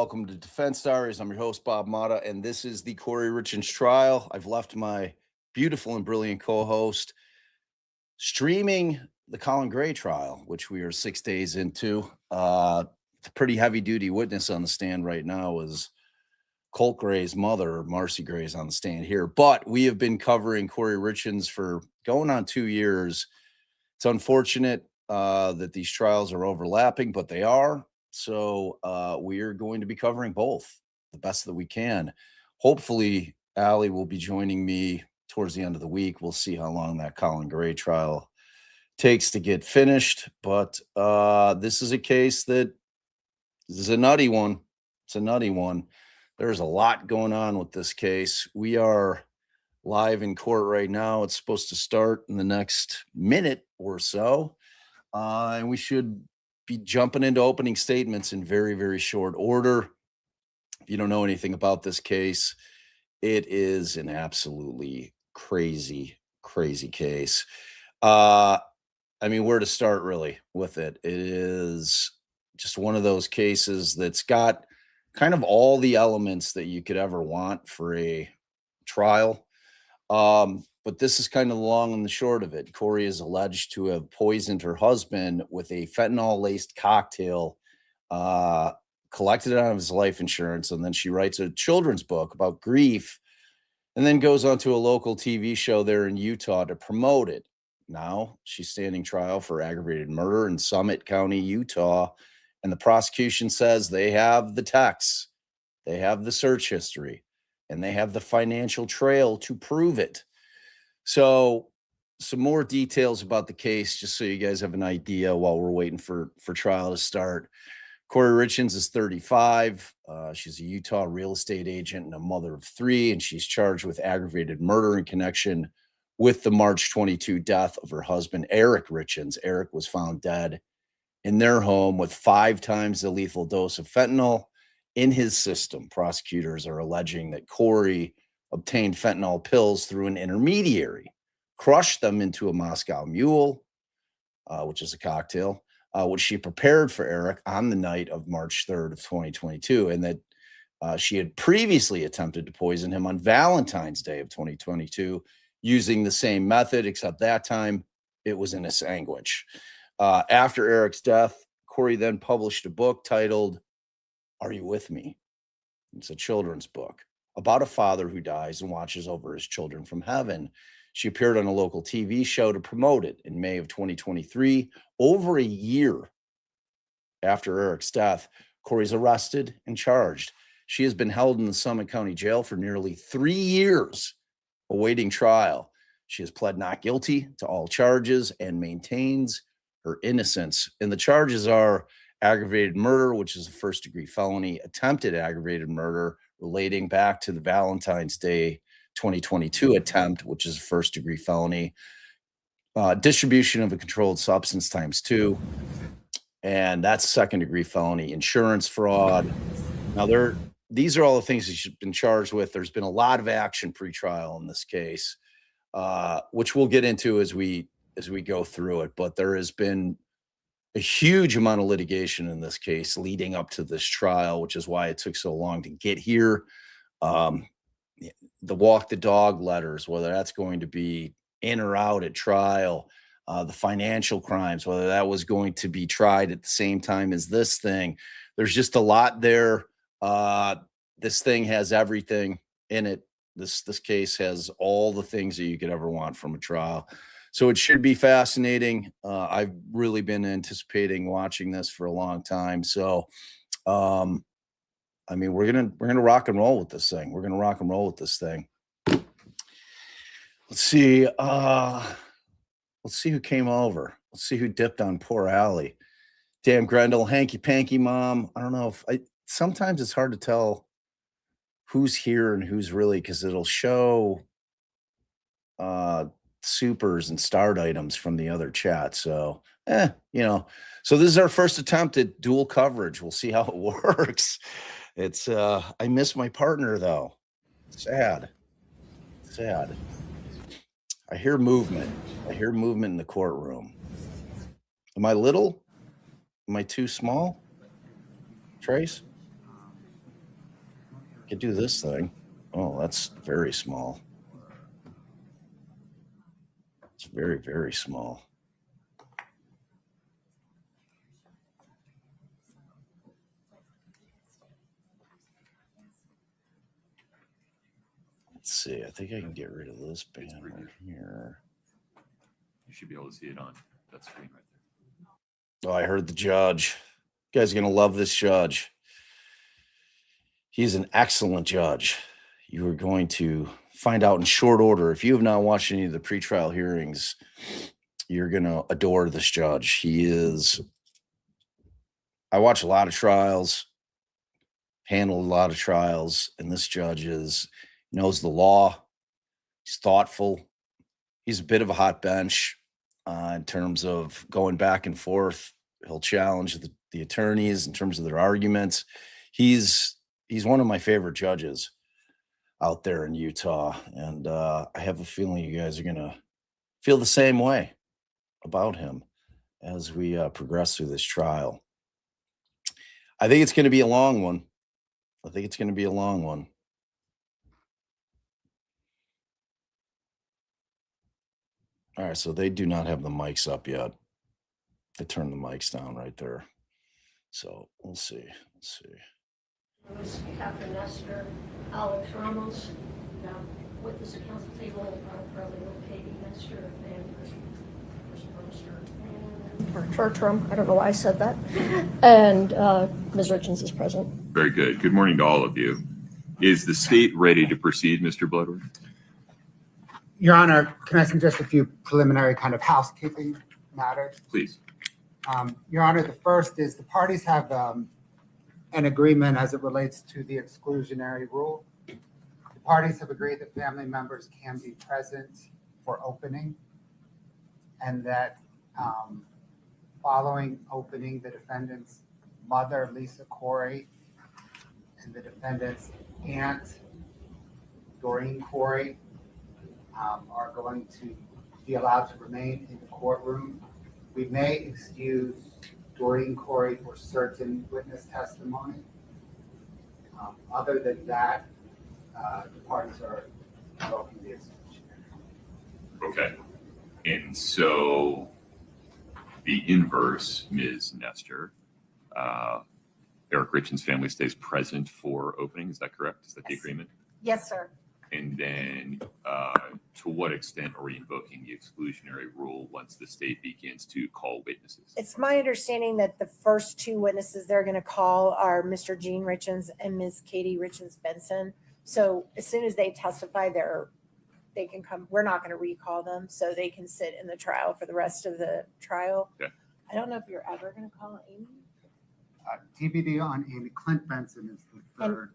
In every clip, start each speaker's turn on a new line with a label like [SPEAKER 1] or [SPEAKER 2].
[SPEAKER 1] welcome to Defense Diaries. I'm your host, Bob Mata, and this is the Kouri Richins trial. I've left my beautiful and brilliant co-host streaming the Colin Gray trial, which we are 6 days into. The pretty heavy-duty witness on the stand right now is Colt Gray's mother, Marcy Gray's on the stand here. But we have been covering Kouri Richins for going on 2 years. It's unfortunate that these trials are overlapping, but they are. So we are going to be covering both the best that we can. Hopefully, Allie will be joining me towards the end of the week. We'll see how long that Colin Gray trial takes to get finished. But this is a case that is a nutty one. It's a nutty one. There's a lot going on with this case. We are live in court right now. It's supposed to start in the next minute or so. And we should be jumping into opening statements in very, very short order. If you don't know anything about this case, it is an absolutely crazy, crazy case. I mean, where to start really with it? It is just one of those cases that's got kind of all the elements that you could ever want for a trial. But this is kind of the long and the short of it. Kouri is alleged to have poisoned her husband with a fentanyl-laced cocktail, collected it out of his life insurance, and then she writes a children's book about grief, and then goes on to a local TV show there in Utah to promote it. Now she's standing trial for aggravated murder in Summit County, Utah, and the prosecution says they have the texts, they have the search history, and they have the financial trail to prove it. So some more details about the case, just so you guys have an idea while we're waiting for trial to start. Kouri Richins is 35. She's a Utah real estate agent and a mother of 3, and she's charged with aggravated murder in connection with the March 22 death of her husband, Eric Richins. Eric was found dead in their home with 5 times the lethal dose of fentanyl in his system. Prosecutors are alleging that Kouri obtained fentanyl pills through an intermediary, crushed them into a Moscow Mule, which is a cocktail, which she prepared for Eric on the night of March 3rd of 2022, and that she had previously attempted to poison him on Valentine's Day of 2022 using the same method, except that time it was in a sandwich. After Eric's death, Kouri then published a book titled Are You With Me? It's a children's book about a father who dies and watches over his children from heaven. She appeared on a local TV show to promote it in May of 2023. Over a year after Eric's death, Kouri's arrested and charged. She has been held in the Summit County Jail for nearly 3 years, awaiting trial. She has pled not guilty to all charges and maintains her innocence. And the charges are aggravated murder, which is a first-degree felony, attempted aggravated murder relating back to the Valentine's Day 2022 attempt, which is a first-degree felony, distribution of a controlled substance ×2, and that's second-degree felony, insurance fraud. Now, these are all the things that she's been charged with. There's been a lot of action pre-trial in this case, which we'll get into as we go through it. But there has been a huge amount of litigation in this case leading up to this trial, which is why it took so long to get here. The walk the dog letters, whether that's going to be in or out at trial, the financial crimes, whether that was going to be tried at the same time as this thing. There's just a lot there. This thing has everything in it. This case has all the things that you could ever want from a trial. So it should be fascinating. I've really been anticipating watching this for a long time. So, I mean, we're gonna rock and roll with this thing. We're gonna rock and roll with this thing. Let's see. Let's see who came over. Let's see who dipped on poor Allie. Damn, Grendel, hanky panky mom. I don't know if sometimes it's hard to tell who's here and who's really, because it'll show supers and start items from the other chat. So, so this is our first attempt at dual coverage. We'll see how it works. It's I miss my partner though. Sad. I hear movement. I hear movement in the courtroom. Am I little? Am I too small? Trace? could do this thing. Oh, that's very small. It's very, very small. Let's see. I think I can get rid of this banner here.
[SPEAKER 2] You should be able to see it on that screen right there.
[SPEAKER 1] Oh, I heard the judge. You guys are going to love this judge. He's an excellent judge. You are going to find out in short order. If you have not watched any of the pretrial hearings, you're going to adore this judge. He is, I watch a lot of trials, handle a lot of trials, and this judge knows the law. He's thoughtful. He's a bit of a hot bench in terms of going back and forth. He'll challenge the attorneys in terms of their arguments. He's one of my favorite judges out there in Utah. And I have a feeling you guys are going to feel the same way about him as we progress through this trial. I think it's going to be a long one. All right, so they do not have the mics up yet. I turned the mics down right there. So we'll see.
[SPEAKER 3] Louis, Catherine Nestor, Alex Ramos, with us at council table, probably Katie Nestor and Chris Brewster. Bertram, I don't know why I said that. And Ms. Richins is present.
[SPEAKER 2] Very good. Good morning to all of you. Is the state ready to proceed, Mr. Bloodworth?
[SPEAKER 4] Your Honor, can I suggest a few preliminary kind of housekeeping matters?
[SPEAKER 2] Please.
[SPEAKER 4] Your Honor, the first is the parties have an agreement as it relates to the exclusionary rule. The parties have agreed that family members can be present for opening, and that following opening, the defendant's mother, Lisa Kouri, and the defendant's aunt, Doreen Kouri, are going to be allowed to remain in the courtroom. We may excuse Doreen Kouri for certain witness testimony. Other than that, the parties are invoking the exclusionary.
[SPEAKER 2] Okay. And so the inverse, Ms. Nestor, Eric Richins' family stays present for opening. Is that correct? Is that the agreement?
[SPEAKER 3] Yes, sir.
[SPEAKER 2] And then to what extent are we invoking the exclusionary rule once the state begins to call witnesses?
[SPEAKER 5] It's my understanding that the first two witnesses they're going to call are Mr. Gene Richins and Ms. Katie Richins Benson. So as soon as they testify, they can come. We're not going to recall them, so they can sit in the trial for the rest of the trial.
[SPEAKER 2] Okay.
[SPEAKER 5] I don't know if you're ever going to call Amy.
[SPEAKER 4] TBD on Amy. Clint Benson is the third.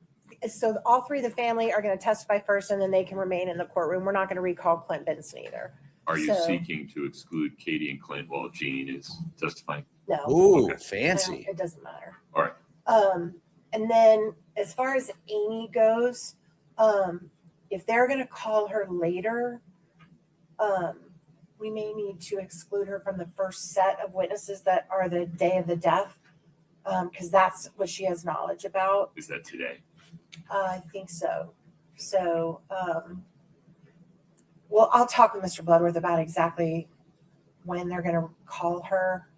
[SPEAKER 5] So all three of the family are going to testify first, and then they can remain in the courtroom. We're not going to recall Clint Benson either.
[SPEAKER 2] Are you seeking to exclude Katie and Clint while Gene is testifying?
[SPEAKER 5] No.
[SPEAKER 1] Ooh,
[SPEAKER 2] Okay.
[SPEAKER 1] fancy.
[SPEAKER 5] No, it doesn't matter.
[SPEAKER 2] All right.
[SPEAKER 5] And then as far as Amy goes, if they're going to call her later, we may need to exclude her from the first set of witnesses that are the day of the death, because that's what she has knowledge about.
[SPEAKER 2] Is that today?
[SPEAKER 5] I think so. So, well, I'll talk with Mr. Bloodworth about exactly when they're going to call her,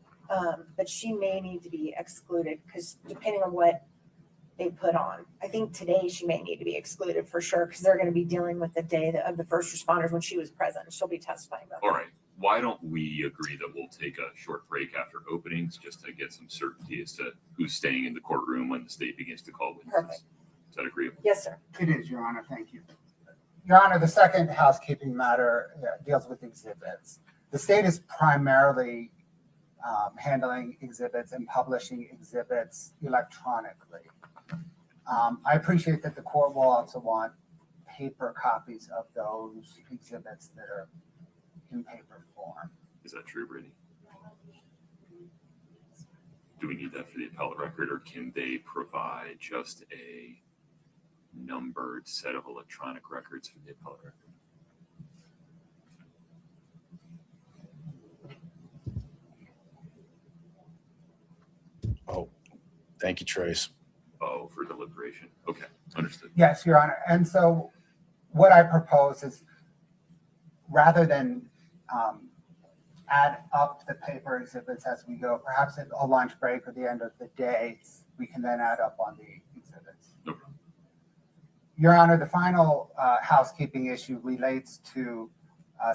[SPEAKER 5] but she may need to be excluded because depending on what they put on. I think today she may need to be excluded for sure because they're going to be dealing with the day of the first responders when she was present. She'll be testifying about
[SPEAKER 2] All right. Why don't we agree that we'll take a short break after openings just to get some certainty as to who's staying in the courtroom when the state begins to call witnesses?
[SPEAKER 5] Perfect.
[SPEAKER 2] Is that agreeable?
[SPEAKER 5] Yes, sir.
[SPEAKER 4] It is, Your Honor. Thank you. Your Honor, the second housekeeping matter deals with exhibits. The state is primarily handling exhibits and publishing exhibits electronically. I appreciate that the court will also want paper copies of those exhibits that are in paper form.
[SPEAKER 2] Is that true, Brady? Do we need that for the appellate record, or can they provide just a numbered set of electronic records for the appellate record?
[SPEAKER 1] Oh, thank you, Trace.
[SPEAKER 2] Oh, for deliberation. Okay. Understood.
[SPEAKER 4] Yes, Your Honor. And so what I propose is rather than add up the paper exhibits as we go, perhaps at a lunch break or the end of the day, we can then add up on the exhibits.
[SPEAKER 2] No problem.
[SPEAKER 4] Your Honor, the final housekeeping issue relates to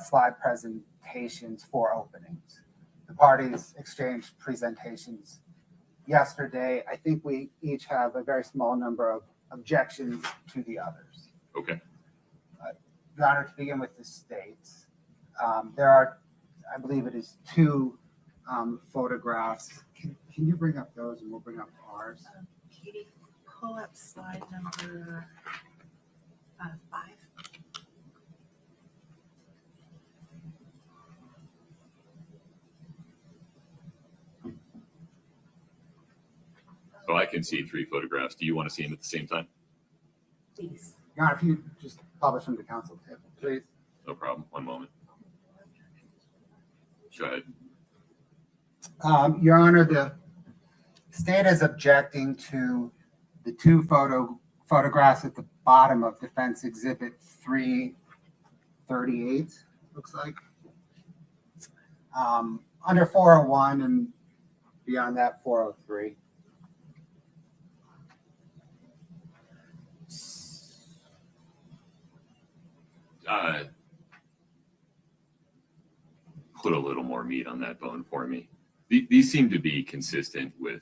[SPEAKER 4] slide presentations for openings. The parties exchanged presentations yesterday. I think we each have a very small number of objections to the others.
[SPEAKER 2] Okay.
[SPEAKER 4] Your Honor, to begin with the states, there are, I believe it is 2 photographs. Can you bring up those and we'll bring up ours?
[SPEAKER 5] Katie, pull up slide number 5.
[SPEAKER 2] So I can see 3 photographs. Do you want to see them at the same time?
[SPEAKER 5] Please.
[SPEAKER 4] Your Honor, if you just publish them to council table, please.
[SPEAKER 2] No problem. One moment. Go ahead.
[SPEAKER 4] Your Honor, the state is objecting to the 2 photographs at the bottom of Defense Exhibit 338, looks like. Under 401 and beyond that, 403.
[SPEAKER 2] Put a little more meat on that bone for me. These seem to be consistent with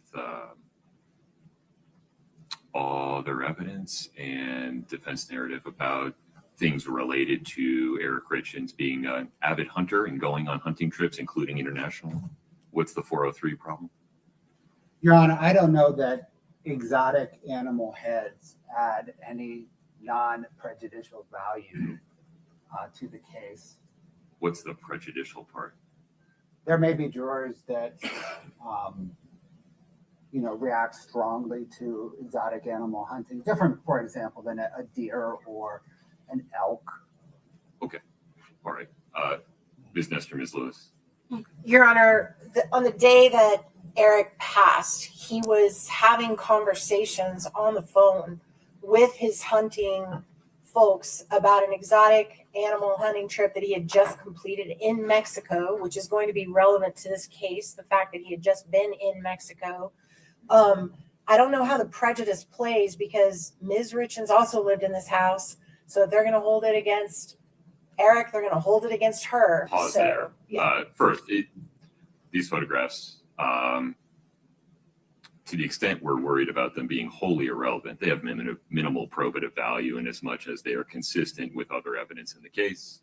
[SPEAKER 2] all their evidence and defense narrative about things related to Eric Richins being an avid hunter and going on hunting trips, including international. What's the 403 problem?
[SPEAKER 4] Your Honor, I don't know that exotic animal heads add any non-prejudicial value to the case.
[SPEAKER 2] What's the prejudicial part?
[SPEAKER 4] There may be jurors that, react strongly to exotic animal hunting, different, for example, than a deer or an elk.
[SPEAKER 2] Okay. All right. Ms. Nestor, Ms. Lewis.
[SPEAKER 5] Your Honor, on the day that Eric passed, he was having conversations on the phone with his hunting folks about an exotic animal hunting trip that he had just completed in Mexico, which is going to be relevant to this case, the fact that he had just been in Mexico. I don't know how the prejudice plays because Ms. Richins also lived in this house. So if they're going to hold it against Eric, they're going to hold it against her.
[SPEAKER 2] Pause
[SPEAKER 5] so,
[SPEAKER 2] there.
[SPEAKER 5] Yeah.
[SPEAKER 2] First, these photographs, to the extent we're worried about them being wholly irrelevant, they have minimal probative value in as much as they are consistent with other evidence in the case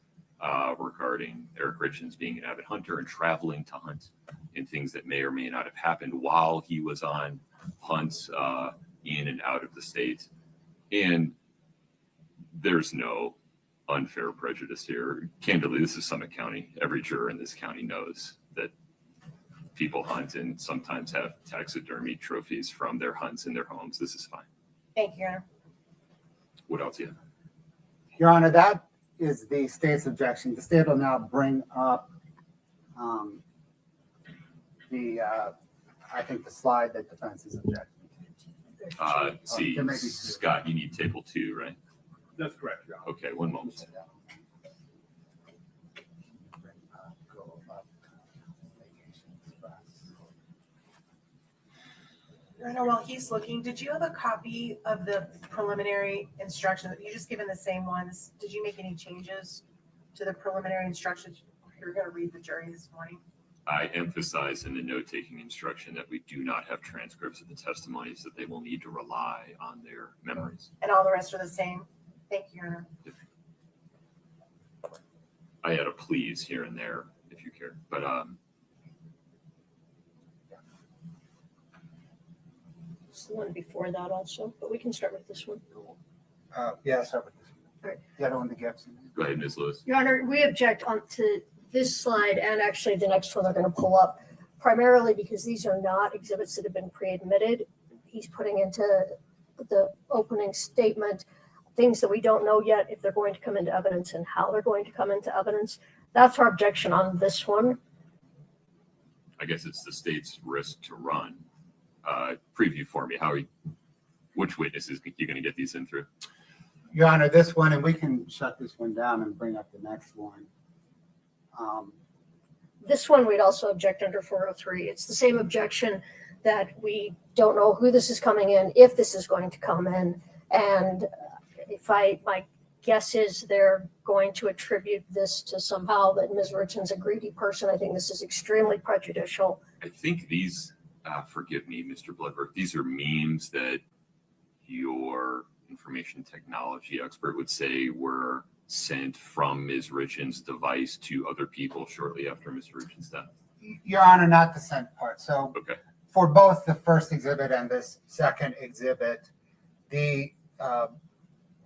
[SPEAKER 2] regarding Eric Richins being an avid hunter and traveling to hunt in things that may or may not have happened while he was on hunts in and out of the state. And there's no unfair prejudice here. Candidly, this is Summit County. Every juror in this county knows that people hunt and sometimes have taxidermy trophies from their hunts in their homes. This is fine.
[SPEAKER 5] Thank you, Your Honor.
[SPEAKER 2] What else do you have?
[SPEAKER 4] Your Honor, that is the state's objection. The state will now bring up I think the slide that defense is objecting to.
[SPEAKER 2] See,
[SPEAKER 4] there may be 2.
[SPEAKER 2] Scott, you need table 2, right?
[SPEAKER 6] That's correct, Your Honor.
[SPEAKER 2] Okay, one moment.
[SPEAKER 5] Your Honor, while he's looking, did you have a copy of the preliminary instructions? You just given the same ones. Did you make any changes to the preliminary instructions you're going to read the jury this morning?
[SPEAKER 2] I emphasize in the note-taking instruction that we do not have transcripts of the testimonies, that they will need to rely on their memories.
[SPEAKER 5] And all the rest are the same? Thank you, Your Honor.
[SPEAKER 2] I had a please here and there, if you care, but
[SPEAKER 3] It's the one before that also, but we can start with this one.
[SPEAKER 4] Yeah, start with this
[SPEAKER 3] All right.
[SPEAKER 4] The other one, the Gibson.
[SPEAKER 2] go ahead, Ms. Lewis.
[SPEAKER 3] Your Honor, we object to this slide and actually the next one they're going to pull up, primarily because these are not exhibits that have been pre-admitted. He's putting into the opening statement things that we don't know yet if they're going to come into evidence and how they're going to come into evidence. That's our objection on this one.
[SPEAKER 2] I guess it's the state's risk to run. Preview for me. Which witnesses are you going to get these in through?
[SPEAKER 4] Your Honor, this one, and we can shut this one down and bring up the next one.
[SPEAKER 3] This one, we'd also object under 403. It's the same objection that we don't know who this is coming in, if this is going to come in. And my guess is they're going to attribute this to somehow that Ms. Richins a greedy person. I think this is extremely prejudicial.
[SPEAKER 2] I think these, forgive me, Mr. Bloodworth, these are memes that your information technology expert would say were sent from Ms. Richins' device to other people shortly after Mr. Richins' death.
[SPEAKER 4] Your Honor, not the sent part. So
[SPEAKER 2] Okay.
[SPEAKER 4] for both the first exhibit and this second exhibit, the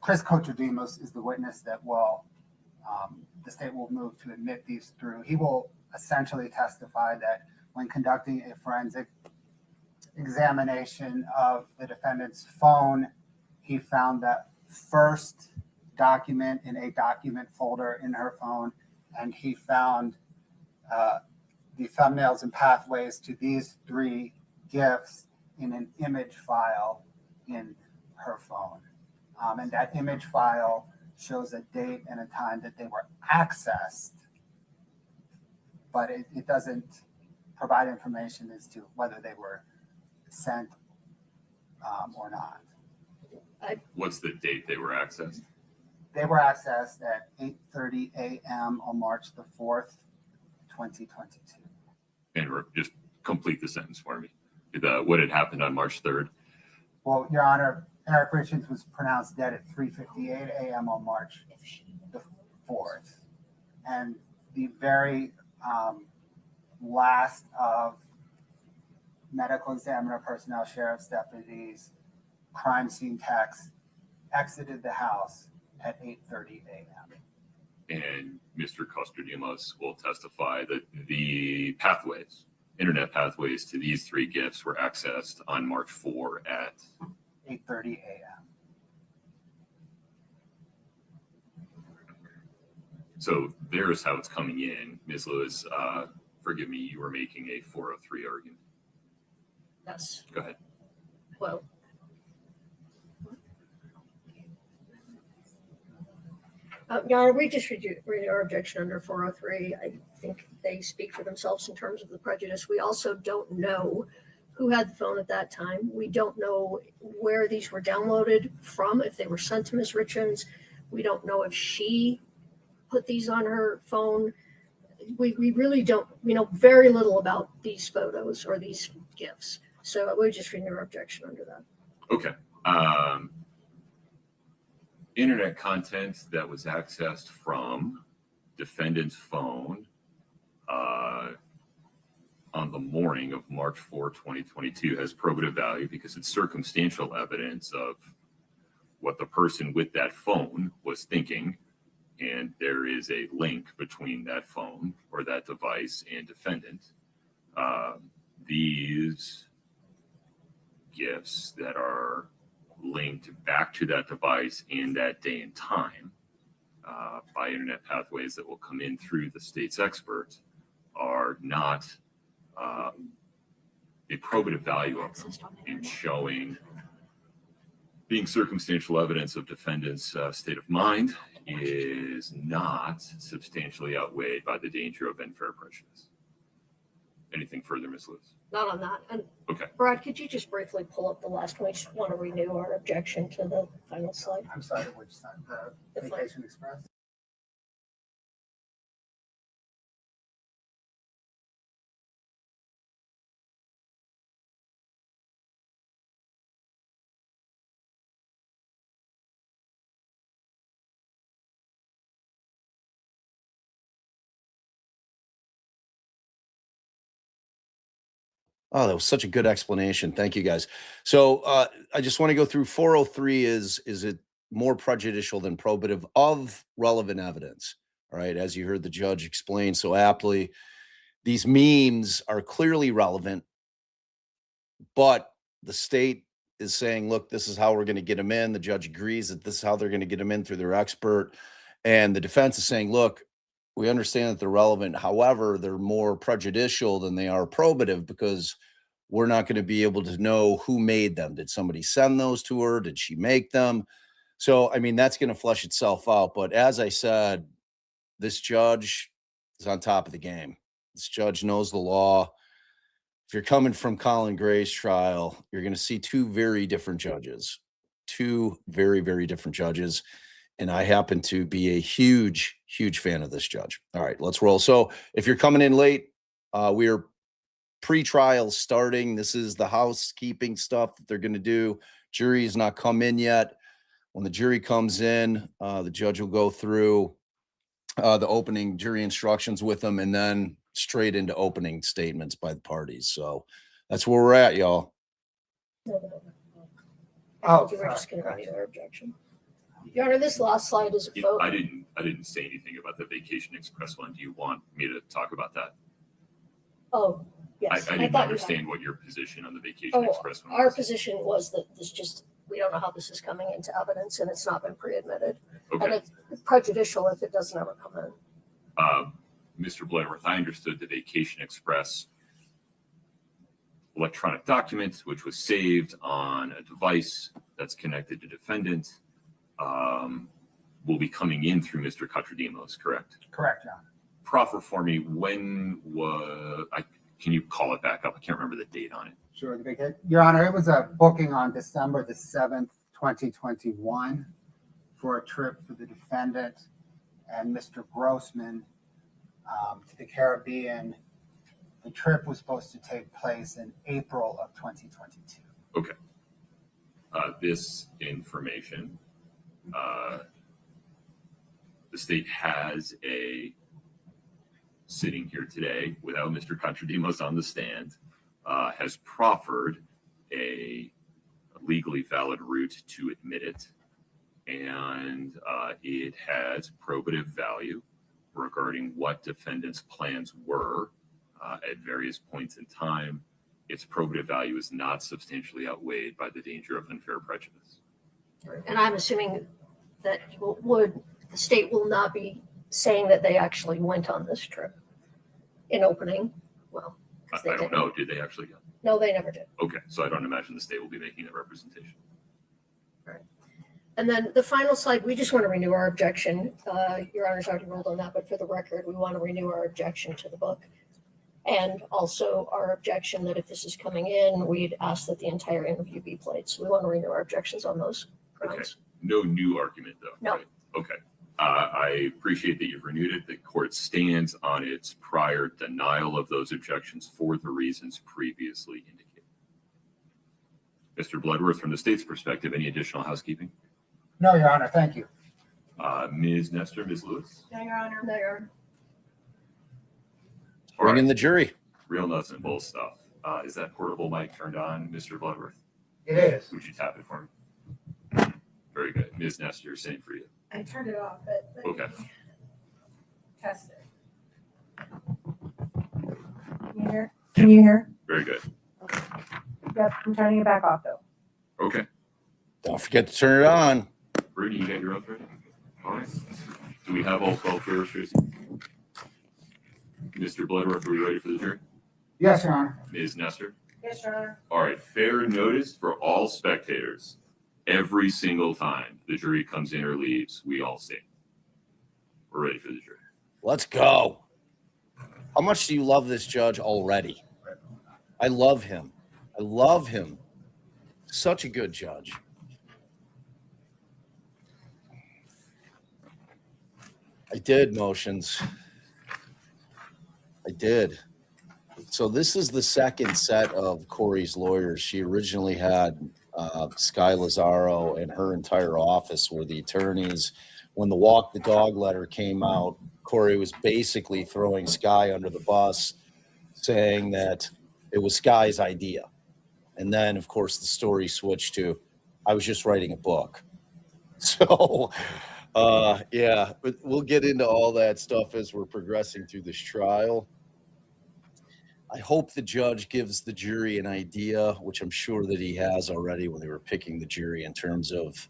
[SPEAKER 4] Chris Kochodimos is the witness that will, the state will move to admit these through. He will essentially testify that when conducting a forensic examination of the defendant's phone, he found that first document in a document folder in her phone, and he found the thumbnails and pathways to these 3 gifts in an image file in her phone. And that image file shows a date and a time that they were accessed, but it doesn't provide information as to whether they were sent or not.
[SPEAKER 2] What's the date they were accessed?
[SPEAKER 4] They were accessed at 8:30 a.m. on March the 4th, 2022.
[SPEAKER 2] And just complete the sentence for me. What had happened on March 3rd?
[SPEAKER 4] Well, Your Honor, Eric Richins was pronounced dead at 3:58 a.m. on March the 4th. And the very last of medical examiner personnel, sheriff's deputies, crime scene techs exited the house at 8:30 a.m.
[SPEAKER 2] And Mr. Kochodimos will testify that the pathways, internet pathways to these 3 gifts were accessed on March 4 at
[SPEAKER 4] 8:30 a.m.
[SPEAKER 2] So there's how it's coming in. Ms. Lewis, forgive me, you were making a 403 argument.
[SPEAKER 3] Yes.
[SPEAKER 2] Go ahead.
[SPEAKER 3] Well, Your Honor, we just read our objection under 403. I think they speak for themselves in terms of the prejudice. We also don't know who had the phone at that time. We don't know where these were downloaded from, if they were sent to Ms. Richins. We don't know if she put these on her phone. We really don't, we know very little about these photos or these gifts. So we're just reading our objection under that.
[SPEAKER 2] Okay. Internet content that was accessed from defendant's phone on the morning of March 4, 2022 has probative value because it's circumstantial evidence of what the person with that phone was thinking. And there is a link between that phone or that device and defendant. These gifts that are linked back to that device in that day and time by internet pathways that will come in through the state's experts are not a probative value of them in showing being circumstantial evidence of defendant's state of mind is not substantially outweighed by the danger of unfair prejudice. Anything further, Ms. Lewis?
[SPEAKER 3] Not on that. And
[SPEAKER 2] Okay.
[SPEAKER 3] Brad, could you just briefly pull up the last one? We just want to renew our objection to the final slide.
[SPEAKER 4] I'm sorry, which side? The
[SPEAKER 3] The flag.
[SPEAKER 4] Vacation Express?
[SPEAKER 1] Oh, that was such a good explanation. Thank you, guys. So I just want to go through 403 is it more prejudicial than probative of relevant evidence? All right. As you heard the judge explain so aptly, these memes are clearly relevant, but the state is saying, look, this is how we're going to get them in. The judge agrees that this is how they're going to get them in through their expert. And the defense is saying, look, we understand that they're relevant. However, they're more prejudicial than they are probative because we're not going to be able to know who made them. Did somebody send those to her? Did she make them? So, I mean, that's going to flesh itself out. But as I said, this judge is on top of the game. This judge knows the law. If you're coming from Colin Gray's trial, you're going to see two very different judges, two very, very different judges. And I happen to be a huge, huge fan of this judge. All right, let's roll. So if you're coming in late, we are pre-trial starting. This is the housekeeping stuff that they're going to do. Jury has not come in yet. When the jury comes in, the judge will go through the opening jury instructions with them, and then straight into opening statements by the parties. So that's where we're at, y'all.
[SPEAKER 3] I think you were just going to renew our objection. Your Honor, this last slide is a vote.
[SPEAKER 2] I didn't say anything about the Vacation Express one. Do you want me to talk about that?
[SPEAKER 3] Oh, yes.
[SPEAKER 2] I didn't
[SPEAKER 3] thought you
[SPEAKER 2] understand what your position on the Vacation Express one
[SPEAKER 3] Our
[SPEAKER 2] was.
[SPEAKER 3] position was that this just, we don't know how this is coming into evidence and it's not been pre-admitted. And
[SPEAKER 2] Okay.
[SPEAKER 3] it's prejudicial if it doesn't ever come in.
[SPEAKER 2] Mr. Bloodworth, I understood the Vacation Express electronic document, which was saved on a device that's connected to defendant, will be coming in through Mr. Katradimos, correct?
[SPEAKER 4] Correct, Your Honor.
[SPEAKER 2] Proffer for me, when can you call it back up? I can't remember the date on it.
[SPEAKER 4] Sure. Your Honor, it was a booking on December the 7th, 2021 for a trip for the defendant and Mr. Grossman to the Caribbean. The trip was supposed to take place in April of 2022.
[SPEAKER 2] Okay. This information, the state has sitting here today without Mr. Katradimos on the stand, has proffered a legally valid route to admit it. And it has probative value regarding what defendants' plans were at various points in time. Its probative value is not substantially outweighed by the danger of unfair prejudice.
[SPEAKER 3] And I'm assuming that the state will not be saying that they actually went on this trip in opening. Well, 'cause they
[SPEAKER 2] I don't
[SPEAKER 3] didn't.
[SPEAKER 2] know. Did they actually go?
[SPEAKER 3] No, they never did.
[SPEAKER 2] Okay, so I don't imagine the state will be making that representation.
[SPEAKER 3] And then the final slide, we just want to renew our objection. Your Honor's already ruled on that, but for the record, we want to renew our objection to the book. And also our objection that if this is coming in, we'd ask that the entire interview be played. So we want to renew our objections on those grounds.
[SPEAKER 2] No new argument, though.
[SPEAKER 3] No.
[SPEAKER 2] Right? Okay. I appreciate that you've renewed it. The court stands on its prior denial of those objections for the reasons previously indicated. Mr. Bloodworth, from the state's perspective, any additional housekeeping?
[SPEAKER 4] No, Your Honor, thank you.
[SPEAKER 2] Ms. Nestor, Ms. Lewis?
[SPEAKER 5] No, Your Honor.
[SPEAKER 3] No, Your Honor.
[SPEAKER 2] All
[SPEAKER 1] Bring
[SPEAKER 2] right.
[SPEAKER 1] in the jury.
[SPEAKER 2] Real nuts and bolts stuff. Is that portable mic turned on, Mr. Bloodworth?
[SPEAKER 4] It is.
[SPEAKER 2] Would you tap it for me? Very good. Ms. Nestor, same for you.
[SPEAKER 5] I turned it off, but
[SPEAKER 2] Okay.
[SPEAKER 5] test it. Can you hear?
[SPEAKER 2] Very good.
[SPEAKER 5] Yep, I'm turning it back off though.
[SPEAKER 2] Okay.
[SPEAKER 1] Don't forget to turn it on.
[SPEAKER 2] Rudy, you got your oath ready? All right. Do we have all 12 jurors, Tracy? Mr. Bloodworth, are we ready for the jury?
[SPEAKER 4] Yes, Your Honor.
[SPEAKER 2] Ms. Nestor?
[SPEAKER 5] Yes, Your Honor.
[SPEAKER 2] All right. Fair notice for all spectators. Every single time the jury comes in or leaves, we all sing. We're ready for the jury.
[SPEAKER 1] Let's go. How much do you love this judge already? I love him. I love him. Such a good judge. I did motions. I did. So this is the second set of Kouri's lawyers. She originally had Sky Lazaro and her entire office were the attorneys. When the walk the dog letter came out, Kouri was basically throwing Sky under the bus, saying that it was Sky's idea. And then, of course, the story switched to, I was just writing a book. So, yeah, but we'll get into all that stuff as we're progressing through this trial. I hope the judge gives the jury an idea, which I'm sure that he has already when they were picking the jury, in terms of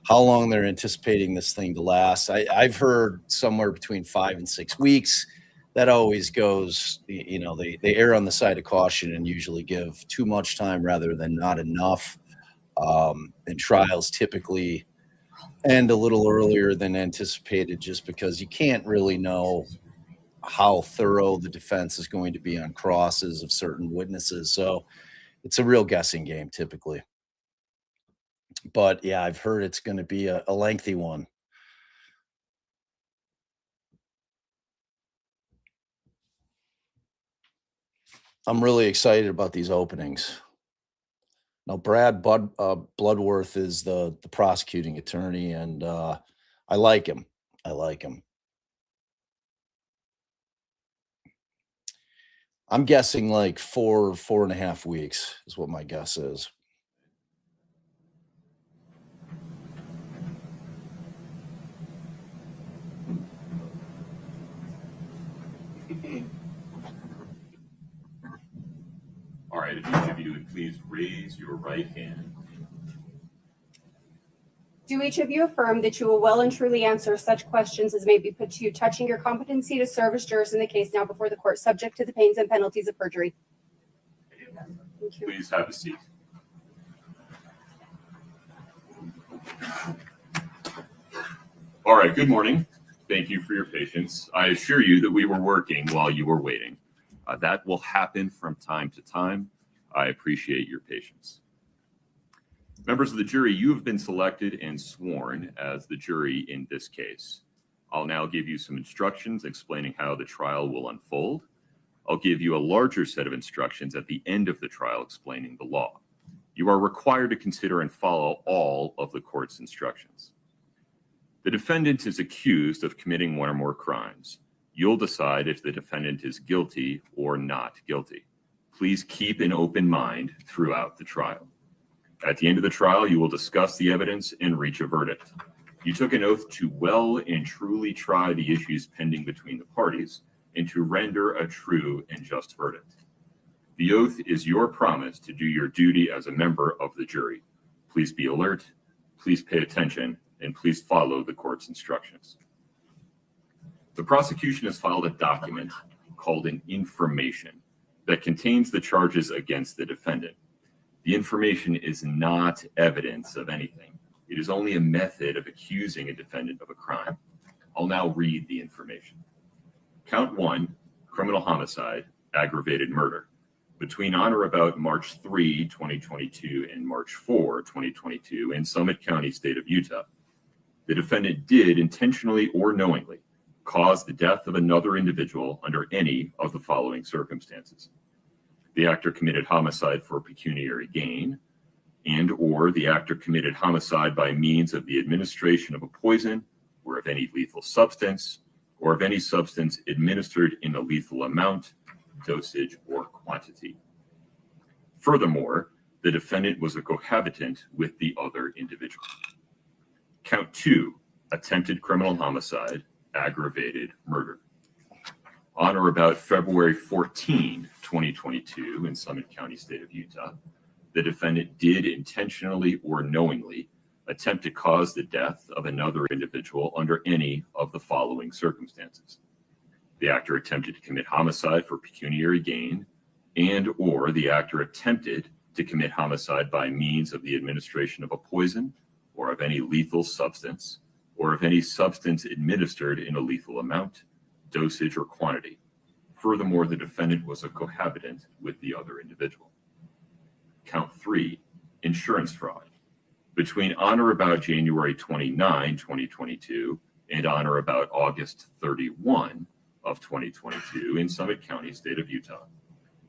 [SPEAKER 1] how long they're anticipating this thing to last. I've heard somewhere between 5 and 6 weeks. that always goes, they err on the side of caution and usually give too much time rather than not enough. And trials typically end a little earlier than anticipated just because you can't really know how thorough the defense is going to be on crosses of certain witnesses. So it's a real guessing game typically. But yeah, I've heard it's going to be a lengthy one. I'm really excited about these openings. Now, Brad Bloodworth is the prosecuting attorney, and I like him. I like him. I'm guessing like 4.5 weeks is what my guess is.
[SPEAKER 2] All right, if each of you would please raise your right hand.
[SPEAKER 7] Do each of you affirm that you will well and truly answer such questions as may be put to you touching your competency to serve as jurors in the case now before the court, subject to the pains and penalties of perjury? Thank you.
[SPEAKER 2] Please have a seat. All right, good morning. Thank you for your patience. I assure you that we were working while you were waiting. That will happen from time to time. I appreciate your patience. Members of the jury, you have been selected and sworn as the jury in this case. I'll now give you some instructions explaining how the trial will unfold. I'll give you a larger set of instructions at the end of the trial explaining the law. You are required to consider and follow all of the court's instructions. The defendant is accused of committing one or more crimes. You'll decide if the defendant is guilty or not guilty. Please keep an open mind throughout the trial. At the end of the trial, you will discuss the evidence and reach a verdict. You took an oath to well and truly try the issues pending between the parties and to render a true and just verdict. The oath is your promise to do your duty as a member of the jury. Please be alert, please pay attention, and please follow the court's instructions. The prosecution has filed a document called an information that contains the charges against the defendant. The information is not evidence of anything. It is only a method of accusing a defendant of a crime. I'll now read the information. Count 1, criminal homicide, aggravated murder. Between on or about March 3, 2022 and March 4, 2022 in Summit County, state of Utah, the defendant did intentionally or knowingly cause the death of another individual under any of the following circumstances. The actor committed homicide for pecuniary gain, and or the actor committed homicide by means of the administration of a poison or of any lethal substance, or of any substance administered in a lethal amount, dosage, or quantity. Furthermore, the defendant was a cohabitant with the other individual. Count 2, attempted criminal homicide, aggravated murder. On or about February 14, 2022 in Summit County, state of Utah, the defendant did intentionally or knowingly attempt to cause the death of another individual under any of the following circumstances. The actor attempted to commit homicide for pecuniary gain, and or the actor attempted to commit homicide by means of the administration of a poison or of any lethal substance, or of any substance administered in a lethal amount, dosage, or quantity. Furthermore, the defendant was a cohabitant with the other individual. Count 3, insurance fraud. Between on or about January 29, 2022, and on or about August 31 of 2022 in Summit County, state of Utah,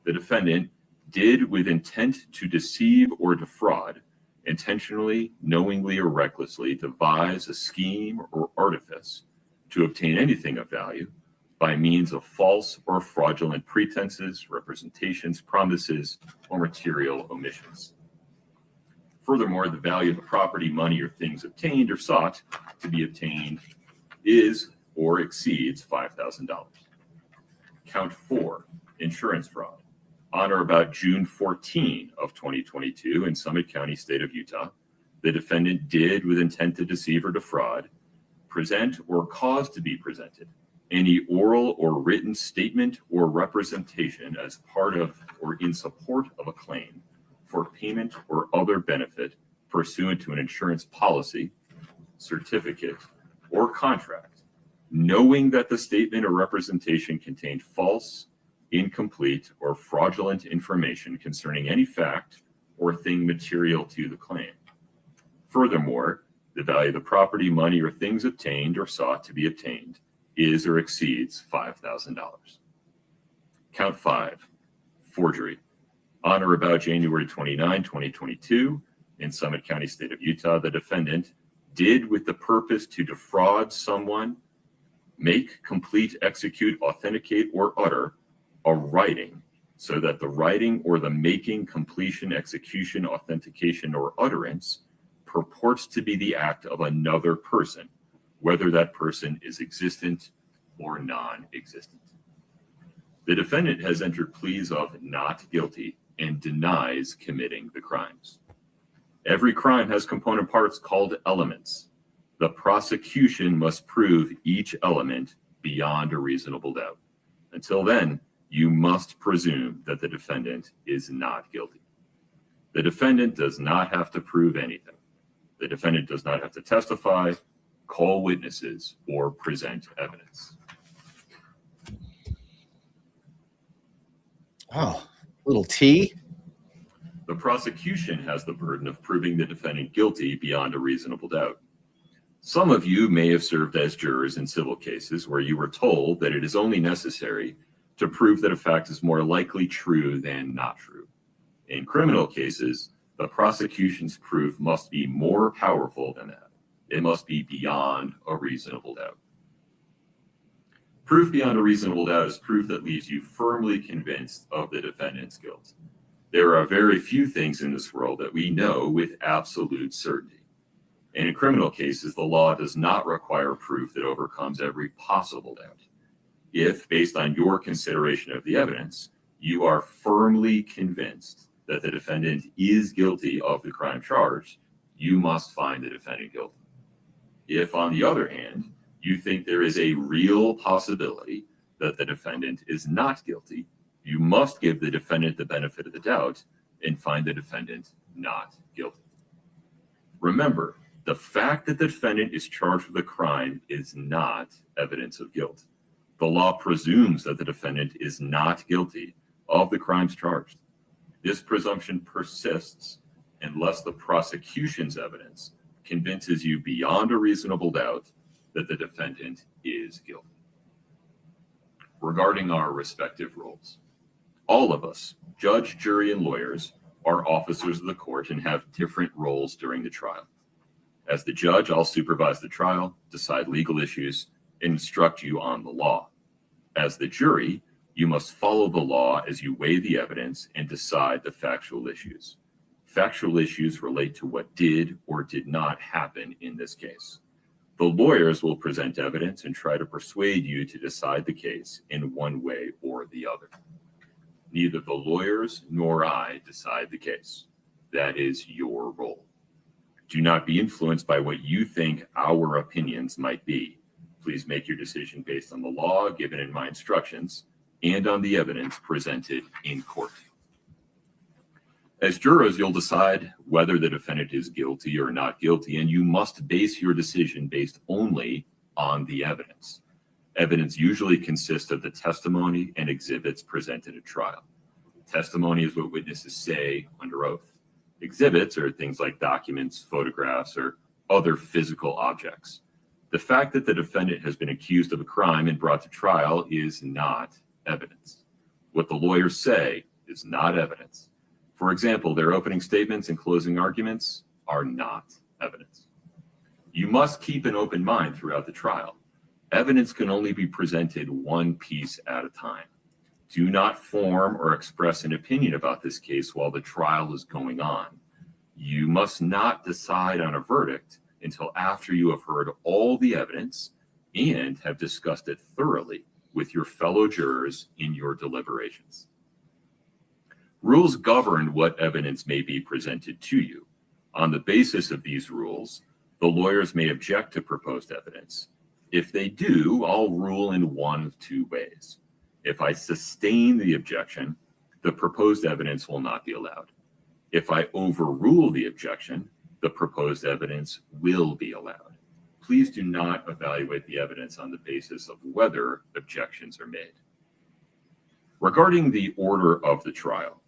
[SPEAKER 2] the defendant did, with intent to deceive or defraud, intentionally, knowingly, or recklessly devise a scheme or artifice to obtain anything of value by means of false or fraudulent pretenses, representations, promises, or material omissions. Furthermore, the value of the property, money, or things obtained or sought to be obtained is or exceeds $5,000. Count 4, insurance fraud. On or about June 14 of 2022 in Summit County, state of Utah, the defendant did, with intent to deceive or defraud, present or cause to be presented any oral or written statement or representation as part of or in support of a claim for payment or other benefit pursuant to an insurance policy, certificate, or contract, knowing that the statement or representation contained false, incomplete, or fraudulent information concerning any fact or thing material to the claim. Furthermore, the value of the property, money, or things obtained or sought to be obtained is or exceeds $5,000. Count 5, forgery. On or about January 29, 2022, in Summit County, state of Utah, the defendant did, with the purpose to defraud someone, make, complete, execute, authenticate, or utter a writing so that the writing or the making, completion, execution, authentication, or utterance purports to be the act of another person, whether that person is existent or non-existent. The defendant has entered pleas of not guilty and denies committing the crimes. Every crime has component parts called elements. The prosecution must prove each element beyond a reasonable doubt. Until then, you must presume that the defendant is not guilty. The defendant does not have to prove anything. The defendant does not have to testify, call witnesses, or present evidence.
[SPEAKER 1] Oh, little T.
[SPEAKER 2] The prosecution has the burden of proving the defendant guilty beyond a reasonable doubt. Some of you may have served as jurors in civil cases where you were told that it is only necessary to prove that a fact is more likely true than not true. In criminal cases, the prosecution's proof must be more powerful than that. It must be beyond a reasonable doubt. Proof beyond a reasonable doubt is proof that leaves you firmly convinced of the defendant's guilt. There are very few things in this world that we know with absolute certainty. And in criminal cases, the law does not require proof that overcomes every possible doubt. If, based on your consideration of the evidence, you are firmly convinced that the defendant is guilty of the crime charged, you must find the defendant guilty. If, on the other hand, you think there is a real possibility that the defendant is not guilty, you must give the defendant the benefit of the doubt and find the defendant not guilty. Remember, the fact that the defendant is charged with a crime is not evidence of guilt. The law presumes that the defendant is not guilty of the crimes charged. This presumption persists unless the prosecution's evidence convinces you beyond a reasonable doubt that the defendant is guilty. Regarding our respective roles, all of us, judge, jury, and lawyers, are officers of the court and have different roles during the trial. As the judge, I'll supervise the trial, decide legal issues, and instruct you on the law. As the jury, you must follow the law as you weigh the evidence and decide the factual issues. Factual issues relate to what did or did not happen in this case. The lawyers will present evidence and try to persuade you to decide the case in one way or the other. Neither the lawyers nor I decide the case. That is your role. Do not be influenced by what you think our opinions might be. Please make your decision based on the law given in my instructions and on the evidence presented in court. As jurors, you'll decide whether the defendant is guilty or not guilty, and you must base your decision based only on the evidence. Evidence usually consists of the testimony and exhibits presented at trial. Testimony is what witnesses say under oath. Exhibits are things like documents, photographs, or other physical objects. The fact that the defendant has been accused of a crime and brought to trial is not evidence. What the lawyers say is not evidence. For example, their opening statements and closing arguments are not evidence. You must keep an open mind throughout the trial. Evidence can only be presented one piece at a time. Do not form or express an opinion about this case while the trial is going on. You must not decide on a verdict until after you have heard all the evidence and have discussed it thoroughly with your fellow jurors in your deliberations. Rules govern what evidence may be presented to you. On the basis of these rules, the lawyers may object to proposed evidence. If they do, I'll rule in one of two ways. If I sustain the objection, the proposed evidence will not be allowed. If I overrule the objection, the proposed evidence will be allowed. Please do not evaluate the evidence on the basis of whether objections are made. Regarding the order of the trial,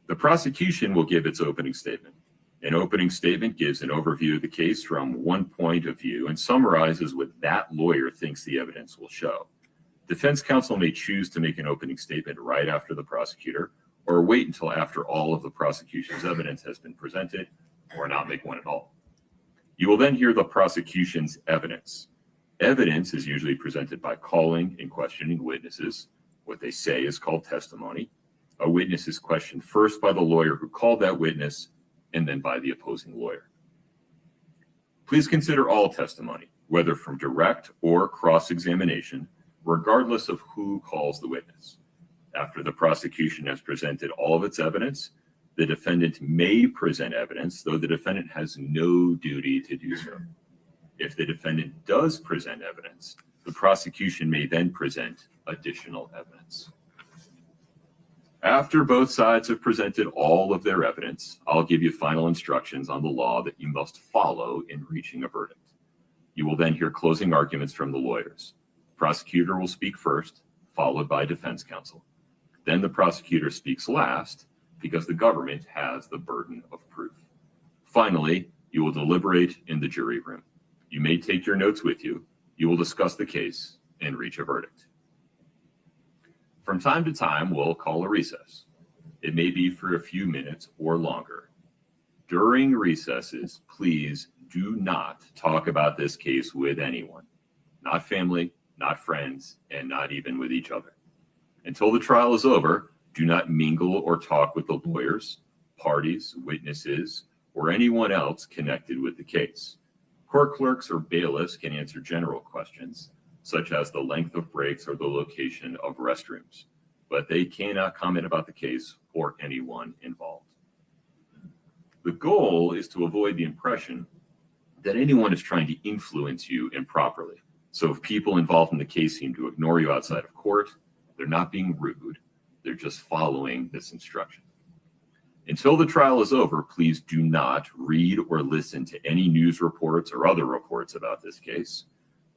[SPEAKER 2] the prosecution will give its opening statement. An opening statement gives an overview of the case from one point of view and summarizes what that lawyer thinks the evidence will show. Defense counsel may choose to make an opening statement right after the prosecutor, or wait until after all of the prosecution's evidence has been presented, or not make one at all. You will then hear the prosecution's evidence. Evidence is usually presented by calling and questioning witnesses. What they say is called testimony. A witness is questioned first by the lawyer who called that witness, and then by the opposing lawyer. Please consider all testimony, whether from direct or cross-examination, regardless of who calls the witness. After the prosecution has presented all of its evidence, the defendant may present evidence, though the defendant has no duty to do so. If the defendant does present evidence, the prosecution may then present additional evidence. After both sides have presented all of their evidence, I'll give you final instructions on the law that you must follow in reaching a verdict. You will then hear closing arguments from the lawyers. The prosecutor will speak first, followed by defense counsel. Then the prosecutor speaks last, because the government has the burden of proof. Finally, you will deliberate in the jury room. You may take your notes with you. You will discuss the case and reach a verdict. From time to time, we'll call a recess. It may be for a few minutes or longer. During recesses, please do not talk about this case with anyone, not family, not friends, and not even with each other. Until the trial is over, do not mingle or talk with the lawyers, parties, witnesses, or anyone else connected with the case. Court clerks or bailiffs can answer general questions, such as the length of breaks or the location of restrooms, but they cannot comment about the case or anyone involved. The goal is to avoid the impression that anyone is trying to influence you improperly. So if people involved in the case seem to ignore you outside of court, they're not being rude, they're just following this instruction. Until the trial is over, please do not read or listen to any news reports or other reports about this case.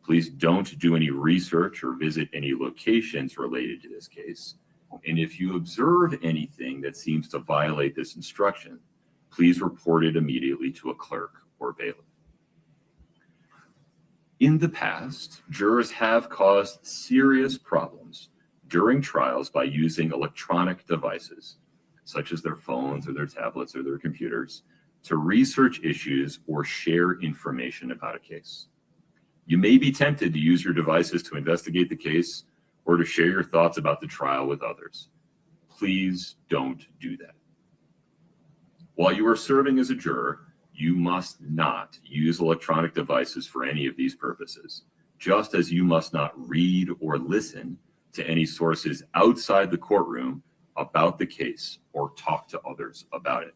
[SPEAKER 2] Please don't do any research or visit any locations related to this case. And if you observe anything that seems to violate this instruction, please report it immediately to a clerk or bailiff. In the past, jurors have caused serious problems during trials by using electronic devices, such as their phones or their tablets or their computers, to research issues or share information about a case. You may be tempted to use your devices to investigate the case or to share your thoughts about the trial with others. Please don't do that. While you are serving as a juror, you must not use electronic devices for any of these purposes, just as you must not read or listen to any sources outside the courtroom about the case or talk to others about it.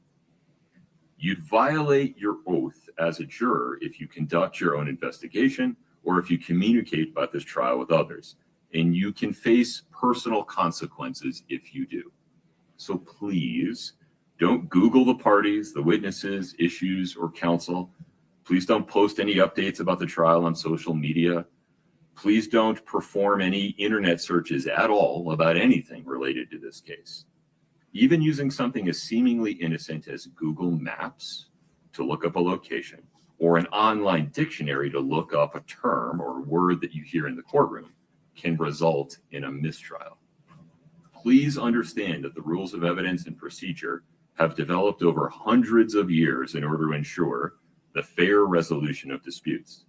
[SPEAKER 2] You'd violate your oath as a juror if you conduct your own investigation or if you communicate about this trial with others, and you can face personal consequences if you do. So please don't Google the parties, the witnesses, issues, or counsel. Please don't post any updates about the trial on social media. Please don't perform any internet searches at all about anything related to this case. Even using something as seemingly innocent as Google Maps to look up a location, or an online dictionary to look up a term or word that you hear in the courtroom, can result in a mistrial. Please understand that the rules of evidence and procedure have developed over hundreds of years in order to ensure the fair resolution of disputes.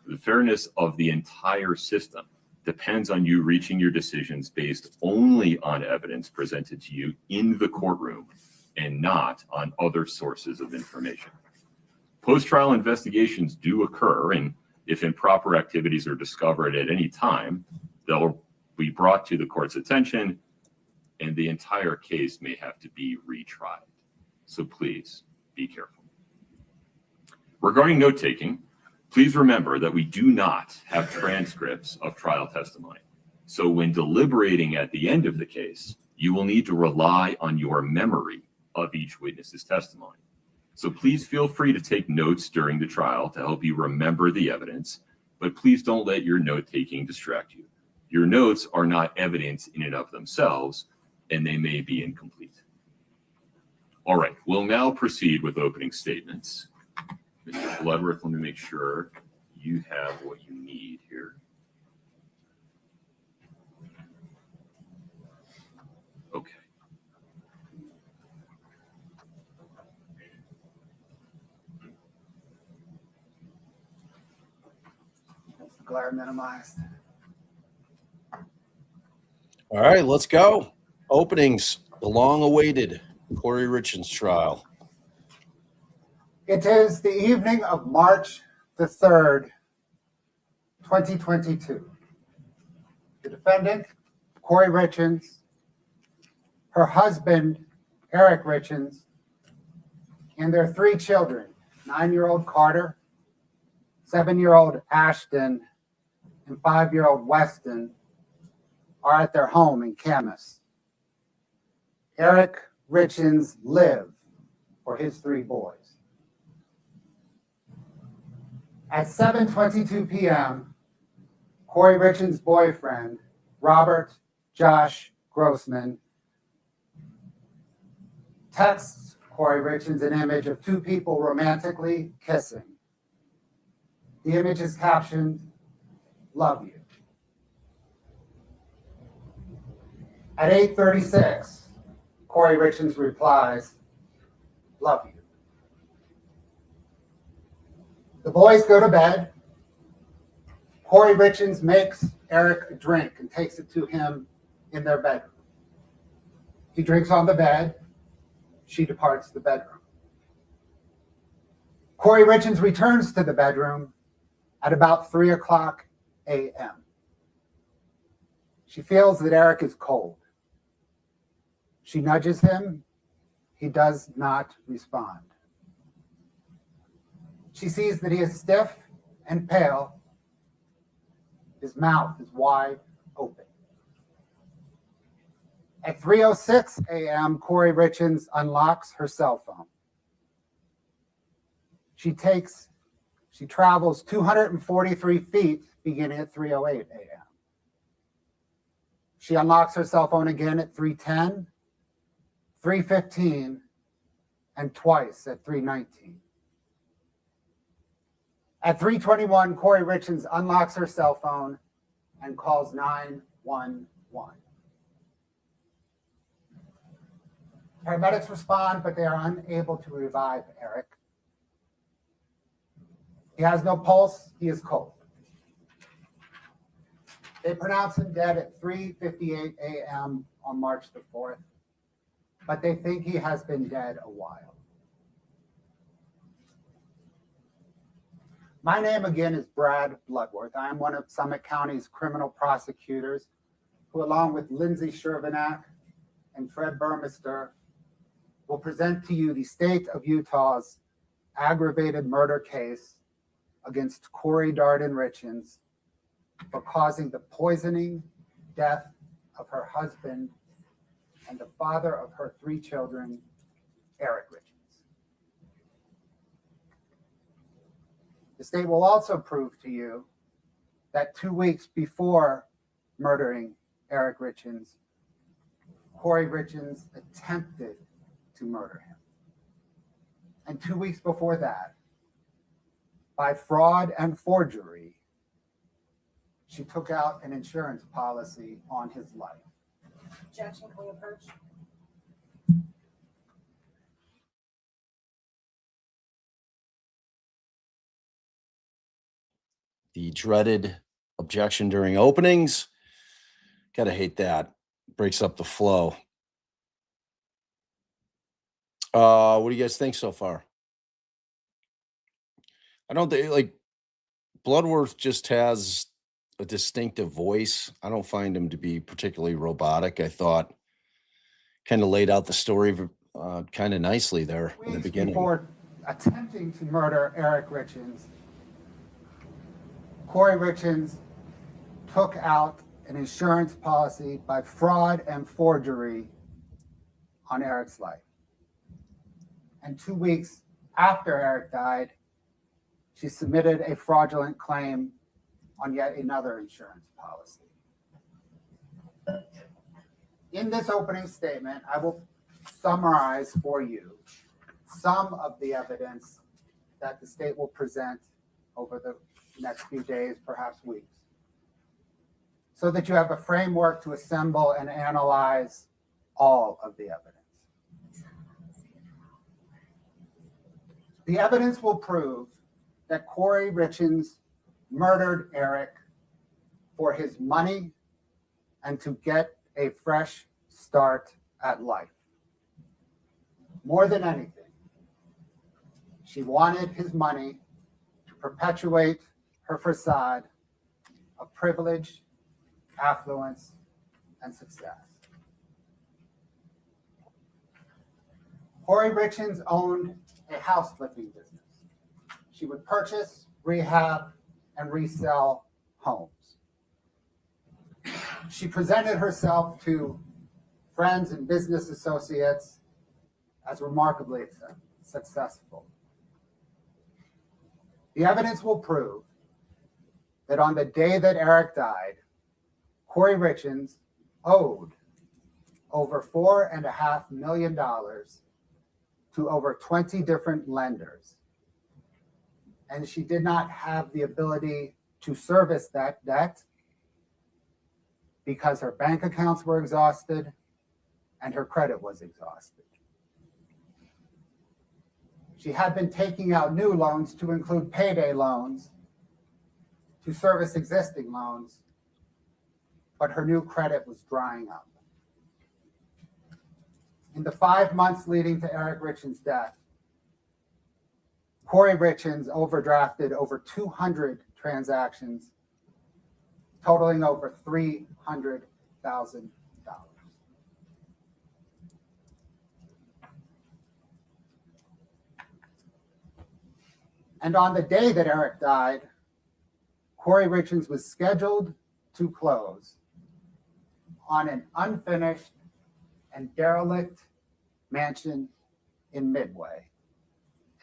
[SPEAKER 2] The fairness of the entire system depends on you reaching your decisions based only on evidence presented to you in the courtroom and not on other sources of information. Post-trial investigations do occur, and if improper activities are discovered at any time, they'll be brought to the court's attention, and the entire case may have to be retried. So please be careful. Regarding note-taking, Please remember that we do not have transcripts of trial testimony. So when deliberating at the end of the case, you will need to rely on your memory of each witness's testimony. So please feel free to take notes during the trial to help you remember the evidence, but please don't let your note-taking distract you. Your notes are not evidence in and of themselves, and they may be incomplete. All right, we'll now proceed with opening statements. Mr. Bloodworth, let me make sure you have what you need here. Okay.
[SPEAKER 4] Glare minimized.
[SPEAKER 1] All right, let's go. Openings, the long-awaited Kouri Richins trial.
[SPEAKER 4] It is the evening of March the 3rd, 2022. The defendant, Kouri Richins, her husband, Eric Richins, and their 3 children, 9-year-old Carter, 7-year-old Ashton, and 5-year-old Weston, are at their home in Camas. Eric Richins lived for his 3 boys. At 7:22 p.m., Kouri Richins' boyfriend, Robert Josh Grossman, texts Kouri Richins an image of 2 people romantically kissing. The image is captioned, "Love you." At 8:36, Kouri Richins replies, "Love you." The boys go to bed. Kouri Richins makes Eric a drink and takes it to him in their bedroom. He drinks on the bed. She departs the bedroom. Kouri Richins returns to the bedroom at about 3:00 a.m. She feels that Eric is cold. She nudges him. He does not respond. She sees that he is stiff and pale. His mouth is wide open. At 3:06 a.m., Kouri Richins unlocks her cell phone. She travels 243 feet beginning at 3:08 a.m. She unlocks her cell phone again at 3:10, 3:15, and twice at 3:19. At 3:21, Kouri Richins unlocks her cell phone and calls 911. Paramedics respond, but they are unable to revive Eric. He has no pulse. He is cold. They pronounce him dead at 3:58 a.m. on March the 4th, but they think he has been dead a while. My name again is Brad Bloodworth. I am one of Summit County's criminal prosecutors who, along with Lindsay Shervinack and Fred Burmester, will present to you the state of Utah's aggravated murder case against Kouri Darden Richins for causing the poisoning death of her husband and the father of her 3 children, Eric Richins. The state will also prove to you that 2 weeks before murdering Eric Richins, Kouri Richins attempted to murder him. And 2 weeks before that, by fraud and forgery, she took out an insurance policy on his life.
[SPEAKER 5] Objection, can we approach?
[SPEAKER 1] The dreaded objection during openings. Gotta hate that. Breaks up the flow. What do you guys think so far? I don't think, like, Bloodworth just has a distinctive voice. I don't find him to be particularly robotic. I thought kind of laid out the story kind of nicely there in the
[SPEAKER 4] Weeks
[SPEAKER 1] beginning.
[SPEAKER 4] before attempting to murder Eric Richins, Kouri Richins took out an insurance policy by fraud and forgery on Eric's life. And 2 weeks after Eric died, she submitted a fraudulent claim on yet another insurance policy. In this opening statement, I will summarize for you some of the evidence that the state will present over the next few days, perhaps weeks, so that you have a framework to assemble and analyze all of the evidence. The evidence will prove that Kouri Richins murdered Eric for his money and to get a fresh start at life. More than anything, she wanted his money to perpetuate her facade of privilege, affluence, and success. Kouri Richins owned a house flipping business. She would purchase, rehab, and resell homes. She presented herself to friends and business associates as remarkably successful. The evidence will prove that on the day that Eric died, Kouri Richins owed over $4.5 million to over 20 different lenders. And she did not have the ability to service that debt because her bank accounts were exhausted and her credit was exhausted. She had been taking out new loans to include payday loans to service existing loans, but her new credit was drying up. In the 5 months leading to Eric Richins' death, Kouri Richins overdrafted over 200 transactions, totaling over $300,000. And on the day that Eric died, Kouri Richins was scheduled to close on an unfinished and derelict mansion in Midway,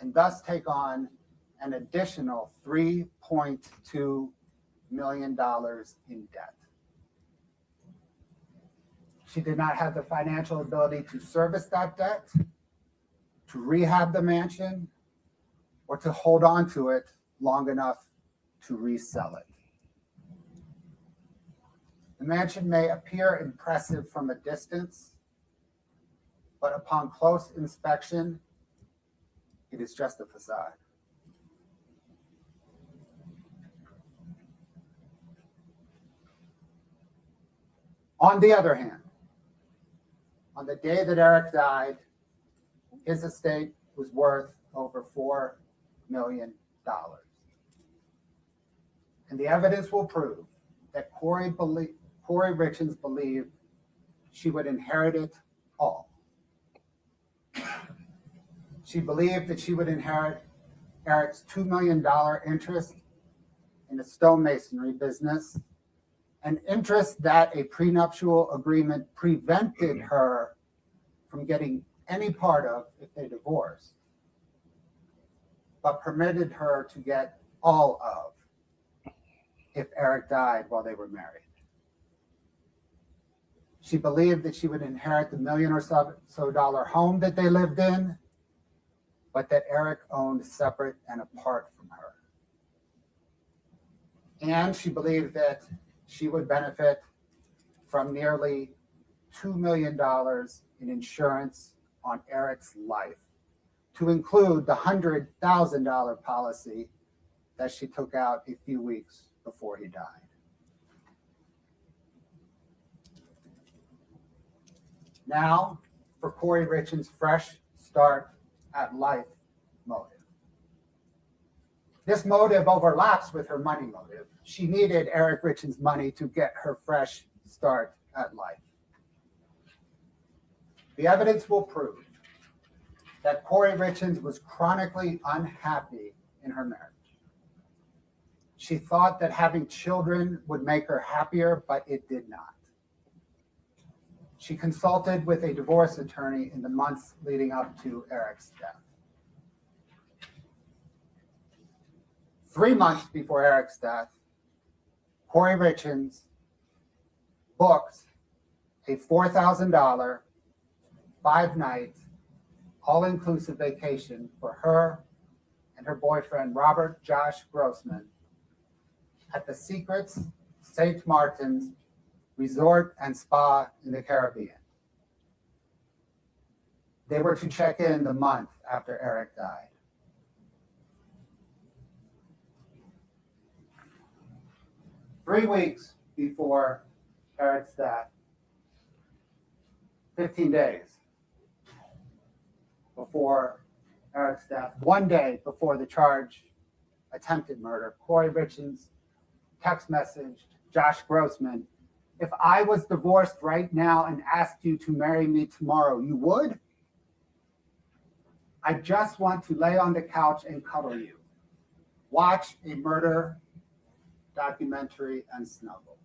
[SPEAKER 4] and thus take on an additional $3.2 million in debt. She did not have the financial ability to service that debt, to rehab the mansion, or to hold on to it long enough to resell it. The mansion may appear impressive from a distance, but upon close inspection, it is just a facade. On the other hand, on the day that Eric died, his estate was worth over $4 million. And the evidence will prove that Kouri Richins believed she would inherit it all. She believed that she would inherit Eric's $2 million interest in a stonemasonry business, an interest that a prenuptial agreement prevented her from getting any part of if they divorced, but permitted her to get all of if Eric died while they were married. She believed that she would inherit the $1 million or so dollar home that they lived in, but that Eric owned separate and apart from her. And she believed that she would benefit from nearly $2 million in insurance on Eric's life, to include the $100,000 policy that she took out a few weeks before he died. Now, for Kouri Richins' fresh start at life motive. This motive overlaps with her money motive. She needed Eric Richins' money to get her fresh start at life. The evidence will prove that Kouri Richins was chronically unhappy in her marriage. She thought that having children would make her happier, but it did not. She consulted with a divorce attorney in the months leading up to Eric's death. 3 months before Eric's death, Kouri Richins booked a $4,000, 5-night, all-inclusive vacation for her and her boyfriend, Robert Josh Grossman, at the Secrets St. Martin's Resort and Spa in the Caribbean. They were to check in the month after Eric died. Three weeks before Eric's death, 15 days before Eric's death, 1 day before the charge, attempted murder, Kouri Richins text messaged Josh Grossman, "If I was divorced right now and asked you to marry me tomorrow, you would? I just want to lay on the couch and cuddle you. Watch a murder documentary and snuggle."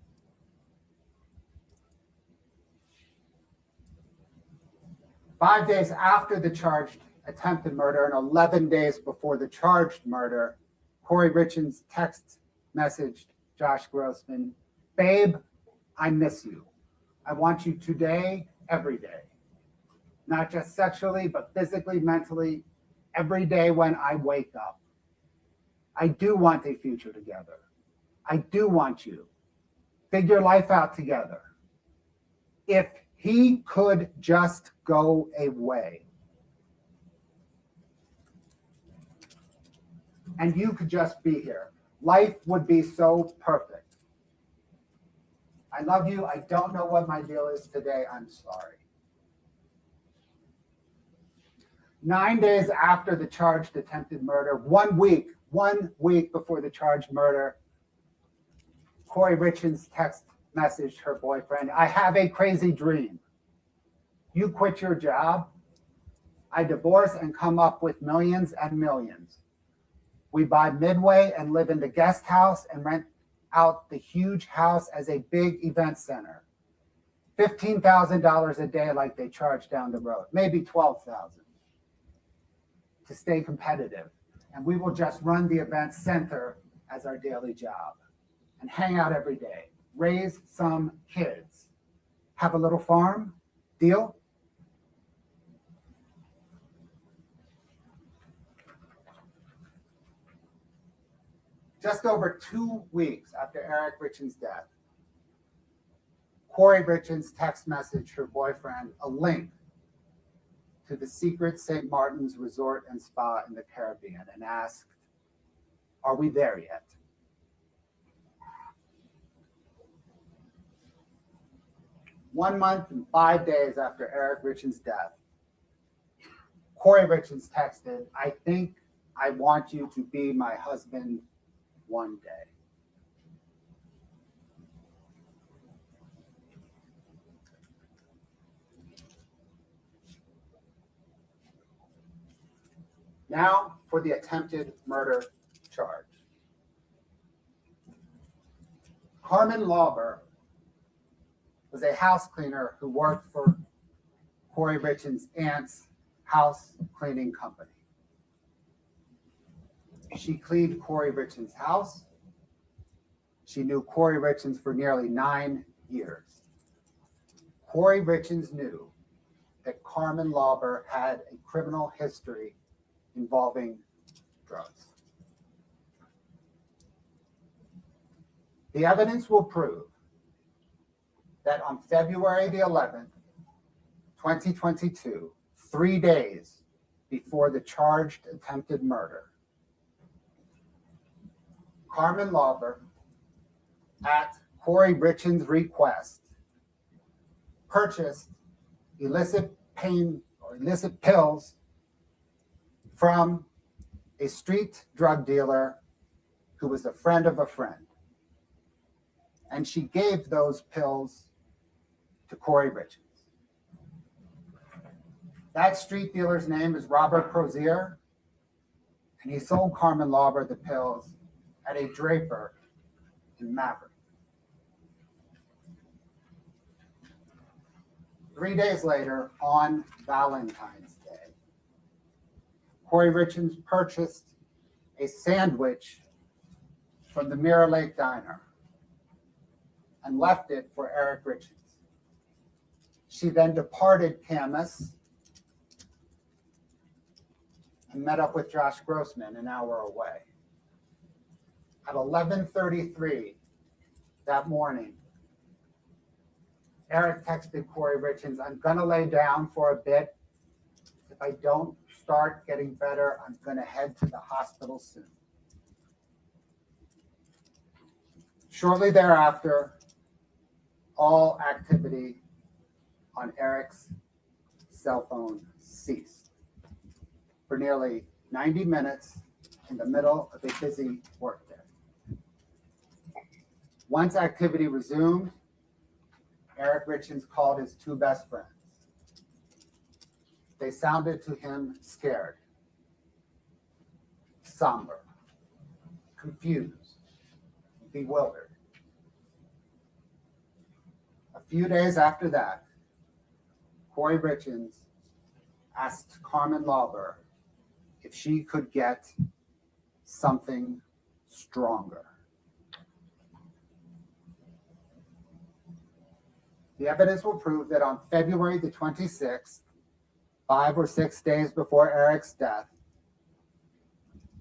[SPEAKER 4] Five days after the charged attempted murder and 11 days before the charged murder, Kouri Richins text messaged Josh Grossman, "Babe, I miss you. I want you today, every day. Not just sexually, but physically, mentally, every day when I wake up. I do want a future together. I do want you. Figure life out together. If he could just go away. And you could just be here. Life would be so perfect. I love you. I don't know what my deal is today. I'm sorry." 9 days after the charged attempted murder, 1 week before the charged murder, Kouri Richins text messaged her boyfriend, "I have a crazy dream. You quit your job. I divorce and come up with millions and millions. We buy Midway and live in the guest house and rent out the huge house as a big event center. $15,000 a day like they charge down the road, maybe $12,000 to stay competitive. And we will just run the event center as our daily job and hang out every day, raise some kids, have a little farm. Deal?" Just over 2 weeks after Eric Richins' death, Kouri Richins text messaged her boyfriend a link to the Secret St. Martin's Resort and Spa in the Caribbean and asked, "Are we there yet?" One month and 5 days after Eric Richins' death, Kouri Richins texted, "I think I want you to be my husband one day." Now for the attempted murder charge. Carmen Lauber was a house cleaner who worked for Kouri Richins' aunt's house cleaning company. She cleaned Kouri Richins' house. She knew Kouri Richins for nearly 9 years. Kouri Richins knew that Carmen Lauber had a criminal history involving drugs. The evidence will prove that on February the 11th, 2022, 3 days before the charged attempted murder, Carmen Lauber, at Kouri Richins' request, purchased illicit pills from a street drug dealer who was a friend of a friend. And she gave those pills to Kouri Richins. That street dealer's name is Robert Crozier, and he sold Carmen Lauber the pills at a Draper in Maverick. 3 days later, on Valentine's Day, Kouri Richins purchased a sandwich from the Mirror Lake Diner and left it for Eric Richins. She then departed Camas and met up with Josh Grossman an hour away. At 11:33 that morning, Eric texted Kouri Richins, "I'm gonna lay down for a bit. If I don't start getting better, I'm gonna head to the hospital soon." Shortly thereafter, all activity on Eric's cell phone ceased for nearly 90 minutes in the middle of a busy workday. Once activity resumed, Eric Richins called his two best friends. They sounded to him scared, somber, confused, bewildered. A few days after that, Kouri Richins asked Carmen Lauber if she could get something stronger. The evidence will prove that on February the 26th, 5 or 6 days before Eric's death,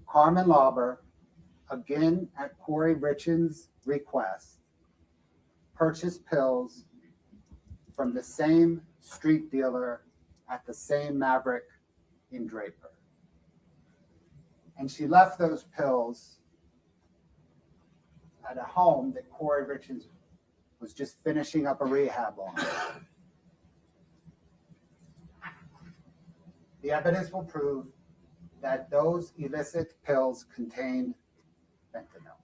[SPEAKER 4] Carmen Lauber, again at Kouri Richins' request, purchased pills from the same street dealer at the same Maverick in Draper. And she left those pills at a home that Kouri Richins was just finishing up a rehab on. The evidence will prove that those illicit pills contained fentanyl.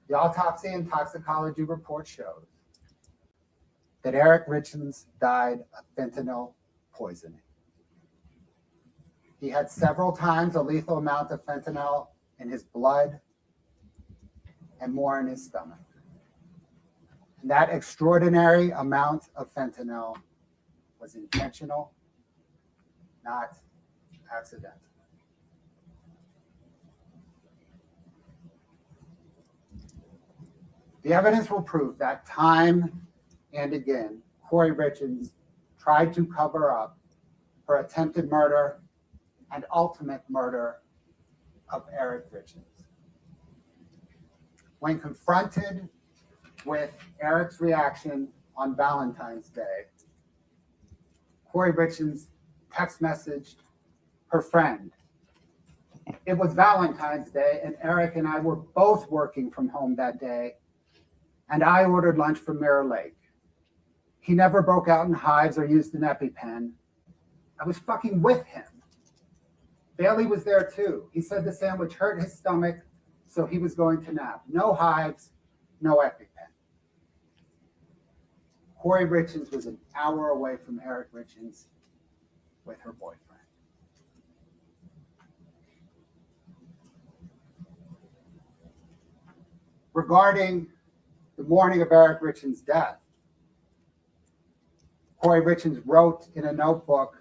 [SPEAKER 4] The autopsy and toxicology report shows that Eric Richins died of fentanyl poisoning. He had several times a lethal amount of fentanyl in his blood and more in his stomach. And that extraordinary amount of fentanyl was intentional, not accidental. The evidence will prove that time and again, Kouri Richins tried to cover up her attempted murder and ultimate murder of Eric Richins. When confronted with Eric's reaction on Valentine's Day, Kouri Richins text messaged her friend. It was Valentine's Day, and Eric and I were both working from home that day, and I ordered lunch from Mirror Lake. He never broke out in hives or used an EpiPen. I was fucking with him. Bailey was there too. He said the sandwich hurt his stomach, so he was going to nap. No hives, no EpiPen. Kouri Richins was an hour away from Eric Richins with her boyfriend. Regarding the morning of Eric Richins' death, Kouri Richins wrote in a notebook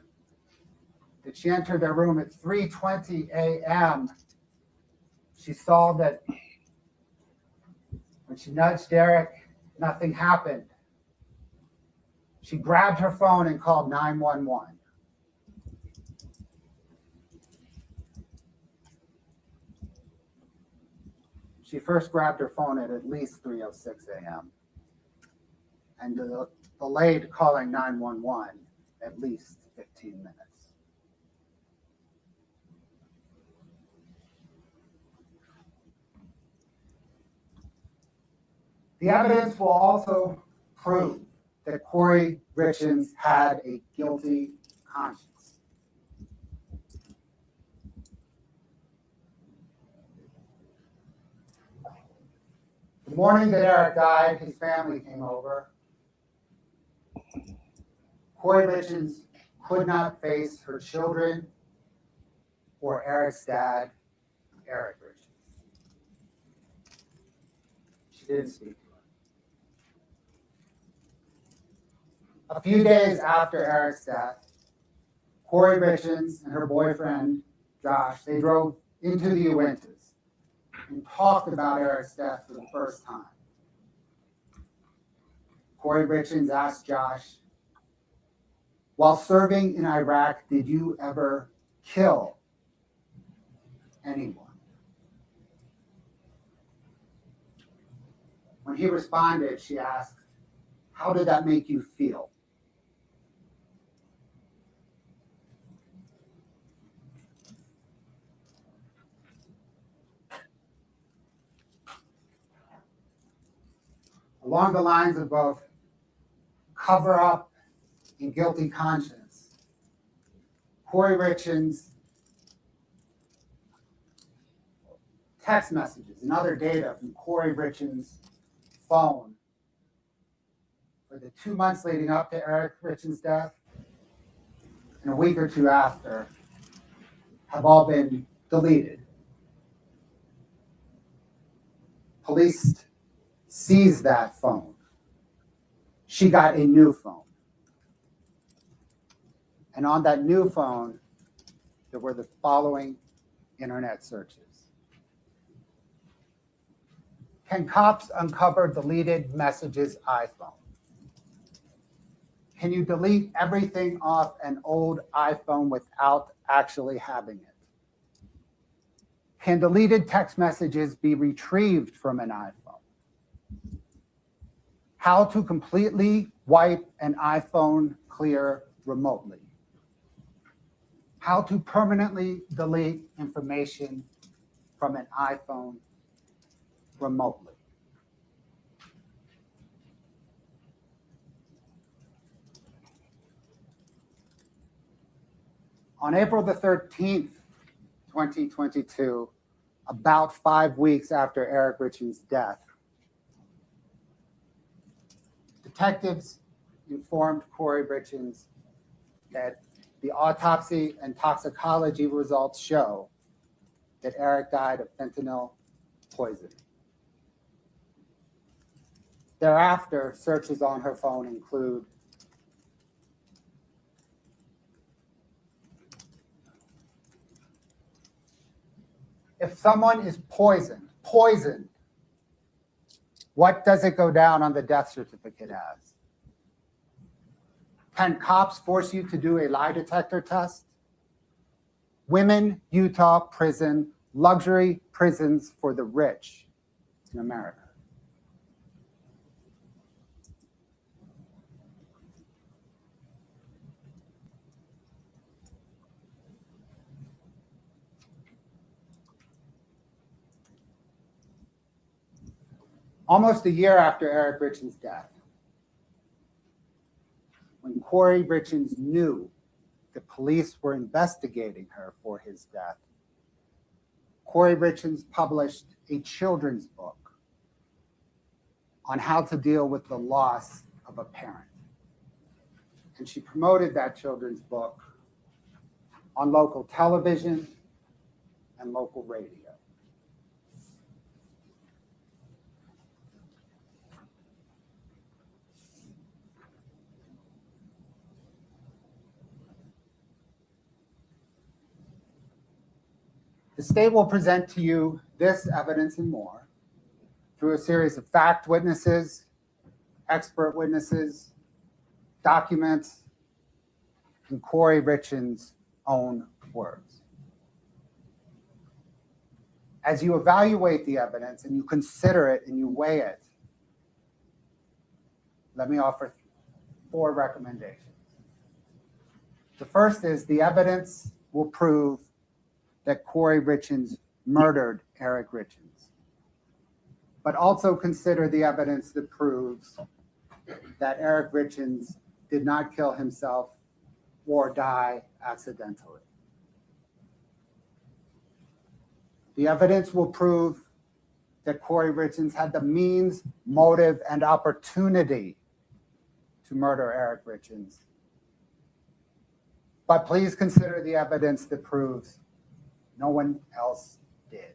[SPEAKER 4] that she entered their room at 3:20 a.m. She saw that when she nudged Eric, nothing happened. She grabbed her phone and called 911. She first grabbed her phone at least 3:06 a.m. and delayed calling 911 at least 15 minutes. The evidence will also prove that Kouri Richins had a guilty conscience. The morning that Eric died, his family came over. Kouri Richins could not face her children or Eric's dad, Eric Richins. She didn't speak to her. A few days after Eric's death, Kouri Richins and her boyfriend, Josh, they drove into the Uintas and talked about Eric's death for the first time. Kouri Richins asked Josh, while serving in Iraq, did you ever kill anyone? When he responded, she asked, how did that make you feel? Along the lines of both cover up and guilty conscience, Kouri Richins' text messages and other data from Kouri Richins' phone for the 2 months leading up to Eric Richins' death and a week or two after have all been deleted. Police seized that phone. She got a new phone. And on that new phone, there were the following internet searches. Can cops uncover deleted messages iPhone? Can you delete everything off an old iPhone without actually having it? Can deleted text messages be retrieved from an iPhone? How to completely wipe an iPhone clear remotely. How to permanently delete information from an iPhone remotely. On April the 13th, 2022, about 5 weeks after Eric Richins' death, detectives informed Kouri Richins that the autopsy and toxicology results show that Eric died of fentanyl poisoning. Thereafter, searches on her phone include if someone is poisoned, what does it go down on the death certificate as? Can cops force you to do a lie detector test? Women, Utah prison, luxury prisons for the rich in America. Almost a year after Eric Richins' death, when Kouri Richins knew the police were investigating her for his death, Kouri Richins published a children's book on how to deal with the loss of a parent. And she promoted that children's book on local television and local radio. The state will present to you this evidence and more through a series of fact witnesses, expert witnesses, documents, and Kouri Richins' own words. As you evaluate the evidence and you consider it and you weigh it, let me offer 4 recommendations. The first is the evidence will prove that Kouri Richins murdered Eric Richins, but also consider the evidence that proves that Eric Richins did not kill himself or die accidentally. The evidence will prove that Kouri Richins had the means, motive, and opportunity to murder Eric Richins. But please consider the evidence that proves no one else did.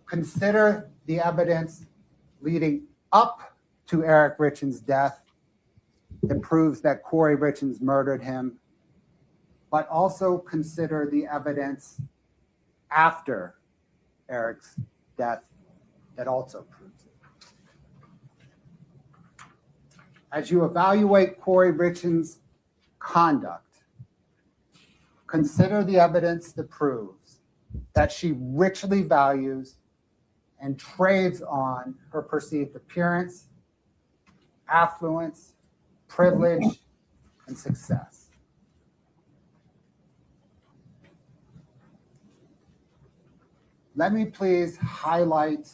[SPEAKER 4] Consider the evidence leading up to Eric Richins' death that proves that Kouri Richins murdered him, but also consider the evidence after Eric's death that also proves it. As you evaluate Kouri Richins' conduct, consider the evidence that proves that she richly values and trades on her perceived appearance, affluence, privilege, and success. Let me please highlight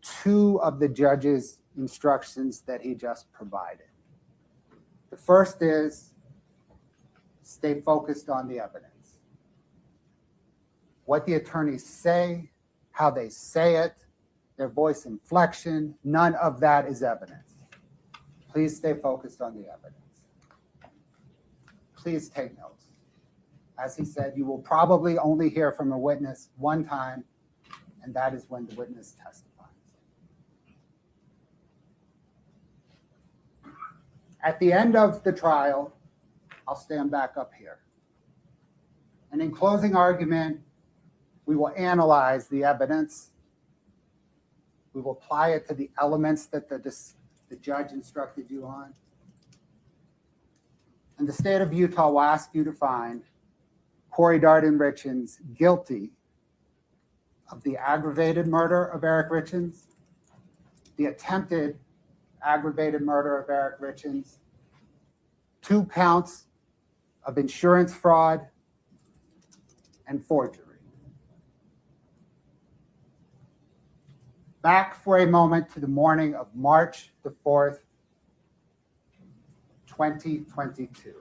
[SPEAKER 4] two of the judge's instructions that he just provided. The first is stay focused on the evidence. What the attorneys say, how they say it, their voice inflection, none of that is evidence. Please stay focused on the evidence. Please take notes. As he said, you will probably only hear from a witness one time, and that is when the witness testifies. At the end of the trial, I'll stand back up here. And in closing argument, we will analyze the evidence. We will apply it to the elements that the judge instructed you on. And the state of Utah will ask you to find Kouri Darden Richins guilty of the aggravated murder of Eric Richins, the attempted aggravated murder of Eric Richins, 2 counts of insurance fraud, and forgery. Back for a moment to the morning of March the 4th, 2022.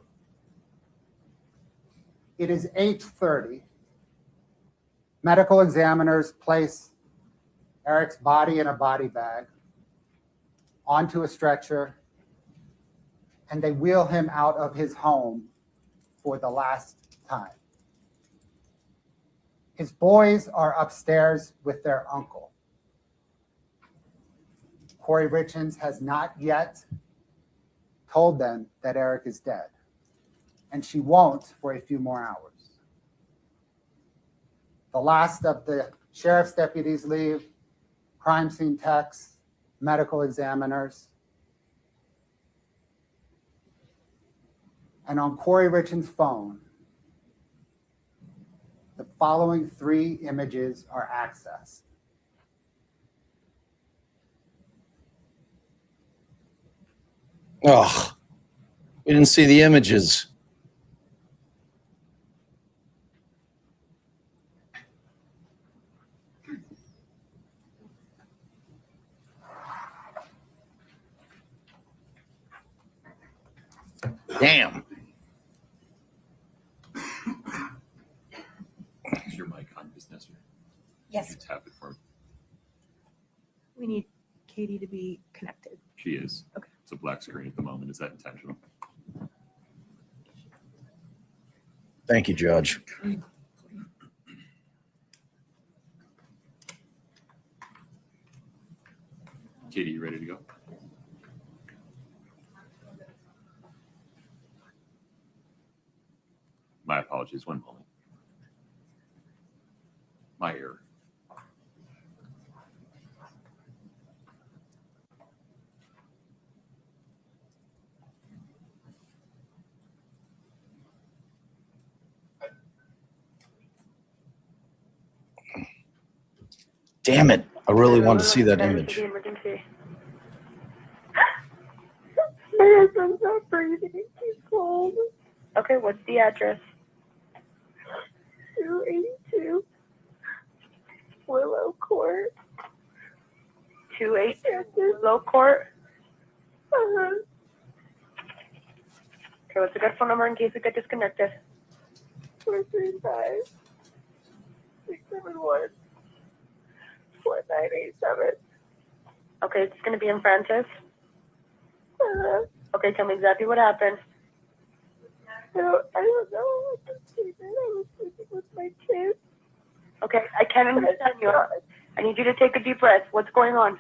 [SPEAKER 4] It is 8:30. Medical examiners place Eric's body in a body bag onto a stretcher, and they wheel him out of his home for the last time. His boys are upstairs with their uncle. Kouri Richins has not yet told them that Eric is dead, and she won't for a few more hours. The last of the sheriff's deputies leave, crime scene techs, medical examiners. And on Kouri Richins' phone, the following 3 images are accessed.
[SPEAKER 1] Oh, we didn't see the images. Damn.
[SPEAKER 2] Is your mic on, Ms. Nestor?
[SPEAKER 5] Yes,
[SPEAKER 2] Can you tap it for me?
[SPEAKER 5] we need Katie to be connected.
[SPEAKER 2] She is.
[SPEAKER 5] Okay.
[SPEAKER 2] It's a black screen at the moment. Is that intentional?
[SPEAKER 1] Thank you, Judge.
[SPEAKER 2] Katie, you ready to go? My apologies. One moment. My error.
[SPEAKER 1] Damn it. I really want to see that image.
[SPEAKER 8] Emergency. My husband's not breathing. He's cold. Okay, what's the address? 282 Willow Court. 282 Willow Court? Uh-huh. Okay, what's a good phone number in case we get disconnected? 435 671 4987. Okay, it's going to be in Francis. Okay, tell me exactly what happened. I don't know. I just came in. I was sleeping with my kids. Okay, I can't understand you. I need you to take a deep breath. What's going on?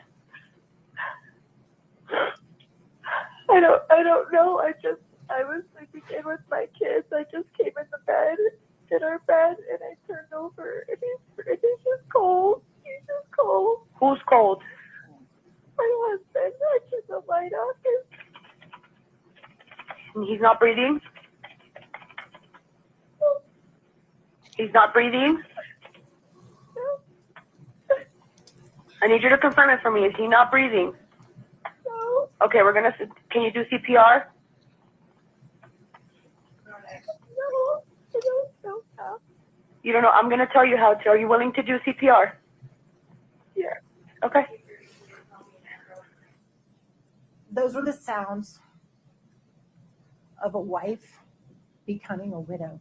[SPEAKER 8] I don't know. I was sleeping in with my kids. I just came in our bed, and I turned over, and he's just cold. He's just cold. Who's cold? My husband. I turned the light off. And he's not breathing? He's not breathing? I need you to confirm it for me. Is he not breathing? No. Okay, can you do CPR? No, I don't know how. You don't know? I'm going to tell you how to. Are you willing to do CPR? Yeah. Okay.
[SPEAKER 5] Those were the sounds of a wife becoming a widow.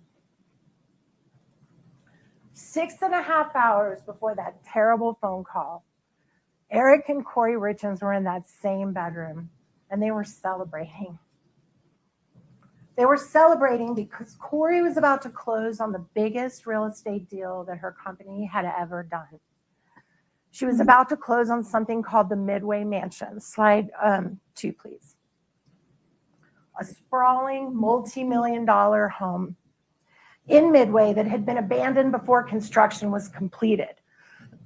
[SPEAKER 5] 6.5 hours before that terrible phone call, Eric and Kouri Richins were in that same bedroom, and they were celebrating. They were celebrating because Kouri was about to close on the biggest real estate deal that her company had ever done. She was about to close on something called the Midway Mansion. Slide 2, please. A sprawling, multi-million-dollar home in Midway that had been abandoned before construction was completed.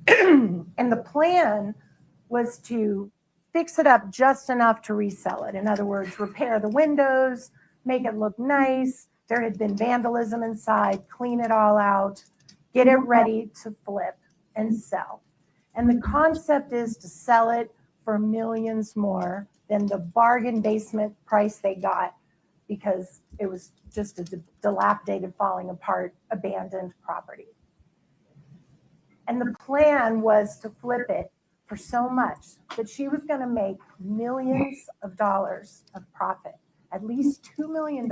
[SPEAKER 5] And the plan was to fix it up just enough to resell it. In other words, repair the windows, make it look nice. There had been vandalism inside, clean it all out, get it ready to flip and sell. And the concept is to sell it for millions more than the bargain basement price they got, because it was just a dilapidated, falling apart, abandoned property. And the plan was to flip it for so much that she was going to make millions of dollars of profit, at least $2 million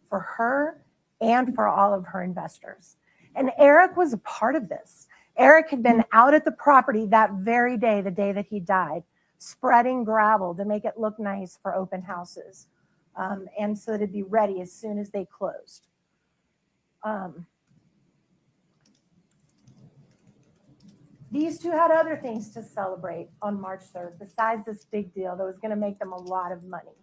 [SPEAKER 5] for her and for all of her investors. And Eric was a part of this. Eric had been out at the property that very day, the day that he died, spreading gravel to make it look nice for open houses. And so that it'd be ready as soon as they closed. These two had other things to celebrate on March 3rd, besides this big deal that was going to make them a lot of money.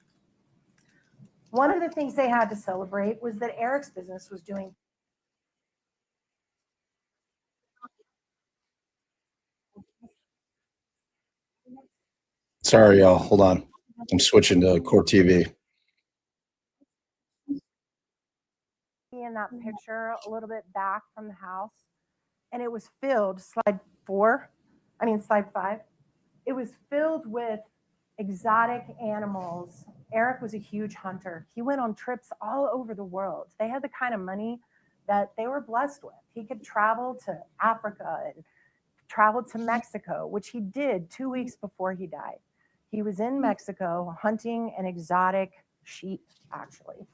[SPEAKER 5] One of the things they had to celebrate was that Eric's business was doing.
[SPEAKER 1] Sorry, y'all. Hold on. I'm switching to Core TV.
[SPEAKER 5] In that picture a little bit back from the house, and it was filled, slide 5, it was filled with exotic animals. Eric was a huge hunter. He went on trips all over the world. They had the kind of money that they were blessed with. He could travel to Africa and travel to Mexico, which he did 2 weeks before he died. He was in Mexico hunting an exotic sheep, actually.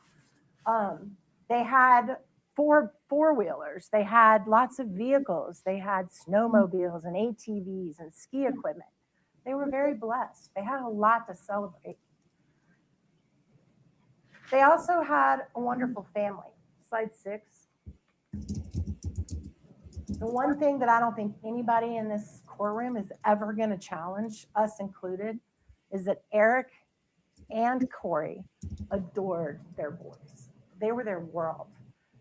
[SPEAKER 5] They had four-wheelers. They had lots of vehicles. They had snowmobiles and ATVs and ski equipment. They were very blessed. They had a lot to celebrate. They also had a wonderful family. Slide 6. The one thing that I don't think anybody in this courtroom is ever going to challenge, us included, is that Eric and Kouri adored their boys. They were their world.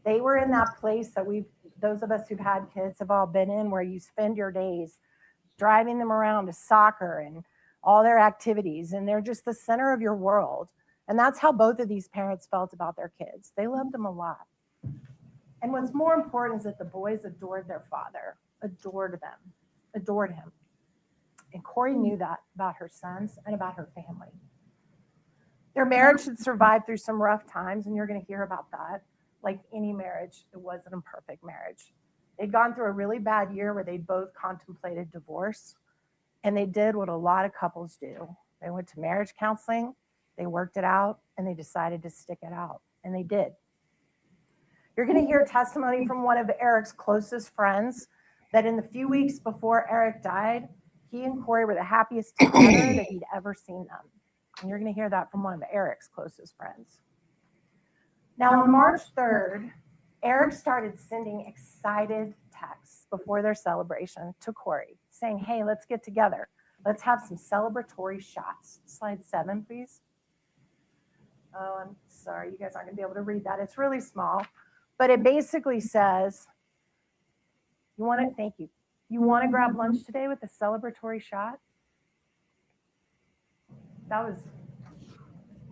[SPEAKER 5] They were in that place that those of us who've had kids have all been in, where you spend your days driving them around to soccer and all their activities, and they're just the center of your world. And that's how both of these parents felt about their kids. They loved them a lot. And what's more important is that the boys adored their father, adored him. And Kouri knew that about her sons and about her family. Their marriage had survived through some rough times, and you're going to hear about that. Like any marriage, it wasn't a perfect marriage. They'd gone through a really bad year where they both contemplated divorce, and they did what a lot of couples do. They went to marriage counseling, they worked it out, and they decided to stick it out, and they did. You're going to hear testimony from one of Eric's closest friends that in the few weeks before Eric died, he and Kouri were the happiest together that he'd ever seen them. And you're going to hear that from one of Eric's closest friends. Now, on March 3rd, Eric started sending excited texts before their celebration to Kouri saying, hey, let's get together. Let's have some celebratory shots. Slide 7, please. Oh, I'm sorry. You guys aren't going to be able to read that. It's really small. But it basically says, thank you. You want to grab lunch today with a celebratory shot? That was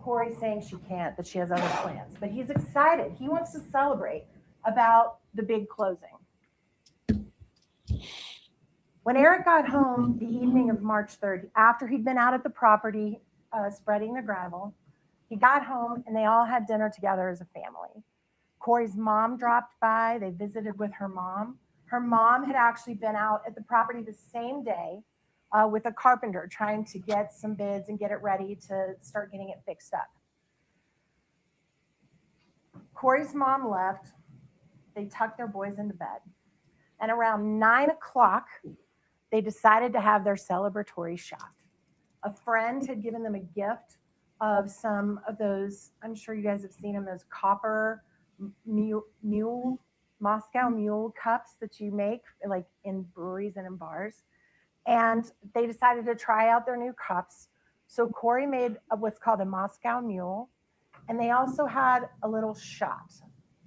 [SPEAKER 5] Kouri saying she can't, that she has other plans. But he's excited. He wants to celebrate about the big closing. When Eric got home the evening of March 3rd, after he'd been out at the property spreading the gravel, he got home and they all had dinner together as a family. Kouri's mom dropped by. They visited with her mom. Her mom had actually been out at the property the same day with a carpenter trying to get some bids and get it ready to start getting it fixed up. Kouri's mom left. They tucked their boys into bed. And around 9 o'clock, they decided to have their celebratory shot. A friend had given them a gift of some of those, I'm sure you guys have seen them, those copper mule, Moscow Mule cups that you make like in breweries and in bars. And they decided to try out their new cups. So Kouri made what's called a Moscow Mule. And they also had a little shot,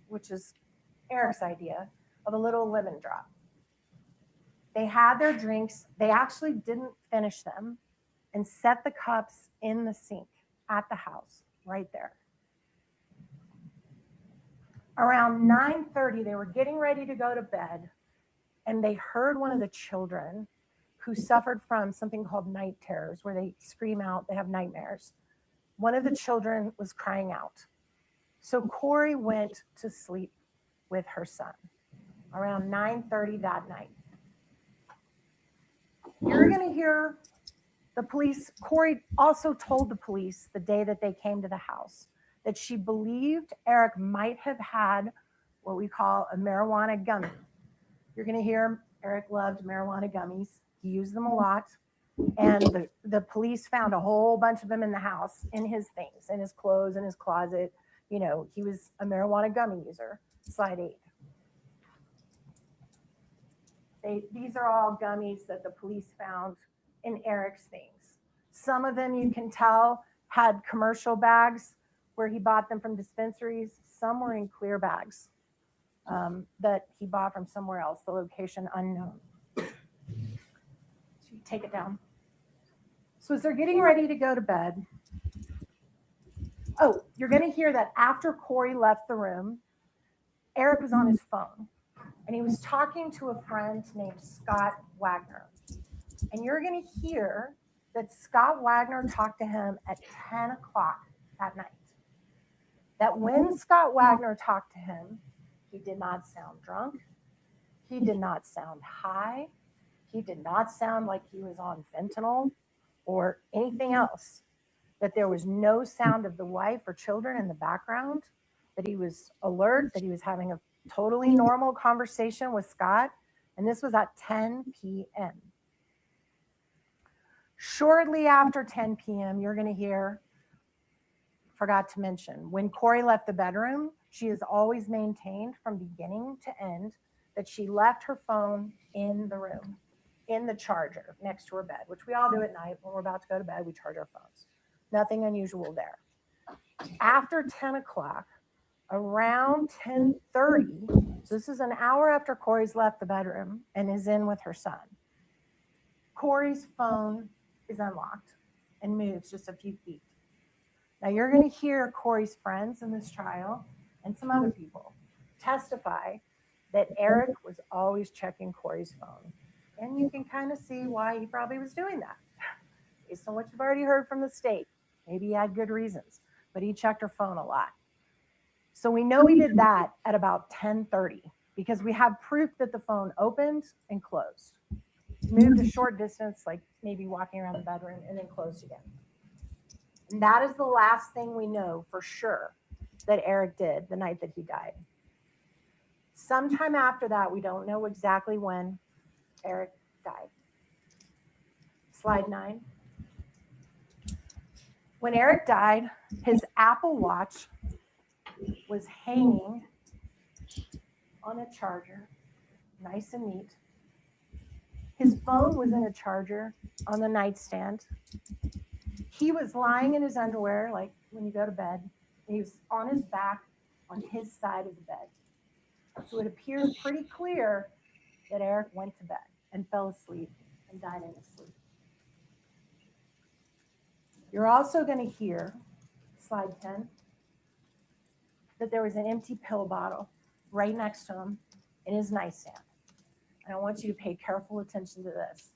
[SPEAKER 5] which is Eric's idea, of a little lemon drop. They had their drinks. They actually didn't finish them and set the cups in the sink at the house right there. Around 9:30, they were getting ready to go to bed, and they heard one of the children who suffered from something called night terrors, where they scream out, they have nightmares. One of the children was crying out. So Kouri went to sleep with her son around 9:30 that night. You're going to hear the police. Kouri also told the police the day that they came to the house that she believed Eric might have had what we call a marijuana gummy. You're going to hear Eric loved marijuana gummies. He used them a lot. And the police found a whole bunch of them in the house, in his things, in his clothes, in his closet. You know, he was a marijuana gummy user. Slide 8. These are all gummies that the police found in Eric's things. Some of them you can tell had commercial bags where he bought them from dispensaries. Some were in clear bags that he bought from somewhere else, the location unknown. So you take it down. So as they're getting ready to go to bed, oh, you're going to hear that after Kouri left the room, Eric was on his phone. And he was talking to a friend named Scott Wagner. And you're going to hear that Scott Wagner talked to him at 10 o'clock that night. That when Scott Wagner talked to him, he did not sound drunk. He did not sound high. He did not sound like he was on fentanyl or anything else. That there was no sound of the wife or children in the background. That he was alert, that he was having a totally normal conversation with Scott. And this was at 10 p.m. Shortly after 10 p.m., you're going to hear, forgot to mention, when Kouri left the bedroom, she has always maintained from beginning to end that she left her phone in the room, in the charger next to her bed, which we all do at night when we're about to go to bed, we charge our phones. Nothing unusual there. After 10 o'clock, around 10:30, so this is an hour after Kouri's left the bedroom and is in with her son, Kouri's phone is unlocked and moves just a few feet. Now you're going to hear Kouri's friends in this trial and some other people testify that Eric was always checking Kouri's phone. And you can kind of see why he probably was doing that. Based on what you've already heard from the state, maybe he had good reasons, but he checked her phone a lot. So we know he did that at about 10:30 because we have proof that the phone opened and closed. Moved a short distance, like maybe walking around the bedroom, and then closed again. And that is the last thing we know for sure that Eric did the night that he died. Sometime after that, we don't know exactly when Eric died. Slide 9. When Eric died, his Apple Watch was hanging on a charger, nice and neat. His phone was in a charger on the nightstand. He was lying in his underwear, like when you go to bed. He was on his back on his side of the bed. So it appears pretty clear that Eric went to bed and fell asleep and died in his sleep. You're also going to hear, slide 10, that there was an empty pill bottle right next to him in his nightstand. And I want you to pay careful attention to this.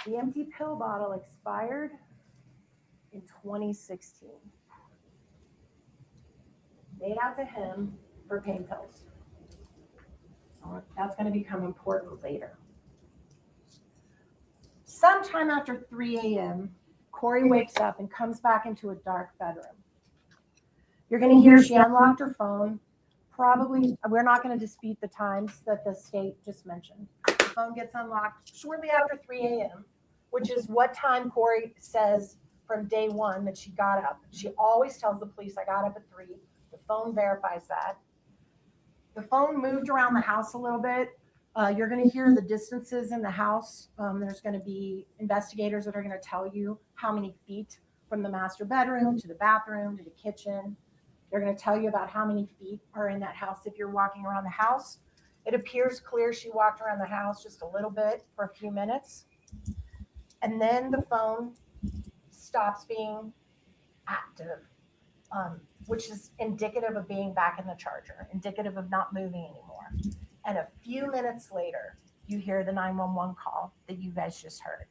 [SPEAKER 5] The empty pill bottle expired in 2016. Made out to him for pain pills. So that's going to become important later. Sometime after 3 a.m., Kouri wakes up and comes back into a dark bedroom. You're going to hear she unlocked her phone. Probably, we're not going to dispute the times that the state just mentioned. The phone gets unlocked shortly after 3 a.m., which is what time Kouri says from day one that she got up. She always tells the police, I got up at 3. The phone verifies that. The phone moved around the house a little bit. You're going to hear the distances in the house. There's going to be investigators that are going to tell you how many feet from the master bedroom to the bathroom to the kitchen. They're going to tell you about how many feet are in that house if you're walking around the house. It appears clear she walked around the house just a little bit for a few minutes. And then the phone stops being active, which is indicative of being back in the charger, indicative of not moving anymore. And a few minutes later, you hear the 911 call that you guys just heard.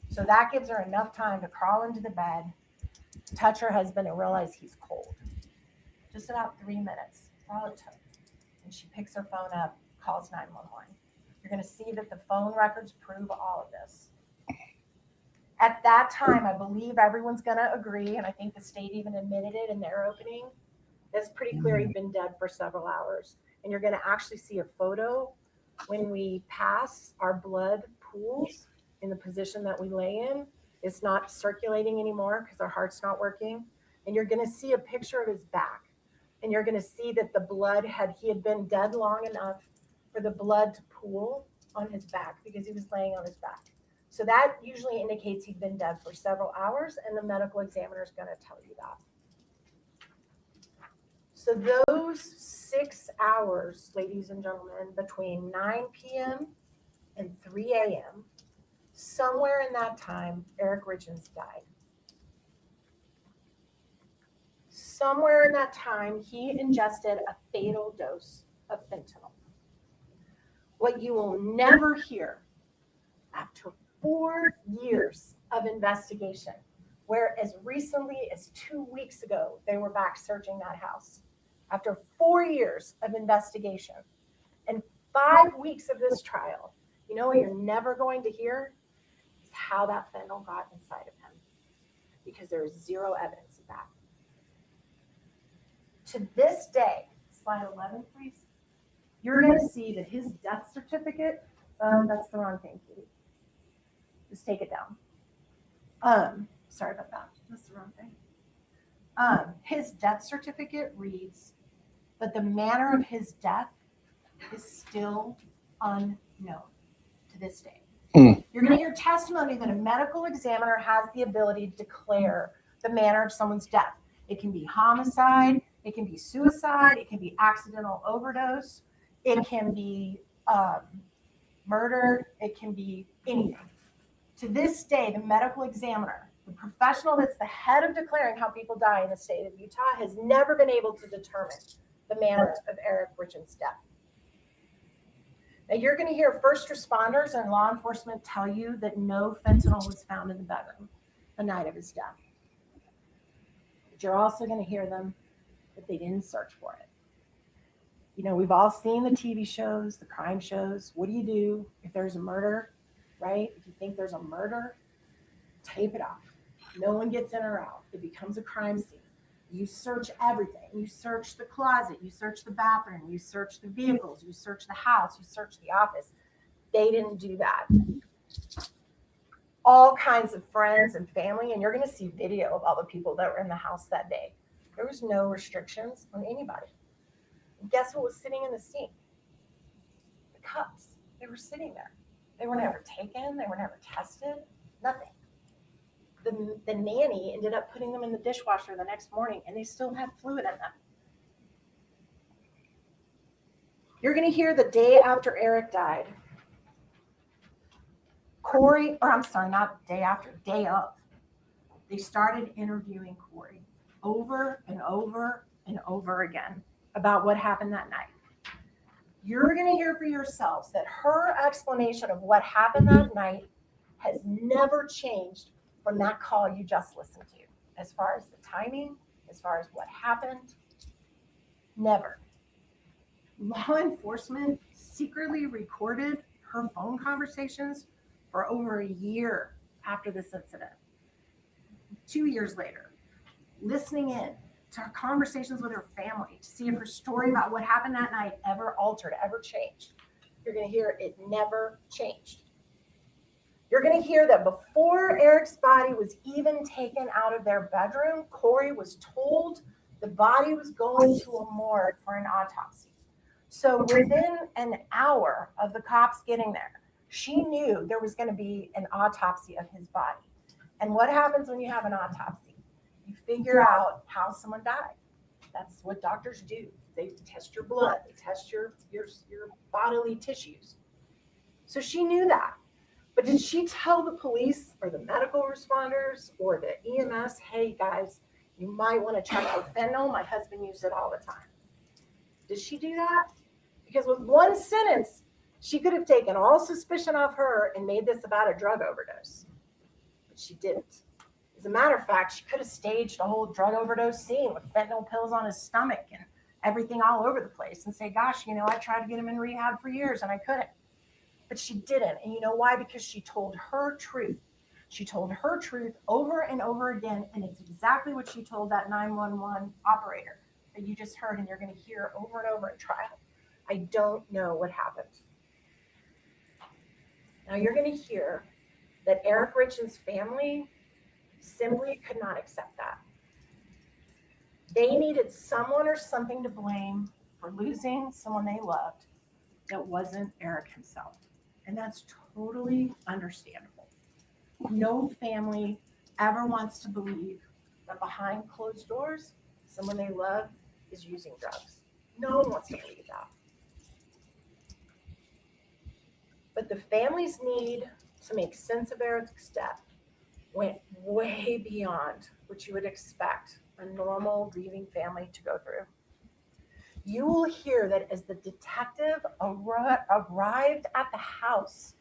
[SPEAKER 5] So that gives her enough time to crawl into the bed, touch her husband, and realize he's cold. Just about 3 minutes, all it took. And she picks her phone up, calls 911. You're going to see that the phone records prove all of this. At that time, I believe everyone's going to agree, and I think the state even admitted it in their opening. It's pretty clear he'd been dead for several hours. And you're going to actually see a photo when we pass. Our blood pools in the position that we lay in. It's not circulating anymore because our heart's not working. And you're going to see a picture of his back. And you're going to see that the blood he had been dead long enough for the blood to pool on his back because he was laying on his back. So that usually indicates he'd been dead for several hours, and the medical examiner is going to tell you that. So those 6 hours, ladies and gentlemen, between 9 p.m. and 3 a.m., somewhere in that time, Eric Richins died. Somewhere in that time, he ingested a fatal dose of fentanyl. What you will never hear after 4 years of investigation, where as recently as 2 weeks ago, they were back searching that house. After 4 years of investigation and 5 weeks of this trial, you know what you're never going to hear is how that fentanyl got inside of him, because there is zero evidence of that. To this day, slide 11, please. You're going to see that his death certificate, that's the wrong thing, Katie. Just take it down. Sorry about that. That's the wrong thing. His death certificate reads that the manner of his death is still unknown to this day. You're going to hear testimony that a medical examiner has the ability to declare the manner of someone's death. It can be homicide, it can be suicide, it can be accidental overdose, it can be murder, it can be anything. To this day, the medical examiner, the professional that's the head of declaring how people die in the state of Utah, has never been able to determine the manner of Eric Richins' death. Now, you're going to hear first responders and law enforcement tell you that no fentanyl was found in the bedroom the night of his death. But you're also going to hear them that they didn't search for it. You know, we've all seen the TV shows, the crime shows. What do you do if there's a murder, right? If you think there's a murder, tape it off. No one gets in or out. It becomes a crime scene. You search everything. You search the closet. You search the bathroom. You search the vehicles. You search the house. You search the office. They didn't do that. all kinds of friends and family, and you're going to see video of all the people that were in the house that day. There was no restrictions on anybody. And guess what was sitting in the sink? The cups. They were sitting there. They were never taken. They were never tested. Nothing. The nanny ended up putting them in the dishwasher the next morning, and they still had fluid in them. You're going to hear the day after Eric died. Kouri, or I'm sorry, not day after, day of. They started interviewing Kouri over and over and over again about what happened that night. You're going to hear for yourselves that her explanation of what happened that night has never changed from that call you just listened to, as far as the timing, as far as what happened. Never. Law enforcement secretly recorded her phone conversations for over a year after this incident. 2 years later, listening in to her conversations with her family to see if her story about what happened that night ever altered, ever changed. You're going to hear it never changed. You're going to hear that before Eric's body was even taken out of their bedroom, Kouri was told the body was going to a morgue for an autopsy. So within an hour of the cops getting there, she knew there was going to be an autopsy of his body. And what happens when you have an autopsy? You figure out how someone died. That's what doctors do. They test your blood, they test your bodily tissues. So she knew that. But did she tell the police or the medical responders or the EMS, hey guys, you might want to check for fentanyl? My husband used it all the time. Did she do that? Because with one sentence, she could have taken all suspicion off her and made this about a drug overdose. But she didn't. As a matter of fact, she could have staged a whole drug overdose scene with fentanyl pills on his stomach and everything all over the place and say, gosh, you know, I tried to get him in rehab for years and I couldn't. But she didn't. And you know why? Because she told her truth. She told her truth over and over again. And it's exactly what she told that 911 operator that you just heard and you're going to hear over and over in trial. I don't know what happened. Now you're going to hear that Eric Richins' family simply could not accept that. They needed someone or something to blame for losing someone they loved that wasn't Eric himself. And that's totally understandable. No family ever wants to believe that behind closed doors, someone they love is using drugs. No one wants to believe that. But the family's need to make sense of Eric's death went way beyond what you would expect a normal grieving family to go through. You will hear that as the detective arrived at the house,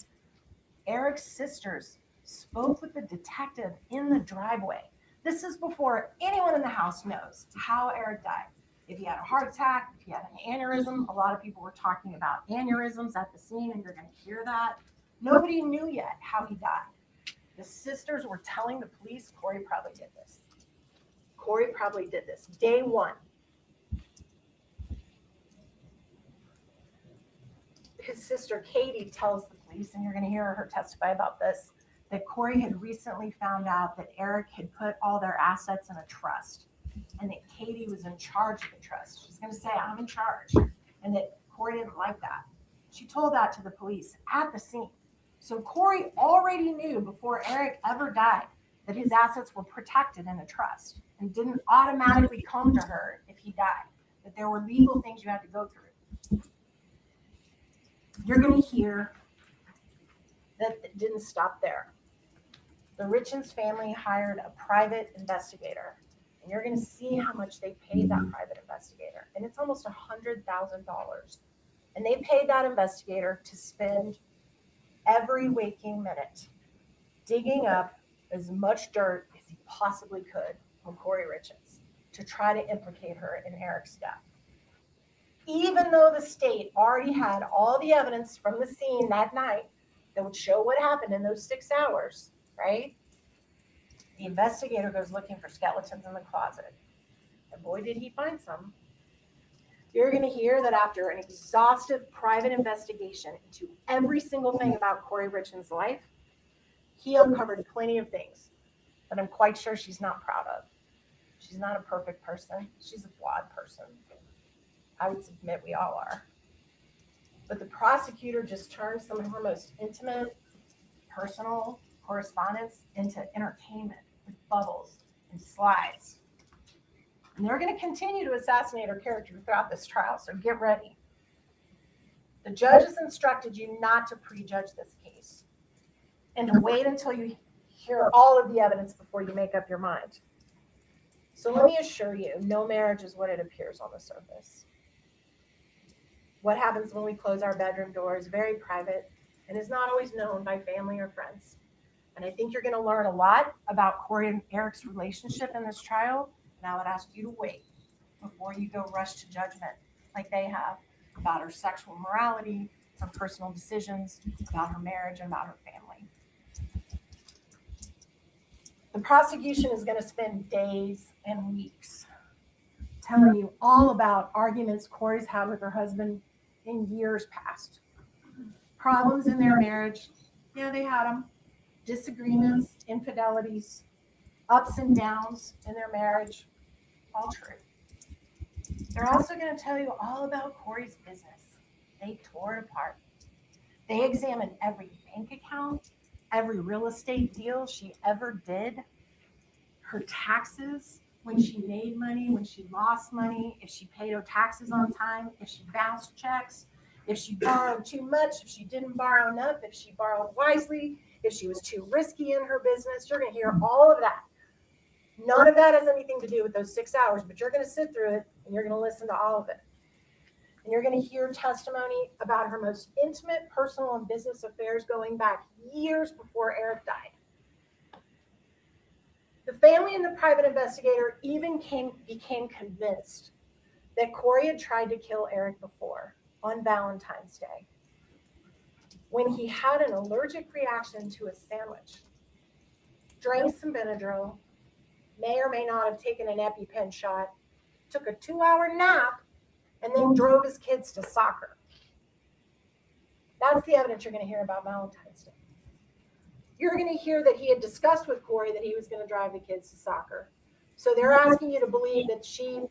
[SPEAKER 5] Eric's sisters spoke with the detective in the driveway. This is before anyone in the house knows how Eric died. If he had a heart attack, if he had an aneurysm, a lot of people were talking about aneurysms at the scene, and you're going to hear that. Nobody knew yet how he died. The sisters were telling the police, Kouri probably did this. Kouri probably did this. Day one. His sister Katie tells the police, and you're going to hear her testify about this, that Kouri had recently found out that Eric had put all their assets in a trust and that Katie was in charge of the trust. She's going to say, I'm in charge, and that Kouri didn't like that. She told that to the police at the scene. So Kouri already knew before Eric ever died that his assets were protected in a trust and didn't automatically come to her if he died, that there were legal things you had to go through. You're going to hear that it didn't stop there. The Richins family hired a private investigator, and you're going to see how much they paid that private investigator. And it's almost $100,000. And they paid that investigator to spend every waking minute digging up as much dirt as he possibly could on Kouri Richins to try to implicate her in Eric's death. Even though the state already had all the evidence from the scene that night that would show what happened in those 6 hours, right? The investigator goes looking for skeletons in the closet. And boy, did he find some. You're going to hear that after an exhaustive private investigation into every single thing about Kouri Richins' life, he uncovered plenty of things that I'm quite sure she's not proud of. She's not a perfect person. She's a flawed person. I would submit we all are. But the prosecutor just turned some of her most intimate, personal correspondence into entertainment with bubbles and slides. And they're going to continue to assassinate her character throughout this trial, so get ready. The judge has instructed you not to prejudge this case and to wait until you hear all of the evidence before you make up your mind. So let me assure you, no marriage is what it appears on the surface. What happens when we close our bedroom door is very private and is not always known by family or friends. And I think you're going to learn a lot about Kouri and Eric's relationship in this trial. And I would ask you to wait before you go rush to judgment like they have about her sexual morality, her personal decisions, about her marriage, and about her family. The prosecution is going to spend days and weeks telling you all about arguments Kouri's had with her husband in years past. Problems in their marriage, yeah, they had them. Disagreements, infidelities, ups and downs in their marriage, all true. They're also going to tell you all about Kouri's business. They tore it apart. They examined every bank account, every real estate deal she ever did, her taxes, when she made money, when she lost money, if she paid her taxes on time, if she bounced checks, if she borrowed too much, if she didn't borrow enough, if she borrowed wisely, if she was too risky in her business. You're going to hear all of that. None of that has anything to do with those 6 hours, but you're going to sit through it and you're going to listen to all of it. And you're going to hear testimony about her most intimate personal and business affairs going back years before Eric died. The family and the private investigator even became convinced that Kouri had tried to kill Eric before on Valentine's Day when he had an allergic reaction to a sandwich, drank some Benadryl, may or may not have taken an EpiPen shot, took a 2-hour nap, and then drove his kids to soccer. That's the evidence you're going to hear about Valentine's Day. You're going to hear that he had discussed with Kouri that he was going to drive the kids to soccer. So they're asking you to believe that she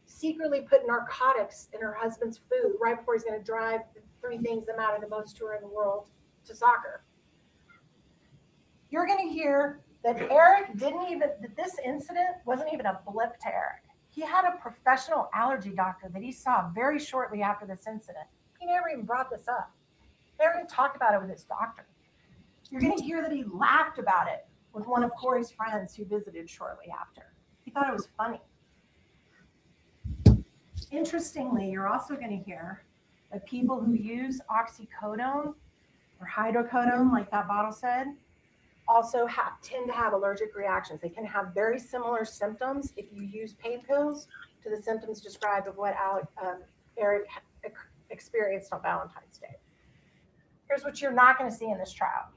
[SPEAKER 5] secretly put narcotics in her husband's food right before he's going to drive the 3 things that matter the most to her in the world to soccer. You're going to hear that that this incident wasn't even a blip to Eric. He had a professional allergy doctor that he saw very shortly after this incident. He never even brought this up. They never even talked about it with his doctor. You're going to hear that he laughed about it with one of Kouri's friends who visited shortly after. He thought it was funny. Interestingly, you're also going to hear that people who use oxycodone or hydrocodone, like that bottle said, also tend to have allergic reactions. They can have very similar symptoms if you use pain pills to the symptoms described of what Eric experienced on Valentine's Day. Here's what you're not going to see in this trial.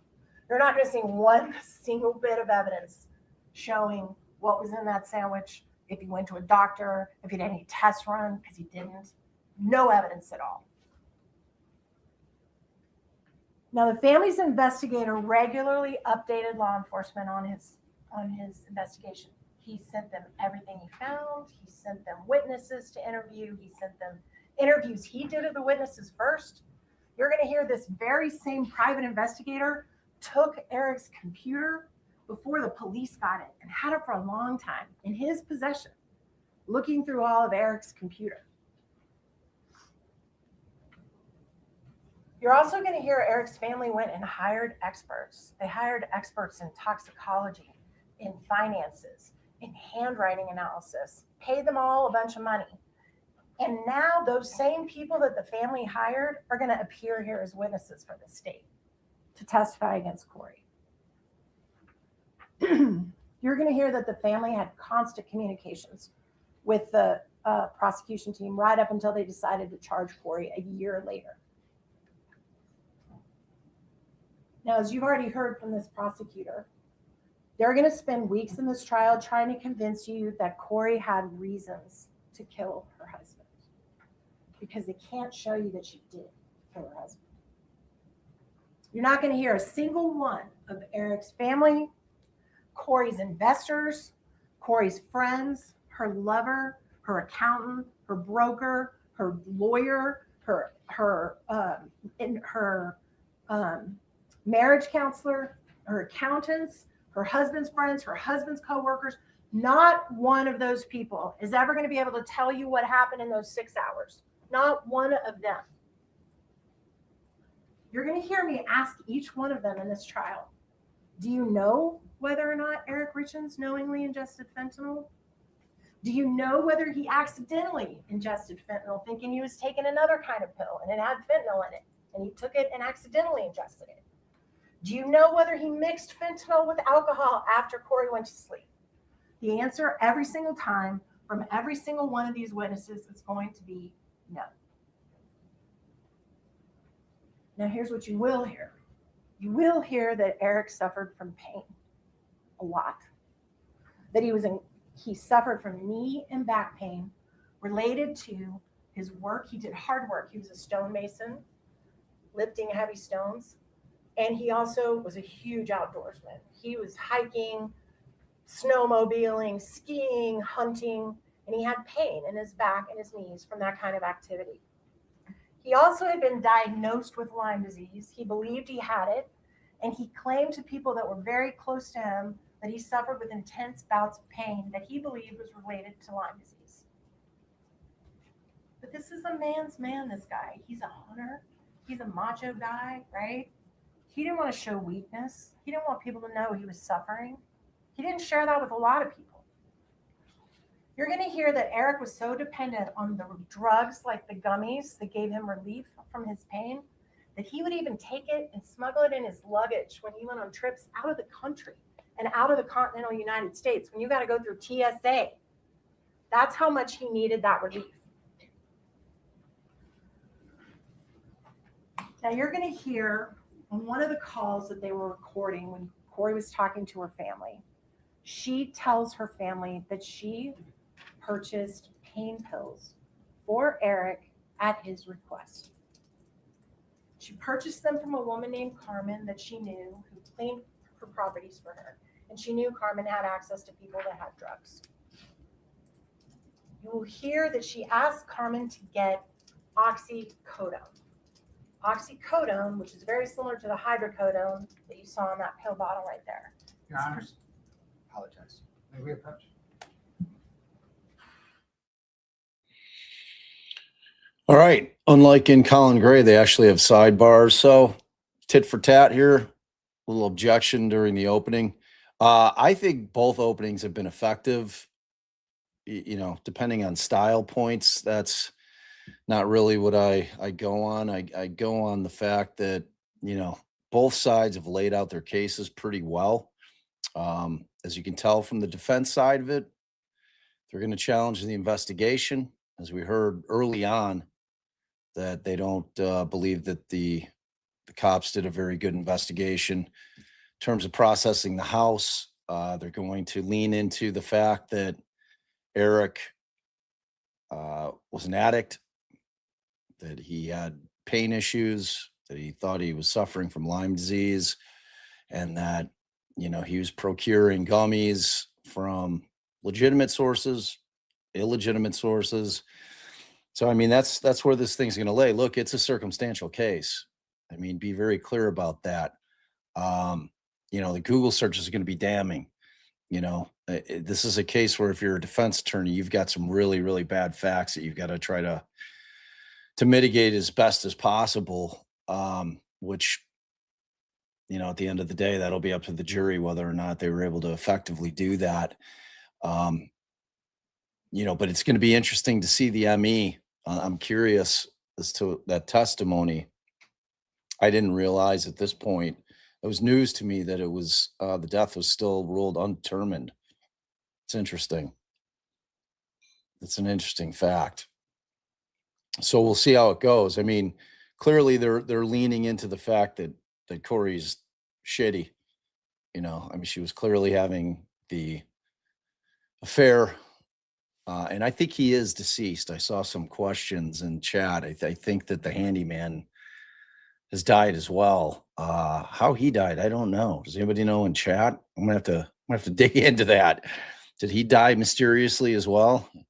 [SPEAKER 5] You're not going to see one single bit of evidence showing what was in that sandwich, if he went to a doctor, if he did any tests run, because he didn't. No evidence at all. Now, the family's investigator regularly updated law enforcement on his investigation. He sent them everything he found. He sent them witnesses to interview. He sent them interviews he did of the witnesses first. You're going to hear this very same private investigator took Eric's computer before the police got it and had it for a long time in his possession, looking through all of Eric's computer. You're also going to hear Eric's family went and hired experts. They hired experts in toxicology, in finances, in handwriting analysis, paid them all a bunch of money. And now those same people that the family hired are going to appear here as witnesses for the state to testify against Kouri. You're going to hear that the family had constant communications with the prosecution team right up until they decided to charge Kouri a year later. Now, as you've already heard from this prosecutor, they're going to spend weeks in this trial trying to convince you that Kouri had reasons to kill her husband because they can't show you that she did kill her husband. You're not going to hear a single one of Eric's family, Kouri's investors, Kouri's friends, her lover, her accountant, her broker, her lawyer, her marriage counselor, her accountants, her husband's friends, her husband's coworkers. Not one of those people is ever going to be able to tell you what happened in those 6 hours. Not one of them. You're going to hear me ask each one of them in this trial, do you know whether or not Eric Richins knowingly ingested fentanyl? Do you know whether he accidentally ingested fentanyl thinking he was taking another kind of pill and it had fentanyl in it and he took it and accidentally ingested it? Do you know whether he mixed fentanyl with alcohol after Kouri went to sleep? The answer every single time from every single one of these witnesses is going to be no. Now here's what you will hear. You will hear that Eric suffered from pain a lot. That he suffered from knee and back pain related to his work. He did hard work. He was a stonemason, lifting heavy stones. And he also was a huge outdoorsman. He was hiking, snowmobiling, skiing, hunting, and he had pain in his back and his knees from that kind of activity. He also had been diagnosed with Lyme disease. He believed he had it, and he claimed to people that were very close to him that he suffered with intense bouts of pain that he believed was related to Lyme disease. But this is a man's man, this guy. He's a hunter. He's a macho guy, right? He didn't want to show weakness. He didn't want people to know he was suffering. He didn't share that with a lot of people. You're going to hear that Eric was so dependent on the drugs like the gummies that gave him relief from his pain that he would even take it and smuggle it in his luggage when he went on trips out of the country and out of the continental United States when you got to go through TSA. That's how much he needed that relief. Now you're going to hear on one of the calls that they were recording when Kouri was talking to her family, she tells her family that she purchased pain pills for Eric at his request. She purchased them from a woman named Carmen that she knew who cleaned her properties for her. And she knew Carmen had access to people that had drugs. You will hear that she asked Carmen to get oxycodone. Oxycodone, which is very similar to the hydrocodone that you saw in that pill bottle right there.
[SPEAKER 4] Your Honor, apologize. May we approach?
[SPEAKER 1] All right. Unlike in Colin Gray, they actually have sidebars. So tit for tat here. A little objection during the opening. I think both openings have been effective. You know, depending on style points, that's not really what I go on. I go on the fact that, you know, both sides have laid out their cases pretty well. As you can tell from the defense side of it, they're going to challenge the investigation. As we heard early on, that they don't believe that the cops did a very good investigation in terms of processing the house. They're going to lean into the fact that Eric was an addict, that he had pain issues, that he thought he was suffering from Lyme disease, and that, you know, he was procuring gummies from legitimate sources, illegitimate sources. So, I mean, that's where this thing's going to lay. Look, it's a circumstantial case. I mean, be very clear about that. You know, the Google search is going to be damning. You know, this is a case where if you're a defense attorney, you've got some really, really bad facts that you've got to try to mitigate as best as possible, which, you know, at the end of the day, that'll be up to the jury whether or not they were able to effectively do that. You know, but it's going to be interesting to see the ME. I'm curious as to that testimony. I didn't realize at this point, it was news to me that it was the death was still ruled undetermined. It's interesting. It's an interesting fact. So we'll see how it goes. I mean, clearly they're leaning into the fact that Kouri's shitty. You know, I mean, she was clearly having the affair. And I think he is deceased. I saw some questions in chat. I think that the handyman has died as well. How he died, I don't know. Does anybody know in chat? I'm gonna have to dig into that. Did he die mysteriously as well? Do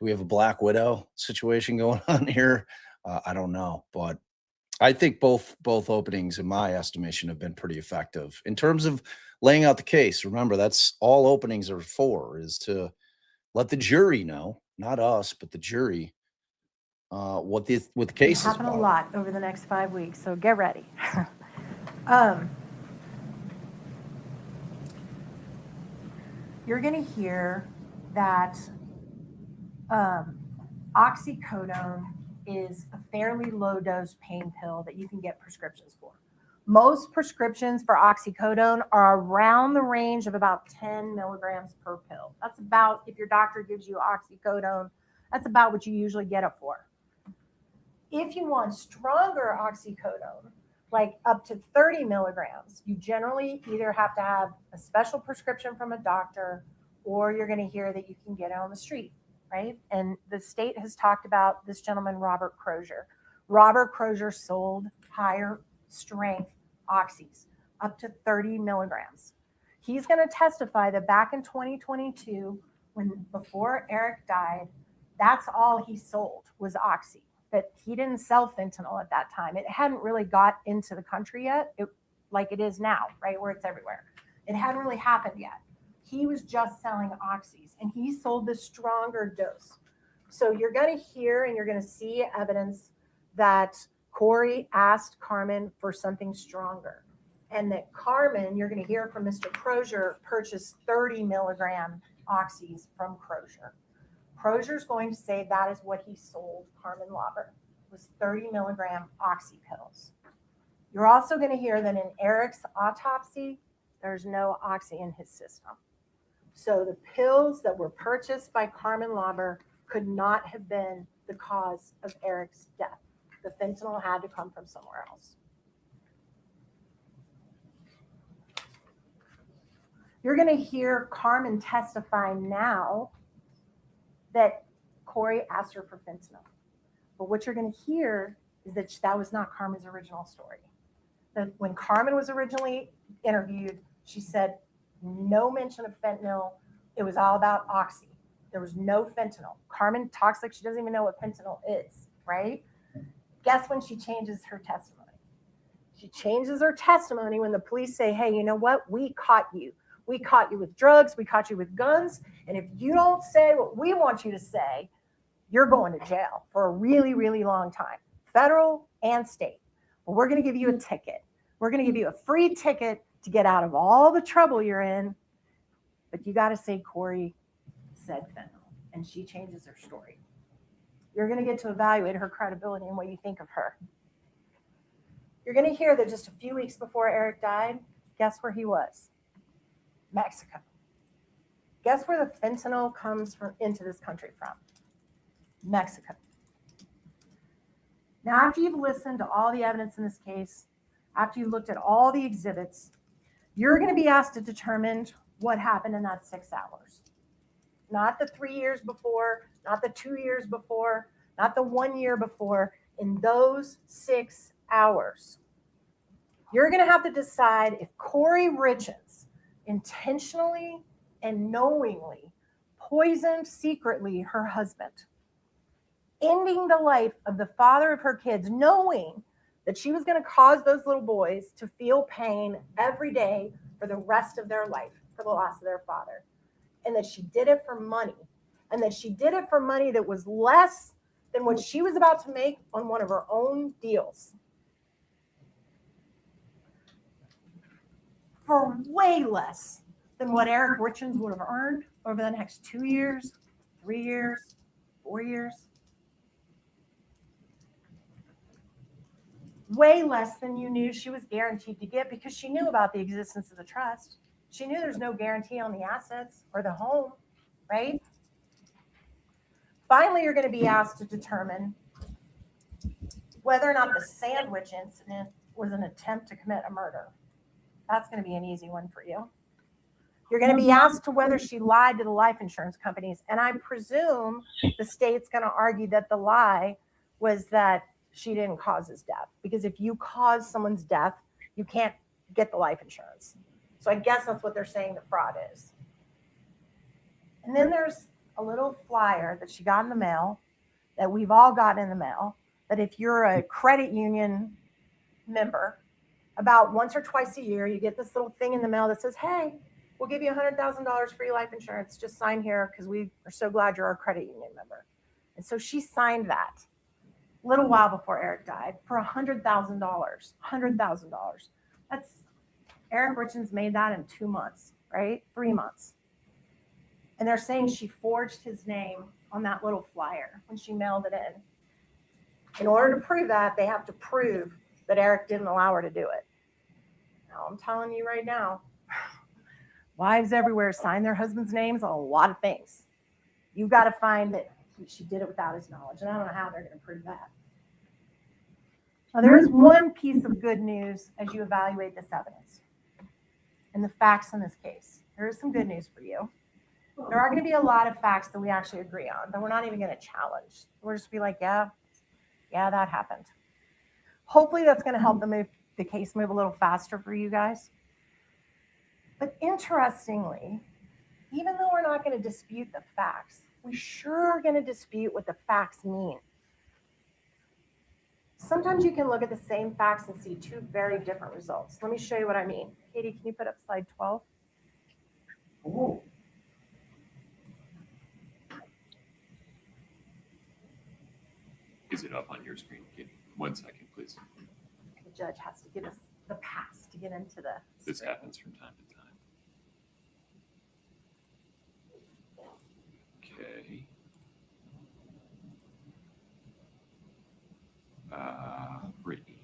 [SPEAKER 1] we have a Black Widow situation going on here? I don't know, but I think both openings, in my estimation, have been pretty effective in terms of laying out the case. Remember, that's all openings are for, is to let the jury know, not us, but the jury, what the case is
[SPEAKER 9] happen
[SPEAKER 1] about.
[SPEAKER 9] a lot over the next 5 weeks, so get ready. You're going to hear that oxycodone is a fairly low dose pain pill that you can get prescriptions for. Most prescriptions for oxycodone are around the range of about 10 milligrams per pill. That's about, if your doctor gives you oxycodone, that's about what you usually get it for. If you want stronger oxycodone, like up to 30 milligrams, you generally either have to have a special prescription from a doctor, or you're going to hear that you can get it on the street, right? And the state has talked about this gentleman, Robert Crozier. Robert Crozier sold higher strength oxys, up to 30 milligrams. He's going to testify that back in 2022, before Eric died, that's all he sold was oxy. That he didn't sell fentanyl at that time. It hadn't really got into the country yet, like it is now, right, where it's everywhere. It hadn't really happened yet. He was just selling oxys, and he sold the stronger dose. So you're going to hear and you're going to see evidence that Kouri asked Carmen for something stronger, and that Carmen, you're going to hear from Mr. Crozier, purchased 30 milligram oxys from Crozier. Crozier's going to say that is what he sold Carmen Lauber, was 30 milligram oxy pills. You're also going to hear that in Eric's autopsy, there's no oxy in his system. So the pills that were purchased by Carmen Lauber could not have been the cause of Eric's death. The fentanyl had to come from somewhere else. You're going to hear Carmen testify now that Kouri asked her for fentanyl. But what you're going to hear is that that was not Carmen's original story. That when Carmen was originally interviewed, she said no mention of fentanyl. It was all about oxy. There was no fentanyl. Carmen talks like she doesn't even know what fentanyl is, right? Guess when she changes her testimony? She changes her testimony when the police say, hey, you know what? We caught you. We caught you with drugs. We caught you with guns. And if you don't say what we want you to say, you're going to jail for a really, really long time, federal and state. But we're going to give you a ticket. We're going to give you a free ticket to get out of all the trouble you're in. But you got to say Kouri said fentanyl. And she changes her story. You're going to get to evaluate her credibility and what you think of her. You're going to hear that just a few weeks before Eric died, guess where he was? Mexico. Guess where the fentanyl comes from into this country from? Mexico. Now, after you've listened to all the evidence in this case, after you've looked at all the exhibits, you're going to be asked to determine what happened in that 6 hours. Not the 3 years before, not the 2 years before, not the 1 year before. In those 6 hours, you're going to have to decide if Kouri Richins intentionally and knowingly poisoned secretly her husband, ending the life of the father of her kids, knowing that she was going to cause those little boys to feel pain every day for the rest of their life for the loss of their father, and that she did it for money, and that she did it for money that was less than what she was about to make on one of her own deals. For way less than what Eric Richins would have earned over the next 2 years, 3 years, 4 years. Way less than you knew she was guaranteed to get, because she knew about the existence of the trust. She knew there's no guarantee on the assets or the home, right? Finally, you're going to be asked to determine whether or not the sandwich incident was an attempt to commit a murder. That's going to be an easy one for you. You're going to be asked to whether she lied to the life insurance companies. And I presume the state's going to argue that the lie was that she didn't cause his death. Because if you cause someone's death, you can't get the life insurance. So I guess that's what they're saying the fraud is. And then there's a little flyer that she got in the mail, that we've all gotten in the mail, that if you're a credit union member, about once or twice a year, you get this little thing in the mail that says, hey, we'll give you $100,000 free life insurance. Just sign here because we are so glad you're our credit union member. And so she signed that a little while before Eric died for $100,000. $100,000. That's, Eric Richins made that in 2 months, right? 3 months. And they're saying she forged his name on that little flyer when she mailed it in. In order to prove that, they have to prove that Eric didn't allow her to do it. Now, I'm telling you right now, wives everywhere sign their husbands' names on a lot of things. You've got to find that she did it without his knowledge, and I don't know how they're going to prove that. Now, there is one piece of good news as you evaluate this evidence and the facts in this case. There is some good news for you. There are going to be a lot of facts that we actually agree on, that we're not even going to challenge. We'll just be like, yeah, that happened. Hopefully that's going to help the case move a little faster for you guys. But interestingly, even though we're not going to dispute the facts, we sure are going to dispute what the facts mean. Sometimes you can look at the same facts and see two very different results. Let me show you what I mean. Katie, can you put up slide 12?
[SPEAKER 1] Ooh.
[SPEAKER 2] Is it up on your screen? Katie? 1 second, please.
[SPEAKER 9] The judge has to give us the pass to get into the
[SPEAKER 2] This
[SPEAKER 9] screen.
[SPEAKER 2] happens from time to time. Okay. Brittany.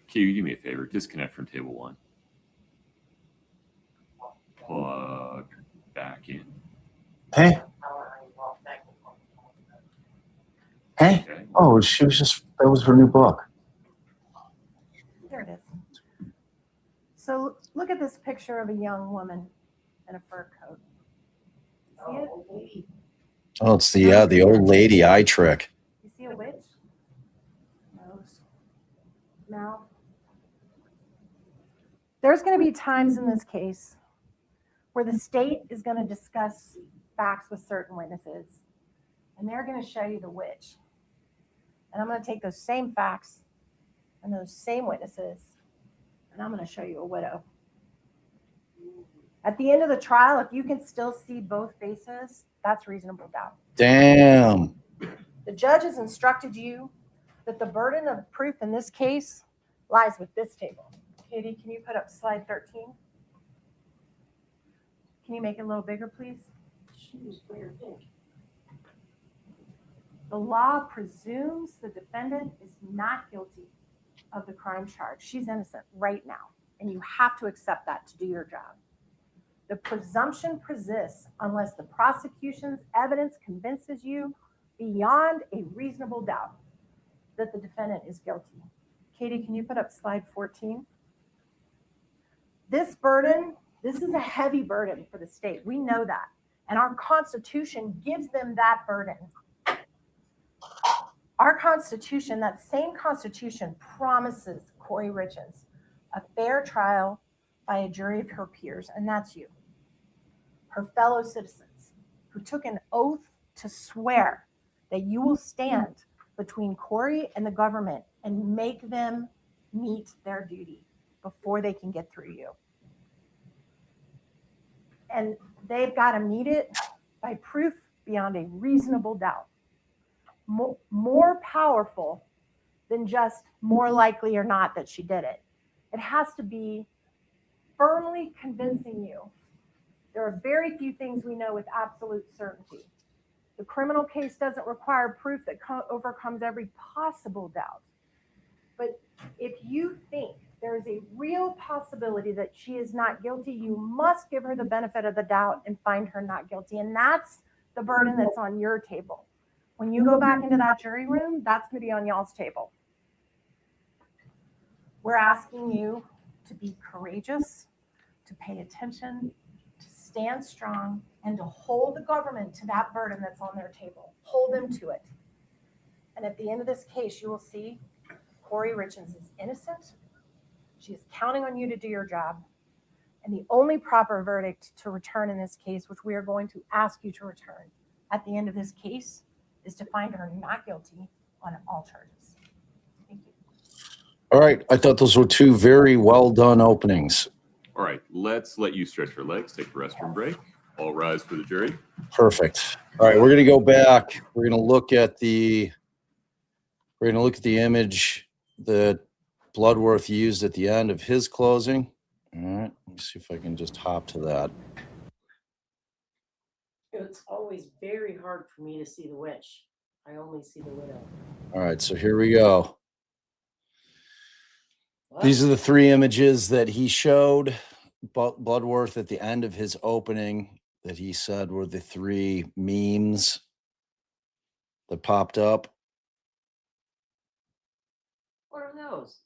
[SPEAKER 2] Can you do me a favor? Disconnect from table 1. Plug back in.
[SPEAKER 1] Hey, hey.
[SPEAKER 2] Okay.
[SPEAKER 1] Oh, she was just, that was her new book.
[SPEAKER 9] There it is. So look at this picture of a young woman in a fur coat. See it?
[SPEAKER 1] Oh, it's the old lady eye trick.
[SPEAKER 9] You see a witch? Nose, mouth. There's going to be times in this case where the state is going to discuss facts with certain witnesses, and they're going to show you the witch. And I'm going to take those same facts and those same witnesses, and I'm going to show you a widow. At the end of the trial, if you can still see both faces, that's reasonable doubt.
[SPEAKER 1] Damn.
[SPEAKER 9] The judge has instructed you that the burden of proof in this case lies with this table. Katie, can you put up slide 13? Can you make it a little bigger, please? The law presumes the defendant is not guilty of the crime charge. She's innocent right now, and you have to accept that to do your job. The presumption persists unless the prosecution's evidence convinces you beyond a reasonable doubt that the defendant is guilty. Katie, can you put up slide 14? This burden, this is a heavy burden for the state. We know that. And our Constitution gives them that burden. Our Constitution, that same Constitution, promises Kouri Richins a fair trial by a jury of her peers, and that's you, her fellow citizens, who took an oath to swear that you will stand between Kouri and the government and make them meet their duty before they can get through you. And they've got to meet it by proof beyond a reasonable doubt. More powerful than just more likely or not that she did it. It has to be firmly convincing you. There are very few things we know with absolute certainty. The criminal case doesn't require proof that overcomes every possible doubt. But if you think there is a real possibility that she is not guilty, you must give her the benefit of the doubt and find her not guilty. And that's the burden that's on your table. When you go back into that jury room, that's going to be on y'all's table. We're asking you to be courageous, to pay attention, to stand strong, and to hold the government to that burden that's on their table. Hold them to it. And at the end of this case, you will see Kouri Richins is innocent. She is counting on you to do your job. And the only proper verdict to return in this case, which we are going to ask you to return at the end of this case, is to find her not guilty on all charges. Thank you.
[SPEAKER 1] All right. I thought those were two very well done openings.
[SPEAKER 2] All right, let's let you stretch your legs, take a restroom break. All rise for the jury.
[SPEAKER 1] Perfect. All right. We're going to go back. We're going to look at the image that Bloodworth used at the end of his closing. All right. Let me see if I can just hop to that.
[SPEAKER 10] It's always very hard for me to see the witch. I only see the widow.
[SPEAKER 1] All right. So here we go. These are the three images that he showed Bloodworth at the end of his opening that he said were the three memes that popped up.
[SPEAKER 10] What are those?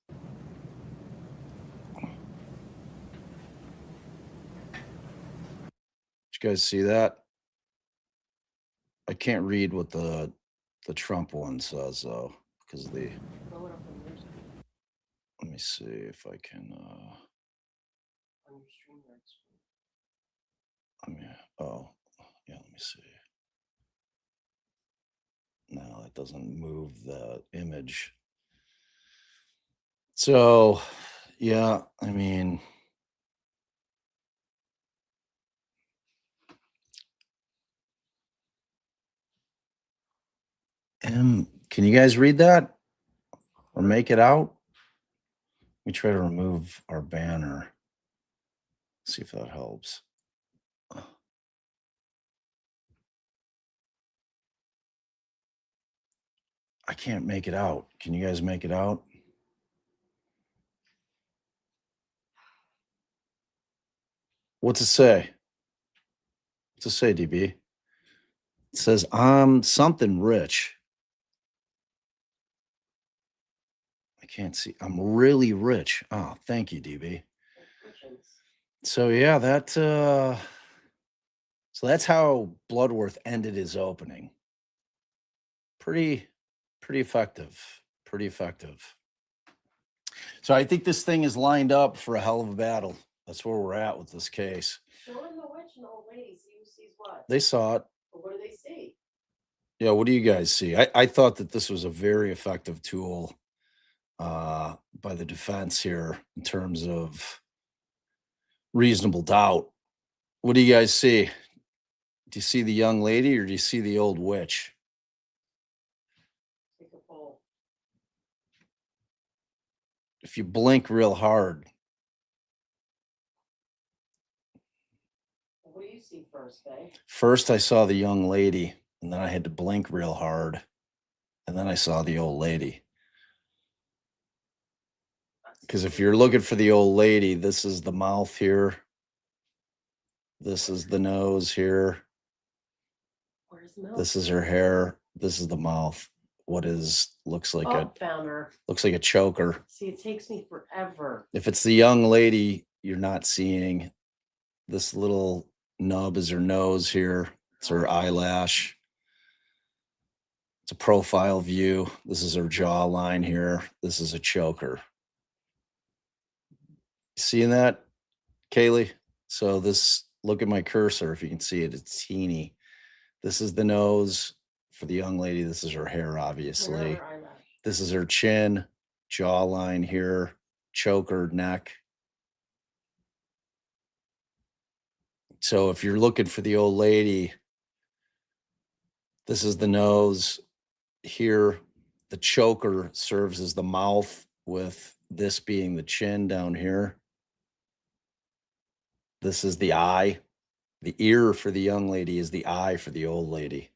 [SPEAKER 1] Did you guys see that? I can't read what the Trump one says though, because of the. Let me see if I can.
[SPEAKER 10] On your StreamYard screen.
[SPEAKER 1] I mean, oh, yeah. Let me see. No, it doesn't move the image. So, yeah, I mean. Can you guys read that or make it out? Let me try to remove our banner. See if that helps. I can't make it out. Can you guys make it out? What's it say? What's it say, DB? It says, I'm something rich. I can't see. I'm really rich. Oh, thank you, DB. So yeah, so that's how Bloodworth ended his opening. Pretty effective. Pretty effective. So I think this thing is lined up for a hell of a battle. That's where we're at with this case.
[SPEAKER 10] Showing the witch and the old lady, see who sees what.
[SPEAKER 1] They saw it.
[SPEAKER 10] But what do they see?
[SPEAKER 1] Yeah, what do you guys see? I thought that this was a very effective tool by the defense here in terms of reasonable doubt. What do you guys see? Do you see the young lady or do you see the old witch?
[SPEAKER 10] Take a poll.
[SPEAKER 1] If you blink real hard.
[SPEAKER 10] What do you see first, Faye?
[SPEAKER 1] First, I saw the young lady, and then I had to blink real hard, and then I saw the old lady. Because if you're looking for the old lady, this is the mouth here. This is the nose here.
[SPEAKER 10] Where's the mouth?
[SPEAKER 1] This is her hair. This is the mouth. Looks like
[SPEAKER 10] found her.
[SPEAKER 1] looks like a choker.
[SPEAKER 10] See, it takes me forever.
[SPEAKER 1] If it's the young lady, you're not seeing. This little nub is her nose here. It's her eyelash. It's a profile view. This is her jawline here. This is a choker. Seeing that, Kaylee? So look at my cursor. If you can see it, it's teeny. This is the nose for the young lady. This is her hair, obviously.
[SPEAKER 10] Her eyelash.
[SPEAKER 1] This is her chin, jawline here, choker, neck. So if you're looking for the old lady, this is the nose here. The choker serves as the mouth, with this being the chin down here. This is the eye. The ear for the young lady is the eye for the old lady.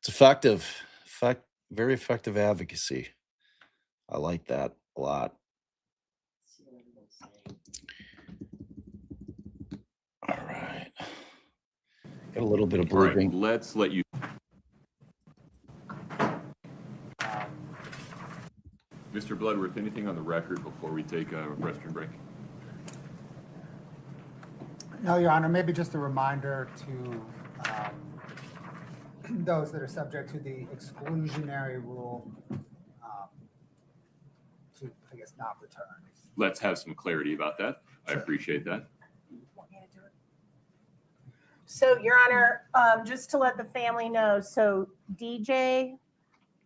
[SPEAKER 1] It's effective. Very effective advocacy. I like that a lot. All right. Got a little bit of
[SPEAKER 2] All right,
[SPEAKER 1] bleeping.
[SPEAKER 2] let's let you. Mr. Bloodworth, anything on the record before we take a restroom break?
[SPEAKER 4] No, Your Honor, maybe just a reminder to those that are subject to the exclusionary rule to, I guess, not return.
[SPEAKER 2] Let's have some clarity about that. I
[SPEAKER 4] Sure.
[SPEAKER 2] appreciate that.
[SPEAKER 9] Want me to do it? So, Your Honor, just to let the family know, so DJ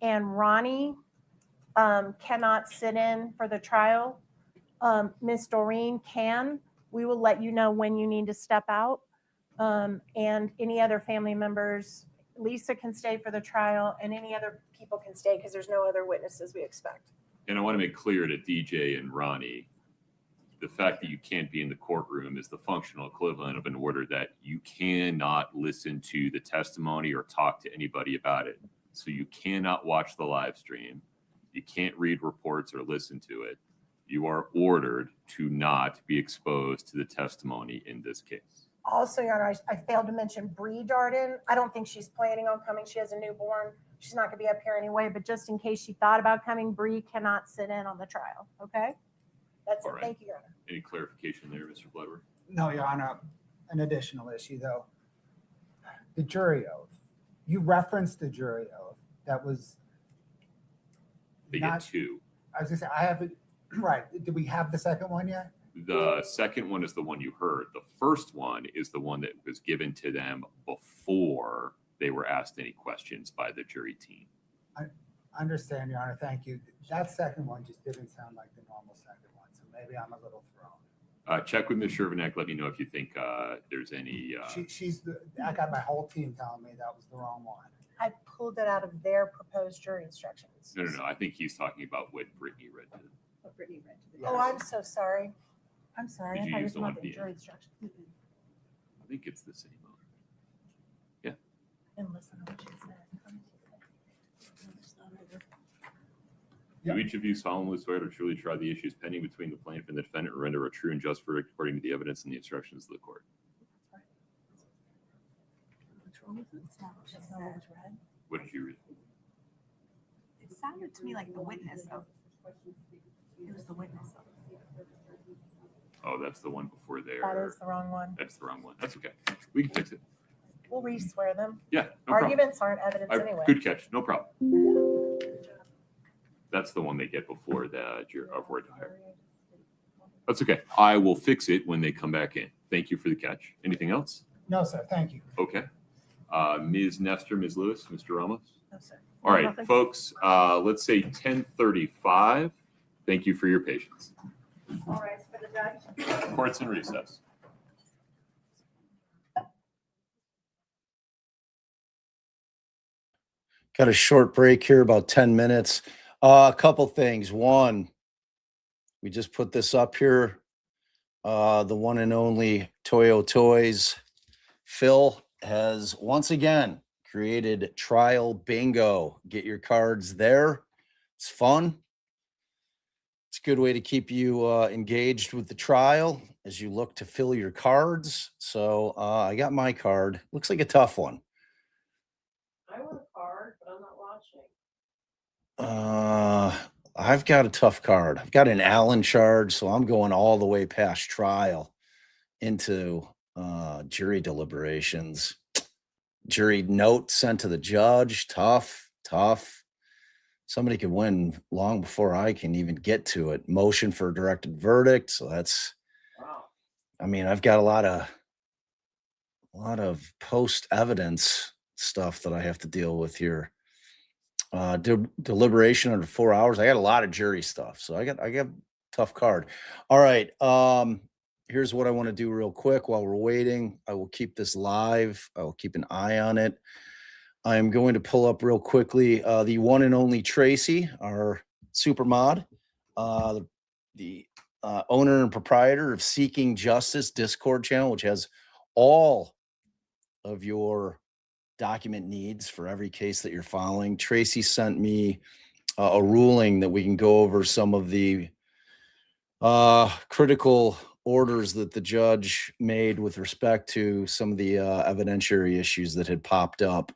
[SPEAKER 9] and Ronnie cannot sit in for the trial. Miss Doreen can. We will let you know when you need to step out. And any other family members, Lisa can stay for the trial, and any other people can stay because there's no other witnesses we expect.
[SPEAKER 2] And I want to make clear to DJ and Ronnie, the fact that you can't be in the courtroom is the functional equivalent of an order that you cannot listen to the testimony or talk to anybody about it. So you cannot watch the live stream. You can't read reports or listen to it. You are ordered to not be exposed to the testimony in this case.
[SPEAKER 9] Also, Your Honor, I failed to mention Bree Darden. I don't think she's planning on coming. She has a newborn. She's not going to be up here anyway, but just in case she thought about coming, Bree cannot sit in on the trial, okay? That's it.
[SPEAKER 2] All right.
[SPEAKER 9] Thank you, Your Honor.
[SPEAKER 2] Any clarification there, Mr. Bloodworth?
[SPEAKER 4] No, Your Honor, an additional issue, though. The jury oath. You referenced the jury oath. That was
[SPEAKER 2] They
[SPEAKER 4] not,
[SPEAKER 2] get two.
[SPEAKER 4] I was gonna say, I haven't, right. Did we have the second one yet?
[SPEAKER 2] The second one is the one you heard. The first one is the one that was given to them before they were asked any questions by the jury team.
[SPEAKER 4] I understand, Your Honor. Thank you. That second one just didn't sound like the normal second one, so maybe I'm a little thrown.
[SPEAKER 2] Check with Ms. Shervanek. Let me know if you think there's any.
[SPEAKER 4] I got my whole team telling me that was the wrong one.
[SPEAKER 9] I pulled it out of their proposed jury instructions.
[SPEAKER 2] No. I think he's talking about what Brittany read to them.
[SPEAKER 7] What Brittany read to the
[SPEAKER 9] Oh, I'm so sorry. I'm sorry.
[SPEAKER 2] Did
[SPEAKER 9] I
[SPEAKER 2] you
[SPEAKER 9] thought it
[SPEAKER 2] use
[SPEAKER 9] was
[SPEAKER 2] the one
[SPEAKER 9] about the
[SPEAKER 2] at the
[SPEAKER 9] jury
[SPEAKER 2] end?
[SPEAKER 9] instructions.
[SPEAKER 2] I think it's the same one.
[SPEAKER 9] And listen to what she said.
[SPEAKER 4] Yeah.
[SPEAKER 2] Do each of you solemnly swear to truly try the issues pending between the plaintiff and the defendant or render a true and just verdict according to the evidence and the instructions of the court?
[SPEAKER 9] What's wrong with it? It's not what she said.
[SPEAKER 2] What did you read?
[SPEAKER 11] It sounded to me like the witness of. It was the witness of.
[SPEAKER 2] Oh, that's the one before there.
[SPEAKER 9] That is the wrong one.
[SPEAKER 2] That's the wrong one. That's okay. We can fix it.
[SPEAKER 9] We'll re-swear them.
[SPEAKER 2] Yeah, no problem.
[SPEAKER 9] Arguments aren't evidence anyway.
[SPEAKER 2] Good catch. No problem. That's the one they get before the voir dire. That's okay. I will fix it when they come back in. Thank you for the catch. Anything else?
[SPEAKER 4] No, sir. Thank you.
[SPEAKER 2] Okay. Ms. Nestor, Ms. Lewis, Mr. Ramos.
[SPEAKER 9] No, sir.
[SPEAKER 2] All right,
[SPEAKER 9] Nothing.
[SPEAKER 2] folks, let's say 10:35. Thank you for your patience.
[SPEAKER 7] All right, for the judge.
[SPEAKER 2] Court's in recess.
[SPEAKER 1] Got a short break here, about 10 minutes. A couple things. One, we just put this up here. The one and only Toyo Toys. Phil has once again created trial bingo. Get your cards there. It's fun. It's a good way to keep you engaged with the trial as you look to fill your cards. So I got my card. Looks like a tough one.
[SPEAKER 10] I want a card, but I'm not watching.
[SPEAKER 1] I've got a tough card. I've got an Allen charge, so I'm going all the way past trial into jury deliberations. Jury note sent to the judge. Tough. Somebody could win long before I can even get to it. Motion for a directed verdict. So that's,
[SPEAKER 10] Wow.
[SPEAKER 1] I mean, I've got a lot of post evidence stuff that I have to deal with here. Deliberation under 4 hours. I got a lot of jury stuff, so I got a tough card. All right. Here's what I want to do real quick while we're waiting. I will keep this live. I will keep an eye on it. I am going to pull up real quickly the one and only Tracy, our super mod, the owner and proprietor of Seeking Justice Discord channel, which has all of your document needs for every case that you're following. Tracy sent me a ruling that we can go over some of the critical orders that the judge made with respect to some of the evidentiary issues that had popped up.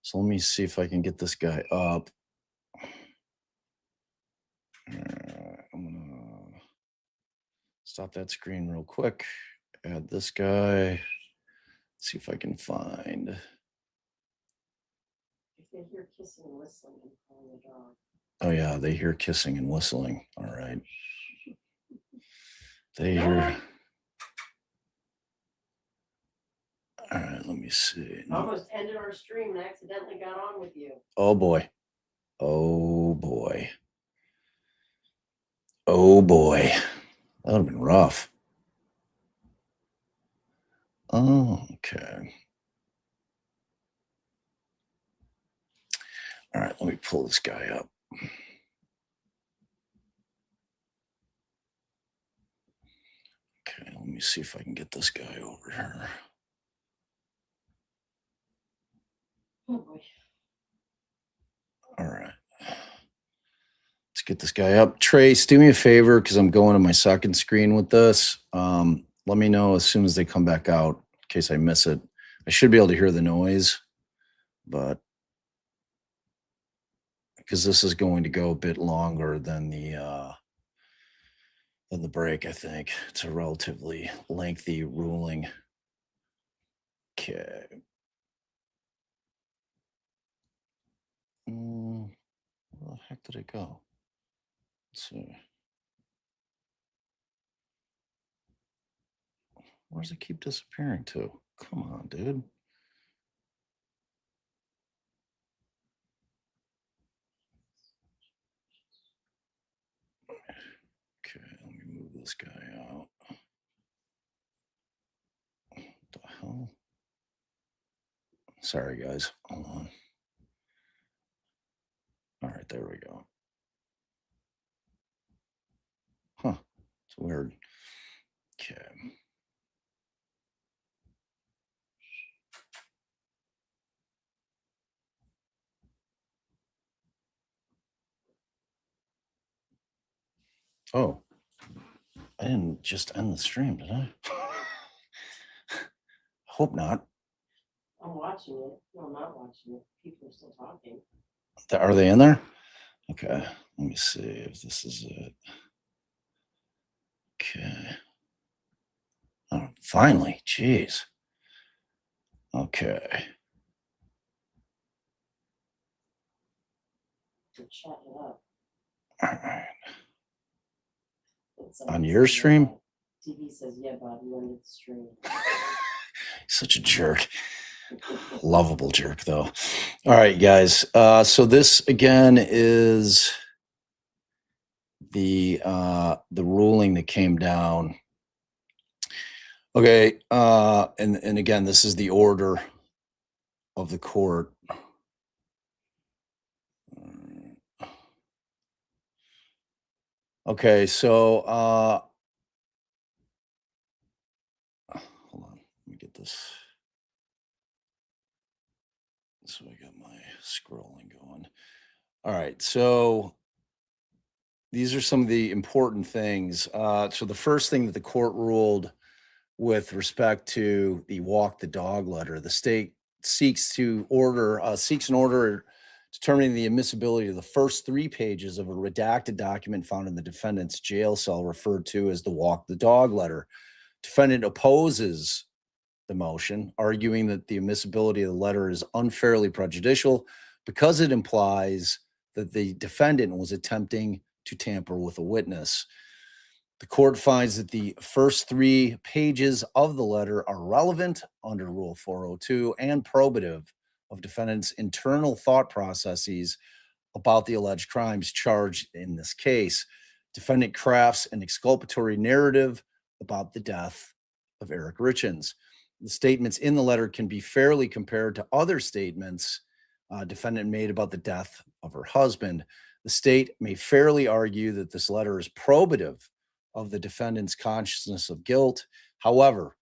[SPEAKER 1] So let me see if I can get this guy up. I'm gonna stop that screen real quick Add this guy. See if I can find.
[SPEAKER 10] If they hear kissing and whistling, I'm calling the dog.
[SPEAKER 1] Oh yeah, they hear kissing and whistling. All right. They
[SPEAKER 10] No.
[SPEAKER 1] hear. All right, let me see. No.
[SPEAKER 10] Almost ended our stream and accidentally got on with you.
[SPEAKER 1] Oh boy. Oh boy. Oh boy. That would have been rough. Oh, okay. All right, let me pull this guy up. Okay, let me see if I can get this guy over here.
[SPEAKER 10] Oh boy.
[SPEAKER 1] All right. Let's get this guy up. Trace, do me a favor because I'm going to my second screen with this. Let me know as soon as they come back out in case I miss it. I should be able to hear the noise, but because this is going to go a bit longer than the break, I think. It's a relatively lengthy ruling. Okay. Where the heck did it go? Let's see. Where does it keep disappearing to? Come on, dude. Okay, let me move this guy out. What the hell? Sorry, guys. Hold on. All right, there we go. Huh. It's weird. Okay. Oh. I didn't just end the stream, did I? Hope not.
[SPEAKER 10] I'm watching it. No, I'm not watching it. People are still talking.
[SPEAKER 1] Are they in there? Okay. Let me see if this is it. Okay. Oh, finally. Jeez. Okay.
[SPEAKER 10] They're chatting it up.
[SPEAKER 1] All right.
[SPEAKER 10] Somebody
[SPEAKER 1] On your
[SPEAKER 10] says, yeah.
[SPEAKER 1] stream?
[SPEAKER 10] TV says, yeah, Bob, you ended the stream.
[SPEAKER 1] Such a jerk. Lovable jerk, though. All right, guys. So this again is the ruling that came down. Okay, and again, this is the order of the court. Okay, so hold on, let me get this. So I got my scrolling going. All right, so these are some of the important things. So the first thing that the court ruled with respect to the walk the dog letter, the state seeks an order determining the admissibility of the first 3 pages of a redacted document found in the defendant's jail cell referred to as the walk the dog letter. Defendant opposes the motion, arguing that the admissibility of the letter is unfairly prejudicial because it implies that the defendant was attempting to tamper with a witness. The court finds that the first 3 pages of the letter are relevant under Rule 402 and probative of defendant's internal thought processes about the alleged crimes charged in this case. Defendant crafts an exculpatory narrative about the death of Kouri Richins. The statements in the letter can be fairly compared to other statements defendant made about the death of her husband. The state may fairly argue that this letter is probative of the defendant's consciousness of guilt. However,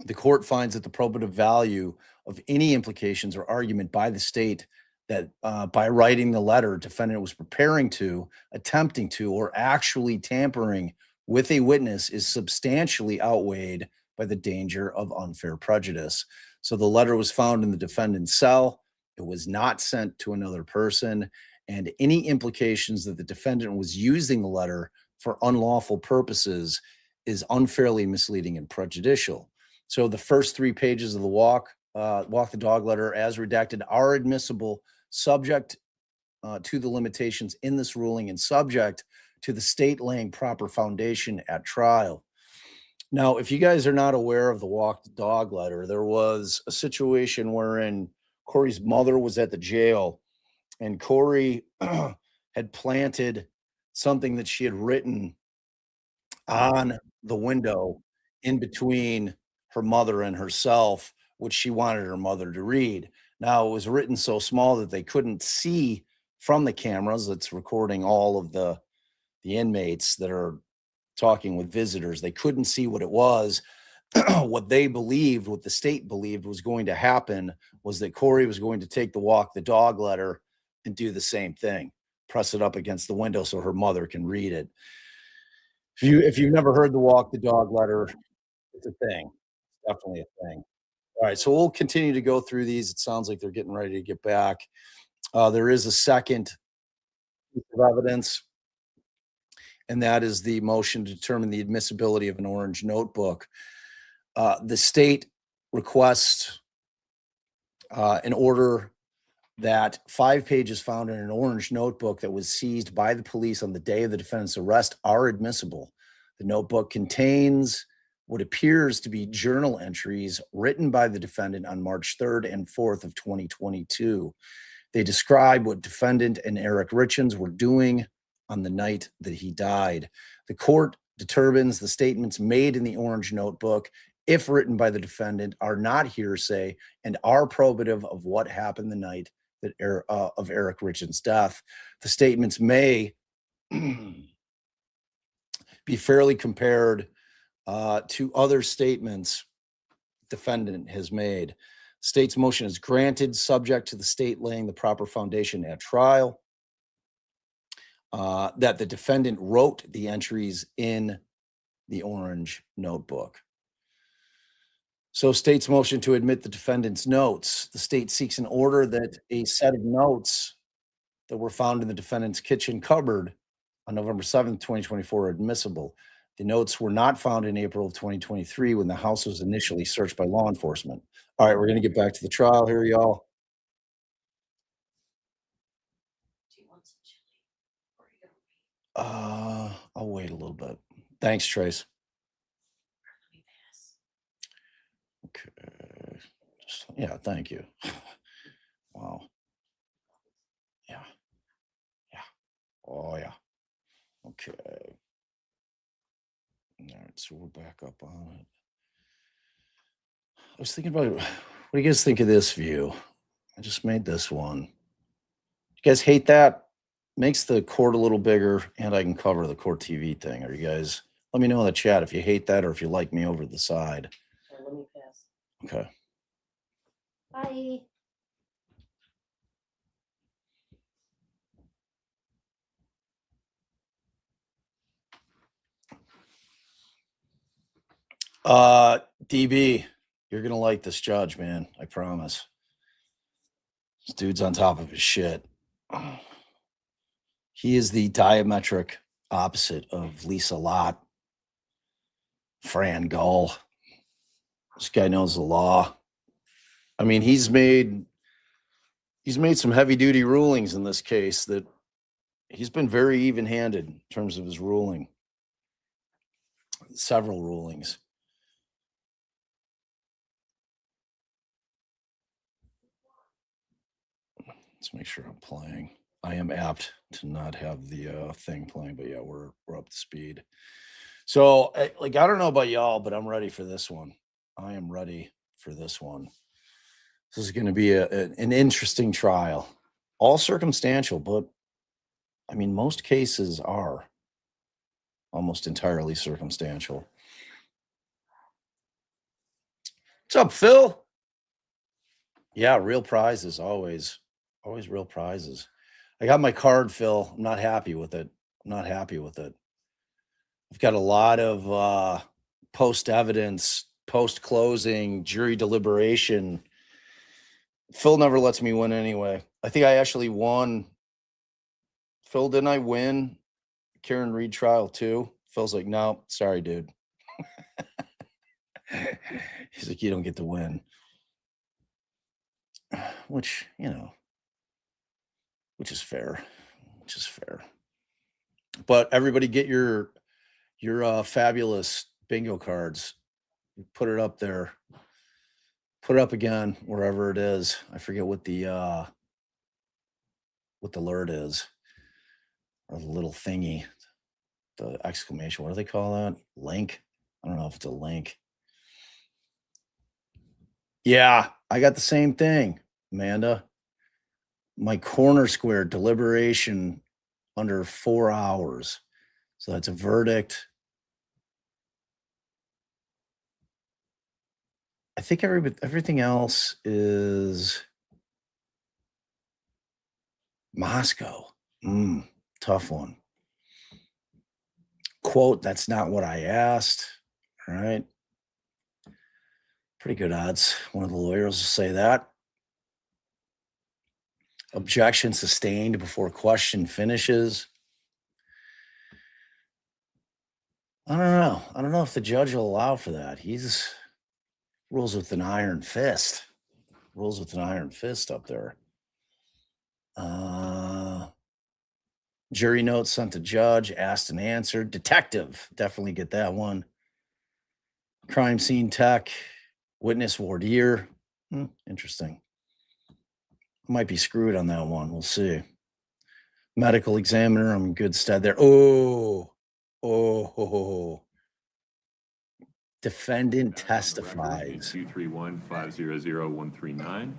[SPEAKER 1] the court finds that the probative value of any implications or argument by the state that by writing the letter, defendant was preparing to, attempting to, or actually tampering with a witness is substantially outweighed by the danger of unfair prejudice. So the letter was found in the defendant's cell. It was not sent to another person. And any implications that the defendant was using the letter for unlawful purposes is unfairly misleading and prejudicial. So the first 3 pages of the walk the dog letter as redacted are admissible, subject to the limitations in this ruling and subject to the state laying proper foundation at trial. Now, if you guys are not aware of the walk the dog letter, there was a situation wherein Kouri's mother was at the jail and Kouri had planted something that she had written on the window in between her mother and herself, which she wanted her mother to read. Now, it was written so small that they couldn't see from the cameras that's recording all of the inmates that are talking with visitors. They couldn't see what it was. What they believed, what the state believed was going to happen was that Kouri was going to take the walk the dog letter and do the same thing, press it up against the window so her mother can read it. If you've never heard the walk the dog letter, it's a thing. It's definitely a thing. All right, so we'll continue to go through these. It sounds like they're getting ready to get back. There is a second piece of evidence, and that is the motion to determine the admissibility of an orange notebook. The state requests an order that 5 pages found in an orange notebook that was seized by the police on the day of the defendant's arrest are admissible. The notebook contains what appears to be journal entries written by the defendant on March 3rd and 4th of 2022. They describe what defendant and Eric Richins were doing on the night that he died. The court determines the statements made in the orange notebook, if written by the defendant, are not hearsay and are probative of what happened the night that of Eric Richins' death. The statements may be fairly compared to other statements defendant has made. State's motion is granted, subject to the state laying the proper foundation at trial, that the defendant wrote the entries in the orange notebook. So state's motion to admit the defendant's notes. The state seeks an order that a set of notes that were found in the defendant's kitchen cupboard on November 7th, 2024 are admissible. The notes were not found in April of 2023 when the house was initially searched by law enforcement. All right, we're going to get back to the trial here, y'all.
[SPEAKER 10] Do you want some chili? Or are you gonna wait?
[SPEAKER 1] I'll wait a little bit. Thanks, Trace.
[SPEAKER 10] Let me pass.
[SPEAKER 1] Okay. Yeah, thank you. Wow. Yeah. Yeah. Oh, yeah. Okay. All right, so we're back up on it. I was thinking about, what do you guys think of this view? I just made this one. You guys hate that? Makes the court a little bigger, and I can cover the court TV thing. Are you guys, let me know in the chat if you hate that or if you like me over the side.
[SPEAKER 10] Let me pass.
[SPEAKER 1] Okay.
[SPEAKER 3] Bye.
[SPEAKER 1] DB, you're gonna like this judge, man. I promise. This dude's on top of his shit. He is the diametric opposite of Lisa Lott, Fran Gull. This guy knows the law. I mean, he's made some heavy duty rulings in this case that he's been very even-handed in terms of his ruling. Several rulings. Let's make sure I'm playing. I am apt to not have the thing playing, but yeah, we're up to speed. So, I don't know about y'all, but I'm ready for this one. I am ready for this one. This is going to be an interesting trial. All circumstantial, but I mean, most cases are almost entirely circumstantial. What's up, Phil? Yeah, real prizes, always real prizes. I got my card, Phil. I'm not happy with it. I've got a lot of post-evidence, post-closing, jury deliberation. Phil never lets me win anyway. I think I actually won. Phil, didn't I win Karen Reed trial too? Phil's like, no, sorry, dude. He's like, you don't get to win. Which, you know, which is fair. Which is fair. But everybody get your fabulous bingo cards. Put it up there. Put it up again, wherever it is. I forget what the alert is. Or the little thingy. The exclamation. What do they call that? Link? I don't know if it's a link. Yeah, I got the same thing, Amanda. My corner square deliberation under 4 hours. So that's a verdict. I think everything else is Moscow. Tough one. Quote, that's not what I asked. All right. Pretty good odds. One of the lawyers will say that. Objection sustained before question finishes. I don't know. I don't know if the judge will allow for that. He's rules with an iron fist. Rules with an iron fist up there. Jury notes sent to judge, asked and answered. Detective, definitely get that one. Crime scene tech, witness voir dire. Interesting. Might be screwed on that one. We'll see. Medical examiner, I'm in good stead there. Oh. Defendant testifies.
[SPEAKER 2] 231-500-139.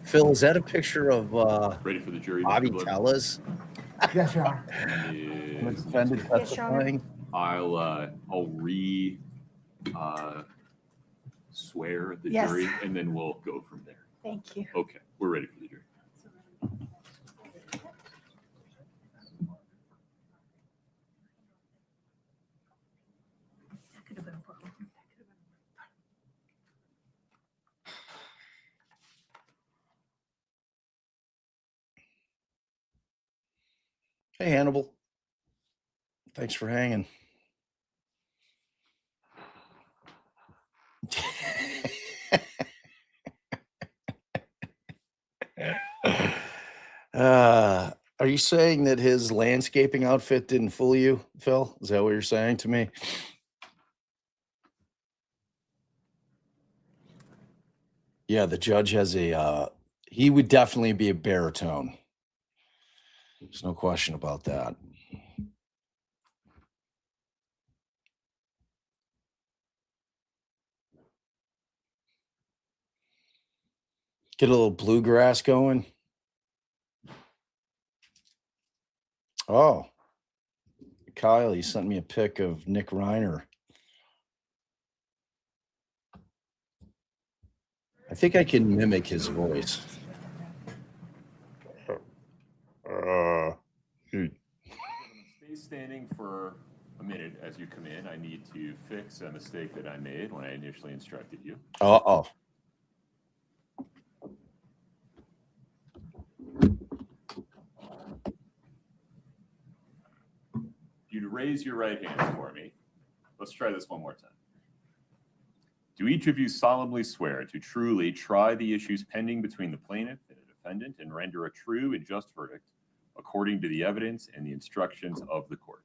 [SPEAKER 1] Phil, is that a picture of
[SPEAKER 2] Ready for the jury,
[SPEAKER 1] Bobby
[SPEAKER 2] Mr. Blood?
[SPEAKER 1] Tellis?
[SPEAKER 4] Yes, Your Honor.
[SPEAKER 1] The defendant
[SPEAKER 9] Yes, Your Honor.
[SPEAKER 1] testifying?
[SPEAKER 2] I'll swear at the
[SPEAKER 9] Yes.
[SPEAKER 2] jury, and then we'll go from there.
[SPEAKER 9] Thank you.
[SPEAKER 2] Okay, we're ready for the jury.
[SPEAKER 11] That could have been a problem.
[SPEAKER 1] Hey, Hannibal. Thanks for hanging. Are you saying that his landscaping outfit didn't fool you, Phil? Is that what you're saying to me? Yeah, the judge has he would definitely be a baritone. There's no question about that. Get a little bluegrass going. Oh, Kyle, you sent me a pic of Nick Reiner. I think I can mimic his voice.
[SPEAKER 2] Stay standing for a minute as you come in. I need to fix a mistake that I made when I initially instructed you.
[SPEAKER 1] Uh-oh.
[SPEAKER 2] You'd raise your right hand for me. Let's try this one more time. Do each of you solemnly swear to truly try the issues pending between the plaintiff and the defendant and render a true and just verdict according to the evidence and the instructions of the court?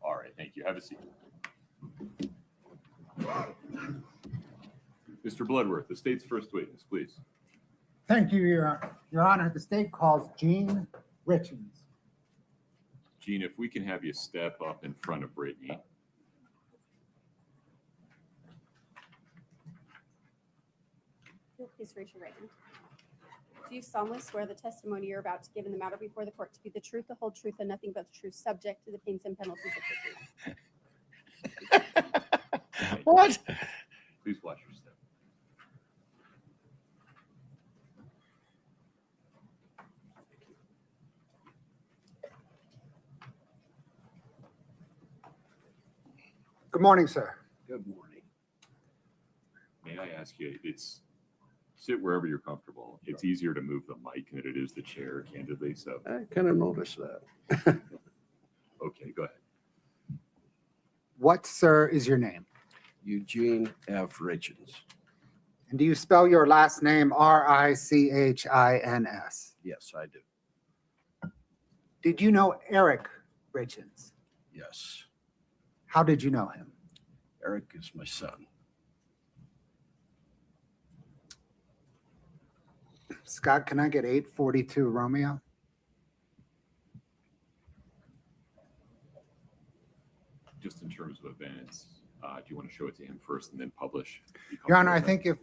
[SPEAKER 2] All right, thank you. Have a seat. Mr. Bloodworth, the state's first witness, please.
[SPEAKER 4] Thank you, Your Honor. The state calls Kouri Richins.
[SPEAKER 2] Gene, if we can have you step up in front of Brittany.
[SPEAKER 7] Please raise your right hand. Do you solemnly swear the testimony you're about to give in the matter before the court to be the truth, the whole truth, and nothing but the truth, subject to the pains and penalties of perjury?
[SPEAKER 1] What?
[SPEAKER 2] Please watch your step.
[SPEAKER 4] Good morning, sir.
[SPEAKER 2] Good morning. May I ask you, sit wherever you're comfortable. It's easier to move the mic than it is the chair, candidly, so.
[SPEAKER 12] I kind of noticed that.
[SPEAKER 2] Okay, go ahead.
[SPEAKER 4] What, sir, is your name?
[SPEAKER 12] Eugene F. Richins.
[SPEAKER 4] And do you spell your last name Richins?
[SPEAKER 12] Yes, I do.
[SPEAKER 4] Did you know Eric Richins?
[SPEAKER 12] Yes.
[SPEAKER 4] How did you know him?
[SPEAKER 12] Eric is my son.
[SPEAKER 4] Scott, can I get 842 Romeo?
[SPEAKER 2] Just in terms of events, do you want to show it to him first and then publish?
[SPEAKER 4] Your Honor, I think if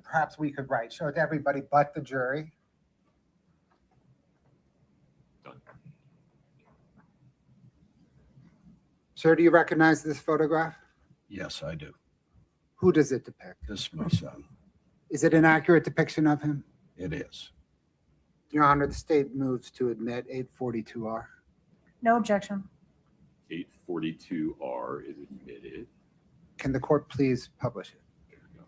[SPEAKER 4] perhaps we could show it to everybody but the jury.
[SPEAKER 2] Done.
[SPEAKER 4] Sir, do you recognize this photograph?
[SPEAKER 12] Yes, I do.
[SPEAKER 4] Who does it depict?
[SPEAKER 12] This is my son.
[SPEAKER 4] Is it an accurate depiction of him?
[SPEAKER 12] It is.
[SPEAKER 4] Your Honor, the state moves to admit 842R.
[SPEAKER 9] No objection.
[SPEAKER 2] 842R is admitted.
[SPEAKER 4] Can the court please publish it?
[SPEAKER 2] There we go.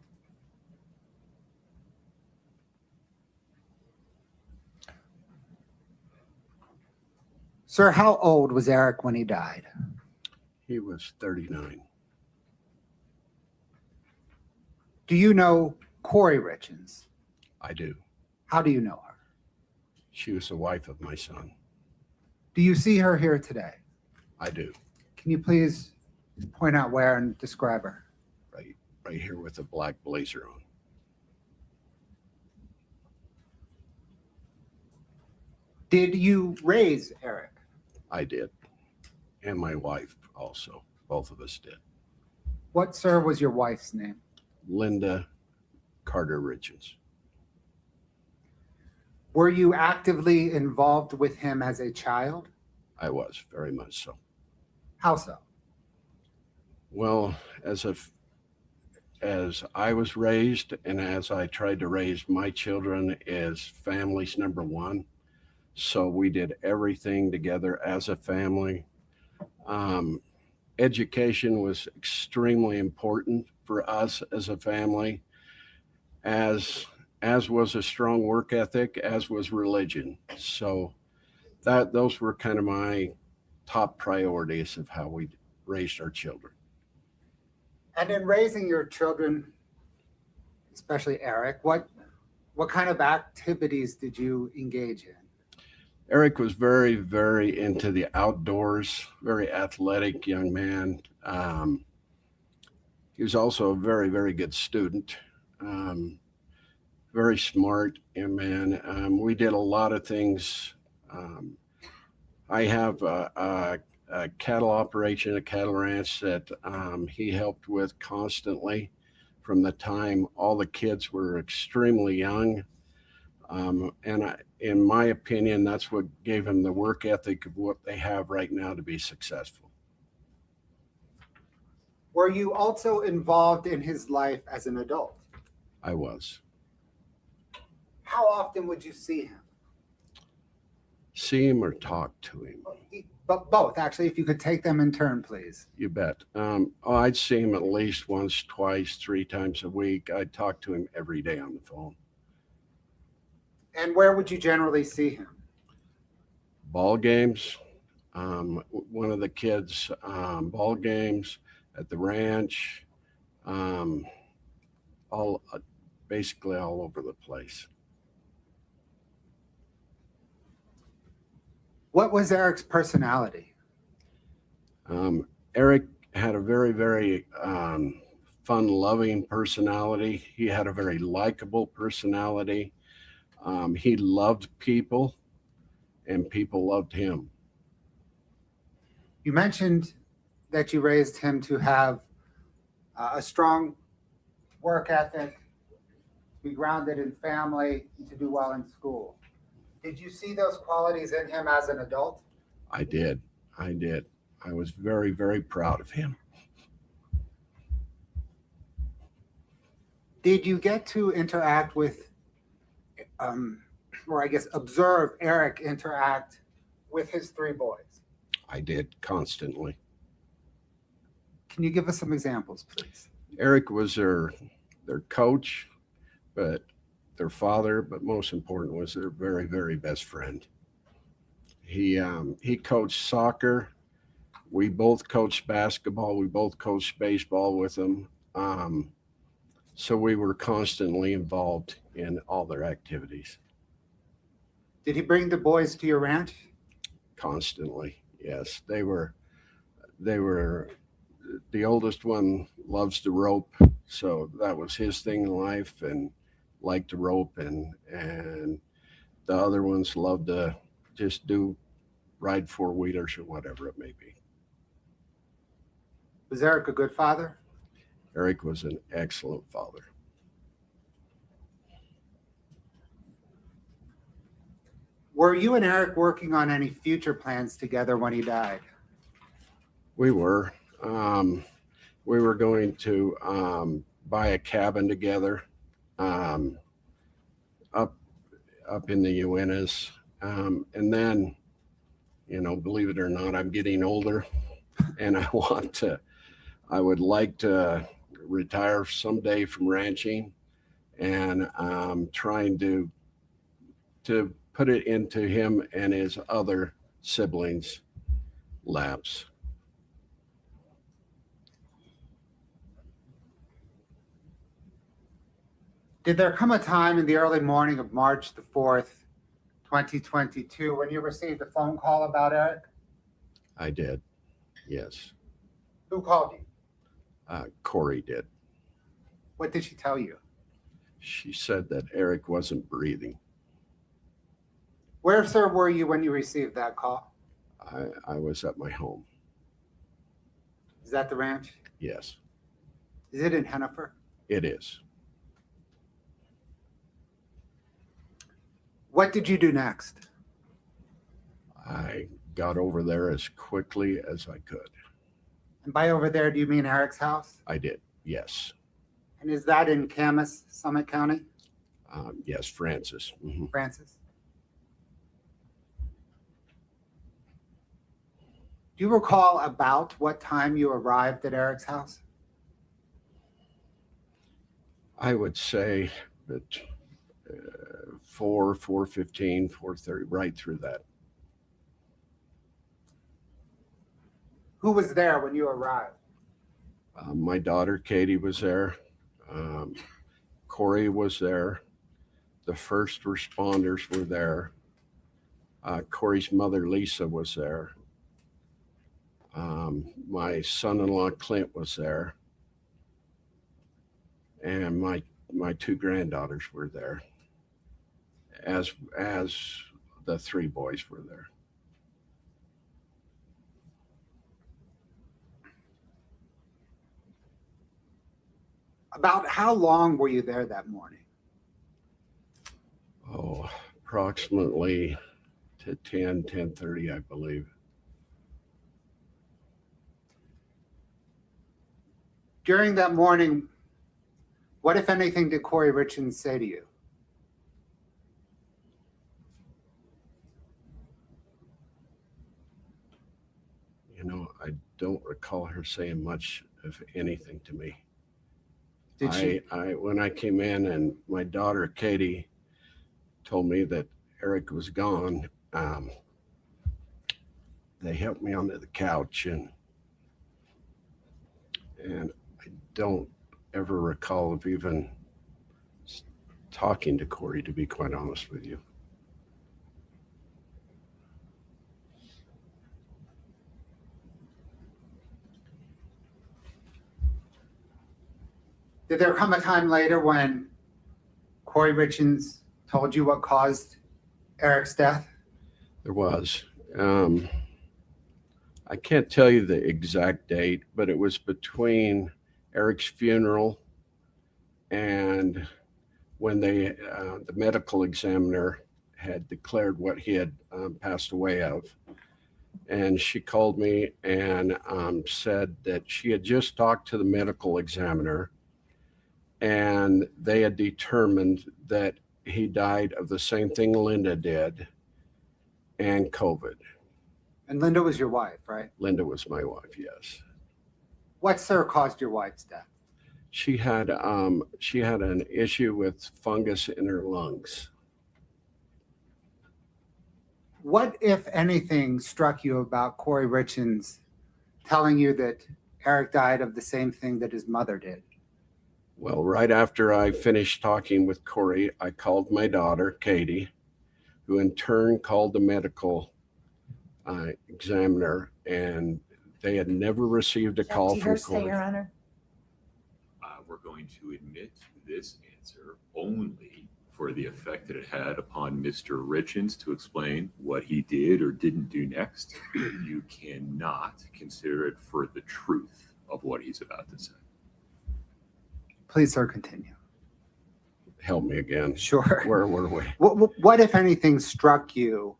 [SPEAKER 4] Sir, how old was Eric when he died?
[SPEAKER 12] He was 39.
[SPEAKER 4] Do you know Kouri Richins?
[SPEAKER 12] I do.
[SPEAKER 4] How do you know her?
[SPEAKER 12] She was the wife of my son.
[SPEAKER 4] Do you see her here today?
[SPEAKER 12] I do.
[SPEAKER 4] Can you please point out where and describe her?
[SPEAKER 12] Right here with a black blazer on.
[SPEAKER 4] Did you raise Eric?
[SPEAKER 12] I did. And my wife also. Both of us did.
[SPEAKER 4] What, sir, was your wife's name?
[SPEAKER 12] Linda Carter Richins.
[SPEAKER 4] Were you actively involved with him as a child?
[SPEAKER 12] I was, very much so.
[SPEAKER 4] How so?
[SPEAKER 12] Well, as I was raised and as I tried to raise my children as family's number one. So we did everything together as a family. Education was extremely important for us as a family, as was a strong work ethic, as was religion. So those were kind of my top priorities of how we raised our children.
[SPEAKER 4] And in raising your children, especially Eric, what kind of activities did you engage in?
[SPEAKER 12] Eric was very, very into the outdoors, very athletic young man. He was also a very, very good student, very smart young man. We did a lot of things. I have a cattle operation, a cattle ranch that he helped with constantly from the time all the kids were extremely young. In my opinion, that's what gave him the work ethic of what they have right now to be successful.
[SPEAKER 4] Were you also involved in his life as an adult?
[SPEAKER 12] I was.
[SPEAKER 4] How often would you see him?
[SPEAKER 12] See him or talk to him?
[SPEAKER 4] But both, actually, if you could take them in turn, please.
[SPEAKER 12] You bet. I'd see him at least once, twice, 3 times a week. I'd talk to him every day on the phone.
[SPEAKER 4] And where would you generally see him?
[SPEAKER 12] Ball games. One of the kids' ball games at the ranch. Basically all over the place.
[SPEAKER 4] What was Eric's personality?
[SPEAKER 12] Eric had a very, very fun-loving personality. He had a very likable personality. He loved people, and people loved him.
[SPEAKER 4] You mentioned that you raised him to have a strong work ethic, be grounded in family, and to do well in school. Did you see those qualities in him as an adult?
[SPEAKER 12] I did. I was very, very proud of him.
[SPEAKER 4] Did you get to interact with, or I guess observe Eric interact with his 3 boys?
[SPEAKER 12] I did constantly.
[SPEAKER 4] Can you give us some examples, please?
[SPEAKER 12] Eric was their coach, but their father, but most important was their very, very best friend. He coached soccer We both coached basketball. We both coached baseball with them. So we were constantly involved in all their activities.
[SPEAKER 4] Did he bring the boys to your ranch?
[SPEAKER 12] Constantly, yes. They were, the oldest one loves to rope. So that was his thing in life and liked to rope. And the other ones loved to just ride four-wheelers or whatever it may be.
[SPEAKER 4] Was Eric a good father?
[SPEAKER 12] Eric was an excellent father.
[SPEAKER 4] Were you and Eric working on any future plans together when he died?
[SPEAKER 12] We were. We were going to buy a cabin together up in the Uintas. And then, believe it or not, I'm getting older and I would like to retire someday from ranching, and trying to put it into him and his other siblings' laps.
[SPEAKER 4] Did there come a time in the early morning of March the 4th, 2022, when you received a phone call about Eric?
[SPEAKER 12] I did, yes.
[SPEAKER 4] Who called you?
[SPEAKER 12] Kouri did.
[SPEAKER 4] What did she tell you?
[SPEAKER 12] She said that Eric wasn't breathing.
[SPEAKER 4] Where, sir, were you when you received that call?
[SPEAKER 12] I was at my home.
[SPEAKER 4] Is that the ranch?
[SPEAKER 12] Yes,
[SPEAKER 4] Is it in Hennifer?
[SPEAKER 12] it is.
[SPEAKER 4] What did you do next?
[SPEAKER 12] I got over there as quickly as I could.
[SPEAKER 4] And by over there, do you mean Eric's house?
[SPEAKER 12] I did, yes.
[SPEAKER 4] And is that in Camas, Summit County,
[SPEAKER 12] Yes, Francis. Mhm.
[SPEAKER 4] Francis? Do you recall about what time you arrived at Eric's house?
[SPEAKER 12] I would say that 4:15, 4:30, right through that.
[SPEAKER 4] Who was there when you arrived?
[SPEAKER 12] My daughter Katie was there. Kouri was there. The first responders were there. Kouri's mother Lisa was there. My son-in-law Clint was there, and my two granddaughters were there, as the three boys were there.
[SPEAKER 4] About how long were you there that morning?
[SPEAKER 12] Oh, approximately to 10:30, I believe.
[SPEAKER 4] During that morning, what, if anything, did Kouri Richins say to you?
[SPEAKER 12] I don't recall her saying much of anything to me.
[SPEAKER 4] Did she?
[SPEAKER 12] When I came in and my daughter Katie told me that Eric was gone, they helped me onto the couch, and I don't ever recall of even talking to Kouri, to be quite honest with you.
[SPEAKER 4] Did there come a time later when Kouri Richins told you what caused Eric's death?
[SPEAKER 12] There was. I can't tell you the exact date, but it was between Eric's funeral and when the medical examiner had declared what he had passed away of. And she called me and said that she had just talked to the medical examiner, and they had determined that he died of the same thing Linda did, and COVID.
[SPEAKER 4] And Linda was your wife, right?
[SPEAKER 12] Linda was my wife, yes.
[SPEAKER 4] What, sir, caused your wife's death?
[SPEAKER 12] She had an issue with fungus in her lungs.
[SPEAKER 4] What, if anything, struck you about Kouri Richins telling you that Eric died of the same thing that his mother did?
[SPEAKER 12] Well, right after I finished talking with Kouri, I called my daughter, Katie, who in turn called the medical examiner, and they had never received a call
[SPEAKER 5] Do
[SPEAKER 12] from
[SPEAKER 5] you say, Your
[SPEAKER 12] Kouri.
[SPEAKER 5] Honor?
[SPEAKER 2] We're going to admit this answer only for the effect that it had upon Mr. Richins to explain what he did or didn't do next. You cannot consider it for the truth of what he's about to say.
[SPEAKER 4] Please, sir, continue.
[SPEAKER 12] Help me again.
[SPEAKER 4] Sure.
[SPEAKER 12] Where were we?
[SPEAKER 4] What, if anything, struck you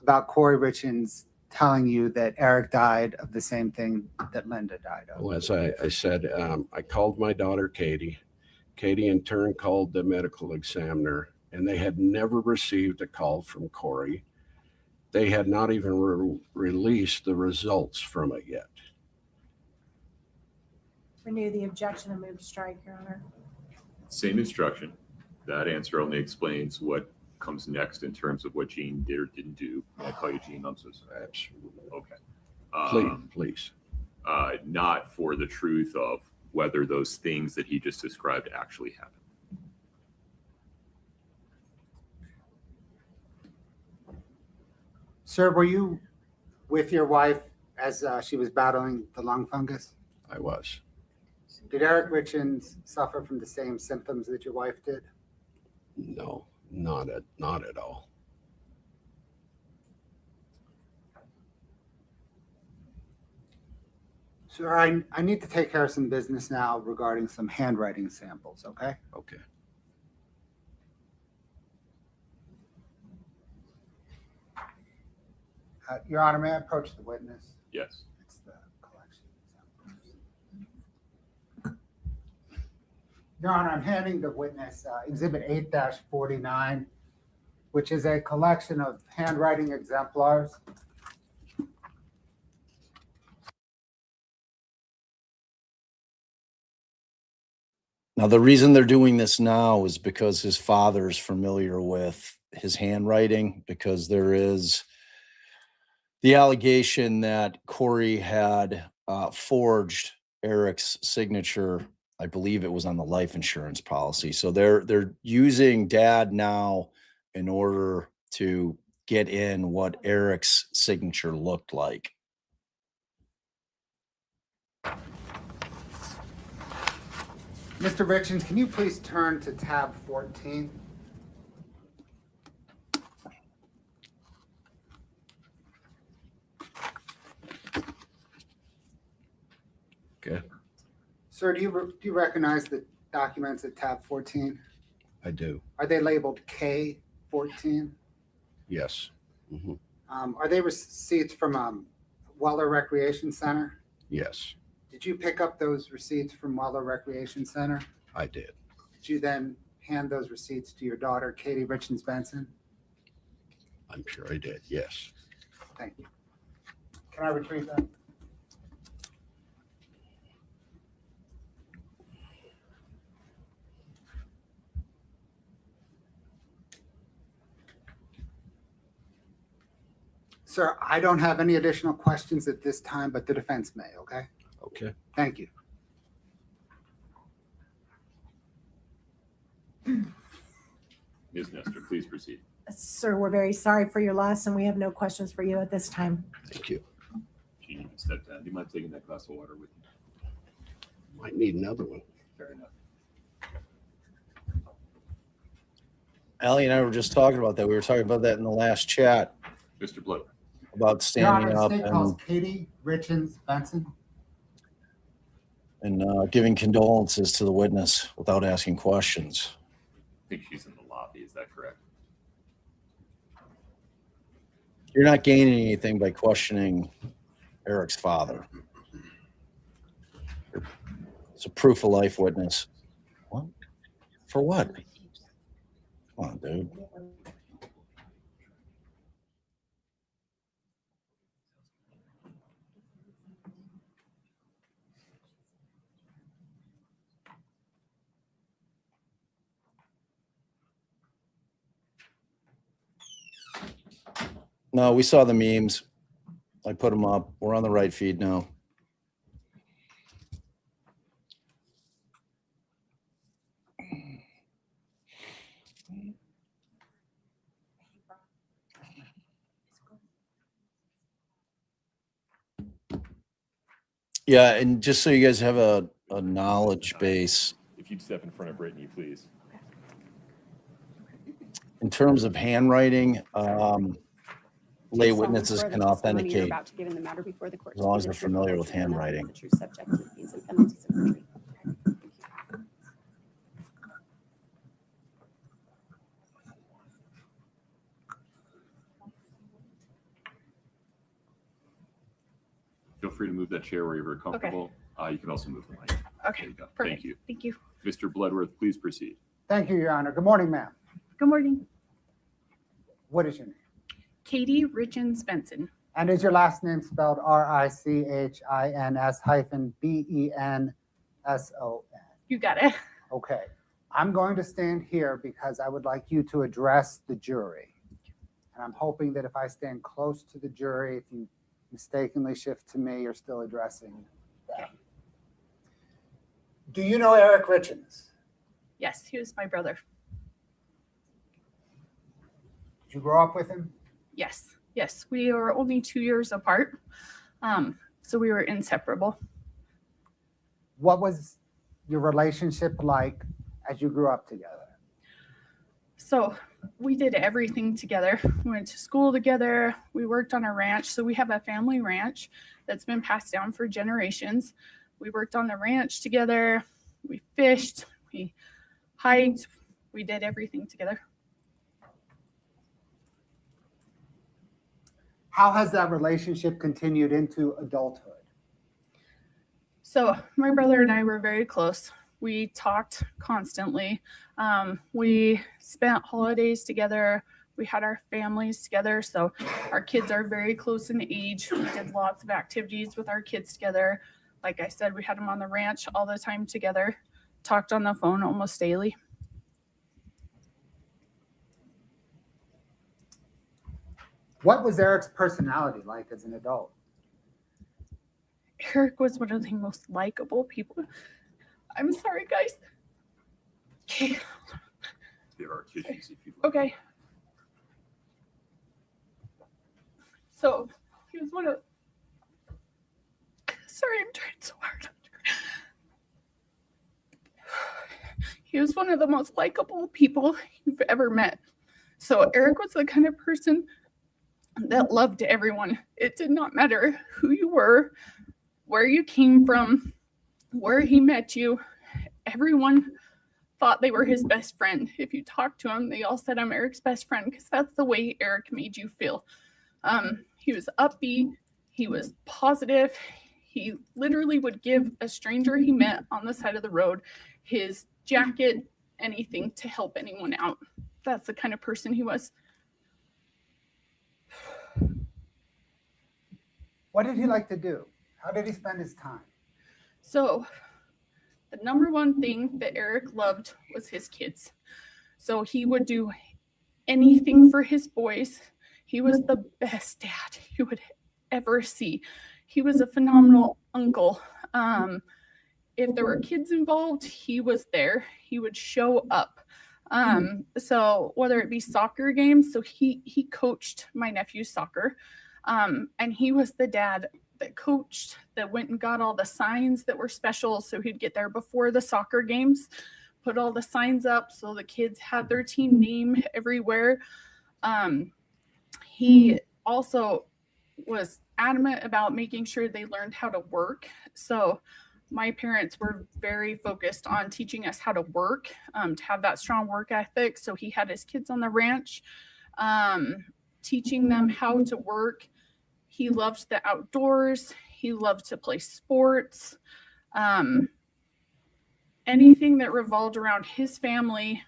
[SPEAKER 4] about Kouri Richins telling you that Eric died of the same thing that Linda died of?
[SPEAKER 12] Well, as I said, I called my daughter, Katie. Katie in turn called the medical examiner, and they had never received a call from Kouri. They had not even released the results from it yet.
[SPEAKER 9] Renew the objection and move to strike, Your Honor.
[SPEAKER 2] Same instruction. That answer only explains what comes next in terms of what Gene did or didn't do. May I call you Gene? I'm so sorry.
[SPEAKER 12] Absolutely.
[SPEAKER 2] Okay.
[SPEAKER 12] Please.
[SPEAKER 2] Not for the truth of whether those things that he just described actually happened.
[SPEAKER 4] Sir, were you with your wife as she was battling the lung fungus?
[SPEAKER 12] I was.
[SPEAKER 4] Did Eric Richins suffer from the same symptoms that your wife did?
[SPEAKER 12] No, not at all.
[SPEAKER 4] Sir, I need to take care of some business now regarding some handwriting samples, okay?
[SPEAKER 12] Okay.
[SPEAKER 4] Your Honor, may I approach the witness?
[SPEAKER 2] Yes.
[SPEAKER 4] It's the collection. Your Honor, I'm handing the witness Exhibit 8-49, which is a collection of handwriting exemplars.
[SPEAKER 1] Now, the reason they're doing this now is because his father's familiar with his handwriting, because there is the allegation that Kouri had forged Eric's signature. I believe it was on the life insurance policy. So they're using Dad now in order to get in what Eric's signature looked like.
[SPEAKER 4] Mr. Richins, can you please turn to tab 14?
[SPEAKER 12] Okay.
[SPEAKER 4] Sir, do you recognize the documents at tab 14?
[SPEAKER 12] I do.
[SPEAKER 4] Are they labeled K14?
[SPEAKER 12] Yes. Mm-hmm.
[SPEAKER 4] Are they receipts from Weller Recreation Center?
[SPEAKER 12] Yes,
[SPEAKER 4] Did you pick up those receipts from Weller Recreation Center?
[SPEAKER 12] I did.
[SPEAKER 4] Did you then hand those receipts to your daughter, Katie Richins Benson?
[SPEAKER 12] I'm sure I did. Yes.
[SPEAKER 4] Thank you. Can I retrieve that? Sir, I don't have any additional questions at this time, but the defense may, okay?
[SPEAKER 12] Okay.
[SPEAKER 4] Thank you.
[SPEAKER 2] Ms. Nestor, please proceed.
[SPEAKER 9] Sir, we're very sorry for your loss, and we have no questions for you at this time.
[SPEAKER 12] Thank you.
[SPEAKER 2] Gene, you can step down. Do you mind taking that glass of water with you?
[SPEAKER 12] Might need another one.
[SPEAKER 2] Fair enough.
[SPEAKER 1] Allie and I were just talking about that. We were talking about that in the last chat
[SPEAKER 2] Mr. Blood.
[SPEAKER 1] about
[SPEAKER 4] Your
[SPEAKER 1] standing
[SPEAKER 4] Honor,
[SPEAKER 1] up
[SPEAKER 4] the state calls Katie Richins Benson.
[SPEAKER 1] and giving condolences to the witness without asking questions.
[SPEAKER 2] I think she's in the lobby. Is that correct?
[SPEAKER 1] You're not gaining anything by questioning Eric's father. It's a proof of life witness. What? For what? Come on, dude. No, we saw the memes. I put them up. We're on the right feed now. Yeah, and just so you guys have a knowledge base,
[SPEAKER 2] If you'd step in front of Brittany, please.
[SPEAKER 1] in terms of handwriting, lay
[SPEAKER 7] Do solemnly
[SPEAKER 1] witnesses
[SPEAKER 7] swear that
[SPEAKER 1] can
[SPEAKER 7] the testimony you're
[SPEAKER 1] authenticate
[SPEAKER 7] about to give in the matter before the court
[SPEAKER 1] as long
[SPEAKER 7] to
[SPEAKER 1] as
[SPEAKER 7] be
[SPEAKER 1] they're
[SPEAKER 7] the truth,
[SPEAKER 1] familiar
[SPEAKER 7] whole
[SPEAKER 1] with
[SPEAKER 7] truth, and nothing but
[SPEAKER 1] handwriting.
[SPEAKER 7] the truth, subject to the fees and penalties of perjury.
[SPEAKER 2] Feel free to move that chair wherever you're comfortable. You can also move the mic. There
[SPEAKER 7] Okay,
[SPEAKER 2] you go.
[SPEAKER 7] perfect.
[SPEAKER 2] Thank you.
[SPEAKER 7] Thank you.
[SPEAKER 2] Mr. Bloodworth, please proceed.
[SPEAKER 4] Thank you, Your Honor. Good morning, ma'am.
[SPEAKER 7] Good morning.
[SPEAKER 4] What is your name?
[SPEAKER 7] Kouri Richins Benson.
[SPEAKER 4] And is your last name spelled Richins-Benson?
[SPEAKER 7] You got it.
[SPEAKER 4] Okay. I'm going to stand here because I would like you to address the jury. And I'm hoping that if I stand close to the jury, if you mistakenly shift to me, you're still addressing them. Do you know Eric Richins?
[SPEAKER 7] Yes, he was my brother.
[SPEAKER 4] Did you grow up with him?
[SPEAKER 7] Yes, yes. We were only 2 years apart. So we were inseparable.
[SPEAKER 4] What was your relationship like as you grew up together?
[SPEAKER 7] So we did everything together. We went to school together. We worked on a ranch. So we have a family ranch that's been passed down for generations. We worked on the ranch together. We fished. We hiked. We did everything together.
[SPEAKER 4] How has that relationship continued into adulthood?
[SPEAKER 7] So my brother and I were very close. We talked constantly. We spent holidays together. We had our families together. So our kids are very close in age. We did lots of activities with our kids together. Like I said, we had them on the ranch all the time together. Talked on the phone almost daily.
[SPEAKER 4] What was Eric's personality like as an adult?
[SPEAKER 7] Eric was one of the most likable people. I'm sorry, guys. Okay.
[SPEAKER 2] There are tissues if you'd like.
[SPEAKER 7] Okay. So he was one of. Sorry, I'm trying so hard. He was one of the most likable people you've ever met. So Eric was the kind of person that loved everyone. It did not matter who you were, where you came from, where he met you. Everyone thought they were his best friend. If you talked to him, they all said, I'm Eric's best friend, because that's the way Eric made you feel. He was upbeat. He was positive. He literally would give a stranger he met on the side of the road his jacket, anything to help anyone out. That's the kind of person he was.
[SPEAKER 4] What did he like to do? How did he spend his time?
[SPEAKER 7] So the number one thing that Eric loved was his kids. So he would do anything for his boys. He was the best dad you would ever see. He was a phenomenal uncle. If there were kids involved, he was there. He would show up. So whether it be soccer games, so he coached my nephew's soccer. And he was the dad that coached, that went and got all the signs that were special. So he'd get there before the soccer games, put all the signs up so the kids had their team name everywhere. He also was adamant about making sure they learned how to work. So my parents were very focused on teaching us how to work, to have that strong work ethic. So he had his kids on the ranch, teaching them how to work. He loved the outdoors. He loved to play sports. Anything that revolved around his family,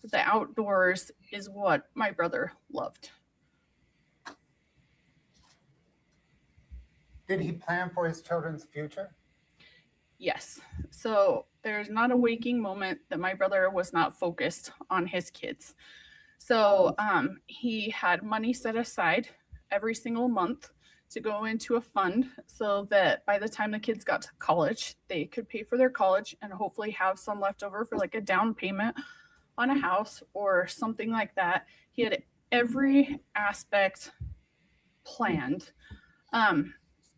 [SPEAKER 7] the outdoors, is what my brother loved.
[SPEAKER 4] Did he plan for his children's future?
[SPEAKER 7] Yes. So there's not a waking moment that my brother was not focused on his kids. So he had money set aside every single month to go into a fund so that by the time the kids got to college, they could pay for their college and hopefully have some left over for like a down payment on a house or something like that. He had every aspect planned.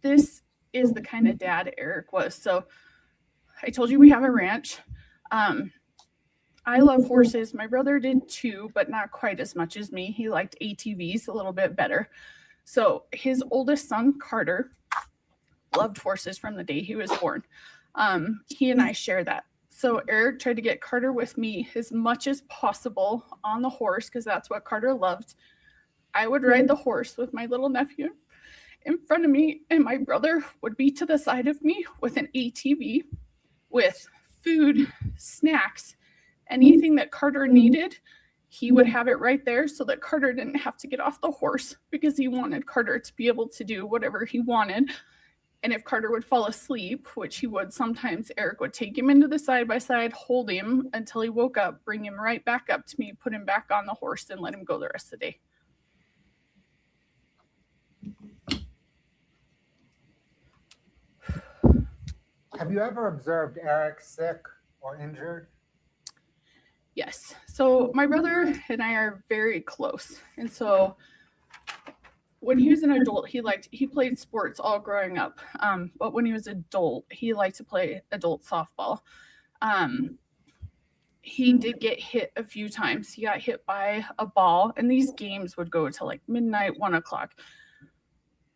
[SPEAKER 7] This is the kind of dad Eric was. So I told you we have a ranch. I love horses. My brother did too, but not quite as much as me. He liked ATVs a little bit better. So his oldest son, Carter, loved horses from the day he was born. He and I share that. So Eric tried to get Carter with me as much as possible on the horse because that's what Carter loved. I would ride the horse with my little nephew in front of me, and my brother would be to the side of me with an ATV with food, snacks, anything that Carter needed. He would have it right there so that Carter didn't have to get off the horse because he wanted Carter to be able to do whatever he wanted. And if Carter would fall asleep, which he would sometimes, Eric would take him into the side-by-side, hold him until he woke up, bring him right back up to me, put him back on the horse, and let him go the rest of the day.
[SPEAKER 4] Have you ever observed Eric sick or injured?
[SPEAKER 7] Yes. So my brother and I are very close. And so when he was an adult, he played sports all growing up. But when he was adult, he liked to play adult softball. He did get hit a few times. He got hit by a ball, and these games would go to like midnight, 1 o'clock.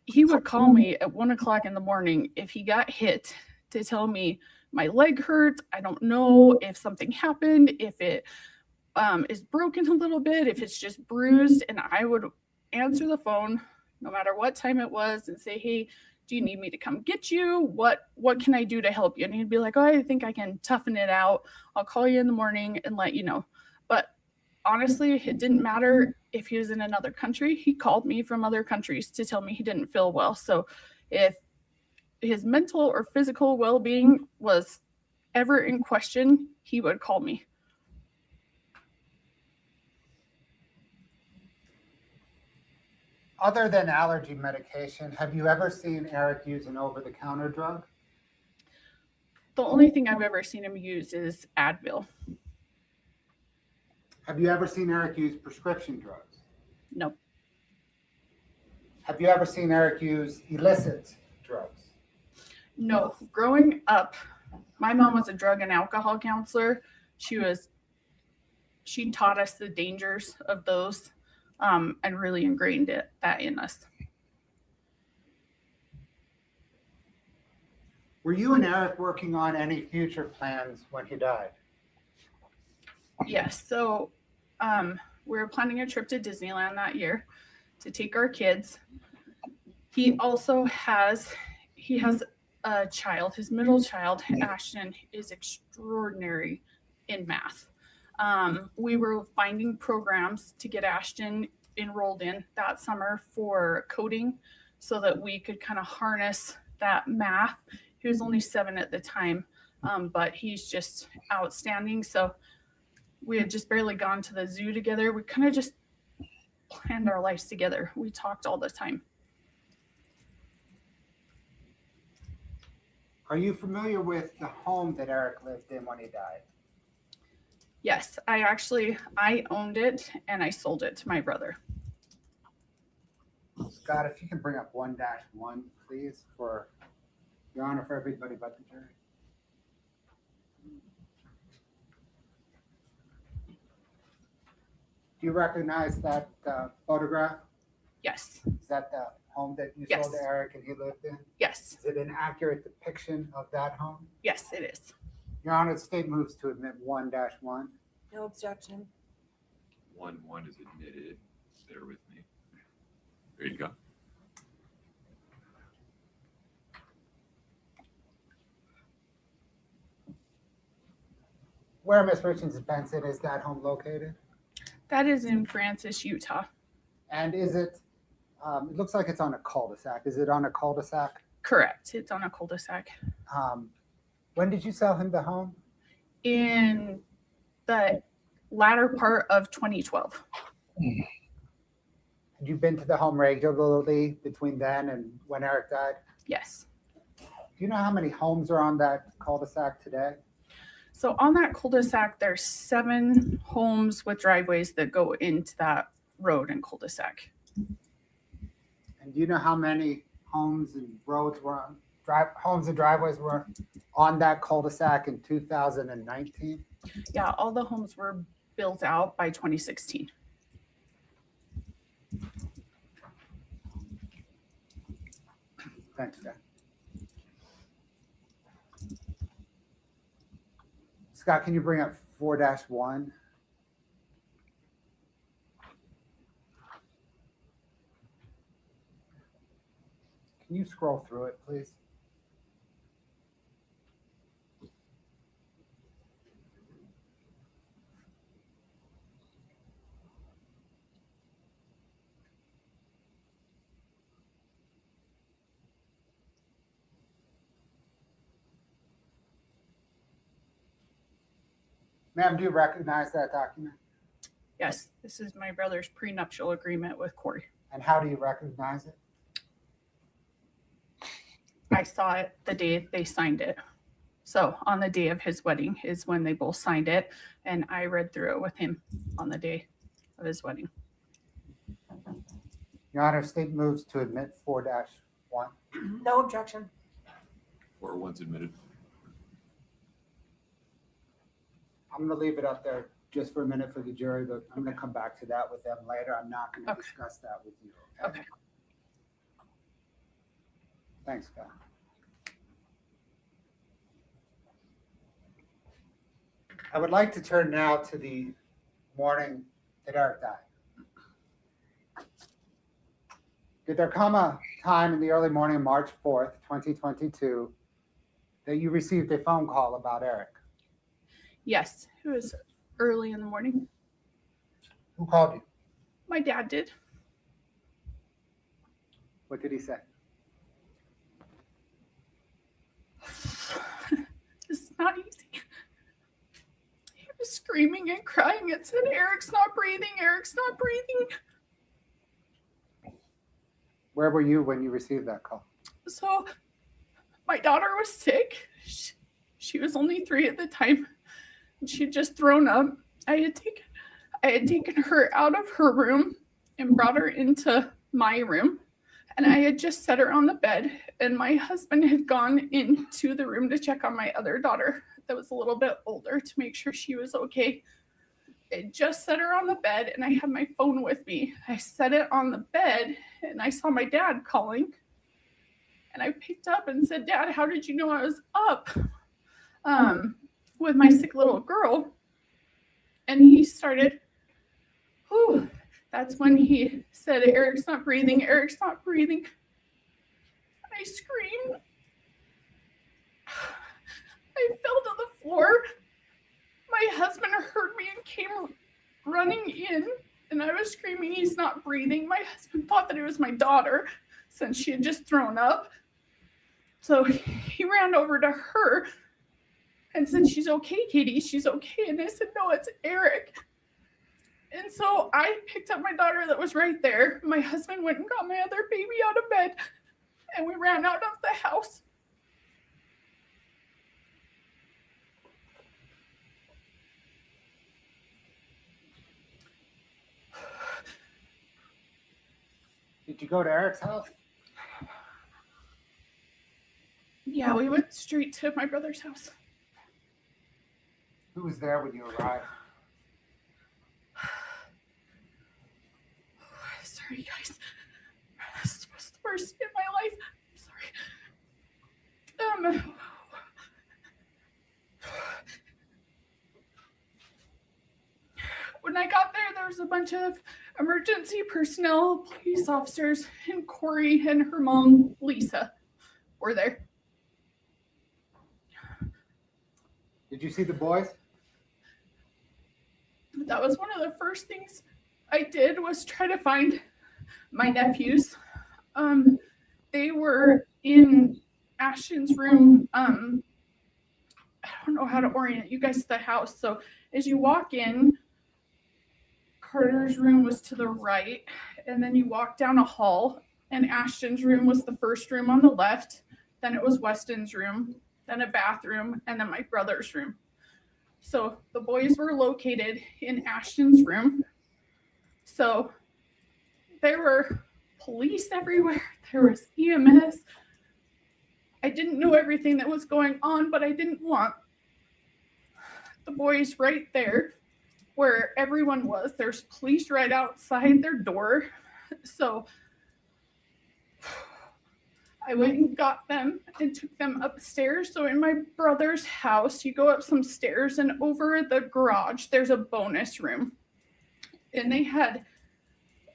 [SPEAKER 7] He would call me at 1 o'clock in the morning if he got hit to tell me my leg hurts. I don't know if something happened, if it is broken a little bit, if it's just bruised. And I would answer the phone no matter what time it was and say, hey, do you need me to come get you? What can I do to help you? And he'd be like, oh, I think I can toughen it out. I'll call you in the morning and let you know. But honestly, it didn't matter if he was in another country. He called me from other countries to tell me he didn't feel well. So if his mental or physical well-being was ever in question, he would call me.
[SPEAKER 4] Other than allergy medication, have you ever seen Eric use an over-the-counter drug?
[SPEAKER 7] The only thing I've ever seen him use is Advil.
[SPEAKER 4] Have you ever seen Eric use prescription drugs?
[SPEAKER 7] No.
[SPEAKER 4] Have you ever seen Eric use illicit drugs?
[SPEAKER 7] No. Growing up, my mom was a drug and alcohol counselor. She taught us the dangers of those. And really ingrained that in us.
[SPEAKER 4] Were you and Eric working on any future plans when he died?
[SPEAKER 7] Yes. So we were planning a trip to Disneyland that year to take our kids. He has a child. His middle child, Ashton, is extraordinary in math. We were finding programs to get Ashton enrolled in that summer for coding so that we could kind of harness that math. He was only 7 at the time, but he's just outstanding. So we had just barely gone to the zoo together. We kind of just planned our lives together. We talked all the time.
[SPEAKER 4] Are you familiar with the home that Eric lived in when he died?
[SPEAKER 7] Yes, I owned it and I sold it to my brother.
[SPEAKER 4] Scott, if you can bring up 1-1, please, for Your Honor, for everybody but the jury. Do you recognize that photograph?
[SPEAKER 7] Yes.
[SPEAKER 4] Is that the home that you sold to Eric and he lived in?
[SPEAKER 7] Yes.
[SPEAKER 4] Is it an accurate depiction of that home?
[SPEAKER 7] Yes, it is.
[SPEAKER 4] Your Honor, the state moves to admit 1-1.
[SPEAKER 11] No objection.
[SPEAKER 2] 1-1 is admitted. Bear with me. There you go.
[SPEAKER 4] Where, Ms. Richins Benson, is that home located?
[SPEAKER 7] That is in Francis, Utah.
[SPEAKER 4] And is it, it looks like it's on a cul-de-sac. Is it on a cul-de-sac?
[SPEAKER 7] Correct. It's on a cul-de-sac.
[SPEAKER 4] When did you sell him the home?
[SPEAKER 7] In the latter part of 2012.
[SPEAKER 4] Had you been to the home regularly between then and when Eric died?
[SPEAKER 7] Yes.
[SPEAKER 4] Do you know how many homes are on that cul-de-sac today?
[SPEAKER 7] So on that cul-de-sac, there's 7 homes with driveways that go into that road and cul-de-sac.
[SPEAKER 4] And do you know how many homes and roads were on, homes and driveways were on that cul-de-sac in 2019?
[SPEAKER 7] Yeah, all the homes were built out by 2016.
[SPEAKER 4] Thanks, Scott. Scott, can you bring up 4-1? Can you scroll through it, please? Ma'am, do you recognize that document?
[SPEAKER 7] Yes, this is my brother's prenuptial agreement with Kouri.
[SPEAKER 4] And how do you recognize it?
[SPEAKER 7] I saw it the day they signed it. So on the day of his wedding is when they both signed it, and I read through it with him on the day of his wedding.
[SPEAKER 4] Your Honor, state moves to admit 4-1.
[SPEAKER 5] No objection.
[SPEAKER 2] 4-1's admitted.
[SPEAKER 4] I'm going to leave it up there just for a minute for the jury, but I'm going to come back to that with them later. I'm not going to
[SPEAKER 7] Okay.
[SPEAKER 4] discuss that with you.
[SPEAKER 7] Okay.
[SPEAKER 4] Thanks, Scott. I would like to turn now to the morning that Eric died. Did there come a time in the early morning of March 4th, 2022, that you received a phone call about Eric?
[SPEAKER 7] Yes, it was early in the morning.
[SPEAKER 4] Who called you?
[SPEAKER 7] My dad did.
[SPEAKER 4] What did he say?
[SPEAKER 7] It's not easy. He was screaming and crying. It said, Eric's not breathing. Eric's not breathing.
[SPEAKER 4] Where were you when you received that call?
[SPEAKER 7] So my daughter was sick. She was only 3 at the time. She'd just thrown up. I had taken her out of her room and brought her into my room. And I had just set her on the bed, and my husband had gone into the room to check on my other daughter that was a little bit older to make sure she was okay. I just set her on the bed, and I had my phone with me. I set it on the bed, and I saw my dad calling. And I picked up and said, Dad, how did you know I was up with my sick little girl? And he started, whew. That's when he said, Eric's not breathing. Eric's not breathing. I screamed. I fell to the floor. My husband heard me and came running in, and I was screaming, he's not breathing. My husband thought that it was my daughter since she had just thrown up. So he ran over to her and said, she's okay, Katie, she's okay. And I said, no, it's Eric. And so I picked up my daughter that was right there. My husband went and got my other baby out of bed, and we ran out of the house.
[SPEAKER 4] Did you go to Eric's house?
[SPEAKER 7] Yeah, we went straight to my brother's house.
[SPEAKER 4] Who was there when you arrived?
[SPEAKER 7] Sorry, guys. This was the worst day of my life. I'm sorry. When I got there was a bunch of emergency personnel, police officers, and Kouri and her mom, Lisa, were there.
[SPEAKER 4] Did you see the boys?
[SPEAKER 7] That was one of the first things I did was try to find my nephews. They were in Ashton's room. I don't know how to orient you guys to the house. So as you walk in, Carter's room was to the right, and then you walk down a hall, and Ashton's room was the first room on the left. Then it was Weston's room, then a bathroom, and then my brother's room. So the boys were located in Ashton's room. So there were police everywhere. There was EMS. I didn't know everything that was going on, but I didn't want the boys right there where everyone was. There's police right outside their door. So I went and got them and took them upstairs. So in my brother's house, you go up some stairs and over the garage, there's a bonus room. And they had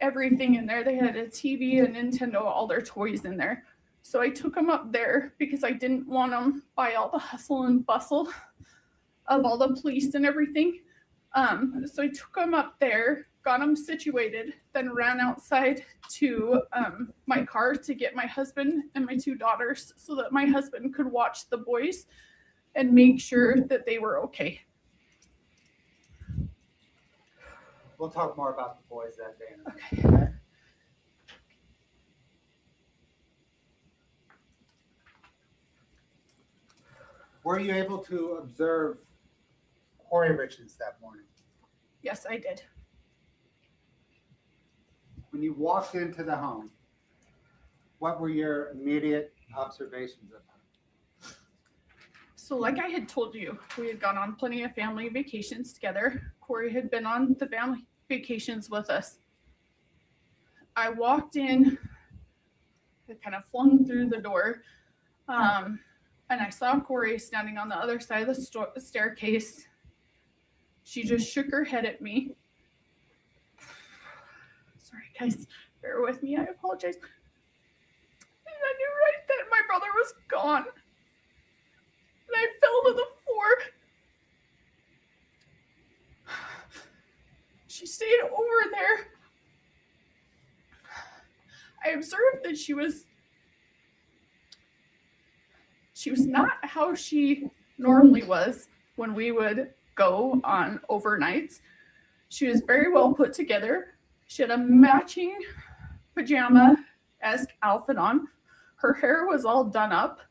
[SPEAKER 7] everything in there. They had a TV, a Nintendo, all their toys in there. So I took them up there because I didn't want them by all the hustle and bustle of all the police and everything. So I took them up there, got them situated, then ran outside to my car to get my husband and my 2 daughters so that my husband could watch the boys and make sure that they were okay.
[SPEAKER 4] We'll talk more about the boys that day.
[SPEAKER 7] Okay.
[SPEAKER 4] Were you able to observe Kouri Richins that morning?
[SPEAKER 7] Yes, I did.
[SPEAKER 4] When you walked into the home, what were your immediate observations of her?
[SPEAKER 7] So like I had told you, we had gone on plenty of family vacations together. Kouri had been on the family vacations with us. I walked in, I kind of flung through the door, and I saw Kouri standing on the other side of the staircase. She just shook her head at me. Sorry, guys, bear with me. I apologize. And I knew right then my brother was gone. And I fell to the floor. She stayed over there. I observed that she was not how she normally was when we would go on overnights. She was very well put together. She had a matching pajama-esque outfit on. Her hair was all done up.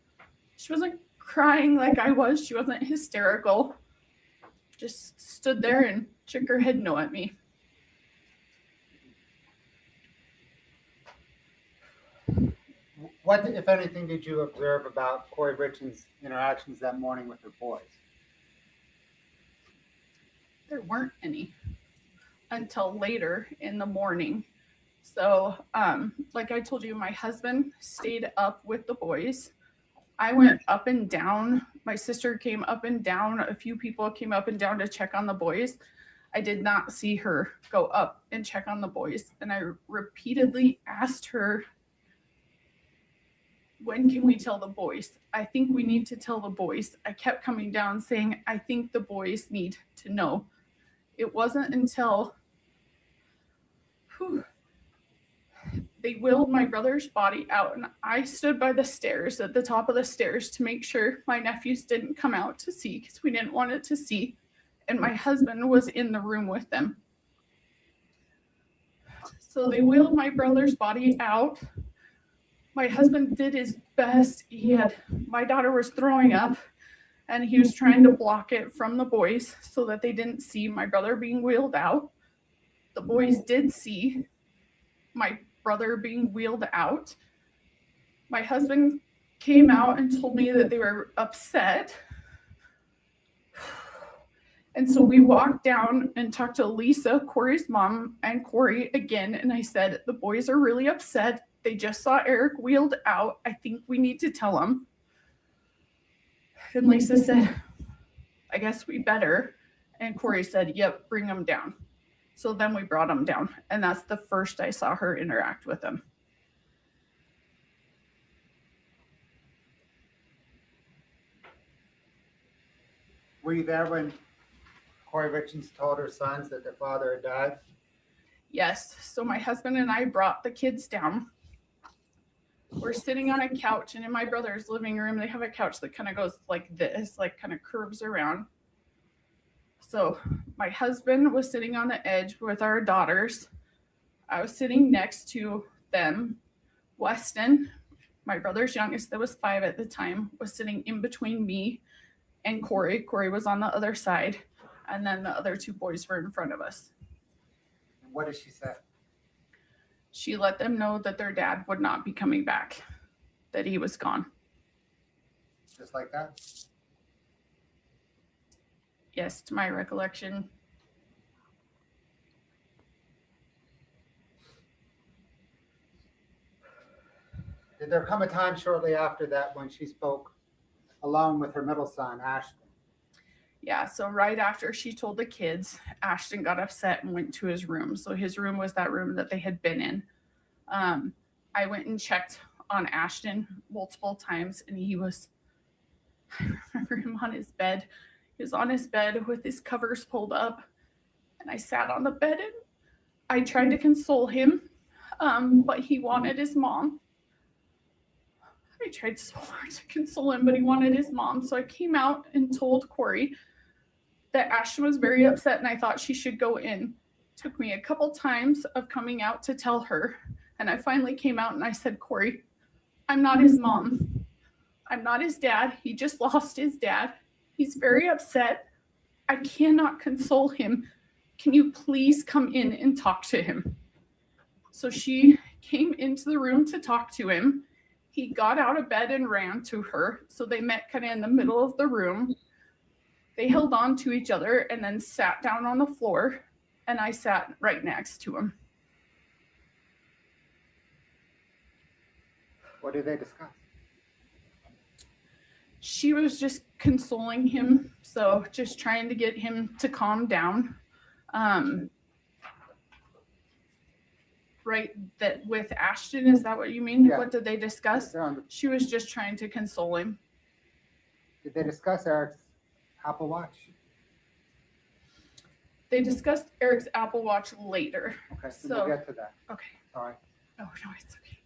[SPEAKER 7] She wasn't crying like I was. She wasn't hysterical. Just stood there and shook her head no at me.
[SPEAKER 4] What, if anything, did you observe about Kouri Richins' interactions that morning with her boys?
[SPEAKER 7] There weren't any until later in the morning. So, like I told you, my husband stayed up with the boys. I went up and down. My sister came up and down. A few people came up and down to check on the boys. I did not see her go up and check on the boys. And I repeatedly asked her, when can we tell the boys? I think we need to tell the boys. I kept coming down saying, I think the boys need to know. It wasn't until they wheeled my brother's body out and I stood by the stairs at the top of the stairs to make sure my nephews didn't come out to see because we didn't want it to see. And my husband was in the room with them. So they wheeled my brother's body out. My husband did his best. My daughter was throwing up and he was trying to block it from the boys so that they didn't see my brother being wheeled out. The boys did see my brother being wheeled out. My husband came out and told me that they were upset. And so we walked down and talked to Lisa, Kouri's mom, and Kouri again. And I said, the boys are really upset. They just saw Eric wheeled out. I think we need to tell them. And Lisa said, I guess we better. And Kouri said, yep, bring them down. So then we brought him down. And that's the first I saw her interact with him.
[SPEAKER 4] Were you there when Kouri Richins told her sons that their father had died?
[SPEAKER 7] Yes. So my husband and I brought the kids down. We're sitting on a couch, and in my brother's living room, they have a couch that kind of goes like this, like kind of curves around. So my husband was sitting on the edge with our daughters. I was sitting next to them. Weston, my brother's youngest, that was 5 at the time, was sitting in between me and Kouri. Kouri was on the other side, and then the other two boys were in front of us.
[SPEAKER 4] What did she say?
[SPEAKER 7] She let them know that their dad would not be coming back, that he was gone.
[SPEAKER 4] Just like that?
[SPEAKER 7] Yes, to my recollection.
[SPEAKER 4] Did there come a time shortly after that when she spoke alone with her middle son, Ashton?
[SPEAKER 7] Yeah, so right after she told the kids, Ashton got upset and went to his room. So his room was that room that they had been in. I went and checked on Ashton multiple times, and he was, I remember him on his bed. He was on his bed with his covers pulled up, and I sat on the bed and I tried to console him, but he wanted his mom. I tried so hard to console him, but he wanted his mom. So I came out and told Kouri that Ashton was very upset and I thought she should go in. It took me a couple times of coming out to tell her. And I finally came out and I said, Kouri, I'm not his mom. I'm not his dad. He just lost his dad. He's very upset. I cannot console him. Can you please come in and talk to him? So she came into the room to talk to him. He got out of bed and ran to her. So they met kind of in the middle of the room. They held on to each other and then sat down on the floor. And I sat right next to him.
[SPEAKER 4] What did they discuss?
[SPEAKER 7] She was just consoling him. So just trying to get him to calm down. Right, that with Ashton, is that what you mean?
[SPEAKER 4] Yeah.
[SPEAKER 7] What did they discuss? She was just trying to console him.
[SPEAKER 4] Did they discuss Eric's Apple Watch?
[SPEAKER 7] They discussed Eric's Apple Watch later.
[SPEAKER 4] Okay, so
[SPEAKER 7] So-
[SPEAKER 4] we'll get to that.
[SPEAKER 7] Okay.
[SPEAKER 4] Sorry.
[SPEAKER 7] Oh, no, it's okay.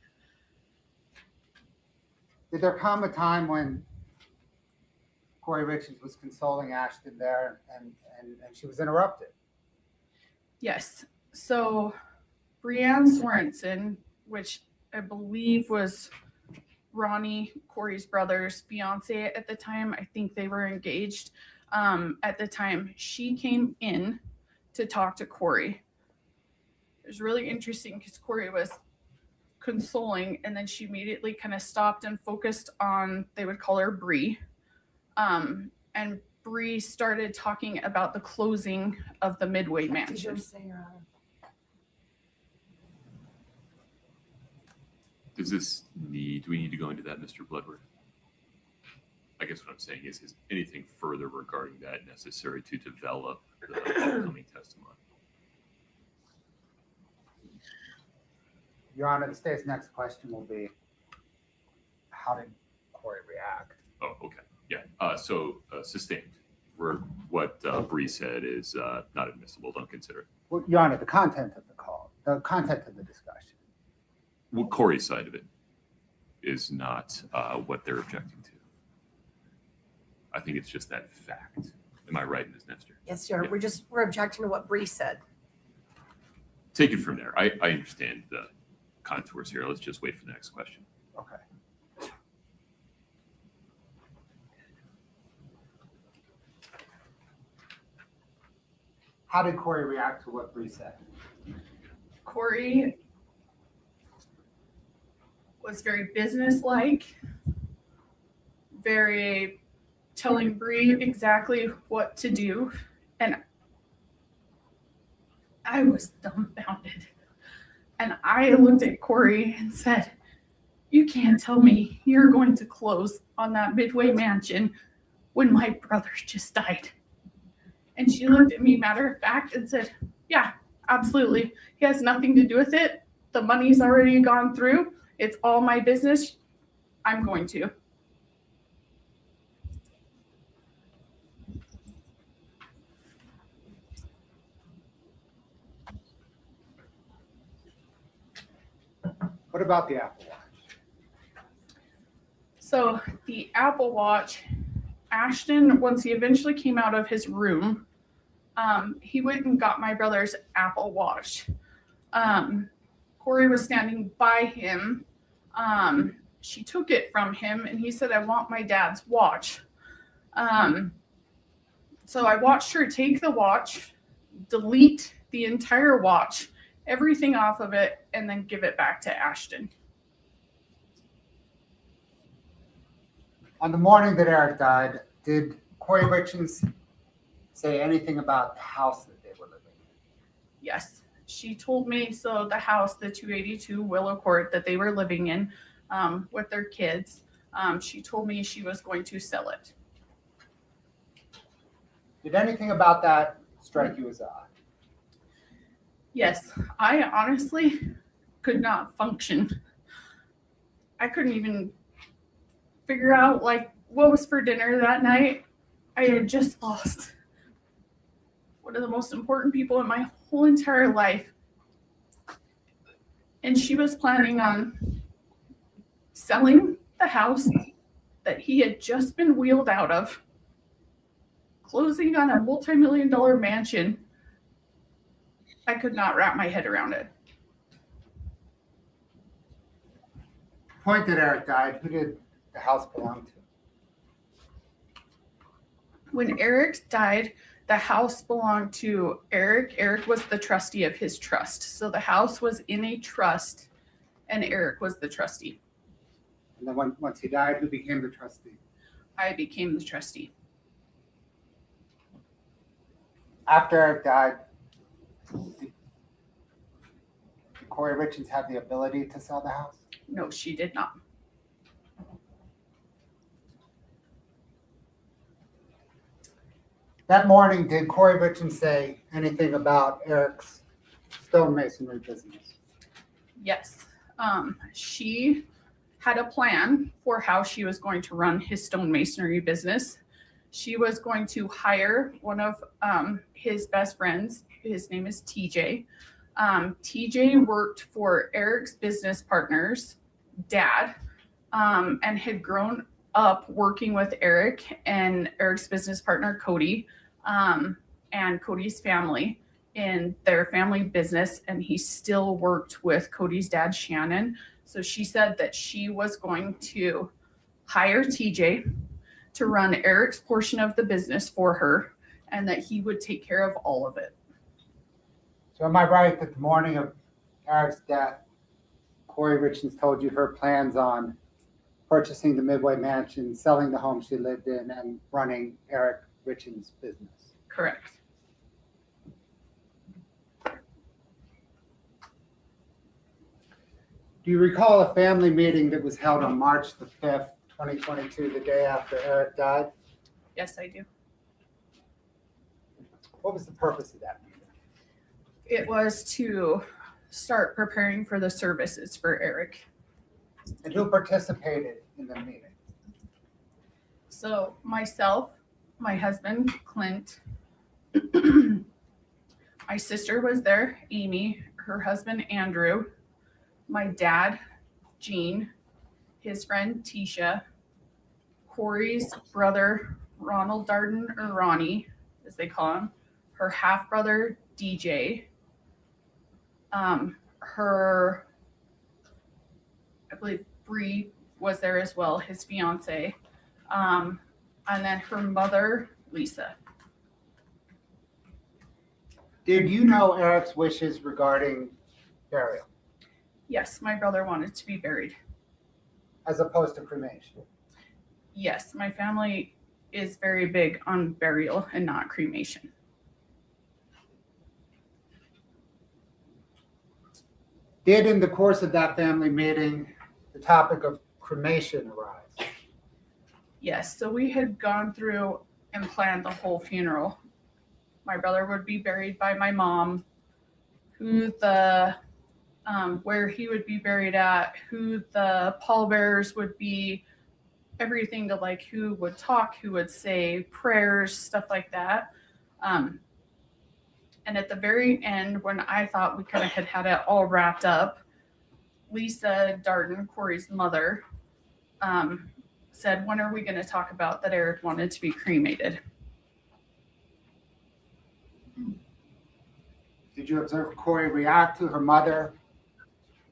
[SPEAKER 4] Did there come a time when Kouri Richins was consoling Ashton there and she was interrupted?
[SPEAKER 7] Yes. So Brianne Sorensen, which I believe was Ronnie, Kouri's brother's fiance at the time. I think they were engaged at the time. She came in to talk to Kouri. It was really interesting because Kouri was consoling, and then she immediately kind of stopped and focused on, they would call her Bree. And Bree started talking about the closing of the Midway Mansion.
[SPEAKER 2] Do we need to go into that, Mr. Bloodworth? I guess what I'm saying is anything further regarding that necessary to develop the upcoming testimony?
[SPEAKER 4] Your Honor, the state's next question will be, how did Kouri react?
[SPEAKER 2] Oh, okay. Yeah. So sustained. What Bree said is not admissible. Don't consider it.
[SPEAKER 4] Well, Your Honor, the content of the call, the content of the discussion.
[SPEAKER 2] Well, Kouri's side of it is not what they're objecting to. I think it's just that fact. Am I right, Ms. Nestor?
[SPEAKER 11] Yes, sir.
[SPEAKER 2] Yeah.
[SPEAKER 11] We're objecting to what Bree said.
[SPEAKER 2] Take it from there. I understand the contours here. Let's just wait for the next question.
[SPEAKER 4] Okay. How did Kouri react to what Bree said?
[SPEAKER 7] Kouri was very businesslike, very telling Bree exactly what to do. And I was dumbfounded. And I looked at Kouri and said, you can't tell me you're going to close on that Midway Mansion when my brother just died. And she looked at me matter of fact and said, yeah, absolutely. He has nothing to do with it. The money's already gone through. It's all my business. I'm going to.
[SPEAKER 4] What about the Apple Watch?
[SPEAKER 7] So the Apple Watch, Ashton, once he eventually came out of his room, he went and got my brother's Apple Watch. Kouri was standing by him. She took it from him and he said, I want my dad's watch. So I watched her take the watch, delete the entire watch, everything off of it, and then give it back to Ashton.
[SPEAKER 4] On the morning that Eric died, did Kouri Richins say anything about the house that they were living in?
[SPEAKER 7] Yes, she told me, so the house, the 282 Willow Court that they were living in with their kids, she told me she was going to sell it.
[SPEAKER 4] Did anything about that strike you as odd?
[SPEAKER 7] Yes, I honestly could not function. I couldn't even figure out like what was for dinner that night. I had just lost one of the most important people in my whole entire life. And she was planning on selling the house that he had just been wheeled out of, closing on a multi-million-dollar mansion. I could not wrap my head around it.
[SPEAKER 4] The point that Eric died, who did the house belong to?
[SPEAKER 7] When Eric died, the house belonged to Eric. Eric was the trustee of his trust. So the house was in a trust and Eric was the trustee.
[SPEAKER 4] And then once he died, who became the trustee?
[SPEAKER 7] I became the trustee.
[SPEAKER 4] After Eric died, did Kouri Richins have the ability to sell the house?
[SPEAKER 7] No, she did not.
[SPEAKER 4] That morning, did Kouri Richins say anything about Eric's stonemasonry business?
[SPEAKER 7] Yes. She had a plan for how she was going to run his stonemasonry business. She was going to hire one of his best friends. His name is TJ. TJ worked for Eric's business partner's dad and had grown up working with Eric and Eric's business partner, Cody, and Cody's family in their family business. And he still worked with Cody's dad, Shannon. So she said that she was going to hire TJ to run Eric's portion of the business for her and that he would take care of all of it.
[SPEAKER 4] So am I right that the morning of Eric's death, Kouri Richins told you her plans on purchasing the Midway Mansion, selling the home she lived in, and running Eric Richins' business?
[SPEAKER 7] Correct.
[SPEAKER 4] Do you recall a family meeting that was held on March the 5th, 2022, the day after Eric died?
[SPEAKER 7] Yes, I do.
[SPEAKER 4] What was the purpose of that meeting?
[SPEAKER 7] It was to start preparing for the services for Eric.
[SPEAKER 4] And who participated in the meeting?
[SPEAKER 7] So myself, my husband, Clint, my sister was there, Amy, her husband, Andrew, my dad, Gene, his friend, Tisha, Corey's brother, Ronald Darden, or Ronnie, as they call him, her half-brother, DJ, her, I believe Bree was there as well, his fiance, and then her mother, Lisa.
[SPEAKER 4] Did you know Eric's wishes regarding burial
[SPEAKER 7] Yes, my brother wanted to be buried.
[SPEAKER 4] as opposed to cremation?
[SPEAKER 7] Yes, my family is very big on burial and not cremation.
[SPEAKER 4] Did in the course of that family meeting, the topic of cremation arise?
[SPEAKER 7] Yes, so we had gone through and planned the whole funeral. My brother would be buried by my mom, who the where he would be buried at, who the pallbearers would be, everything to like who would talk, who would say prayers, stuff like that. And at the very end, when I thought we kind of had it all wrapped up, Lisa Darden, Corey's mother, said, when are we going to talk about that Eric wanted to be cremated?
[SPEAKER 4] Did you observe Kouri react to her mother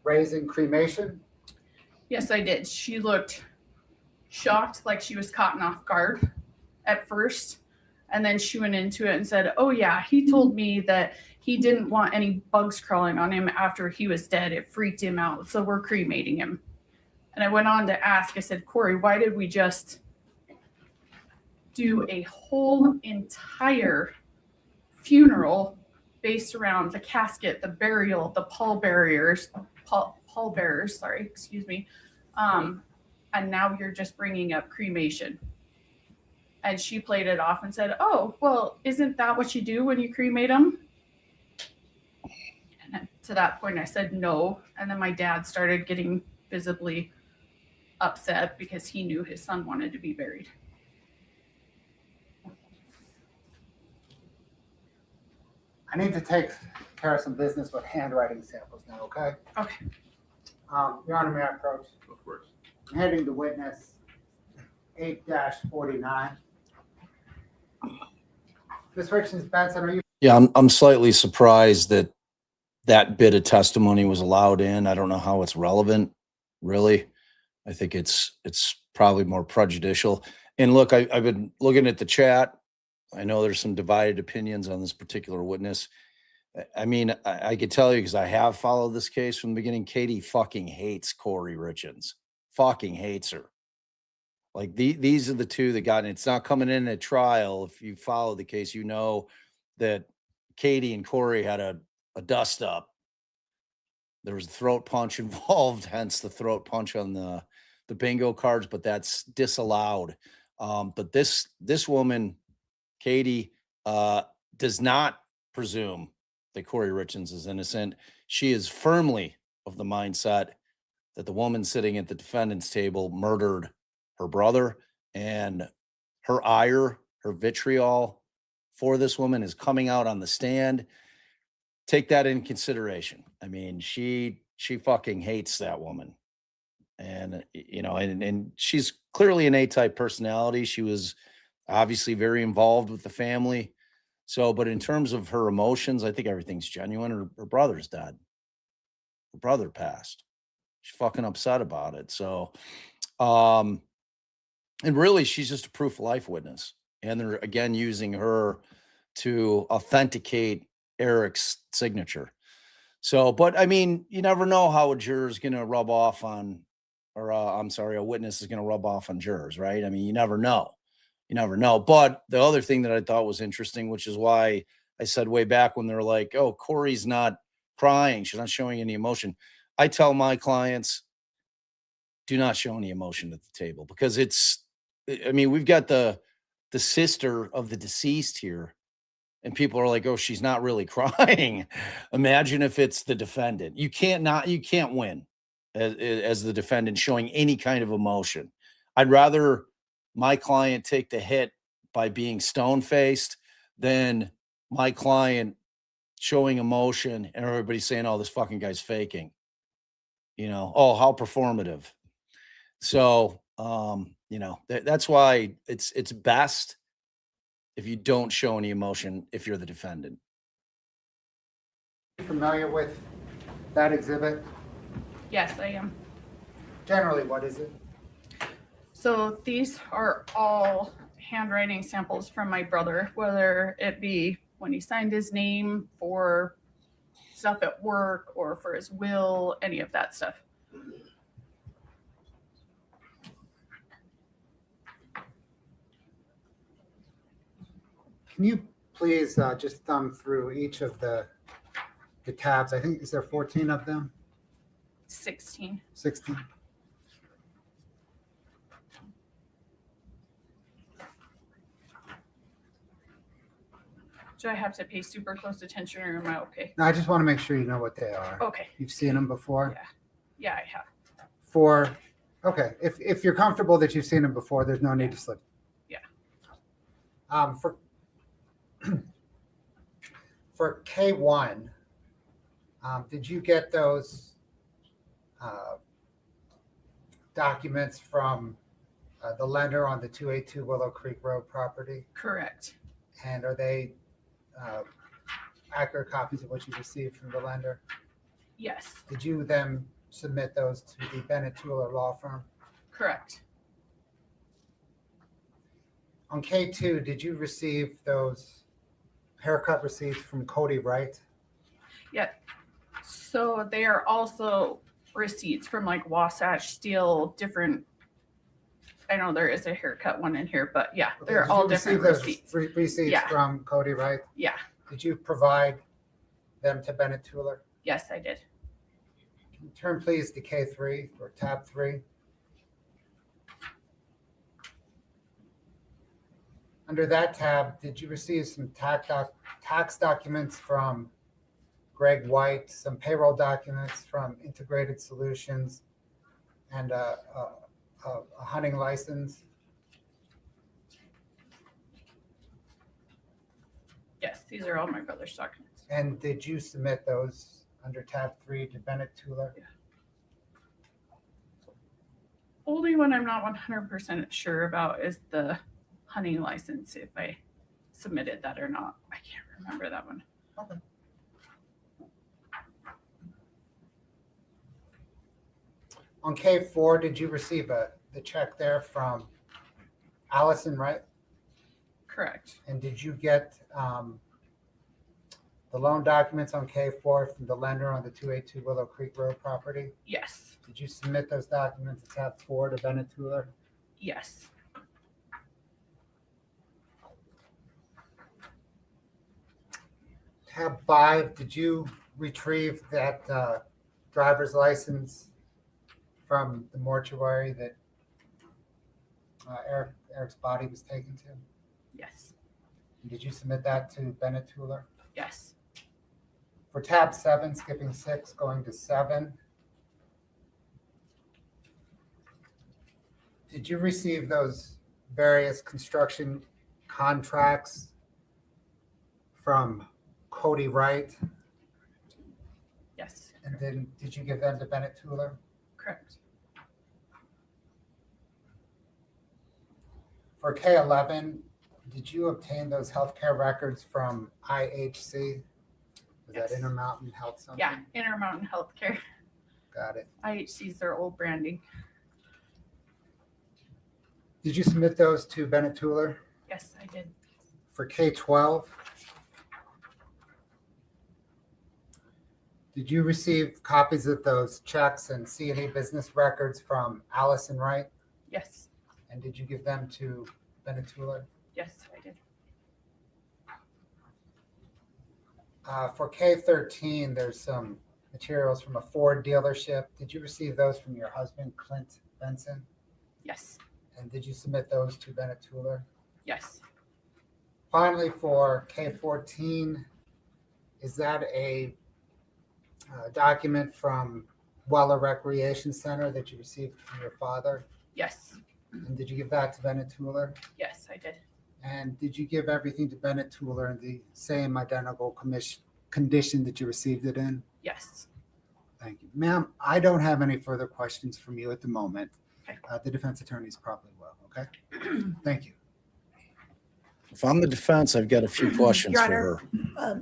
[SPEAKER 4] raising cremation?
[SPEAKER 7] Yes, I did. She looked shocked, like she was caught off guard. at first. And then she went into it and said, oh yeah, he told me that he didn't want any bugs crawling on him after he was dead. It freaked him out. So we're cremating him. And I went on to ask, I said, Kouri, why did we just do a whole entire funeral based around the casket, the burial, the pallbearers, excuse me. And now you're just bringing up cremation. And she played it off and said, oh, well, isn't that what you do when you cremate them? And to that point, I said no. And then my dad started getting visibly upset because he knew his son wanted to be buried.
[SPEAKER 4] I need to take care of some business with handwriting samples now, okay?
[SPEAKER 7] Okay.
[SPEAKER 4] Your Honor, may I approach?
[SPEAKER 2] Of course.
[SPEAKER 4] I'm heading to witness 8-49. Ms. Richins Benson, are you?
[SPEAKER 1] Yeah, I'm slightly surprised that that bit of testimony was allowed in. I don't know how it's relevant, really. I think it's probably more prejudicial. And look, I've been looking at the chat. I know there's some divided opinions on this particular witness. I mean, I could tell you because I have followed this case from the beginning. Katie fucking hates Kouri Richins. Fucking hates her. Like these are the two that got, and it's not coming in at trial. If you follow the case, you know that Katie and Kouri had a dust up. There was a throat punch involved, hence the throat punch on the bingo cards, but that's disallowed. But this woman, Katie, does not presume that Kouri Richins is innocent. She is firmly of the mindset that the woman sitting at the defendant's table murdered her brother, and her ire, her vitriol for this woman is coming out on the stand. Take that in consideration. I mean, she fucking hates that woman. And, you know, and she's clearly an A-type personality. She was obviously very involved with the family. So, but in terms of her emotions, I think everything's genuine. Her brother's dead. Her brother passed. She's fucking upset about it. So, and really, she's just a proof of life witness. And they're, again, using her to authenticate Eric's signature. So, but I mean, you never know how a juror's going to rub off on, or I'm sorry, a witness is going to rub off on jurors, right? I mean, you never know. You never know. But the other thing that I thought was interesting, which is why I said way back when they're like, oh, Kouri's not crying, she's not showing any emotion. I tell my clients, do not show any emotion at the table, because I mean, we've got the sister of the deceased here, and people are like, oh, she's not really crying. Imagine if it's the defendant. You can't win as the defendant showing any kind of emotion. I'd rather my client take the hit by being stone-faced than my client showing emotion and everybody saying, oh, this fucking guy's faking. You know, oh, how performative. So, you know, that's why it's best if you don't show any emotion if you're the defendant.
[SPEAKER 4] Familiar with that exhibit?
[SPEAKER 7] Yes, I am.
[SPEAKER 4] Generally, what is it?
[SPEAKER 7] So these are all handwriting samples from my brother, whether it be when he signed his name for stuff at work or for his will, any of that stuff.
[SPEAKER 4] Can you please just thumb through each of the tabs? I think, is there 14 of them?
[SPEAKER 7] 16.
[SPEAKER 4] 16.
[SPEAKER 7] Do I have to pay super close attention, or am I okay?
[SPEAKER 4] No, I just want to make sure you know what they are.
[SPEAKER 7] Okay.
[SPEAKER 4] You've seen them before?
[SPEAKER 7] Yeah, I have.
[SPEAKER 4] Okay, if you're comfortable that you've seen them before, there's no need to slip.
[SPEAKER 7] Yeah.
[SPEAKER 4] For K1, did you get those documents from the lender on the 282 Willow Creek Road property?
[SPEAKER 7] Correct.
[SPEAKER 4] And are they accurate copies of what you received from the lender?
[SPEAKER 7] Yes.
[SPEAKER 4] Did you then submit those to the Bennett Tueller law firm?
[SPEAKER 7] Correct.
[SPEAKER 4] On K2, did you receive those haircut receipts from Kouri, right?
[SPEAKER 7] Yeah. So they are also receipts from like Wasatch Steel, different. I know there is a haircut one in here, but yeah,
[SPEAKER 4] Okay,
[SPEAKER 7] they're
[SPEAKER 4] did
[SPEAKER 7] all
[SPEAKER 4] you receive
[SPEAKER 7] different
[SPEAKER 4] those
[SPEAKER 7] receipts.
[SPEAKER 4] receipts
[SPEAKER 7] Yeah.
[SPEAKER 4] from Kouri, right?
[SPEAKER 7] Yeah.
[SPEAKER 4] Did you provide them to Bennett Tueller?
[SPEAKER 7] Yes, I did.
[SPEAKER 4] Can you turn please to K3 or tab 3? Under that tab, did you receive some tax documents from Greg White, some payroll documents from Integrated Solutions, and a hunting license?
[SPEAKER 7] Yes, these are all my brother's documents.
[SPEAKER 4] And did you submit those under tab 3 to Bennett Tueller?
[SPEAKER 7] Only one I'm not 100% sure about is the hunting license, if I submitted that or not. I can't remember that one.
[SPEAKER 4] Okay. On K4, did you receive the check there from Allison, right?
[SPEAKER 7] Correct.
[SPEAKER 4] And did you get the loan documents on K4 from the lender on the 282 Willow Creek Road property?
[SPEAKER 7] Yes.
[SPEAKER 4] Did you submit those documents to tab 4 to Bennett Tueller?
[SPEAKER 7] Yes.
[SPEAKER 4] Tab 5, did you retrieve that driver's license from the mortuary that Eric's body was taken to?
[SPEAKER 7] Yes.
[SPEAKER 4] And did you submit that to Bennett Tueller?
[SPEAKER 7] Yes.
[SPEAKER 4] For tab 7, skipping 6, going to 7, did you receive those various construction contracts from Kouri Wright?
[SPEAKER 7] Yes.
[SPEAKER 4] And then did you give them to Bennett Tueller?
[SPEAKER 7] Correct.
[SPEAKER 4] For K11, did you obtain those healthcare records from IHC? Was
[SPEAKER 7] Yes.
[SPEAKER 4] that Intermountain Health something?
[SPEAKER 7] Yeah, Intermountain Healthcare.
[SPEAKER 4] Got it.
[SPEAKER 7] IHC's their old branding.
[SPEAKER 4] Did you submit those to Bennett Tueller?
[SPEAKER 7] Yes, I did.
[SPEAKER 4] For K12, did you receive copies of those checks and C&E business records from Allison Wright?
[SPEAKER 7] Yes.
[SPEAKER 4] And did you give them to Bennett Tueller?
[SPEAKER 7] Yes, I did.
[SPEAKER 4] For K13, there's some materials from a Ford dealership. Did you receive those from your husband, Clint Benson?
[SPEAKER 7] Yes.
[SPEAKER 4] And did you submit those to Bennett Tueller?
[SPEAKER 7] Yes.
[SPEAKER 4] Finally, for K14, is that a document from Weller Recreation Center that you received from your father?
[SPEAKER 7] Yes.
[SPEAKER 4] And did you give that to Bennett Tueller?
[SPEAKER 7] Yes, I did.
[SPEAKER 4] And did you give everything to Bennett Tueller in the same identical condition that you received it in?
[SPEAKER 7] Yes.
[SPEAKER 4] Thank you. Ma'am, I don't have any further questions from you at the moment.
[SPEAKER 7] Okay.
[SPEAKER 4] The defense attorneys probably will, okay? Thank you.
[SPEAKER 1] If I'm the defense, I've got a few questions
[SPEAKER 5] Your
[SPEAKER 1] for
[SPEAKER 5] Honor.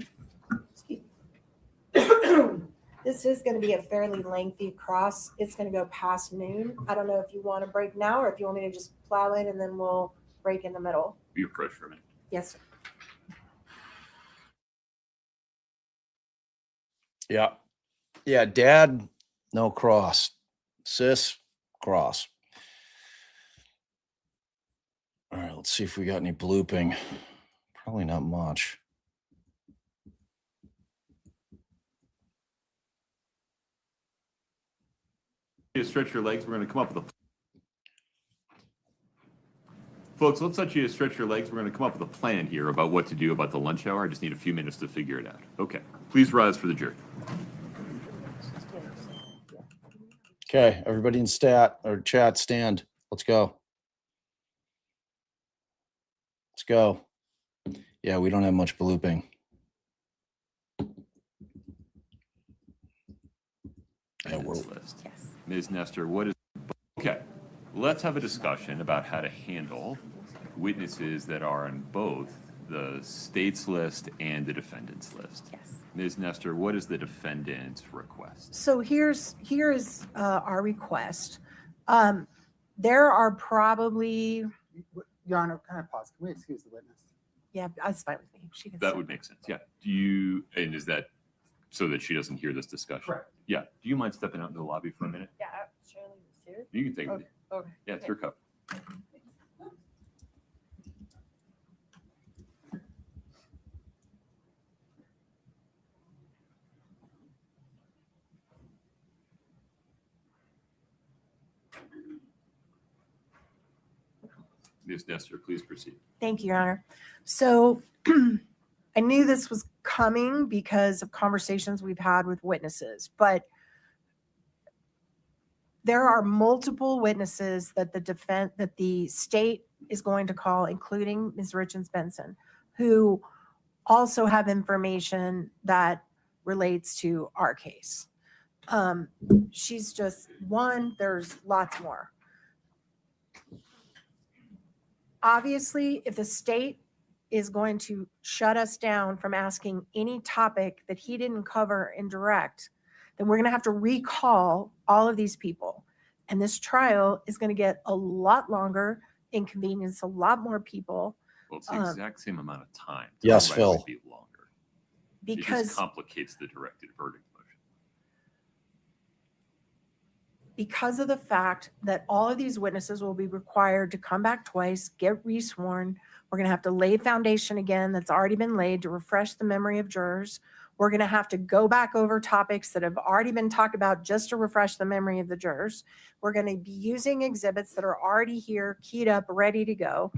[SPEAKER 1] her.
[SPEAKER 5] This is going to be a fairly lengthy cross. It's going to go past noon. I don't know if you want to break now or if you want me to just plow in and then we'll break in the middle.
[SPEAKER 2] You approach for a minute.
[SPEAKER 5] Yes, sir.
[SPEAKER 1] Yeah. Yeah, dad, no cross. Sis, cross. All right, let's see if we got any blooping. Probably not much.
[SPEAKER 2] You stretch your legs. We're going to come up with a folks. Let's let you stretch your legs. We're going to come up with a plan here about what to do about the lunch hour. I just need a few minutes to figure it out. Okay. Please rise for the jury.
[SPEAKER 1] Okay, everybody in chat, stand. Let's go. Let's go. Yeah, we don't have much blooping. Yeah, we're,
[SPEAKER 2] List.
[SPEAKER 5] Yes.
[SPEAKER 2] Ms. Nestor, what is okay? Let's have a discussion about how to handle witnesses that are on both the state's list and the defendant's list.
[SPEAKER 5] Yes.
[SPEAKER 2] Ms. Nestor, what is the defendant's request?
[SPEAKER 9] So here is our request. There are probably
[SPEAKER 4] Your Honor, can I pause? Can we excuse the witness?
[SPEAKER 5] Yeah, that's fine with me. She can
[SPEAKER 2] That
[SPEAKER 5] sit.
[SPEAKER 2] would make sense. Yeah. Do you, and is that so that she doesn't hear this discussion?
[SPEAKER 4] Correct.
[SPEAKER 2] Yeah. Do you mind stepping out into the lobby for a minute?
[SPEAKER 7] Yeah, Shirley was here.
[SPEAKER 2] You can take it.
[SPEAKER 7] Okay.
[SPEAKER 2] Yeah, it's your cup. Ms. Nestor, please proceed.
[SPEAKER 5] Thank you, Your Honor. So I knew this was coming because of conversations we've had with witnesses, but there are multiple witnesses that the state is going to call, including Ms. Richins Benson, who also have information that relates to our case. She's just one, there's lots more. Obviously, if the state is going to shut us down from asking any topic that he didn't cover in direct, then we're going to have to recall all of these people. And this trial is going to get a lot longer, inconvenience a lot more people.
[SPEAKER 2] Well, it's the exact same amount of time.
[SPEAKER 1] Yes,
[SPEAKER 2] Time
[SPEAKER 1] Phil.
[SPEAKER 2] would be longer. It
[SPEAKER 5] Because
[SPEAKER 2] just complicates the directed verdict motion.
[SPEAKER 5] because of the fact that all of these witnesses will be required to come back twice, get resworn. We're going to have to lay foundation again that's already been laid to refresh the memory of jurors. We're going to have to go back over topics that have already been talked about just to refresh the memory of the jurors. We're going to be using exhibits that are already here, keyed up, ready to go.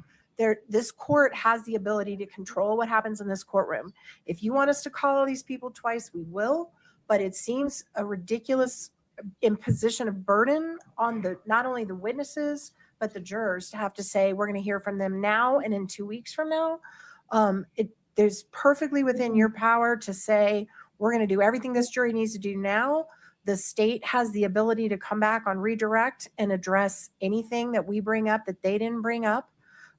[SPEAKER 5] This court has the ability to control what happens in this courtroom. If you want us to call all these people twice, we will, but it seems a ridiculous imposition of burden on not only the witnesses, but the jurors to have to say, we're going to hear from them now and in 2 weeks from now. There's perfectly within your power to say, we're going to do everything this jury needs to do now. The state has the ability to come back on redirect and address anything that we bring up that they didn't bring up.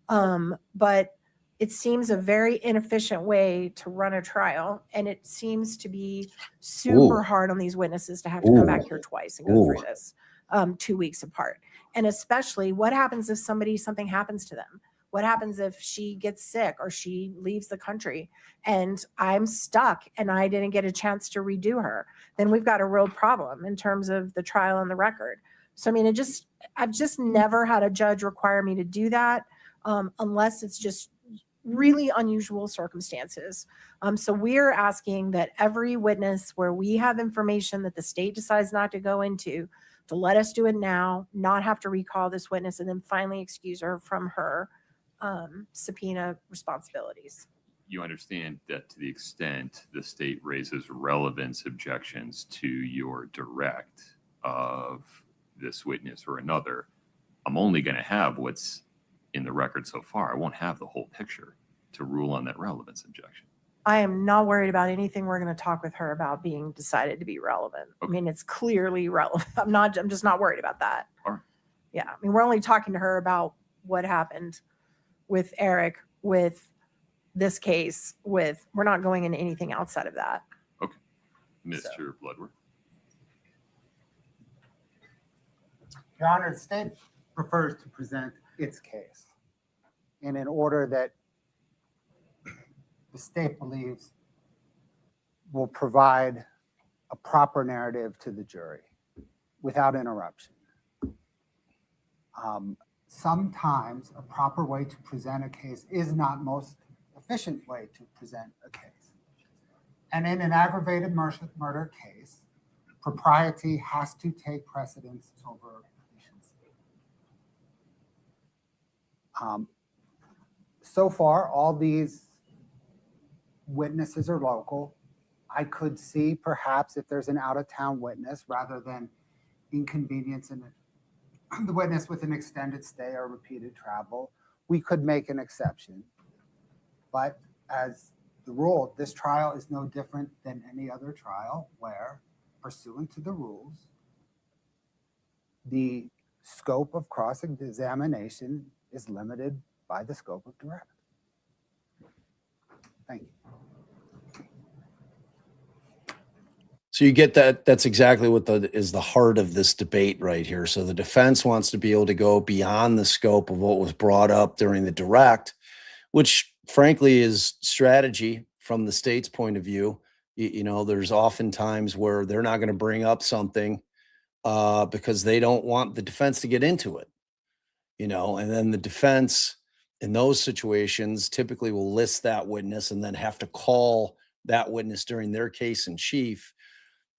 [SPEAKER 5] But it seems a very inefficient way to run a trial. And it seems to be super hard on these witnesses to have to come back here twice and go through this 2 weeks apart. And especially what happens if something happens to them? What happens if she gets sick or she leaves the country and I'm stuck and I didn't get a chance to redo her? Then we've got a real problem in terms of the trial and the record. So, I mean, I've just never had a judge require me to do that unless it's just really unusual circumstances. So we're asking that every witness where we have information that the state decides not to go into, to let us do it now, not have to recall this witness, and then finally excuse her from her subpoena responsibilities.
[SPEAKER 2] You understand that to the extent the state raises relevance objections to your direct of this witness or another, I'm only going to have what's in the record so far. I won't have the whole picture to rule on that relevance objection.
[SPEAKER 5] I am not worried about anything we're going to talk with her about being decided to be relevant.
[SPEAKER 2] Okay.
[SPEAKER 5] I mean, it's clearly relevant. I'm just not worried about that.
[SPEAKER 2] All right.
[SPEAKER 5] Yeah. I mean, we're only talking to her about what happened with Eric, with this case, we're not going into anything outside of that.
[SPEAKER 2] Okay. Mr. Bloodworth.
[SPEAKER 4] Your Honor, the state prefers to present its case in an order that the state believes will provide a proper narrative to the jury without interruption. Sometimes a proper way to present a case is not most efficient way to present a case. And in an aggravated murder case, propriety has to take precedence over efficiency. So far, all these witnesses are local. I could see perhaps if there's an out-of-town witness, rather than inconvenience in the witness with an extended stay or repeated travel, we could make an exception. But as the rule, this trial is no different than any other trial where, pursuant to the rules, the scope of cross-examination is limited by the scope of direct. Thank you.
[SPEAKER 1] So you get that. That's exactly what is the heart of this debate right here. So the defense wants to be able to go beyond the scope of what was brought up during the direct, which frankly is strategy from the state's point of view. You know, there's often times where they're not going to bring up something because they don't want the defense to get into it, you know, and then the defense in those situations typically will list that witness and then have to call that witness during their case in chief.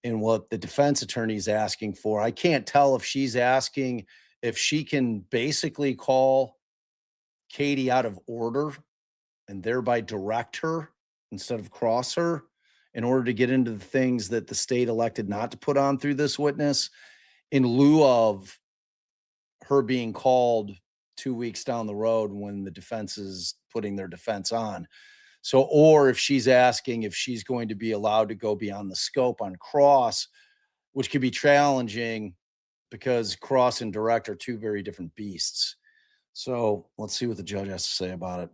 [SPEAKER 1] And what the defense attorney is asking for, I can't tell if she's asking if she can basically call Katie out of order and thereby direct her instead of cross her in order to get into the things that the state elected not to put on through this witness, in lieu of her being called 2 weeks down the road when the defense is putting their defense on. So, or if she's asking if she's going to be allowed to go beyond the scope on cross, which could be challenging because cross and direct are two very different beasts. So let's see what the judge has to say about it.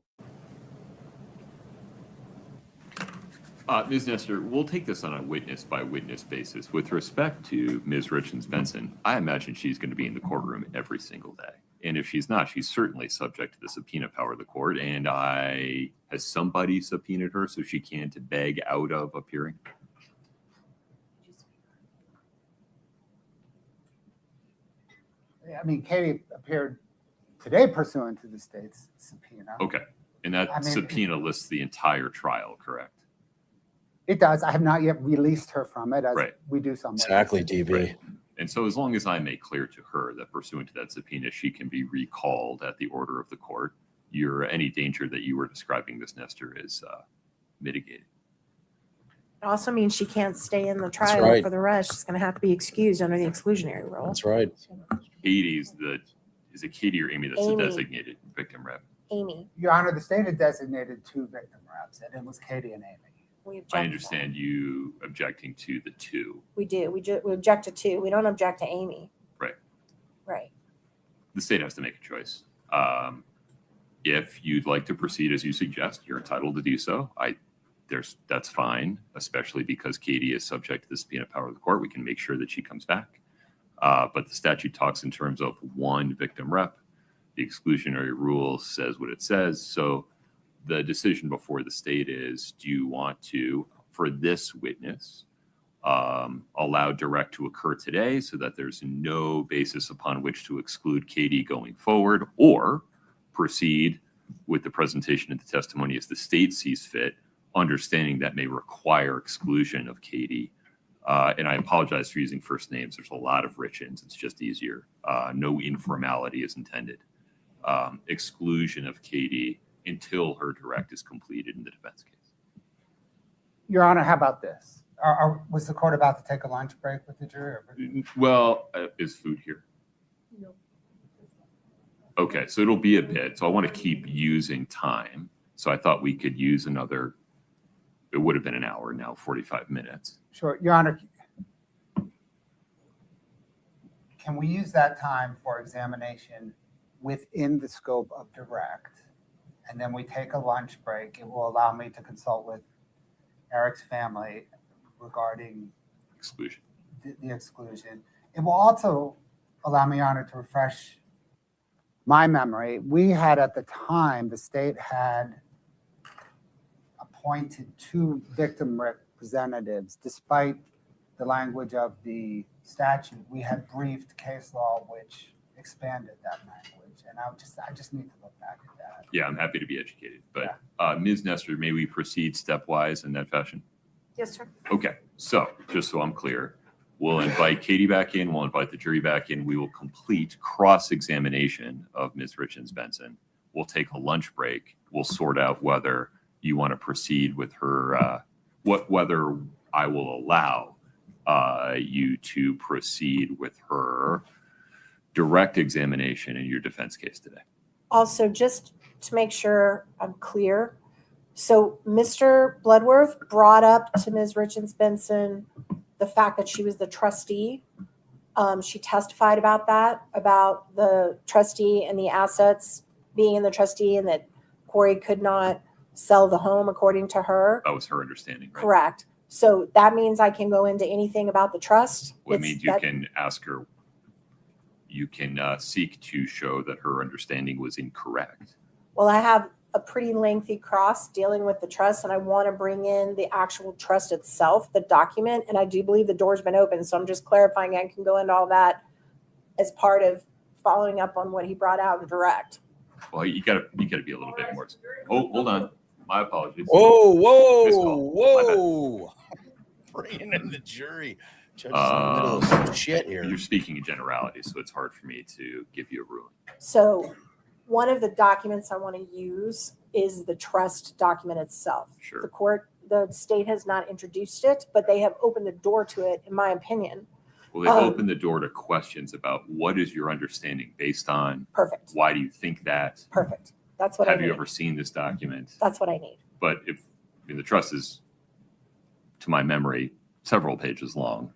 [SPEAKER 2] Ms. Nestor, we'll take this on a witness by witness basis. With respect to Ms. Richins Benson, I imagine she's going to be in the courtroom every single day. And if she's not, she's certainly subject to the subpoena power of the court. And has somebody subpoenaed her so she can't beg out of appearing?
[SPEAKER 4] I mean, Katie appeared today pursuant to the state's subpoena.
[SPEAKER 2] Okay. And that subpoena lists the entire trial, correct?
[SPEAKER 4] It does. I have not yet released her from it, as we do some.
[SPEAKER 1] Exactly, DB.
[SPEAKER 2] Right. And so as long as I make clear to her that pursuant to that subpoena, she can be recalled at the order of the court, any danger that you were describing, Ms. Nestor, is mitigated.
[SPEAKER 5] It also means she can't stay in the trial
[SPEAKER 1] right.
[SPEAKER 5] for the rest. She's going to have to be excused under the exclusionary rule.
[SPEAKER 1] That's right.
[SPEAKER 2] Is it Katie or Amy that's
[SPEAKER 5] Amy.
[SPEAKER 2] the designated victim rep?
[SPEAKER 5] Amy,
[SPEAKER 4] Your Honor, the state had designated 2 victim reps, and it was Katie and Amy.
[SPEAKER 5] we object
[SPEAKER 2] I
[SPEAKER 5] to
[SPEAKER 2] understand you objecting to the 2.
[SPEAKER 5] that. We do. We object to 2. We don't object to Amy.
[SPEAKER 2] Right.
[SPEAKER 5] Right.
[SPEAKER 2] The state has to make a choice. If you'd like to proceed as you suggest, you're entitled to do so. That's fine, especially because Katie is subject to the subpoena power of the court. We can make sure that she comes back. But the statute talks in terms of 1 victim rep. The exclusionary rule says what it says. So the decision before the state is, do you want to, for this witness, allow direct to occur today so that there's no basis upon which to exclude Katie going forward, or proceed with the presentation of the testimony as the state sees fit, understanding that may require exclusion of Katie. And I apologize for using first names. There's a lot of Richins. It's just easier. No informality is intended. Exclusion of Katie until her direct is completed in the defense case.
[SPEAKER 4] Your Honor, how about this? Was the court about to take a lunch break with the jury?
[SPEAKER 2] Well, is food here?
[SPEAKER 3] No.
[SPEAKER 2] Okay, so it'll be a bit. So I want to keep using time. So I thought we could use another, it would have been an hour, now 45 minutes.
[SPEAKER 4] Sure. Your Honor, can we use that time for examination within the scope of direct? And then we take a lunch break. It will allow me to consult with Eric's family regarding
[SPEAKER 2] Exclusion.
[SPEAKER 4] the exclusion. It will also allow me, Your Honor, to refresh my memory. We had at the time, the state had appointed 2 victim representatives. Despite the language of the statute, we had briefed case law which expanded that language. And I just need to look back at that.
[SPEAKER 2] Yeah, I'm happy to be educated. But Ms. Nestor, may we proceed stepwise in that fashion?
[SPEAKER 5] Yes, sir.
[SPEAKER 2] Okay, so just so I'm clear, we'll invite Katie back in, we'll invite the jury back in, we will complete cross-examination of Ms. Richins Benson. We'll take a lunch break, we'll sort out whether you want to proceed with her, whether I will allow you to proceed with her direct examination in your defense case today.
[SPEAKER 5] Also, just to make sure I'm clear, so Mr. Bloodworth brought up to Ms. Richins Benson the fact that she was the trustee. She testified about that, about the trustee and the assets being in the trustee, and that Kouri could not sell the home according to her.
[SPEAKER 2] That was her understanding, right?
[SPEAKER 5] Correct. So that means I can go into anything about the trust?
[SPEAKER 2] Well, it
[SPEAKER 5] It's
[SPEAKER 2] means you
[SPEAKER 5] that-
[SPEAKER 2] can ask her, you can seek to show that her understanding was incorrect.
[SPEAKER 5] Well, I have a pretty lengthy cross dealing with the trust, and I want to bring in the actual trust itself, the document, and I do believe the door's been open, so I'm just clarifying I can go into all that as part of following up on what he brought out in direct.
[SPEAKER 2] Well, you gotta be a little bit more. Oh, hold on. My apologies.
[SPEAKER 1] Whoa,
[SPEAKER 2] Missed
[SPEAKER 1] whoa,
[SPEAKER 2] call.
[SPEAKER 1] whoa. Bringing in the jury. Judge is in the middle of some shit here.
[SPEAKER 2] You're speaking in generality, so it's hard for me to give you a ruling.
[SPEAKER 5] So one of the documents I want to use is the trust document itself.
[SPEAKER 2] Sure.
[SPEAKER 5] The state has not introduced it, but they have opened the door to it, in my opinion.
[SPEAKER 2] Well, they've opened the door to questions about what is your understanding based on.
[SPEAKER 5] Perfect.
[SPEAKER 2] Why do you think that?
[SPEAKER 5] Perfect. That's what I
[SPEAKER 2] Have
[SPEAKER 5] need.
[SPEAKER 2] you ever seen this document?
[SPEAKER 5] That's what I need.
[SPEAKER 2] But the trust is, to my memory, several pages long.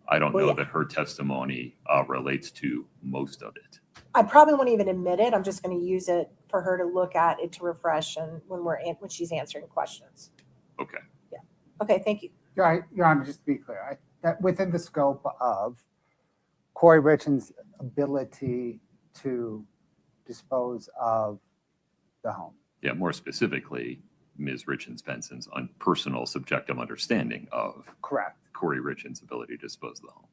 [SPEAKER 2] I don't know that her testimony relates to most of it.
[SPEAKER 5] I probably won't even admit it. I'm just going to use it for her to look at it to refresh and when she's answering questions.
[SPEAKER 2] Okay.
[SPEAKER 5] Yeah. Okay. Thank you.
[SPEAKER 4] Your Honor, just to be clear, that within the scope of Kouri Richins' ability to dispose of the home.
[SPEAKER 2] Yeah, more specifically, Ms. Richins Benson's personal subjective understanding of
[SPEAKER 4] Correct.
[SPEAKER 2] Kouri Richins' ability to dispose of the home.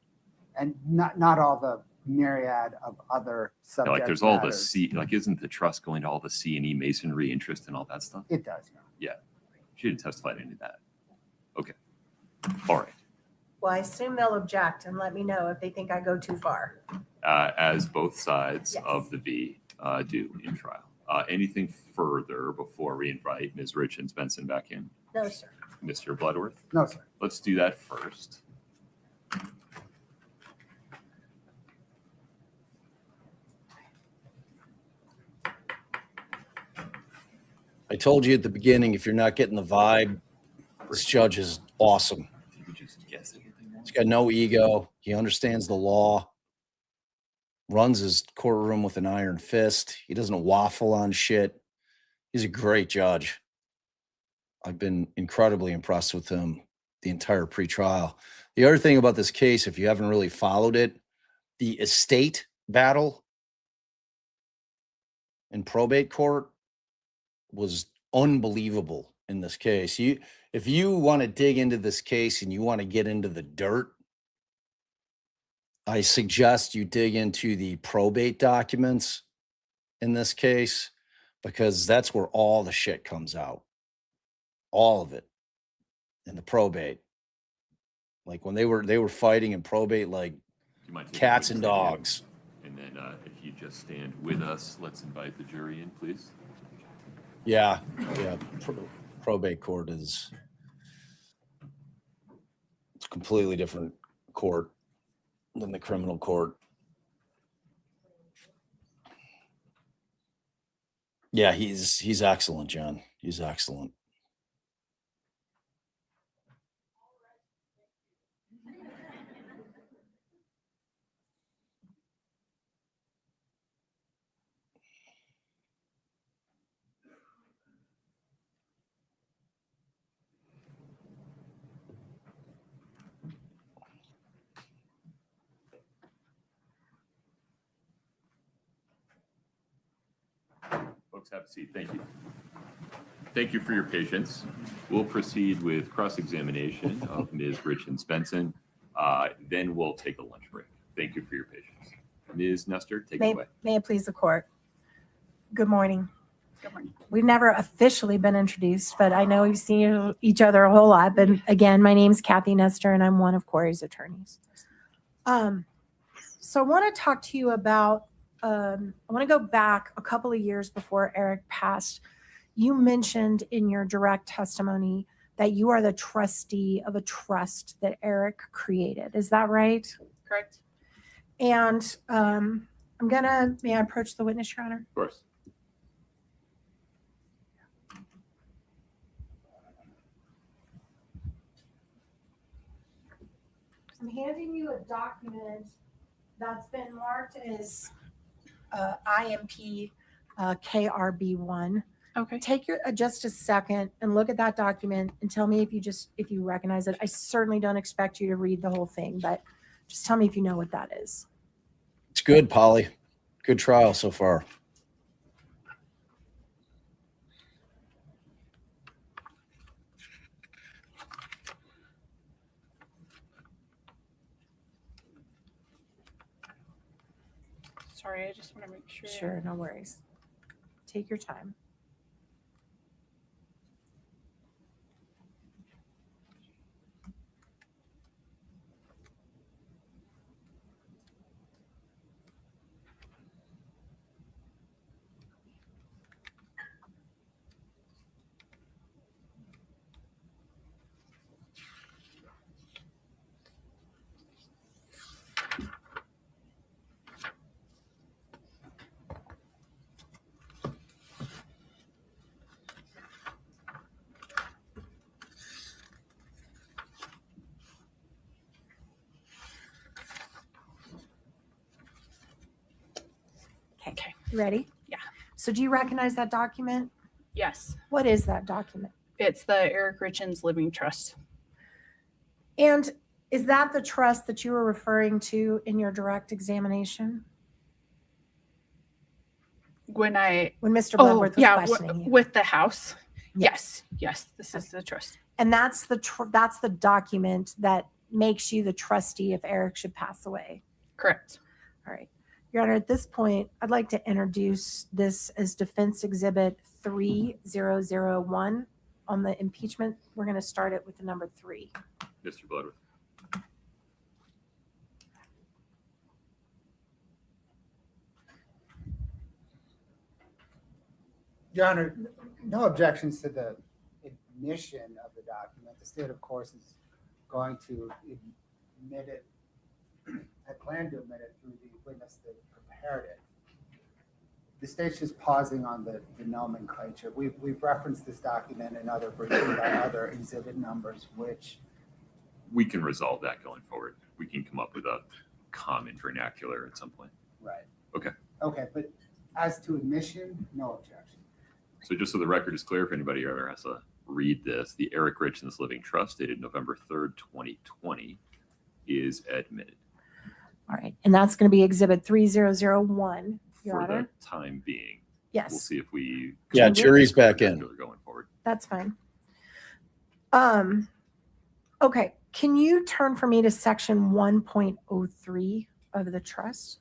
[SPEAKER 4] And not all the myriad of other
[SPEAKER 2] Yeah,
[SPEAKER 4] subject
[SPEAKER 2] like there's all the
[SPEAKER 4] matters.
[SPEAKER 2] C, like isn't the trust going to all the C&E masonry interest and all that stuff?
[SPEAKER 4] It does,
[SPEAKER 2] Yeah. She didn't testify to any of that. Okay. All right.
[SPEAKER 5] Well, I assume they'll object and let me know if they think I go too far.
[SPEAKER 2] As both sides
[SPEAKER 5] Yes.
[SPEAKER 2] of the V do in trial. Anything further before we invite Ms. Richins Benson back in?
[SPEAKER 5] No, sir.
[SPEAKER 2] Mr. Bloodworth?
[SPEAKER 4] No, sir.
[SPEAKER 2] Let's do that first.
[SPEAKER 1] I told you at the beginning, if you're not getting the vibe, this judge is awesome.
[SPEAKER 2] Did you just guess everything?
[SPEAKER 1] He's got no ego. He understands the law, runs his courtroom with an iron fist. He doesn't waffle on shit. He's a great judge. I've been incredibly impressed with him the entire pretrial. The other thing about this case, if you haven't really followed it, the estate battle in probate court was unbelievable in this case. If you want to dig into this case and you want to get into the dirt, I suggest you dig into the probate documents in this case, because that's where all the shit comes out. All of it in the probate. Like when they were fighting in probate like
[SPEAKER 2] Do you mind taking a
[SPEAKER 1] cats
[SPEAKER 2] quick
[SPEAKER 1] and
[SPEAKER 2] second?
[SPEAKER 1] dogs.
[SPEAKER 2] And then if you just stand with us, let's invite the jury in, please.
[SPEAKER 1] Yeah. Probate court it's a completely different court than the criminal court. Yeah, he's excellent, John. He's excellent.
[SPEAKER 2] Folks, have a seat. Thank you. Thank you for your patience. We'll proceed with cross-examination of Ms. Richins Benson. Then we'll take a lunch break. Thank you for your patience. Ms. Nestor, take it away.
[SPEAKER 9] May it please the court. Good morning.
[SPEAKER 7] Good morning.
[SPEAKER 9] We've never officially been introduced, but I know we've seen each other a whole lot. But again, my name's Kathy Nestor, and I'm one of Kouri's attorneys. So I want to talk to you about, I want to go back a couple of years before Eric passed. You mentioned in your direct testimony that you are the trustee of a trust that Eric created. Is that right?
[SPEAKER 7] Correct.
[SPEAKER 9] And may I approach the witness, Your Honor?
[SPEAKER 2] Of course.
[SPEAKER 5] I'm handing you a document that's been marked as IMP KRB1.
[SPEAKER 7] Okay.
[SPEAKER 9] Take your just a second and look at that document and tell me if you recognize it. I certainly don't expect you to read the whole thing, but just tell me if you know what that is.
[SPEAKER 1] It's good, Polly. Good trial so far.
[SPEAKER 7] Sorry, I just want to make sure.
[SPEAKER 9] Sure, no worries. Take your time.
[SPEAKER 7] Okay.
[SPEAKER 9] You ready?
[SPEAKER 7] Yeah.
[SPEAKER 9] So do you recognize that document?
[SPEAKER 7] Yes.
[SPEAKER 9] What is that document?
[SPEAKER 7] It's the Eric Richins Living Trust.
[SPEAKER 9] And is that the trust that you were referring to in your direct examination?
[SPEAKER 7] When
[SPEAKER 9] Mr. Bloodworth was questioning you?
[SPEAKER 7] with the house. Yes. Yes. This is the trust.
[SPEAKER 9] And that's the document that makes you the trustee if Eric should pass away.
[SPEAKER 7] Correct.
[SPEAKER 9] All right. Your Honor, at this point, I'd like to introduce this as Defense Exhibit 3001 on the impeachment. We're going to start it with the number 3.
[SPEAKER 2] Mr. Bloodworth.
[SPEAKER 4] Your Honor, no objections to the admission of the document. The state, of course, is going to admit it, had planned to admit it through the witness that prepared it. The state's just pausing on the nomenclature. We've referenced this document in other briefings by other exhibit numbers, which
[SPEAKER 2] We can resolve that going forward. We can come up with a common vernacular at some point.
[SPEAKER 4] right.
[SPEAKER 2] Okay.
[SPEAKER 4] Okay, but as to admission, no objection.
[SPEAKER 2] So just so the record is clear, if anybody ever has to read this, the Eric Richins Living Trust dated November 3rd, 2020 is admitted.
[SPEAKER 9] All right. And that's going to be Exhibit 3001, Your
[SPEAKER 2] For
[SPEAKER 9] Honor.
[SPEAKER 2] the time being.
[SPEAKER 9] Yes.
[SPEAKER 2] We'll see if we.
[SPEAKER 1] Yeah, jury's back in.
[SPEAKER 2] Going forward.
[SPEAKER 9] That's fine. Okay. Can you turn for me to section 1.03 of the trust?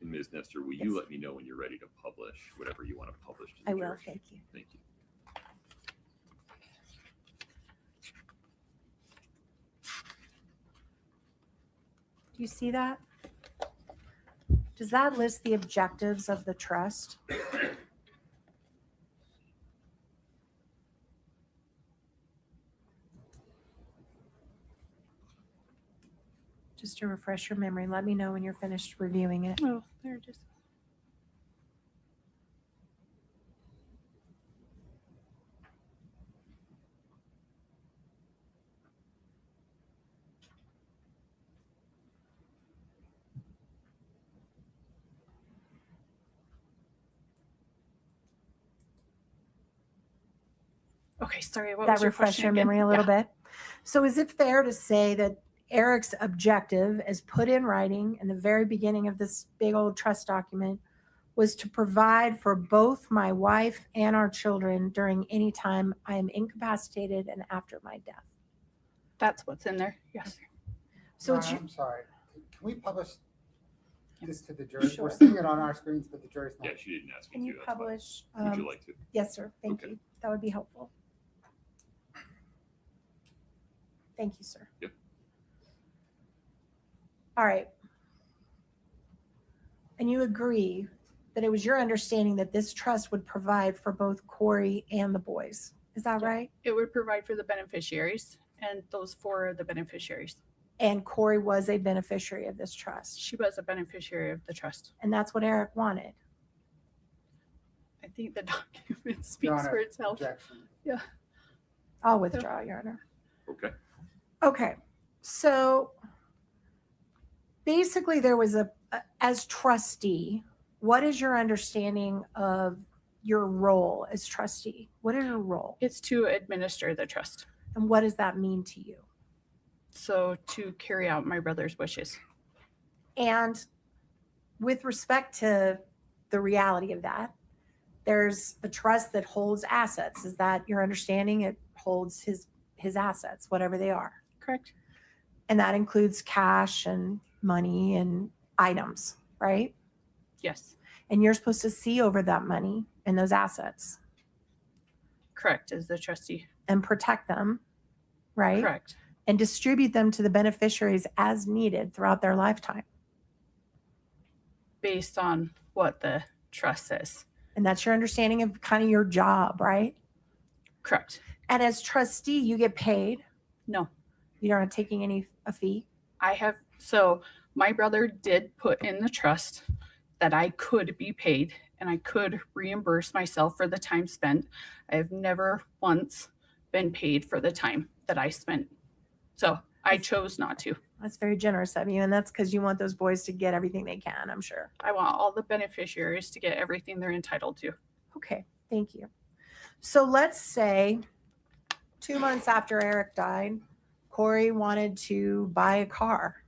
[SPEAKER 2] And Ms. Nestor, will
[SPEAKER 9] Yes.
[SPEAKER 2] you let me know when you're ready to publish whatever you want to publish to the
[SPEAKER 9] I will.
[SPEAKER 2] jury?
[SPEAKER 9] Thank you.
[SPEAKER 2] Thank you.
[SPEAKER 9] Do you see that? Does that list the objectives of the trust? Just to refresh your memory, let me know when you're finished reviewing it.
[SPEAKER 7] Oh, there it is. Okay, sorry. What
[SPEAKER 9] That
[SPEAKER 7] was your
[SPEAKER 9] refresh
[SPEAKER 7] question
[SPEAKER 9] your
[SPEAKER 7] again?
[SPEAKER 9] memory a little
[SPEAKER 7] Yeah.
[SPEAKER 9] bit. So is it fair to say that Eric's objective, as put in writing in the very beginning of this big old trust document, was to provide for both my wife and our children during any time I am incapacitated and after my death?
[SPEAKER 7] That's what's in there. Yes.
[SPEAKER 9] So
[SPEAKER 4] Your
[SPEAKER 9] it's
[SPEAKER 4] Honor,
[SPEAKER 9] your,
[SPEAKER 4] I'm sorry. Can we publish this to the jury?
[SPEAKER 9] Sure.
[SPEAKER 4] We're seeing it on our screens, but the jury's not.
[SPEAKER 2] Yeah, she didn't ask
[SPEAKER 9] can
[SPEAKER 2] me
[SPEAKER 9] you
[SPEAKER 2] to. That's fine.
[SPEAKER 9] publish?
[SPEAKER 2] Would you like to?
[SPEAKER 9] Yes, sir. Thank
[SPEAKER 2] Okay.
[SPEAKER 9] you. That would be helpful. Thank you, sir.
[SPEAKER 2] Yep.
[SPEAKER 9] All right. And you agree that it was your understanding that this trust would provide for both Kouri and the boys. Is that right?
[SPEAKER 7] It would provide for the beneficiaries, and those 4 are the beneficiaries.
[SPEAKER 9] And Kouri was a beneficiary of this trust.
[SPEAKER 7] She was a beneficiary of the trust.
[SPEAKER 9] And that's what Eric wanted.
[SPEAKER 7] I think the document
[SPEAKER 4] Your
[SPEAKER 7] speaks
[SPEAKER 4] Honor,
[SPEAKER 7] for itself.
[SPEAKER 4] objection.
[SPEAKER 9] I'll withdraw, Your Honor.
[SPEAKER 2] Okay.
[SPEAKER 9] Okay. So basically there was as trustee, what is your understanding of your role as trustee? What is your role?
[SPEAKER 7] It's to administer the trust.
[SPEAKER 9] And what does that mean to you?
[SPEAKER 7] So to carry out my brother's wishes.
[SPEAKER 9] And with respect to the reality of that, there's a trust that holds assets. Is that your understanding? It holds his assets, whatever they are.
[SPEAKER 7] Correct.
[SPEAKER 9] And that includes cash and money and items, right?
[SPEAKER 7] Yes.
[SPEAKER 9] And you're supposed to see over that money and those assets
[SPEAKER 7] Correct, as the trustee.
[SPEAKER 9] and protect them, right?
[SPEAKER 7] Correct.
[SPEAKER 9] And distribute them to the beneficiaries as needed throughout their lifetime.
[SPEAKER 7] Based on what the trust says.
[SPEAKER 9] And that's your understanding of kind of your job, right?
[SPEAKER 7] Correct.
[SPEAKER 9] And as trustee, you get paid.
[SPEAKER 7] No.
[SPEAKER 9] You're not taking a fee.
[SPEAKER 7] So my brother did put in the trust that I could be paid and I could reimburse myself for the time spent. I have never once been paid for the time that I spent. So I chose not to.
[SPEAKER 9] That's very generous of you. And that's because you want those boys to get everything they can, I'm sure.
[SPEAKER 7] I want all the beneficiaries to get everything they're entitled to.
[SPEAKER 9] Okay, thank you. So let's say 2 months after Eric died, Kouri wanted to buy a car.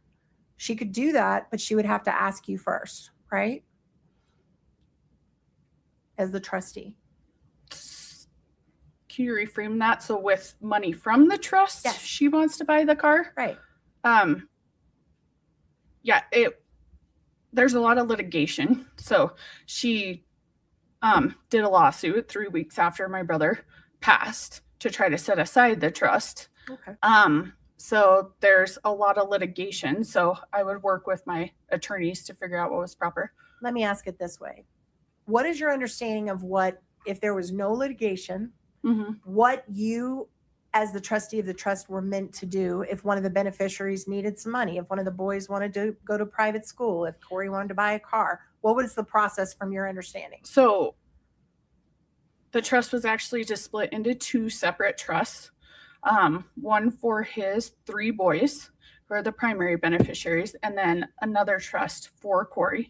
[SPEAKER 9] She could do that, but she would have to ask you first, right? As the trustee.
[SPEAKER 7] Can you reframe that? So with money from the trust,
[SPEAKER 9] Yes.
[SPEAKER 7] she wants to buy the car?
[SPEAKER 9] Right.
[SPEAKER 7] Yeah, there's a lot of litigation. So she did a lawsuit 3 weeks after my brother passed to try to set aside the trust.
[SPEAKER 9] Okay.
[SPEAKER 7] So there's a lot of litigation. So I would work with my attorneys to figure out what was proper.
[SPEAKER 9] Let me ask it this way. What is your understanding of what, if there was no litigation,
[SPEAKER 7] Mm-hmm.
[SPEAKER 9] what you as the trustee of the trust were meant to do if one of the beneficiaries needed some money, if one of the boys wanted to go to private school, if Kouri wanted to buy a car? What was the process from your understanding?
[SPEAKER 7] So the trust was actually just split into 2 separate trusts. One for his 3 boys, who are the primary beneficiaries, and then another trust for Kouri.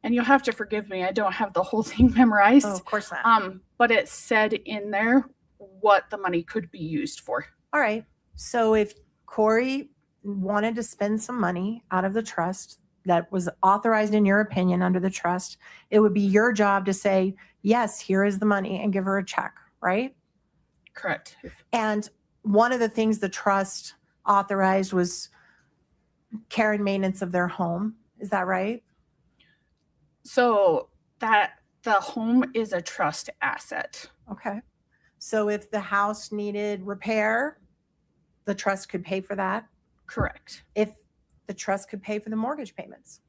[SPEAKER 7] And you'll have to forgive me, I don't have the whole thing memorized.
[SPEAKER 9] Oh, of course not.
[SPEAKER 7] But it said in there what the money could be used for.
[SPEAKER 9] All right. So if Kouri wanted to spend some money out of the trust that was authorized in your opinion under the trust, it would be your job to say, yes, here is the money, and give her a check, right?
[SPEAKER 7] Correct.
[SPEAKER 9] And one of the things the trust authorized was care and maintenance of their home. Is that right?
[SPEAKER 7] So that the home is a trust asset.
[SPEAKER 9] Okay. So if the house needed repair, the trust could pay for that.
[SPEAKER 7] Correct.
[SPEAKER 9] If the trust could pay for the mortgage payments,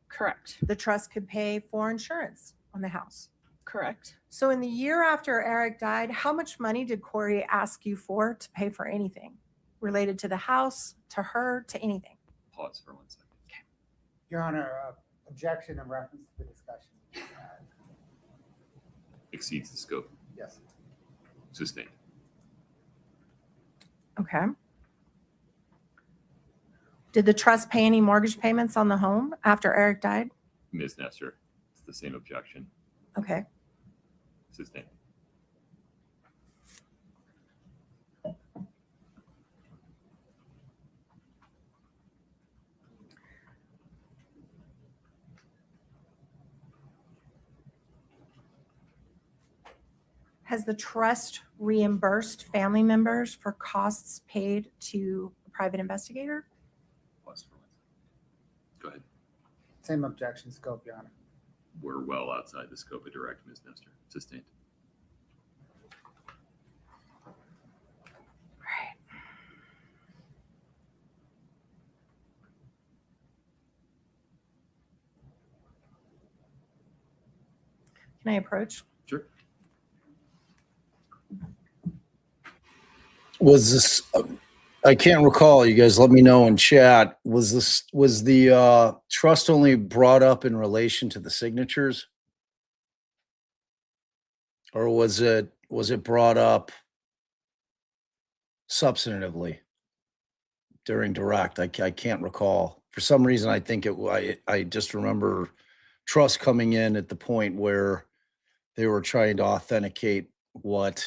[SPEAKER 7] Correct.
[SPEAKER 9] the trust could pay for insurance on the house.
[SPEAKER 7] Correct.
[SPEAKER 9] So in the year after Eric died, how much money did Kouri ask you for to pay for anything related to the house, to her, to anything?
[SPEAKER 2] Pause for 1 second.
[SPEAKER 4] Your Honor, objection in reference to the discussion.
[SPEAKER 2] Exceeds the scope.
[SPEAKER 4] Yes.
[SPEAKER 2] Sustained.
[SPEAKER 9] Okay. Did the trust pay any mortgage payments on the home after Eric died?
[SPEAKER 2] Ms. Nestor, it's the same objection.
[SPEAKER 9] Okay.
[SPEAKER 2] Sustained.
[SPEAKER 9] Has the trust reimbursed family members for costs paid to a private investigator?
[SPEAKER 2] Pause for 1 second. Go ahead.
[SPEAKER 4] Same objection scope, Your Honor.
[SPEAKER 2] We're well outside the scope of direct, Ms. Nestor. Sustained.
[SPEAKER 9] Right. Can I approach?
[SPEAKER 2] Sure.
[SPEAKER 1] Was this, I can't recall, you guys let me know in chat, was the trust only brought up in relation to the signatures? Or was it brought up substantively during direct? I can't recall. For some reason, I think I just remember trust coming in at the point where they were trying to authenticate what.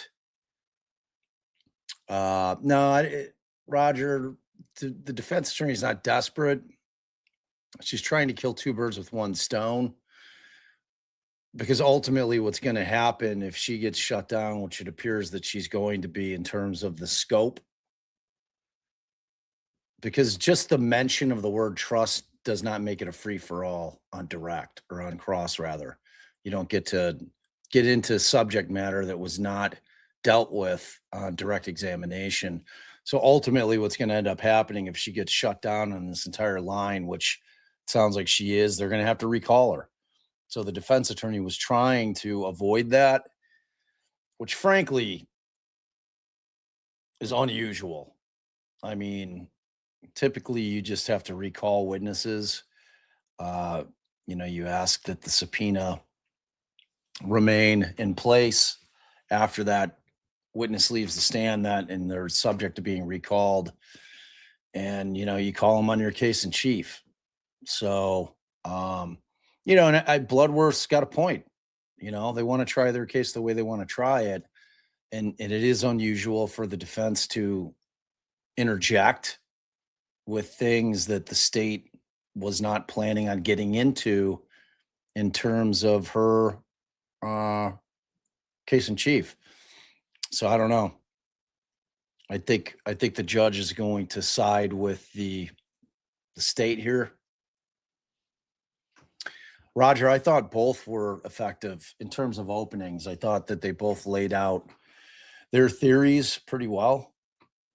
[SPEAKER 1] Roger, the defense attorney is not desperate. She's trying to kill two birds with one stone. Because ultimately what's going to happen if she gets shut down, which it appears that she's going to be in terms of the scope, because just the mention of the word trust does not make it a free for all on direct or on cross rather. You don't get to get into subject matter that was not dealt with on direct examination. So ultimately what's going to end up happening if she gets shut down on this entire line, which sounds like she is, they're going to have to recall her. So the defense attorney was trying to avoid that, which frankly is unusual. I mean, typically you just have to recall witnesses. You ask that the subpoena remain in place after that witness leaves the stand, and they're subject to being recalled. And, you call them on your case in chief. So, and Bloodworth's got a point. They want to try their case the way they want to try it. And it is unusual for the defense to interject with things that the state was not planning on getting into in terms of her case in chief. So I don't know. I think the judge is going to side with the state here. Roger, I thought both were effective in terms of openings. I thought that they both laid out their theories pretty well.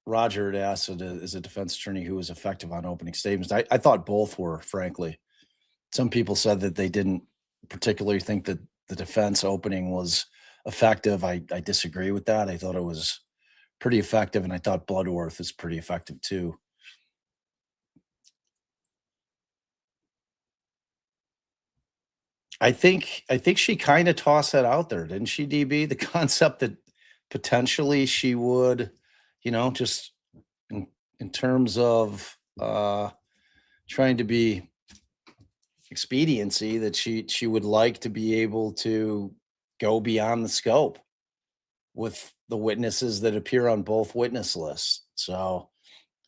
[SPEAKER 1] Roger had asked as a defense attorney who was effective on opening statements. I thought both were, frankly. Some people said that they didn't particularly think that the defense opening was effective. I disagree with that. I thought it was pretty effective, and I thought Bloodworth is pretty effective too. I think she kind of tossed that out there, didn't she, DB? The concept that potentially she would, just in terms of trying to be expediency, that she would like to be able to go beyond the scope with the witnesses that appear on both witness lists. So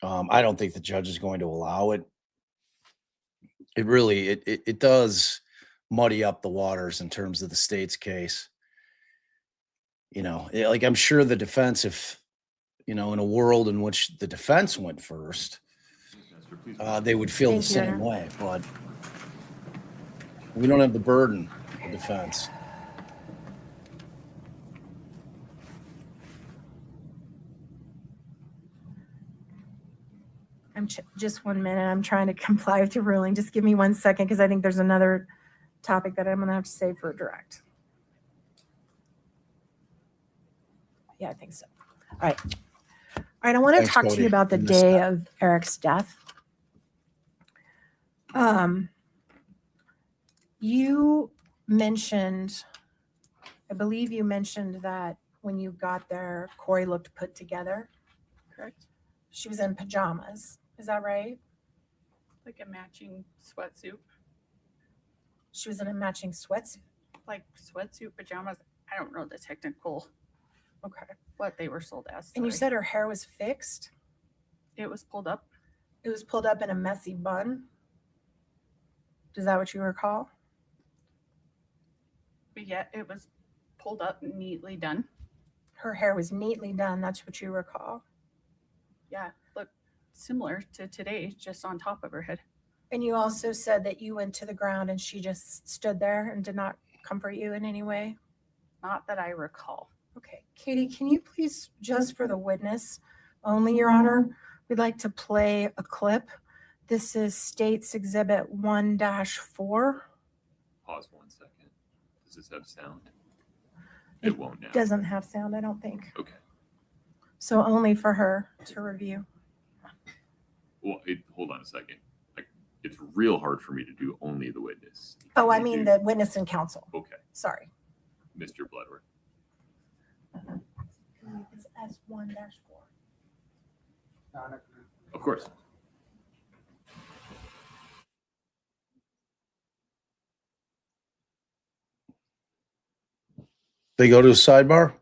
[SPEAKER 1] I don't think the judge is going to allow it. It really, it does muddy up the waters in terms of the state's case. I'm sure the defense, if, in a world in which the defense went first, they would feel the same way, but we don't have the burden of defense.
[SPEAKER 9] Just 1 minute. I'm trying to comply with your ruling. Just give me 1 second because I think there's another topic that I'm going to have to save for a direct. Yeah, I think so. All right. I want to talk to you about the day of Eric's death. You mentioned, I believe you mentioned that when you got there, Kouri looked put together.
[SPEAKER 7] Correct.
[SPEAKER 9] She was in pajamas. Is that right?
[SPEAKER 7] Like a matching sweatsuit.
[SPEAKER 9] She was in a matching sweatsuit.
[SPEAKER 7] Like sweatsuit, pajamas. I don't know the technical, what they were sold as.
[SPEAKER 9] And you said her hair was fixed?
[SPEAKER 7] It was pulled up.
[SPEAKER 9] It was pulled up in a messy bun? Is that what you recall?
[SPEAKER 7] But yeah, it was pulled up, neatly done.
[SPEAKER 9] Her hair was neatly done. That's what you recall?
[SPEAKER 7] Yeah, looked similar to today, just on top of her head.
[SPEAKER 9] And you also said that you went to the ground and she just stood there and did not comfort you in any way?
[SPEAKER 7] Not that I recall.
[SPEAKER 9] Okay. Katie, can you please, just for the witness only, Your Honor, we'd like to play a clip. This is State's Exhibit 1-4.
[SPEAKER 2] Pause 1 second. Does this have sound? It won't now.
[SPEAKER 9] Doesn't have sound, I don't think.
[SPEAKER 2] Okay.
[SPEAKER 9] So only for her to review.
[SPEAKER 2] Well, hold on a second. It's real hard for me to do only the witness.
[SPEAKER 9] Oh, I mean the witness and counsel.
[SPEAKER 2] Okay.
[SPEAKER 9] Sorry.
[SPEAKER 2] Mr. Bloodworth.
[SPEAKER 9] It's S1-4.
[SPEAKER 2] Of course.
[SPEAKER 1] They go to a sidebar?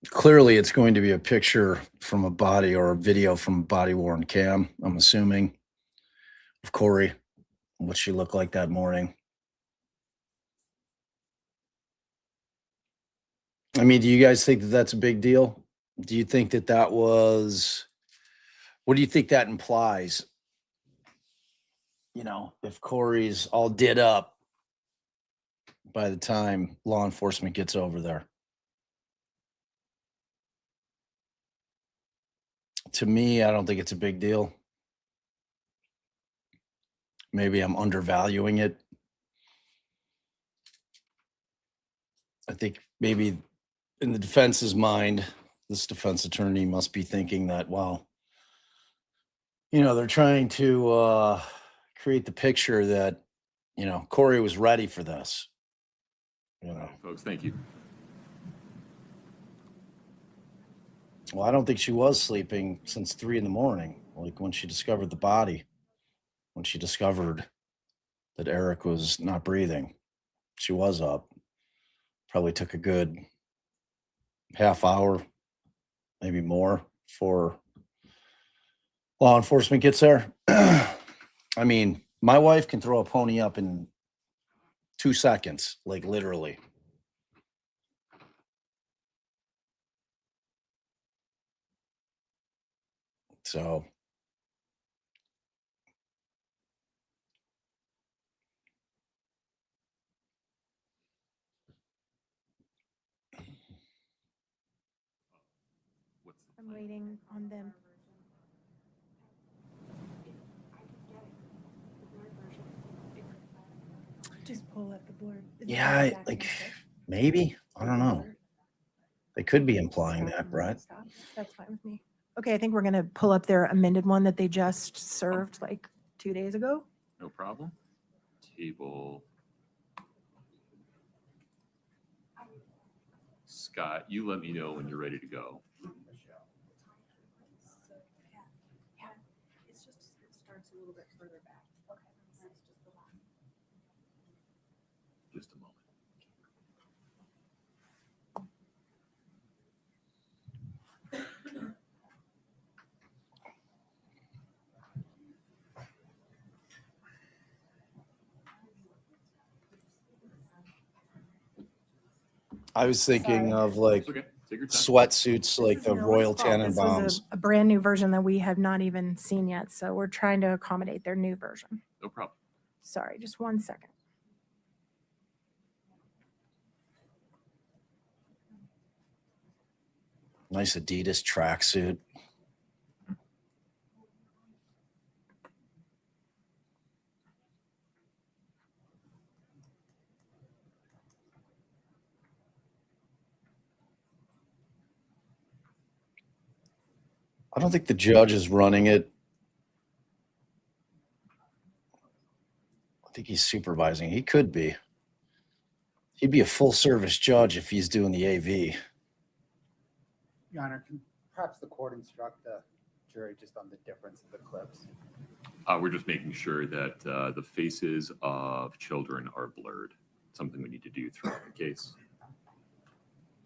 [SPEAKER 1] Clearly, it's going to be a picture from a body or a video from a body-worn cam, I'm assuming, of Kouri, what she looked like that morning. I mean, do you guys think that that's a big deal? Do you think that that was, what do you think that implies? You know, if Kouri's all did up by the time law enforcement gets over there. To me, I don't think it's a big deal. Maybe I'm undervaluing it. I think maybe in the defense's mind, this defense attorney must be thinking that, well, you know, they're trying to create the picture that, you know, Kouri was ready for this. You know,
[SPEAKER 2] Folks, thank you.
[SPEAKER 1] well, I don't think she was sleeping since 3 a.m, like when she discovered the body, when she discovered that Eric was not breathing. She was up. Probably took a good half hour, maybe more, before law enforcement gets there. I mean, my wife can throw a pony up in 2 seconds, like literally. So
[SPEAKER 5] I'm waiting on them. Just pull up the board. Is
[SPEAKER 1] yeah,
[SPEAKER 5] that exactly
[SPEAKER 1] like
[SPEAKER 5] what it says?
[SPEAKER 1] maybe, I don't know. They could be implying that, right?
[SPEAKER 5] Stop. That's fine with me. Okay, I think we're gonna pull up their amended one that they just served like 2 days ago.
[SPEAKER 2] No problem. Table. Scott, you let me know when you're ready to go.
[SPEAKER 5] It's just, it starts a little bit further back. Okay.
[SPEAKER 2] Just a moment.
[SPEAKER 1] I was thinking of like
[SPEAKER 2] It's okay. Take your time.
[SPEAKER 1] sweatsuits, like
[SPEAKER 5] This
[SPEAKER 1] the
[SPEAKER 5] is Noah's
[SPEAKER 1] Royal
[SPEAKER 5] fault. This was
[SPEAKER 1] Tenenbaums.
[SPEAKER 5] a brand new version that we have not even seen yet, so we're trying to accommodate their new version.
[SPEAKER 2] No problem.
[SPEAKER 5] Sorry, just 1 second.
[SPEAKER 1] Nice Adidas tracksuit. I don't think the judge is running it. I think he's supervising. He could be. He'd be a full service judge if he's doing the AV.
[SPEAKER 4] Your Honor, can perhaps the court instruct the jury just on the difference of the clips?
[SPEAKER 2] We're just making sure that the faces of children are blurred. Something we need to do throughout the case.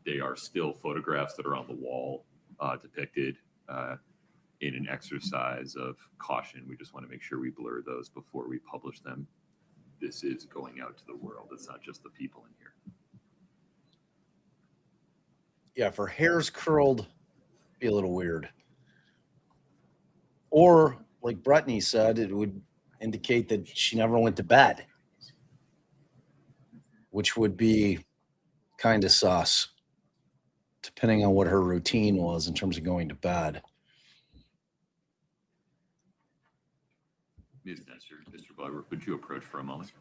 [SPEAKER 2] They are still photographs that are on the wall depicted in an exercise of caution. We just want to make sure we blur those before we publish them. This is going out to the world. It's not just the people in here.
[SPEAKER 1] Yeah, if her hair's curled, be a little weird. Or, like Brittany said, it would indicate that she never went to bed, which would be kind of sus, depending on what her routine was in terms of going to bed.
[SPEAKER 2] Ms. Nestor, Mr. Blower, would you approach for a moment?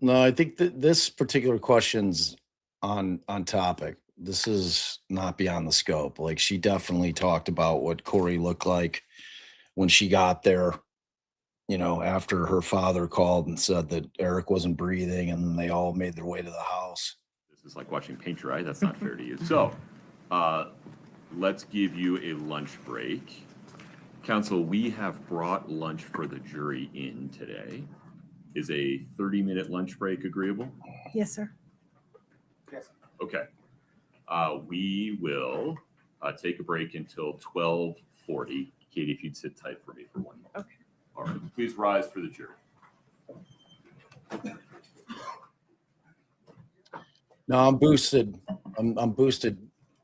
[SPEAKER 1] No, I think that this particular question's on topic. This is not beyond the scope. Like, she definitely talked about what Kouri looked like when she got there, you know, after her father called and said that Eric wasn't breathing, and then they all made their way to the house.
[SPEAKER 2] This is like watching paint dry. That's not fair to you. So, let's give you a lunch break. Counsel, we have brought lunch for the jury in today. Is a 30-minute lunch break agreeable?
[SPEAKER 9] Yes, sir.
[SPEAKER 4] Yes.
[SPEAKER 2] Okay. We will take a break until 12:40. Katie, if you'd sit tight for me for 1 minute.
[SPEAKER 9] Okay.
[SPEAKER 2] All right. Please rise for the jury.
[SPEAKER 1] No, I'm boosted. I'm boosted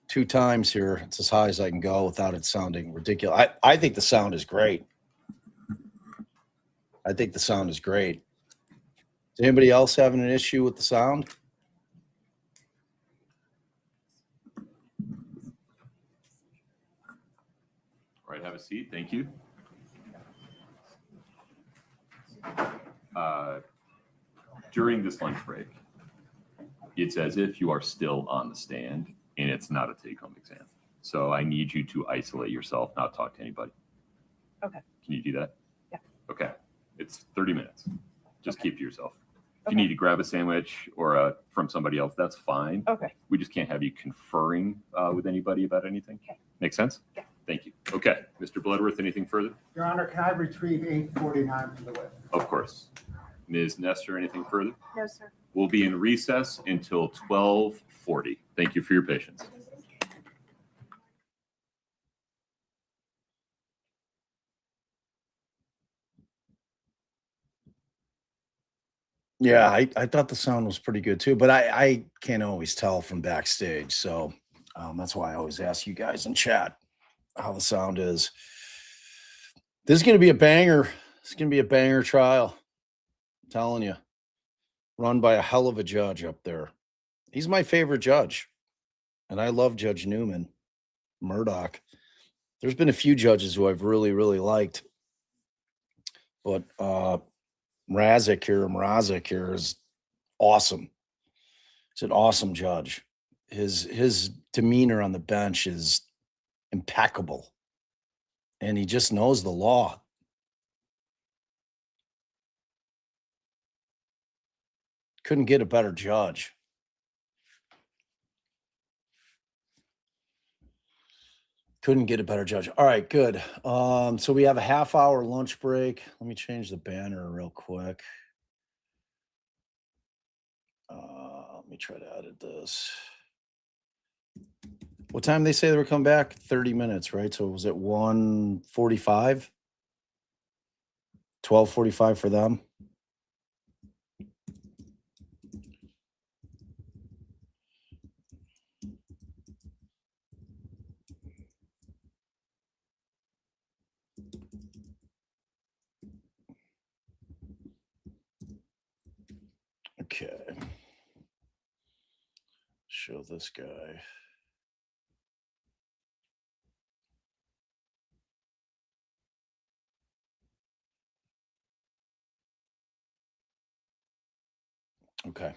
[SPEAKER 1] 2 times here. It's as high as I can go without it sounding ridiculous. I think the sound is great. I think the sound is great. Is anybody else having an issue with the sound?
[SPEAKER 2] All right, have a seat. Thank you. During this lunch break, it's as if you are still on the stand and it's not a take-home exam. So I need you to isolate yourself, not talk to anybody.
[SPEAKER 9] Okay.
[SPEAKER 2] Can you do that?
[SPEAKER 9] Yeah.
[SPEAKER 2] Okay. It's 30 minutes. Just keep to yourself. If
[SPEAKER 9] Okay.
[SPEAKER 2] you need to grab a sandwich or from somebody else, that's fine.
[SPEAKER 9] Okay.
[SPEAKER 2] We just can't have you conferring with anybody about anything.
[SPEAKER 9] Okay.
[SPEAKER 2] Make sense?
[SPEAKER 9] Yeah.
[SPEAKER 2] Thank you. Okay. Mr. Bloodworth, anything further?
[SPEAKER 4] Your Honor, can I retrieve 849 from the witness?
[SPEAKER 2] Of course. Ms. Nestor, anything further?
[SPEAKER 9] No, sir.
[SPEAKER 2] We'll be in recess until 12:40. Thank you for your patience.
[SPEAKER 1] Yeah, I thought the sound was pretty good too, but I can't always tell from backstage. So that's why I always ask you guys in chat how the sound is. This is going to be a banger. It's going to be a banger trial. I'm telling you. Run by a hell of a judge up there. He's my favorite judge. And I love Judge Newman, Murdoch. There's been a few judges who I've really, really liked. But Mrazek here is awesome. He's an awesome judge. His demeanor on the bench is impeccable. And he just knows the law. Couldn't get a better judge. Couldn't get a better judge. All right, good. So we have a half-hour lunch break. Let me change the banner real quick. Let me try to edit this. What time they say they were coming back? 30 minutes, right? So was it 1:45? 12:45 for them? Okay. Show this guy. Okay.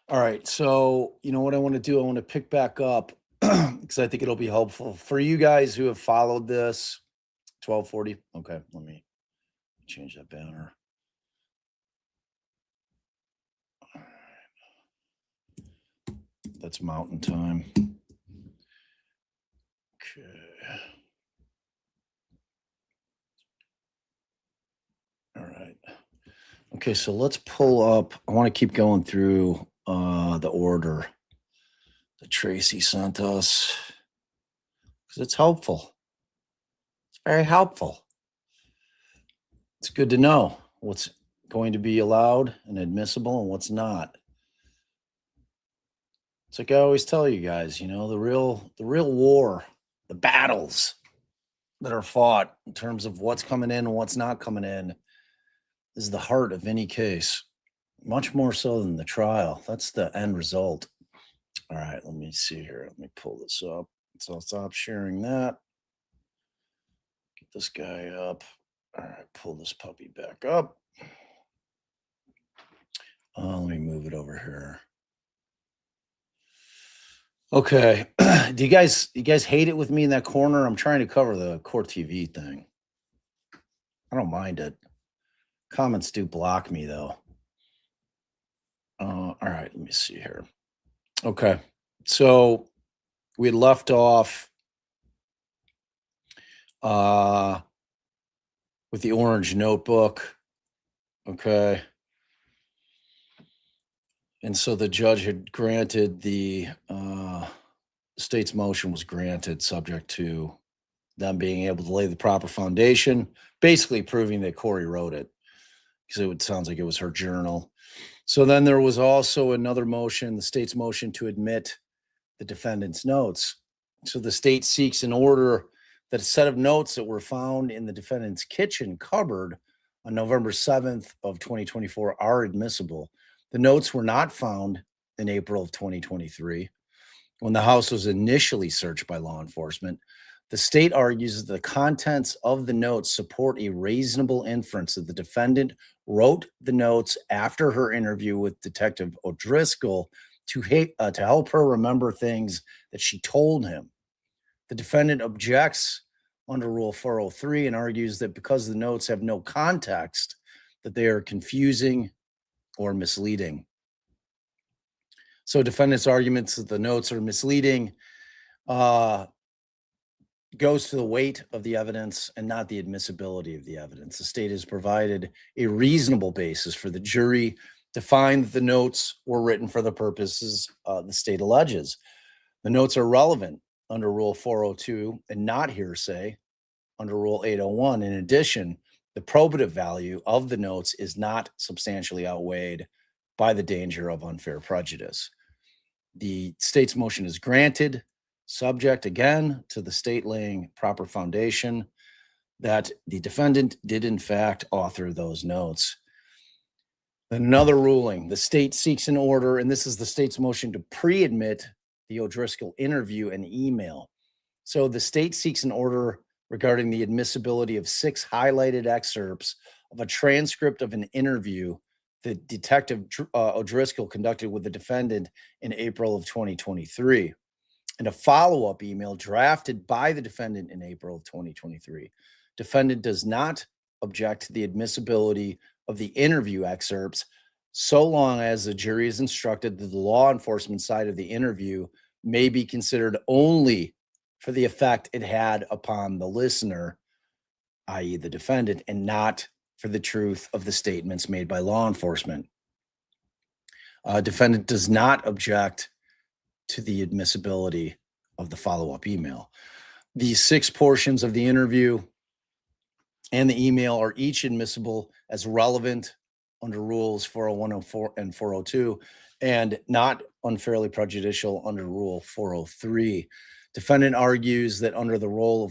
[SPEAKER 1] All right. So, you know what I want to do? I want to pick back up because I think it'll be helpful for you guys who have followed this. 12:40. Okay. Let me change that banner. That's Mountain Time. Okay. All right. Okay, so let's pull up. I want to keep going through the order that Tracy sent us because it's helpful. It's very helpful. It's good to know what's going to be allowed and admissible and what's not. It's like I always tell you guys, you know, the real war, the battles that are fought in terms of what's coming in and what's not coming in is the heart of any case, much more so than the trial. That's the end result. All right, let me see here. Let me pull this up. So I'll stop sharing that. Get this guy up. All right, pull this puppy back up. Let me move it over here. Okay. Do you guys hate it with me in that corner? I'm trying to cover the Court TV thing. I don't mind it. Comments do block me though. All right, let me see here. Okay. So we had left off with the orange notebook. Okay. And so the judge had granted the state's motion was granted subject to them being able to lay the proper foundation, basically proving that Kouri wrote it, because it sounds like it was her journal. So then there was also another motion, the state's motion to admit the defendant's notes. So the state seeks an order that a set of notes that were found in the defendant's kitchen cupboard on November 7th of 2024 are admissible. The notes were not found in April of 2023 when the house was initially searched by law enforcement. The state argues that the contents of the notes support a reasonable inference that the defendant wrote the notes after her interview with Detective O'Driscoll to help her remember things that she told him. The defendant objects under Rule 403 and argues that because the notes have no context, that they are confusing or misleading. So defendant's arguments that the notes are misleading goes to the weight of the evidence and not the admissibility of the evidence. The state has provided a reasonable basis for the jury to find that the notes were written for the purposes the state alleges. The notes are relevant under Rule 402 and not hearsay under Rule 801. In addition, the probative value of the notes is not substantially outweighed by the danger of unfair prejudice. The state's motion is granted, subject again to the state laying proper foundation that the defendant did in fact author those notes. Another ruling, the state seeks an order, and this is the state's motion to pre-admit the O'Driscoll interview and email. So the state seeks an order regarding the admissibility of 6 highlighted excerpts of a transcript of an interview that Detective O'Driscoll conducted with the defendant in April of 2023, and a follow-up email drafted by the defendant in April of 2023. Defendant does not object to the admissibility of the interview excerpts so long as the jury is instructed that the law enforcement side of the interview may be considered only for the effect it had upon the listener, i.e. the defendant, and not for the truth of the statements made by law enforcement. Defendant does not object to the admissibility of the follow-up email. These 6 portions of the interview and the email are each admissible as relevant under Rules 401 and 402 and not unfairly prejudicial under Rule 403. Defendant argues that under the rule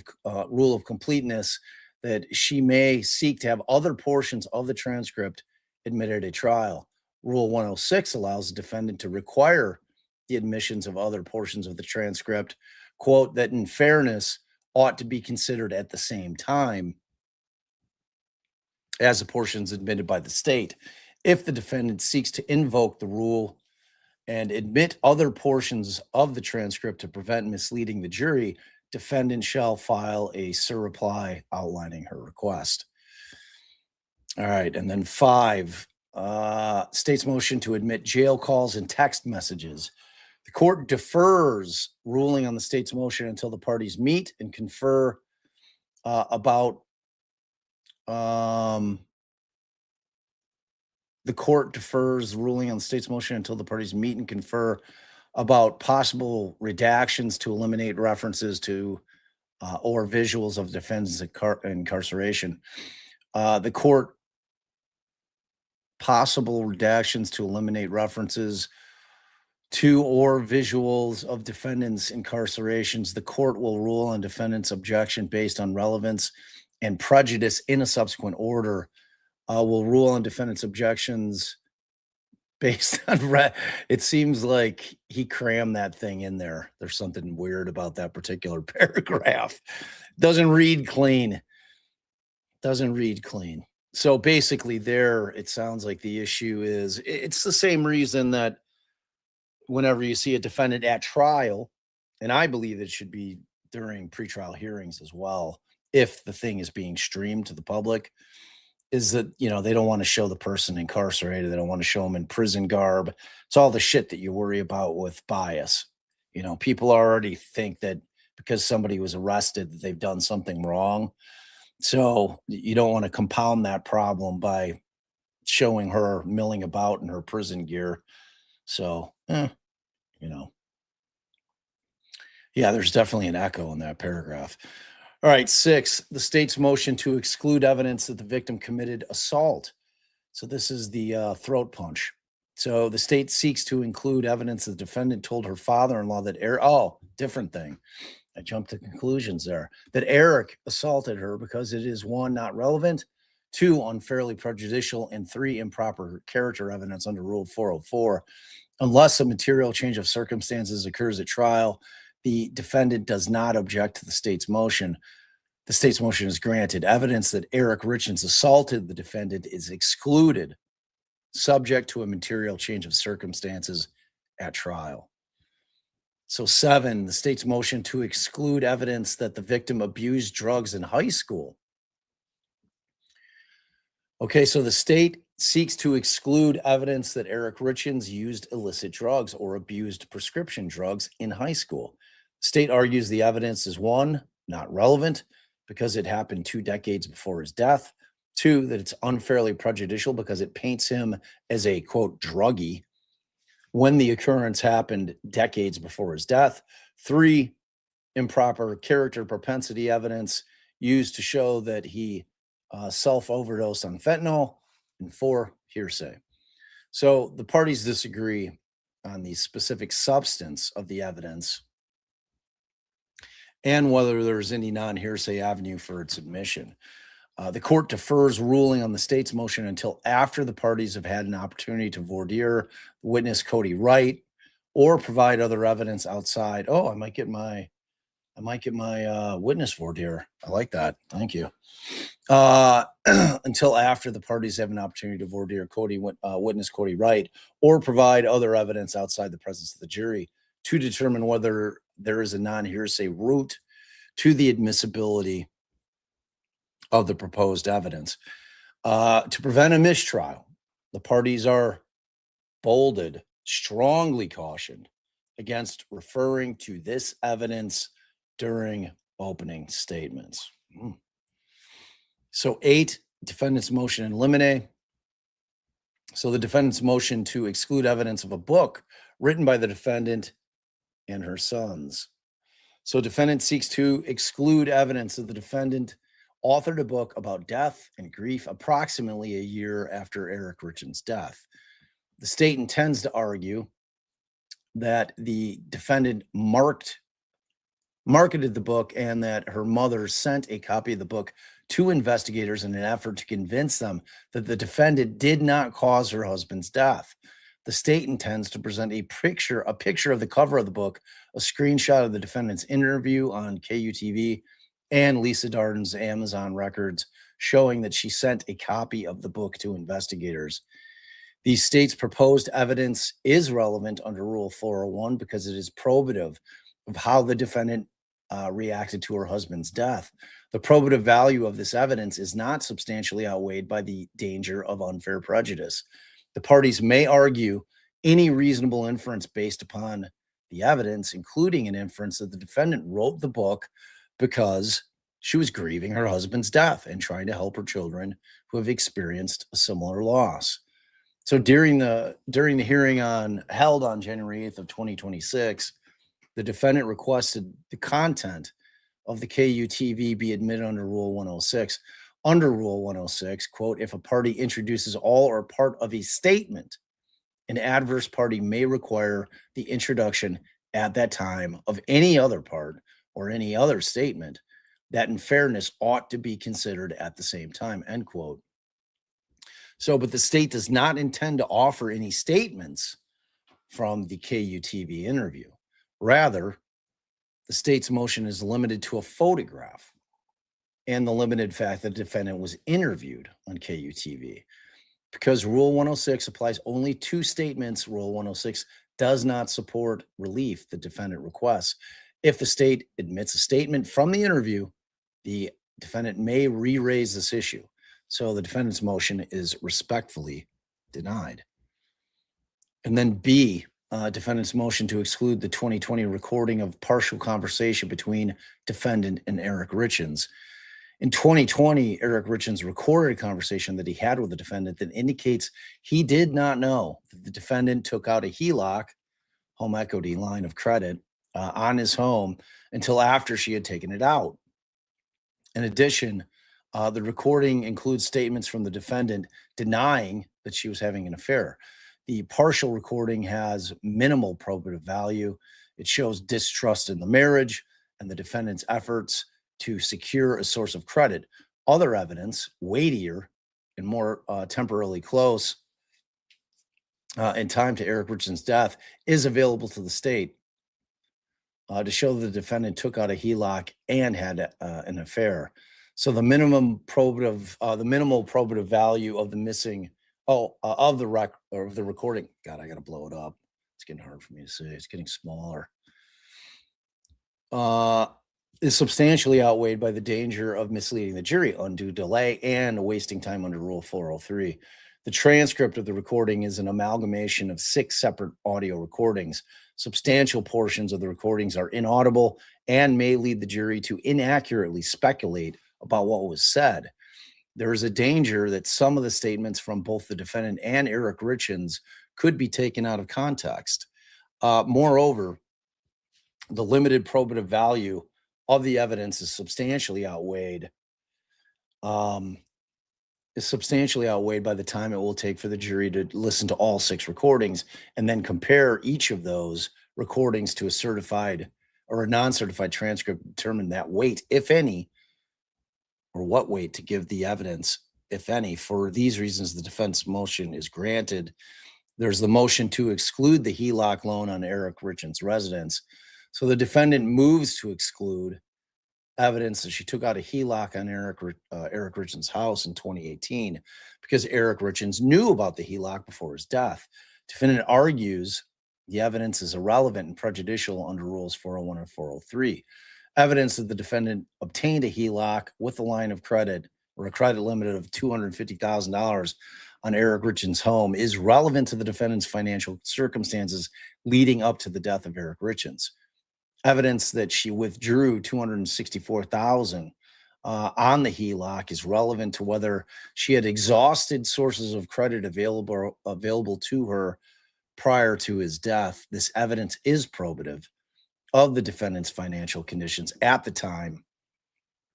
[SPEAKER 1] of completeness, that she may seek to have other portions of the transcript admitted at trial. Rule 106 allows the defendant to require the admissions of other portions of the transcript, quote, that in fairness ought to be considered at the same time as the portions admitted by the state. If the defendant seeks to invoke the rule and admit other portions of the transcript to prevent misleading the jury, defendant shall file a surreply outlining her request. All right, and then 5, state's motion to admit jail calls and text messages. The court defers ruling on the state's motion until the parties meet and confer about the court defers ruling on the state's motion until the parties meet and confer about possible redactions to eliminate references to or visuals of defendant's incarceration. The court possible redactions to eliminate references to or visuals of defendant's incarcerations. The court will rule on defendant's objection based on relevance and prejudice in a subsequent order. Will rule on defendant's objections based on it seems like he crammed that thing in there. There's something weird about that particular paragraph. Doesn't read clean. So basically there, it sounds like the issue is, it's the same reason that whenever you see a defendant at trial, and I believe it should be during pretrial hearings as well, if the thing is being streamed to the public, is that, you know, they don't want to show the person incarcerated. They don't want to show them in prison garb. It's all the shit that you worry about with bias. You know, people already think that because somebody was arrested that they've done something wrong. So you don't want to compound that problem by showing her milling about in her prison gear. So, you know, yeah, there's definitely an echo in that paragraph. All right, 6, the state's motion to exclude evidence that the victim committed assault. So this is the throat punch. So the state seeks to include evidence the defendant told her father-in-law that different thing. I jumped to conclusions there. That Eric assaulted her because it is 1, not relevant, 2, unfairly prejudicial, and 3, improper character evidence under Rule 404. Unless a material change of circumstances occurs at trial, the defendant does not object to the state's motion. The state's motion is granted. Evidence that Eric Richins assaulted the defendant is excluded, subject to a material change of circumstances at trial. So 7, the state's motion to exclude evidence that the victim abused drugs in high school. Okay, so the state seeks to exclude evidence that Eric Richins used illicit drugs or abused prescription drugs in high school. The state argues the evidence is 1, not relevant because it happened 2 decades before his death. 2, that it's unfairly prejudicial because it paints him as a, quote, druggie when the occurrence happened decades before his death. 3, improper character propensity evidence used to show that he self-overdosed on fentanyl. And 4, hearsay. So the parties disagree on the specific substance of the evidence and whether there's any non-hearsay avenue for its admission. The court defers ruling on the state's motion until after the parties have had an opportunity to voir dire witness Kouri Richins or provide other evidence outside. Oh, I might get my witness voir dire. I like that. Thank you. Until after the parties have an opportunity to voir dire witness Kouri Richins or provide other evidence outside the presence of the jury to determine whether there is a non-hearsay route to the admissibility of the proposed evidence. To prevent a mistrial, the parties are bolded, strongly cautioned against referring to this evidence during opening statements. So 8, defendant's motion in limine. So the defendant's motion to exclude evidence of a book written by the defendant and her sons. So defendant seeks to exclude evidence that the defendant authored a book about death and grief approximately a year after Eric Richins' death. The state intends to argue that the defendant marketed the book and that her mother sent a copy of the book to investigators in an effort to convince them that the defendant did not cause her husband's death. The state intends to present a picture of the cover of the book, a screenshot of the defendant's interview on KUTV, and Lisa Darden's Amazon records showing that she sent a copy of the book to investigators. The state's proposed evidence is relevant under Rule 401 because it is probative of how the defendant reacted to her husband's death. The probative value of this evidence is not substantially outweighed by the danger of unfair prejudice. The parties may argue any reasonable inference based upon the evidence, including an inference that the defendant wrote the book because she was grieving her husband's death and trying to help her children who have experienced a similar loss. So during the hearing held on January 8th of 2026, the defendant requested the content of the KUTV be admitted under Rule 106. Under Rule 106, quote, if a party introduces all or part of a statement, an adverse party may require the introduction at that time of any other part or any other statement that in fairness ought to be considered at the same time, end quote. So, but the state does not intend to offer any statements from the KUTV interview. Rather, the state's motion is limited to a photograph and the limited fact that the defendant was interviewed on KUTV. Because Rule 106 applies only to statements, Rule 106 does not support relief the defendant requests. If the state admits a statement from the interview, the defendant may re-raise this issue. So the defendant's motion is respectfully denied. And then B, defendant's motion to exclude the 2020 recording of partial conversation between defendant and Eric Richins. In 2020, Eric Richins recorded a conversation that he had with the defendant that indicates he did not know that the defendant took out a HELOC, home equity line of credit, on his home until after she had taken it out. In addition, the recording includes statements from the defendant denying that she was having an affair. The partial recording has minimal probative value. It shows distrust in the marriage and the defendant's efforts to secure a source of credit. Other evidence, weightier and more temporarily close in time to Eric Richins' death, is available to the state to show that the defendant took out a HELOC and had an affair. So the minimal probative value of the missing of the recording. God, I gotta blow it up. It's getting hard for me to say. It's getting smaller. Is substantially outweighed by the danger of misleading the jury, undue delay, and wasting time under Rule 403. The transcript of the recording is an amalgamation of 6 separate audio recordings. Substantial portions of the recordings are inaudible and may lead the jury to inaccurately speculate about what was said. There is a danger that some of the statements from both the defendant and Eric Richins could be taken out of context. Moreover, the limited probative value of the evidence is substantially outweighed by the time it will take for the jury to listen to all 6 recordings and then compare each of those recordings to a certified or a non-certified transcript, determine that weight, if any, or what weight to give the evidence, if any. For these reasons, the defense motion is granted. There's the motion to exclude the HELOC loan on Eric Richins' residence. So the defendant moves to exclude evidence that she took out a HELOC on Eric Richins' house in 2018 because Eric Richins knew about the HELOC before his death. Defendant argues the evidence is irrelevant and prejudicial under Rules 401 and 403. Evidence that the defendant obtained a HELOC with a line of credit or a credit limit of $250,000 on Eric Richins' home is relevant to the defendant's financial circumstances leading up to the death of Eric Richins. Evidence that she withdrew $264,000 on the HELOC is relevant to whether she had exhausted sources of credit available to her prior to his death. This evidence is probative of the defendant's financial conditions at the time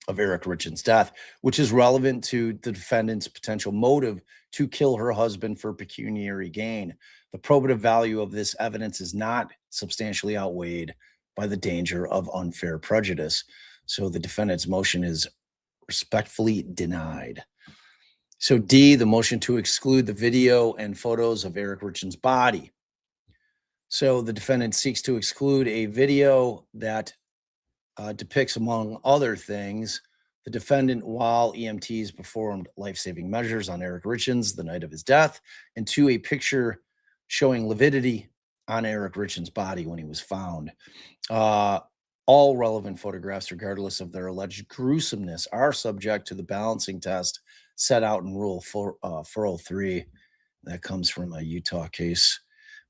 [SPEAKER 1] of Eric Richins' death, which is relevant to the defendant's potential motive to kill her husband for pecuniary gain. The probative value of this evidence is not substantially outweighed by the danger of unfair prejudice. So the defendant's motion is respectfully denied. So D, the motion to exclude the video and photos of Eric Richins' body. So the defendant seeks to exclude a video that depicts, among other things, the defendant while EMTs performed life-saving measures on Eric Richins the night of his death, and 2, a picture showing lividity on Eric Richins' body when he was found. All relevant photographs, regardless of their alleged gruesomeness, are subject to the balancing test set out in Rule 403. That comes from a Utah case,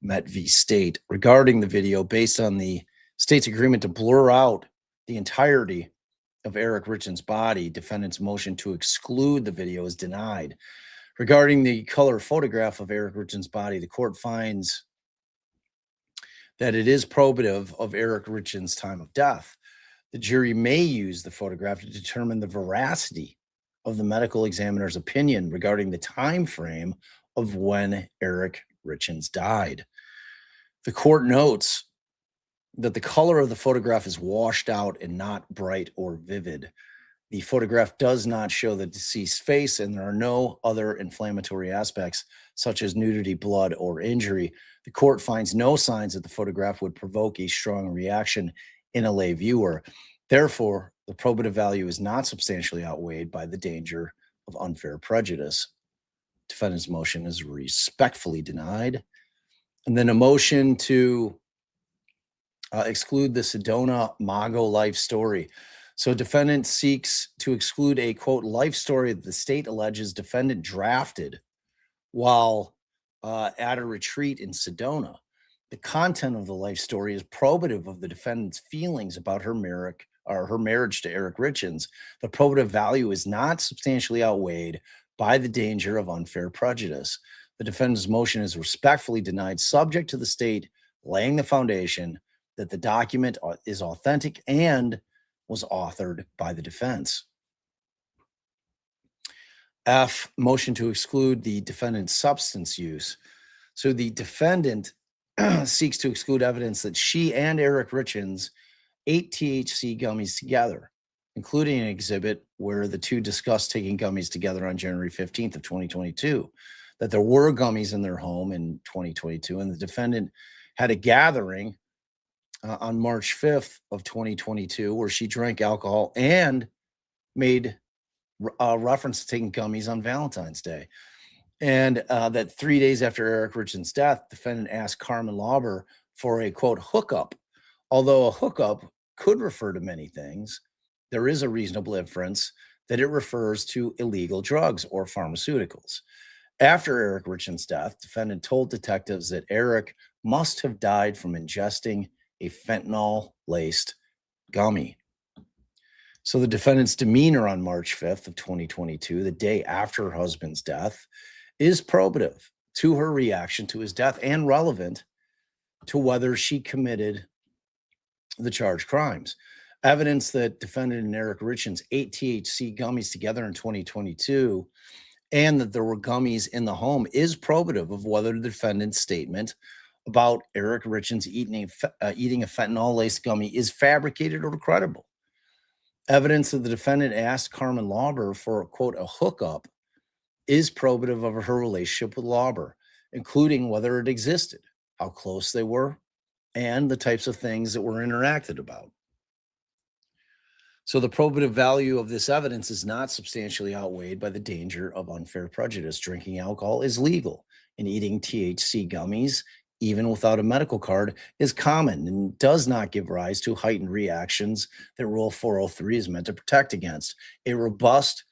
[SPEAKER 1] Met v. State, regarding the video based on the state's agreement to blur out the entirety of Eric Richins' body. Defendant's motion to exclude the video is denied. Regarding the color photograph of Eric Richins' body, the court finds that it is probative of Eric Richins' time of death. The jury may use the photograph to determine the veracity of the medical examiner's opinion regarding the time frame of when Eric Richins died. The court notes that the color of the photograph is washed out and not bright or vivid. The photograph does not show the deceased's face, and there are no other inflammatory aspects such as nudity, blood, or injury. The court finds no signs that the photograph would provoke a strong reaction in a lay viewer. Therefore, the probative value is not substantially outweighed by the danger of unfair prejudice. Defendant's motion is respectfully denied. And then a motion to exclude the Sedona Mago life story. So defendant seeks to exclude a, quote, life story that the state alleges defendant drafted while at a retreat in Sedona. the content of the life story is probative of the defendant's feelings about her marriage to Eric Richins, the probative value is not substantially outweighed by the danger of unfair prejudice. The defendant's motion is respectfully denied, subject to the state laying the foundation that the document is authentic and was authored by the defense. F, motion to exclude the defendant's substance use. So the defendant seeks to exclude evidence that she and Eric Richins ate THC gummies together, including an exhibit where the two discussed taking gummies together on January 15th of 2022, that there were gummies in their home in 2022, and the defendant had a gathering on March 5th of 2022 where she drank alcohol and made reference to taking gummies on Valentine's Day. And that 3 days after Eric Richins' death, defendant asked Carmen Lauber for a, quote, hookup. Although a hookup could refer to many things, there is a reasonable inference that it refers to illegal drugs or pharmaceuticals. After Eric Richins' death, defendant told detectives that Eric must have died from ingesting a fentanyl-laced gummy. So the defendant's demeanor on March 5th of 2022, the day after her husband's death, is probative to her reaction to his death and relevant to whether she committed the charged crimes. Evidence that defendant and Eric Richins ate THC gummies together in 2022 and that there were gummies in the home is probative of whether the defendant's statement about Eric Richins eating a fentanyl-laced gummy is fabricated or credible. Evidence that the defendant asked Carmen Lauber for, quote, a hookup is probative of her relationship with Lauber, including whether it existed, how close they were, and the types of things that were interacted about. So the probative value of this evidence is not substantially outweighed by the danger of unfair prejudice. Drinking alcohol is legal, and eating THC gummies, even without a medical card, is common and does not give rise to heightened reactions that Rule 403 is meant to protect against. A robust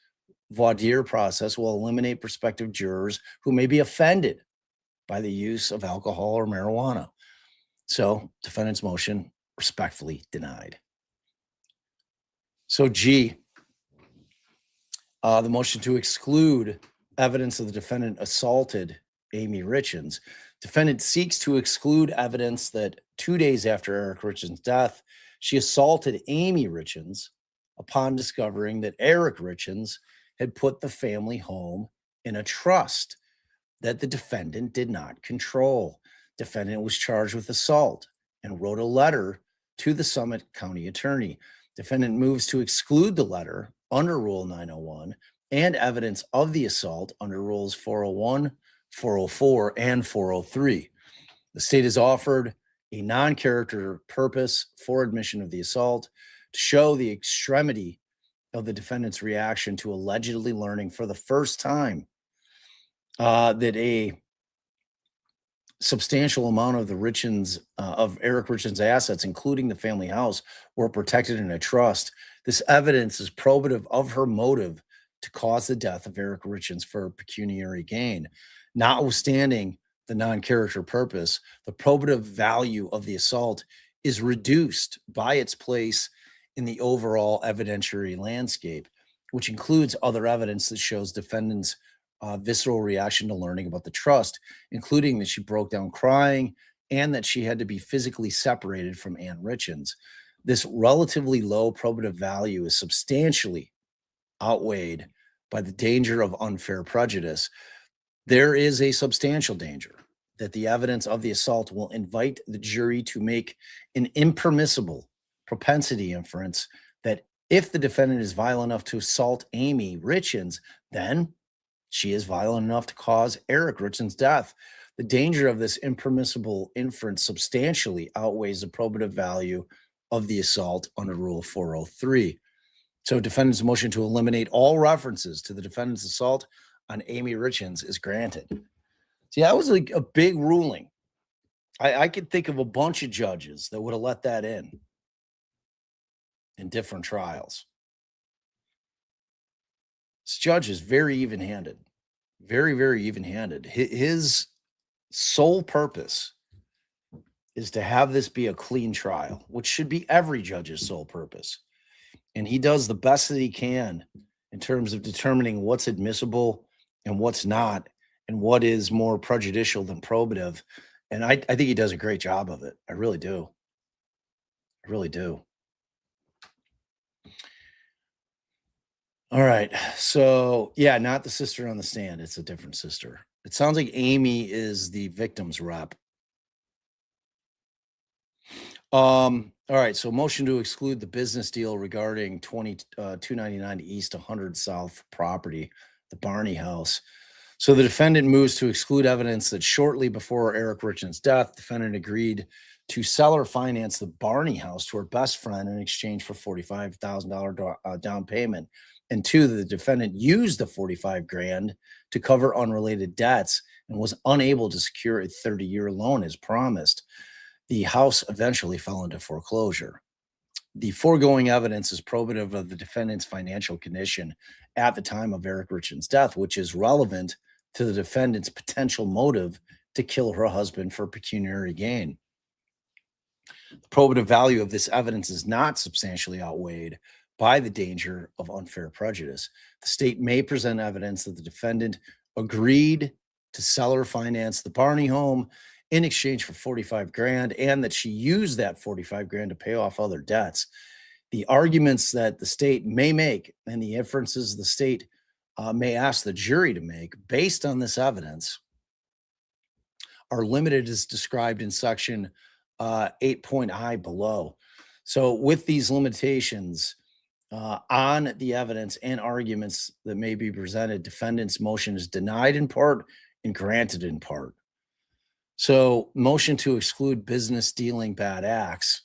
[SPEAKER 1] voir dire process will eliminate prospective jurors who may be offended by the use of alcohol or marijuana. So, defendant's motion respectfully denied. So, G, the motion to exclude evidence of the defendant assaulted Amy Richins. Defendant seeks to exclude evidence that 2 days after Eric Richins' death, she assaulted Amy Richins upon discovering that Eric Richins had put the family home in a trust that the defendant did not control. Defendant was charged with assault and wrote a letter to the Summit County Attorney. Defendant moves to exclude the letter under Rule 901 and evidence of the assault under Rules 401, 404, and 403. The state has offered a non-character purpose for admission of the assault to show the extremity of the defendant's reaction to allegedly learning for the first time that a substantial amount of the of Eric Richins' assets, including the family house, were protected in a trust. This evidence is probative of her motive to cause the death of Eric Richins for pecuniary gain. Notwithstanding the non-character purpose, the probative value of the assault is reduced by its place in the overall evidentiary landscape, which includes other evidence that shows defendant's visceral reaction to learning about the trust, including that she broke down crying and that she had to be physically separated from Ann Richins. This relatively low probative value is substantially outweighed by the danger of unfair prejudice. There is a substantial danger that the evidence of the assault will invite the jury to make an impermissible propensity inference that if the defendant is violent enough to assault Amy Richins, then she is violent enough to cause Eric Richins' death. The danger of this impermissible inference substantially outweighs the probative value of the assault under Rule 403. So defendant's motion to eliminate all references to the defendant's assault on Amy Richins is granted. See, that was like a big ruling. I could think of a bunch of judges that would have let that in different trials. This judge is very even-handed, very, very even-handed. His sole purpose is to have this be a clean trial, which should be every judge's sole purpose. And he does the best that he can in terms of determining what's admissible and what's not, and what is more prejudicial than probative. And I think he does a great job of it. I really do. I really do. All right. So, yeah, not the sister on the stand. It's a different sister. It sounds like Amy is the victim's rep. All right. So, motion to exclude the business deal regarding 299 East 100 South property, the Barney house. So, the defendant moves to exclude evidence that shortly before Eric Richins' death, defendant agreed to sell or finance the Barney house to her best friend in exchange for $45,000 down payment. And two, the defendant used the 45 grand to cover unrelated debts and was unable to secure a 30-year loan as promised. The house eventually fell into foreclosure. The foregoing evidence is probative of the defendant's financial condition at the time of Eric Richins' death, which is relevant to the defendant's potential motive to kill her husband for pecuniary gain. The probative value of this evidence is not substantially outweighed by the danger of unfair prejudice. The state may present evidence that the defendant agreed to sell or finance the Barney home in exchange for 45 grand, and that she used that 45 grand to pay off other debts. The arguments that the state may make and the inferences the state may ask the jury to make based on this evidence are limited as described in section 8.I below. So with these limitations on the evidence and arguments that may be presented, defendant's motion is denied in part and granted in part. So motion to exclude business dealing bad acts.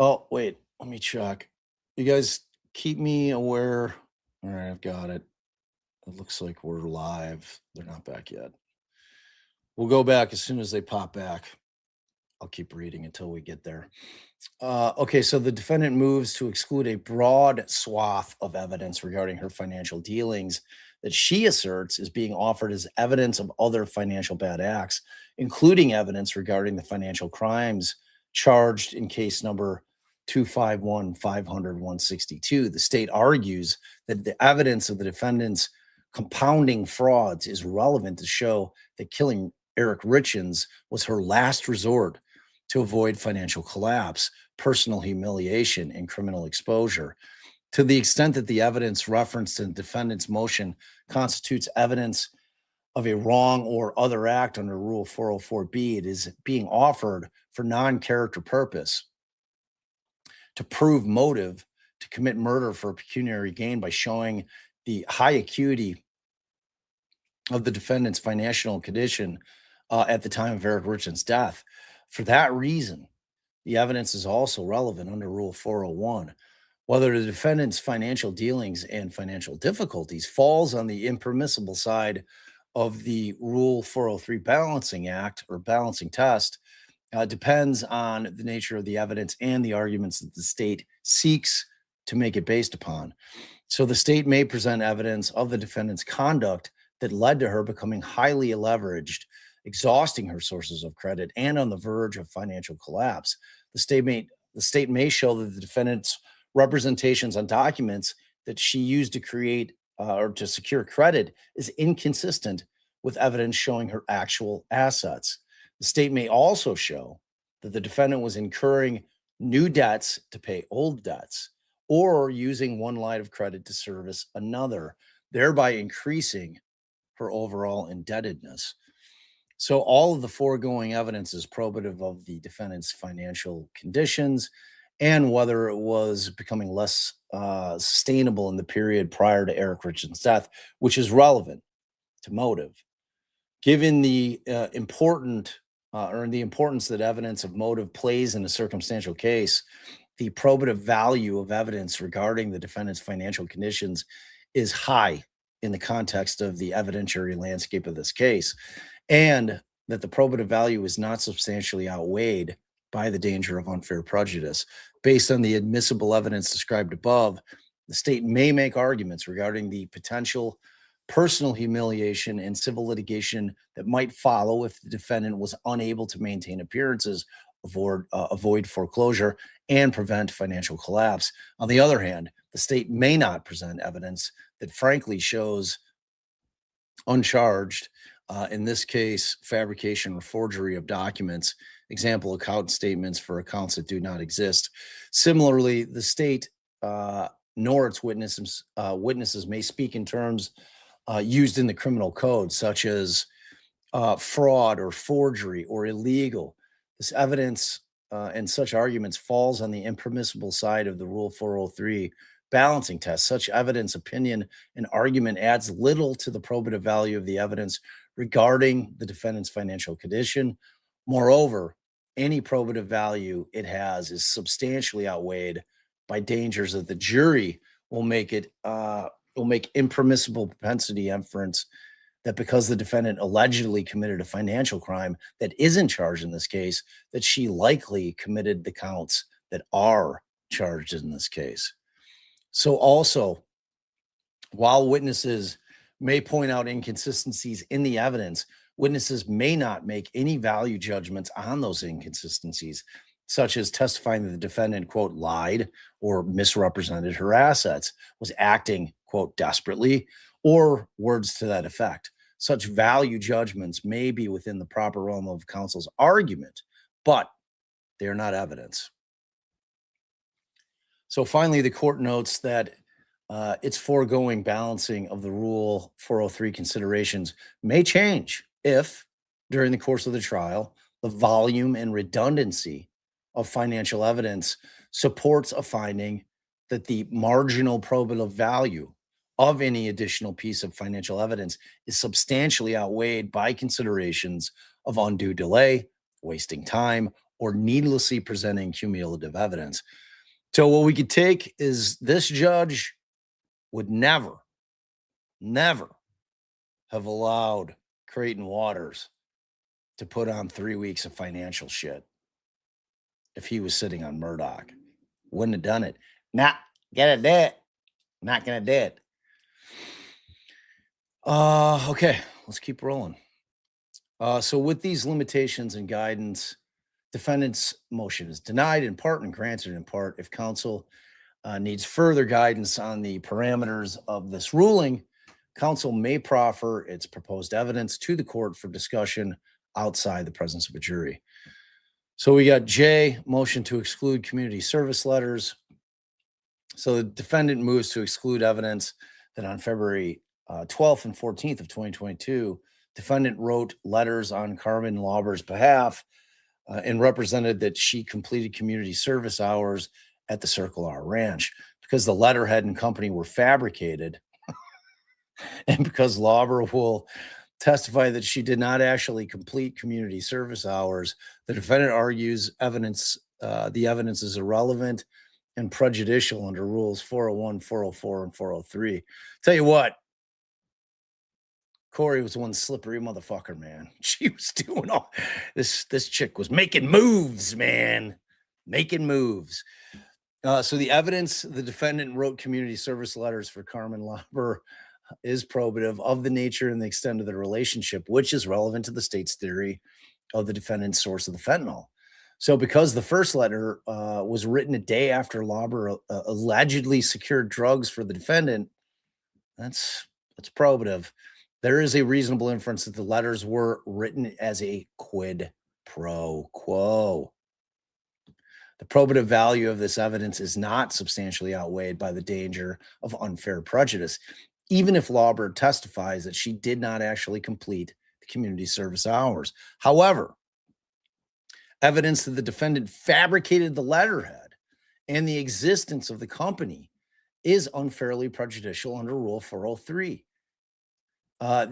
[SPEAKER 1] Oh, wait, let me check. You guys keep me aware. All right, I've got it. It looks like we're live. They're not back yet. We'll go back as soon as they pop back. I'll keep reading until we get there. Okay, so the defendant moves to exclude a broad swath of evidence regarding her financial dealings that she asserts is being offered as evidence of other financial bad acts, including evidence regarding the financial crimes charged in case number 251-500-162. The state argues that the evidence of the defendant's compounding frauds is relevant to show that killing Eric Richins was her last resort to avoid financial collapse, personal humiliation, and criminal exposure. To the extent that the evidence referenced in the defendant's motion constitutes evidence of a wrong or other act under Rule 404B, it is being offered for non-character purpose to prove motive to commit murder for pecuniary gain by showing the high acuity of the defendant's financial condition at the time of Eric Richins' death. For that reason, the evidence is also relevant under Rule 401. Whether the defendant's financial dealings and financial difficulties falls on the impermissible side of the Rule 403 balancing act or balancing test depends on the nature of the evidence and the arguments that the state seeks to make it based upon. So the state may present evidence of the defendant's conduct that led to her becoming highly leveraged, exhausting her sources of credit, and on the verge of financial collapse. The state may show that the defendant's representations on documents that she used to create or to secure credit is inconsistent with evidence showing her actual assets. The state may also show that the defendant was incurring new debts to pay old debts, or using one line of credit to service another, thereby increasing her overall indebtedness. So all of the foregoing evidence is probative of the defendant's financial conditions and whether it was becoming less sustainable in the period prior to Eric Richins' death, which is relevant to motive. Given the importance that evidence of motive plays in a circumstantial case, the probative value of evidence regarding the defendant's financial conditions is high in the context of the evidentiary landscape of this case, and that the probative value is not substantially outweighed by the danger of unfair prejudice. Based on the admissible evidence described above, the state may make arguments regarding the potential personal humiliation, and civil litigation that might follow if the defendant was unable to maintain appearances, avoid foreclosure, and prevent financial collapse. On the other hand, the state may not present evidence that frankly shows uncharged, in this case, fabrication or forgery of documents, example, account statements for accounts that do not exist. Similarly, the state nor its witnesses may speak in terms used in the criminal code, such as fraud or forgery or illegal. This evidence and such arguments falls on the impermissible side of the Rule 403 balancing test. Such evidence, opinion, and argument adds little to the probative value of the evidence regarding the defendant's financial condition. Moreover, any probative value it has is substantially outweighed by dangers that the jury will make impermissible propensity inference that because the defendant allegedly committed a financial crime that isn't charged in this case, that she likely committed the counts that are charged in this case. So also, while witnesses may point out inconsistencies in the evidence, witnesses may not make any value judgments on those inconsistencies, such as testifying that the defendant, quote, lied or misrepresented her assets, was acting, quote, desperately, or words to that effect. Such value judgments may be within the proper realm of counsel's argument, but they are not evidence. So finally, the court notes that its foregoing balancing of the Rule 403 considerations may change if, during the course of the trial, the volume and redundancy of financial evidence supports a finding that the marginal probative value of any additional piece of financial evidence is substantially outweighed by considerations of undue delay, wasting time, or needlessly presenting cumulative evidence. So what we could take is this judge would never have allowed Creighton Waters to put on 3 weeks of financial shit if he was sitting on Murdoch. Wouldn't have done it. Not gonna do it. Not gonna do it. Okay, let's keep rolling. So with these limitations and guidance, defendant's motion is denied in part and granted in part. If counsel needs further guidance on the parameters of this ruling, counsel may proffer its proposed evidence to the court for discussion outside the presence of a jury. So we got J, motion to exclude community service letters. So the defendant moves to exclude evidence that on February 12th and 14th of 2022, defendant wrote letters on Carmen Lauber's behalf and represented that she completed community service hours at the Circle R Ranch. Because the letterhead and company were fabricated, and because Lauber will testify that she did not actually complete community service hours, the defendant argues the evidence is irrelevant and prejudicial under rules 401, 404, and 403. Tell you what, Kouri was one slippery motherfucker, man. She was doing all this. This chick was making moves, man, making moves. So the evidence the defendant wrote community service letters for Carmen Lauber is probative of the nature and the extent of the relationship, which is relevant to the state's theory of the defendant's source of the fentanyl. So because the first letter was written a day after Lauber allegedly secured drugs for the defendant, that's probative. There is a reasonable inference that the letters were written as a quid pro quo. The probative value of this evidence is not substantially outweighed by the danger of unfair prejudice, even if Lauber testifies that she did not actually complete the community service hours. However, evidence that the defendant fabricated the letterhead and the existence of the company is unfairly prejudicial under Rule 403.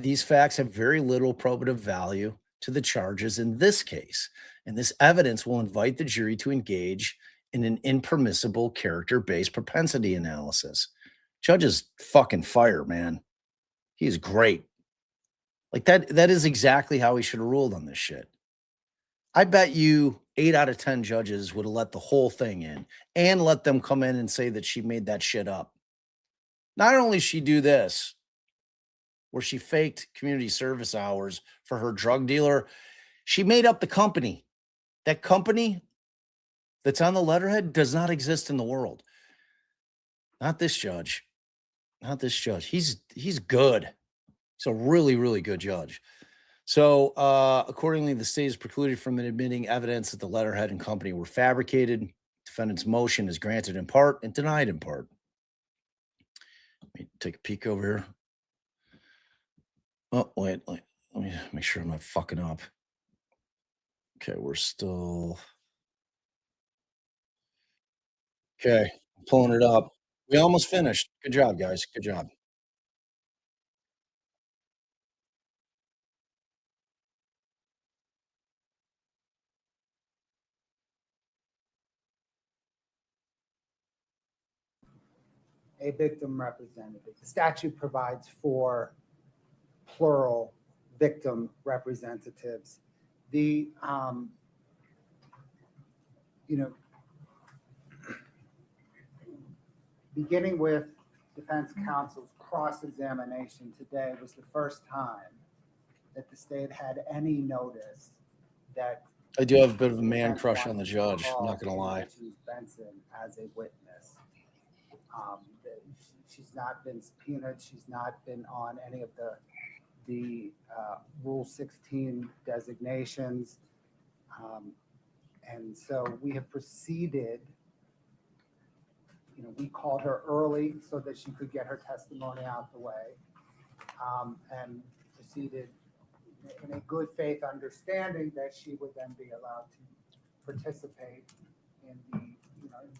[SPEAKER 1] These facts have very little probative value to the charges in this case, and this evidence will invite the jury to engage in an impermissible character-based propensity analysis. Judge is fucking fire, man. He is great. Like that is exactly how he should have ruled on this shit. I bet you 8 out of 10 judges would have let the whole thing in and let them come in and say that she made that shit up. Not only she do this, where she faked community service hours for her drug dealer. She made up the company. That company that's on the letterhead does not exist in the world. Not this judge. Not this judge. He's good. He's a really, really good judge. So accordingly, the state is precluded from admitting evidence that the letterhead and company were fabricated. Defendant's motion is granted in part and denied in part. Let me take a peek over here. Oh, wait. Let me make sure I'm not fucking up. Okay, we're still... Okay, pulling it up. We almost finished. Good job, guys. Good job.
[SPEAKER 4] A victim representative. The statute provides for plural victim representatives. The, beginning with defense counsel's cross-examination today was the first time that the state had any notice that
[SPEAKER 1] I do have a bit of a man
[SPEAKER 4] defense
[SPEAKER 1] crush on the
[SPEAKER 4] wanted to
[SPEAKER 1] judge. I'm
[SPEAKER 4] call
[SPEAKER 1] not going to
[SPEAKER 4] Kouri
[SPEAKER 1] lie.
[SPEAKER 4] Richins Benson as a witness. She's not been subpoenaed. She's not been on any of the Rule 16 designations. And so we have proceeded, we called her early so that she could get her testimony out the way, and proceeded in a good faith understanding that she would then be allowed to participate in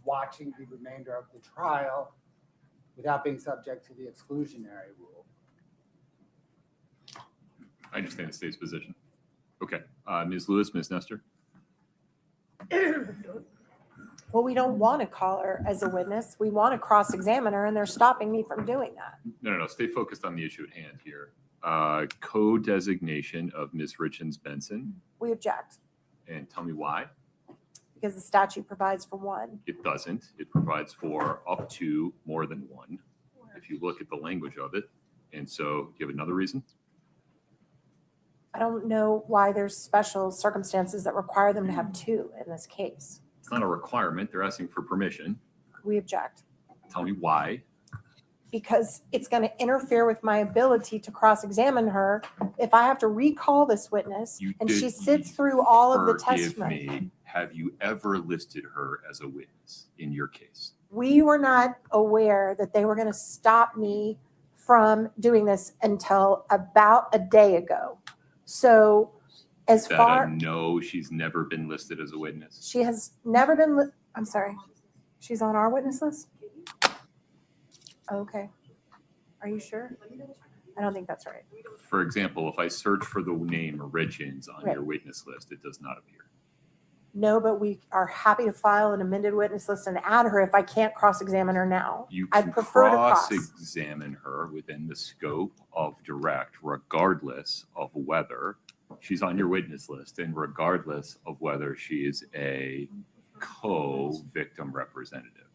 [SPEAKER 4] watching the remainder of the trial without being subject to the exclusionary rule.
[SPEAKER 2] I understand the state's position. Okay. Ms. Lewis, Ms. Nestor.
[SPEAKER 9] Well, we don't want to call her as a witness. We want to cross-examine her, and they're stopping me from doing that.
[SPEAKER 2] No. Stay focused on the issue at hand here. Co-designation of Ms. Richins Benson.
[SPEAKER 9] We object
[SPEAKER 2] And tell me why.
[SPEAKER 9] because the statute provides for one.
[SPEAKER 2] It doesn't. It provides for up to more than one, if you look at the language of it. And so, do you have another reason?
[SPEAKER 9] I don't know why there's special circumstances that require them to have two in this case.
[SPEAKER 2] It's not a requirement. They're asking for permission.
[SPEAKER 9] We object
[SPEAKER 2] Tell me why.
[SPEAKER 9] because it's going to interfere with my ability to cross-examine her if I have to recall this witness and she sits through all of the
[SPEAKER 2] Forgive
[SPEAKER 9] testimony.
[SPEAKER 2] me. Have you ever listed her as a witness in your case?
[SPEAKER 9] We were not aware that they were going to stop me from doing this until about a day ago. So as
[SPEAKER 2] Is that
[SPEAKER 9] far,
[SPEAKER 2] a no, she's never been listed as a witness?
[SPEAKER 9] she has never been, I'm sorry, she's on our witness list? Okay. Are you sure? I don't think that's right.
[SPEAKER 2] For example, if I search for the name Richins on
[SPEAKER 9] Right.
[SPEAKER 2] your witness list, it does not appear.
[SPEAKER 9] No, but we are happy to file an amended witness list and add her if I can't cross-examine her now.
[SPEAKER 2] You
[SPEAKER 9] I'd
[SPEAKER 2] can
[SPEAKER 9] prefer to cross.
[SPEAKER 2] cross-examine her within the scope of direct, regardless of whether she's on your witness list and regardless of whether she is a co-victim representative.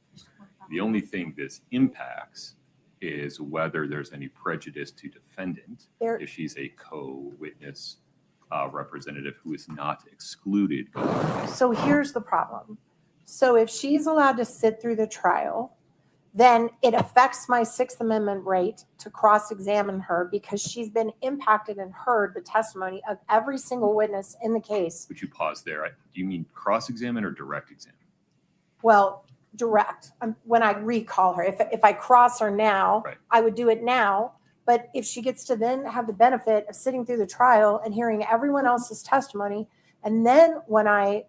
[SPEAKER 2] The only thing this impacts is whether there's any prejudice to defendant
[SPEAKER 9] There-
[SPEAKER 2] if she's a co-witness representative who is not excluded. going forward.
[SPEAKER 9] So here's the problem. So if she's allowed to sit through the trial, then it affects my Sixth Amendment right to cross-examine her because she's been impacted and heard the testimony of every single witness in the case.
[SPEAKER 2] Would you pause there? Do you mean cross-examine or direct examine?
[SPEAKER 9] Well, direct, when I recall her. If I cross her now,
[SPEAKER 2] Right.
[SPEAKER 9] I would do it now. But if she gets to then have the benefit of sitting through the trial and hearing everyone else's testimony, and then when I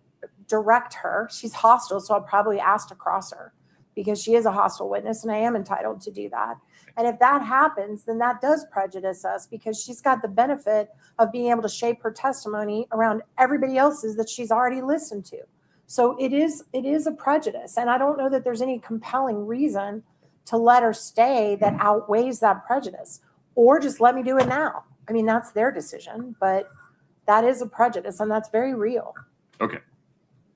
[SPEAKER 9] direct her, she's hostile, so I'll probably ask to cross her because she is a hostile witness and I am entitled to do that. And if that happens, then that does prejudice us because she's got the benefit of being able to shape her testimony around everybody else's that she's already listened to. So it is a prejudice. And I don't know that there's any compelling reason to let her stay that outweighs that prejudice, or just let me do it now. I mean, that's their decision, but that is a prejudice and that's very real.
[SPEAKER 2] Okay.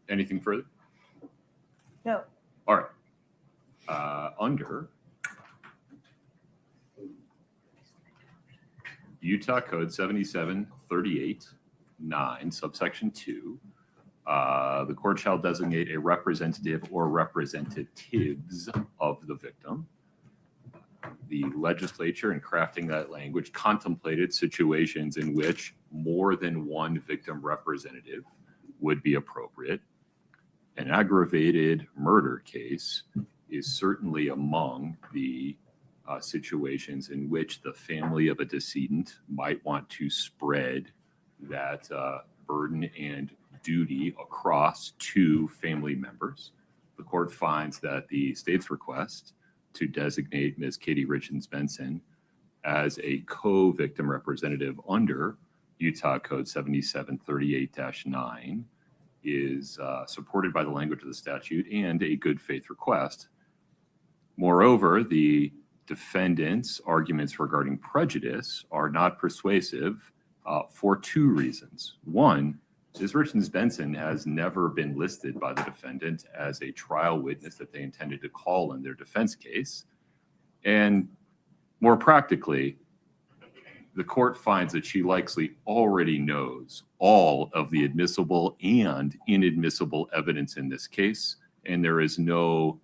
[SPEAKER 2] Anything further?
[SPEAKER 9] No.
[SPEAKER 2] All right. Utah Code 7738(9), subsection 2, the court shall designate a representative or representatives of the victim. The legislature, in crafting that language, contemplated situations in which more than one victim representative would be appropriate. An aggravated murder case is certainly among the situations in which the family of a decedent might want to spread that burden and duty across two family members. The court finds that the state's request to designate Ms. Kouri Richins Benson as a co-victim representative under Utah Code 7738-9 is supported by the language of the statute and a good faith request. Moreover, the defendant's arguments regarding prejudice are not persuasive for two reasons. One, Ms. Richins Benson has never been listed by the defendant as a trial witness that they intended to call in their defense case. And more practically, the court finds that she likely already knows all of the admissible and inadmissible evidence in this case, and there is no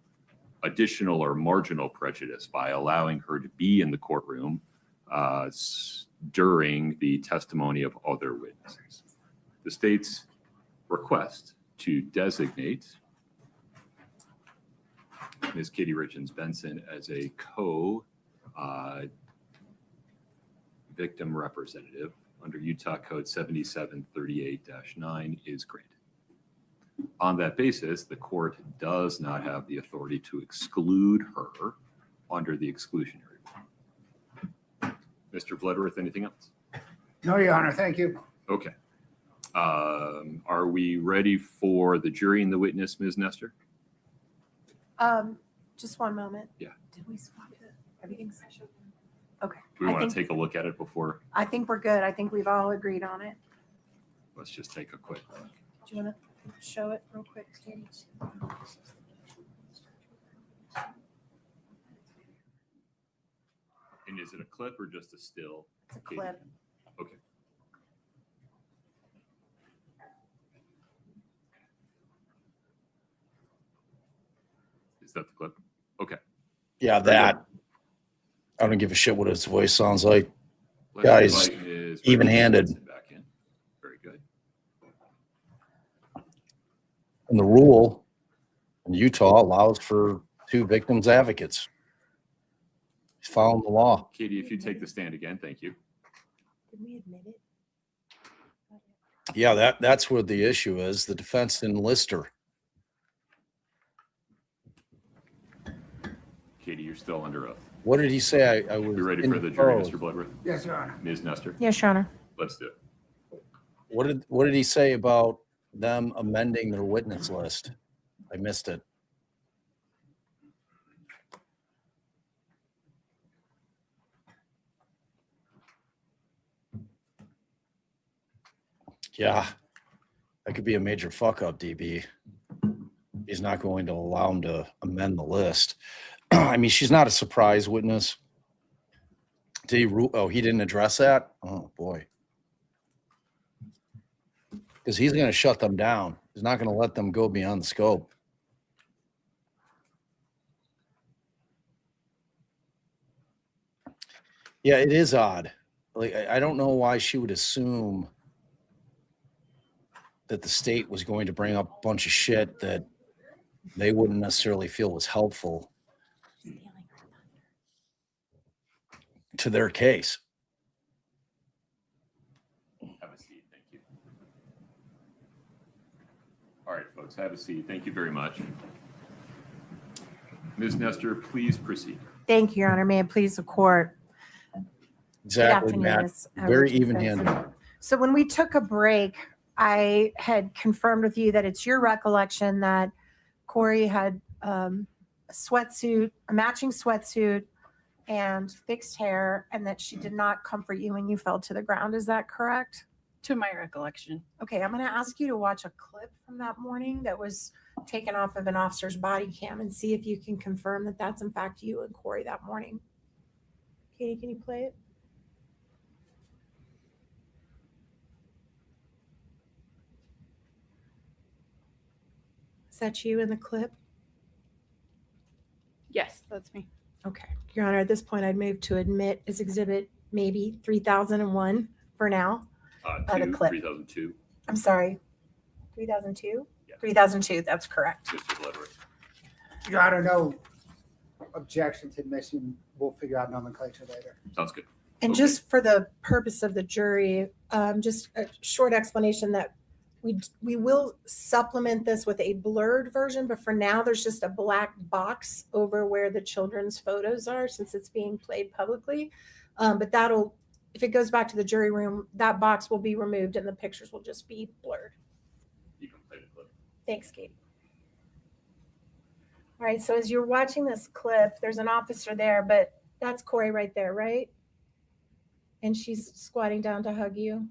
[SPEAKER 2] additional or marginal prejudice by allowing her to be in the courtroom during the testimony of other witnesses. The state's request to designate Ms. Kouri Richins Benson as a co-victim representative under Utah Code 7738-9 is granted. On that basis, the court does not have the authority to exclude her under the exclusionary rule. Mr. Bloodworth, anything else?
[SPEAKER 4] No, Your Honor, thank you.
[SPEAKER 2] Okay. Are we ready for the jury and the witness, Ms. Nestor?
[SPEAKER 9] Just one moment.
[SPEAKER 2] Yeah.
[SPEAKER 9] Did we swap it? Everything's okay.
[SPEAKER 2] Do we
[SPEAKER 9] I
[SPEAKER 2] want
[SPEAKER 9] think-
[SPEAKER 2] to take a look at it before?
[SPEAKER 9] I think we're good. I think we've all agreed on it.
[SPEAKER 2] Let's just take a quick look.
[SPEAKER 9] Do you want to show it real quick, Katie?
[SPEAKER 2] And is it a clip or just a still?
[SPEAKER 9] It's a
[SPEAKER 2] Katie?
[SPEAKER 9] clip.
[SPEAKER 2] Okay. Is that the clip? Okay.
[SPEAKER 1] Yeah, that. I don't give a shit what his voice sounds like.
[SPEAKER 2] Let's
[SPEAKER 1] Guys,
[SPEAKER 2] invite Ms.
[SPEAKER 1] even-handed.
[SPEAKER 2] Richins back in. Very good.
[SPEAKER 1] And the rule in Utah allows for two victims advocates. He's following the law.
[SPEAKER 2] Katie, if you take the stand again, thank you.
[SPEAKER 9] Did we admit it?
[SPEAKER 1] Yeah, that's where the issue is. The defense didn't list her.
[SPEAKER 2] Katie, you're still under oath.
[SPEAKER 1] What did he say? I was
[SPEAKER 2] You ready for the jury,
[SPEAKER 1] indisposed.
[SPEAKER 2] Mr. Bloodworth?
[SPEAKER 4] Yes, Your Honor.
[SPEAKER 2] Ms. Nestor?
[SPEAKER 9] Yes, Your Honor.
[SPEAKER 2] Let's do it.
[SPEAKER 1] What did he say about them amending their witness list? I missed it. Yeah, that could be a major fuck up, DB. He's not going to allow him to amend the list. I mean, she's not a surprise witness. Did he? Oh, he didn't address that? Oh, boy. Because he's going to shut them down. He's not going to let them go beyond the scope. Yeah, it is odd. Like, I don't know why she would assume that the state was going to bring up a bunch of shit that they wouldn't necessarily feel was helpful to their case.
[SPEAKER 2] Have a seat. Thank you. All right, folks, have a seat. Thank you very much. Ms. Nestor, please proceed.
[SPEAKER 9] Thank you, Your Honor. May it please the court.
[SPEAKER 1] Exactly,
[SPEAKER 9] afternoon,
[SPEAKER 1] Matt.
[SPEAKER 9] Ms.
[SPEAKER 1] Very
[SPEAKER 9] Richins
[SPEAKER 1] even-handed.
[SPEAKER 9] Benson. So when we took a break, I had confirmed with you that it's your recollection that Kouri had a sweatsuit, a matching sweatsuit, and fixed hair, and that she did not comfort you when you fell to the ground. Is that correct?
[SPEAKER 7] To my recollection.
[SPEAKER 9] Okay, I'm going to ask you to watch a clip from that morning that was taken off of an officer's body cam and see if you can confirm that that's in fact you and Kouri that morning. Katie, can you play it?
[SPEAKER 5] Is that you in the clip?
[SPEAKER 7] Yes, that's me.
[SPEAKER 5] Okay. Your Honor, at this point, I'd move to admit as exhibit maybe 3001 for now. The
[SPEAKER 2] 3002.
[SPEAKER 5] I'm sorry, 3002?
[SPEAKER 2] Yeah.
[SPEAKER 5] 3002, that's correct.
[SPEAKER 2] Just as letter.
[SPEAKER 4] Your Honor, no objection to admission. We'll figure out nomenclature later.
[SPEAKER 2] Sounds good.
[SPEAKER 5] And
[SPEAKER 2] Okay.
[SPEAKER 5] just for the purpose of the jury, just a short explanation that we will supplement this with a blurred version, but for now, there's just a black box over where the children's photos are since it's being played publicly. But that'll, if it goes back to the jury room, that box will be removed and the pictures will just be blurred.
[SPEAKER 2] You can play the clip.
[SPEAKER 5] Thanks, Katie. All right, so as you're watching this clip, there's an officer there, but that's Kouri right there, right? And she's squatting down to hug you.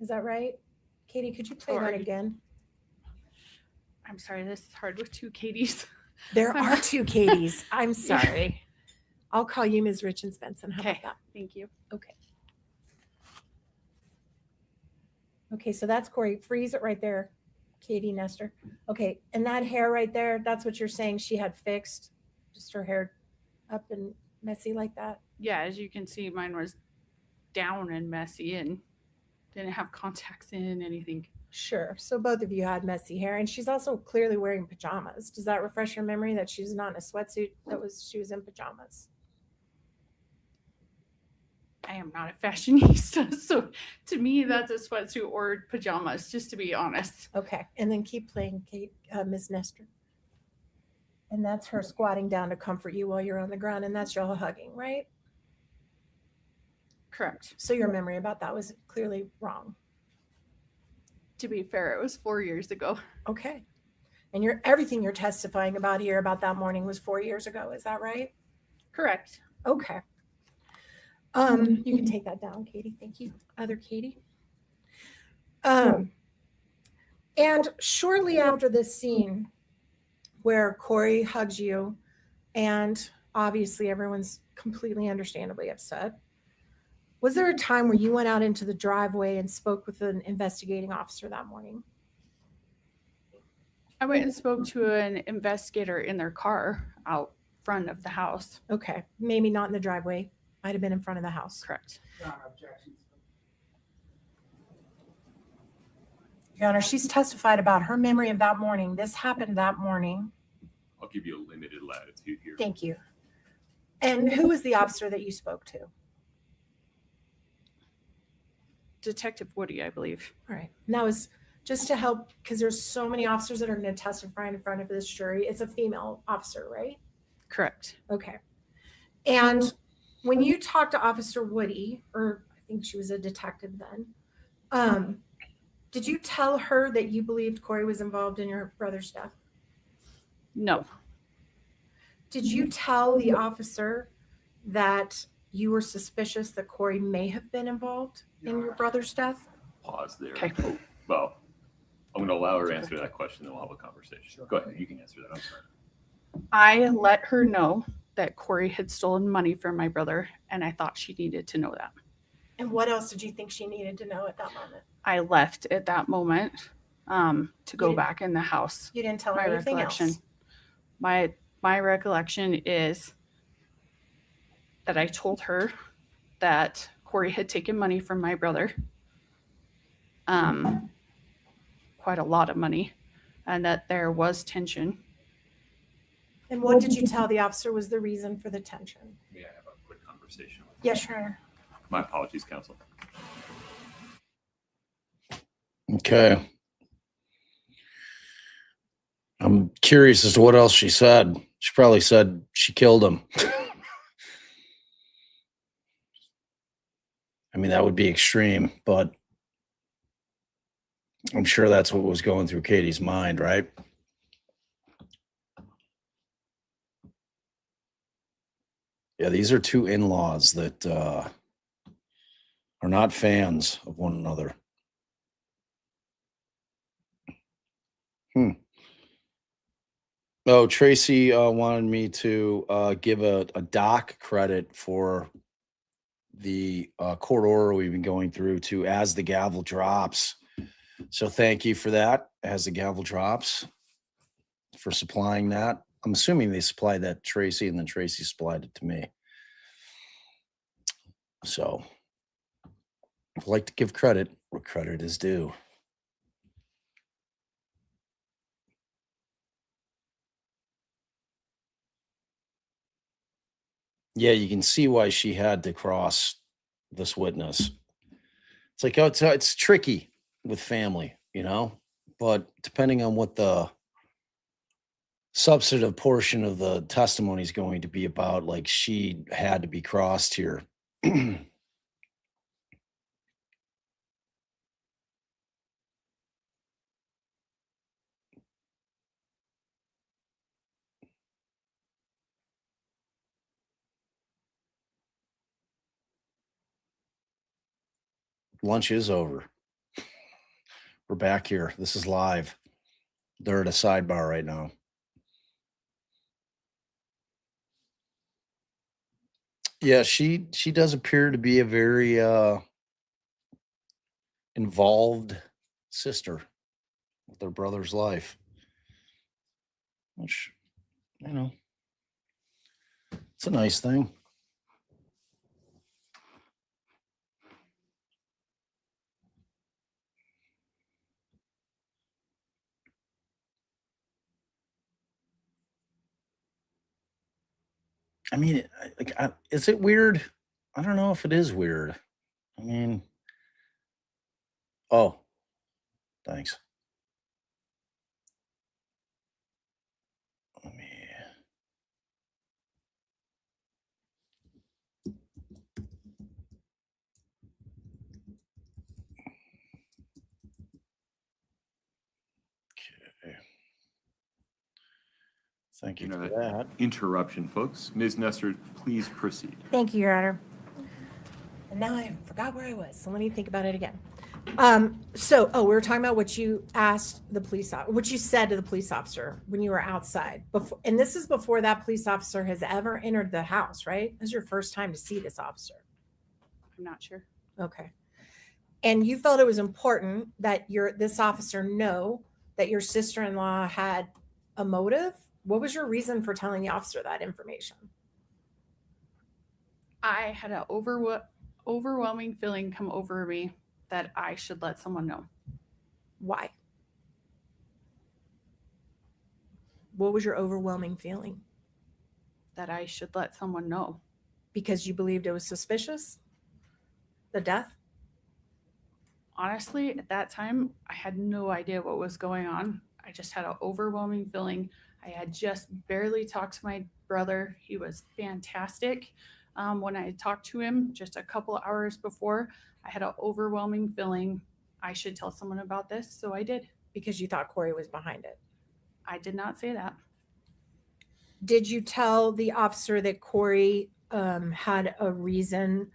[SPEAKER 5] Is that right? Katie, could you play that
[SPEAKER 7] Sorry.
[SPEAKER 5] again?
[SPEAKER 7] I'm sorry, this is hard with two Katies.
[SPEAKER 5] There are two Katies. I'm sorry. I'll call you Ms. Richins Benson. How about
[SPEAKER 7] Okay,
[SPEAKER 5] that?
[SPEAKER 7] thank you.
[SPEAKER 5] Okay. Okay, so that's Kouri. Freeze it right there, Katie Nestor. Okay, and that hair right there, that's what you're saying she had fixed? Just her hair up and messy like that?
[SPEAKER 7] Yeah, as you can see, mine was down and messy and didn't have contacts in anything.
[SPEAKER 5] Sure. So both of you had messy hair, and she's also clearly wearing pajamas. Does that refresh your memory that she's not in a sweatsuit? She was in pajamas.
[SPEAKER 7] I am not a fashionista, so to me, that's a sweatsuit or pajamas, just to be honest.
[SPEAKER 5] Okay, and then keep playing, Ms. Nestor. And that's her squatting down to comfort you while you're on the ground, and that's y'all hugging, right?
[SPEAKER 7] Correct.
[SPEAKER 5] So your memory about that was clearly wrong.
[SPEAKER 7] To be fair, it was 4 years ago.
[SPEAKER 5] Okay. And everything you're testifying about here about that morning was 4 years ago. Is that right?
[SPEAKER 7] Correct.
[SPEAKER 5] Okay. You can take that down, Katie. Thank you. Other Katie. And shortly after this scene where Kouri hugs you, and obviously everyone's completely understandably upset, was there a time where you went out into the driveway and spoke with an investigating officer that morning?
[SPEAKER 7] I went and spoke to an investigator in their car out front of the house.
[SPEAKER 5] Okay. Maybe not in the driveway. Might have been in front of the house.
[SPEAKER 7] Correct.
[SPEAKER 4] Your Honor, objections.
[SPEAKER 5] Your Honor, she's testified about her memory of that morning. This happened that morning.
[SPEAKER 2] I'll give you a limited latitude here.
[SPEAKER 5] Thank you. And who was the officer that you spoke to?
[SPEAKER 7] Detective Woody, I believe.
[SPEAKER 5] All right. And that was just to help, because there's so many officers that are going to testify in front of this jury. It's a female officer, right?
[SPEAKER 7] Correct.
[SPEAKER 5] Okay. And when you talked to Officer Woody, or I think she was a detective then, did you tell her that you believed Kouri was involved in your brother's death?
[SPEAKER 7] No.
[SPEAKER 5] Did you tell the officer that you were suspicious that Kouri may have been involved in your brother's death?
[SPEAKER 2] Pause there.
[SPEAKER 7] Okay.
[SPEAKER 2] Oh, well, I'm going to allow her to answer that question, then we'll have a conversation.
[SPEAKER 4] Sure.
[SPEAKER 2] Go ahead. You can answer that. I'm sorry.
[SPEAKER 7] I let her know that Kouri had stolen money from my brother, and I thought she needed to know that.
[SPEAKER 5] And what else did you think she needed to know at that moment?
[SPEAKER 7] I left at that moment to go
[SPEAKER 5] didn't-
[SPEAKER 7] back in the house.
[SPEAKER 5] You didn't tell her
[SPEAKER 7] My
[SPEAKER 5] anything
[SPEAKER 7] recollection.
[SPEAKER 5] else.
[SPEAKER 7] My recollection is that I told her that Kouri had taken money from my brother, quite a lot of money, and that there was tension.
[SPEAKER 5] And what did you tell the officer was the reason for the tension?
[SPEAKER 2] May I have a quick conversation?
[SPEAKER 5] Yes, Your Honor.
[SPEAKER 2] My apologies, counsel.
[SPEAKER 1] Okay. I'm curious as to what else she said. She probably said she killed him. I mean, that would be extreme, but I'm sure that's what was going through Katie's mind, right? Yeah, these are two in-laws that are not fans of one another. Oh, Tracy wanted me to give a doc credit for the court order we've been going through to as the gavel drops. So thank you for that, as the gavel drops. for supplying that. I'm assuming they supplied that to Tracy, and then Tracy supplied it to me. So I'd like to give credit where credit is due. Yeah, you can see why she had to cross this witness. It's like, oh, it's tricky with family, you know, but depending on what the substantive portion of the testimony is going to be about, like, she had to be crossed here. Lunch is over. We're back here. This is live. They're at a sidebar right now. Yeah, she does appear to be a very involved sister with her brother's life, which, you know, it's a nice thing. I mean, is it weird? I don't know if it is weird. I mean, oh, thanks. Let me. Okay. Thank you for that.
[SPEAKER 2] Interruption, folks. Ms. Nestor, please proceed.
[SPEAKER 9] Thank you, Your Honor. And now I forgot where I was, so let me think about it again. We were talking about what you asked the police, what you said to the police officer when you were outside. Before, and this is before that police officer has ever entered the house, right? This is your first time to see this officer.
[SPEAKER 7] I'm not sure.
[SPEAKER 9] Okay. And you felt it was important that this officer know that your sister-in-law had a motive. What was your reason for telling the officer that information?
[SPEAKER 7] I had an overwhelming feeling come over me that I should let someone know.
[SPEAKER 9] Why? What was your overwhelming feeling?
[SPEAKER 7] That I should let someone know.
[SPEAKER 9] Because you believed it was suspicious? The death?
[SPEAKER 7] Honestly, at that time, I had no idea what was going on. I just had an overwhelming feeling. I had just barely talked to my brother. He was fantastic. When I talked to him just a couple hours before, I had an overwhelming feeling I should tell someone about this, so I did.
[SPEAKER 9] Because you thought Kouri was behind it?
[SPEAKER 7] I did not say that.
[SPEAKER 9] Did you tell the officer that Kouri had a reason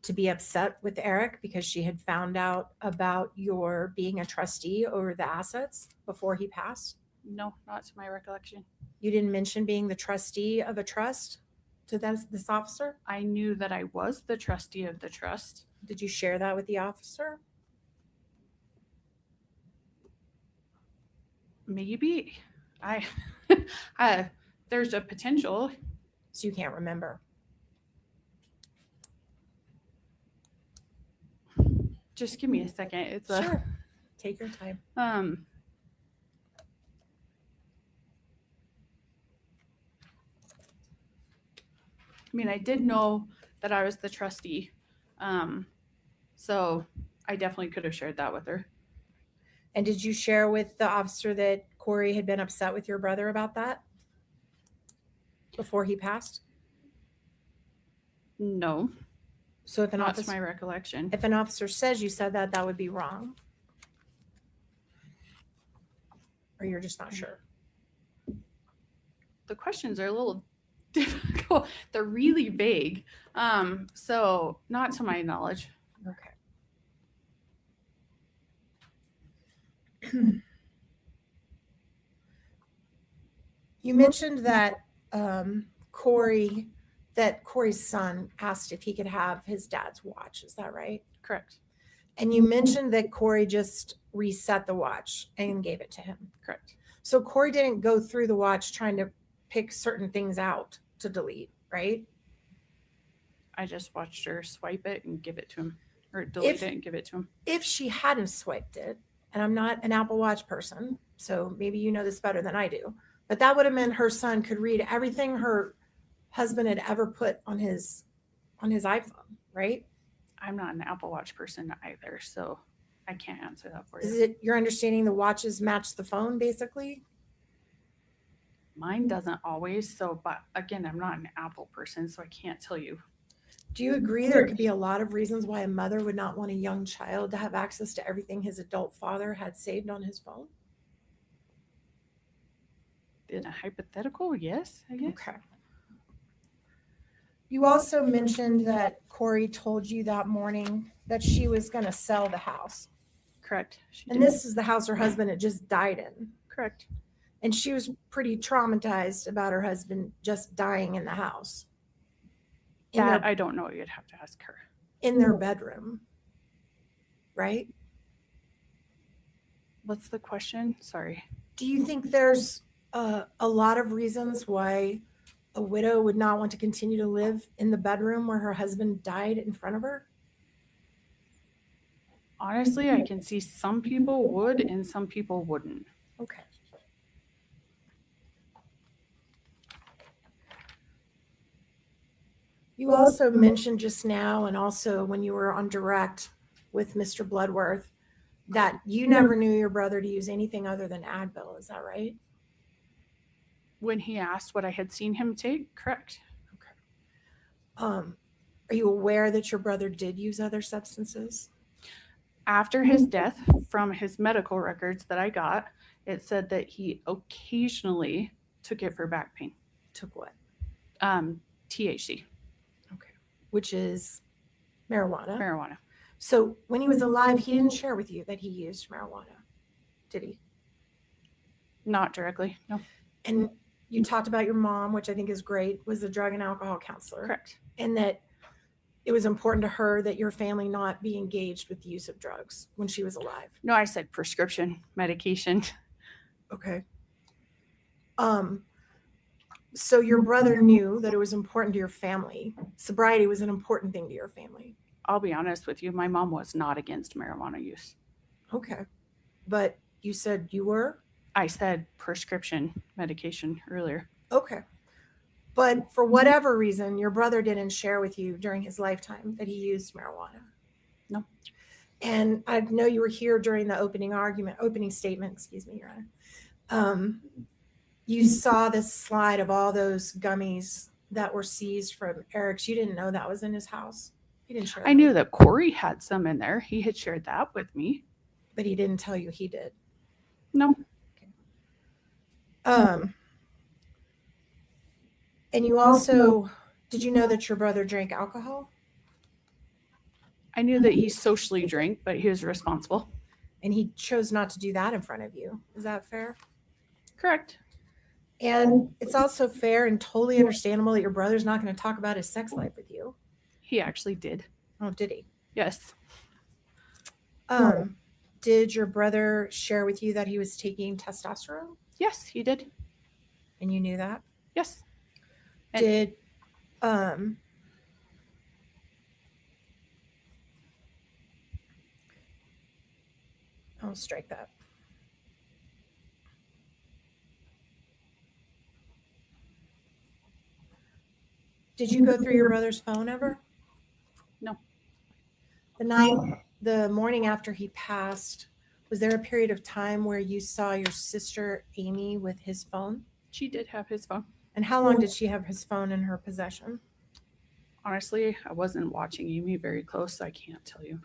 [SPEAKER 9] to be upset with Eric because she had found out about your being a trustee over the assets before he passed?
[SPEAKER 7] No, not to my recollection.
[SPEAKER 9] You didn't mention being the trustee of a trust to this officer?
[SPEAKER 7] I knew that I was the trustee of the trust.
[SPEAKER 9] Did you share that with the officer?
[SPEAKER 7] Maybe. There's a potential.
[SPEAKER 9] So you can't remember?
[SPEAKER 7] Just give me a second. It's
[SPEAKER 9] Sure. Take your time.
[SPEAKER 7] I mean, I did know that I was the trustee. So I definitely could have shared that with her.
[SPEAKER 9] And did you share with the officer that Kouri had been upset with your brother about that before he passed?
[SPEAKER 7] No.
[SPEAKER 9] So if an
[SPEAKER 7] Not
[SPEAKER 9] officer,
[SPEAKER 7] to my recollection.
[SPEAKER 9] if an officer says you said that, that would be wrong. Or you're just not sure?
[SPEAKER 7] The questions are a little difficult. They're really vague. So not to my knowledge.
[SPEAKER 9] Okay. You mentioned that Kouri's son asked if he could have his dad's watch. Is that right?
[SPEAKER 7] Correct.
[SPEAKER 9] And you mentioned that Kouri just reset the watch and gave it to him.
[SPEAKER 7] Correct.
[SPEAKER 5] So Kouri didn't go through the watch trying to pick certain things out to delete, right?
[SPEAKER 7] I just watched her swipe it and give it to him, or delete
[SPEAKER 5] If-
[SPEAKER 7] it and give it to him.
[SPEAKER 5] If she hadn't swiped it, and I'm not an Apple Watch person, so maybe you know this better than I do, but that would have meant her son could read everything her husband had ever put on his iPhone, right?
[SPEAKER 7] I'm not an Apple Watch person either, so I can't answer that for
[SPEAKER 5] Is
[SPEAKER 7] you.
[SPEAKER 5] it your understanding the watches match the phone basically?
[SPEAKER 7] Mine doesn't always, so, but again, I'm not an Apple person, so I can't tell you.
[SPEAKER 5] Do you agree there could be a lot of reasons why a mother would not want a young child to have access to everything his adult father had saved on his phone?
[SPEAKER 7] In a hypothetical, yes, I guess.
[SPEAKER 5] Okay. You also mentioned that Kouri told you that morning that she was going to sell the house.
[SPEAKER 7] Correct. She
[SPEAKER 5] And
[SPEAKER 7] did.
[SPEAKER 5] this is the house her husband had just died in.
[SPEAKER 7] Correct.
[SPEAKER 5] And she was pretty traumatized about her husband just dying in the house.
[SPEAKER 7] That I don't know. You'd have to ask her.
[SPEAKER 5] In their bedroom. Right?
[SPEAKER 7] What's the question? Sorry.
[SPEAKER 5] Do you think there's a lot of reasons why a widow would not want to continue to live in the bedroom where her husband died in front of her?
[SPEAKER 7] Honestly, I can see some people would and some people wouldn't.
[SPEAKER 5] Okay. You also mentioned just now, and also when you were on direct with Mr. Bloodworth, that you never knew your brother to use anything other than Advil. Is that right?
[SPEAKER 7] When he asked what I had seen him take, correct.
[SPEAKER 5] Are you aware that your brother did use other substances?
[SPEAKER 7] After his death, from his medical records that I got, it said that he occasionally took it for back pain.
[SPEAKER 5] Took what?
[SPEAKER 7] THC.
[SPEAKER 5] Okay. Which is marijuana.
[SPEAKER 7] Marijuana.
[SPEAKER 5] So when he was alive, he didn't share with you that he used marijuana, did he?
[SPEAKER 7] Not directly, no.
[SPEAKER 5] And you talked about your mom, which I think is great, was a drug and alcohol counselor.
[SPEAKER 7] Correct.
[SPEAKER 5] And that it was important to her that your family not be engaged with the use of drugs when she was alive.
[SPEAKER 7] No, I said prescription medication.
[SPEAKER 5] Okay. So your brother knew that it was important to your family. Sobriety was an important thing to your family.
[SPEAKER 7] I'll be honest with you, my mom was not against marijuana use.
[SPEAKER 5] Okay. But you said you were?
[SPEAKER 7] I said prescription medication earlier.
[SPEAKER 5] Okay. But for whatever reason, your brother didn't share with you during his lifetime that he used marijuana.
[SPEAKER 7] No.
[SPEAKER 5] And I know you were here during the opening statement, excuse me, Your Honor. You saw this slide of all those gummies that were seized from Eric's. You didn't know that was in his house. He didn't share.
[SPEAKER 7] I knew that Kouri had some in there. He had shared that with me.
[SPEAKER 5] But he didn't tell you he did.
[SPEAKER 7] No.
[SPEAKER 5] And you also, did you know that your brother drank alcohol?
[SPEAKER 7] I knew that he socially drank, but he was responsible.
[SPEAKER 5] And he chose not to do that in front of you. Is that fair?
[SPEAKER 7] Correct.
[SPEAKER 5] And it's also fair and totally understandable that your brother's not going to talk about his sex life with you.
[SPEAKER 7] He actually did.
[SPEAKER 5] Oh, did he?
[SPEAKER 7] Yes.
[SPEAKER 5] Did your brother share with you that he was taking testosterone?
[SPEAKER 7] Yes, he did.
[SPEAKER 5] And you knew that?
[SPEAKER 7] Yes. And
[SPEAKER 5] Did I'll strike that. Did you go through your brother's phone ever?
[SPEAKER 7] No.
[SPEAKER 5] The morning after he passed, was there a period of time where you saw your sister Amy with his phone?
[SPEAKER 7] she did have his phone.
[SPEAKER 5] And how long did she have his phone in her possession?
[SPEAKER 7] Honestly, I wasn't watching Amy very close, so I can't tell you.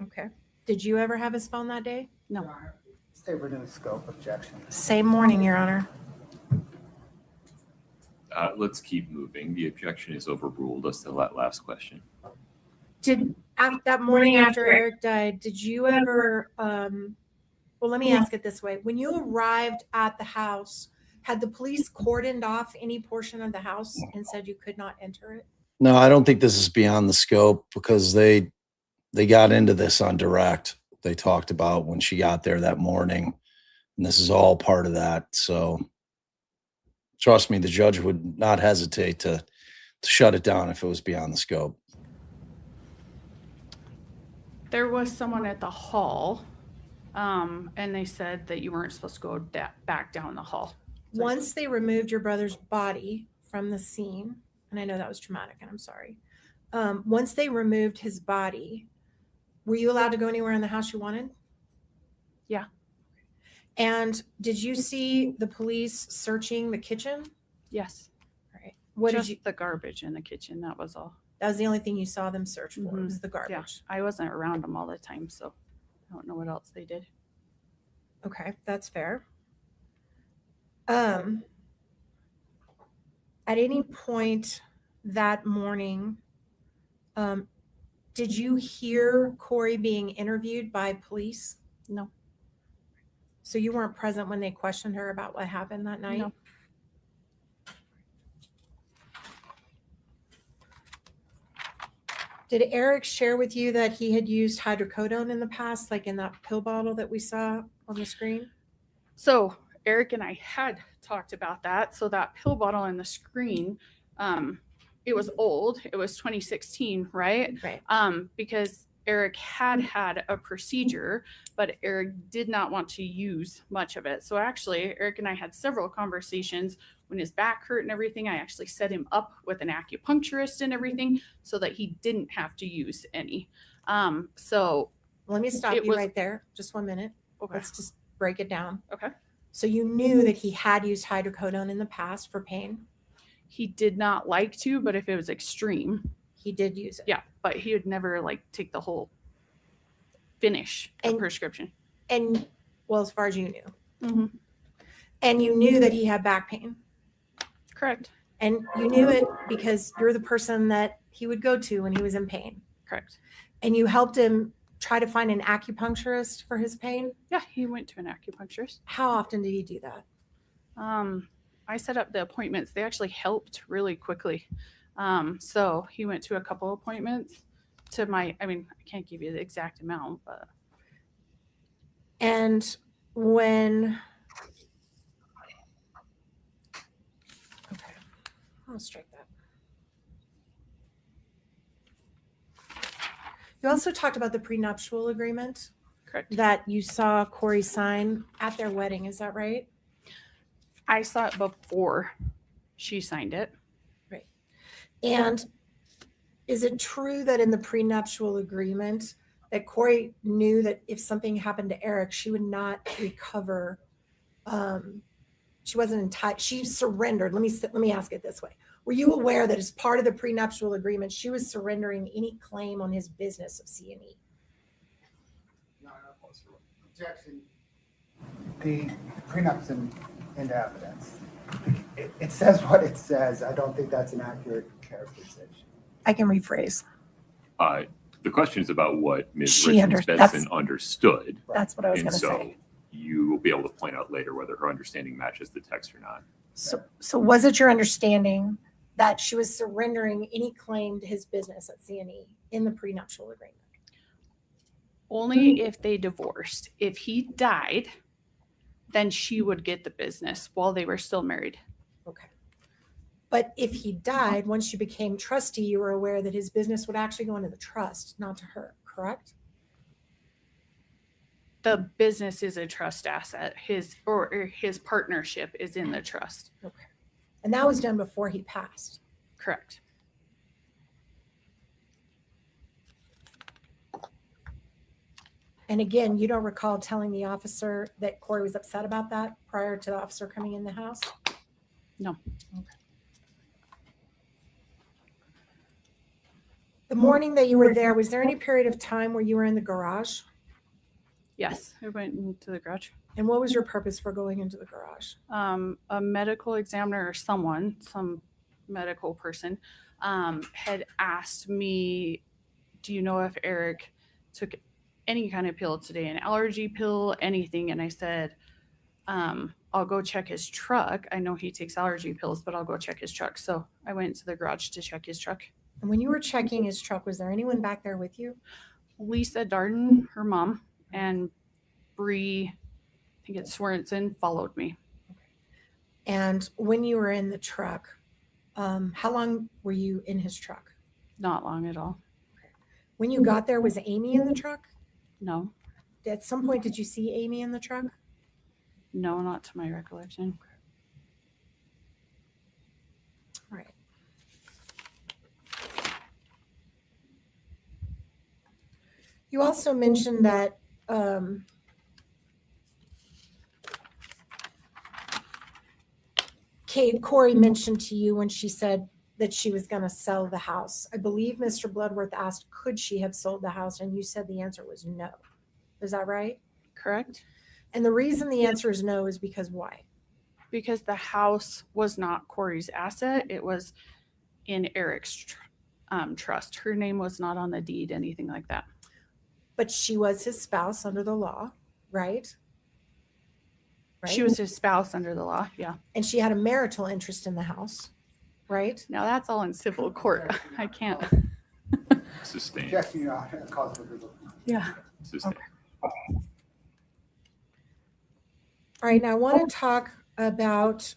[SPEAKER 5] Okay. Did you ever have his phone that day?
[SPEAKER 7] No.
[SPEAKER 4] Stay within the scope. Objection.
[SPEAKER 5] Same morning, Your Honor.
[SPEAKER 2] Let's keep moving. The objection is overruled. As to that last question.
[SPEAKER 5] That morning after Eric died, did you ever, well, let me ask it this way. When you arrived at the house, had the police cordoned off any portion of the house and said you could not enter it?
[SPEAKER 1] No, I don't think this is beyond the scope because they got into this on direct. They talked about when she got there that morning And this is all part of that. So trust me, the judge would not hesitate to shut it down if it was beyond the scope.
[SPEAKER 7] There was someone at the hall, and they said that you weren't supposed to go back down the hall.
[SPEAKER 5] Once they removed your brother's body from the scene, and I know that was traumatic, and I'm sorry. Once they removed his body, were you allowed to go anywhere in the house you wanted?
[SPEAKER 7] Yeah.
[SPEAKER 5] And did you see the police searching the kitchen?
[SPEAKER 7] Yes.
[SPEAKER 5] All right. What
[SPEAKER 7] Just
[SPEAKER 5] did you?
[SPEAKER 7] the garbage in the kitchen. That was all.
[SPEAKER 5] That was the only thing you saw them search for.
[SPEAKER 7] Mhm.
[SPEAKER 5] Was the garbage.
[SPEAKER 7] Yeah. I wasn't around them all the time, so I don't know what else they did.
[SPEAKER 5] Okay, that's fair. At any point that morning, did you hear Kouri being interviewed by police?
[SPEAKER 7] No.
[SPEAKER 5] So you weren't present when they questioned her about what happened that night?
[SPEAKER 7] No.
[SPEAKER 5] Did Eric share with you that he had used hydrocodone in the past, like in that pill bottle that we saw on the screen?
[SPEAKER 7] So Eric and I had talked about that. So that pill bottle on the screen, it was old. It was 2016, right?
[SPEAKER 5] Right.
[SPEAKER 7] Because Eric had a procedure, but Eric did not want to use much of it. So actually, Eric and I had several conversations when his back hurt and everything. I actually set him up with an acupuncturist and everything so that he didn't have to use any. So
[SPEAKER 5] Let me stop
[SPEAKER 7] It
[SPEAKER 5] you
[SPEAKER 7] was-
[SPEAKER 5] right there. Just 1 minute.
[SPEAKER 7] okay.
[SPEAKER 5] Let's just break it down.
[SPEAKER 7] Okay.
[SPEAKER 5] So you knew that he had used hydrocodone in the past for pain.
[SPEAKER 7] He did not like to, but if it was extreme,
[SPEAKER 5] He did use it.
[SPEAKER 7] yeah, but he would never like take the whole finish the
[SPEAKER 5] And-
[SPEAKER 7] prescription.
[SPEAKER 5] And well, as far as you knew.
[SPEAKER 7] Mm-hmm.
[SPEAKER 5] And you knew that he had back pain.
[SPEAKER 7] Correct.
[SPEAKER 5] And you knew it because you're the person that he would go to when he was in pain.
[SPEAKER 7] Correct.
[SPEAKER 5] And you helped him try to find an acupuncturist for his pain.
[SPEAKER 7] Yeah, he went to an acupuncturist.
[SPEAKER 5] How often did he do that?
[SPEAKER 7] I set up the appointments. They actually helped really quickly. So he went to a couple appointments to I can't give you the exact amount, but
[SPEAKER 5] And when, okay, I'll strike that. You also talked about the prenuptial agreement
[SPEAKER 7] correct.
[SPEAKER 5] that you saw Kouri sign at their wedding. Is that right?
[SPEAKER 7] I saw it before she signed it.
[SPEAKER 5] And is it true that in the prenuptial agreement that Kouri knew that if something happened to Eric, she would not recover? She wasn't entitled. She surrendered. Let me ask it this way: were you aware that as part of the prenuptial agreement, she was surrendering any claim on his business of C&E?
[SPEAKER 4] Objection. The prenup's into evidence. It says what it says. I don't think that's an accurate characterization.
[SPEAKER 5] I can rephrase.
[SPEAKER 2] The question is about what Ms.
[SPEAKER 5] She
[SPEAKER 2] Richins Benson understood.
[SPEAKER 5] That's what I was
[SPEAKER 2] And
[SPEAKER 5] going to
[SPEAKER 2] so
[SPEAKER 5] say.
[SPEAKER 2] you will be able to point out later whether her understanding matches the text or not.
[SPEAKER 5] So was it your understanding that she was surrendering any claim to his business at C&E in the prenuptial agreement?
[SPEAKER 7] Only if they divorced. If he died, then she would get the business while they were still married.
[SPEAKER 5] Okay. But if he died, once you became trustee, you were aware that his business would actually go into the trust, not to her, correct?
[SPEAKER 7] The business is a trust asset. His partnership is in the trust.
[SPEAKER 5] Okay. And that was done before he passed.
[SPEAKER 7] Correct.
[SPEAKER 5] And again, you don't recall telling the officer that Kouri was upset about that prior to the officer coming in the house?
[SPEAKER 7] No.
[SPEAKER 5] Okay. The morning that you were there, was there any period of time where you were in the garage?
[SPEAKER 7] Yes, I went into the garage.
[SPEAKER 5] And what was your purpose for going into the garage?
[SPEAKER 7] A medical examiner or some medical person had asked me, do you know if Eric took any kind of pill today, an allergy pill, anything? And I said, I'll go check his truck. I know he takes allergy pills, but I'll go check his truck. So I went to the garage to check his truck.
[SPEAKER 5] And when you were checking his truck, was there anyone back there with you?
[SPEAKER 7] Lisa Darden, her mom, and Bree think it's Swerenson, followed me.
[SPEAKER 5] And when you were in the truck, how long were you in his truck?
[SPEAKER 7] Not long at all.
[SPEAKER 5] When you got there, was Amy in the truck?
[SPEAKER 7] No,
[SPEAKER 5] At some point, did you see Amy in the truck?
[SPEAKER 7] no, not to my recollection.
[SPEAKER 5] All right. You also mentioned that Kouri mentioned to you when she said that she was going to sell the house. I believe Mr. Bloodworth asked, could she have sold the house? And you said the answer was no. Is that right?
[SPEAKER 7] Correct?
[SPEAKER 5] And the reason the answer is no is because why?
[SPEAKER 7] Because the house was not Kouri's asset. It was in Eric's trust. Her name was not on the deed, anything like that.
[SPEAKER 5] But she was his spouse under the law, right?
[SPEAKER 7] She was his spouse under the law, yeah.
[SPEAKER 5] And she had a marital interest in the house, right?
[SPEAKER 7] Now that's all in civil court. I can't.
[SPEAKER 2] Sustained.
[SPEAKER 4] Objection, cause for legal.
[SPEAKER 7] Yeah.
[SPEAKER 2] Sustained.
[SPEAKER 5] All right, now I want to talk about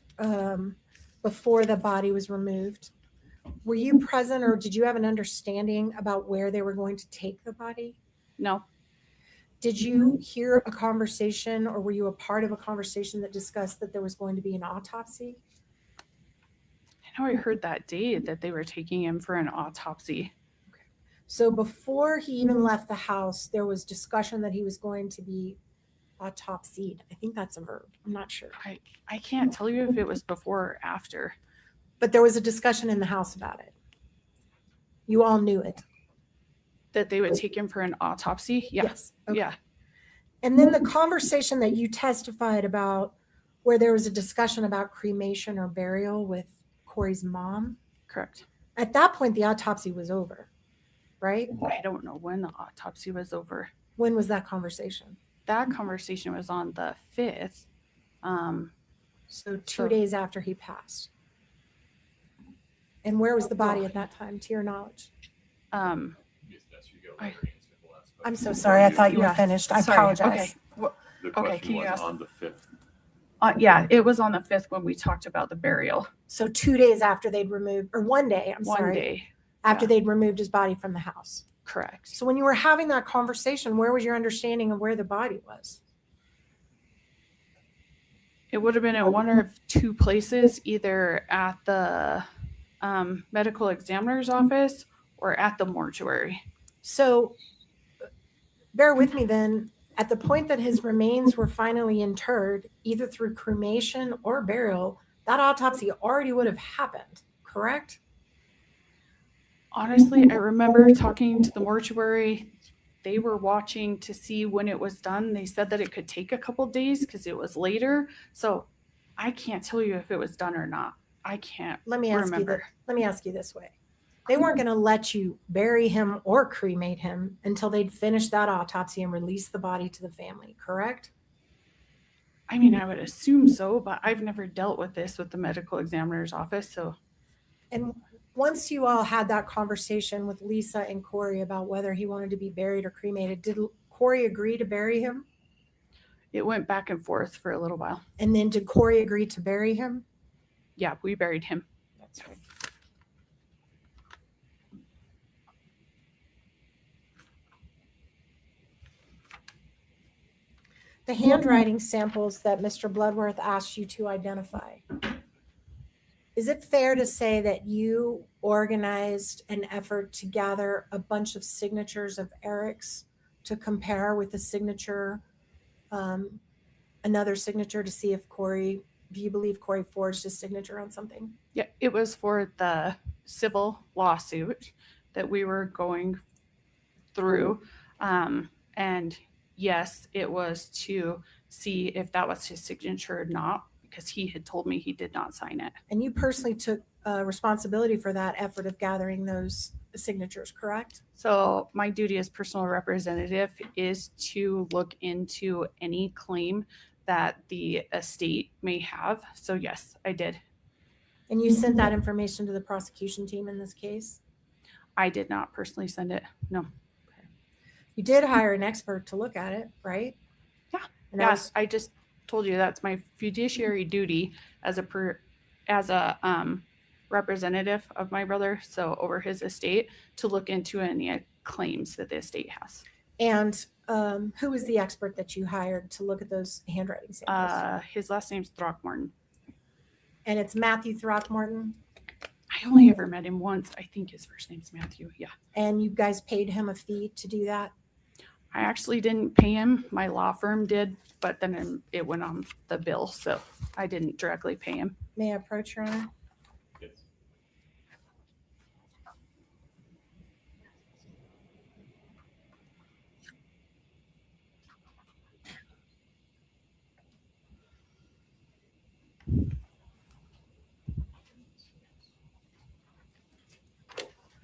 [SPEAKER 5] before the body was removed. Were you present or did you have an understanding about where they were going to take the body?
[SPEAKER 7] No.
[SPEAKER 5] Did you hear a conversation or were you a part of a conversation that discussed that there was going to be an autopsy?
[SPEAKER 7] I know I heard that day that they were taking him for an autopsy.
[SPEAKER 5] So before he even left the house, there was discussion that he was going to be autopsied. I think that's a verb. I'm not sure.
[SPEAKER 7] I can't tell you if it was before or after.
[SPEAKER 5] But there was a discussion in the house about it. You all knew it.
[SPEAKER 7] That they would take him for an autopsy? Yeah.
[SPEAKER 5] Yes. Okay.
[SPEAKER 7] Yeah.
[SPEAKER 5] And then the conversation that you testified about where there was a discussion about cremation or burial with Kouri's mom.
[SPEAKER 7] Correct.
[SPEAKER 5] At that point, the autopsy was over, right?
[SPEAKER 7] I don't know when the autopsy was over.
[SPEAKER 5] When was that conversation?
[SPEAKER 7] That conversation was on the 5th.
[SPEAKER 5] So 2 days after he passed. And where was the body at that time, to your knowledge? I'm so sorry. I thought you were finished. I apologize.
[SPEAKER 7] Okay.
[SPEAKER 2] The
[SPEAKER 7] Okay,
[SPEAKER 2] question
[SPEAKER 7] can you
[SPEAKER 2] was
[SPEAKER 7] ask?
[SPEAKER 2] on the 5th.
[SPEAKER 7] Yeah, it was on the 5th when we talked about the burial.
[SPEAKER 5] So 2 days after they'd removed, or 1 day, I'm
[SPEAKER 7] One
[SPEAKER 5] sorry,
[SPEAKER 7] day.
[SPEAKER 5] after
[SPEAKER 7] yeah.
[SPEAKER 5] they'd removed his body from the house.
[SPEAKER 7] Correct.
[SPEAKER 5] So when you were having that conversation, where was your understanding of where the body was?
[SPEAKER 7] It would have been in one of two places, either at the medical examiner's office or at the mortuary.
[SPEAKER 5] So bear with me then. At the point that his remains were finally interred, either through cremation or burial, that autopsy already would have happened, correct?
[SPEAKER 7] Honestly, I remember talking to the mortuary. They were watching to see when it was done. They said that it could take a couple days because it was later. So I can't tell you if it was done or not. I can't
[SPEAKER 5] Let me ask
[SPEAKER 7] remember.
[SPEAKER 5] let me ask you this way. They weren't going to let you bury him or cremate him until they'd finished that autopsy and released the body to the family, correct?
[SPEAKER 7] I mean, I would assume so, but I've never dealt with this with the medical examiner's office. So
[SPEAKER 5] And once you all had that conversation with Lisa and Kouri about whether he wanted to be buried or cremated, did Kouri agree to bury him?
[SPEAKER 7] it went back and forth for a little while.
[SPEAKER 5] And then did Kouri agree to bury him?
[SPEAKER 7] Yeah, we buried him.
[SPEAKER 5] That's right. The handwriting samples that Mr. Bloodworth asked you to identify. Is it fair to say that you organized an effort to gather a bunch of signatures of Eric's to compare with the signature, another signature to see if Kouri, do you believe Kouri forged his signature on something?
[SPEAKER 7] Yeah, it was for the civil lawsuit that we were going through. And yes, it was to see if that was his signature or not, because he had told me he did not sign it.
[SPEAKER 5] And you personally took responsibility for that effort of gathering those signatures, correct?
[SPEAKER 7] So my duty as personal representative is to look into any claim that the estate may have. So yes, I did.
[SPEAKER 5] And you sent that information to the prosecution team in this case?
[SPEAKER 7] I did not personally send it. No.
[SPEAKER 5] You did hire an expert to look at it, right?
[SPEAKER 7] Yeah.
[SPEAKER 5] And that
[SPEAKER 7] Yeah,
[SPEAKER 5] was,
[SPEAKER 7] I just told you that's my fiduciary duty as a representative of my brother, so over his estate, to look into any claims that the estate has.
[SPEAKER 5] And who was the expert that you hired to look at those handwriting samples?
[SPEAKER 7] His last name's Throckmorton.
[SPEAKER 5] And it's Matthew Throckmorton.
[SPEAKER 7] I only ever met him once. I think his first name's Matthew. Yeah.
[SPEAKER 5] And you guys paid him a fee to do that?
[SPEAKER 7] I actually didn't pay him. My law firm did, but then it went on the bill, so I didn't directly pay him.
[SPEAKER 5] May I approach, Your Honor?
[SPEAKER 2] Yes.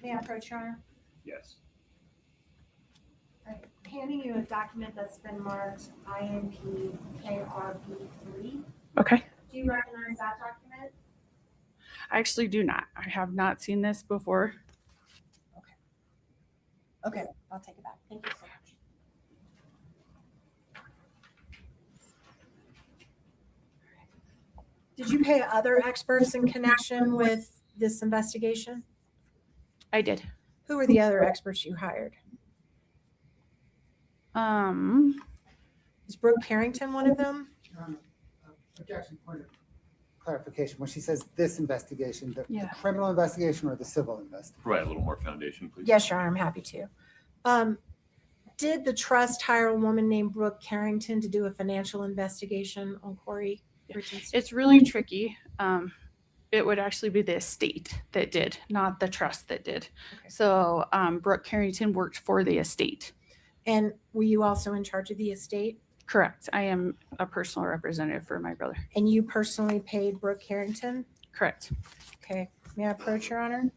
[SPEAKER 5] May I approach, Your Honor?
[SPEAKER 2] Yes.
[SPEAKER 5] I'm handing you a document that's been marked INP KRB3.
[SPEAKER 7] Okay.
[SPEAKER 5] Do you recognize that document?
[SPEAKER 7] I actually do not. I have not seen this before.
[SPEAKER 5] Okay, I'll take it back. Thank you so much. Did you pay other experts in connection with this investigation?
[SPEAKER 7] I did.
[SPEAKER 5] Who were the other experts you hired? Is Brooke Carrington one of them?
[SPEAKER 4] Objection, point of clarification. When she says this investigation, the
[SPEAKER 7] Yeah.
[SPEAKER 4] criminal investigation or the civil investigation?
[SPEAKER 2] Provide a little more foundation, please.
[SPEAKER 5] Yes, Your Honor, I'm happy to. Did the trust hire a woman named Brooke Carrington to do a financial investigation on Kouri Richins?
[SPEAKER 7] It's really tricky. It would actually be the estate that did, not the trust that did.
[SPEAKER 5] Okay.
[SPEAKER 7] So Brooke Carrington worked for the estate.
[SPEAKER 5] And were you also in charge of the estate?
[SPEAKER 7] Correct. I am a personal representative for my brother.
[SPEAKER 5] And you personally paid Brooke Carrington?
[SPEAKER 7] Correct.
[SPEAKER 5] Okay, may I approach, Your Honor?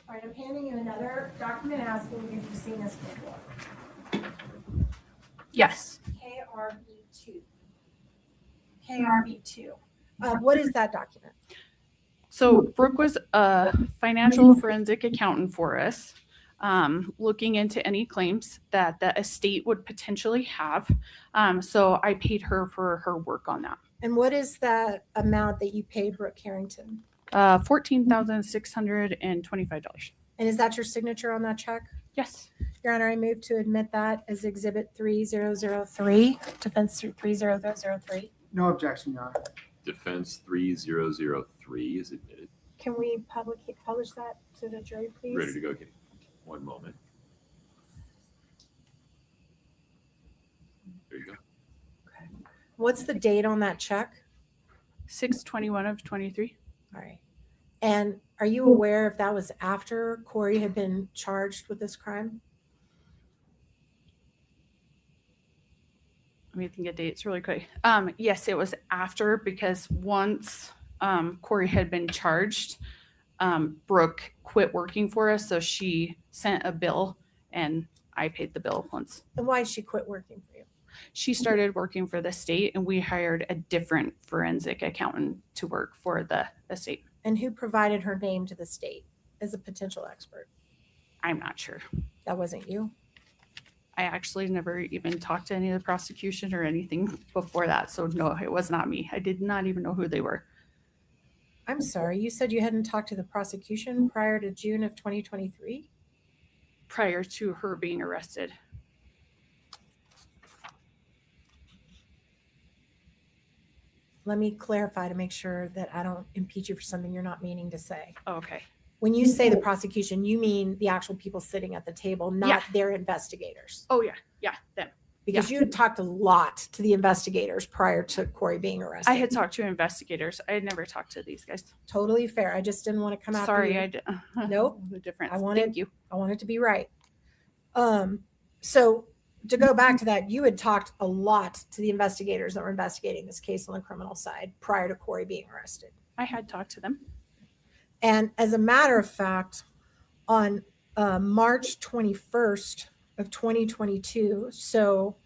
[SPEAKER 5] All right, I'm handing you another document asking if you've seen this before.
[SPEAKER 7] Yes.
[SPEAKER 5] KRB2. KRB2. What is that document?
[SPEAKER 7] So Brooke was a financial forensic accountant for us, looking into any claims that the estate would potentially have. So I paid her for her work on that.
[SPEAKER 5] And what is that amount that you paid Brooke Carrington?
[SPEAKER 7] $14,625.
[SPEAKER 5] And is that your signature on that check?
[SPEAKER 7] Yes.
[SPEAKER 5] Your Honor, I move to admit that as Exhibit 3003, Defense 3003.
[SPEAKER 4] No objection, Your Honor.
[SPEAKER 2] Defense 3003 is admitted.
[SPEAKER 5] Can we publish that to the jury, please?
[SPEAKER 2] Ready to go, Katie? One moment. There you go.
[SPEAKER 5] What's the date on that check?
[SPEAKER 7] 6/21 of 23.
[SPEAKER 5] All right. And are you aware if that was after Kouri had been charged with this crime?
[SPEAKER 7] Let me think of dates really quick. Yes, it was after, because once Kouri had been charged, Brooke quit working for us. So she sent a bill and I paid the bill once.
[SPEAKER 5] And why did she quit working for you?
[SPEAKER 7] She started working for the state and we hired a different forensic accountant to work for the estate.
[SPEAKER 5] And who provided her name to the state as a potential expert?
[SPEAKER 7] I'm not sure.
[SPEAKER 5] That wasn't you?
[SPEAKER 7] I actually never even talked to any of the prosecution or anything before that. So no, it was not me. I did not even know who they were.
[SPEAKER 5] I'm sorry. You said you hadn't talked to the prosecution prior to June of 2023?
[SPEAKER 7] Prior to her being arrested.
[SPEAKER 5] Let me clarify to make sure that I don't impeach you for something you're not meaning to say.
[SPEAKER 7] Okay.
[SPEAKER 5] When you say the prosecution, you mean the actual people sitting at the table, not
[SPEAKER 7] Yeah.
[SPEAKER 5] their investigators.
[SPEAKER 7] Oh yeah. Yeah. Them.
[SPEAKER 5] Because you had talked a lot to the investigators prior to Kouri being arrested.
[SPEAKER 7] I had talked to investigators. I had never talked to these guys.
[SPEAKER 5] Totally fair. I just didn't want to come after
[SPEAKER 7] Sorry.
[SPEAKER 5] you. Nope.
[SPEAKER 7] The difference.
[SPEAKER 5] I wanted-
[SPEAKER 7] Thank you.
[SPEAKER 5] I want it to be right. So to go back to that, you had talked a lot to the investigators that were investigating this case on the criminal side prior to Kouri being arrested.
[SPEAKER 7] I had talked to them.
[SPEAKER 5] And as a matter of fact, on March 21st of 2022, so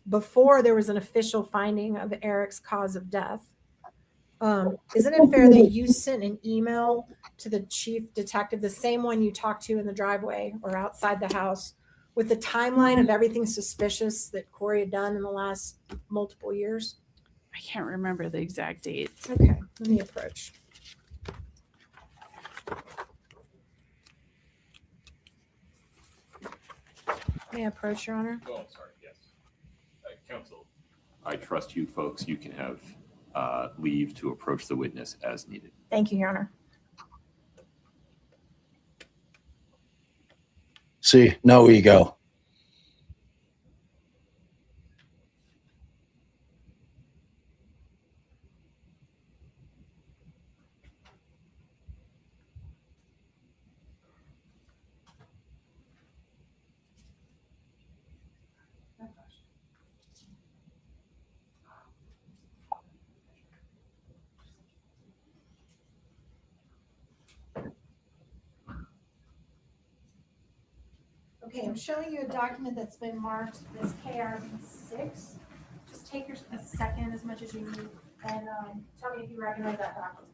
[SPEAKER 5] before there was an official finding of Eric's cause of death, Isn't it fair that you sent an email to the chief detective, the same one you talked to in the driveway or outside the house, with the timeline of everything suspicious that Kouri had done in the last multiple years?
[SPEAKER 7] I can't remember the exact dates.
[SPEAKER 5] Okay, let me approach. May I approach, Your Honor?
[SPEAKER 2] Oh, sorry, yes. Counsel, I trust you folks. You can have leave to approach the witness as needed.
[SPEAKER 5] Thank you, Your Honor.
[SPEAKER 1] See, no ego.
[SPEAKER 5] Okay, I'm showing you a document that's been marked as KRB6. Just take a second, as much as you need, and tell me if you recognize that document.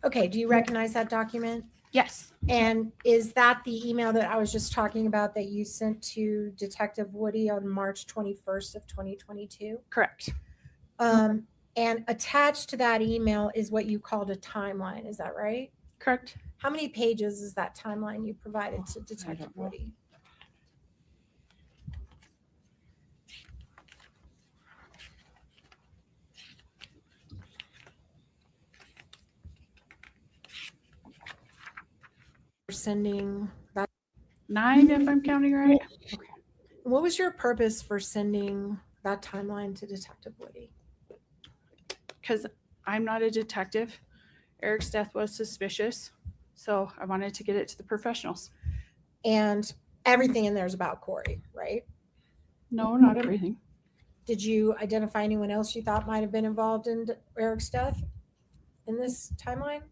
[SPEAKER 5] Okay, do you recognize that document?
[SPEAKER 7] Yes.
[SPEAKER 5] And is that the email that I was just talking about that you sent to Detective Woody on March 21st of 2022?
[SPEAKER 7] Correct.
[SPEAKER 5] And attached to that email is what you called a timeline, is that right?
[SPEAKER 7] Correct.
[SPEAKER 5] How many pages is that timeline you provided to Detective Woody? Sending that.
[SPEAKER 7] 9, if I'm counting right.
[SPEAKER 5] Okay. What was your purpose for sending that timeline to Detective Woody?
[SPEAKER 7] Because I'm not a detective. Eric's death was suspicious, so I wanted to get it to the professionals.
[SPEAKER 5] And everything in there is about Kouri, right?
[SPEAKER 7] No, not everything.
[SPEAKER 5] Did you identify anyone else you thought might have been involved in Eric's death in this timeline?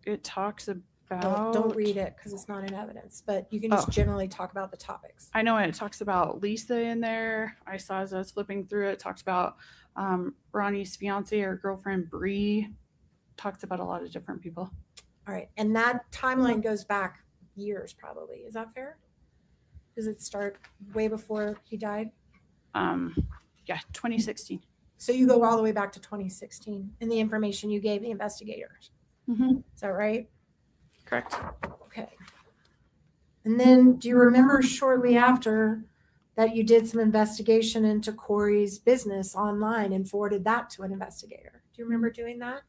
[SPEAKER 7] It talks about.
[SPEAKER 5] Don't read it because it's not in evidence, but you can just generally talk about the topics.
[SPEAKER 7] I know it talks about Lisa in there. I saw as I was flipping through it, talks about Ronnie's fiance or girlfriend Bree. Talks about a lot of different people.
[SPEAKER 5] All right, and that timeline goes back years, probably. Is that fair? Does it start way before he died?
[SPEAKER 7] Yeah, 2016.
[SPEAKER 5] So you go all the way back to 2016 in the information you gave the investigators.
[SPEAKER 7] Mm-hmm.
[SPEAKER 5] Is that right?
[SPEAKER 7] Correct.
[SPEAKER 5] Okay. And then do you remember shortly after that you did some investigation into Kouri's business online and forwarded that to an investigator? Do you remember doing that?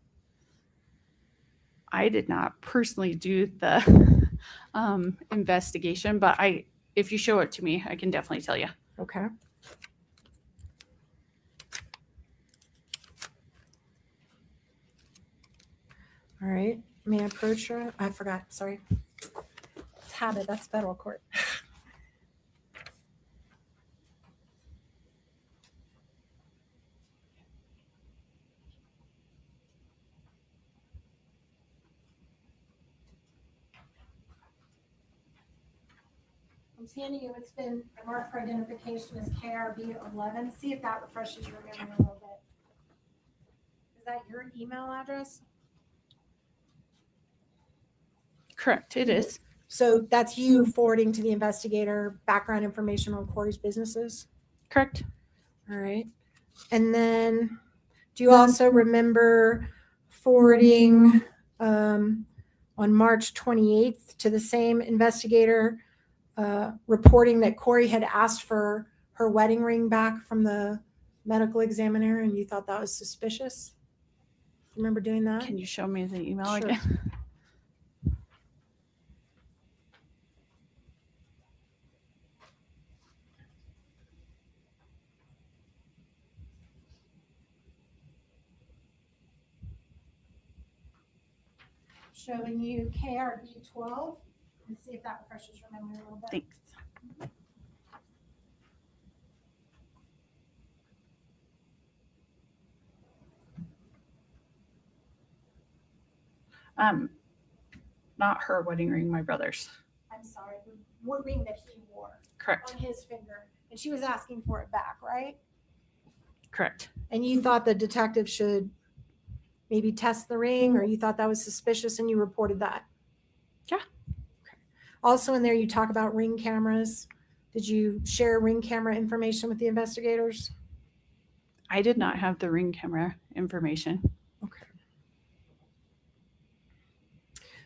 [SPEAKER 7] I did not personally do the investigation, but if you show it to me, I can definitely tell you.
[SPEAKER 5] Okay. All right. May I approach her? I forgot. Sorry. It's habit. That's federal court.
[SPEAKER 9] I'm handing you, it's been marked for identification as KRB 11. See if that refreshes your memory a little bit. Is that your email address?
[SPEAKER 7] Correct, it is.
[SPEAKER 9] So that's you forwarding to the investigator background information on Kouri's businesses?
[SPEAKER 7] Correct.
[SPEAKER 9] All right. And then do you also remember forwarding on March 28th to the same investigator reporting that Kouri had asked for her wedding ring back from the medical examiner and you thought that was suspicious? Remember doing that?
[SPEAKER 7] Can you show me the email
[SPEAKER 9] Sure.
[SPEAKER 7] again?
[SPEAKER 9] Showing you KRB 12 and see if that refreshes your memory a little bit.
[SPEAKER 7] Thanks. Not her wedding ring, my brother's.
[SPEAKER 9] I'm sorry, the ring that he wore
[SPEAKER 7] Correct.
[SPEAKER 9] on his finger. And she was asking for it back, right?
[SPEAKER 7] Correct.
[SPEAKER 9] And you thought the detective should maybe test the ring, or you thought that was suspicious and you reported that?
[SPEAKER 7] Yeah.
[SPEAKER 9] Okay. Also in there, you talk about ring cameras. Did you share ring camera information with the investigators?
[SPEAKER 7] I did not have the ring camera information.
[SPEAKER 9] Okay.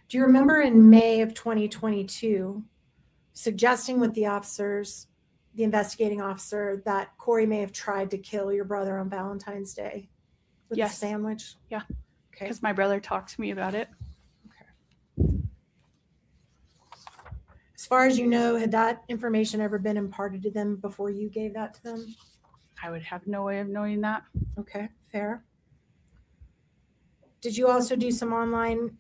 [SPEAKER 9] Do you remember in May of 2022 suggesting with the officers, the investigating officer, that Kouri may have tried to kill your brother on Valentine's Day with a
[SPEAKER 7] Yes.
[SPEAKER 9] sandwich?
[SPEAKER 7] Yeah.
[SPEAKER 9] Okay.
[SPEAKER 7] Because my brother talked to me about it.
[SPEAKER 9] As far as you know, had that information ever been imparted to them before you gave that to them?
[SPEAKER 7] I would have no way of knowing that.
[SPEAKER 9] Okay, fair. Did you also do some online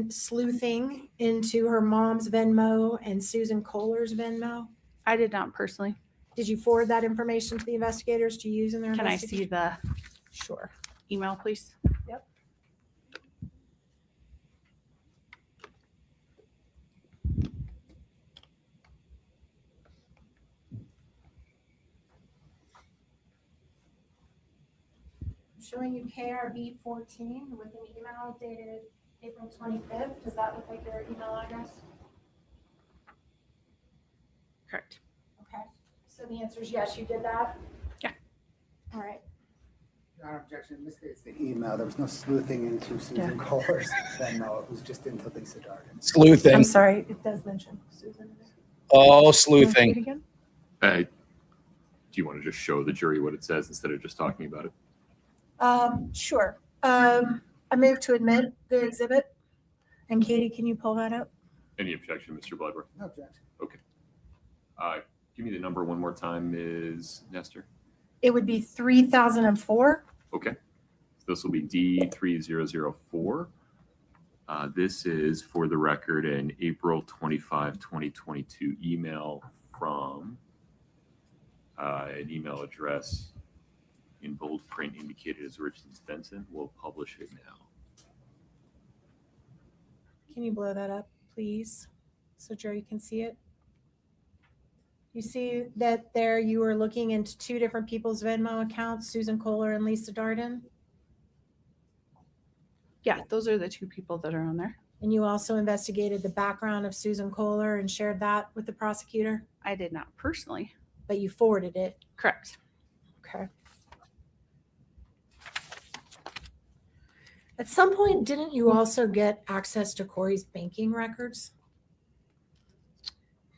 [SPEAKER 9] sleuthing into her mom's Venmo and Susan Kohler's Venmo?
[SPEAKER 7] I did not personally.
[SPEAKER 9] Did you forward that information to the investigators to use in their
[SPEAKER 7] Can I see
[SPEAKER 9] investigation?
[SPEAKER 7] the
[SPEAKER 9] Sure.
[SPEAKER 7] email, please?
[SPEAKER 9] Yep. I'm showing you KRB 14 with an email dated April 25th. Does that look like your email address?
[SPEAKER 7] Correct.
[SPEAKER 9] Okay. So the answer is yes, you did that?
[SPEAKER 7] Yeah.
[SPEAKER 9] All right.
[SPEAKER 4] Your Honor, objection, misstates the email. There was no sleuthing into Susan Kohler's Venmo. It was just into Lisa Darden.
[SPEAKER 1] Sleuthing.
[SPEAKER 9] I'm sorry, it does mention Susan.
[SPEAKER 1] Oh,
[SPEAKER 9] Wanna see it
[SPEAKER 1] sleuthing.
[SPEAKER 9] again?
[SPEAKER 2] Do you want to just show the jury what it says instead of just talking about it?
[SPEAKER 9] Sure. I move to admit the exhibit. And Katie, can you pull that up?
[SPEAKER 2] Any objection, Mr. Bloodworth?
[SPEAKER 4] No objection.
[SPEAKER 2] Okay. Give me the number one more time, Ms. Nestor.
[SPEAKER 9] It would be 3004.
[SPEAKER 2] Okay. So this will be D3004. This is, for the record, an April 25, 2022 email from an email address in bold print indicated as Richins Benson. We'll publish it now.
[SPEAKER 9] Can you blow that up, please, so Jerry can see it? You see that there you were looking into two different people's Venmo accounts, Susan Kohler and Lisa Darden?
[SPEAKER 7] Yeah, those are the two people that are on there.
[SPEAKER 9] And you also investigated the background of Susan Kohler and shared that with the prosecutor,
[SPEAKER 7] I did not personally.
[SPEAKER 9] but you forwarded it.
[SPEAKER 7] Correct.
[SPEAKER 9] Okay. At some point, didn't you also get access to Kouri's banking records?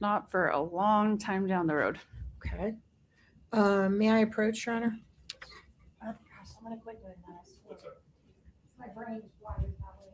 [SPEAKER 7] Not for a long time down the road.
[SPEAKER 9] Okay. May I approach, Your Honor? Oh, gosh, I'm gonna quit doing that. I swear.
[SPEAKER 2] What's that?
[SPEAKER 9] My brain's wired that way.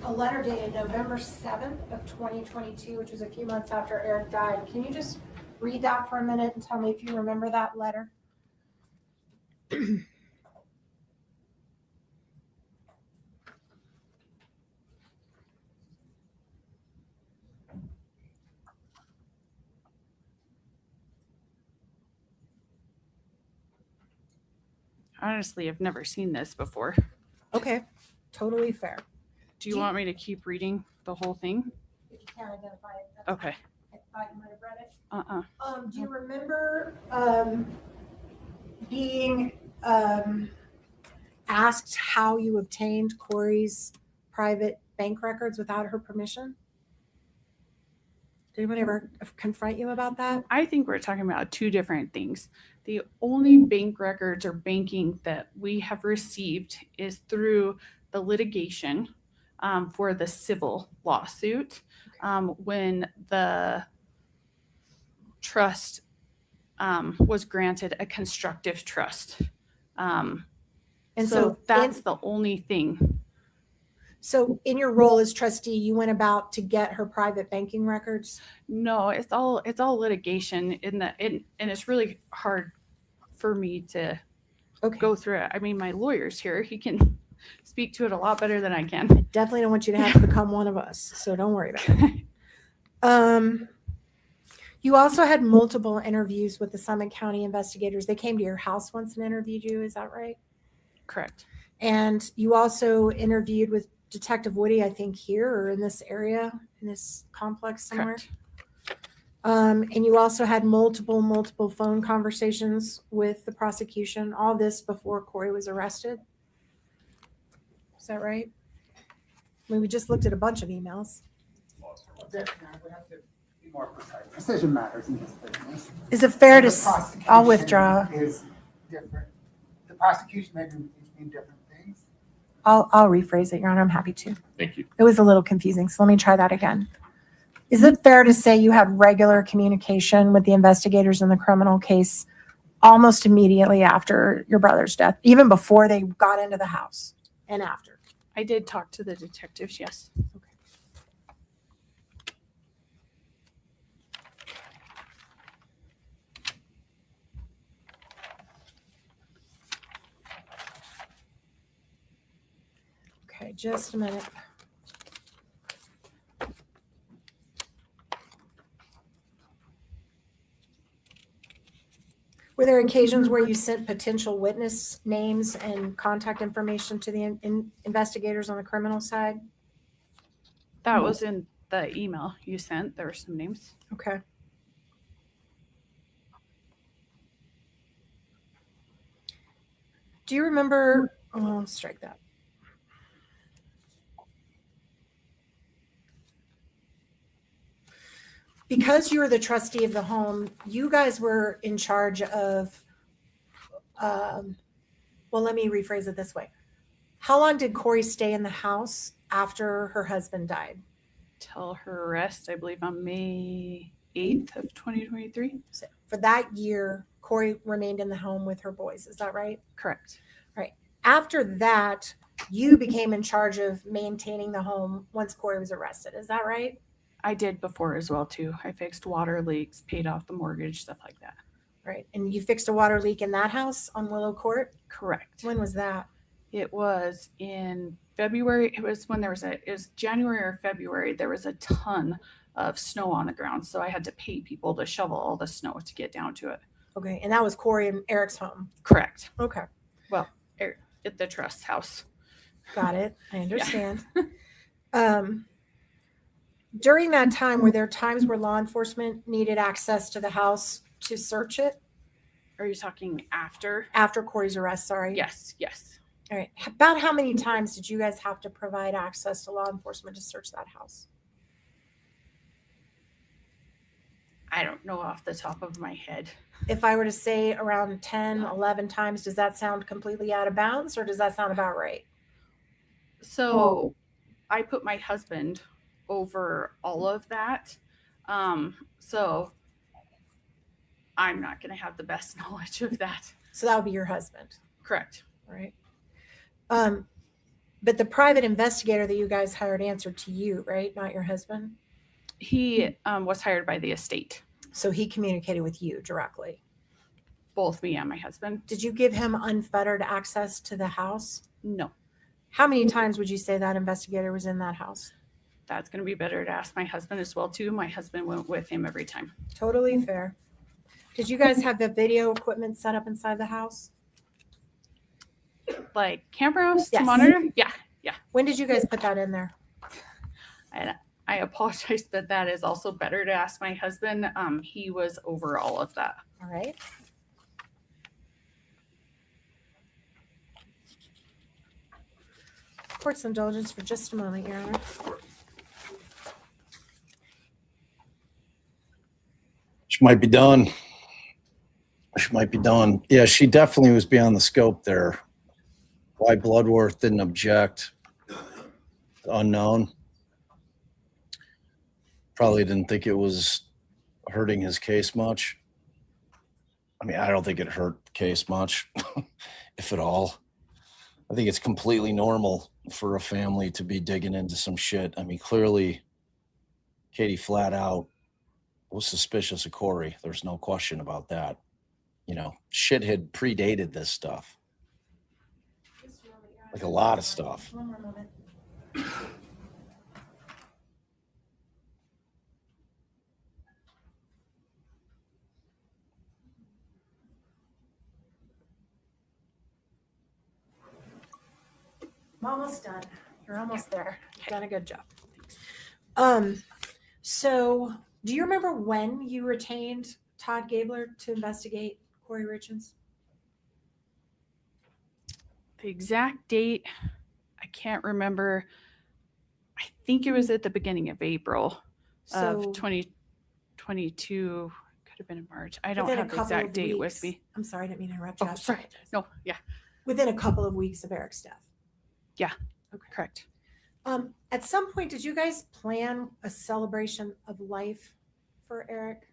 [SPEAKER 9] A letter dated November 7th of 2022, which was a few months after Eric died. Can you just read that for a minute and tell me if you remember that letter?
[SPEAKER 7] Honestly, I've never seen this before.
[SPEAKER 5] Okay, totally fair.
[SPEAKER 7] Do you want me to keep reading the whole thing?
[SPEAKER 5] If you can't identify it. that's
[SPEAKER 7] Okay.
[SPEAKER 5] fine. I thought you might have read it.
[SPEAKER 7] Uh-uh.
[SPEAKER 5] Do you remember being asked how you obtained Kouri's private bank records without her permission? Did anyone ever confront you about that?
[SPEAKER 7] I think we're talking about two different things. The only bank records or banking that we have received is through the litigation for the civil lawsuit when the trust was granted a constructive trust.
[SPEAKER 5] And
[SPEAKER 7] so that's the only thing.
[SPEAKER 5] So in your role as trustee, you went about to get her private banking records?
[SPEAKER 7] No, it's all litigation and it's really hard for me to go through it. I mean, my lawyer's here. He can speak to it a lot better than I can.
[SPEAKER 5] I definitely don't want you to have to become one of us, so don't worry about it. You also had multiple interviews with the Summit County investigators. They came to your house once and interviewed you, is that right?
[SPEAKER 7] Correct.
[SPEAKER 5] And you also interviewed with Detective Woody, I think here or in this area, in this complex somewhere.
[SPEAKER 7] Correct.
[SPEAKER 5] And you also had multiple phone conversations with the prosecution, all this before Kouri was arrested. Is that right? I mean, we just looked at a bunch of emails.
[SPEAKER 4] We have to be more precise. Precision matters in this business.
[SPEAKER 5] Is it fair to,
[SPEAKER 4] The prosecution
[SPEAKER 5] I'll withdraw.
[SPEAKER 4] Is different. The prosecution may mean different things.
[SPEAKER 5] I'll rephrase it, Your Honor. I'm happy to.
[SPEAKER 2] Thank you.
[SPEAKER 5] It was a little confusing, so let me try that again. Is it fair to say you had regular communication with the investigators in the criminal case almost immediately after your brother's death, even before they got into the house and after?
[SPEAKER 7] I did talk to the detectives, yes.
[SPEAKER 5] Okay, just a minute. Were there occasions where you sent potential witness names and contact information to the investigators on the criminal side?
[SPEAKER 7] That was in the email you sent. There were some names.
[SPEAKER 5] Okay. Do you remember, oh, let's strike that. Because you were the trustee of the home, you guys were in charge of, well, let me rephrase it this way. How long did Kouri stay in the house after her husband died?
[SPEAKER 7] Till her arrest, I believe, on May 8th of 2023.
[SPEAKER 5] So for that year, Kouri remained in the home with her boys. Is that right?
[SPEAKER 7] Correct.
[SPEAKER 5] Right. After that, you became in charge of maintaining the home once Kouri was arrested. Is that right?
[SPEAKER 7] I did before as well, too. I fixed water leaks, paid off the mortgage, stuff like that.
[SPEAKER 5] Right. And you fixed a water leak in that house on Willow Court?
[SPEAKER 7] Correct.
[SPEAKER 5] When was that?
[SPEAKER 7] It was in February. It was when it was January or February. There was a ton of snow on the ground. So I had to pay people to shovel all the snow to get down to it.
[SPEAKER 5] Okay. And that was Kouri and Eric's home?
[SPEAKER 7] Correct.
[SPEAKER 5] Okay.
[SPEAKER 7] Well, at the trust house.
[SPEAKER 5] Got it. I understand. During that time, were there times where law enforcement needed access to the house to search it?
[SPEAKER 7] Are you talking after?
[SPEAKER 5] After Kouri's arrest, sorry.
[SPEAKER 7] Yes, yes.
[SPEAKER 5] All right. About how many times did you guys have to provide access to law enforcement to search that house?
[SPEAKER 7] I don't know off the top of my head.
[SPEAKER 5] If I were to say around 10, 11 times, does that sound completely out of bounds or does that sound about right?
[SPEAKER 7] So I put my husband over all of that. So I'm not going to have the best knowledge of that.
[SPEAKER 5] So that would be your husband.
[SPEAKER 7] Correct.
[SPEAKER 5] Right. But the private investigator that you guys hired answered to you, right? Not your husband?
[SPEAKER 7] He was hired by the estate.
[SPEAKER 5] So he communicated with you directly?
[SPEAKER 7] Both me and my husband.
[SPEAKER 5] Did you give him unfettered access to the house?
[SPEAKER 7] No.
[SPEAKER 5] How many times would you say that investigator was in that house?
[SPEAKER 7] That's going to be better to ask my husband as well, too. My husband went with him every time.
[SPEAKER 5] Totally fair. Did you guys have the video equipment set up inside the house?
[SPEAKER 7] Like cameras to
[SPEAKER 9] Yes.
[SPEAKER 7] monitor? Yeah.
[SPEAKER 9] When did you guys put that in there?
[SPEAKER 7] And I apologize, but that is also better to ask my husband. He was over all of that.
[SPEAKER 9] All right. Court's indulgence for just a moment, Your Honor.
[SPEAKER 1] She might be done. She might be done. Yeah, she definitely was beyond the scope there. Why Bloodworth didn't object, unknown. Probably didn't think it was hurting his case much. I mean, I don't think it hurt the case much, if at all. I think it's completely normal for a family to be digging into some shit. I mean, clearly, Katie flat out was suspicious of Kouri. There's no question about that. You know, shit had predated this stuff. Like a lot of stuff.
[SPEAKER 9] One more moment. I'm almost done. You're almost there. You've done a good job. So do you remember when you retained Todd Gabler to investigate Kouri Richins?
[SPEAKER 7] The exact date, I can't remember. I think it was at the beginning of April of 2022. Could have been in March. I don't
[SPEAKER 9] within a
[SPEAKER 7] have the
[SPEAKER 9] couple
[SPEAKER 7] exact
[SPEAKER 9] of
[SPEAKER 7] date
[SPEAKER 9] weeks-
[SPEAKER 7] with me.
[SPEAKER 9] I'm sorry, I didn't mean to interrupt you.
[SPEAKER 7] Oh,
[SPEAKER 9] I
[SPEAKER 7] sorry.
[SPEAKER 9] apologize.
[SPEAKER 7] No, yeah,
[SPEAKER 9] Within a couple of weeks of Eric's death.
[SPEAKER 7] correct.
[SPEAKER 9] At some point, did you guys plan a celebration of life for Eric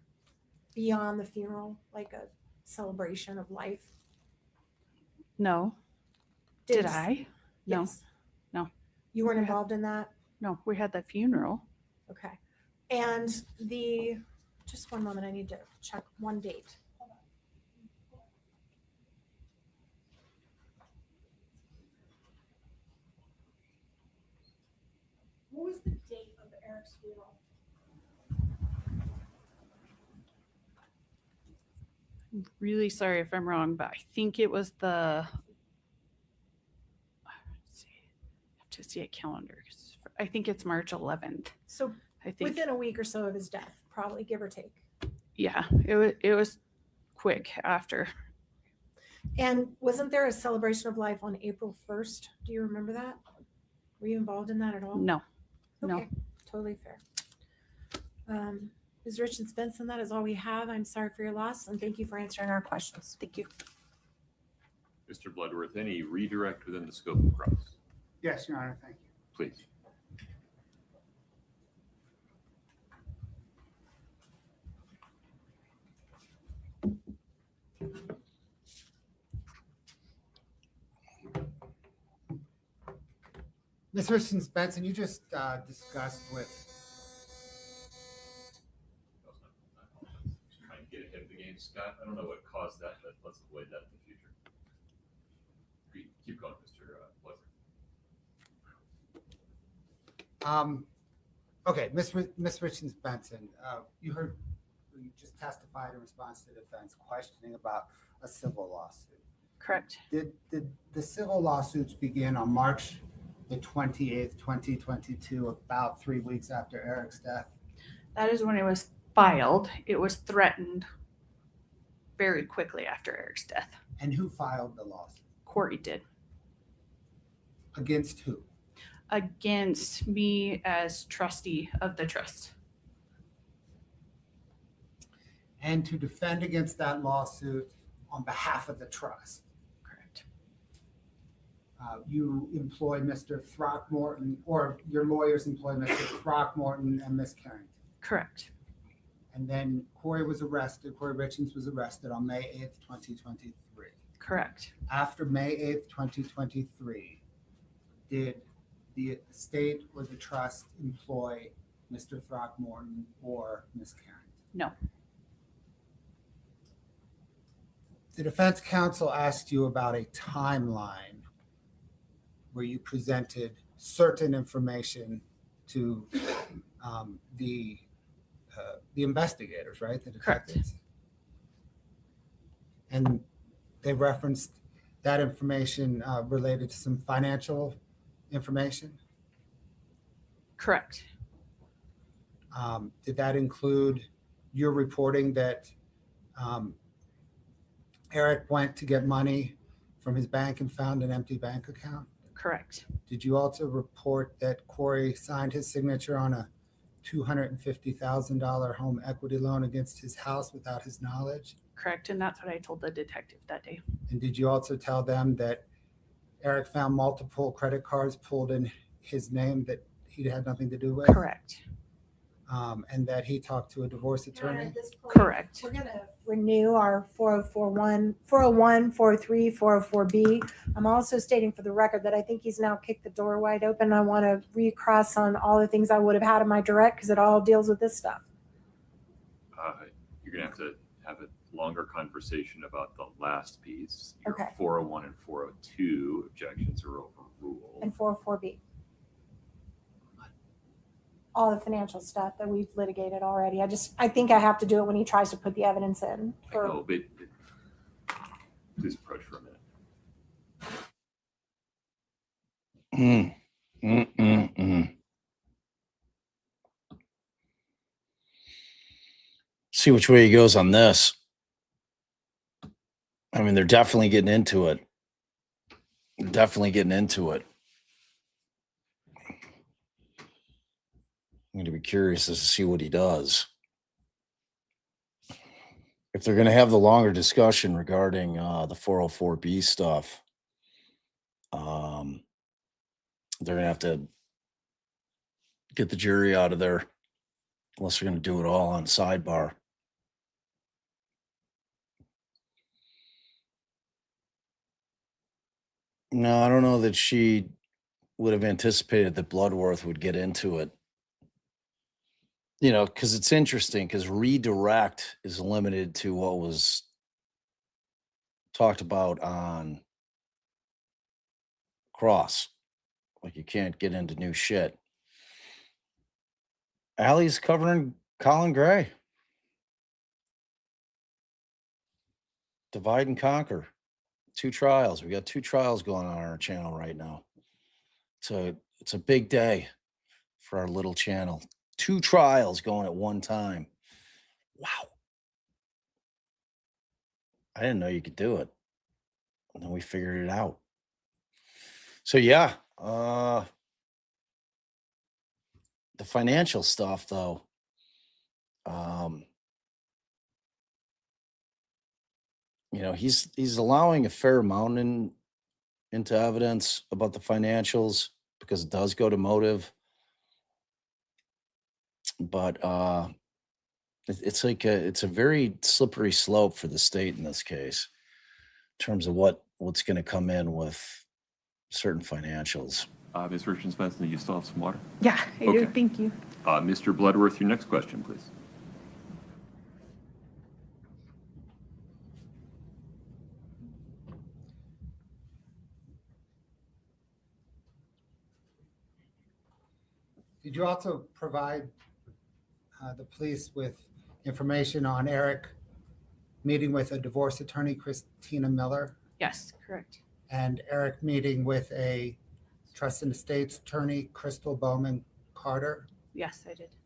[SPEAKER 9] beyond the funeral, like a celebration of life?
[SPEAKER 7] No, did I? No,
[SPEAKER 9] Yes.
[SPEAKER 7] no.
[SPEAKER 9] You weren't
[SPEAKER 7] We had-
[SPEAKER 9] involved in that?
[SPEAKER 7] no. We had the funeral.
[SPEAKER 9] Okay. And just one moment, I need to check one date. What was the date of Eric's funeral?
[SPEAKER 7] I'm really sorry if I'm wrong, but I think it was the. Let's see, I have to see a calendar. I think it's March 11th.
[SPEAKER 9] So
[SPEAKER 7] I think.
[SPEAKER 9] within a week or so of his death, probably, give or take.
[SPEAKER 7] Yeah, it was quick after.
[SPEAKER 9] And wasn't there a celebration of life on April 1st? Do you remember that? Were you involved in that at all?
[SPEAKER 7] No, no.
[SPEAKER 9] Okay, totally fair. Ms. Richins Benson, that is all we have. I'm sorry for your loss, and thank you for answering our questions.
[SPEAKER 7] Thank you.
[SPEAKER 2] Mr. Bloodworth, any redirect within the scope of cross?
[SPEAKER 4] Yes, Your Honor, thank you.
[SPEAKER 2] Please.
[SPEAKER 4] Ms. Richins Benson, you just discussed with,
[SPEAKER 2] Trying to get ahead of the game, Scott. I don't know what caused that, but let's avoid that in the future. Keep going, Mr. Bloodworth.
[SPEAKER 4] okay, Ms. Richins Benson, you just testified in response to the defense questioning about a civil lawsuit.
[SPEAKER 7] Correct.
[SPEAKER 4] Did the civil lawsuits begin on March the 28th, 2022, about 3 weeks after Eric's death?
[SPEAKER 7] That is when it was filed. It was threatened very quickly after Eric's death.
[SPEAKER 4] And who filed the lawsuit?
[SPEAKER 7] Kouri did.
[SPEAKER 4] Against who?
[SPEAKER 7] Against me as trustee of the trust.
[SPEAKER 4] And to defend against that lawsuit on behalf of the trust.
[SPEAKER 7] Correct.
[SPEAKER 4] You employ Mr. Throckmorton, or your lawyers employ Mr. Throckmorton and Ms. Carrington.
[SPEAKER 7] Correct.
[SPEAKER 4] And then Kouri Richins was arrested on May 8th, 2023.
[SPEAKER 7] Correct.
[SPEAKER 4] After May 8th, 2023, did the estate or the trust employ Mr. Throckmorton or Ms. Carrington?
[SPEAKER 7] No.
[SPEAKER 4] The defense counsel asked you about a timeline where you presented certain information to the investigators, right? The
[SPEAKER 7] Correct.
[SPEAKER 4] detectives. And they referenced that information related to some financial information?
[SPEAKER 7] Correct.
[SPEAKER 4] Did that include your reporting that Eric went to get money from his bank and found an empty bank account?
[SPEAKER 7] Correct.
[SPEAKER 4] Did you also report that Kouri signed his signature on a $250,000 home equity loan against his house without his knowledge?
[SPEAKER 7] Correct. And that's what I told the detective that day.
[SPEAKER 4] And did you also tell them that Eric found multiple credit cards pulled in his name that he had nothing to do with?
[SPEAKER 7] Correct.
[SPEAKER 4] And that he talked to a divorce attorney?
[SPEAKER 5] At this point,
[SPEAKER 7] Correct.
[SPEAKER 5] We're gonna renew our 401, 403, 404B. I'm also stating for the record that I think he's now kicked the door wide open. I want to recross on all the things I would have had in my direct because it all deals with this stuff.
[SPEAKER 2] You're going to have a longer conversation about the last piece. Your
[SPEAKER 5] Okay.
[SPEAKER 2] 401 and 402 objections are overruled.
[SPEAKER 5] And 404B. All the financial stuff that we've litigated already. I think I have to do it when he tries to put the evidence in.
[SPEAKER 2] I know, but please approach for a minute.
[SPEAKER 1] See which way he goes on this. I mean, they're definitely getting into it. Definitely getting into it. I'm going to be curious as to see what he does. If they're going to have the longer discussion regarding the 404B stuff, they're going to have to get the jury out of there, unless they're going to do it all on sidebar. No, I don't know that she would have anticipated that Bloodworth would get into it. You know, because it's interesting, because redirect is limited to what was talked about on cross. Like, you can't get into new shit. Allie's covering Colin Gray. Divide and conquer. 2 trials. We got 2 trials going on our channel right now. It's a big day for our little channel. 2 trials going at one time. Wow. I didn't know you could do it. And then we figured it out. So yeah, the financial stuff though, you know, he's allowing a fair amount into evidence about the financials because it does go to motive. But it's a very slippery slope for the state in this case, in terms of what's going to come in with certain financials.
[SPEAKER 2] Ms. Richins, do you still have some water?
[SPEAKER 7] Yeah, I
[SPEAKER 2] Okay.
[SPEAKER 7] do. Thank you.
[SPEAKER 2] Mr. Bloodworth, your next question, please.
[SPEAKER 4] Did you also provide the police with information on Eric meeting with a divorce attorney, Christina Miller,
[SPEAKER 7] Yes, correct.
[SPEAKER 4] and Eric meeting with a trust and estates attorney, Crystal Bowman Carter?
[SPEAKER 7] Yes, I did.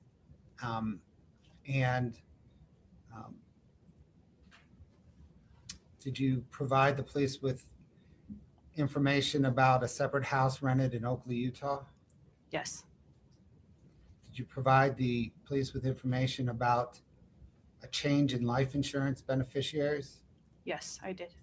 [SPEAKER 4] Did you provide the police with information about a separate house rented in Oakley, Utah?
[SPEAKER 7] Yes.
[SPEAKER 4] Did you provide the police with information about a change in life insurance beneficiaries?
[SPEAKER 7] Yes, I did.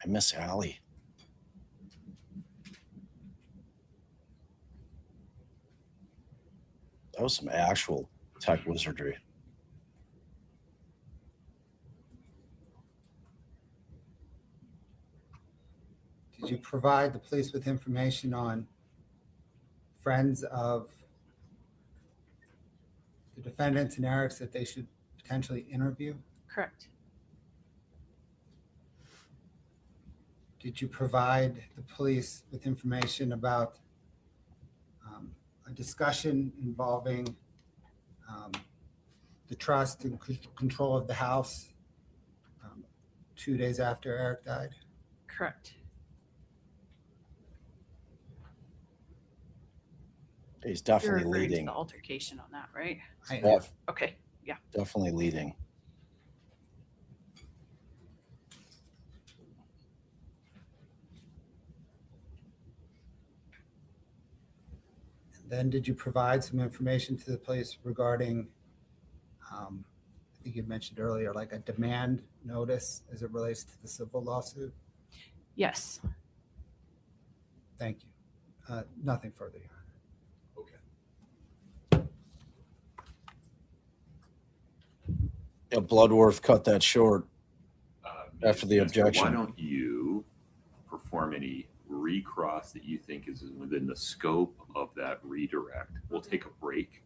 [SPEAKER 1] I miss Allie. That was some actual tech wizardry.
[SPEAKER 4] Did you provide the police with information on friends of the defendants and Eric's that they should potentially interview?
[SPEAKER 7] Correct.
[SPEAKER 4] Did you provide the police with information about a discussion involving the trust and control of the house 2 days after Eric died?
[SPEAKER 7] Correct.
[SPEAKER 1] He's
[SPEAKER 7] You're
[SPEAKER 1] definitely
[SPEAKER 7] referring to
[SPEAKER 1] leading.
[SPEAKER 7] the altercation on that, right?
[SPEAKER 4] I
[SPEAKER 1] Def-
[SPEAKER 7] Okay. Yeah.
[SPEAKER 1] Definitely leading.
[SPEAKER 4] Then did you provide some information to the police regarding, I think you mentioned earlier, like a demand notice as it relates to the civil lawsuit?
[SPEAKER 7] Yes.
[SPEAKER 4] Thank you. Nothing further, Your Honor.
[SPEAKER 2] Okay.
[SPEAKER 1] Yeah, Bloodworth cut that short. After the
[SPEAKER 2] Mr. Nestor,
[SPEAKER 1] objection.
[SPEAKER 2] Why don't you perform any recross that you think is within the scope of that redirect? We'll take a break,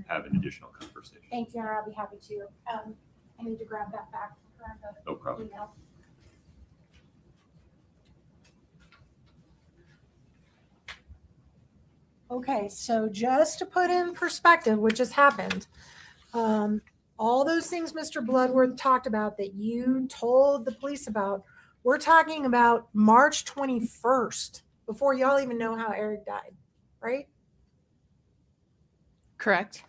[SPEAKER 2] have an additional conversation.
[SPEAKER 5] Thanks, Your Honor. I'll be happy to. I need to grab that back. Grab the
[SPEAKER 2] No problem.
[SPEAKER 5] email. Okay, so just to put in perspective, what just happened, all those things Mr. Bloodworth talked about that you told the police about, we're talking about March 21st, before y'all even know how Eric died, right?
[SPEAKER 7] Correct.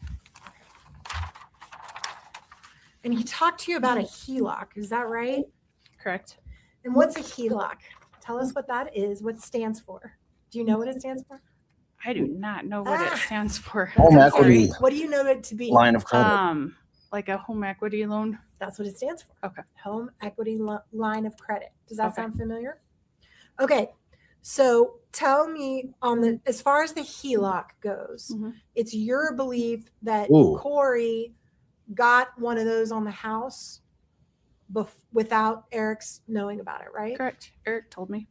[SPEAKER 5] And he talked to you about a HELOC, is that right?
[SPEAKER 7] Correct.
[SPEAKER 5] And what's a HELOC? Tell us what that is, what it stands for. Do you know what it stands for?
[SPEAKER 7] I do not know what it stands for.
[SPEAKER 1] Home
[SPEAKER 5] That's
[SPEAKER 1] equity
[SPEAKER 5] okay. What do you know it to be?
[SPEAKER 1] line of credit.
[SPEAKER 7] Like a home equity loan.
[SPEAKER 5] That's what it stands for.
[SPEAKER 7] Okay.
[SPEAKER 5] Home equity line of credit. Does that
[SPEAKER 7] Okay.
[SPEAKER 5] sound familiar? Okay. So tell me as far as the HELOC goes,
[SPEAKER 7] Mhm.
[SPEAKER 5] it's your belief that
[SPEAKER 1] Ooh.
[SPEAKER 5] Kouri got one of those on the house without Eric's knowing about it, right?
[SPEAKER 7] Correct. Eric told me.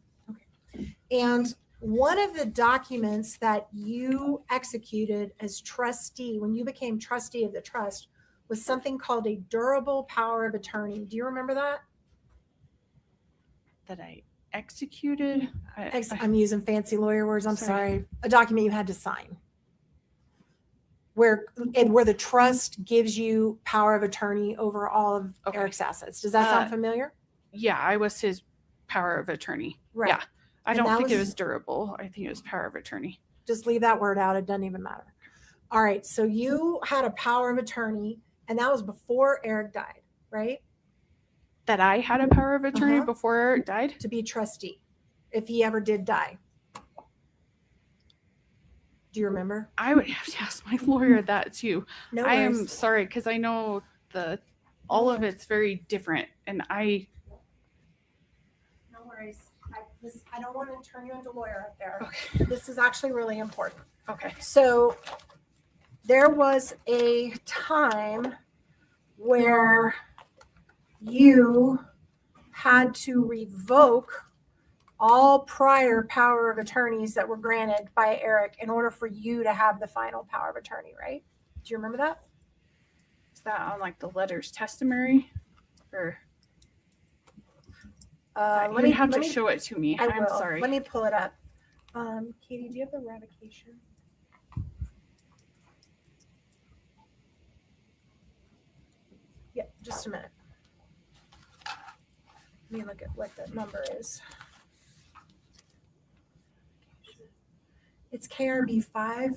[SPEAKER 5] And one of the documents that you executed as trustee, when you became trustee of the trust, was something called a durable power of attorney. Do you remember that?
[SPEAKER 7] That I executed.
[SPEAKER 5] I'm using fancy lawyer words. I'm
[SPEAKER 7] Sorry.
[SPEAKER 5] sorry. A document you had to sign. Where the trust gives you power of attorney over all of
[SPEAKER 7] Okay.
[SPEAKER 5] Eric's assets. Does that sound familiar?
[SPEAKER 7] Yeah, I was his power of attorney.
[SPEAKER 5] Right.
[SPEAKER 7] Yeah. I
[SPEAKER 5] And
[SPEAKER 7] don't
[SPEAKER 5] that
[SPEAKER 7] think it
[SPEAKER 5] was-
[SPEAKER 7] was durable. I think it was power of attorney.
[SPEAKER 5] Just leave that word out. It doesn't even matter. All right. So you had a power of attorney, and that was before Eric died, right?
[SPEAKER 7] That I had a power of attorney
[SPEAKER 5] Uh-huh.
[SPEAKER 7] before Eric died.
[SPEAKER 5] To be trustee, if he ever did die. Do you remember?
[SPEAKER 7] I would have to ask my lawyer that too.
[SPEAKER 5] No
[SPEAKER 7] I am
[SPEAKER 5] worries.
[SPEAKER 7] sorry because I know all of it's very different, and
[SPEAKER 5] No worries. I don't want to turn you into a lawyer up there.
[SPEAKER 7] Okay.
[SPEAKER 5] This is actually really important.
[SPEAKER 7] Okay.
[SPEAKER 5] So there was a time where you had to revoke all prior power of attorneys that were granted by Eric in order for you to have the final power of attorney, right? Do you remember that?
[SPEAKER 7] Is that on like the letters testimony, or you have to show it to me?
[SPEAKER 5] I
[SPEAKER 7] I'm
[SPEAKER 5] will.
[SPEAKER 7] sorry.
[SPEAKER 5] Let me pull it up. Katie, do you have the revocation? Yeah, just a minute. Let me look at what the number is. It's KRB 5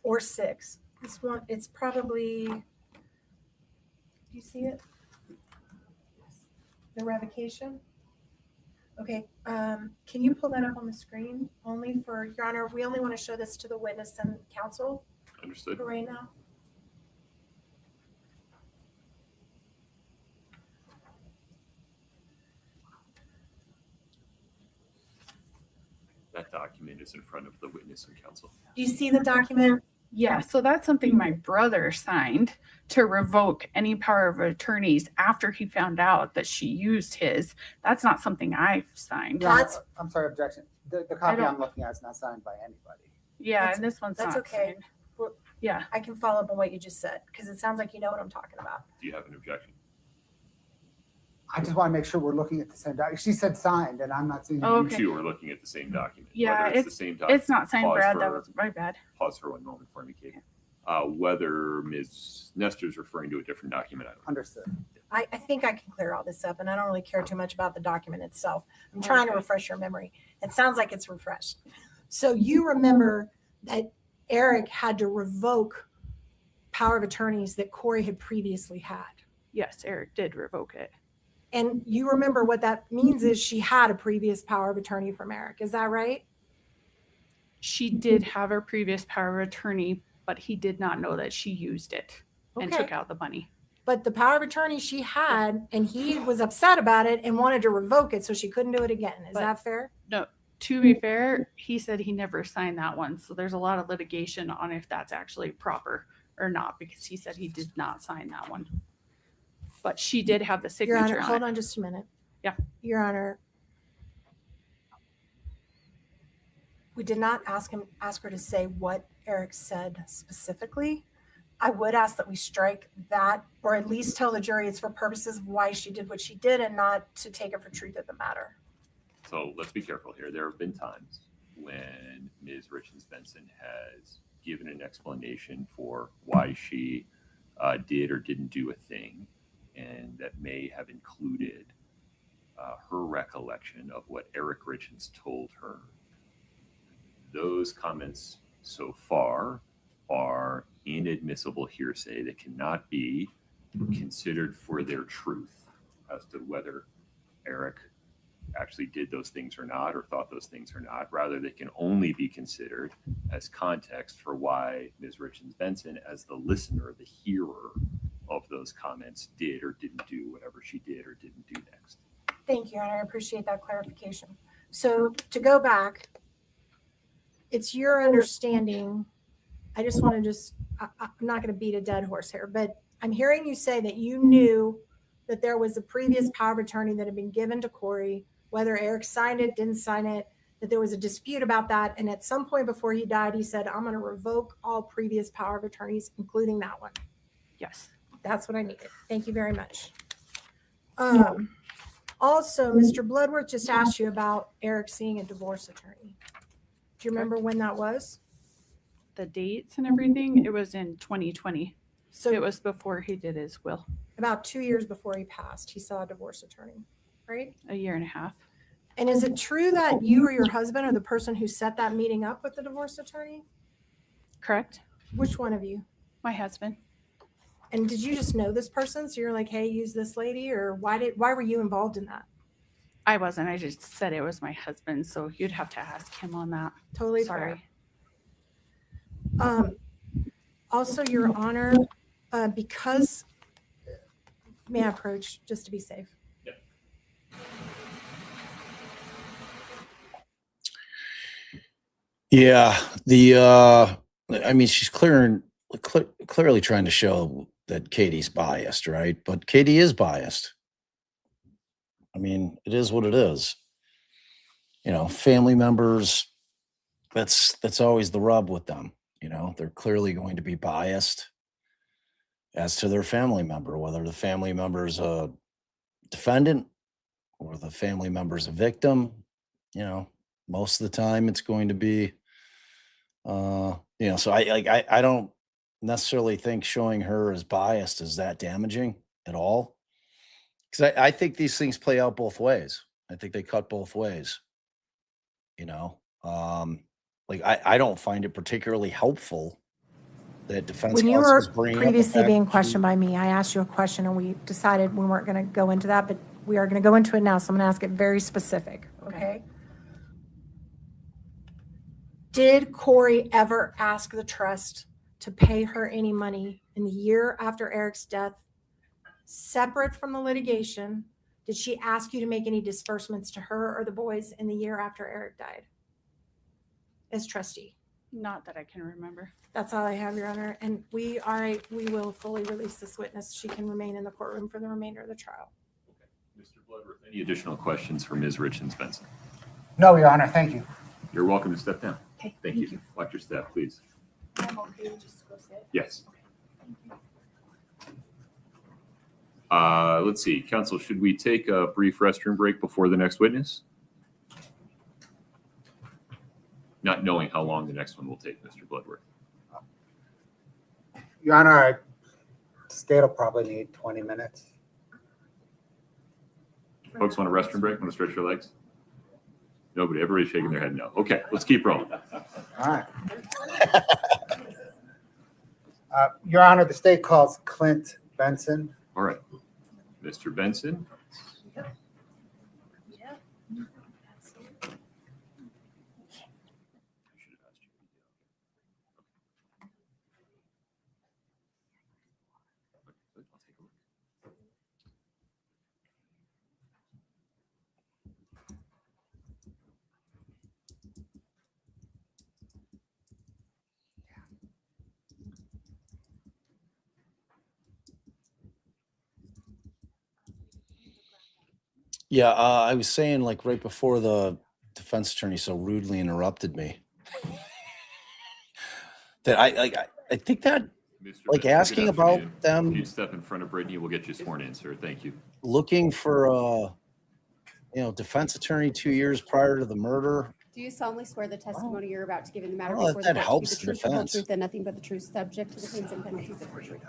[SPEAKER 5] or 6. This one, it's probably, do you see it? The revocation? Okay, can you pull that up on the screen? Only for, Your Honor, we only want to show this to the witness and counsel
[SPEAKER 2] Understood.
[SPEAKER 5] for right now.
[SPEAKER 2] That document is in front of the witness and counsel.
[SPEAKER 5] Do you see the document?
[SPEAKER 7] Yeah, so that's something my brother signed to revoke any power of attorneys after he found out that she used his. That's not something I've signed.
[SPEAKER 4] Your Honor, I'm sorry, objection. The copy
[SPEAKER 7] don't-
[SPEAKER 4] I'm looking at is not signed by anybody.
[SPEAKER 7] Yeah, and this one's
[SPEAKER 5] That's
[SPEAKER 7] not
[SPEAKER 5] okay.
[SPEAKER 7] signed. Yeah.
[SPEAKER 5] I can follow up on what you just said, because it sounds like you know what I'm talking about.
[SPEAKER 2] Do you have an objection?
[SPEAKER 4] I just want to make sure we're looking at the same document. She said signed, and I'm not seeing.
[SPEAKER 7] Oh,
[SPEAKER 2] You
[SPEAKER 7] okay.
[SPEAKER 2] two are looking at the same document.
[SPEAKER 7] Yeah,
[SPEAKER 2] Whether it's the same document.
[SPEAKER 7] It's not signed,
[SPEAKER 2] Pause
[SPEAKER 7] Brad. That
[SPEAKER 2] for-
[SPEAKER 7] was my bad.
[SPEAKER 2] Pause for one moment for me, Katie. Whether Ms. Nestor is referring to a different document, I don't know.
[SPEAKER 4] Understood.
[SPEAKER 5] I think I can clear all this up, and I don't really care too much about the document itself. I'm trying to
[SPEAKER 7] Okay.
[SPEAKER 5] refresh your memory. It sounds like it's refreshed. So you remember that Eric had to revoke power of attorneys that Kouri had previously had.
[SPEAKER 7] Yes, Eric did revoke it.
[SPEAKER 5] And you remember what that means is she had a previous power of attorney from Eric. Is that right?
[SPEAKER 7] She did have her previous power of attorney, but he did not know that she used it and
[SPEAKER 5] Okay.
[SPEAKER 7] took out the money.
[SPEAKER 5] But the power of attorney she had, and he was upset about it and wanted to revoke it so she couldn't do it again. Is
[SPEAKER 7] But-
[SPEAKER 5] that fair?
[SPEAKER 7] No, to be fair, he said he never signed that one. So there's a lot of litigation on if that's actually proper or not, because he said he did not sign that one. But she did have the
[SPEAKER 5] Your
[SPEAKER 7] signature
[SPEAKER 5] Honor, hold
[SPEAKER 7] on it.
[SPEAKER 5] on just a minute.
[SPEAKER 7] Yeah.
[SPEAKER 5] Your Honor, we did not ask her to say what Eric said specifically. I would ask that we strike that, or at least tell the jury it's for purposes of why she did what she did and not to take it for truth of the matter.
[SPEAKER 2] So let's be careful here. There have been times when Ms. Richins Benson has given an explanation for why she did or didn't do a thing, and that may have included her recollection of what Eric Richins told her. Those comments so far are inadmissible hearsay that cannot be considered for their truth as to whether Eric actually did those things or not, or thought those things or not. Rather, they can only be considered as context for why Ms. Richins Benson, as the listener, the hearer of those comments, did or didn't do whatever she did or didn't do next.
[SPEAKER 5] Thank you, Your Honor. I appreciate that clarification. So to go back, it's your understanding, I just want to I'm not going to beat a dead horse here, but I'm hearing you say that you knew that there was a previous power of attorney that had been given to Kouri, whether Eric signed it, didn't sign it, that there was a dispute about that. And at some point before he died, he said, I'm going to revoke all previous power of attorneys, including that one.
[SPEAKER 7] Yes.
[SPEAKER 5] That's what I needed. Thank you very much. Also, Mr. Bloodworth just asked you about Eric seeing a divorce attorney. Do you remember when that was?
[SPEAKER 7] The dates and everything, it was in 2020.
[SPEAKER 5] So
[SPEAKER 7] It was before he did his will,
[SPEAKER 5] about 2 years before he passed, he saw a divorce attorney, right?
[SPEAKER 7] a year and a half.
[SPEAKER 5] And is it true that you or your husband are the person who set that meeting up with the divorce attorney?
[SPEAKER 7] Correct?
[SPEAKER 5] Which one of you?
[SPEAKER 7] My husband.
[SPEAKER 5] And did you just know this person? So you're like, hey, use this lady, or why were you involved in that?
[SPEAKER 7] I wasn't. I just said it was my husband. So you'd have to ask him on that.
[SPEAKER 5] Totally
[SPEAKER 7] Sorry.
[SPEAKER 5] fair. Also, Your Honor, because, may I approach just to be safe?
[SPEAKER 1] Yeah, I mean, she's clearly trying to show that Katie's biased, right? But Katie is biased. I mean, it is what it is. You know, family members, that's always the rub with them. You know, they're clearly going to be biased as to their family member, whether the family member's a defendant or the family member's a victim. You know, most of the time it's going to be, you know, so I don't necessarily think showing her as biased is that damaging at all. Because I think these things play out both ways. I think they cut both ways. You know, like I don't find it particularly helpful that defense
[SPEAKER 5] When you
[SPEAKER 1] counsel
[SPEAKER 5] were
[SPEAKER 1] is bringing up the
[SPEAKER 5] previously
[SPEAKER 1] fact
[SPEAKER 5] being
[SPEAKER 1] that
[SPEAKER 5] questioned by me, I asked you a question and we decided we weren't going to go into that, but we are going to go into it now. So I'm going to ask it very specific. Okay. Did Kouri ever ask the trust to pay her any money in the year after Eric's death, separate from the litigation? Did she ask you to make any disbursements to her or the boys in the year after Eric died as trustee?
[SPEAKER 7] Not that I can remember.
[SPEAKER 13] That's all I have, Your Honor. And we will fully release this witness. She can remain in the courtroom for the remainder of the trial.
[SPEAKER 2] Mr. Bloodworth, any additional questions for Ms. Richins Benson?
[SPEAKER 4] No, Your Honor, thank you.
[SPEAKER 2] You're welcome to step down.
[SPEAKER 7] Okay,
[SPEAKER 2] Thank you. Watch your step, please.
[SPEAKER 7] I'm okay to just go sit.
[SPEAKER 2] Yes. Let's see, counsel, should we take a brief restroom break before the next witness? Not knowing how long the next one will take, Mr. Bloodworth.
[SPEAKER 4] Your Honor, state will probably need 20 minutes.
[SPEAKER 2] Folks want a restroom break? Want to stretch your legs? Nobody, everybody's shaking their head no. Okay, let's keep rolling.
[SPEAKER 4] All right. Your Honor, the state calls Clint Benson.
[SPEAKER 2] All right, Mr. Benson.
[SPEAKER 1] Yeah, I was saying like right before the defense attorney so rudely interrupted me that I think that
[SPEAKER 2] Mr.
[SPEAKER 1] like
[SPEAKER 2] Benson,
[SPEAKER 1] asking
[SPEAKER 2] good
[SPEAKER 1] about
[SPEAKER 2] afternoon.
[SPEAKER 1] them
[SPEAKER 2] If you'd step in front of Brittany, we'll get you sworn in, sir. Thank you.
[SPEAKER 1] looking for defense attorney 2 years prior to the murder.
[SPEAKER 14] Do you solemnly swear the testimony you're about to give in the matter
[SPEAKER 1] Well,
[SPEAKER 14] before
[SPEAKER 1] that
[SPEAKER 14] the court
[SPEAKER 1] helps
[SPEAKER 14] to be
[SPEAKER 1] the
[SPEAKER 14] the truth, the whole
[SPEAKER 1] defense.
[SPEAKER 14] truth, and nothing but the truth, subject to the claims and penalties of perjury?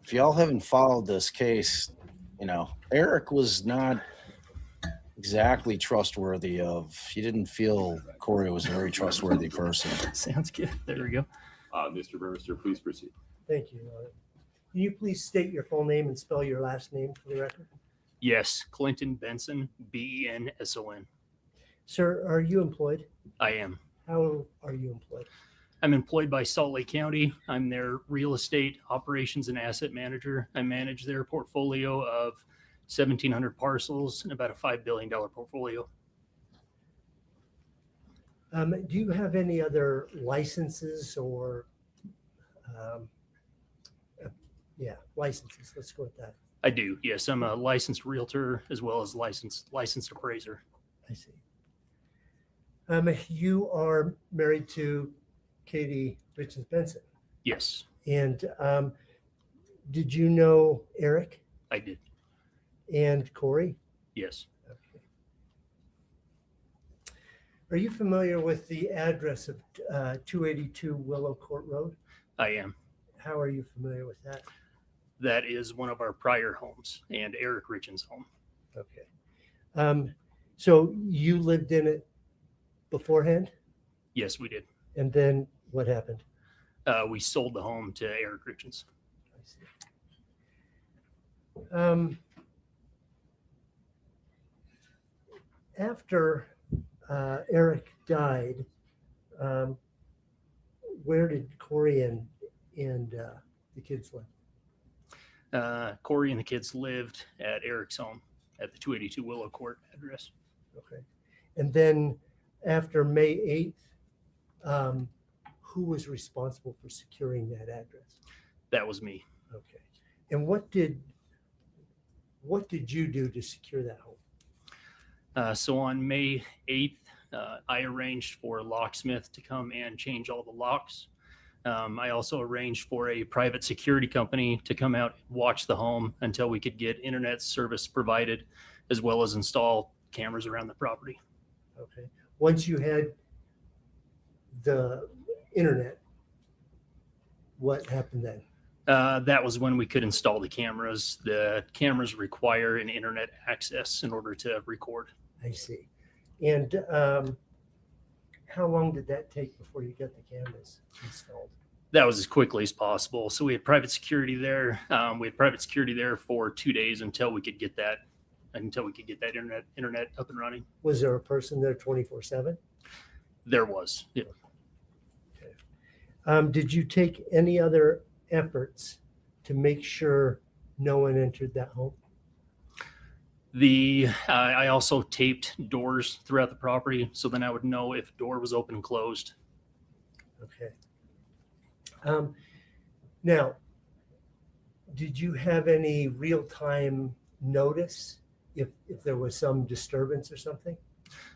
[SPEAKER 1] If y'all haven't followed this case, Eric was not exactly trustworthy he didn't feel Kouri was a very trustworthy person.
[SPEAKER 15] Sounds good. There we go.
[SPEAKER 2] Mr. Burmester, please proceed.
[SPEAKER 16] Thank you, Your Honor. Can you please state your full name and spell your last name for the record?
[SPEAKER 15] Yes, Clinton Benson, Benson.
[SPEAKER 16] Sir, are you employed?
[SPEAKER 15] I am.
[SPEAKER 16] How are you employed?
[SPEAKER 15] I'm employed by Salt Lake County. I'm their real estate operations and asset manager. I manage their portfolio of 1,700 parcels and about a $5 billion portfolio.
[SPEAKER 16] Do you have any other licenses or, licenses? Let's go with that.
[SPEAKER 15] I do. Yes, I'm a licensed realtor as well as licensed appraiser.
[SPEAKER 16] I see. You are married to Kouri Richins Benson.
[SPEAKER 15] Yes,
[SPEAKER 16] And did you know Eric
[SPEAKER 15] I did.
[SPEAKER 16] and Kouri?
[SPEAKER 15] Yes.
[SPEAKER 16] Okay. Are you familiar with the address of 282 Willow Court Road?
[SPEAKER 15] I am.
[SPEAKER 16] How are you familiar with that?
[SPEAKER 15] That is one of our prior homes and Eric Richins' home.
[SPEAKER 16] Okay. So you lived in it beforehand?
[SPEAKER 15] Yes, we did.
[SPEAKER 16] And then what happened?
[SPEAKER 15] We sold the home to Eric Richins.
[SPEAKER 16] I see. After Eric died, where did Kouri and the kids live?
[SPEAKER 15] Kouri and the kids lived at Eric's home at the 282 Willow Court address.
[SPEAKER 16] Okay. And then after May 8th, who was responsible for securing that address?
[SPEAKER 15] That was me.
[SPEAKER 16] Okay. And what did you do to secure that home?
[SPEAKER 15] So on May 8th, I arranged for a locksmith to come and change all the locks. I also arranged for a private security company to come out and watch the home until we could get internet service provided, as well as install cameras around the property.
[SPEAKER 16] Okay. Once you had the internet, what happened then?
[SPEAKER 15] That was when we could install the cameras. The cameras require an internet access in order to record.
[SPEAKER 16] I see. And how long did that take before you got the cameras installed?
[SPEAKER 15] That was as quickly as possible. So we had private security there. We had private security there for 2 days until we could get that internet up and running.
[SPEAKER 16] Was there a person there 24/7?
[SPEAKER 15] There was. Yeah.
[SPEAKER 16] Okay. Did you take any other efforts to make sure no one entered that home?
[SPEAKER 15] I also taped doors throughout the property, so then I would know if a door was open and closed.
[SPEAKER 16] Okay. Now, did you have any real-time notice if there was some disturbance or something?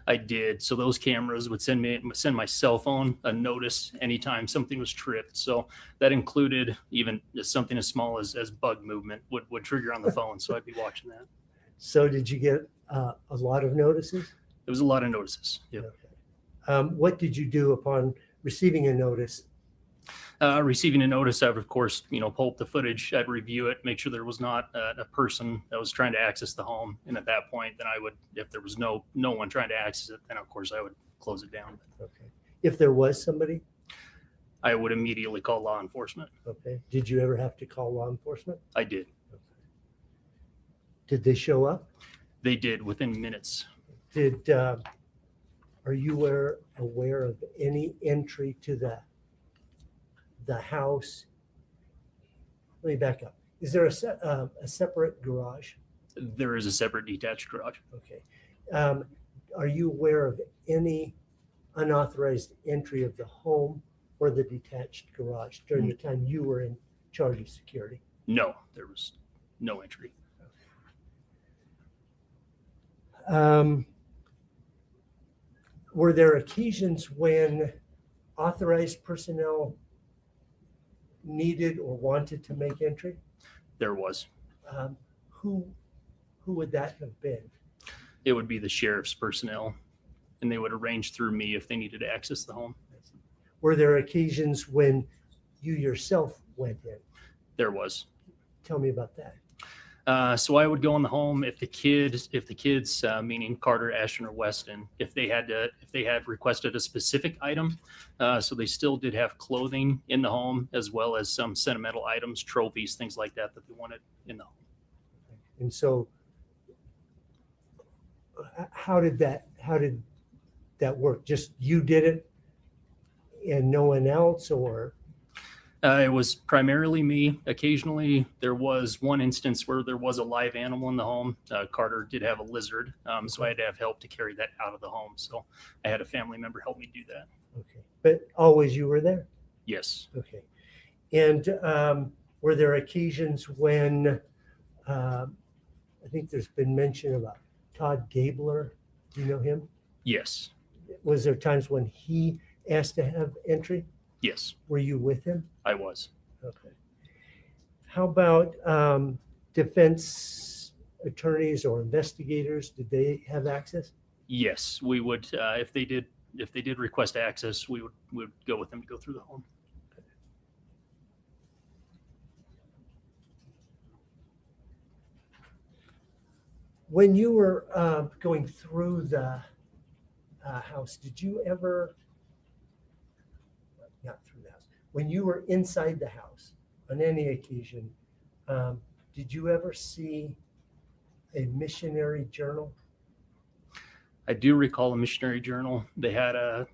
[SPEAKER 15] I did. So those cameras would send my cell phone a notice anytime something was tripped. So that included even something as small as bug movement would trigger on the phone. So I'd be watching that.
[SPEAKER 16] So did you get a lot of notices?
[SPEAKER 15] It was a lot of notices. Yep.
[SPEAKER 16] Okay. What did you do upon receiving a notice?
[SPEAKER 15] Receiving a notice, I would of course, pull up the footage. I'd review it, make sure there was not a person that was trying to access the home. And at that point, then I would, if there was no one trying to access it, then of course I would close it down.
[SPEAKER 16] Okay. If there was somebody?
[SPEAKER 15] I would immediately call law enforcement.
[SPEAKER 16] Okay. Did you ever have to call law enforcement?
[SPEAKER 15] I did.
[SPEAKER 16] Okay. Did they show up?
[SPEAKER 15] They did within minutes.
[SPEAKER 16] Are you aware of any entry to the house? Let me back up. Is there a separate garage?
[SPEAKER 15] There is a separate detached garage.
[SPEAKER 16] Okay. Are you aware of any unauthorized entry of the home or the detached garage during the time you were in charge of security?
[SPEAKER 15] No, there was no entry.
[SPEAKER 16] Were there occasions when authorized personnel needed or wanted to make entry?
[SPEAKER 15] There was.
[SPEAKER 16] Who would that have been?
[SPEAKER 15] It would be the sheriff's personnel, and they would arrange through me if they needed to access the home.
[SPEAKER 16] Were there occasions when you yourself went in?
[SPEAKER 15] There was.
[SPEAKER 16] Tell me about that.
[SPEAKER 15] So I would go in the home if the kids, meaning Carter, Ashton, or Weston, if they had requested a specific item, so they still did have clothing in the home as well as some sentimental items, trophies, things like that they wanted in the home.
[SPEAKER 16] And so, how did that work? Just you did it, and no one else, or?
[SPEAKER 15] It was primarily me. Occasionally, there was one instance where there was a live animal in the home. Carter did have a lizard, so I had to have help to carry that out of the home. So I had a family member help me do that.
[SPEAKER 16] Okay, but always you were there?
[SPEAKER 15] Yes.
[SPEAKER 16] Okay. And were there occasions when, I think there's been mention about Todd Gabler, do you know him?
[SPEAKER 15] Yes.
[SPEAKER 16] Was there times when he asked to have entry?
[SPEAKER 15] Yes.
[SPEAKER 16] Were you with him?
[SPEAKER 15] I was.
[SPEAKER 16] Okay. How about defense attorneys or investigators? Did they have access?
[SPEAKER 15] Yes, we would. If they did request access, we would go with them to go through the home.
[SPEAKER 16] When you were going through the house, did you ever? Not through the house. When you were inside the house, on any occasion, did you ever see a missionary journal?
[SPEAKER 15] I do recall a missionary journal. Their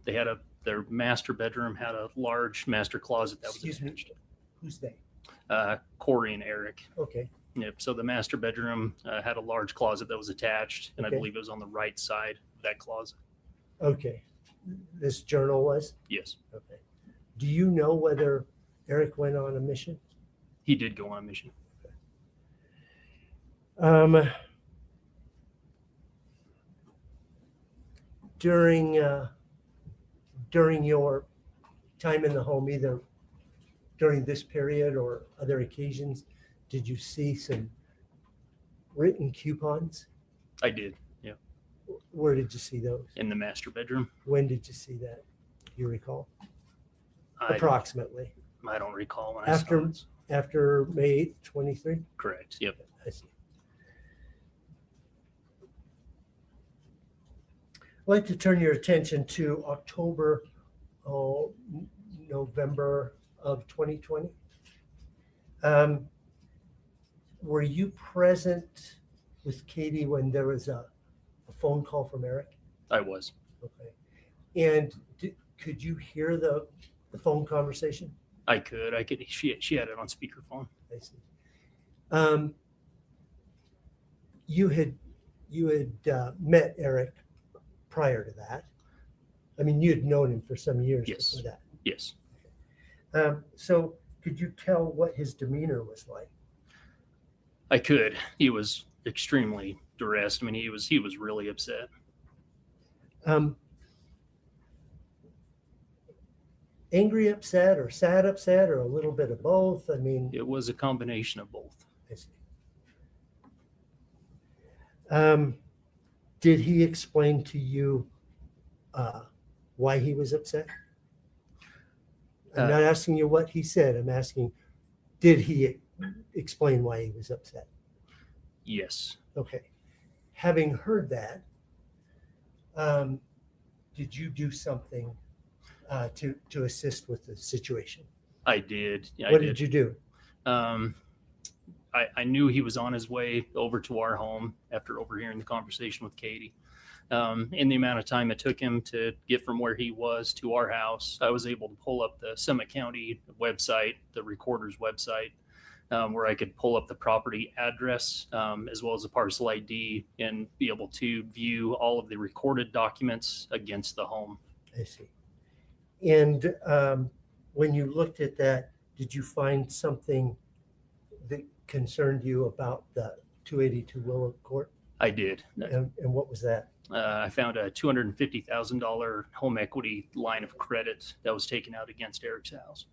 [SPEAKER 15] master bedroom had a large master closet that was attached.
[SPEAKER 16] Who's they?
[SPEAKER 15] Kouri and Eric.
[SPEAKER 16] Okay.
[SPEAKER 15] Yep. So the master bedroom had a large closet that was attached, and
[SPEAKER 16] Okay.
[SPEAKER 15] I believe it was on the right side of that closet.
[SPEAKER 16] Okay. This journal was?
[SPEAKER 15] Yes.
[SPEAKER 16] Okay. Do you know whether Eric went on a mission?
[SPEAKER 15] He did go on a mission.
[SPEAKER 16] During your time in the home, either during this period or other occasions, did you see some written coupons?
[SPEAKER 15] I did. Yeah.
[SPEAKER 16] Where did you see those?
[SPEAKER 15] In the master bedroom.
[SPEAKER 16] When did you see that? Do you recall?
[SPEAKER 15] I
[SPEAKER 16] Approximately.
[SPEAKER 15] don't recall when I saw it.
[SPEAKER 16] After May 8th, 23?
[SPEAKER 15] Correct. Yep.
[SPEAKER 16] I see. I'd like to turn your attention to October, November of 2020. Were you present with Katie when there was a phone call from Eric?
[SPEAKER 15] I was.
[SPEAKER 16] Okay. And could you hear the phone conversation?
[SPEAKER 15] I could. She had it on speakerphone.
[SPEAKER 16] I see. You had you had met Eric prior to that. I mean, you had known him for some years
[SPEAKER 15] Yes.
[SPEAKER 16] before that.
[SPEAKER 15] Yes.
[SPEAKER 16] So could you tell what his demeanor was like?
[SPEAKER 15] I could. He was extremely distressed. I mean, he was really upset.
[SPEAKER 16] Angry upset or sad upset or a little bit of both? I mean,
[SPEAKER 15] It was a combination of both.
[SPEAKER 16] I see. Did he explain to you why he was upset? I'm not asking you what he said. I'm asking, did he explain why he was upset?
[SPEAKER 15] Yes.
[SPEAKER 16] Okay. Having heard that, did you do something to assist with the situation?
[SPEAKER 15] I did.
[SPEAKER 16] What did you do?
[SPEAKER 15] I knew he was on his way over to our home after overhearing the conversation with Katie. In the amount of time it took him to get from where he was to our house, I was able to pull up the Summit County website, the recorder's website, where I could pull up the property address as well as the parcel ID and be able to view all of the recorded documents against the home.
[SPEAKER 16] I see. And when you looked at that, did you find something that concerned you about the 282 Willow Court?
[SPEAKER 15] I did.
[SPEAKER 16] And what was that?
[SPEAKER 15] I found a $250,000 home equity line of credit that was taken out against Eric's house.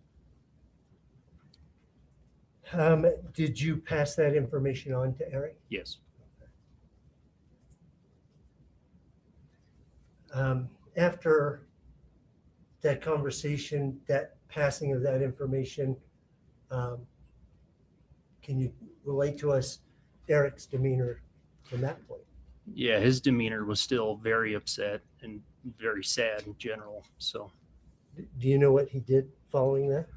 [SPEAKER 16] Did you pass that information on to Eric?
[SPEAKER 15] Yes.
[SPEAKER 16] After that conversation, that passing of that information, can you relate to us Eric's demeanor from that point?
[SPEAKER 15] Yeah, his demeanor was still very upset and very sad in general. So,
[SPEAKER 16] do you know what he did following that?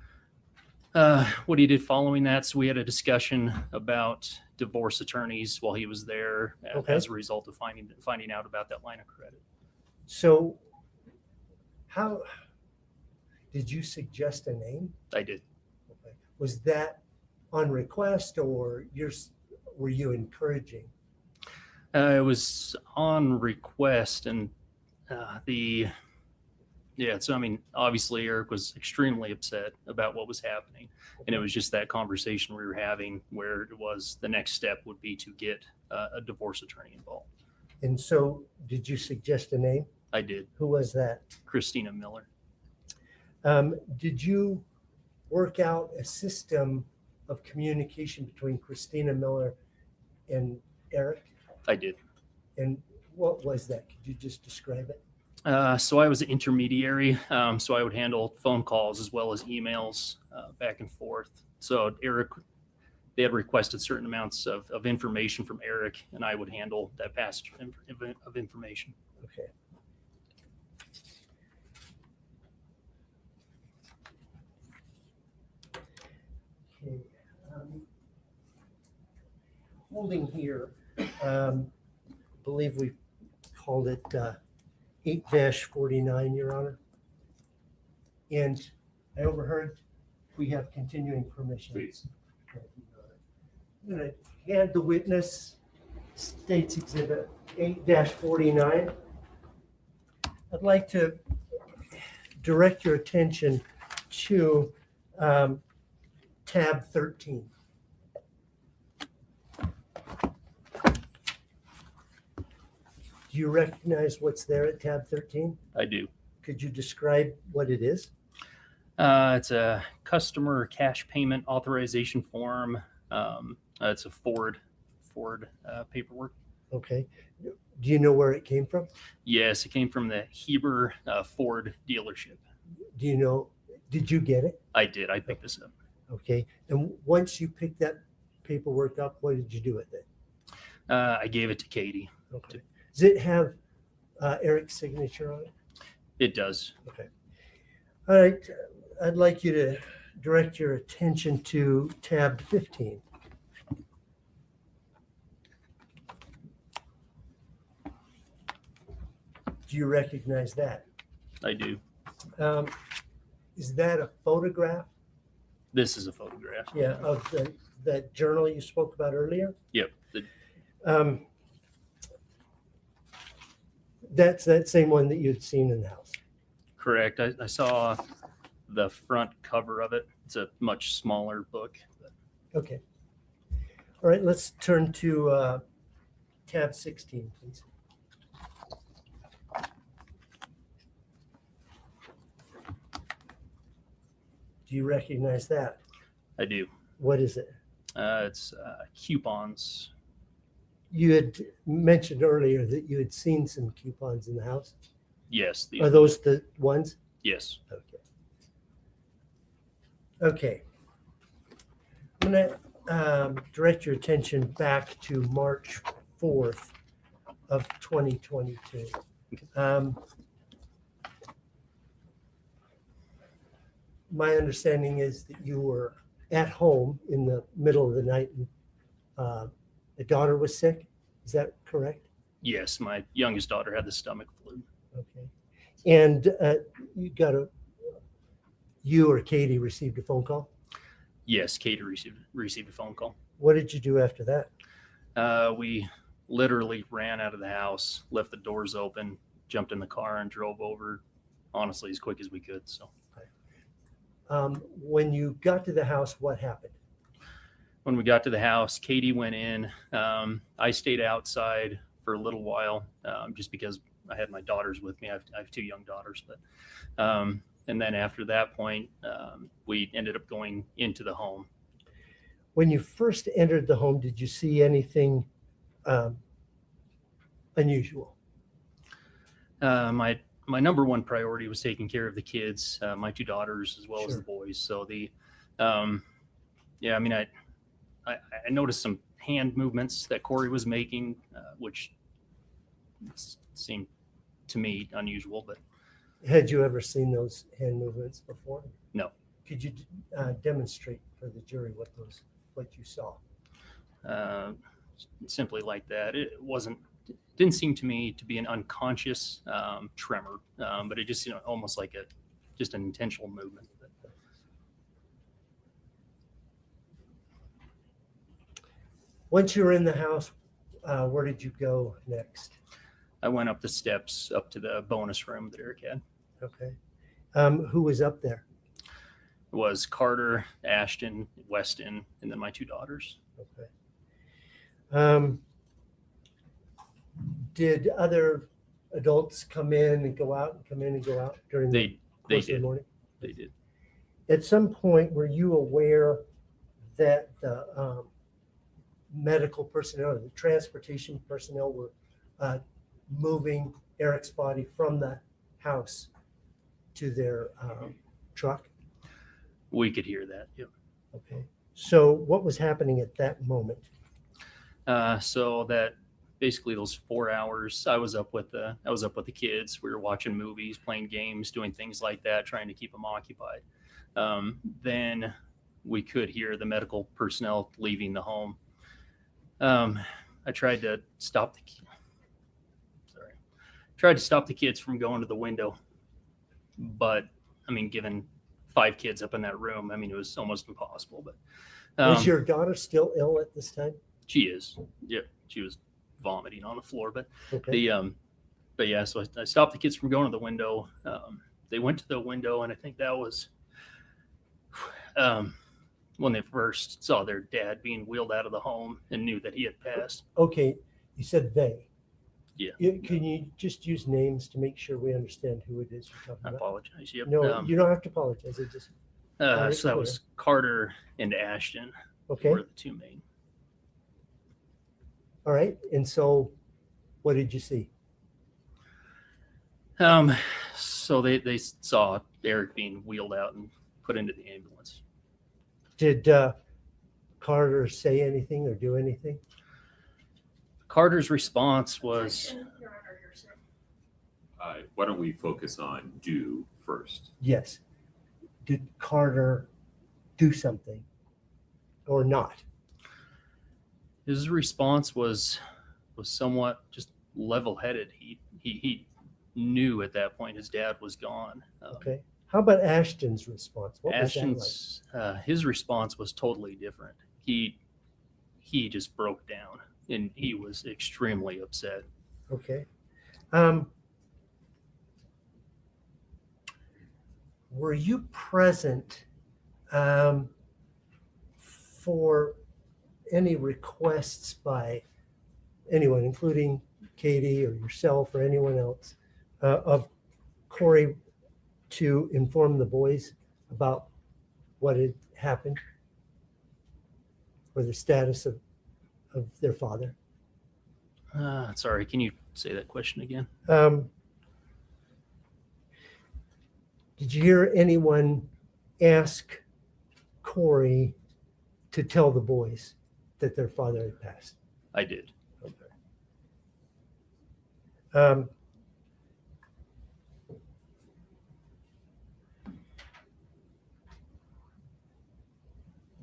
[SPEAKER 15] What he did following that, so we had a discussion about divorce attorneys while he was there as a result of finding out about that line of credit.
[SPEAKER 16] So, how did you suggest a name?
[SPEAKER 15] I did.
[SPEAKER 16] Okay. Was that on request, or were you encouraging?
[SPEAKER 15] It was on request, and so I mean, obviously Eric was extremely upset about what was happening, and it was just that conversation we were having where it was the next step would be to get a divorce attorney involved.
[SPEAKER 16] And so, did you suggest a name?
[SPEAKER 15] I did.
[SPEAKER 16] Who was that?
[SPEAKER 15] Christina Miller.
[SPEAKER 16] Did you work out a system of communication between Christina Miller and Eric?
[SPEAKER 15] I did.
[SPEAKER 16] And what was that? Could you just describe it?
[SPEAKER 15] So I was an intermediary. So I would handle phone calls as well as emails back and forth. So Eric, they had requested certain amounts of information from Eric, and I would handle that passage of information.
[SPEAKER 16] Okay. Okay. Holding here, believe we called it 8-49, Your Honor. And I overheard we have continuing permission.
[SPEAKER 2] Please.
[SPEAKER 16] I'm going to hand the witness State's Exhibit 8-49. I'd like to direct your attention to tab 13. Do you recognize what's there at tab 13?
[SPEAKER 15] I do.
[SPEAKER 16] Could you describe what it is?
[SPEAKER 15] It's a customer cash payment authorization form. It's a Ford paperwork.
[SPEAKER 16] Okay. Do you know where it came from?
[SPEAKER 15] Yes, it came from the Heber Ford dealership.
[SPEAKER 16] Do you know, did you get it?
[SPEAKER 15] I did. I picked this up.
[SPEAKER 16] Okay. And once you picked that paperwork up, what did you do with it?
[SPEAKER 15] I gave it to Katie.
[SPEAKER 16] Okay. Does it have Eric's signature on it?
[SPEAKER 15] It does.
[SPEAKER 16] Okay. All right. I'd like you to direct your attention to tab 15. Do you recognize that?
[SPEAKER 15] I do.
[SPEAKER 16] Is that a photograph?
[SPEAKER 15] This is a photograph.
[SPEAKER 16] Yeah, of that journal you spoke about earlier?
[SPEAKER 15] Yep.
[SPEAKER 16] That's that same one that you'd seen in the house.
[SPEAKER 15] Correct. I saw the front cover of it. It's a much smaller book.
[SPEAKER 16] Okay. All right, let's turn to tab 16, please. Do you recognize that?
[SPEAKER 15] I do.
[SPEAKER 16] What is it?
[SPEAKER 15] It's coupons.
[SPEAKER 16] You had mentioned earlier that you had seen some coupons in the house.
[SPEAKER 15] Yes.
[SPEAKER 16] Are those the ones?
[SPEAKER 15] Yes.
[SPEAKER 16] Okay. Okay. I'm going to direct your attention back to March 4th of 2022. My understanding is that you were at home in the middle of the night and the daughter was sick. Is that correct?
[SPEAKER 15] Yes. My youngest daughter had the stomach flu.
[SPEAKER 16] Okay. And you or Katie received a phone call?
[SPEAKER 15] Yes. Katie received a phone call.
[SPEAKER 16] What did you do after that?
[SPEAKER 15] We literally ran out of the house, left the doors open, jumped in the car and drove over, honestly, as quick as we could. So.
[SPEAKER 16] When you got to the house, what happened?
[SPEAKER 15] When we got to the house, Katie went in. I stayed outside for a little while, just because I had my daughters with me. I have two young daughters, but and then after that point, we ended up going into the home.
[SPEAKER 16] When you first entered the home, did you see anything unusual?
[SPEAKER 15] My number one priority was taking care of the kids, my two daughters as well as the boys. So I mean, I noticed some hand movements that Kouri was making, which seemed to me unusual. But
[SPEAKER 16] had you ever seen those hand movements before?
[SPEAKER 15] No.
[SPEAKER 16] Could you demonstrate for the jury what you saw?
[SPEAKER 15] Simply like that. It didn't seem to me to be an unconscious tremor, but it just almost like just an intentional movement.
[SPEAKER 16] Once you were in the house, where did you go next?
[SPEAKER 15] I went up the steps up to the bonus room that Eric had.
[SPEAKER 16] Okay. Who was up there?
[SPEAKER 15] It was Carter, Ashton, Weston, and then my two daughters.
[SPEAKER 16] Okay. Did other adults come in and go out and come in and go out during the course of the morning?
[SPEAKER 15] They did.
[SPEAKER 16] At some point, were you aware that the medical personnel or the transportation personnel were moving Eric's body from the house to their truck?
[SPEAKER 15] We could hear that. Yep.
[SPEAKER 16] Okay. So what was happening at that moment?
[SPEAKER 15] So that basically those 4 hours, I was up with the kids. We were watching movies, playing games, doing things like that, trying to keep them occupied. Then we could hear the medical personnel leaving the home. I tried to stop the kids from going to the window, but I mean, given 5 kids up in that room, I mean, it was almost impossible. But
[SPEAKER 16] was your daughter still ill at this time?
[SPEAKER 15] She is. Yeah, she was vomiting on the floor. But
[SPEAKER 16] okay.
[SPEAKER 15] But yeah, so I stopped the kids from going to the window. They went to the window, and I think that was when they first saw their dad being wheeled out of the home and knew that he had passed.
[SPEAKER 16] Okay, you said they.
[SPEAKER 15] Yeah.
[SPEAKER 16] Can you just use names to make sure we understand who it is you're talking
[SPEAKER 15] I
[SPEAKER 16] about?
[SPEAKER 15] apologize. Yep.
[SPEAKER 16] No, you don't have to apologize. It just.
[SPEAKER 15] So that was Carter and Ashton.
[SPEAKER 16] Okay.
[SPEAKER 15] Were the two main.
[SPEAKER 16] All right. And so what did you see?
[SPEAKER 15] So they saw Eric being wheeled out and put into the ambulance.
[SPEAKER 16] Did Carter say anything or do anything?
[SPEAKER 15] Carter's response was,
[SPEAKER 2] why don't we focus on do first?
[SPEAKER 16] Yes. Did Carter do something or not?
[SPEAKER 15] His response was somewhat just level-headed. He knew at that point his dad was gone.
[SPEAKER 16] Okay. How about Ashton's response? What
[SPEAKER 15] Ashton's his response was totally different. He just broke down and he was extremely upset.
[SPEAKER 16] Okay. were you present for any requests by anyone, including Katie or yourself or anyone else, of Kouri to inform the boys about what had happened or the status of their father?
[SPEAKER 15] Sorry, can you say that question again?
[SPEAKER 16] Did you hear anyone ask Kouri to tell the boys that their father had passed?
[SPEAKER 15] I did.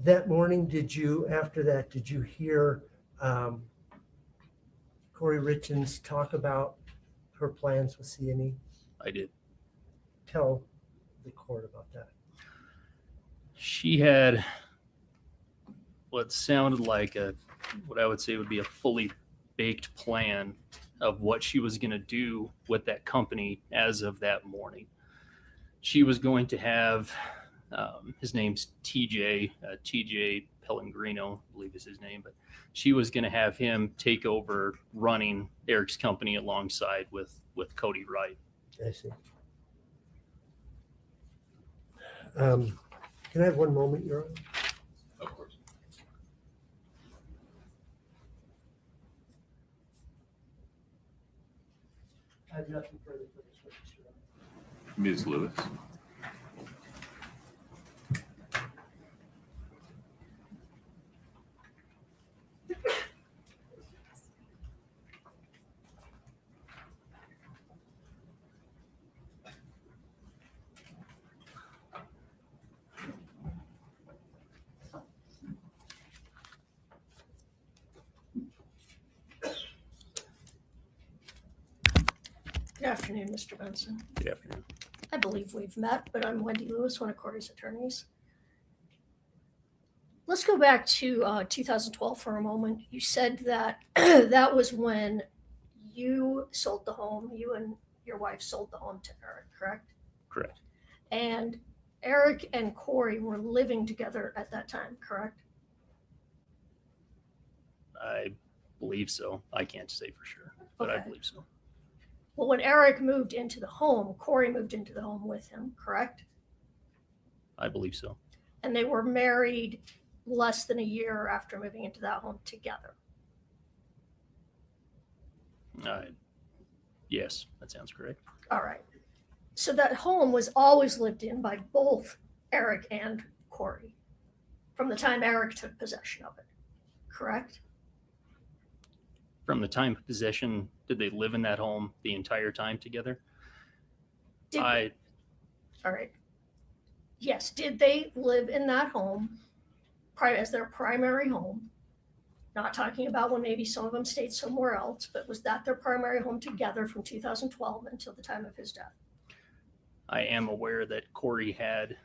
[SPEAKER 16] That morning, after that, did you hear Kouri Richins talk about her plans with C&E?
[SPEAKER 15] I did.
[SPEAKER 16] Tell the court about that.
[SPEAKER 15] She had what sounded like what I would say would be a fully baked plan of what she was going to do with that company as of that morning. She was going to have, his name's TJ Pellegrino, I believe is his name, but she was going to have him take over running Eric's company alongside with Cody Wright.
[SPEAKER 16] I see. Can I have one moment, Your Honor?
[SPEAKER 2] Of course.
[SPEAKER 16] I have nothing further for this witness, Your Honor.
[SPEAKER 2] Ms. Lewis.
[SPEAKER 3] Good afternoon, Mr. Benson.
[SPEAKER 15] Good afternoon.
[SPEAKER 3] I believe we've met, but I'm Wendy Lewis, one of Kouri's attorneys. Let's go back to 2012 for a moment. You said that that was when you sold the home, you and your wife sold the home to Eric, correct?
[SPEAKER 15] Correct.
[SPEAKER 3] And Eric and Kouri were living together at that time, correct?
[SPEAKER 15] I believe so. I can't say for sure, but I
[SPEAKER 3] Okay.
[SPEAKER 15] believe so.
[SPEAKER 3] Well, when Eric moved into the home, Kouri moved into the home with him, correct?
[SPEAKER 15] I believe so.
[SPEAKER 3] And they were married less than a year after moving into that home together.
[SPEAKER 15] Yes, that sounds correct.
[SPEAKER 3] All right. So that home was always lived in by both Eric and Kouri from the time Eric took possession of it, correct?
[SPEAKER 15] From the time of possession, did they live in that home the entire time together?
[SPEAKER 3] All right. Yes. Did they live in that home as their primary home? Not talking about when maybe some of them stayed somewhere else, but was that their primary home together from 2012 until the time of his death?
[SPEAKER 15] I am aware that Kouri had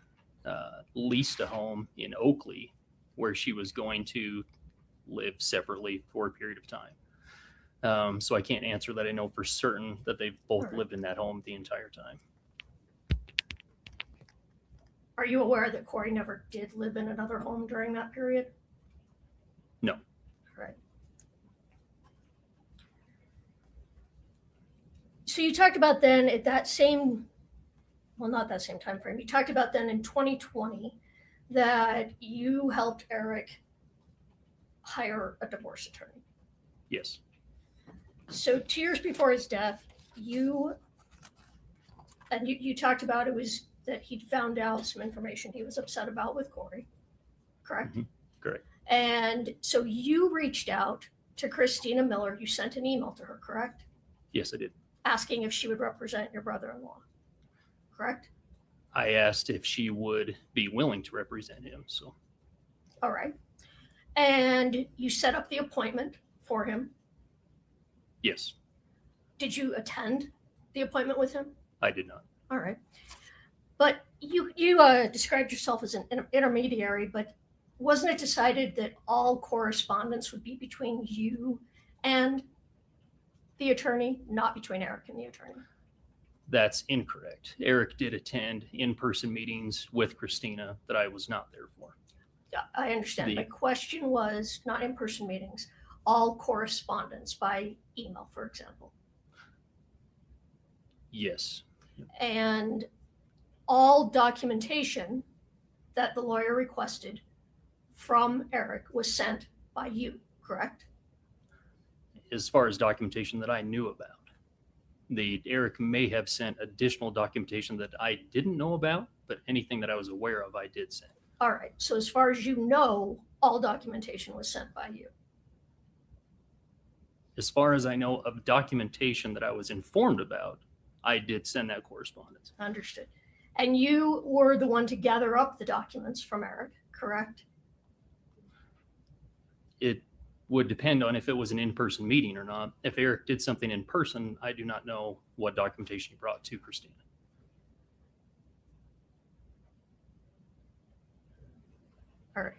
[SPEAKER 15] leased a home in Oakley where she was going to live separately for a period of time. So I can't answer that. I know for certain that they've both lived in that home the entire time.
[SPEAKER 3] Are you aware that Kouri never did live in another home during that period?
[SPEAKER 15] No.
[SPEAKER 3] Right. So you talked about then at that same, well, not that same time frame. You talked about then in 2020 that you helped Eric hire a divorce attorney.
[SPEAKER 15] Yes.
[SPEAKER 3] So 2 years before his death, you talked about it was that he'd found out some information he was upset about with Kouri, correct?
[SPEAKER 15] Mm-hmm. Correct.
[SPEAKER 3] And so you reached out to Christina Miller. You sent an email to her, correct?
[SPEAKER 15] Yes, I did.
[SPEAKER 3] Asking if she would represent your brother-in-law, correct?
[SPEAKER 15] I asked if she would be willing to represent him. So,
[SPEAKER 3] All right. And you set up the appointment for him.
[SPEAKER 15] yes,
[SPEAKER 3] Did you attend the appointment with him?
[SPEAKER 15] I did not.
[SPEAKER 3] All right. But you described yourself as an intermediary, but wasn't it decided that all correspondence would be between you and the attorney, not between Eric and the attorney?
[SPEAKER 15] That's incorrect. Eric did attend in-person meetings with Christina that I was not there for.
[SPEAKER 3] Yeah, I understand.
[SPEAKER 15] The-
[SPEAKER 3] My question was not in-person meetings, all correspondence by email, for example.
[SPEAKER 15] Yes,
[SPEAKER 3] And all documentation that the lawyer requested from Eric was sent by you, correct?
[SPEAKER 15] as far as documentation that I knew about. Eric may have sent additional documentation that I didn't know about, but anything that I was aware of, I did send.
[SPEAKER 3] All right, so as far as you know, all documentation was sent by you.
[SPEAKER 15] As far as I know of documentation that I was informed about, I did send that correspondence.
[SPEAKER 3] Understood. And you were the one to gather up the documents from Eric, correct?
[SPEAKER 15] It would depend on if it was an in-person meeting or not. If Eric did something in person, I do not know what documentation he brought to Christina.
[SPEAKER 3] All right.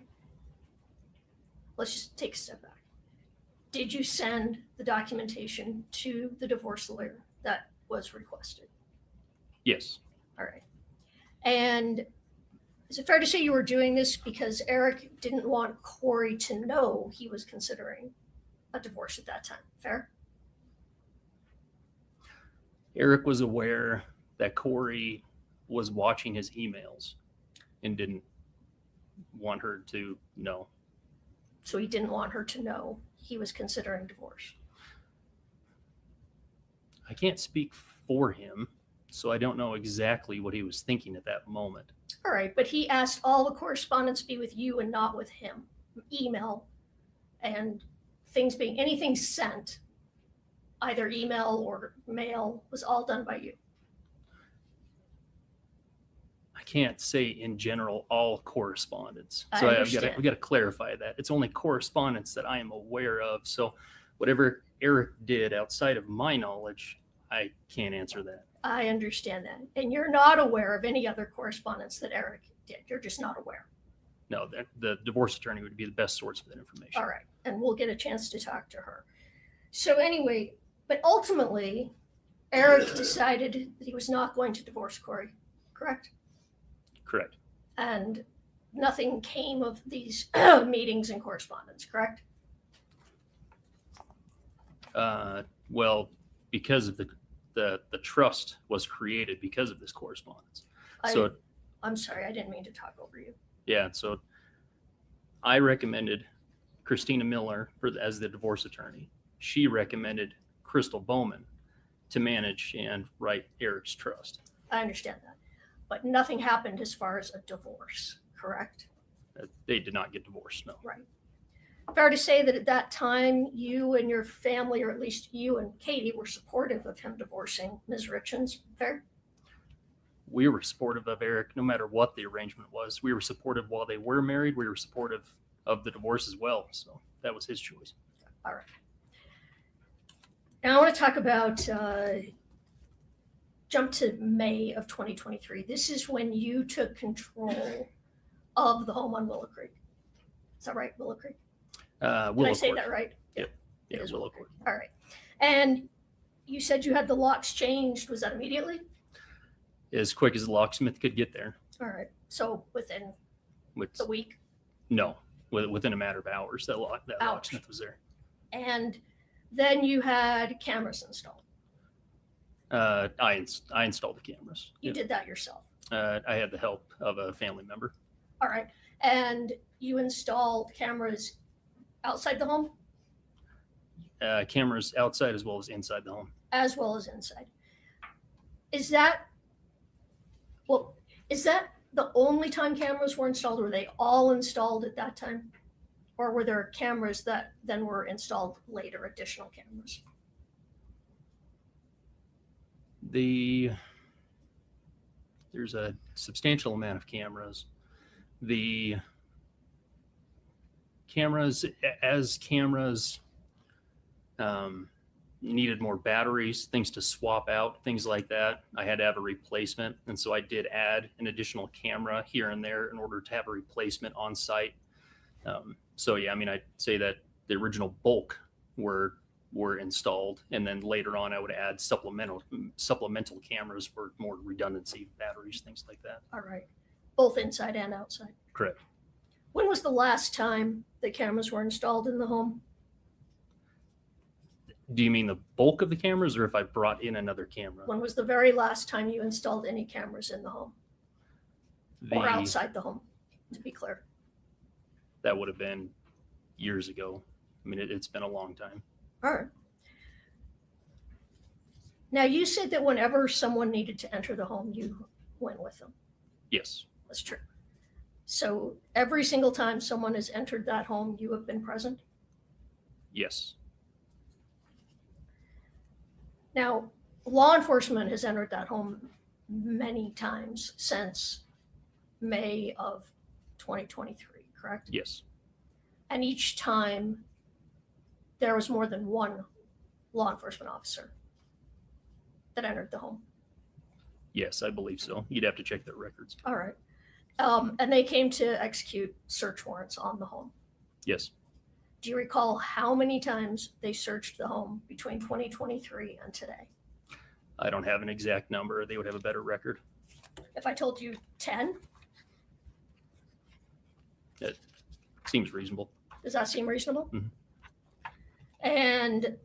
[SPEAKER 3] Let's just take a step back. Did you send the documentation to the divorce lawyer that was requested?
[SPEAKER 15] Yes,
[SPEAKER 3] All right. And is it fair to say you were doing this because Eric didn't want Kouri to know he was considering a divorce at that time? Fair?
[SPEAKER 15] Eric was aware that Kouri was watching his emails and didn't want her to know.
[SPEAKER 3] So he didn't want her to know he was considering divorce.
[SPEAKER 15] I can't speak for him, so I don't know exactly what he was thinking at that moment.
[SPEAKER 3] All right, but he asked all the correspondence be with you and not with him. Email and things being anything sent, either email or mail, was all done by you.
[SPEAKER 15] I can't say in general all correspondence.
[SPEAKER 3] I
[SPEAKER 15] So I've
[SPEAKER 3] understand.
[SPEAKER 15] got to clarify that. It's only correspondence that I am aware of. So whatever Eric did outside of my knowledge, I can't answer that.
[SPEAKER 3] I understand that. And you're not aware of any other correspondence that Eric did. You're just not aware.
[SPEAKER 15] No, the divorce attorney would be the best source for that information.
[SPEAKER 3] All right. And we'll get a chance to talk to her. So anyway, but ultimately, Eric decided that he was not going to divorce Kouri, correct?
[SPEAKER 15] Correct.
[SPEAKER 3] And nothing came of these meetings and correspondence, correct?
[SPEAKER 15] Well, because of the trust was created because of this correspondence. So
[SPEAKER 3] I'm sorry, I didn't mean to talk over you.
[SPEAKER 15] yeah, so I recommended Christina Miller as the divorce attorney. She recommended Crystal Bowman to manage and write Eric's trust.
[SPEAKER 3] I understand that. But nothing happened as far as a divorce, correct?
[SPEAKER 15] They did not get divorced, no.
[SPEAKER 3] Right. Fair to say that at that time, you and your family, or at least you and Katie, were supportive of him divorcing Ms. Richins, fair?
[SPEAKER 15] We were supportive of Eric no matter what the arrangement was. We were supportive while they were married. We were supportive of the divorce as well. So that was his choice.
[SPEAKER 3] All right. Now I want to talk about, jump to May of 2023. This is when you took control of the home on Willow Creek. Is that right, Willow Creek? Did I say that right?
[SPEAKER 15] Yep.
[SPEAKER 3] It
[SPEAKER 15] Yeah,
[SPEAKER 3] is
[SPEAKER 15] Willow Court.
[SPEAKER 3] All right. And you said you had the locks changed. Was that immediately?
[SPEAKER 15] As quick as the locksmith could get there.
[SPEAKER 3] All right. So within
[SPEAKER 15] With
[SPEAKER 3] the week.
[SPEAKER 15] no, within a matter of hours, that
[SPEAKER 3] Hours.
[SPEAKER 15] locksmith was there.
[SPEAKER 3] And then you had cameras installed.
[SPEAKER 15] I installed the cameras.
[SPEAKER 3] You
[SPEAKER 15] Yep.
[SPEAKER 3] did that yourself.
[SPEAKER 15] I had the help of a family member.
[SPEAKER 3] All right. And you installed cameras outside the home
[SPEAKER 15] Cameras outside as well as inside the home.
[SPEAKER 3] as well as inside. Is that the only time cameras were installed? Were they all installed at that time? Or were there cameras that then were installed later, additional cameras?
[SPEAKER 15] There's a substantial amount of cameras. The cameras, as cameras needed more batteries, things to swap out, things like that, I had to have a replacement. And so I did add an additional camera here and there in order to have a replacement on site. So yeah, I mean, I'd say that the original bulk were were installed, and then later on I would add supplemental cameras for more redundancy, batteries, things like that.
[SPEAKER 3] All right. Both inside and outside.
[SPEAKER 15] Correct.
[SPEAKER 3] When was the last time the cameras were installed in the home?
[SPEAKER 15] Do you mean the bulk of the cameras, or if I brought in another camera?
[SPEAKER 3] When was the very last time you installed any cameras in the home or outside the home, to be clear?
[SPEAKER 15] That would have been years ago. I mean, it's been a long time.
[SPEAKER 3] All right. Now, you said that whenever someone needed to enter the home, you went with them.
[SPEAKER 15] Yes.
[SPEAKER 3] That's true. So every single time someone has entered that home, you have been present?
[SPEAKER 15] Yes.
[SPEAKER 3] Now, law enforcement has entered that home many times since May of 2023, correct?
[SPEAKER 15] Yes.
[SPEAKER 3] And each time there was more than one law enforcement officer that entered the home.
[SPEAKER 15] Yes, I believe so. You'd have to check their records.
[SPEAKER 3] All right. And they came to execute search warrants on the home.
[SPEAKER 15] Yes.
[SPEAKER 3] Do you recall how many times they searched the home between 2023 and today?
[SPEAKER 15] I don't have an exact number. They would have a better record.
[SPEAKER 3] If I told you 10,
[SPEAKER 15] It seems reasonable.
[SPEAKER 3] does that seem reasonable?
[SPEAKER 15] Mhm.
[SPEAKER 3] And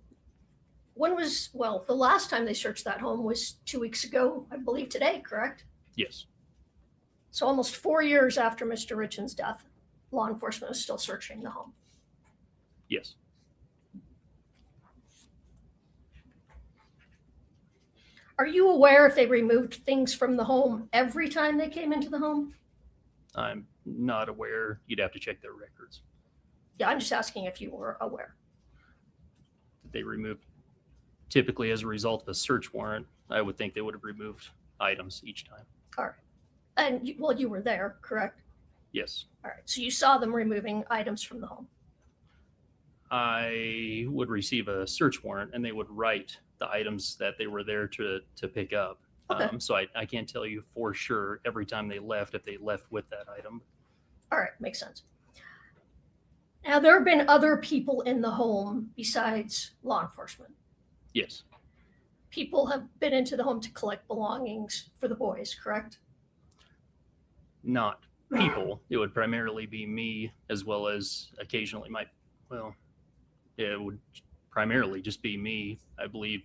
[SPEAKER 3] when was, well, the last time they searched that home was 2 weeks ago, I believe today, correct?
[SPEAKER 15] Yes.
[SPEAKER 3] So almost 4 years after Mr. Richins' death, law enforcement is still searching the home.
[SPEAKER 15] Yes.
[SPEAKER 3] Are you aware if they removed things from the home every time they came into the home?
[SPEAKER 15] I'm not aware. You'd have to check their records.
[SPEAKER 3] Yeah, I'm just asking if you were aware.
[SPEAKER 15] They removed, typically as a result of a search warrant, I would think they would have removed items each time.
[SPEAKER 3] All right. And well, you were there, correct?
[SPEAKER 15] Yes.
[SPEAKER 3] All right. So you saw them removing items from the home.
[SPEAKER 15] I would receive a search warrant and they would write the items that they were there to pick up.
[SPEAKER 3] Okay.
[SPEAKER 15] So I can't tell you for sure every time they left if they left with that item.
[SPEAKER 3] All right. Makes sense. Now, there have been other people in the home besides law enforcement.
[SPEAKER 15] Yes.
[SPEAKER 3] People have been into the home to collect belongings for the boys, correct?
[SPEAKER 15] Not people. It would primarily be me as well as occasionally it would primarily just be me. I believe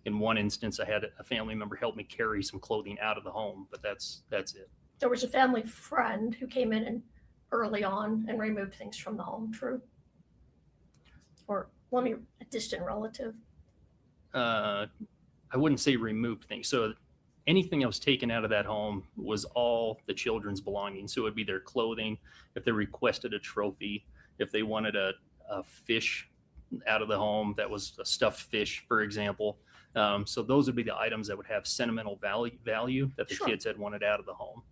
[SPEAKER 15] in one instance I had a family member help me carry some clothing out of the home, but that's it.
[SPEAKER 3] There was a family friend who came in and early on and removed things from the home, true? Or a distant relative?
[SPEAKER 15] I wouldn't say removed things. So anything that was taken out of that home was all the children's belongings. So it would be their clothing, if they requested a trophy, if they wanted a fish out of the home that was a stuffed fish, for example. So those would be the items that would have sentimental value that the
[SPEAKER 3] Sure.
[SPEAKER 15] kids had wanted out of the home.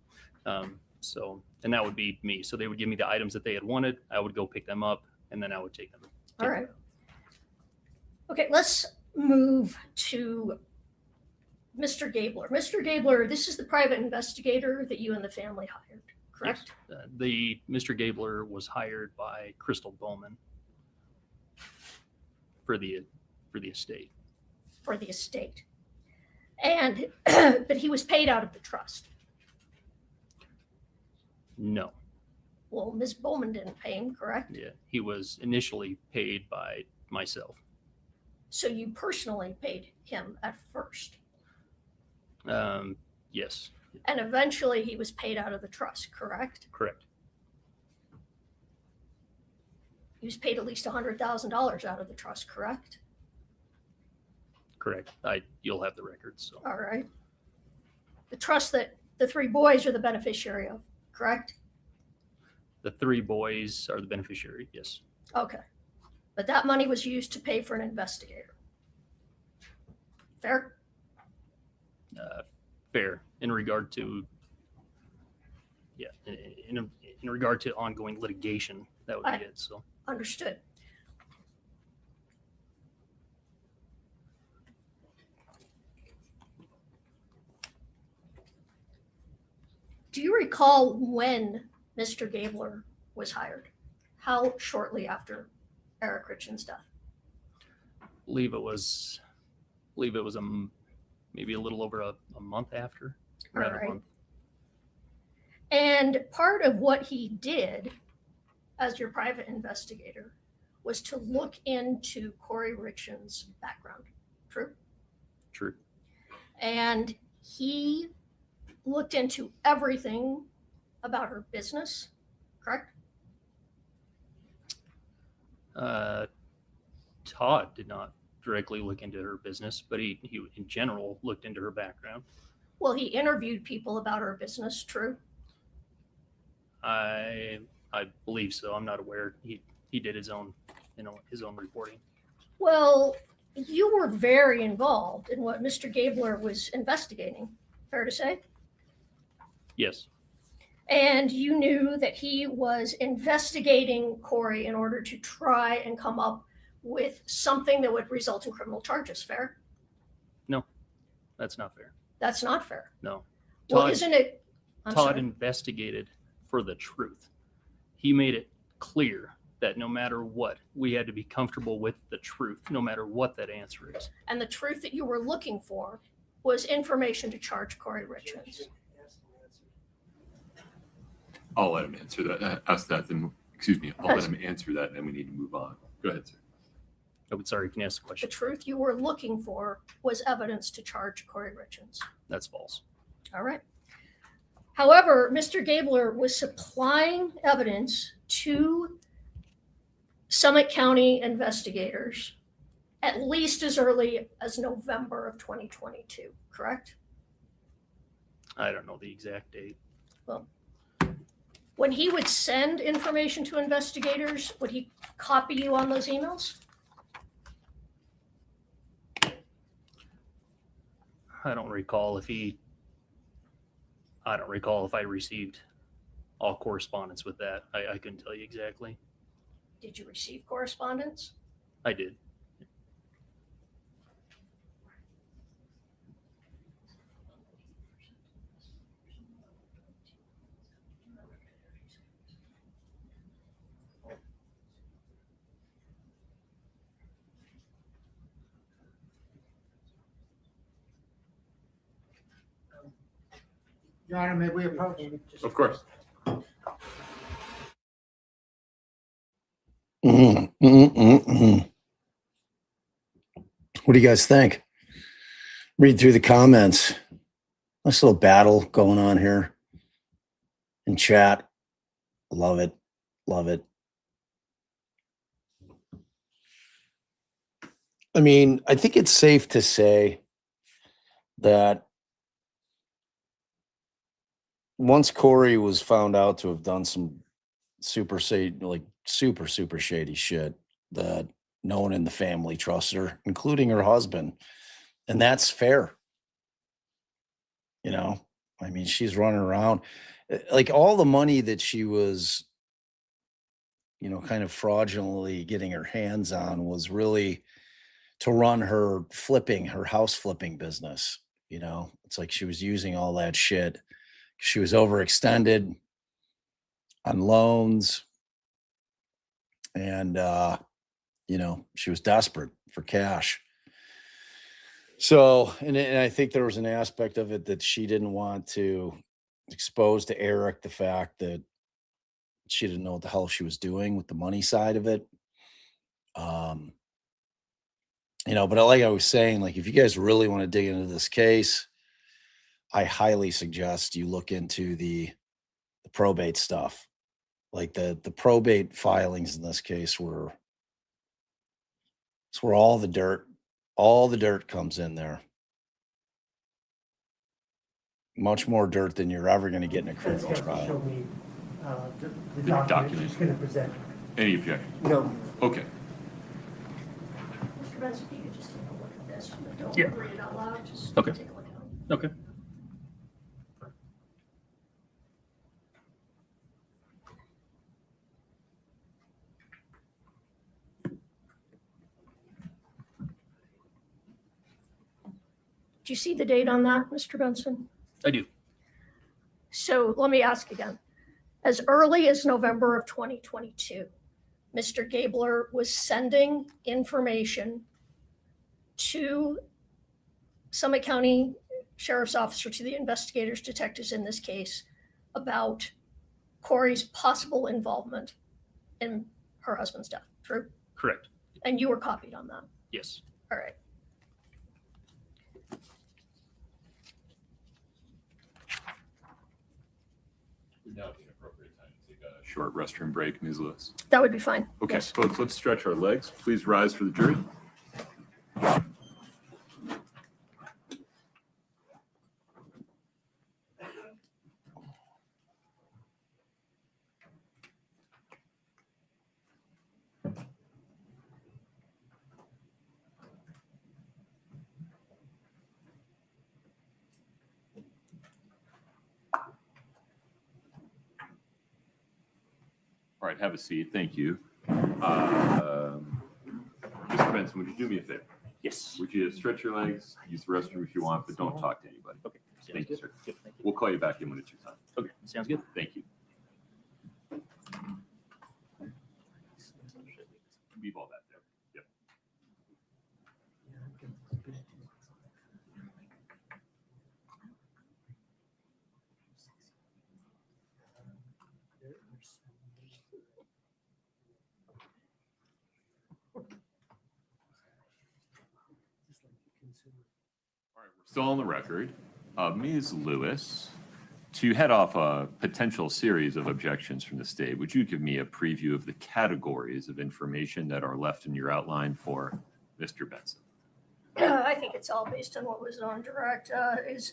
[SPEAKER 15] And that would be me. So they would give me the items that they had wanted. I would go pick them up and then I would take them.
[SPEAKER 3] All right. Okay, let's move to Mr. Gabler. Mr. Gabler, this is the private investigator that you and the family hired, correct?
[SPEAKER 15] Yes. Mr. Gabler was hired by Crystal Bowman for the estate.
[SPEAKER 3] For the estate. And, but he was paid out of the trust.
[SPEAKER 15] No.
[SPEAKER 3] Well, Ms. Bowman didn't pay him, correct?
[SPEAKER 15] Yeah. He was initially paid by myself.
[SPEAKER 3] So you personally paid him at first.
[SPEAKER 15] Yes.
[SPEAKER 3] And eventually he was paid out of the trust, correct?
[SPEAKER 15] Correct.
[SPEAKER 3] He was paid at least $100,000 out of the trust, correct?
[SPEAKER 15] Correct. You'll have the records. So.
[SPEAKER 3] All right. The trust that the three boys are the beneficiary of, correct?
[SPEAKER 15] The three boys are the beneficiary. Yes.
[SPEAKER 3] Okay. But that money was used to pay for an investigator. Fair?
[SPEAKER 15] Fair in regard to, in regard to ongoing litigation, that would be it. So.
[SPEAKER 3] Understood. Do you recall when Mr. Gabler was hired? How shortly after Eric Richins' death?
[SPEAKER 15] believe it was maybe a little over a month after. Around
[SPEAKER 3] Alright.
[SPEAKER 15] a month.
[SPEAKER 3] And part of what he did as your private investigator was to look into Kouri Richins' background. True?
[SPEAKER 15] True.
[SPEAKER 3] And he looked into everything about her business, correct?
[SPEAKER 15] Todd did not directly look into her business, but he in general looked into her background.
[SPEAKER 3] Well, he interviewed people about her business, true?
[SPEAKER 15] I believe so. I'm not aware. He did his own reporting.
[SPEAKER 3] Well, you were very involved in what Mr. Gabler was investigating, fair to say?
[SPEAKER 15] Yes.
[SPEAKER 3] And you knew that he was investigating Kouri in order to try and come up with something that would result in criminal charges, fair?
[SPEAKER 15] No, that's not fair.
[SPEAKER 3] That's not fair.
[SPEAKER 15] No.
[SPEAKER 3] Well, isn't it? I'm
[SPEAKER 15] Todd
[SPEAKER 3] sorry.
[SPEAKER 15] investigated for the truth. He made it clear that no matter what, we had to be comfortable with the truth, no matter what that answer is.
[SPEAKER 3] And the truth that you were looking for was information to charge Kouri Richins.
[SPEAKER 2] I'll let him answer that. Ask that, then, excuse me, I'll let him answer that, and then we need to move on. Go ahead, sir.
[SPEAKER 15] Oh, sorry, can you ask the
[SPEAKER 3] The
[SPEAKER 15] question?
[SPEAKER 3] truth you were looking for was evidence to charge Kouri Richins.
[SPEAKER 15] That's false.
[SPEAKER 3] All right. However, Mr. Gabler was supplying evidence to Summit County investigators at least as early as November of 2022, correct?
[SPEAKER 15] I don't know the exact date.
[SPEAKER 3] Well, when he would send information to investigators, would he copy you on those emails?
[SPEAKER 15] I don't recall if I received all correspondence with that. I couldn't tell you exactly.
[SPEAKER 3] Did you receive correspondence?
[SPEAKER 15] I did.
[SPEAKER 4] Your Honor, may we approach?
[SPEAKER 2] Of course.
[SPEAKER 1] What do you guys think? Read through the comments. Nice little battle going on here in chat. Love it. Love it. I mean, I think it's safe to say that once Kouri was found out to have done some super shady shit, that no one in the family trusts her, including her husband. And that's fair. You know, I mean, she's running around like all the money that she was, you know, kind of fraudulently getting her hands on was really to run her house flipping business. You know, it's like she was using all that shit. She was overextended on loans. And, you know, she was desperate for cash. So, and I think there was an aspect of it that she didn't want to expose to Eric the fact that she didn't know what the hell she was doing with the money side of it. You know, but like I was saying, like, if you guys really want to dig into this case, I highly suggest you look into the probate stuff. Like the probate filings in this case it's where all the dirt comes in there. Much more dirt than you're ever going to get in a criminal
[SPEAKER 16] That's got to
[SPEAKER 1] trial.
[SPEAKER 16] show me the
[SPEAKER 2] The
[SPEAKER 16] document
[SPEAKER 2] document.
[SPEAKER 16] she's going to present.
[SPEAKER 2] Any objection?
[SPEAKER 16] No.
[SPEAKER 2] Okay.
[SPEAKER 3] Mr. Benson, if you could just take a look at this, but don't
[SPEAKER 15] Yeah.
[SPEAKER 3] read it out loud, just
[SPEAKER 15] Okay.
[SPEAKER 3] take a look at it.
[SPEAKER 15] Okay.
[SPEAKER 3] Do you see the date on that, Mr. Benson?
[SPEAKER 15] I do.
[SPEAKER 3] So let me ask again. As early as November of 2022, Mr. Gabler was sending information to Summit County Sheriff's Officer, to the investigators, detectives in this case, about Kouri's possible involvement in her husband's death. True?
[SPEAKER 15] Correct.
[SPEAKER 3] And you were copied on that.
[SPEAKER 15] Yes.
[SPEAKER 3] All right.
[SPEAKER 2] Would now be an appropriate time to take a short restroom break, Ms. Lewis.
[SPEAKER 3] That would be fine.
[SPEAKER 2] Okay,
[SPEAKER 3] Yes.
[SPEAKER 2] folks, let's stretch our legs. Please rise for the jury. All right, have a seat. Thank you. Mr. Benson, would you do me a favor?
[SPEAKER 15] Yes.
[SPEAKER 2] Would you stretch your legs, use the restroom if you want, but don't talk to anybody.
[SPEAKER 15] Okay.
[SPEAKER 2] Thank you, sir.
[SPEAKER 15] Good, thank you.
[SPEAKER 2] We'll call you back in when it's your time.
[SPEAKER 15] Okay, sounds good.
[SPEAKER 2] Thank you. Leave all that there. Yep. All right, we're still on the record. Ms. Lewis, to head off a potential series of objections from the state, would you give me a preview of the categories of information that are left in your outline for Mr. Benson?
[SPEAKER 3] I think it's all based on what was on direct. Is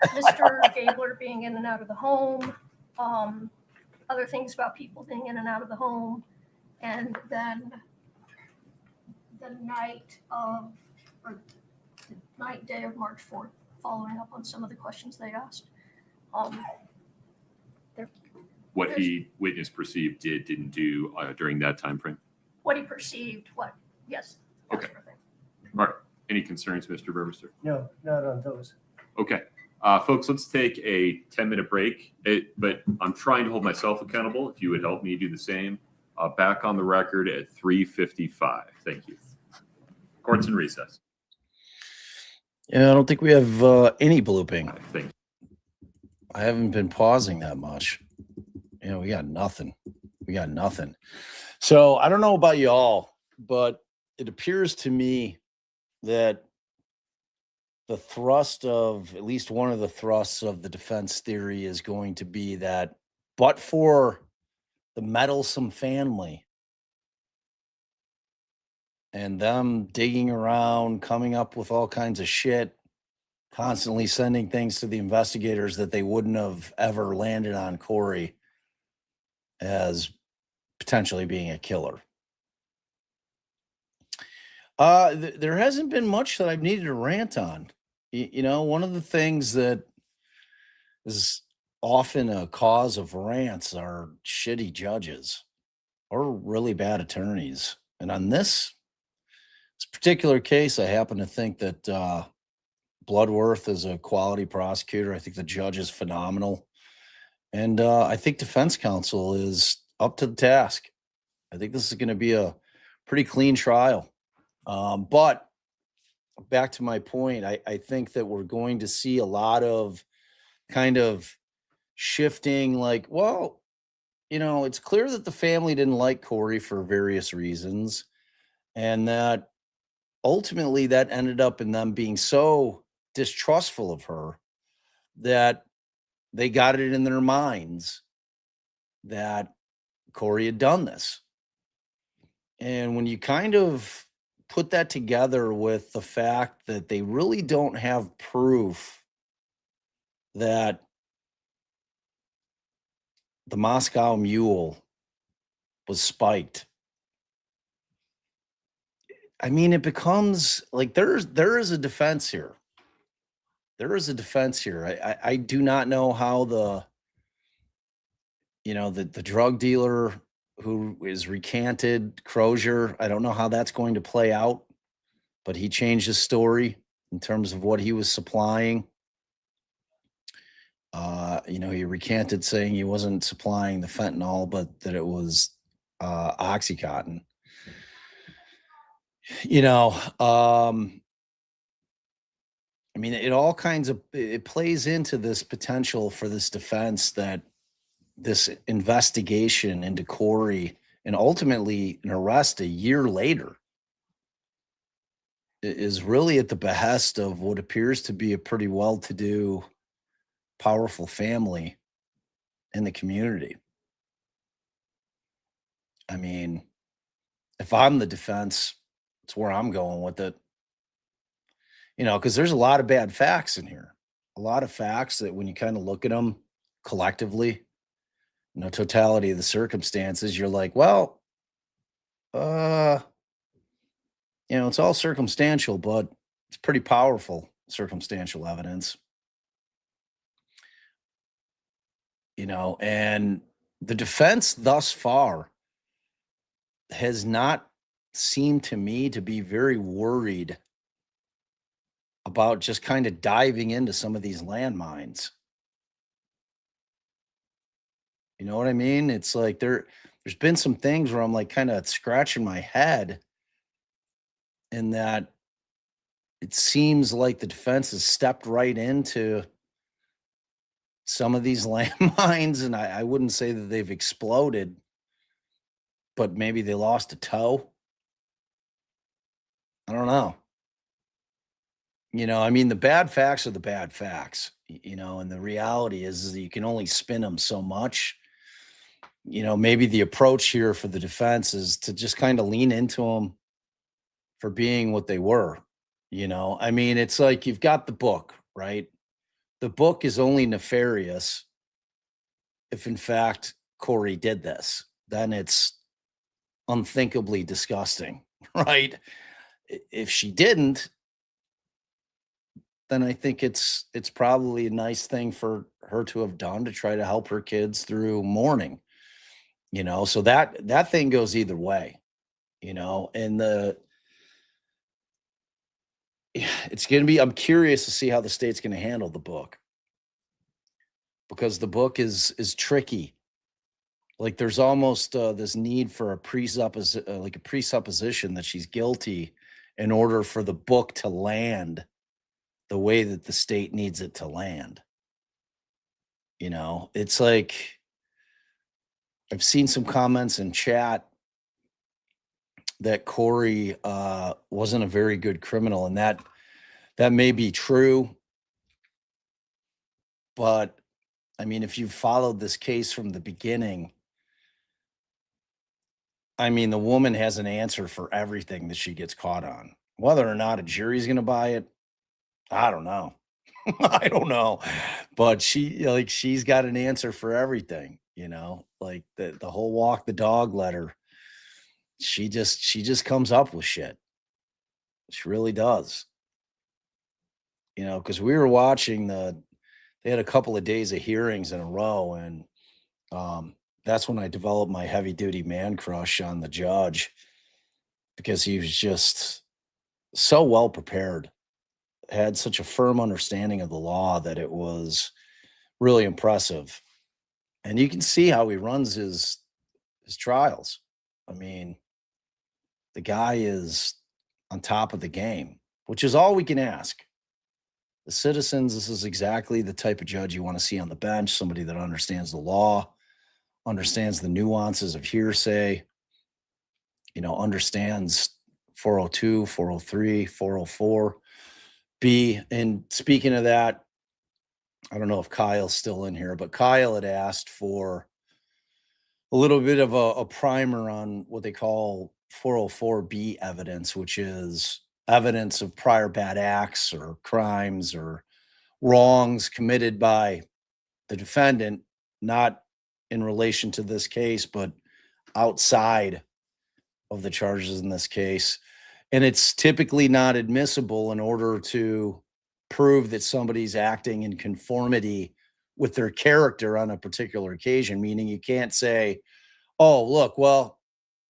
[SPEAKER 3] Mr. Gabler being in and out of the home, other things about people being in and out of the home, and then the night of, or the night day of March 4th, following up on some of the questions they asked.
[SPEAKER 2] What he witness perceived didn't do during that time frame?
[SPEAKER 3] What he perceived, yes. that
[SPEAKER 2] Okay.
[SPEAKER 3] sort of thing.
[SPEAKER 2] All right. Any concerns, Mr. Burmester?
[SPEAKER 16] No, not on those.
[SPEAKER 2] Okay. Folks, let's take a 10-minute break. But I'm trying to hold myself accountable. If you would help me do the same. Back on the record at 3:55. Thank you. Court's in recess.
[SPEAKER 1] Yeah, I don't think we have any blooping.
[SPEAKER 2] Thank you.
[SPEAKER 1] I haven't been pausing that much. You know, we got nothing. We got nothing. So I don't know about y'all, but it appears to me that the thrust of, at least one of the thrusts of the defense theory is going to be that, but for the meddlesome family and them digging around, coming up with all kinds of shit, constantly sending things to the investigators that they wouldn't have ever landed on Kouri as potentially being a killer. There hasn't been much that I've needed to rant on. You know, one of the things that is often a cause of rants are shitty judges or really bad attorneys. And on this particular case, I happen to think that Bloodworth is a quality prosecutor. I think the judge is phenomenal. And I think defense counsel is up to the task. I think this is going to be a pretty clean trial. But back to my point, I think that we're going to see a lot of kind of shifting, like, well, you know, it's clear that the family didn't like Kouri for various reasons. And that ultimately that ended up in them being so distrustful of her that they got it in their minds that Kouri had done this. And when you kind of put that together with the fact that they really don't have proof that the Moscow Mule was spiked, I mean, it becomes like there is a defense here. There is a defense here. I do not know how the drug dealer who is recanted, Crozier, I don't know how that's going to play out, but he changed his story in terms of what he was supplying. He recanted saying he wasn't supplying the fentanyl, but that it was Oxycontin. I mean, it all kinds of, it plays into this potential for this defense that this investigation into Kouri and ultimately an arrest a year later is really at the behest of what appears to be a pretty well-to-do, powerful family in the community. I mean, if I'm the defense, it's where I'm going with it. You know, because there's a lot of bad facts in here. A lot of facts that when you kind of look at them collectively, you know, totality of the circumstances, you're like, well, you know, it's all circumstantial, but it's pretty powerful circumstantial evidence. You know, and the defense thus far has not seemed to me to be very worried about just kind of diving into some of these landmines. You know what I mean? It's like there's been some things where I'm like kind of scratching my head in that it seems like the defense has stepped right into some of these landmines, and I wouldn't say that they've exploded, but maybe they lost a toe. I don't know. You know, I mean, the bad facts are the bad facts, you know, and the reality is that you can only spin them so much. You know, maybe the approach here for the defense is to just kind of lean into them for being what they were. You know, I mean, it's like you've got the book, right? The book is only nefarious if, in fact, Kouri did this. Then it's unthinkably disgusting, right? If she didn't, then I think it's probably a nice thing for her to have done to try to help her kids through mourning. You know, so that thing goes either way. You know, and it's going to be, I'm curious to see how the state's going to handle the book, because the book is tricky. Like there's almost this need for a presupposition that she's guilty in order for the book to land the way that the state needs it to land. You know, it's like I've seen some comments in chat that Kouri wasn't a very good criminal, and that may be true. But I mean, if you've followed this case from the beginning, I mean, the woman has an answer for everything that she gets caught on. Whether or not a jury's going to buy it, I don't know. I don't know. But she's got an answer for everything, you know, like the whole walk the dog letter. She just comes up with shit. She really does. You know, because we were watching they had a couple of days of hearings in a row, and that's when I developed my heavy duty man crush on the judge, because he was just so well prepared, had such a firm understanding of the law that it was really impressive. And you can see how he runs his trials. I mean, the guy is on top of the game, which is all we can ask. The citizens, this is exactly the type of judge you want to see on the bench, somebody that understands the law, understands the nuances of hearsay, you know, understands 402, 403, 404B. And speaking of that, I don't know if Kyle's still in here, but Kyle had asked for a little bit of a primer on what they call 404B evidence, which is evidence of prior bad acts or crimes or wrongs committed by the defendant, not in relation to this case, but outside of the charges in this case. And it's typically not admissible in order to prove that somebody's acting in conformity with their character on a particular occasion, meaning you can't say, oh, look, well,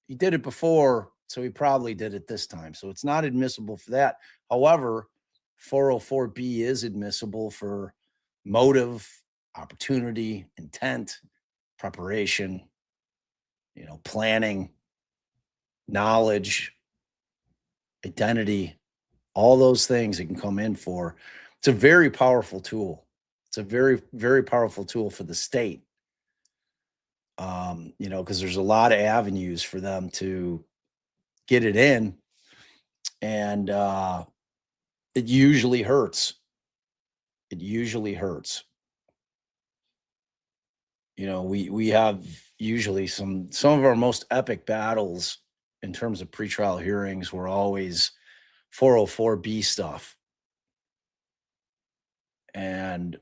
[SPEAKER 1] he did it before, so he probably did it this time. So it's not admissible for that. However, 404B is admissible for motive, opportunity, intent, preparation, you know, planning, knowledge, identity, all those things it can come in for. It's a very powerful tool. It's a very, very powerful tool for the state. Because there's a lot of avenues for them to get it in, and it usually hurts. It usually hurts. We have usually some of our most epic battles in terms of pretrial hearings were always 404B stuff. And,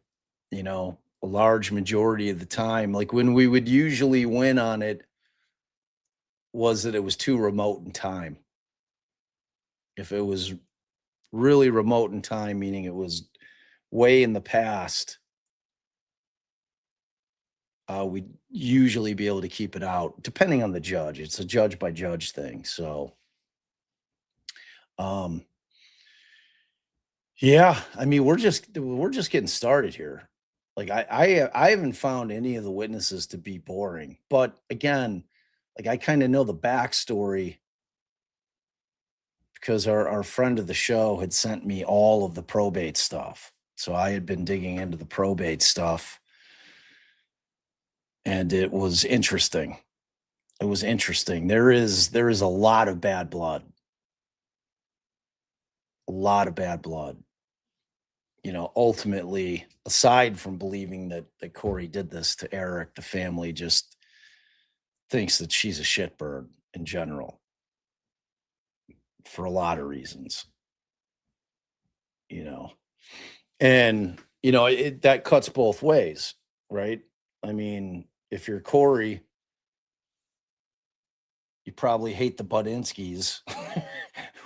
[SPEAKER 1] a large majority of the time, like when we would usually win on it, was that it was too remote in time. If it was really remote in time, meaning it was way in the past, we'd usually be able to keep it out, depending on the judge. It's a judge by judge thing. So, yeah, I mean, we're just getting started here. Like I haven't found any of the witnesses to be boring, but again, like I kind of know the backstory because our friend of the show had sent me all of the probate stuff. So I had been digging into the probate stuff, and it was interesting. It was interesting. There is a lot of bad blood. A lot of bad blood. Ultimately, aside from believing that Kouri did this to Eric, the family just thinks that she's a shitbird in general for a lot of reasons. And that cuts both ways, right? I mean, if you're Kouri, you probably hate the Budinskis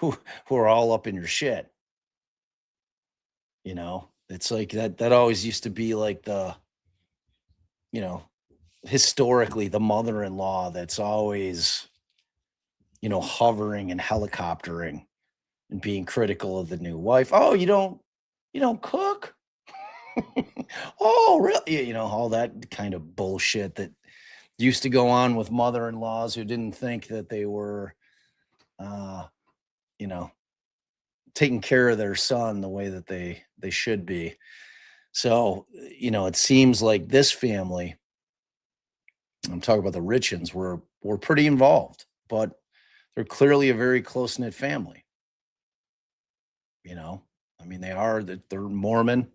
[SPEAKER 1] who are all up in your shit. It's like that always used to be like the, historically the mother-in-law that's always, hovering and helicoptering and being critical of the new wife. Oh, you don't cook? Oh, really? All that kind of bullshit that used to go on with mother-in-laws who didn't think that they were, taking care of their son the way that they should be. So, it seems like this family, I'm talking about the Richins, were pretty involved, but they're clearly a very close-knit family. I mean, they're Mormon,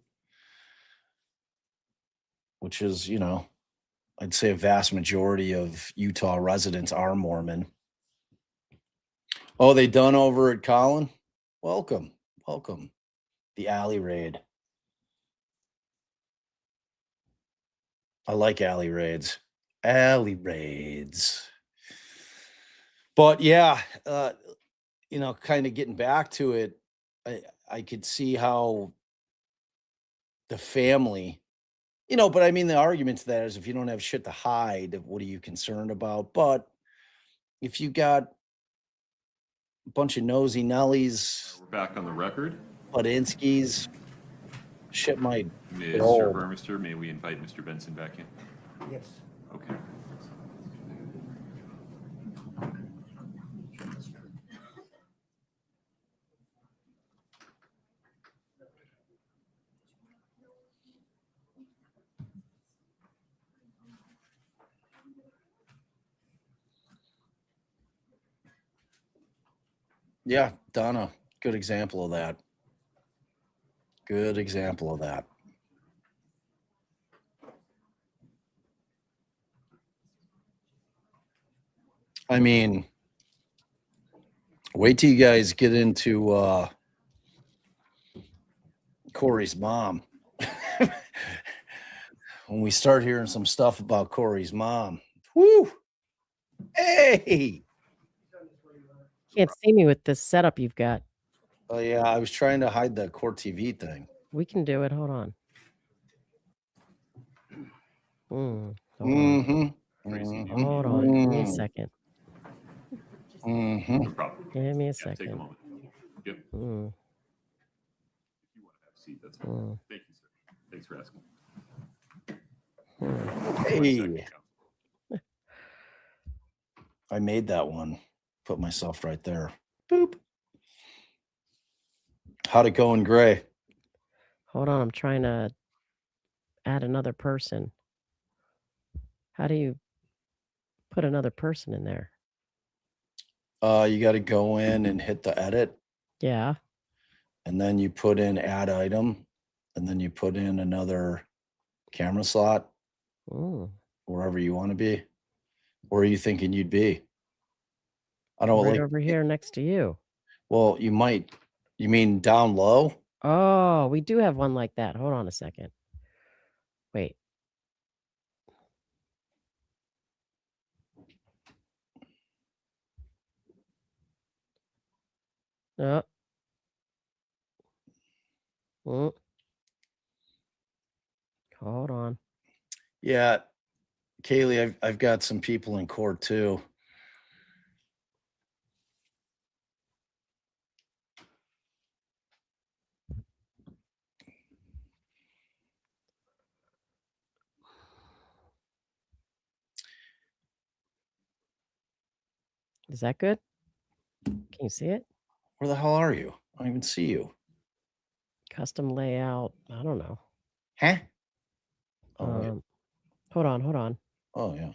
[SPEAKER 1] which is, I'd say a vast majority of Utah residents are Mormon. Oh, they done over at Colin? Welcome. The alley raid. I like alley raids. But yeah, kind of getting back to it, I could see how the family, but I mean, the argument to that is if you don't have shit to hide, what are you concerned about? But if you got a bunch of nosy Nellies,
[SPEAKER 2] We're back on the record.
[SPEAKER 1] Budinskis, shit might
[SPEAKER 2] Mr.
[SPEAKER 1] roll.
[SPEAKER 2] Burmester, may we invite Mr. Benson back in?
[SPEAKER 16] Yes.
[SPEAKER 2] Okay.
[SPEAKER 1] Yeah, Donna, good example of that. I mean, wait till you guys get into Kouri's mom. When we start hearing some stuff about Kouri's mom, whoo, hey.
[SPEAKER 17] Can't see me with this setup you've got.
[SPEAKER 1] Oh yeah, I was trying to hide the Court TV thing.
[SPEAKER 17] We can do it. Hold on. Hold
[SPEAKER 1] Mm-hmm.
[SPEAKER 17] on. Give me a second.
[SPEAKER 1] Mm-hmm.
[SPEAKER 2] No problem.
[SPEAKER 17] Give me a
[SPEAKER 2] Yeah,
[SPEAKER 17] second.
[SPEAKER 2] take a moment. Yep.
[SPEAKER 17] Mm.
[SPEAKER 2] If you want to have a seat, that's fine. Thank you, sir. Thanks for asking.
[SPEAKER 1] Hey. I made that one. Put myself right there. Boop. How'd it go in Gray?
[SPEAKER 17] Hold on, I'm trying to add another person. How do you put another person in there?
[SPEAKER 1] You got to go in and hit the edit,
[SPEAKER 17] Yeah.
[SPEAKER 1] and then you put in add item, and then you put in another camera slot
[SPEAKER 17] Ooh.
[SPEAKER 1] wherever you want to be. Where are you thinking you'd be? I don't
[SPEAKER 17] Right
[SPEAKER 1] like.
[SPEAKER 17] over here next to you.
[SPEAKER 1] Well, you might. You mean down low?
[SPEAKER 17] Oh, we do have one like that. Hold on a second. Wait. Oh. Mm. Hold on.
[SPEAKER 1] Yeah, Kaylee, I've got some people in court too.
[SPEAKER 17] Is that good? Can you see it?
[SPEAKER 1] Where the hell are you? I don't even see you.
[SPEAKER 17] Custom layout. I don't know.
[SPEAKER 1] Huh? Oh, wait.
[SPEAKER 17] Hold on.
[SPEAKER 1] Oh, yeah.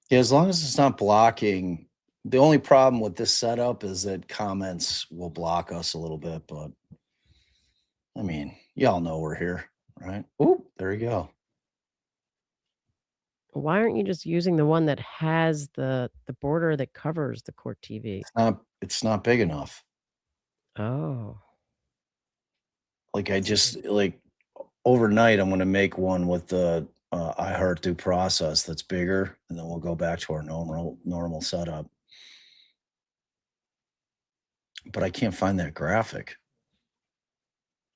[SPEAKER 1] Yeah, as long as it's not blocking. The only problem with this setup is that comments will block us a little bit, but I mean, y'all know we're here, right? Oop, there you go.
[SPEAKER 17] Why aren't you just using the one that has the border that covers the court TV?
[SPEAKER 1] It's not big enough.
[SPEAKER 17] Oh.
[SPEAKER 1] Like I just like overnight, I'm going to make one with the I Heart Due Process that's bigger, and then we'll go back to our normal setup. But I can't find that graphic.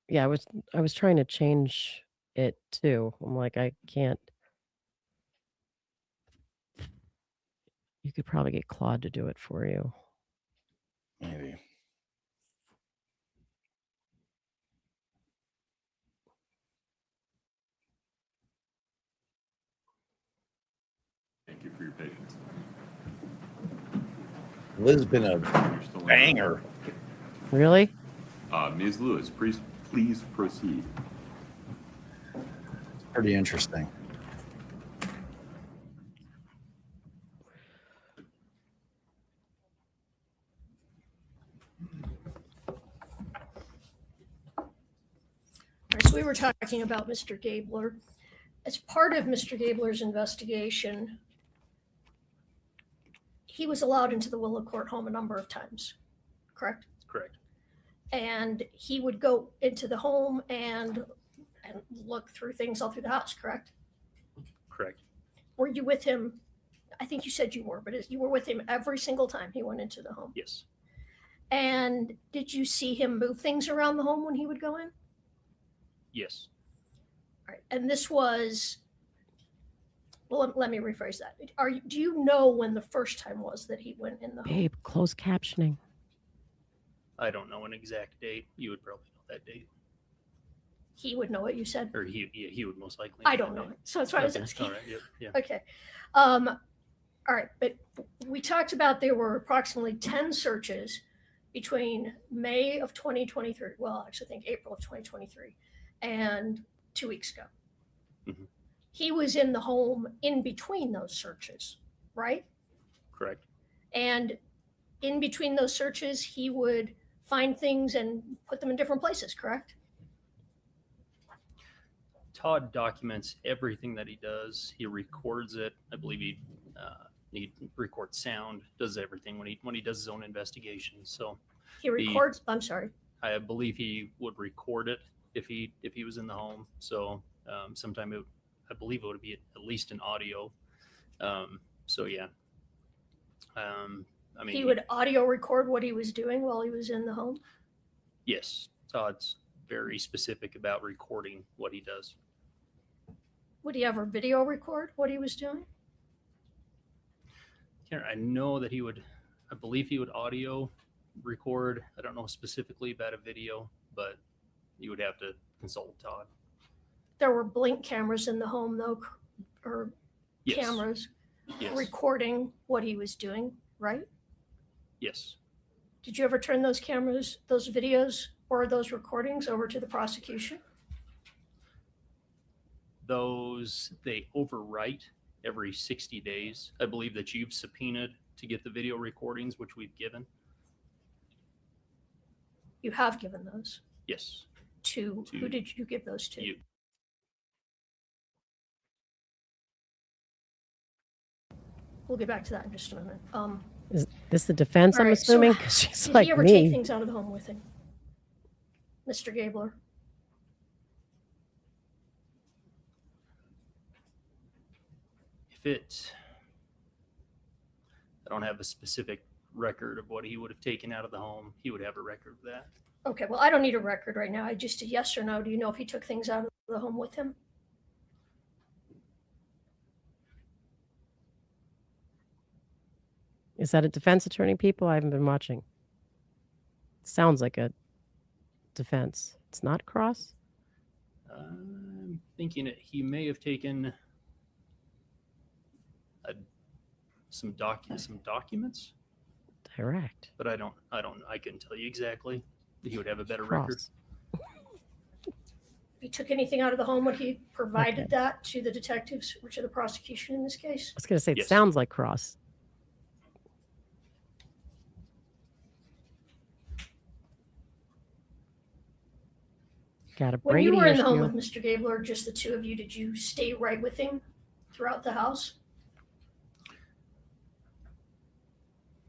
[SPEAKER 17] Yeah, I was trying to change it too. I'm like, I can't. You could probably get Claude to do it for you.
[SPEAKER 1] Maybe.
[SPEAKER 2] Thank you for your patience.
[SPEAKER 1] Liz has been a banger.
[SPEAKER 17] Really?
[SPEAKER 2] Ms. Lewis, please proceed.
[SPEAKER 1] Pretty interesting.
[SPEAKER 3] All right, so we were talking about Mr. Gabler. As part of Mr. Gabler's investigation, he was allowed into the Willow Court home a number of times, correct?
[SPEAKER 15] Correct.
[SPEAKER 3] And he would go into the home and look through things all through the house, correct?
[SPEAKER 15] Correct.
[SPEAKER 3] Were you with him? I think you said you were, but you were with him every single time he went into the home.
[SPEAKER 15] Yes.
[SPEAKER 3] And did you see him move things around the home when he would go in?
[SPEAKER 15] Yes.
[SPEAKER 3] All right. And this was, well, let me rephrase that. Do you know when the first time was that he went in the home?
[SPEAKER 17] Babe, closed captioning.
[SPEAKER 15] I don't know an exact date. You would probably know that date.
[SPEAKER 3] He would know what you said.
[SPEAKER 15] Or he would most likely.
[SPEAKER 3] I don't know it. So that's why I was asking.
[SPEAKER 15] All right. Yep. Yeah.
[SPEAKER 3] Okay. All right. But we talked about there were approximately 10 searches between May of 2023. Well, actually, I think April of 2023 and 2 weeks ago.
[SPEAKER 15] Mm-hmm.
[SPEAKER 3] He was in the home in between those searches, right?
[SPEAKER 15] Correct.
[SPEAKER 3] And in between those searches, he would find things and put them in different places, correct?
[SPEAKER 15] Todd documents everything that he does. He records it. I believe he records sound, does everything when he does his own investigation. So
[SPEAKER 3] he records. I'm sorry.
[SPEAKER 15] I believe he would record it if he was in the home. So sometime I believe it would be at least an audio. So yeah. I mean,
[SPEAKER 3] he would audio record what he was doing while he was in the home.
[SPEAKER 15] Yes, Todd's very specific about recording what he does.
[SPEAKER 3] Would he ever video record what he was doing?
[SPEAKER 15] I know that I believe he would audio record. I don't know specifically about a video, but you would have to consult with Todd.
[SPEAKER 3] There were blink cameras in the home though, or
[SPEAKER 15] Yes.
[SPEAKER 3] cameras
[SPEAKER 15] Yes.
[SPEAKER 3] recording what he was doing, right?
[SPEAKER 15] Yes.
[SPEAKER 3] Did you ever turn those cameras, those videos, or those recordings over to the prosecution?
[SPEAKER 15] Those, they overwrite every 60 days. I believe that you've subpoenaed to get the video recordings, which we've given.
[SPEAKER 3] You have given those
[SPEAKER 15] Yes.
[SPEAKER 3] to who did you give those to?
[SPEAKER 15] You.
[SPEAKER 3] We'll get back to that in just a minute.
[SPEAKER 17] Is this the defense,
[SPEAKER 3] All
[SPEAKER 17] I'm
[SPEAKER 3] right, so
[SPEAKER 17] assuming? 'Cause she's
[SPEAKER 3] did
[SPEAKER 17] like
[SPEAKER 3] he ever take
[SPEAKER 17] me.
[SPEAKER 3] things out of the home with him, Mr. Gabler?
[SPEAKER 15] If it, I don't have a specific record of what he would have taken out of the home. He would have a record of that.
[SPEAKER 3] Okay, well, I don't need a record right now. I just a yes or no. Do you know if he took things out of the home with him?
[SPEAKER 17] Is that a defense attorney, people? I haven't been watching. Sounds like a defense. It's not cross?
[SPEAKER 15] I'm thinking that he may have taken some documents,
[SPEAKER 17] Direct.
[SPEAKER 15] but I couldn't tell you exactly. He would have a better record.
[SPEAKER 17] Cross.
[SPEAKER 3] If he took anything out of the home, would he provided that to the detectives or to the prosecution in this case?
[SPEAKER 17] I was going to say, it
[SPEAKER 15] Yes.
[SPEAKER 17] sounds like cross. Got a
[SPEAKER 3] When
[SPEAKER 17] Brady
[SPEAKER 3] you were in the home
[SPEAKER 17] issue.
[SPEAKER 3] with Mr. Gabler, just the two of you, did you stay right with him throughout the house?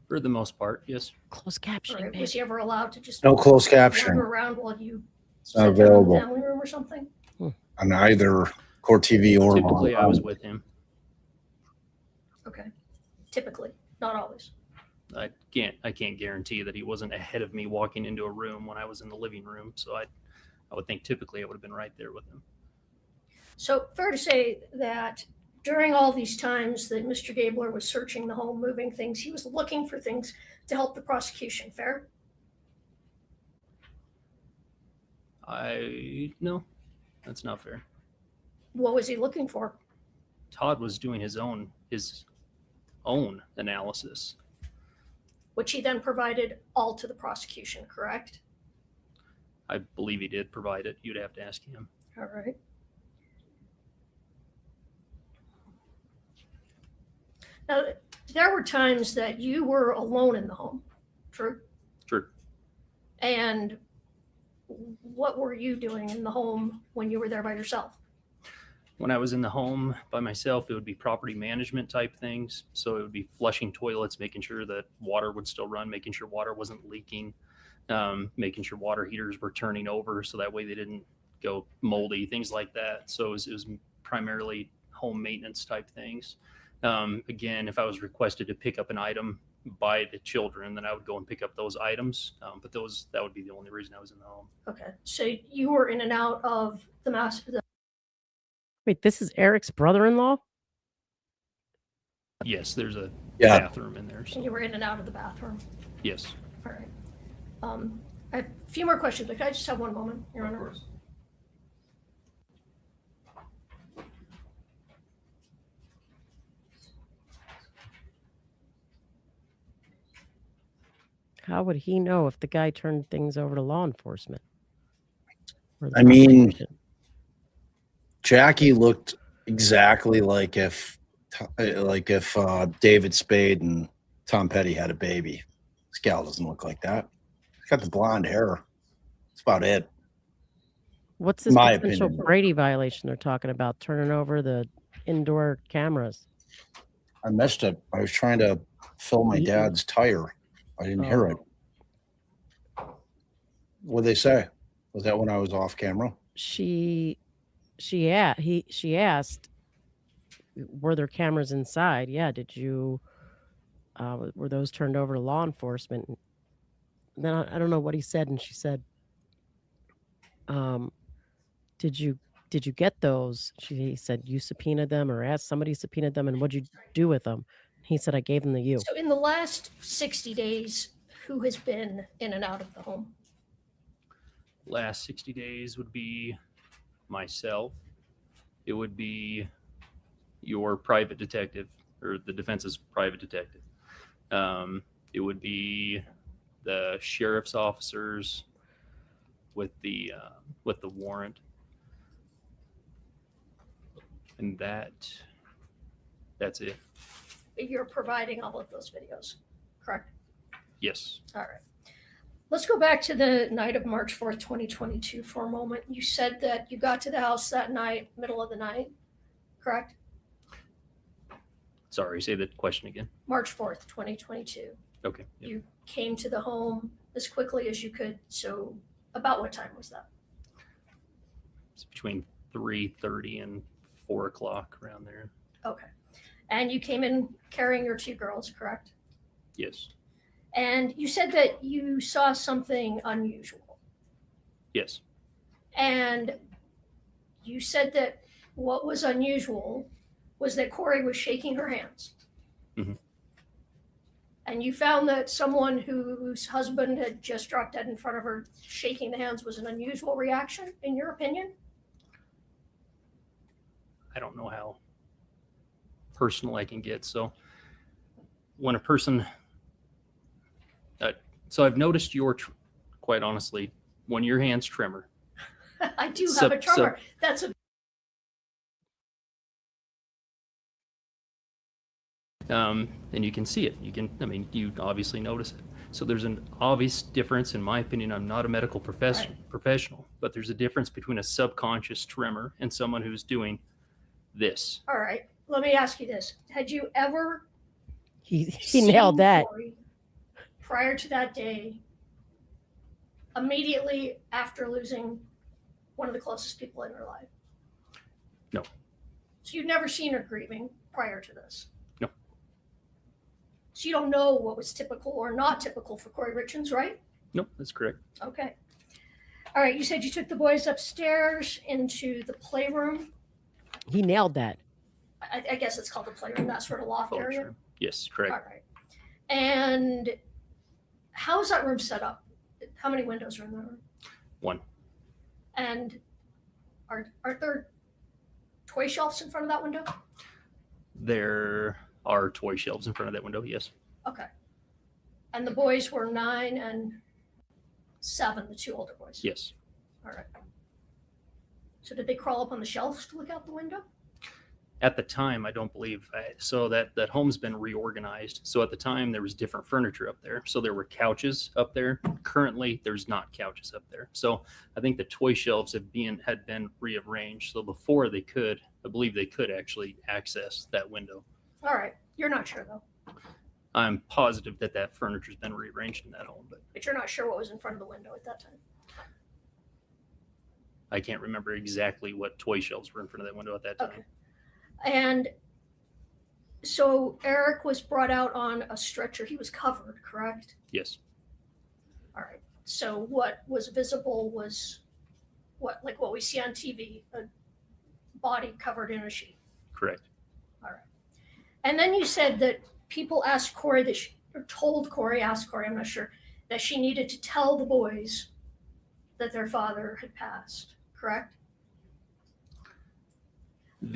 [SPEAKER 15] For the most part, yes.
[SPEAKER 17] Closed
[SPEAKER 3] All
[SPEAKER 17] captioning,
[SPEAKER 3] right,
[SPEAKER 17] babe.
[SPEAKER 3] was he ever allowed to just
[SPEAKER 1] No closed
[SPEAKER 3] wander
[SPEAKER 1] captioning.
[SPEAKER 3] around while you
[SPEAKER 1] It's not
[SPEAKER 3] sat down in the
[SPEAKER 1] available
[SPEAKER 3] family room or something?
[SPEAKER 1] on either court TV or
[SPEAKER 15] Typically, I was with him.
[SPEAKER 3] Okay, typically, not always.
[SPEAKER 15] I can't guarantee that he wasn't ahead of me walking into a room when I was in the living room. So I would think typically I would have been right there with him.
[SPEAKER 3] So fair to say that during all these times that Mr. Gabler was searching the home, moving things, he was looking for things to help the prosecution. Fair?
[SPEAKER 15] No, that's not fair.
[SPEAKER 3] What was he looking for?
[SPEAKER 15] Todd was doing his own analysis.
[SPEAKER 3] Which he then provided all to the prosecution, correct?
[SPEAKER 15] I believe he did provide it. You'd have to ask him.
[SPEAKER 3] All right. Now, there were times that you were alone in the home, true?
[SPEAKER 15] True.
[SPEAKER 3] And what were you doing in the home when you were there by yourself?
[SPEAKER 15] When I was in the home by myself, it would be property management type things. So it would be flushing toilets, making sure that water would still run, making sure water wasn't leaking, making sure water heaters were turning over so that way they didn't go moldy, things like that. So it was primarily home maintenance type things. Again, if I was requested to pick up an item by the children, then I would go and pick up those items. But that would be the only reason I was in the home.
[SPEAKER 3] Okay, so you were in and out of the master.
[SPEAKER 17] Wait, this is Eric's brother-in-law?
[SPEAKER 15] Yes, there's a
[SPEAKER 1] Yeah.
[SPEAKER 15] bathroom in there. So
[SPEAKER 3] And you were in and out of the bathroom.
[SPEAKER 15] yes.
[SPEAKER 3] All right. I have a few more questions, but can I just have one moment, Your Honor?
[SPEAKER 2] Of course.
[SPEAKER 17] How would he know if the guy turned things over to law enforcement? Or the
[SPEAKER 1] I mean,
[SPEAKER 17] prosecution?
[SPEAKER 1] Jackie looked exactly like if David Spade and Tom Petty had a baby. This gal doesn't look like that. She's got the blonde hair. That's about it.
[SPEAKER 17] What's this
[SPEAKER 1] my
[SPEAKER 17] potential
[SPEAKER 1] opinion.
[SPEAKER 17] Brady violation they're talking about? Turning over the indoor cameras.
[SPEAKER 1] I missed it. I was trying to fill my dad's tire. I didn't hear it. What'd they say? Was that when I was off camera?
[SPEAKER 17] She asked, were there cameras inside? Yeah. Did you, were those turned over to law enforcement? And then I don't know what he said. And she said, did you get those? He said, you subpoenaed them or asked somebody subpoenaed them. And what'd you do with them? He said, I gave them to you.
[SPEAKER 3] So in the last 60 days, who has been in and out of the home?
[SPEAKER 15] Last 60 days would be myself. It would be your private detective or the defense's private detective. It would be the sheriff's officers with the warrant. And that's it.
[SPEAKER 3] You're providing all of those videos, correct?
[SPEAKER 15] Yes.
[SPEAKER 3] All right. Let's go back to the night of March 4th, 2022 for a moment. You said that you got to the house that night, middle of the night, correct?
[SPEAKER 15] Sorry, say the question again.
[SPEAKER 3] March 4th, 2022.
[SPEAKER 15] Okay. Yep.
[SPEAKER 3] You came to the home as quickly as you could. So about what time was that?
[SPEAKER 15] It's between 3:30 and 4 o'clock around there.
[SPEAKER 3] Okay. And you came in carrying your two girls, correct?
[SPEAKER 15] Yes.
[SPEAKER 3] And you said that you saw something unusual.
[SPEAKER 15] Yes.
[SPEAKER 3] And you said that what was unusual was that Kouri was shaking her hands.
[SPEAKER 15] Mhm.
[SPEAKER 3] And you found that someone whose husband had just dropped dead in front of her shaking the hands was an unusual reaction, in your opinion?
[SPEAKER 15] I don't know how personal I can get. So when a person, so I've noticed quite honestly, when your hands tremor.
[SPEAKER 3] I do have a tremor. That's a
[SPEAKER 15] and you can see it. You obviously notice it. So there's an obvious difference, in my opinion. I'm not a medical professional, but there's a difference between a subconscious tremor and someone who's doing this.
[SPEAKER 3] all right. Let me ask you this. Had you ever
[SPEAKER 17] He
[SPEAKER 3] seen
[SPEAKER 17] nailed that.
[SPEAKER 3] Kouri prior to that day, immediately after losing one of the closest people in her life?
[SPEAKER 15] No.
[SPEAKER 3] So you've never seen her grieving prior to this?
[SPEAKER 15] No.
[SPEAKER 3] So you don't know what was typical or not typical for Kouri Richins, right?
[SPEAKER 15] Nope, that's correct.
[SPEAKER 3] Okay. All right. You said you took the boys upstairs into the playroom.
[SPEAKER 17] He nailed that.
[SPEAKER 3] I guess it's called the playroom, that sort of loft area.
[SPEAKER 15] Sure. Yes, correct.
[SPEAKER 3] All right. And how is that room set up? How many windows are in that room?
[SPEAKER 15] One.
[SPEAKER 3] And aren't there toy shelves in front of that window?
[SPEAKER 15] There are toy shelves in front of that window, yes.
[SPEAKER 3] Okay. And the boys were 9 and 7, the two older boys?
[SPEAKER 15] Yes.
[SPEAKER 3] All right. So did they crawl up on the shelves to look out the window?
[SPEAKER 15] At the time, I don't believe, so that home's been reorganized. So at the time, there was different furniture up there. So there were couches up there. Currently, there's not couches up there. So I think the toy shelves had been rearranged. So before they could, I believe they could actually access that window.
[SPEAKER 3] All right. You're not sure, though.
[SPEAKER 15] I'm positive that furniture's been rearranged in that home,
[SPEAKER 3] But you're not sure what was in front of the window at that time.
[SPEAKER 15] I can't remember exactly what toy shelves were in front of that window at that time.
[SPEAKER 3] Okay. And so Eric was brought out on a stretcher. He was covered, correct?
[SPEAKER 15] Yes.
[SPEAKER 3] All right. So what was visible was what we see on TV, a body covered in a sheet.
[SPEAKER 15] Correct.
[SPEAKER 3] All right. And then you said that people asked Kouri asked Kouri, I'm not sure, that she needed to tell the boys that their father had passed, correct?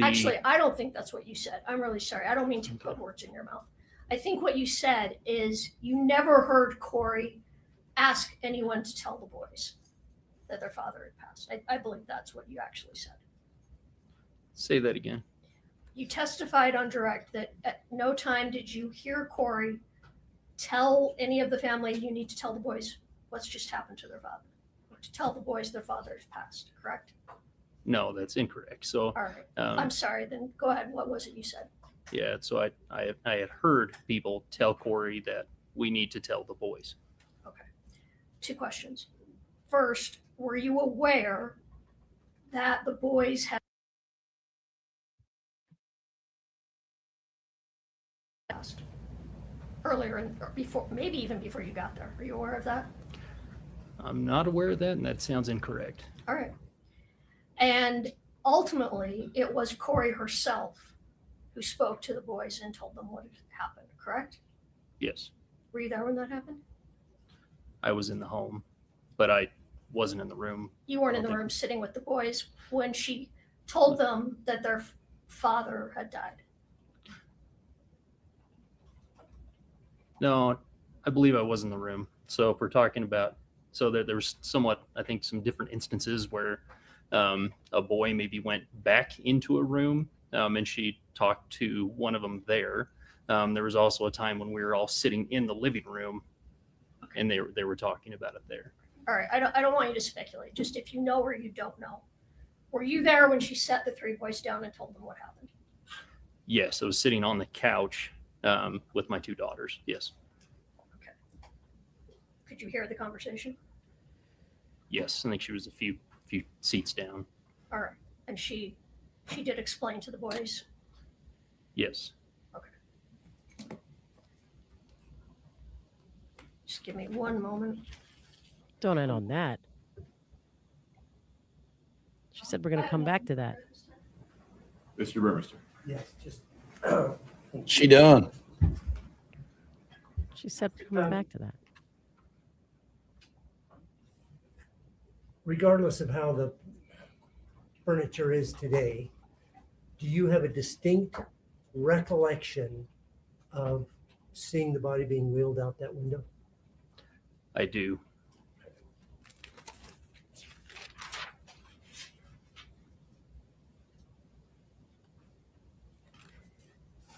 [SPEAKER 3] Actually, I don't think that's what you said. I'm really sorry. I don't mean to put words in your mouth. I think what you said is you never heard Kouri ask anyone to tell the boys that their father had passed. I believe that's what you actually said.
[SPEAKER 15] Say that again.
[SPEAKER 3] You testified on direct that at no time did you hear Kouri tell any of the family, you need to tell the boys what's just happened to their father, or to tell the boys their father has passed, correct?
[SPEAKER 15] No, that's incorrect. So,
[SPEAKER 3] All right. I'm sorry, then go ahead. What was it you said?
[SPEAKER 15] yeah, so I had heard people tell Kouri that we need to tell the boys.
[SPEAKER 3] Okay. 2 questions. First, were you aware that the boys had passed earlier or before, maybe even before you got there? Are you aware of that?
[SPEAKER 15] I'm not aware of that, and that sounds incorrect.
[SPEAKER 3] All right. And ultimately, it was Kouri herself who spoke to the boys and told them what had happened, correct?
[SPEAKER 15] Yes,
[SPEAKER 3] Were you there when that happened?
[SPEAKER 15] I was in the home, but I wasn't in the room.
[SPEAKER 3] You weren't in the
[SPEAKER 15] I don't
[SPEAKER 3] room sitting with the boys when she told them that their father had died.
[SPEAKER 15] No, I believe I was in the room. So if we're talking about, so there's somewhat, I think, some different instances where a boy maybe went back into a room and she talked to one of them there. There was also a time when we were all sitting in the living room and they were talking about it there.
[SPEAKER 3] All right, I don't want you to speculate, just if you know or you don't know. Were you there when she sat the three boys down and told them what happened?
[SPEAKER 15] Yes, I was sitting on the couch with my two daughters. Yes.
[SPEAKER 3] Okay. Could you hear the conversation?
[SPEAKER 15] Yes, I think she was a few seats down.
[SPEAKER 3] All right, and she did explain to the boys?
[SPEAKER 15] Yes.
[SPEAKER 3] Okay. Just give me one moment.
[SPEAKER 17] Don't end on that. She said we're going to come back to that.
[SPEAKER 2] Mr. Burmester.
[SPEAKER 16] Yes, just.
[SPEAKER 1] She done.
[SPEAKER 17] She said we're coming back to that.
[SPEAKER 16] Regardless of how the furniture is today, do you have a distinct recollection of seeing the body being wheeled out that window?
[SPEAKER 15] I do.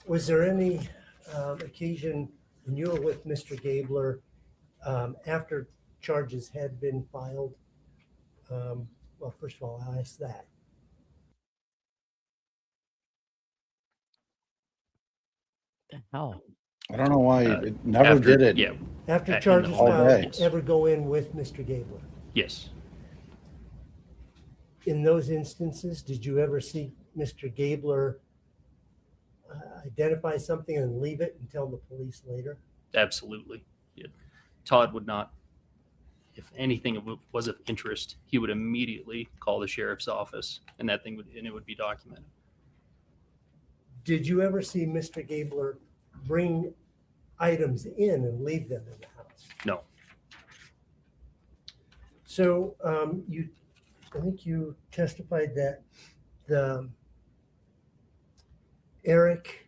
[SPEAKER 16] Was there any occasion when you were with Mr. Gabler after charges had been filed? Well, first of all, I'll ask that.
[SPEAKER 17] The hell?
[SPEAKER 1] I don't know why it never did it.
[SPEAKER 15] Yeah.
[SPEAKER 16] After
[SPEAKER 15] In the
[SPEAKER 16] charges
[SPEAKER 1] all
[SPEAKER 16] filed,
[SPEAKER 1] day.
[SPEAKER 16] did you ever go in with Mr. Gabler?
[SPEAKER 15] Yes.
[SPEAKER 16] In those instances, did you ever see Mr. Gabler identify something and leave it and tell the police later?
[SPEAKER 15] Absolutely. Yeah. Todd would not, if anything was of interest, he would immediately call the sheriff's office and it would be documented.
[SPEAKER 16] Did you ever see Mr. Gabler bring items in and leave them in the house?
[SPEAKER 15] No.
[SPEAKER 16] So I think you testified that Eric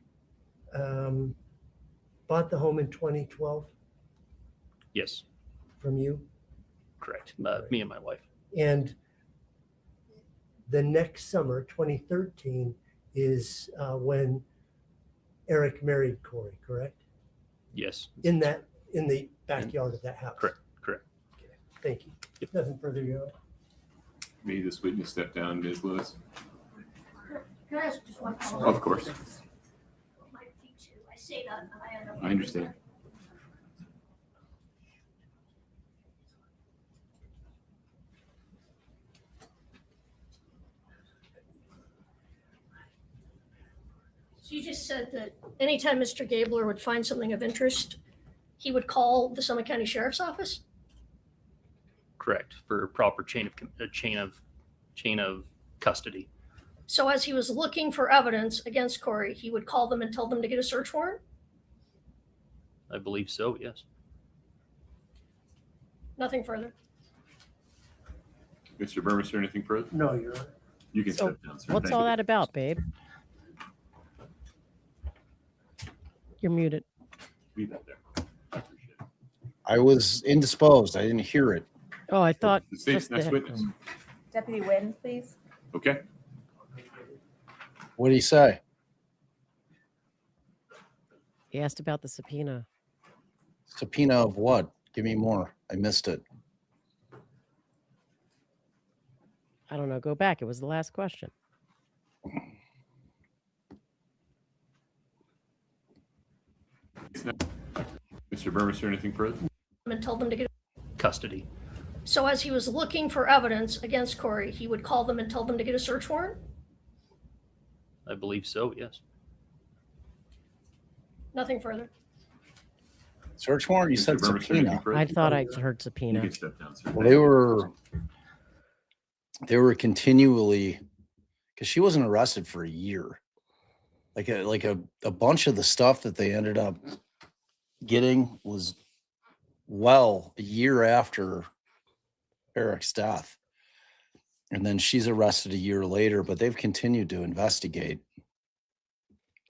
[SPEAKER 16] bought the home in 2012
[SPEAKER 15] Yes.
[SPEAKER 16] from you,
[SPEAKER 15] Correct. Me and my wife.
[SPEAKER 16] and the next summer, 2013, is when Eric married Kouri, correct?
[SPEAKER 15] Yes.
[SPEAKER 16] In the backyard of that house.
[SPEAKER 15] Correct. Correct.
[SPEAKER 16] Okay, thank you. Nothing further, Your Honor.
[SPEAKER 2] May this witness step down, Ms. Lewis?
[SPEAKER 3] Can I ask just one follow-up?
[SPEAKER 2] Of course.
[SPEAKER 3] My P2, I say that, and I end up.
[SPEAKER 2] I understand.
[SPEAKER 3] So you just said that anytime Mr. Gabler would find something of interest, he would call the Summit County Sheriff's Office?
[SPEAKER 15] Correct. For a proper chain of custody.
[SPEAKER 3] So as he was looking for evidence against Kouri, he would call them and tell them to get a search warrant?
[SPEAKER 15] I believe so. Yes.
[SPEAKER 3] Nothing further.
[SPEAKER 2] Mr. Burmester, anything further?
[SPEAKER 16] No, Your Honor.
[SPEAKER 2] You can
[SPEAKER 17] So
[SPEAKER 2] step down, sir.
[SPEAKER 17] what's
[SPEAKER 2] Thank
[SPEAKER 17] all
[SPEAKER 2] you.
[SPEAKER 17] that about, babe? You're muted.
[SPEAKER 2] Leave that there. I appreciate it.
[SPEAKER 1] I was indisposed. I didn't hear it.
[SPEAKER 17] Oh, I thought
[SPEAKER 2] The state's
[SPEAKER 17] just
[SPEAKER 2] next
[SPEAKER 17] the-
[SPEAKER 2] witness.
[SPEAKER 11] Deputy Wynn, please.
[SPEAKER 2] Okay.
[SPEAKER 1] What did he say?
[SPEAKER 17] he asked about the subpoena.
[SPEAKER 1] Subpoena of what? Give me more. I missed it.
[SPEAKER 17] I don't know. Go back. It was the last question.
[SPEAKER 2] Mr. Burmester, anything further?
[SPEAKER 3] And tell them to get.
[SPEAKER 15] Custody.
[SPEAKER 3] So as he was looking for evidence against Kouri, he would call them and tell them to get a search warrant?
[SPEAKER 15] I believe so. Yes.
[SPEAKER 3] Nothing further.
[SPEAKER 1] Search warrant? You
[SPEAKER 2] Mr.
[SPEAKER 1] said
[SPEAKER 2] Burmester, anything
[SPEAKER 1] subpoena.
[SPEAKER 2] further?
[SPEAKER 17] I thought I heard
[SPEAKER 2] You
[SPEAKER 17] subpoena.
[SPEAKER 2] can step down, sir.
[SPEAKER 1] Well, they were continually, because she wasn't arrested for a year. Like a bunch of the stuff that they ended up getting was well a year after Eric's death. And then she's arrested a year later, but they've continued to investigate.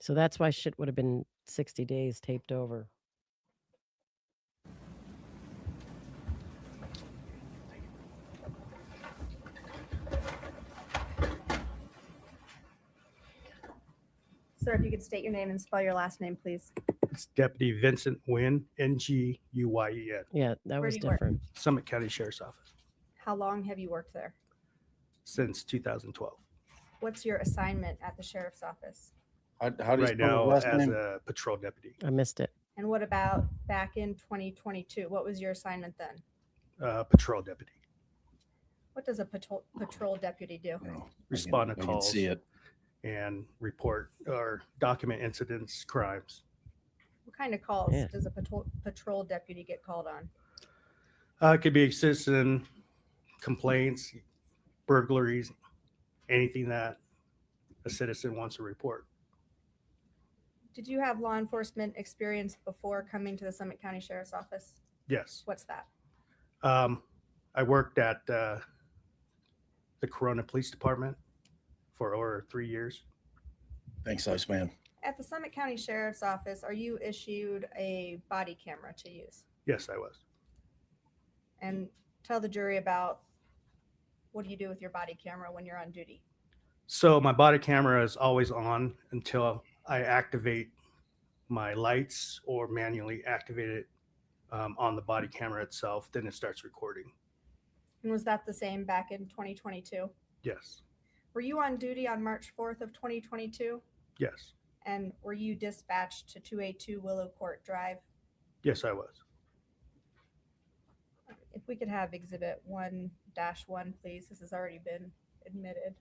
[SPEAKER 17] So that's why shit would have been 60 days taped over.
[SPEAKER 18] Sir, if you could state your name and spell your last name, please.
[SPEAKER 6] It's Deputy Vincent Nguyen, Nguyen,
[SPEAKER 17] Yeah, that
[SPEAKER 18] Where
[SPEAKER 17] was
[SPEAKER 18] do you work?
[SPEAKER 17] different.
[SPEAKER 6] Summit County Sheriff's Office
[SPEAKER 18] How long have you worked there?
[SPEAKER 6] since 2012.
[SPEAKER 18] What's your assignment at the sheriff's office?
[SPEAKER 1] How do you
[SPEAKER 6] Right
[SPEAKER 1] spell his
[SPEAKER 6] now,
[SPEAKER 1] last
[SPEAKER 6] as
[SPEAKER 1] name?
[SPEAKER 6] a patrol deputy,
[SPEAKER 17] I missed it.
[SPEAKER 18] And what about back in 2022? What was your assignment then?
[SPEAKER 6] patrol deputy.
[SPEAKER 18] What does a patrol deputy do?
[SPEAKER 1] No,
[SPEAKER 6] Respond to
[SPEAKER 1] I can
[SPEAKER 6] calls
[SPEAKER 1] see it.
[SPEAKER 6] and report or document incidents, crimes.
[SPEAKER 18] What kind of calls
[SPEAKER 17] Yeah.
[SPEAKER 18] does a patrol deputy get called on?
[SPEAKER 6] It could be citizen complaints, burglaries, anything that a citizen wants to report.
[SPEAKER 18] Did you have law enforcement experience before coming to the Summit County Sheriff's Office?
[SPEAKER 6] Yes.
[SPEAKER 18] What's that?
[SPEAKER 6] I worked at the Corona Police Department for over 3 years.
[SPEAKER 1] Thanks, Iceman.
[SPEAKER 18] At the Summit County Sheriff's Office, are you issued a body camera to use?
[SPEAKER 6] Yes, I was.
[SPEAKER 18] And tell the jury about what do you do with your body camera when you're on duty?
[SPEAKER 6] So my body camera is always on until I activate my lights or manually activate it on the body camera itself. Then it starts recording.
[SPEAKER 18] And was that the same back in 2022?
[SPEAKER 6] Yes.
[SPEAKER 18] Were you on duty on March 4th of 2022?
[SPEAKER 6] Yes.
[SPEAKER 18] And were you dispatched to 282 Willow Court Drive?
[SPEAKER 6] Yes, I was.
[SPEAKER 18] If we could have Exhibit 1-1, please. This has already been admitted.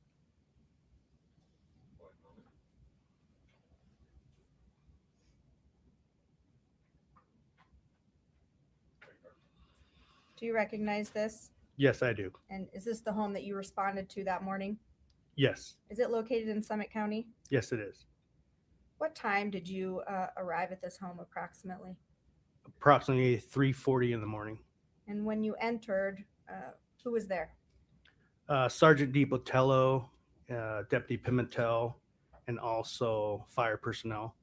[SPEAKER 18] Do you recognize this?
[SPEAKER 6] Yes, I do.
[SPEAKER 18] And is this the home that you responded to that morning?
[SPEAKER 6] Yes.
[SPEAKER 18] Is it located in Summit County?
[SPEAKER 6] Yes, it is.
[SPEAKER 18] What time did you arrive at this home approximately?
[SPEAKER 6] Approximately 3:40 in the morning.
[SPEAKER 18] And when you entered, who was there?
[SPEAKER 6] Sergeant DiPotello, Deputy Pimentel, and also fire personnel.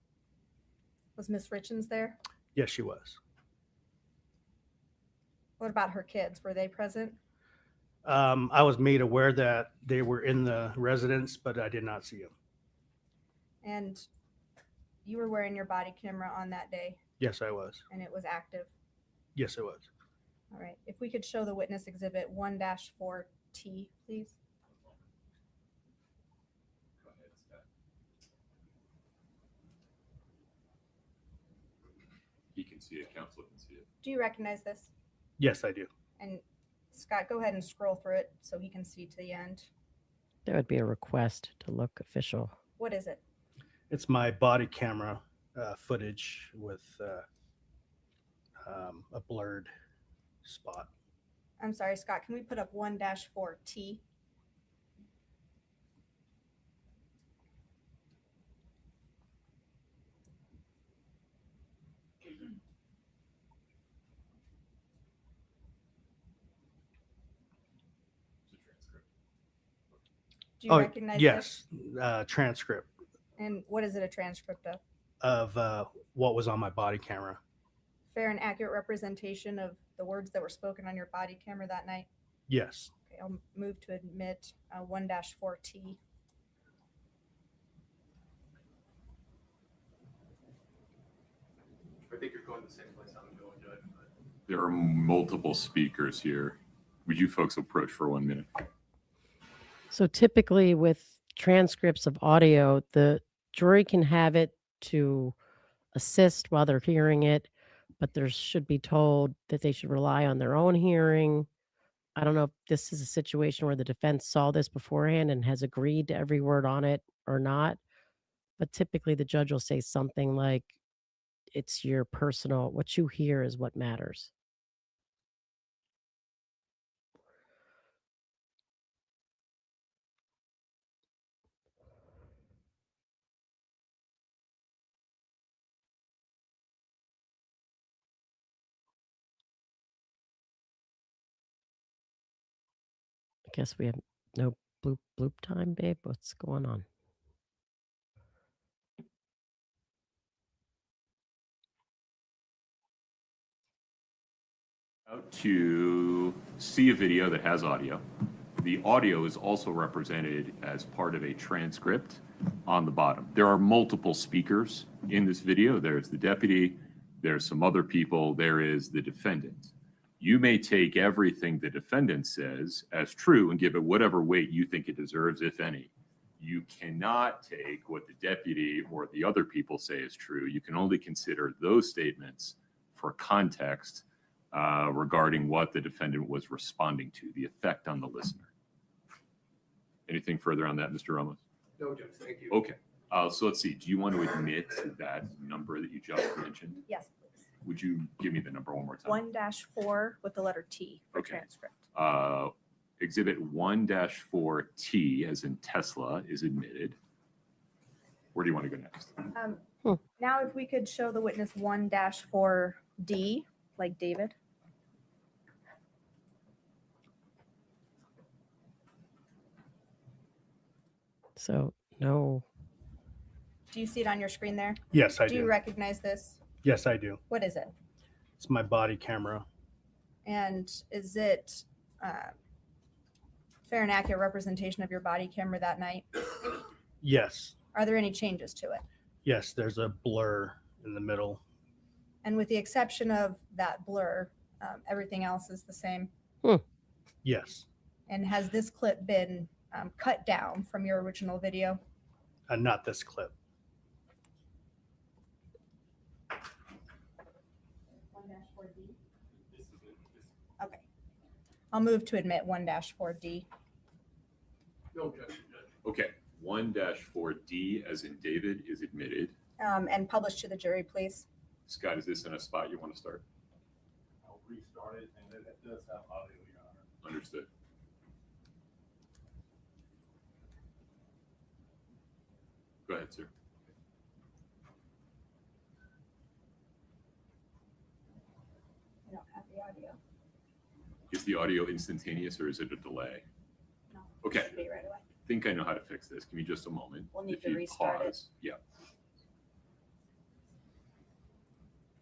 [SPEAKER 18] Was Miss Richins there?
[SPEAKER 6] Yes, she was.
[SPEAKER 18] What about her kids? Were they present?
[SPEAKER 6] I was made aware that they were in the residence, but I did not see them.
[SPEAKER 18] And you were wearing your body camera on that day,
[SPEAKER 6] Yes, I was.
[SPEAKER 18] and it was active.
[SPEAKER 6] Yes, it was.
[SPEAKER 18] All right. If we could show the witness exhibit 1-4T, please.
[SPEAKER 2] He can see it, counsel can see it.
[SPEAKER 18] Do you recognize this?
[SPEAKER 6] Yes, I do.
[SPEAKER 18] And Scott, go ahead and scroll through it so he can see to the end.
[SPEAKER 17] There would be a request to look official.
[SPEAKER 18] What is it?
[SPEAKER 6] It's my body camera footage with a blurred spot.
[SPEAKER 18] I'm sorry, Scott, can we put up 1-4T? Do you recognize
[SPEAKER 6] yes,
[SPEAKER 18] this?
[SPEAKER 6] transcript
[SPEAKER 18] And what is it a transcript of?
[SPEAKER 6] of what was on my body camera.
[SPEAKER 18] Fair and accurate representation of the words that were spoken on your body camera that night?
[SPEAKER 6] Yes.
[SPEAKER 18] Okay, I'll move to admit 1-4T.
[SPEAKER 6] I think you're going the same place I'm going, Judge.
[SPEAKER 2] There are multiple speakers here. Would you folks approach for 1 minute?
[SPEAKER 17] So typically with transcripts of audio, the jury can have it to assist while they're hearing it, but there should be told that they should rely on their own hearing. I don't know if this is a situation where the defense saw this beforehand and has agreed to every word on it or not, but typically the judge will say something like, it's your personal, what you hear is what matters. I guess we have no bloop time, babe. What's going on?
[SPEAKER 2] To see a video that has audio. the audio is also represented as part of a transcript on the bottom. There are multiple speakers in this video. There's the deputy, there's some other people, there is the defendant. You may take everything the defendant says as true and give it whatever weight you think it deserves, if any. You cannot take what the deputy or the other people say is true. You can only consider those statements for context regarding what the defendant was responding to, the effect on the listener. Anything further on that, Mr. Ramos?
[SPEAKER 12] No, Judge, thank you.
[SPEAKER 2] Okay, so let's see. Do you want to admit that number that you just mentioned?
[SPEAKER 18] Yes, please.
[SPEAKER 2] Would you give me the number one more time?
[SPEAKER 18] 1-4 with the letter T for
[SPEAKER 2] Okay.
[SPEAKER 18] transcript.
[SPEAKER 2] Exhibit 1-4T, as in Tesla, is admitted. Where do you want to go next?
[SPEAKER 18] Now, if we could show the witness 1-4D, like David.
[SPEAKER 17] So no.
[SPEAKER 18] Do you see it on your screen there?
[SPEAKER 6] Yes, I
[SPEAKER 18] Do you
[SPEAKER 6] do.
[SPEAKER 18] recognize this?
[SPEAKER 6] Yes, I do.
[SPEAKER 18] What is it?
[SPEAKER 6] It's my body camera.
[SPEAKER 18] And is it fair and accurate representation of your body camera that night?
[SPEAKER 6] Yes.
[SPEAKER 18] Are there any changes to it?
[SPEAKER 6] Yes, there's a blur in the middle.
[SPEAKER 18] And with the exception of that blur, everything else is the same.
[SPEAKER 6] Yes.
[SPEAKER 18] And has this clip been cut down from your original video?
[SPEAKER 6] Not this clip.
[SPEAKER 18] Okay. I'll move to admit 1-4D.
[SPEAKER 12] No, Judge.
[SPEAKER 2] Okay, 1-4D, as in David, is admitted.
[SPEAKER 18] And publish to the jury, please.
[SPEAKER 2] Scott, is this in a spot you want to start?
[SPEAKER 19] I'll restart it, and it does have audio, Your Honor.
[SPEAKER 2] Understood. Go ahead, sir.
[SPEAKER 18] I don't have the audio.
[SPEAKER 2] Is the audio instantaneous or is it a delay?
[SPEAKER 18] No.
[SPEAKER 2] Okay.
[SPEAKER 18] Should be right away.
[SPEAKER 2] I think I know how to fix this. Give me just a moment.
[SPEAKER 18] We'll need
[SPEAKER 2] If
[SPEAKER 18] to
[SPEAKER 2] you
[SPEAKER 18] restart it.
[SPEAKER 2] pause, yeah.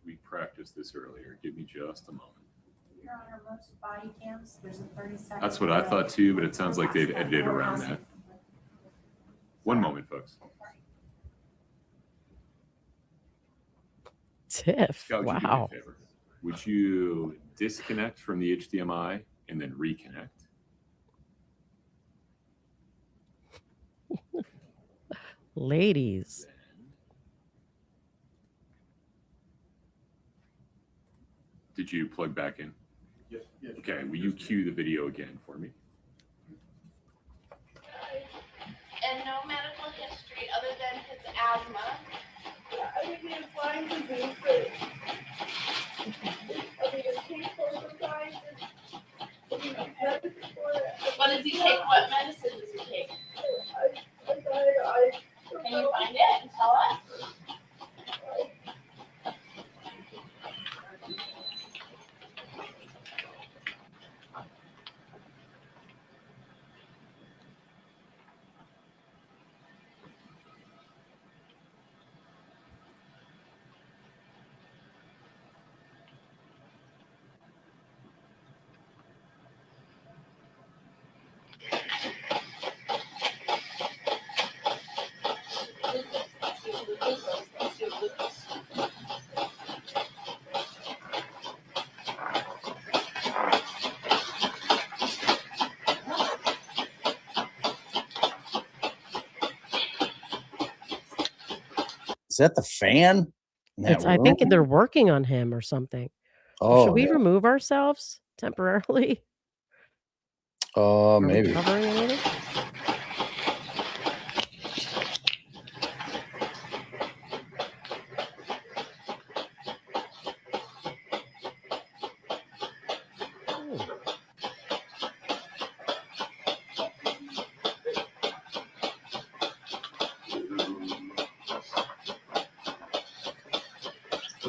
[SPEAKER 2] We practiced this earlier. Give me just a moment.
[SPEAKER 9] Your Honor, most body cams, there's a 30-second.
[SPEAKER 2] That's what I thought too, but it sounds like they've edited around that. One moment, folks.
[SPEAKER 17] Tiff.
[SPEAKER 2] Scott, would you do me a
[SPEAKER 17] Wow.
[SPEAKER 2] favor? Would you disconnect from the HDMI and then reconnect?
[SPEAKER 17] Ladies.
[SPEAKER 2] Did you plug back in?
[SPEAKER 19] Yes, yes.
[SPEAKER 2] Okay, will you cue the video again for me?
[SPEAKER 20] And no medical history other than his asthma.
[SPEAKER 8] I think he has Lyme disease, but I mean, it's painful sometimes.
[SPEAKER 20] What does he take? What medicine does he take? Can you find it and tell us?
[SPEAKER 1] Is that the fan? in that
[SPEAKER 17] I think
[SPEAKER 1] room?
[SPEAKER 17] they're working on him or something.
[SPEAKER 1] Oh,
[SPEAKER 17] Should we
[SPEAKER 1] yeah.
[SPEAKER 17] remove ourselves temporarily?
[SPEAKER 1] Maybe.
[SPEAKER 17] Covering anything?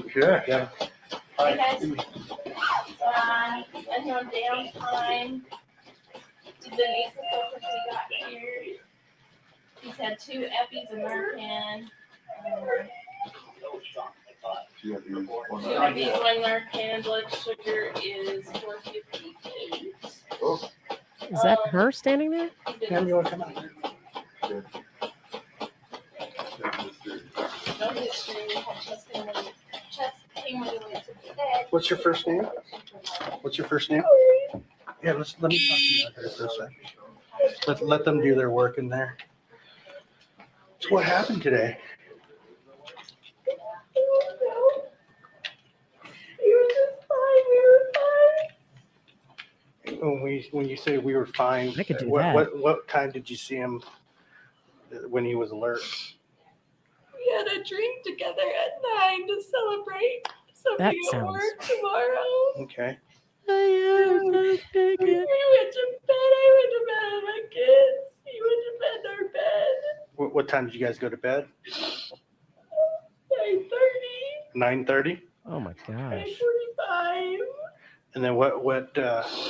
[SPEAKER 19] Sure, yeah.
[SPEAKER 20] Hey guys, and no downtime. Did the nieces go since we got here? He's had 2 Eppies American. 2 Eppies, 1 American. Blood sugar is 458.
[SPEAKER 17] Is that her standing there?
[SPEAKER 6] Pam, you want to come out? What's your first name? What's your first name? Yeah, let me talk to you out here for a second. Let them do their work in there. So what happened today? When you say we were fine,
[SPEAKER 17] I could do that.
[SPEAKER 6] what time did you see him when he was alert?
[SPEAKER 20] We had a drink together at 9 to celebrate
[SPEAKER 17] That
[SPEAKER 20] something at
[SPEAKER 17] sounds.
[SPEAKER 20] work tomorrow.
[SPEAKER 6] Okay.
[SPEAKER 20] We went to bed. I went to bed with my kids. He went to bed in our bed.
[SPEAKER 6] What time did you guys go to bed?
[SPEAKER 20] 9:30.
[SPEAKER 6] 9:30.
[SPEAKER 17] Oh my gosh.
[SPEAKER 20] 9:45.
[SPEAKER 6] And then what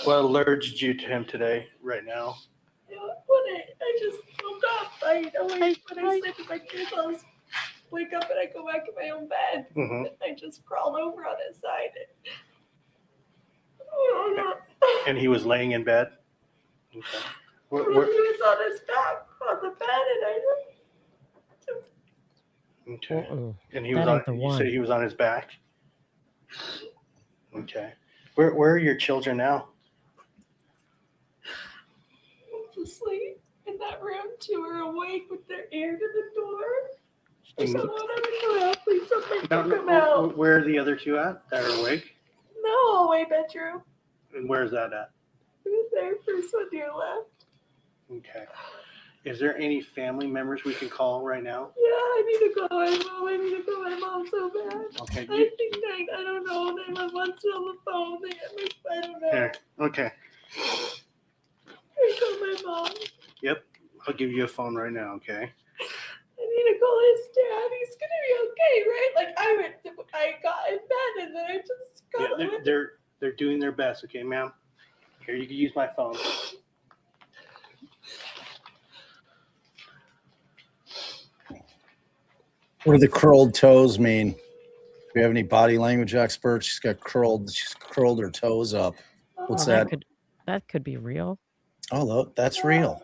[SPEAKER 6] alerted you to him today? Right now.
[SPEAKER 20] When I just woke up, when I sleep with my kids, I'll just wake up and I go back in my own bed.
[SPEAKER 6] Mm-hmm.
[SPEAKER 20] I just crawled over on his side.
[SPEAKER 6] And he was laying in bed. Okay.
[SPEAKER 20] He was on his back on the bed, and I just.
[SPEAKER 6] Okay. And he
[SPEAKER 17] That
[SPEAKER 6] was on.
[SPEAKER 17] ain't the
[SPEAKER 6] You said
[SPEAKER 17] one.
[SPEAKER 6] he was on his back. Okay. Where are your children now?
[SPEAKER 20] Asleep in that room. 2 are awake with their ear to the door.
[SPEAKER 6] Mm.
[SPEAKER 20] Someone come out. Please somebody
[SPEAKER 6] No,
[SPEAKER 20] come out.
[SPEAKER 6] where are the other two at that are awake?
[SPEAKER 20] No, hallway bedroom.
[SPEAKER 6] And where's that at?
[SPEAKER 20] It was there first one to your left.
[SPEAKER 6] Okay. Is there any family members we can call right now?
[SPEAKER 20] Yeah, I need to call my mom. I need to call my mom so bad.
[SPEAKER 6] Okay.
[SPEAKER 20] I think I don't know. 911's on the phone. I don't know.
[SPEAKER 6] Here. Okay.
[SPEAKER 20] I call my mom.
[SPEAKER 6] Yep. I'll give you a phone right now. Okay.
[SPEAKER 20] I need to call his dad. He's gonna be okay, right? Like I got in bed and then I just got.
[SPEAKER 6] Yeah, they're doing their best. Okay, ma'am. Here, you can use my phone.
[SPEAKER 1] What do the curled toes mean? Do you have any body language experts? She's curled her toes up. What's
[SPEAKER 17] Well,
[SPEAKER 1] that?
[SPEAKER 17] That could be real.
[SPEAKER 1] Oh, that's real.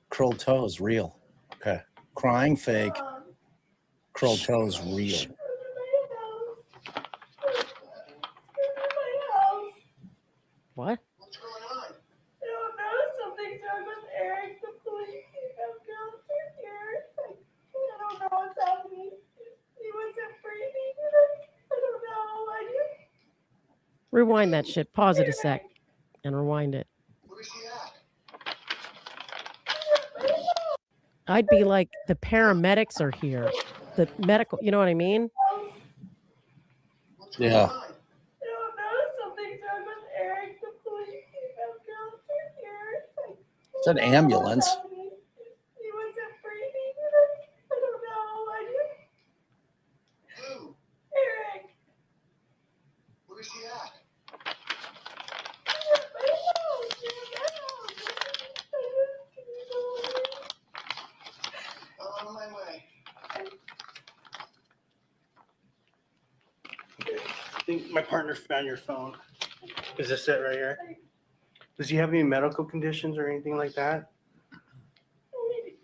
[SPEAKER 1] Curled toes, real. Okay. Crying, fake. Curled toes, real.
[SPEAKER 17] What?
[SPEAKER 20] I don't know. Something's wrong with Eric. The police girls are here. I don't know what's happening. He wasn't breathing. I don't know.
[SPEAKER 17] Rewind that shit. Pause it a sec and rewind it. I'd be like, the paramedics are here. The medical, you know what I mean?
[SPEAKER 1] Yeah.
[SPEAKER 20] I don't know. Something's wrong with Eric. The police girls are here.
[SPEAKER 1] It's an ambulance.
[SPEAKER 20] He wasn't breathing. I don't know. Eric.
[SPEAKER 21] Where's he at? I'm on my way.
[SPEAKER 6] I think my partner found your phone. Is this it right here? Does he have any medical conditions or anything like that?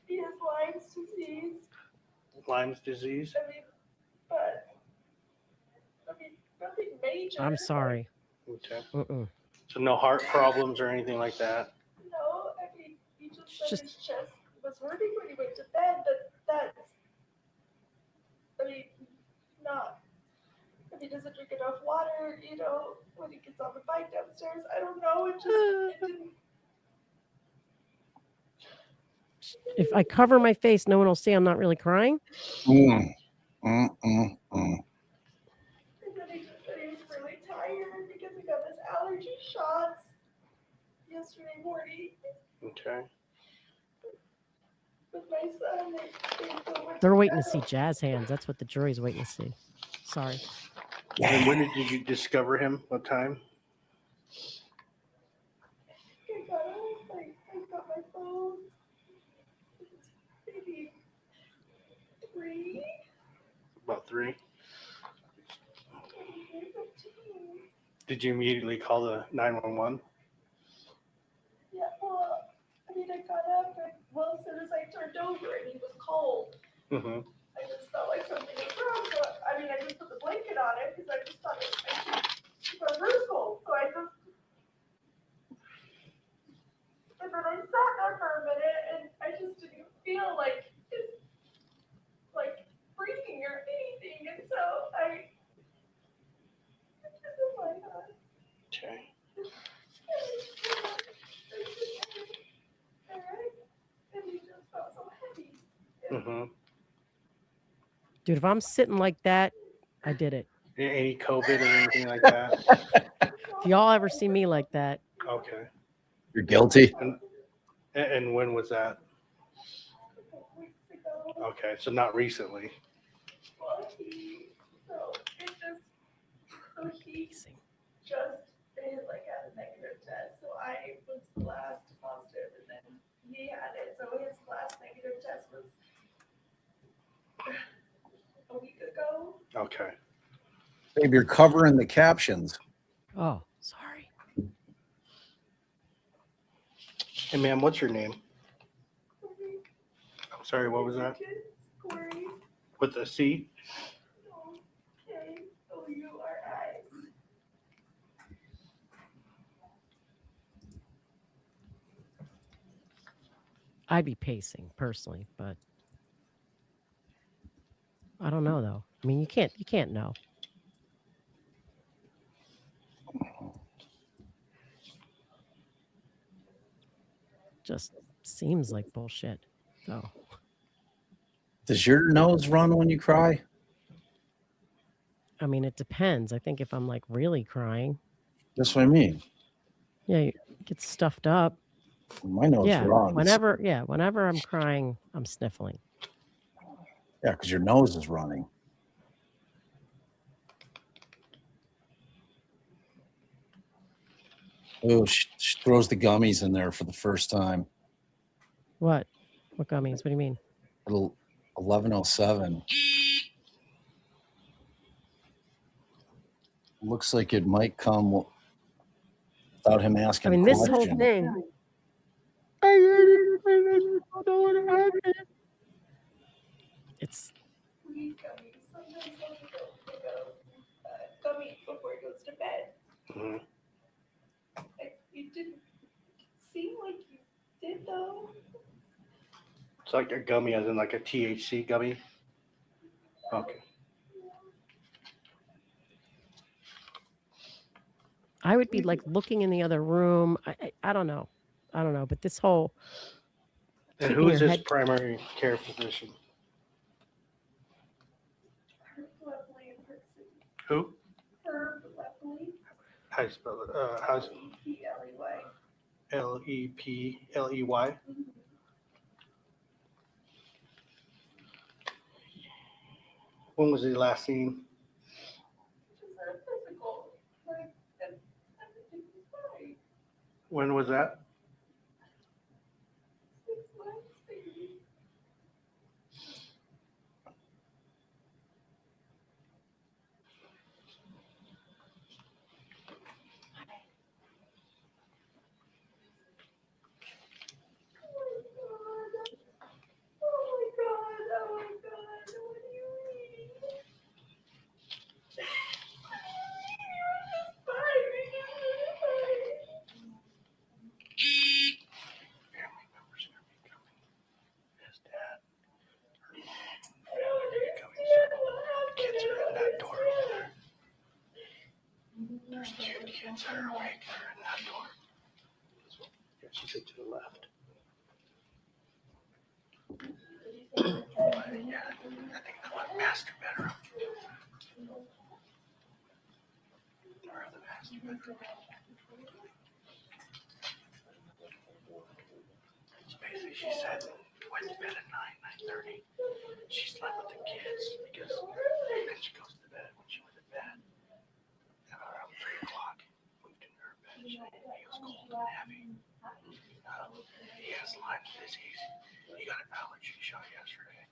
[SPEAKER 20] He has Lyme's disease.
[SPEAKER 6] Lyme's disease?
[SPEAKER 20] Nothing major.
[SPEAKER 17] I'm sorry.
[SPEAKER 6] Okay.
[SPEAKER 17] Mm-mm.
[SPEAKER 6] So no heart problems or anything like that?
[SPEAKER 20] No, he just said his chest was hurting when he went to bed, but that's, not. If he doesn't drink enough water, when he gets on the bike downstairs, I don't know. It didn't.
[SPEAKER 17] If I cover my face, no one will see I'm not really crying.
[SPEAKER 1] Mm.
[SPEAKER 20] And then he just said he was really tired because he got his allergy shots yesterday morning
[SPEAKER 6] Okay.
[SPEAKER 20] with my son. They went
[SPEAKER 17] They're
[SPEAKER 20] to
[SPEAKER 17] waiting to
[SPEAKER 20] bed.
[SPEAKER 17] see jazz hands. That's what the jury's waiting to see. Sorry.
[SPEAKER 6] And when did you discover him? What time?
[SPEAKER 20] I got my phone. Maybe 3.
[SPEAKER 6] About 3. Did you immediately call the 911?
[SPEAKER 20] Yeah, well, I got up and, well, as soon as I turned over and he was cold,
[SPEAKER 6] Mm-hmm.
[SPEAKER 20] I just felt like something was wrong. So, I mean, I just put the blanket on it because I just thought it was cold. So I just, and then I sat there for a minute and I just didn't feel like breathing or anything. And so oh my God.
[SPEAKER 6] Okay.
[SPEAKER 20] And he just felt so heavy.
[SPEAKER 6] Mm-hmm.
[SPEAKER 17] Dude, if I'm sitting like that, I did it.
[SPEAKER 6] Any COVID or anything like that?
[SPEAKER 17] If y'all ever see me like that,
[SPEAKER 6] Okay.
[SPEAKER 1] You're guilty.
[SPEAKER 6] And when was that? Okay, so not recently.
[SPEAKER 20] Well, he had a negative test. So I was the last positive and then he had it. So his last negative test was a week ago.
[SPEAKER 6] Okay.
[SPEAKER 1] Babe, you're covering the captions.
[SPEAKER 17] oh, sorry.
[SPEAKER 6] Hey, ma'am, what's your name? I'm sorry, what was that?
[SPEAKER 20] Kouri.
[SPEAKER 6] With a C?
[SPEAKER 20] Kouri.
[SPEAKER 17] I'd be pacing personally, but I don't know though. I mean, you can't know. Just seems like bullshit, though.
[SPEAKER 1] Does your nose run when you cry?
[SPEAKER 17] I mean, it depends. I think if I'm like really crying,
[SPEAKER 1] That's what I mean.
[SPEAKER 17] yeah, you get stuffed up.
[SPEAKER 1] My nose runs.
[SPEAKER 17] Whenever I'm crying, I'm sniffling.
[SPEAKER 1] Yeah, because your nose is running. Oh, she throws the gummies in there for the first time.
[SPEAKER 17] What? What gummies? What do you mean?
[SPEAKER 1] 11:07. Looks like it might come without him asking.
[SPEAKER 17] I mean,
[SPEAKER 1] a
[SPEAKER 17] this whole
[SPEAKER 1] question.
[SPEAKER 17] thing. It's
[SPEAKER 20] Weed gummies. Sometimes he'll take a gummy before he goes to bed.
[SPEAKER 6] Mm-hmm.
[SPEAKER 20] You didn't seem like you did though.
[SPEAKER 6] It's like a gummy, as in like a THC gummy? Okay.
[SPEAKER 17] I would be like looking in the other room. I don't know. I don't know. But this whole
[SPEAKER 6] And
[SPEAKER 17] keeping
[SPEAKER 6] who's
[SPEAKER 17] your
[SPEAKER 6] his
[SPEAKER 17] head.
[SPEAKER 6] primary care physician? Who?
[SPEAKER 20] Herb Lepley.
[SPEAKER 6] How do you spell it? How's
[SPEAKER 20] Lepley.
[SPEAKER 6] Lepley? When was he last seen? When was that? There's 2 kids that are awake. They're in that door. Yeah, she said to the left. Yeah, I think the master bedroom. Or the master bedroom. So basically, she said, went to bed at 9:30. She slept with the kids because then she goes to bed when she was in bed. And around 3 o'clock, moved into her bed. He was cold and heavy. He has Lyme disease. He got an allergy shot yesterday.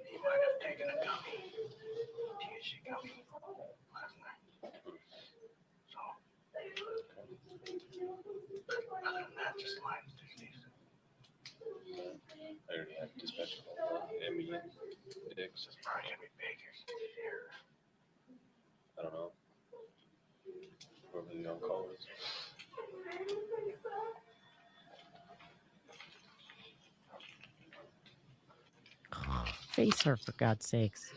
[SPEAKER 6] He might have taken a gummy, THC gummy, last night. So, other than that, just Lyme This is probably gonna be big here. I don't know. Whoever the young call is.
[SPEAKER 17] Face her, for God's sakes.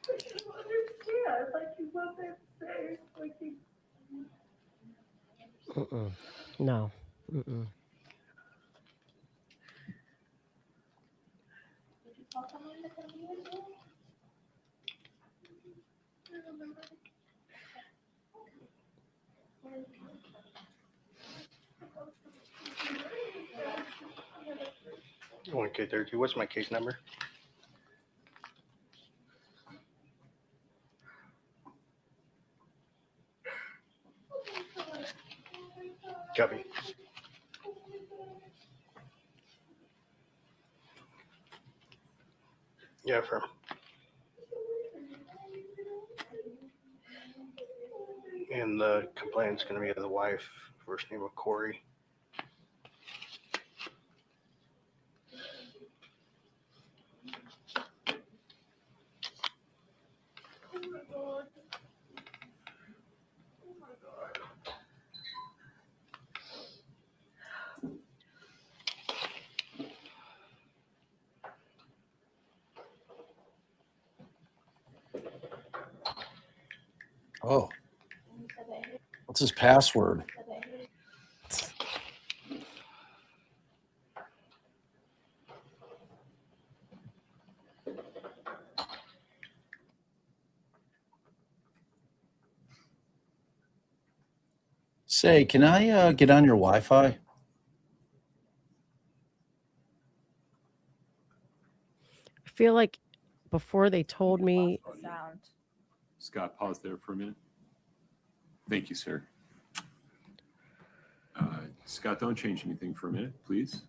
[SPEAKER 20] I don't understand. Like he wasn't safe. Like he.
[SPEAKER 17] Mm-mm. No. Mm-mm.
[SPEAKER 20] Did you call someone to come here as well? I don't remember.
[SPEAKER 6] One K32. What's my case number? Copy. Yeah, affirm. And the complaint's going to be the wife, first name of Kouri.
[SPEAKER 1] Oh, what's his password? Say, can I get on your Wi-Fi?
[SPEAKER 17] I feel like before they told me.
[SPEAKER 18] Sound.
[SPEAKER 2] Scott, pause there for a minute. Thank you, sir. Scott, don't change anything for a minute, please.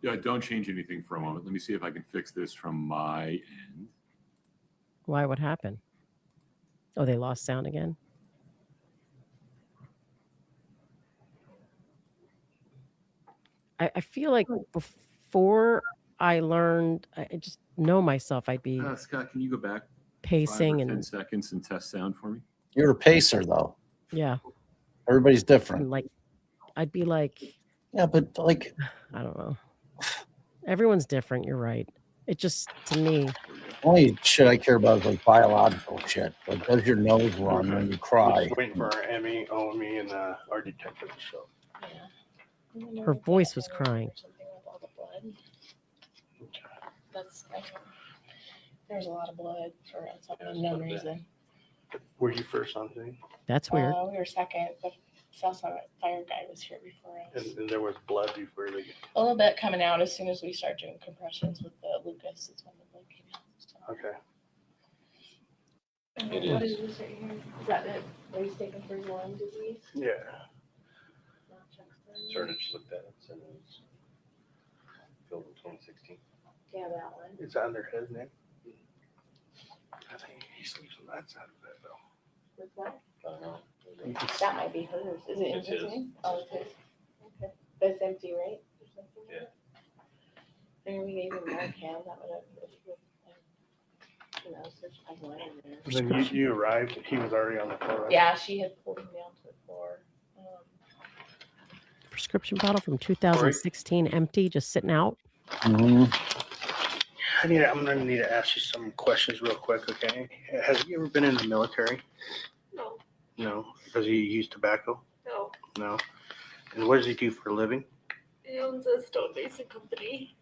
[SPEAKER 2] Yeah, don't change anything for a moment. Let me see if I can fix this from my end.
[SPEAKER 17] Why? What happened? Oh, they lost sound again? I feel like before I learned, I just know myself, I'd be
[SPEAKER 2] Scott, can you go back
[SPEAKER 17] pacing
[SPEAKER 2] 5 or 10
[SPEAKER 17] and
[SPEAKER 2] seconds and test sound for me?
[SPEAKER 1] You're a pacer, though.
[SPEAKER 17] yeah.
[SPEAKER 1] Everybody's different.
[SPEAKER 17] And like, I'd be like,
[SPEAKER 1] Yeah, but like,
[SPEAKER 17] I don't know. Everyone's different. You're right. It just, to me,
[SPEAKER 1] only shit I care about is like biological shit. Like, does your nose run when you cry?
[SPEAKER 6] Just waiting for our Emmy, OME, and our detective to show.
[SPEAKER 17] her voice was crying.
[SPEAKER 11] There's a lot of blood for some unknown reason.
[SPEAKER 6] Were you first on scene?
[SPEAKER 17] That's weird.
[SPEAKER 11] We were second. The Southside Fire guy was here before us.
[SPEAKER 6] And there was blood before they.
[SPEAKER 11] A little bit coming out as soon as we start doing compressions with the Lucas. It's when the blood came out. So.
[SPEAKER 6] Okay.
[SPEAKER 11] And what is this right here? Is that it? Where he's taken for Lyme disease?
[SPEAKER 6] Yeah. Sort of just looked at it and said it was filled in 2016.
[SPEAKER 11] Yeah, that one.
[SPEAKER 6] Is that under his name? I think he sleeps on that side of it though.
[SPEAKER 11] With what?
[SPEAKER 6] I don't know.
[SPEAKER 11] That might be hers. Is it in
[SPEAKER 6] It's
[SPEAKER 11] his
[SPEAKER 6] his.
[SPEAKER 11] name? Oh, it's his. Okay. But it's empty, right? There's nothing in it? Maybe we gave him Narcan. That would have, you know, there's pipeline in there.
[SPEAKER 6] And then you arrived, he was already on the floor. Right?
[SPEAKER 11] Yeah, she had pulled him down to the floor.
[SPEAKER 17] Prescription bottle from 2016, empty, just sitting out.
[SPEAKER 1] Mm-hmm.
[SPEAKER 6] I'm gonna need to ask you some questions real quick, okay? Has he ever been in the military?
[SPEAKER 20] No,
[SPEAKER 6] No. Does he use tobacco?
[SPEAKER 20] no.
[SPEAKER 6] No. And what does he do for a living?
[SPEAKER 20] He owns a stone mason company.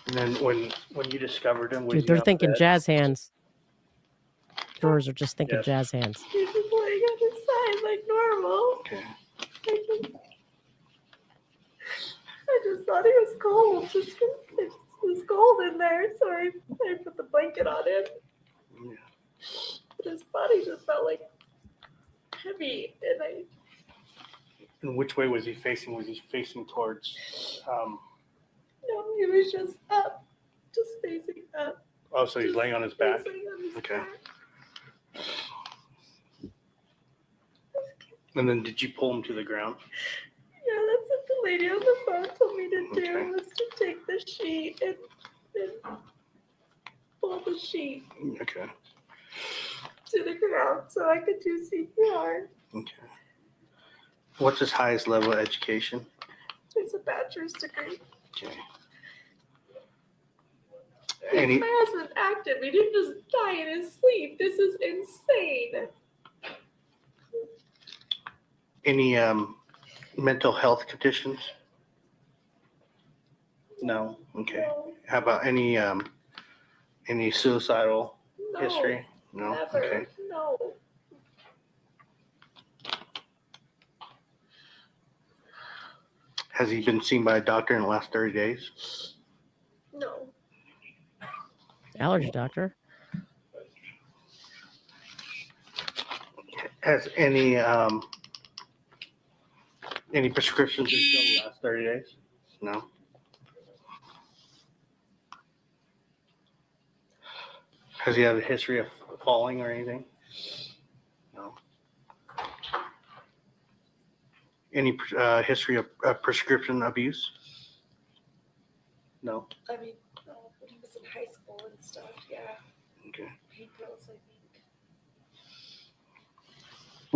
[SPEAKER 6] And then when you discovered him, was
[SPEAKER 17] Dude,
[SPEAKER 6] he
[SPEAKER 17] they're
[SPEAKER 6] on
[SPEAKER 17] thinking
[SPEAKER 6] bed?
[SPEAKER 17] jazz hands. Drawers are just thinking
[SPEAKER 6] Yes.
[SPEAKER 17] jazz hands.
[SPEAKER 20] He's just laying on his side like normal.
[SPEAKER 6] Okay.
[SPEAKER 20] I just thought he was cold. It was cold in there, so I put the blanket on him.
[SPEAKER 6] Yeah.
[SPEAKER 20] But his body just felt like heavy, and I.
[SPEAKER 6] And which way was he facing? Was he facing towards?
[SPEAKER 20] No, he was just up, just facing up.
[SPEAKER 6] Oh, so he's laying on his back.
[SPEAKER 20] Facing on his
[SPEAKER 6] Okay.
[SPEAKER 20] back.
[SPEAKER 6] And then did you pull him to the ground?
[SPEAKER 20] Yeah, that's what the lady on the phone told me to do,
[SPEAKER 6] Okay.
[SPEAKER 20] was to take the sheet and pull the sheet
[SPEAKER 6] Okay.
[SPEAKER 20] to the ground so I could do CPR.
[SPEAKER 6] Okay. What's his highest level of education?
[SPEAKER 20] It's a bachelor's degree.
[SPEAKER 6] Okay.
[SPEAKER 20] My husband's active. He didn't just die in his sleep. This is insane.
[SPEAKER 6] Any mental health conditions? No. Okay.
[SPEAKER 20] No.
[SPEAKER 6] How about any suicidal
[SPEAKER 20] No,
[SPEAKER 6] history? No.
[SPEAKER 20] Never.
[SPEAKER 6] Okay.
[SPEAKER 20] No.
[SPEAKER 6] Has he been seen by a doctor in the last 30 days?
[SPEAKER 20] No.
[SPEAKER 17] Allergy doctor.
[SPEAKER 6] Has any prescriptions been filled in the last 30 days? No. Has he had a history of falling or anything? No. Any history of prescription abuse? No.
[SPEAKER 20] I mean, when he was in high school and stuff, yeah.
[SPEAKER 6] Okay.
[SPEAKER 20] Pain pills, I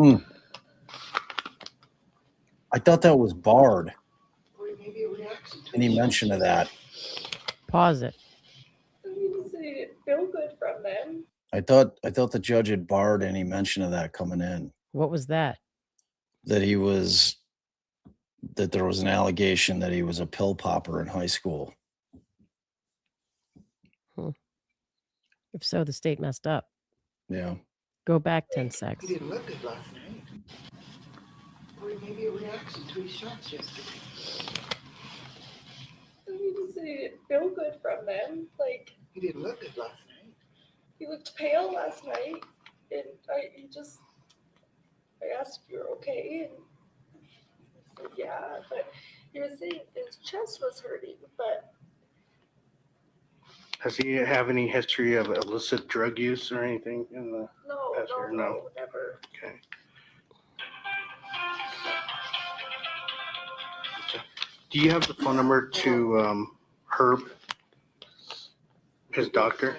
[SPEAKER 20] think.
[SPEAKER 1] I thought that was barred.
[SPEAKER 20] Or maybe a reaction to
[SPEAKER 1] Any mention of that?
[SPEAKER 17] Pause it.
[SPEAKER 20] I mean, he said he didn't feel good from them.
[SPEAKER 1] I thought the judge had barred any mention of that coming in.
[SPEAKER 17] What was that?
[SPEAKER 1] That there was an allegation that he was a pill popper in high school.
[SPEAKER 17] If so, the state messed up.
[SPEAKER 1] Yeah.
[SPEAKER 17] Go back 10 seconds.
[SPEAKER 20] He didn't look good last night. Or maybe a reaction to his shots yesterday. I mean, he said he didn't feel good from them. Like, he didn't look good last night. He looked pale last night. And I asked if you were okay. And he said, yeah. But he was saying his chest was hurting. But
[SPEAKER 6] Does he have any history of illicit drug use or anything in the past year?
[SPEAKER 20] no, never.
[SPEAKER 6] Okay. Do you have the phone number to Herb, his doctor?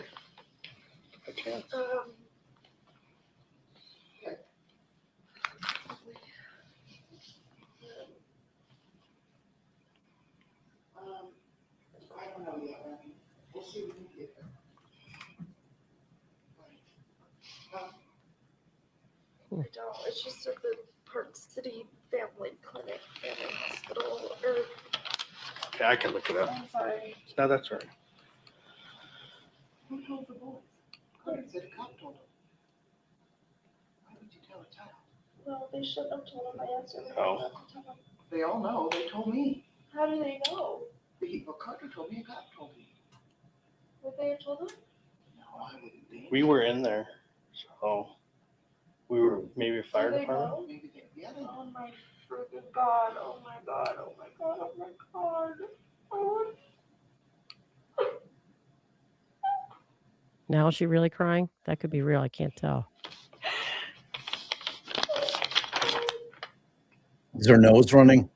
[SPEAKER 6] I can't.
[SPEAKER 20] I don't know yet. We'll see when we get there. I don't. It's just at the Park City Family Clinic, Family Hospital, or.
[SPEAKER 6] Yeah, I can look it up.
[SPEAKER 20] I'm sorry.
[SPEAKER 6] No, that's all right.
[SPEAKER 20] Who told the boys? Clarence said a cop told them. Why would you tell a child? Well, they shouldn't have told him. I asked them.
[SPEAKER 6] Oh.
[SPEAKER 20] They all know. They told me. How do they know? Carter told me. A cop told me. Would they have told him? No, I wouldn't be.
[SPEAKER 6] We were in there, so we were maybe a fire
[SPEAKER 20] Do they
[SPEAKER 6] department.
[SPEAKER 20] know? Maybe they, yeah, they know. Oh my freaking God. Oh my God. Oh my God. Oh my God. Oh.
[SPEAKER 17] Now is she really crying? That could be real. I can't tell.
[SPEAKER 1] Is her nose running?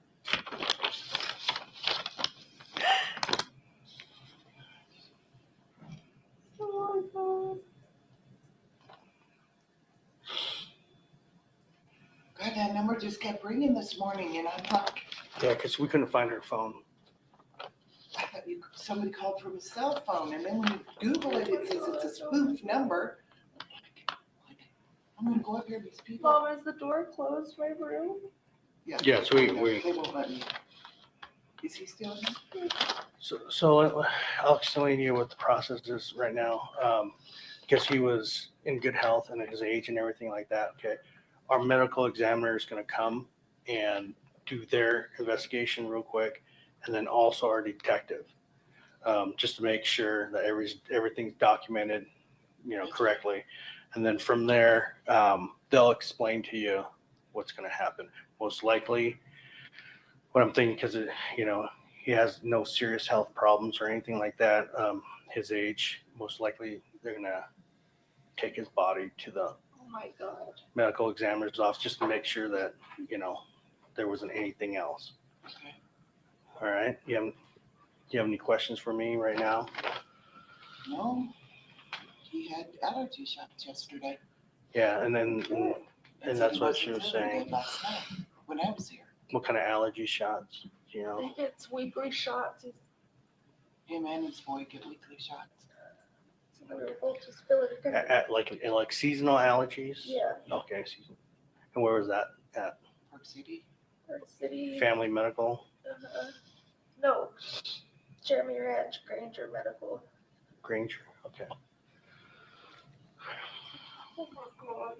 [SPEAKER 20] Oh my God. God, that number just kept ringing this morning, and I'm like,
[SPEAKER 6] Yeah, because we couldn't find her phone.
[SPEAKER 20] I thought somebody called from a cell phone, and then when you Google it, it says it's a spoof number. I'm gonna go up here to these people. Mom, is the door closed, my room? Yeah.
[SPEAKER 6] Yes, we.
[SPEAKER 20] They won't let me. Is he still in?
[SPEAKER 6] So I'll explain to you what the process is right now. Because he was in good health and at his age and everything like that. Okay, our medical examiner is going to come and do their investigation real quick, and then also our detective, just to make sure that everything's documented, correctly. And then from there, they'll explain to you what's going to happen. Most likely, what I'm thinking, because he has no serious health problems or anything like that. His age, most likely, they're going to take his body to the
[SPEAKER 3] my God.
[SPEAKER 6] medical examiner's office just to make sure that, there wasn't anything else.
[SPEAKER 11] Okay.
[SPEAKER 6] All right. Do you have any questions for me right now?
[SPEAKER 11] No, he had allergy shots yesterday.
[SPEAKER 6] Yeah, and that's what she was saying.
[SPEAKER 11] Last night when I was here.
[SPEAKER 6] What kind of allergy shots?
[SPEAKER 3] He gets weekly shots.
[SPEAKER 11] Him and his boy get weekly shots.
[SPEAKER 3] They're both just feeling good.
[SPEAKER 6] Like seasonal allergies?
[SPEAKER 3] Yeah.
[SPEAKER 6] Okay, season. And where was that at?
[SPEAKER 11] Park City.
[SPEAKER 3] Park City.
[SPEAKER 6] Family Medical?
[SPEAKER 3] No. Jeremy Ranch, Granger Medical.
[SPEAKER 6] Granger? Okay.
[SPEAKER 3] Oh my God.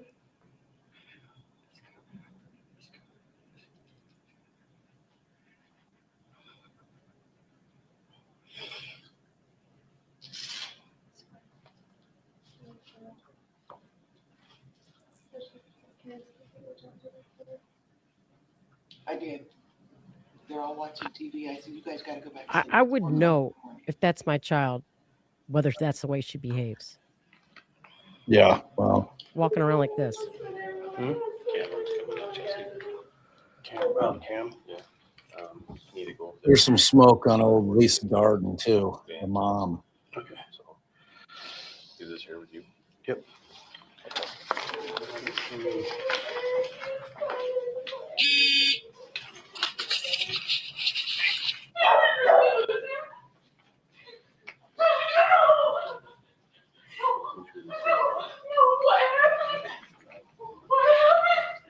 [SPEAKER 11] I did. They're all watching TV. I said, you guys got to go back.
[SPEAKER 17] I would know if that's my child, whether that's the way she behaves.
[SPEAKER 1] Yeah. Well,
[SPEAKER 17] Walking around like this.
[SPEAKER 6] Cam?
[SPEAKER 19] Yeah. Need to go.
[SPEAKER 1] there's some smoke on old Lisa Darden too, the mom.
[SPEAKER 6] Okay.
[SPEAKER 19] So, do this here with you.
[SPEAKER 6] Yep.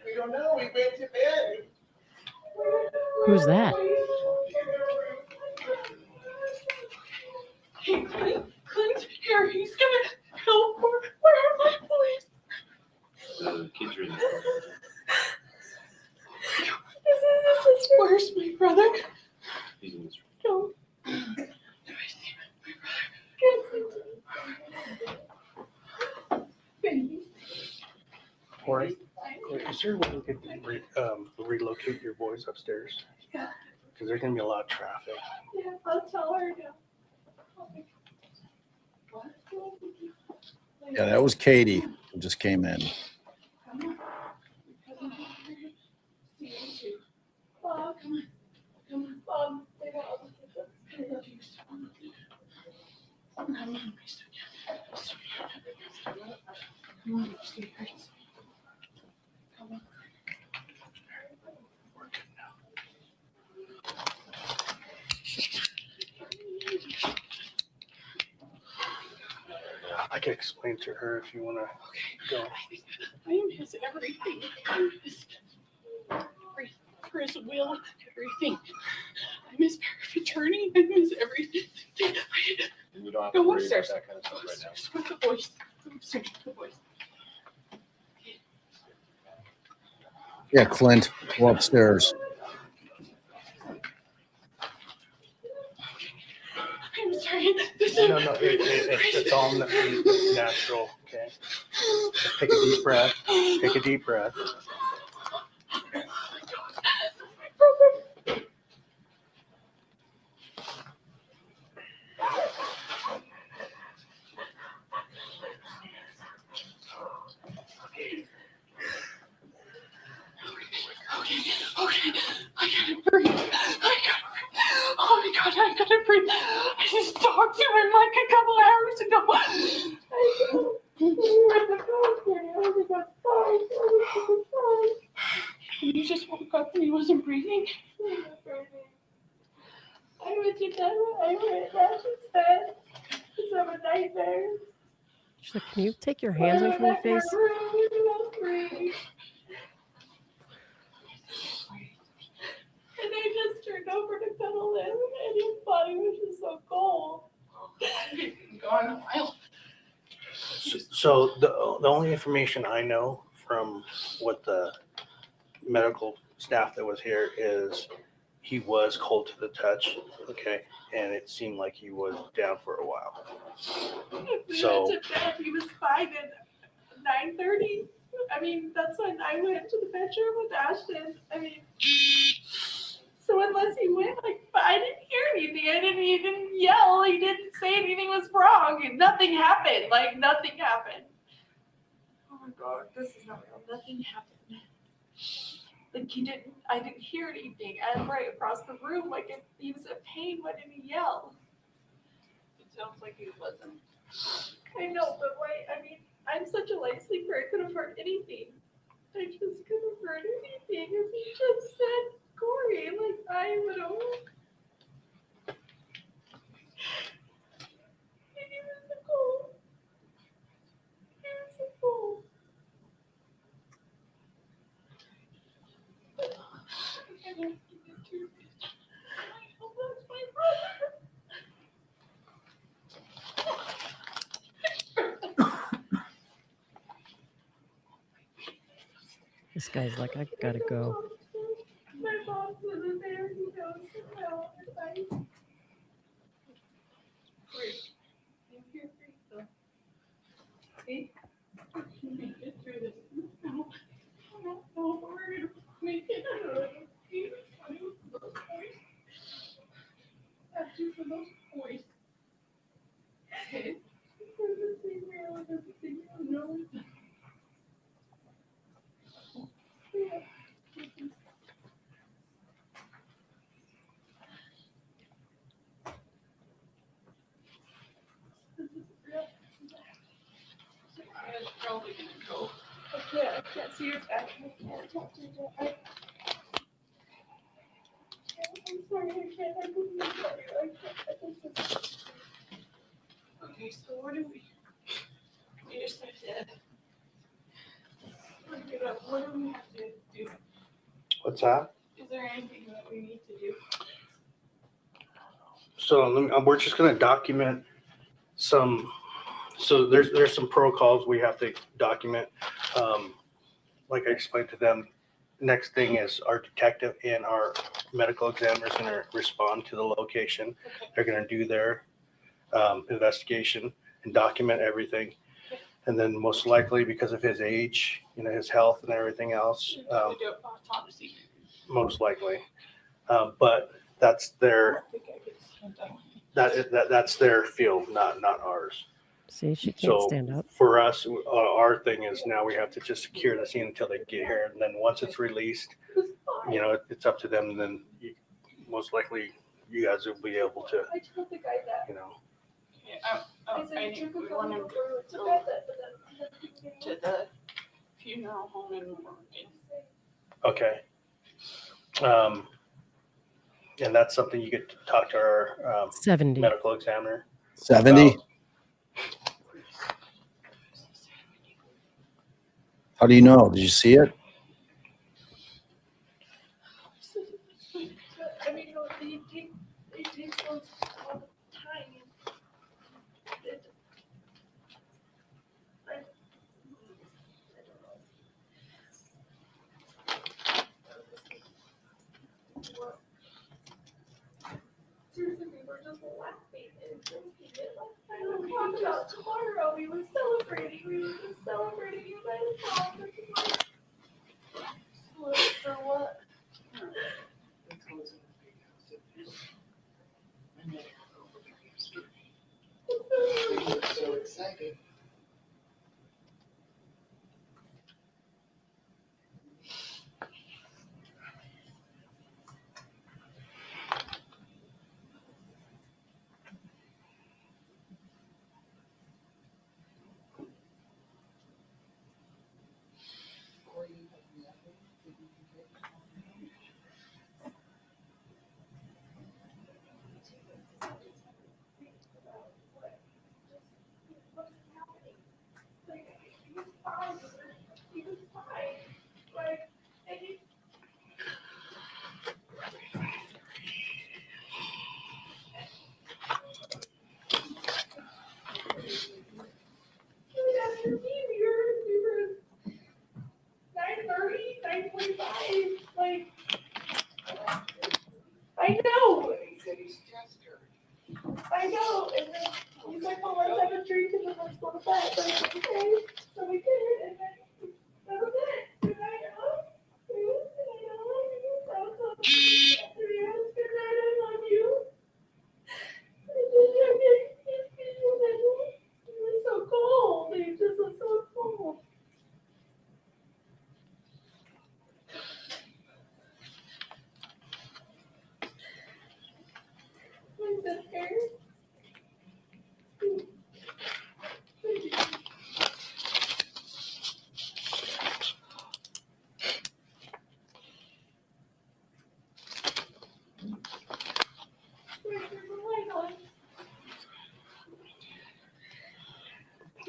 [SPEAKER 11] We don't know. We went to bed.
[SPEAKER 17] Who's that?
[SPEAKER 3] Hey, Clint, here, he's gonna help. Where are my boys?
[SPEAKER 19] The kids are in
[SPEAKER 3] Where's my brother?
[SPEAKER 19] He's in this
[SPEAKER 3] No. Baby.
[SPEAKER 6] Corey, is there a way we could relocate your boys upstairs?
[SPEAKER 3] Yeah.
[SPEAKER 6] Because there's going to be a lot of traffic.
[SPEAKER 3] Yeah, I'll tell her now. What?
[SPEAKER 1] Yeah, that was Katie who just came in.
[SPEAKER 3] Bob, come on. Come on, Bob. Stay down. I love you so much. Come on, come on, sweetheart. Come on.
[SPEAKER 6] I can explain to her if you want to go.
[SPEAKER 3] I miss everything. I miss Chris, Will, everything. I miss power of attorney. I miss everything.
[SPEAKER 19] You don't have to
[SPEAKER 3] Go
[SPEAKER 19] worry
[SPEAKER 3] upstairs.
[SPEAKER 19] about that kind of stuff right now.
[SPEAKER 3] Upstairs with the boys. Go upstairs with the boys.
[SPEAKER 1] Yeah, Clint, go upstairs.
[SPEAKER 3] I'm sorry. This
[SPEAKER 6] No, it's all natural, okay? Just take a deep breath. Take a deep breath.
[SPEAKER 3] Okay, I gotta breathe. Oh my God, I gotta breathe. I just talked to him like a couple hours ago. He just woke up and he wasn't breathing. I went to bed. I went last bed. It's a nightmare.
[SPEAKER 17] She's like, can you take your hands away from your face?
[SPEAKER 3] And I just turned over to cuddle him, and his body was just so cold. I hadn't gone in a while.
[SPEAKER 6] So the only information I know from what the medical staff that was here is he was cold to the touch, okay, and it seemed like he was down for a while.
[SPEAKER 3] We
[SPEAKER 6] So
[SPEAKER 3] went to bed. He was fine at 9:30. I mean, that's when I went to the bedroom with Ashton. I mean, so unless he went, like, I didn't hear anything. He didn't yell. He didn't say anything was wrong. Nothing happened. Like, nothing happened. Oh
[SPEAKER 20] my God, this is not real. Nothing happened. Like I didn't hear anything. I'm right across the room. Like if he was in pain, why didn't he yell? It sounds like he wasn't. I know, but why? I mean, I'm such a light sleeper. I could have heard anything. I just could have heard anything. If he just said Kouri, like I would have. He was a fool. He was a fool. I don't get too rich. I hope that's my brother.
[SPEAKER 17] This guy's like, I gotta go.
[SPEAKER 20] My boss wasn't there. He knows well. Great. I'm here for you, though. See? You can get through this. No, I don't know if we're gonna make it. I don't know. He was funny with those boys. That's you for those boys. Okay. There's a thing here. There's a thing here. No. Yeah. I'm probably gonna go. I can't see your back. I can't talk to you. I'm sorry, I can't. I couldn't tell you. I can't. Okay, so what do we? You just have to. Look it up. What do we have to do?
[SPEAKER 6] What's that?
[SPEAKER 20] Is there anything that we need to do?
[SPEAKER 6] So we're just going to document some. So there's some protocols we have to document. Like I explained to them, next thing is our detective and our medical examiner is going to respond to the location. They're going to do their investigation and document everything. And then most likely because of his age, his health and everything else,
[SPEAKER 20] We do autopsy.
[SPEAKER 6] most likely. But that's their that's their field, not ours.
[SPEAKER 17] See, she can't
[SPEAKER 6] So
[SPEAKER 17] stand up.
[SPEAKER 6] for us, our thing is now we have to just secure the scene until they get here, and then once it's released, it's up to them. And then most likely you guys will be able to,
[SPEAKER 20] I told the guy that. I said you could go to the funeral home in Morgan.
[SPEAKER 6] Okay. And that's something you could talk to our
[SPEAKER 17] 70.
[SPEAKER 6] medical examiner.
[SPEAKER 1] 70.
[SPEAKER 6] about.
[SPEAKER 1] How do you know? Did you see it?
[SPEAKER 20] I mean, they take those all the time. Seriously, we were just laughing and joking. I don't talk about tomorrow. We were celebrating. We were just celebrating you guys all for tomorrow. For what?
[SPEAKER 4] So excited.
[SPEAKER 20] He was fine. Like, and he. After me, we were 9:30, 9:45. Like, I know. I know. And then he's like, well, let's have a drink and then let's go to bed. Like, okay. So we did. And then that was it. Good night, Ella. Good night, Ella. That was so sweet. Good night, I love you. He was so cold. He just was so cold.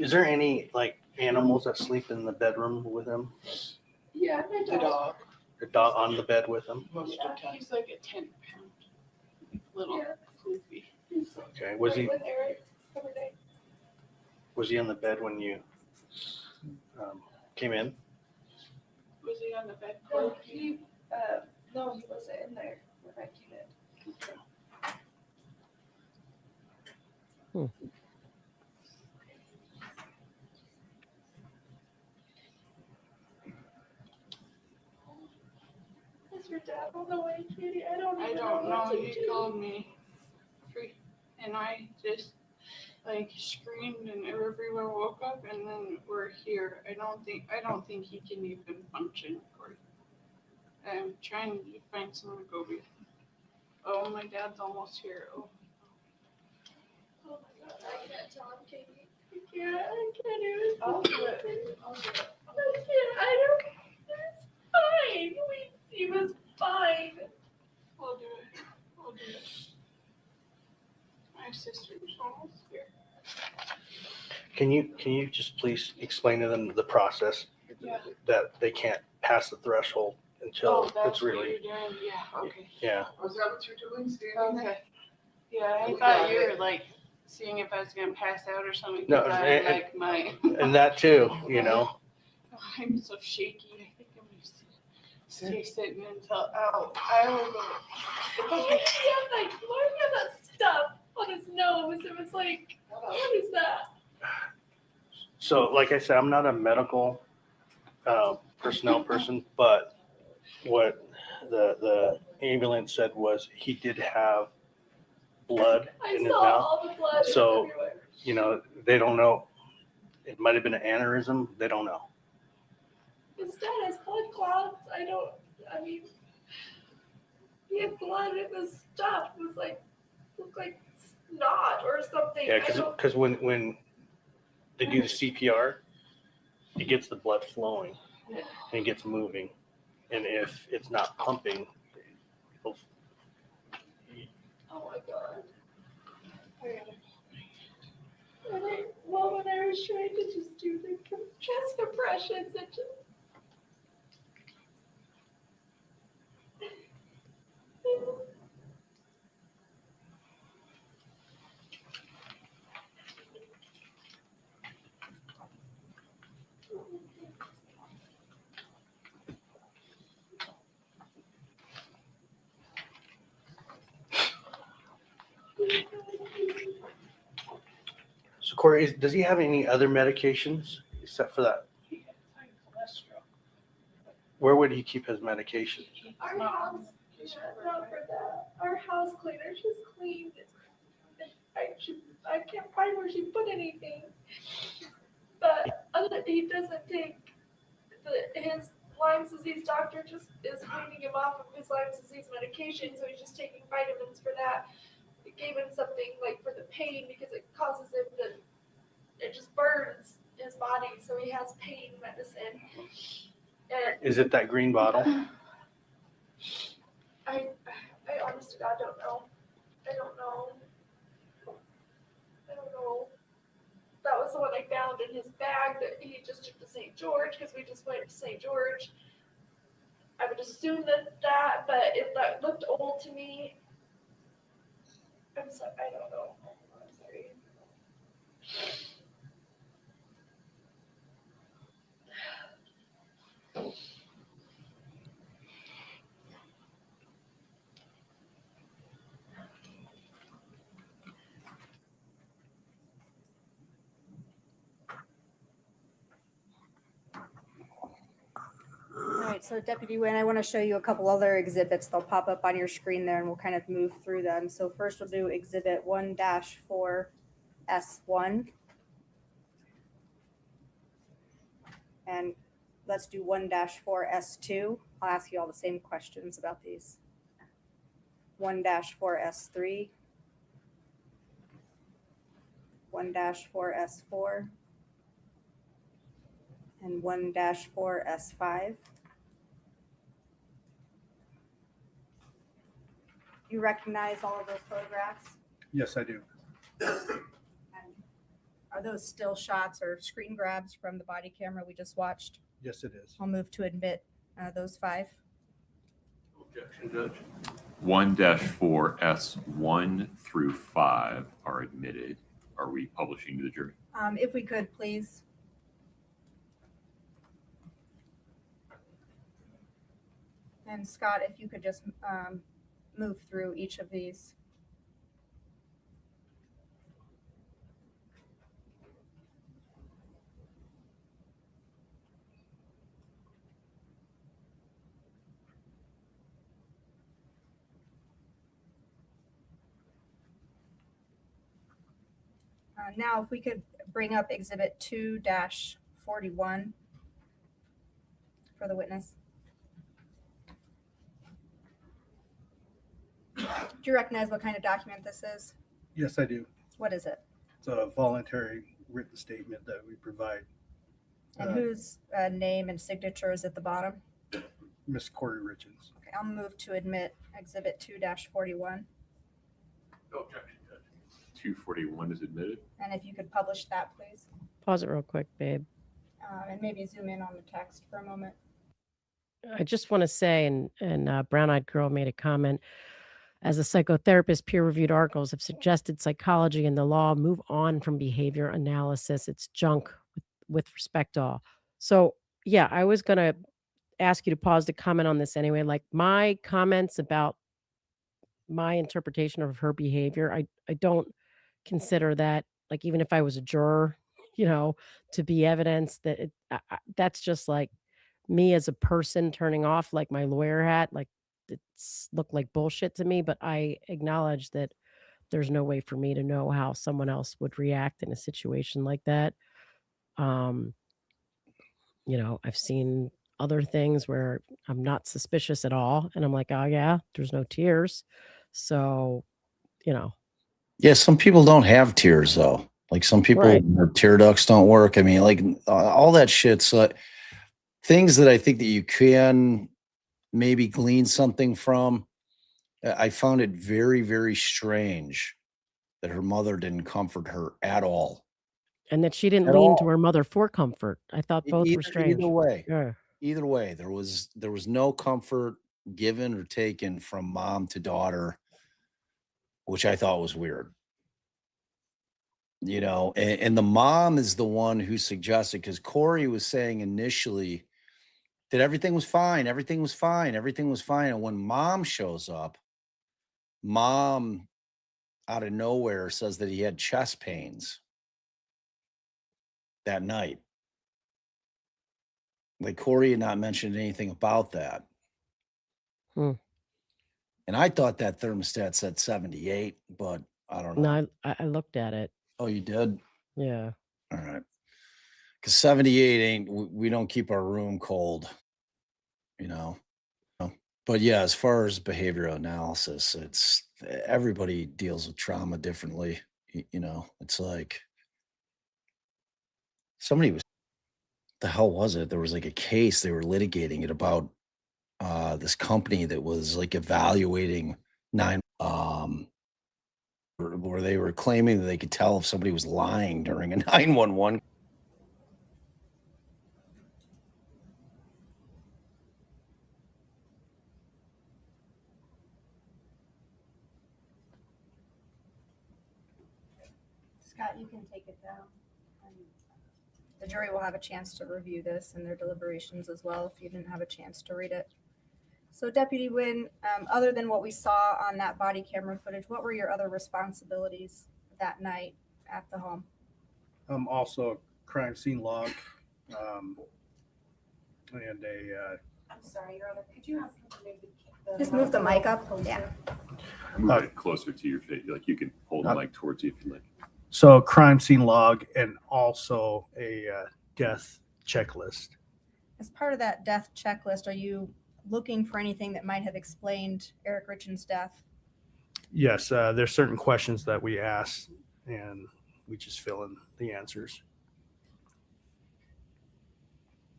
[SPEAKER 6] Is there any like animals that sleep in the bedroom with him?
[SPEAKER 7] Yeah, my
[SPEAKER 6] The dog. The dog on the bed with him?
[SPEAKER 7] He's like a 10-pound little floofy.
[SPEAKER 6] Okay. Was he
[SPEAKER 7] With Eric every day.
[SPEAKER 6] was he on the bed when you came in?
[SPEAKER 7] Was he on the bed?
[SPEAKER 20] No, he wasn't in there when I came in. Is your dad on the way, Katie? I don't
[SPEAKER 7] know.
[SPEAKER 20] what to
[SPEAKER 7] He
[SPEAKER 20] do.
[SPEAKER 7] called me, and I just like screamed, and everyone woke up, and then we're here. I don't think he can even function. Corey. I'm trying to find someone to go with. Oh, my dad's almost here. Oh.
[SPEAKER 20] Oh my god, I can't tell him, Katie. I can't even.
[SPEAKER 7] I'll do it.
[SPEAKER 20] I can't. I don't. It's fine. He was fine.
[SPEAKER 7] I'll do it. My sister's almost here.
[SPEAKER 6] Can you just please explain to them the process
[SPEAKER 7] Yeah.
[SPEAKER 6] that they can't pass the threshold until
[SPEAKER 7] that's
[SPEAKER 6] it's really
[SPEAKER 7] what you're doing. Yeah. Okay.
[SPEAKER 6] yeah.
[SPEAKER 7] Was that what you're doing? Okay. Yeah, I thought you were like seeing if I was gonna pass out or something.
[SPEAKER 6] No,
[SPEAKER 7] 'Cause
[SPEAKER 6] and-
[SPEAKER 7] I'm like my.
[SPEAKER 6] And that too, you know.
[SPEAKER 7] I'm so shaky. I think I'm gonna stay sitting until I will go. It's
[SPEAKER 20] Why
[SPEAKER 7] okay.
[SPEAKER 20] does he have that stuff on his nose? It was like, what is that?
[SPEAKER 6] So like I said, I'm not a medical personnel person, but what the ambulance said was he did have blood
[SPEAKER 20] I
[SPEAKER 6] in his
[SPEAKER 20] saw
[SPEAKER 6] mouth.
[SPEAKER 20] all the blood
[SPEAKER 6] So,
[SPEAKER 20] everywhere.
[SPEAKER 6] you know, they don't know. It might have been an aneurysm. They don't know.
[SPEAKER 20] His dad has blood clots. I mean, he had blood in his stuff. It was like, looked like snot or something.
[SPEAKER 6] Yeah,
[SPEAKER 20] I don't-
[SPEAKER 6] because when they do the CPR, it gets the blood flowing and it gets moving. And if it's not pumping, it'll,
[SPEAKER 20] Oh my god. When I was trying to just do the chest compressions, it just.
[SPEAKER 6] so Corey, does he have any other medications except for that?
[SPEAKER 7] Cholesterol.
[SPEAKER 6] Where would he keep his medication?
[SPEAKER 20] Our house, not for that. Our house cleaner, she's cleaned. I can't find where she put anything. But he doesn't take his Lyme disease doctor just is weaning him off of his Lyme disease medication, so he's just taking vitamins for that. It gave him something like for the pain because it causes him it just burns his body, so he has pain medicine. And
[SPEAKER 6] Is it that green bottle?
[SPEAKER 20] I honest to God don't know. I don't know. That was the one I found in his bag that he just took to St. George because we just went to St. George. I would assume that, but if that looked old to me, I'm sorry, I don't know. I'm sorry.
[SPEAKER 18] All right, so Deputy Wynn, I want to show you a couple other exhibits. They'll pop up on your screen there and we'll kind of move through them. So first we'll do exhibit 1-4S1. And let's do 1-4S2. I'll ask you all the same questions about these. 1-4S3. 1-4S4. And 1-4S5. You recognize all of those photographs?
[SPEAKER 6] Yes, I do.
[SPEAKER 18] And Are those still shots or screen grabs from the body camera we just watched?
[SPEAKER 6] Yes, it is.
[SPEAKER 18] I'll move to admit those 5.
[SPEAKER 6] Objection, Judge.
[SPEAKER 2] 1-4S1 through 5 are admitted. Are we publishing to the jury?
[SPEAKER 18] If we could, please. And Scott, if you could just move through each of these. Now, if we could bring up Exhibit 2-41 for the witness. Do you recognize what kind of document this is?
[SPEAKER 6] Yes, I do.
[SPEAKER 18] What is it?
[SPEAKER 6] It's a voluntary written statement that we provide.
[SPEAKER 18] And whose name and signature is at the bottom?
[SPEAKER 6] Miss Kouri Richins.
[SPEAKER 18] Okay, I'll move to admit Exhibit 2-41.
[SPEAKER 2] No objection, Judge. 241 is admitted.
[SPEAKER 18] And if you could publish that, please.
[SPEAKER 17] Pause it real quick, babe.
[SPEAKER 18] And maybe zoom in on the text for a moment.
[SPEAKER 17] I just want to say, and Brown Eyed Girl made a comment, as a psychotherapist, peer-reviewed articles have suggested psychology and the law move on from behavior analysis. It's junk with respect to all. So, yeah, I was going to ask you to pause to comment on this anyway. Like, my comments about my interpretation of her behavior, I don't consider that, like, even if I was a juror, to be evidence that that's just like me as a person turning off like my lawyer hat. Like, it's looked like bullshit to me, but I acknowledge that there's no way for me to know how someone else would react in a situation like that. I've seen other things where I'm not suspicious at all, and I'm like, oh yeah, there's no tears. So,
[SPEAKER 1] Yeah, some people don't have tears though. Like some people,
[SPEAKER 17] Right.
[SPEAKER 1] their tear ducts don't work. I mean, like all that shit's things that I think that you can maybe glean something from. I found it very, very strange that her mother didn't comfort her at all.
[SPEAKER 17] and that she didn't
[SPEAKER 1] At
[SPEAKER 17] lean to
[SPEAKER 1] all.
[SPEAKER 17] her mother for comfort. I thought both were strange.
[SPEAKER 1] Either way,
[SPEAKER 17] Yeah.
[SPEAKER 1] either way, there was no comfort given or taken from mom to daughter, which I thought was weird. And the mom is the one who suggested, because Kouri was saying initially that everything was fine, everything was fine, everything was fine. And when mom shows up, mom out of nowhere says that he had chest pains that night. Like Kouri had not mentioned anything about that.
[SPEAKER 17] Hmm.
[SPEAKER 1] And I thought that thermostat said 78, but I don't know.
[SPEAKER 17] No, I looked at it.
[SPEAKER 1] Oh, you did?
[SPEAKER 17] Yeah.
[SPEAKER 1] All right. Because 78 ain't, we don't keep our room cold, But yeah, as far as behavioral analysis, it's everybody deals with trauma differently. It's like the hell was it? There was like a case, they were litigating it about this company that was like evaluating where they were claiming that they could tell if somebody was lying during a 911.
[SPEAKER 18] Scott, you can take it down. And the jury will have a chance to review this in their deliberations as well if you didn't have a chance to read it. So Deputy Wynn, other than what we saw on that body camera footage, what were your other responsibilities that night at the home?
[SPEAKER 6] Also a crime scene log, and
[SPEAKER 5] I'm sorry, Your Honor, could you ask him to maybe
[SPEAKER 18] Just move the mic up.
[SPEAKER 5] Yeah.
[SPEAKER 2] Move it closer to your face. Like you can hold the mic towards you if you like.
[SPEAKER 6] so a crime scene log and also a death checklist.
[SPEAKER 18] As part of that death checklist, are you looking for anything that might have explained Eric Richins' death?
[SPEAKER 6] Yes, there's certain questions that we ask and we just fill in the answers.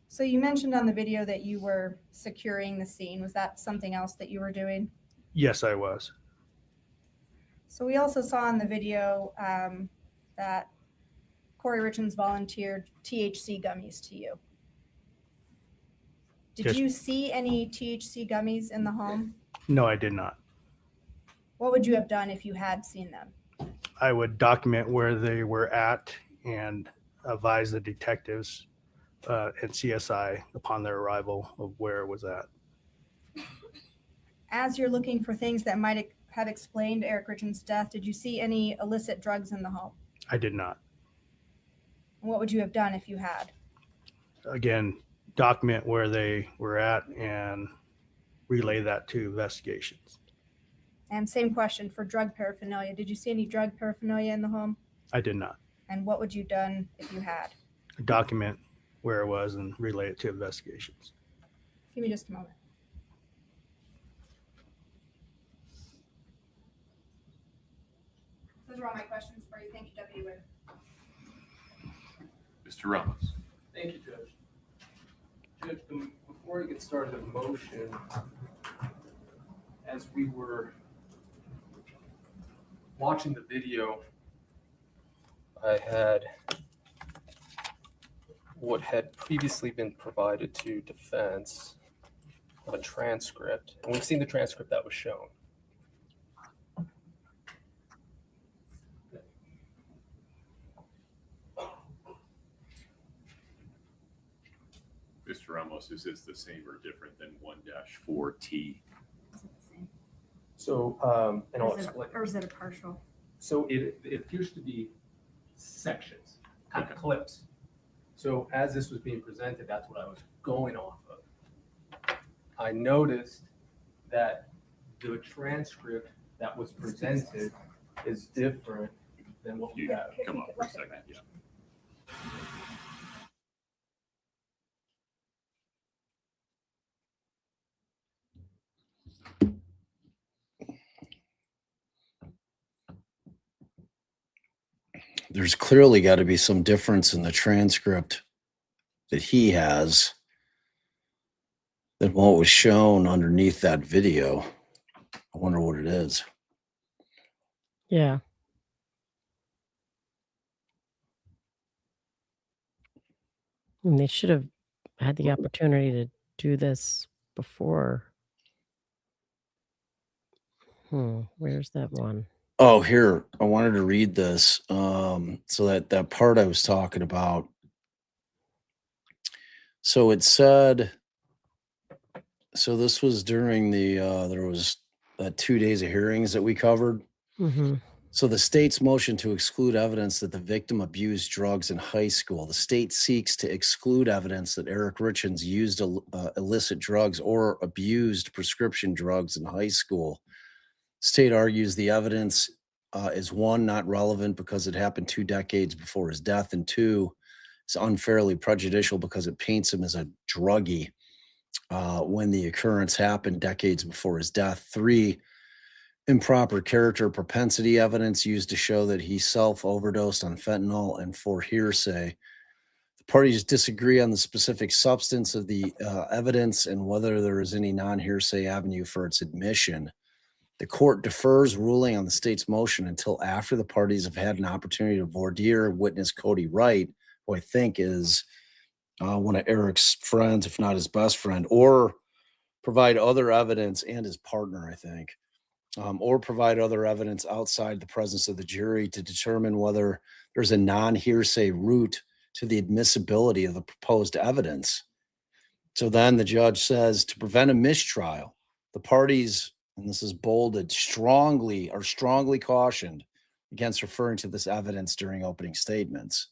[SPEAKER 18] So you mentioned on the video that you were securing the scene. Was that something else that you were doing?
[SPEAKER 6] Yes, I was.
[SPEAKER 18] So we also saw in the video that Kouri Richins volunteered THC gummies to you. Did
[SPEAKER 6] Yes.
[SPEAKER 18] you see any THC gummies in the home?
[SPEAKER 6] No, I did not.
[SPEAKER 18] What would you have done if you had seen them?
[SPEAKER 6] I would document where they were at and advise the detectives and CSI upon their arrival of where it was at.
[SPEAKER 18] As you're looking for things that might have explained Eric Richins' death, did you see any illicit drugs in the home?
[SPEAKER 6] I did not.
[SPEAKER 18] And what would you have done if you had?
[SPEAKER 6] Again, document where they were at and relay that to investigations.
[SPEAKER 18] And same question for drug paraphernalia. Did you see any drug paraphernalia in the home?
[SPEAKER 6] I did not.
[SPEAKER 18] And what would you have done if you had?
[SPEAKER 6] Document where it was and relay it to investigations.
[SPEAKER 18] Give me just a moment. Those are all my questions for you. Thank you, Deputy Wynn.
[SPEAKER 2] Mr. Ramos.
[SPEAKER 10] Thank you, Judge. Judge, before we get started, the motion, as we were watching the video, I had what had previously been provided to defense of a transcript, and we've seen the transcript that was shown.
[SPEAKER 2] Mr. Ramos, is this the same or different than 1-4T?
[SPEAKER 10] So, and I'll explain.
[SPEAKER 18] Or is it a partial?
[SPEAKER 10] So it appears to be sections, kind of clips. So as this was being presented, that's what I was going off of. I noticed that the transcript that was presented is different than what we have.
[SPEAKER 2] Come on for a second, yeah.
[SPEAKER 1] There's clearly got to be some difference in the transcript that he has than what was shown underneath that video. I wonder what it is.
[SPEAKER 17] Yeah. And they should have had the opportunity to do this before. Where's that one?
[SPEAKER 1] Oh, here, I wanted to read this. So that part I was talking about. So it said, so this was during the, there was 2 days of hearings that we covered.
[SPEAKER 17] Mm-hmm.
[SPEAKER 1] So the state's motion to exclude evidence that the victim abused drugs in high school. The state seeks to exclude evidence that Eric Richins used illicit drugs or abused prescription drugs in high school. State argues the evidence is one, not relevant because it happened 2 decades before his death, and 2, it's unfairly prejudicial because it paints him as a druggie when the occurrence happened decades before his death. 3, improper character propensity evidence used to show that he self-overdosed on fentanyl. And 4, hearsay. The parties disagree on the specific substance of the evidence and whether there is any non-hearsay avenue for its admission. The court defers ruling on the state's motion until after the parties have had an opportunity to voir dire witness Kouri Wright, who I think is one of Eric's friends, if not his best friend, or provide other evidence, and his partner, I think, or provide other evidence outside the presence of the jury to determine whether there's a non-hearsay route to the admissibility of the proposed evidence. So then the judge says, to prevent a mistrial, the parties, and this is bolded, strongly cautioned against referring to this evidence during opening statements.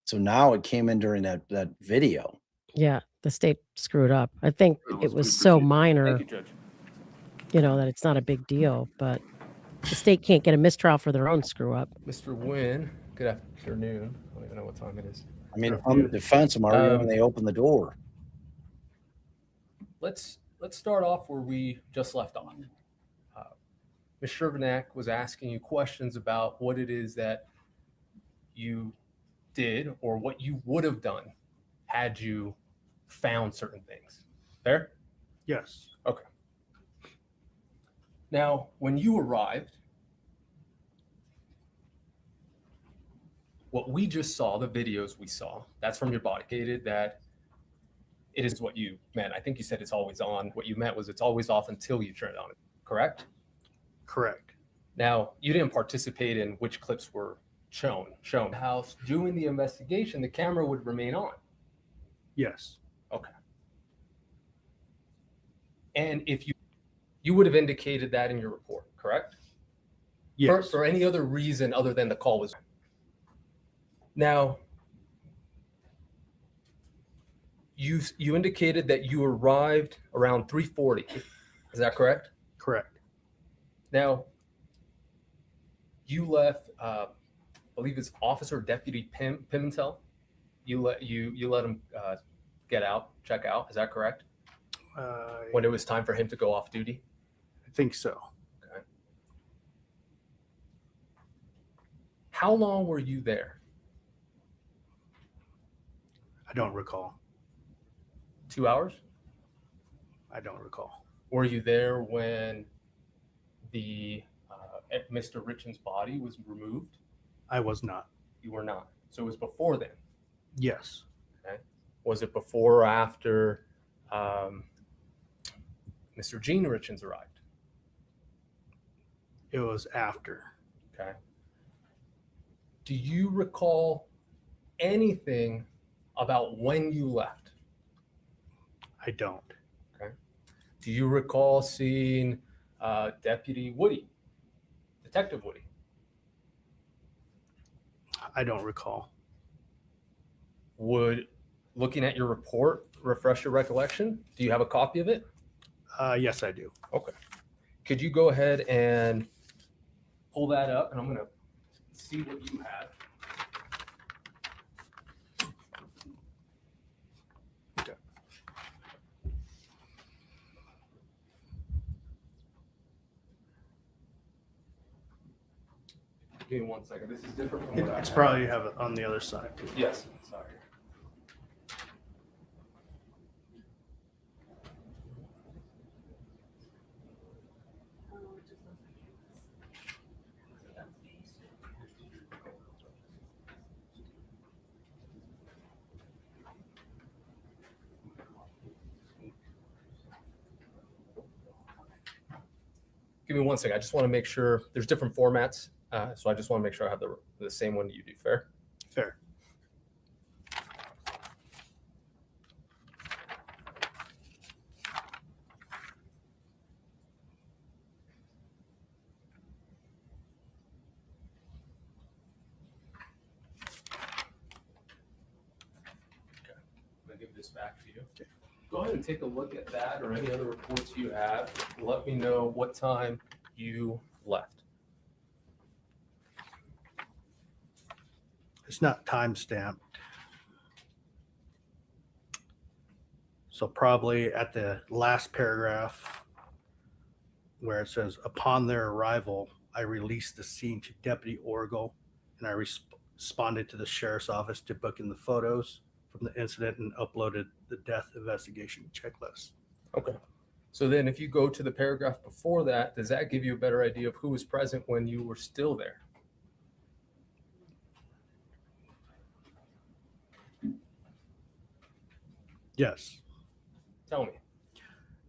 [SPEAKER 1] So now it came in during that video.
[SPEAKER 17] Yeah, the state screwed up. I think it was so minor,
[SPEAKER 10] Thank you, Judge.
[SPEAKER 17] that it's not a big deal, but the state can't get a mistrial for their own screw up.
[SPEAKER 10] Mr. Wynn, good afternoon. I don't even know what time it is.
[SPEAKER 1] I mean, on the defense, I'm arguing when they open the door.
[SPEAKER 10] Let's start off where we just left off. Ms. Shervanak was asking you questions about what it is that you did or what you would have done had you found certain things. Fair?
[SPEAKER 6] Yes.
[SPEAKER 10] Okay. Now, when you arrived, what we just saw, the videos we saw, that's from your body. Indicated that it is what you meant. I think you said it's always on. What you meant was it's always off until you turn it on. Correct?
[SPEAKER 6] Correct.
[SPEAKER 10] Now, you didn't participate in which clips were shown. House, doing the investigation, the camera would remain on.
[SPEAKER 6] Yes.
[SPEAKER 10] Okay. And if you would have indicated that in your report, correct?
[SPEAKER 6] Yes.
[SPEAKER 10] For any other reason other than the call was. Now, you indicated that you arrived around 3:40. Is that correct?
[SPEAKER 6] Correct.
[SPEAKER 10] Now, you left, I believe it's Officer Deputy Pimentel. You let him get out, check out. Is that correct? When it was time for him to go off duty?
[SPEAKER 6] I think so.
[SPEAKER 10] Okay. How long were you there?
[SPEAKER 6] I don't recall.
[SPEAKER 10] 2 hours?
[SPEAKER 6] I don't recall.
[SPEAKER 10] Were you there when the Mr. Richins' body was removed?
[SPEAKER 6] I was not.
[SPEAKER 10] You were not. So it was before then.
[SPEAKER 6] Yes.
[SPEAKER 10] Okay. Was it before or after Mr. Gene Richins arrived?
[SPEAKER 6] It was after.
[SPEAKER 10] Okay. Do you recall anything about when you left?
[SPEAKER 6] I don't.
[SPEAKER 10] Okay. Do you recall seeing Deputy Woody, Detective Woody?
[SPEAKER 6] I don't recall.
[SPEAKER 10] Would looking at your report refresh your recollection? Do you have a copy of it?
[SPEAKER 6] Yes, I do.
[SPEAKER 10] Okay. Could you go ahead and pull that up, and I'm going to see what you have.
[SPEAKER 6] Okay.
[SPEAKER 10] Give me 1 second. This is different from what I
[SPEAKER 6] It's
[SPEAKER 10] have.
[SPEAKER 6] probably have it on the other side.
[SPEAKER 10] Yes. Sorry. Give me 1 second. I just want to make sure there's different formats. So I just want to make sure I have the same one you do. Fair?
[SPEAKER 6] Fair.
[SPEAKER 10] I'm going to give this back to you. Okay. Go ahead and take a look at that or any other reports you have. Let me know what time you left.
[SPEAKER 6] It's not time stamped. So probably at the last paragraph where it says, upon their arrival, I released the scene to Deputy Orgel and I responded to the sheriff's office to book in the photos from the incident and uploaded the death investigation checklist.
[SPEAKER 10] Okay. So then if you go to the paragraph before that, does that give you a better idea of who was present when you were still there?
[SPEAKER 6] Yes.
[SPEAKER 10] Tell me.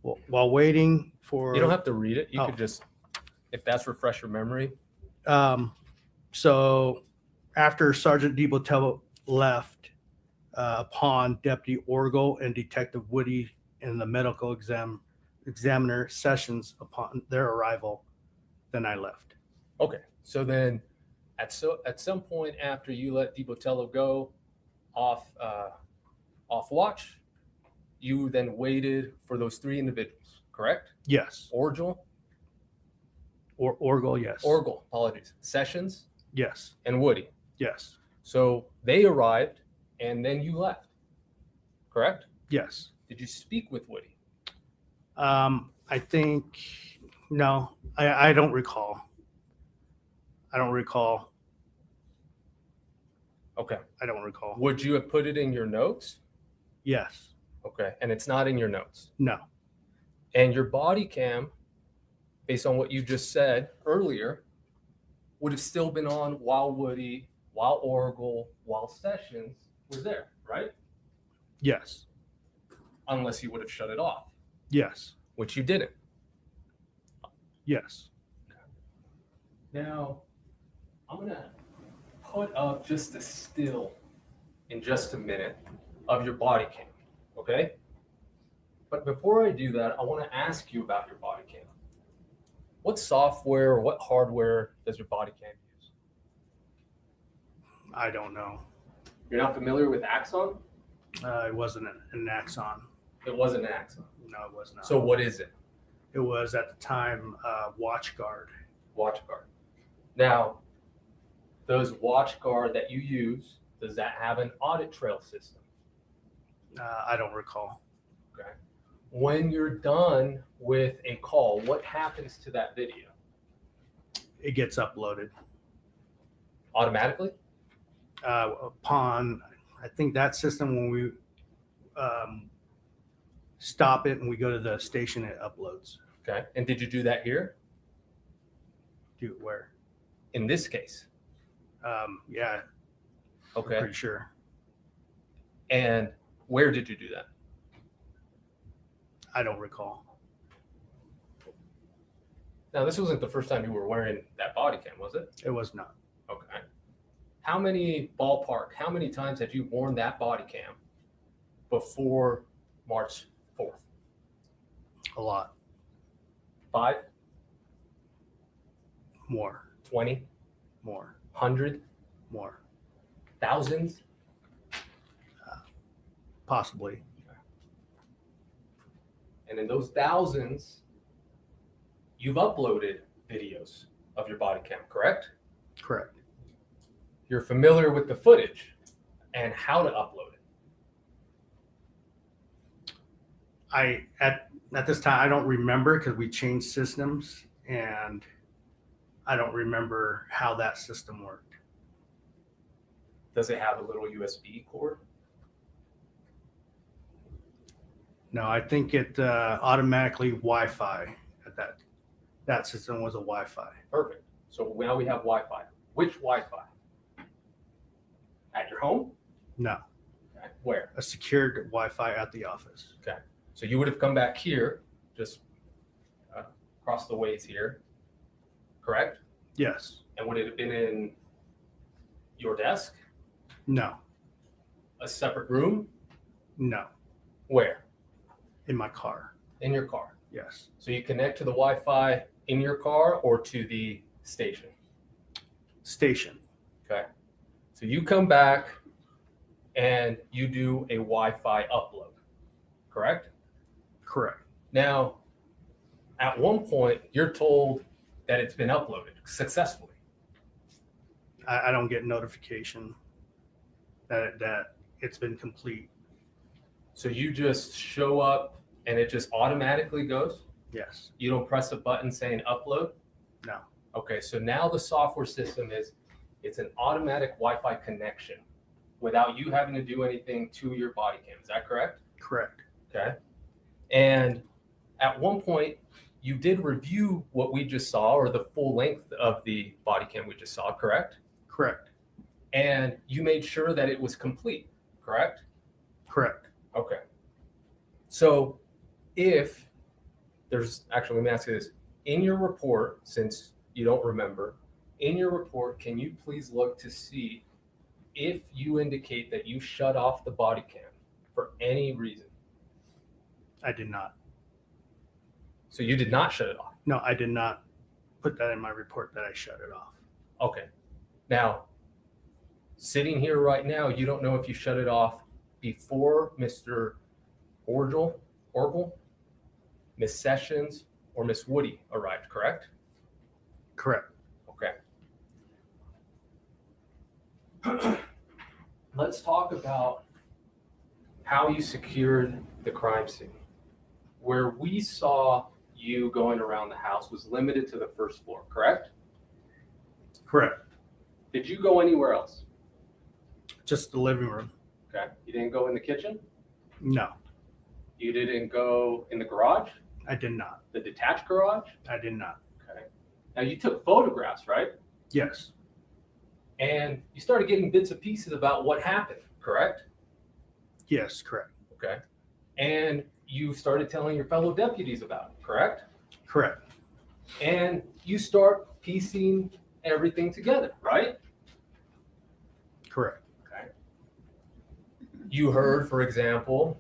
[SPEAKER 6] Well, while waiting for.
[SPEAKER 10] You don't have to read it. You
[SPEAKER 6] Oh.
[SPEAKER 10] could just, if that's refresh your memory.
[SPEAKER 6] So after Sergeant DiBotello left, upon Deputy Orgel and Detective Woody and the medical examiner Sessions upon their arrival, then I left.
[SPEAKER 10] Okay. So then at some point after you let DiBotello go off watch, you then waited for those three individuals, correct?
[SPEAKER 6] Yes.
[SPEAKER 10] Orgel,
[SPEAKER 6] Orgel, yes.
[SPEAKER 10] Orgel, apologies. Sessions
[SPEAKER 6] Yes.
[SPEAKER 10] and Woody.
[SPEAKER 6] Yes.
[SPEAKER 10] So they arrived and then you left, correct?
[SPEAKER 6] Yes.
[SPEAKER 10] Did you speak with Woody?
[SPEAKER 6] I think, no, I don't recall. I don't recall.
[SPEAKER 10] Okay.
[SPEAKER 6] I don't recall.
[SPEAKER 10] Would you have put it in your notes?
[SPEAKER 6] Yes.
[SPEAKER 10] Okay. And it's not in your notes.
[SPEAKER 6] No.
[SPEAKER 10] And your body cam, based on what you just said earlier, would have still been on while Woody while Oracle, while Sessions was there, right?
[SPEAKER 13] Yes.
[SPEAKER 10] Unless you would have shut it off,
[SPEAKER 13] Yes.
[SPEAKER 10] which you didn't.
[SPEAKER 13] Yes.
[SPEAKER 10] Now, I'm going to put up just a still in just a minute of your body cam, okay? But before I do that, I want to ask you about your body cam. What software or what hardware does your body cam use?
[SPEAKER 13] I don't know.
[SPEAKER 10] You're not familiar with Axon?
[SPEAKER 13] It wasn't an Axon.
[SPEAKER 10] It wasn't an Axon.
[SPEAKER 13] No, it was not.
[SPEAKER 10] So what is it?
[SPEAKER 13] It was at the time WatchGuard.
[SPEAKER 10] WatchGuard. Now, those WatchGuard that you use, does that have an audit trail system?
[SPEAKER 13] I don't recall.
[SPEAKER 10] Okay. When you're done with a call, what happens to that video?
[SPEAKER 13] It gets uploaded.
[SPEAKER 10] Automatically?
[SPEAKER 13] Upon, I think that system, when we stop it and we go to the station, it uploads.
[SPEAKER 10] Okay. And did you do that here?
[SPEAKER 13] Do it where?
[SPEAKER 10] In this case?
[SPEAKER 13] Yeah.
[SPEAKER 10] Okay.
[SPEAKER 13] I'm pretty sure.
[SPEAKER 10] And where did you do that?
[SPEAKER 13] I don't recall.
[SPEAKER 10] Now, this wasn't the first time you were wearing that body cam, was it?
[SPEAKER 13] It was not.
[SPEAKER 10] Okay. How many times had you worn that body cam before March 4th?
[SPEAKER 13] A lot.
[SPEAKER 10] 5?
[SPEAKER 13] More.
[SPEAKER 10] 20?
[SPEAKER 13] More.
[SPEAKER 10] 100?
[SPEAKER 13] More.
[SPEAKER 10] Thousands?
[SPEAKER 13] Possibly.
[SPEAKER 10] And in those thousands, you've uploaded videos of your body cam, correct?
[SPEAKER 13] Correct.
[SPEAKER 10] You're familiar with the footage and how to upload it.
[SPEAKER 13] At this time, I don't remember because we changed systems and I don't remember how that system worked.
[SPEAKER 10] Does it have a little USB cord?
[SPEAKER 13] No, I think it automatically Wi-Fi at that system was a Wi-Fi.
[SPEAKER 10] Perfect. So now we have Wi-Fi. Which Wi-Fi? At your home?
[SPEAKER 13] No.
[SPEAKER 10] Okay. Where?
[SPEAKER 13] A secured Wi-Fi at the office.
[SPEAKER 10] Okay. So you would have come back here, just across the ways here, correct?
[SPEAKER 13] Yes.
[SPEAKER 10] And would it have been in your desk?
[SPEAKER 13] No.
[SPEAKER 10] A separate room?
[SPEAKER 13] No.
[SPEAKER 10] Where?
[SPEAKER 13] In my car.
[SPEAKER 10] In your car.
[SPEAKER 13] Yes.
[SPEAKER 10] So you connect to the Wi-Fi in your car or to the station?
[SPEAKER 13] Station.
[SPEAKER 10] Okay. So you come back and you do a Wi-Fi upload, correct?
[SPEAKER 13] Correct.
[SPEAKER 10] Now, at one point, you're told that it's been uploaded successfully.
[SPEAKER 13] I don't get notification that it's been complete.
[SPEAKER 10] So you just show up and it just automatically goes?
[SPEAKER 13] Yes.
[SPEAKER 10] You don't press a button saying upload?
[SPEAKER 13] No.
[SPEAKER 10] Okay, so now the software system it's an automatic Wi-Fi connection without you having to do anything to your body cam. Is that correct?
[SPEAKER 13] Correct.
[SPEAKER 10] Okay. And at one point, you did review what we just saw, or the full length of the body cam we just saw, correct?
[SPEAKER 13] Correct.
[SPEAKER 10] And you made sure that it was complete, correct?
[SPEAKER 13] Correct.
[SPEAKER 10] Okay. So if let me ask you this. In your report, since you don't remember, in your report, can you please look to see if you indicate that you shut off the body cam for any reason?
[SPEAKER 13] I did not.
[SPEAKER 10] So you did not shut it off?
[SPEAKER 13] No, I did not put that in my report that I shut it off.
[SPEAKER 10] Okay. Now, sitting here right now, you don't know if you shut it off before Mr. Orgel, Miss Sessions, or Miss Woody arrived, correct?
[SPEAKER 13] Correct.
[SPEAKER 10] Okay. Let's talk about how you secured the crime scene. Where we saw you going around the house was limited to the first floor, correct?
[SPEAKER 13] Correct.
[SPEAKER 10] Did you go anywhere else?
[SPEAKER 13] Just the living room.
[SPEAKER 10] Okay. You didn't go in the kitchen?
[SPEAKER 13] No,
[SPEAKER 10] You didn't go in the garage?
[SPEAKER 13] I did not.
[SPEAKER 10] The detached garage?
[SPEAKER 13] I did not.
[SPEAKER 10] Okay. Now you took photographs, right?
[SPEAKER 13] Yes.
[SPEAKER 10] and you started getting bits and pieces about what happened, correct?
[SPEAKER 13] Yes, correct.
[SPEAKER 10] Okay. And you started telling your fellow deputies about it, correct?
[SPEAKER 13] Correct.
[SPEAKER 10] And you start piecing everything together, right?
[SPEAKER 13] Correct.
[SPEAKER 10] Okay. You heard, for example,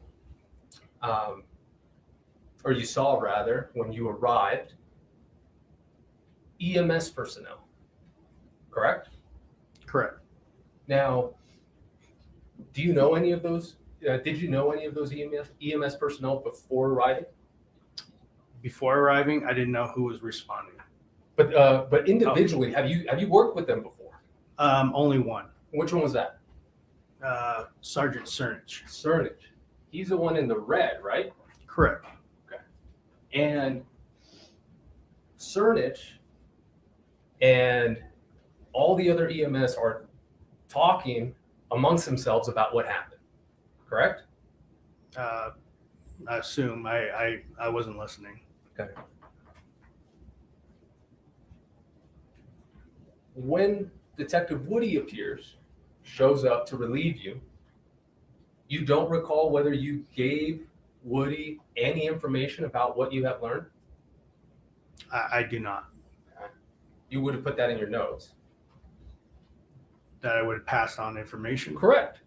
[SPEAKER 10] or you saw rather, when you arrived, EMS personnel, correct?
[SPEAKER 13] Correct.
[SPEAKER 10] Now, do you know any of those? Did you know any of those EMS personnel before arriving?
[SPEAKER 13] Before arriving, I didn't know who was responding.
[SPEAKER 10] But individually, have you worked with them before?
[SPEAKER 13] Only one.
[SPEAKER 10] Which one was that?
[SPEAKER 13] Sergeant Cernich.
[SPEAKER 10] Cernich. He's the one in the red, right?
[SPEAKER 13] Correct.
[SPEAKER 10] Okay. And Cernich and all the other EMS are talking amongst themselves about what happened, correct?
[SPEAKER 13] I assume I wasn't listening.
[SPEAKER 10] Okay. When Detective Woody appears, shows up to relieve you, you don't recall whether you gave Woody any information about what you have learned?
[SPEAKER 13] I do not.
[SPEAKER 10] You would have put that in your notes.
[SPEAKER 13] That I would have passed on information.
[SPEAKER 10] Correct.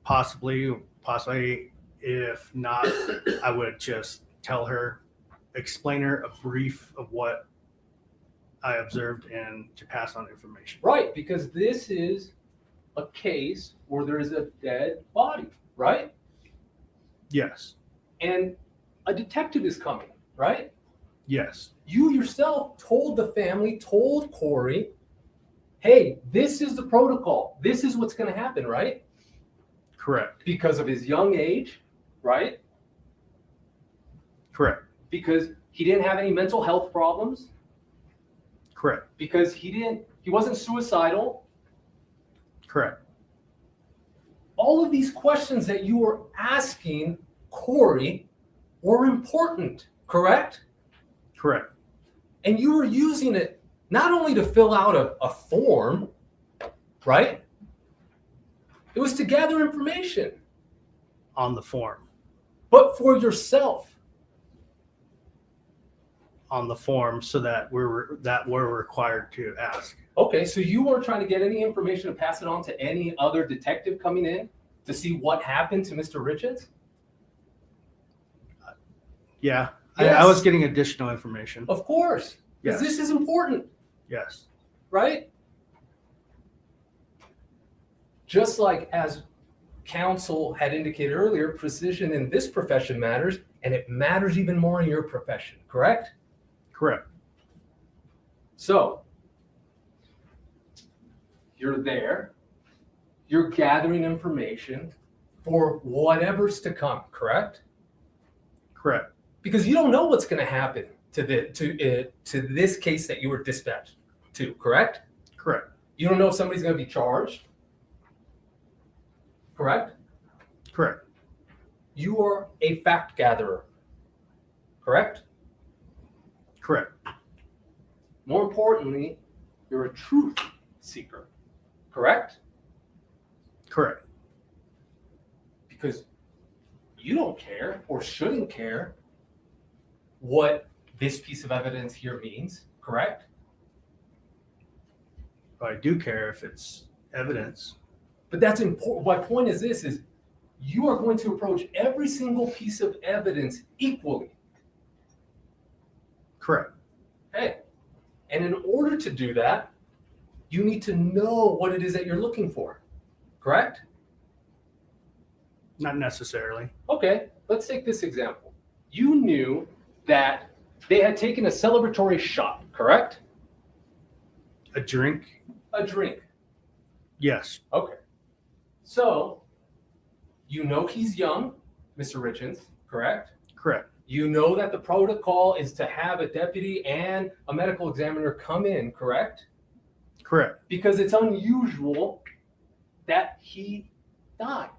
[SPEAKER 13] Possibly. If not, I would just tell her, explain her a brief of what I observed and to pass on information.
[SPEAKER 10] Right, because this is a case where there is a dead body, right?
[SPEAKER 13] Yes.
[SPEAKER 10] And a detective is coming, right?
[SPEAKER 13] Yes.
[SPEAKER 10] You yourself told the family, told Kouri, hey, this is the protocol. This is what's going to happen, right?
[SPEAKER 13] Correct.
[SPEAKER 10] Because of his young age, right?
[SPEAKER 13] Correct.
[SPEAKER 10] Because he didn't have any mental health problems.
[SPEAKER 13] Correct.
[SPEAKER 10] Because he wasn't suicidal.
[SPEAKER 13] Correct.
[SPEAKER 10] All of these questions that you were asking Kouri were important, correct?
[SPEAKER 13] Correct.
[SPEAKER 10] And you were using it not only to fill out a form, right? It was to gather information.
[SPEAKER 13] On the form.
[SPEAKER 10] But for yourself.
[SPEAKER 13] On the form, so that we're required to ask.
[SPEAKER 10] Okay, so you weren't trying to get any information and pass it on to any other detective coming in to see what happened to Mr. Richins?
[SPEAKER 13] Yeah.
[SPEAKER 10] Yes.
[SPEAKER 13] I was getting additional information.
[SPEAKER 10] Of course, because
[SPEAKER 13] Yes.
[SPEAKER 10] this is important,
[SPEAKER 13] Yes.
[SPEAKER 10] right? Just like as counsel had indicated earlier, precision in this profession matters, and it matters even more in your profession, correct?
[SPEAKER 13] Correct.
[SPEAKER 10] So, you're there, you're gathering information for whatever's to come, correct?
[SPEAKER 13] Correct.
[SPEAKER 10] Because you don't know what's going to happen to this case that you were dispatched to, correct?
[SPEAKER 13] Correct.
[SPEAKER 10] You don't know if somebody's going to be charged, correct?
[SPEAKER 13] Correct.
[SPEAKER 10] You are a fact gatherer, correct?
[SPEAKER 13] Correct.
[SPEAKER 10] More importantly, you're a truth seeker, correct?
[SPEAKER 13] Correct.
[SPEAKER 10] Because you don't care or shouldn't care what this piece of evidence here means, correct?
[SPEAKER 13] But I do care if it's evidence.
[SPEAKER 10] But that's important. My point is this, is you are going to approach every single piece of evidence equally.
[SPEAKER 13] Correct.
[SPEAKER 10] Okay. And in order to do that, you need to know what it is that you're looking for, correct?
[SPEAKER 13] Not necessarily.
[SPEAKER 10] Okay, let's take this example. You knew that they had taken a celebratory shot, correct?
[SPEAKER 13] A drink?
[SPEAKER 10] A drink.
[SPEAKER 13] Yes.
[SPEAKER 10] Okay. So, you know he's young, Mr. Richins, correct?
[SPEAKER 13] Correct.
[SPEAKER 10] You know that the protocol is to have a deputy and a medical examiner come in, correct?
[SPEAKER 13] Correct.
[SPEAKER 10] Because it's unusual that he died,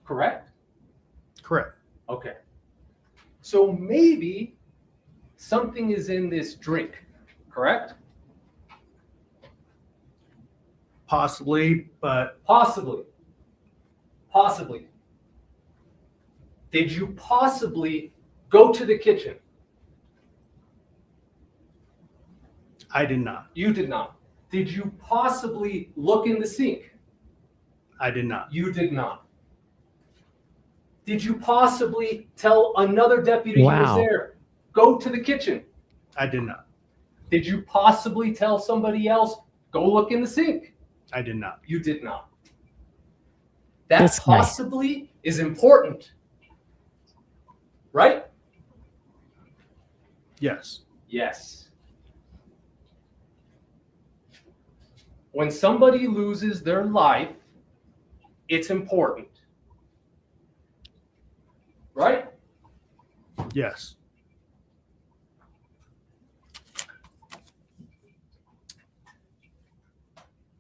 [SPEAKER 10] correct?
[SPEAKER 13] Correct.
[SPEAKER 10] Okay. So maybe something is in this drink, correct?
[SPEAKER 13] Possibly, but
[SPEAKER 10] Possibly. Possibly. Did you possibly go to the kitchen?
[SPEAKER 13] I did not.
[SPEAKER 10] You did not. Did you possibly look in the sink?
[SPEAKER 13] I did not.
[SPEAKER 10] You did not. Did you possibly tell another deputy who was
[SPEAKER 17] Wow.
[SPEAKER 10] there, go to the kitchen?
[SPEAKER 13] I did not.
[SPEAKER 10] Did you possibly tell somebody else, go look in the sink?
[SPEAKER 13] I did not.
[SPEAKER 10] You did not. That
[SPEAKER 17] This guy.
[SPEAKER 10] possibly is important. Right?
[SPEAKER 13] Yes.
[SPEAKER 10] Yes. When somebody loses their life, it's important. Right?
[SPEAKER 13] Yes.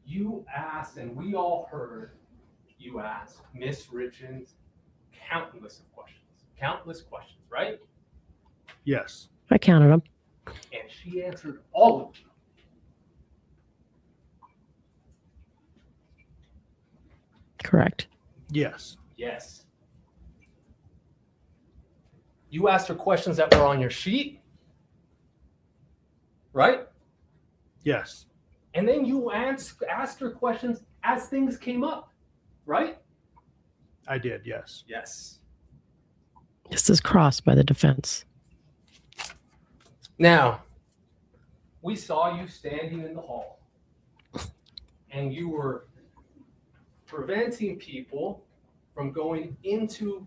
[SPEAKER 10] You asked, and we all heard you ask Miss Richins countless of questions. Countless questions, right?
[SPEAKER 13] Yes.
[SPEAKER 17] I counted them.
[SPEAKER 10] And she answered all of them.
[SPEAKER 17] Correct.
[SPEAKER 13] Yes.
[SPEAKER 10] Yes. You asked her questions that were on your sheet, right?
[SPEAKER 13] Yes.
[SPEAKER 10] And then you asked her questions as things came up, right?
[SPEAKER 13] I did. Yes.
[SPEAKER 10] Yes.
[SPEAKER 17] This is crossed by the defense.
[SPEAKER 10] Now, we saw you standing in the hall, and you were preventing people from going into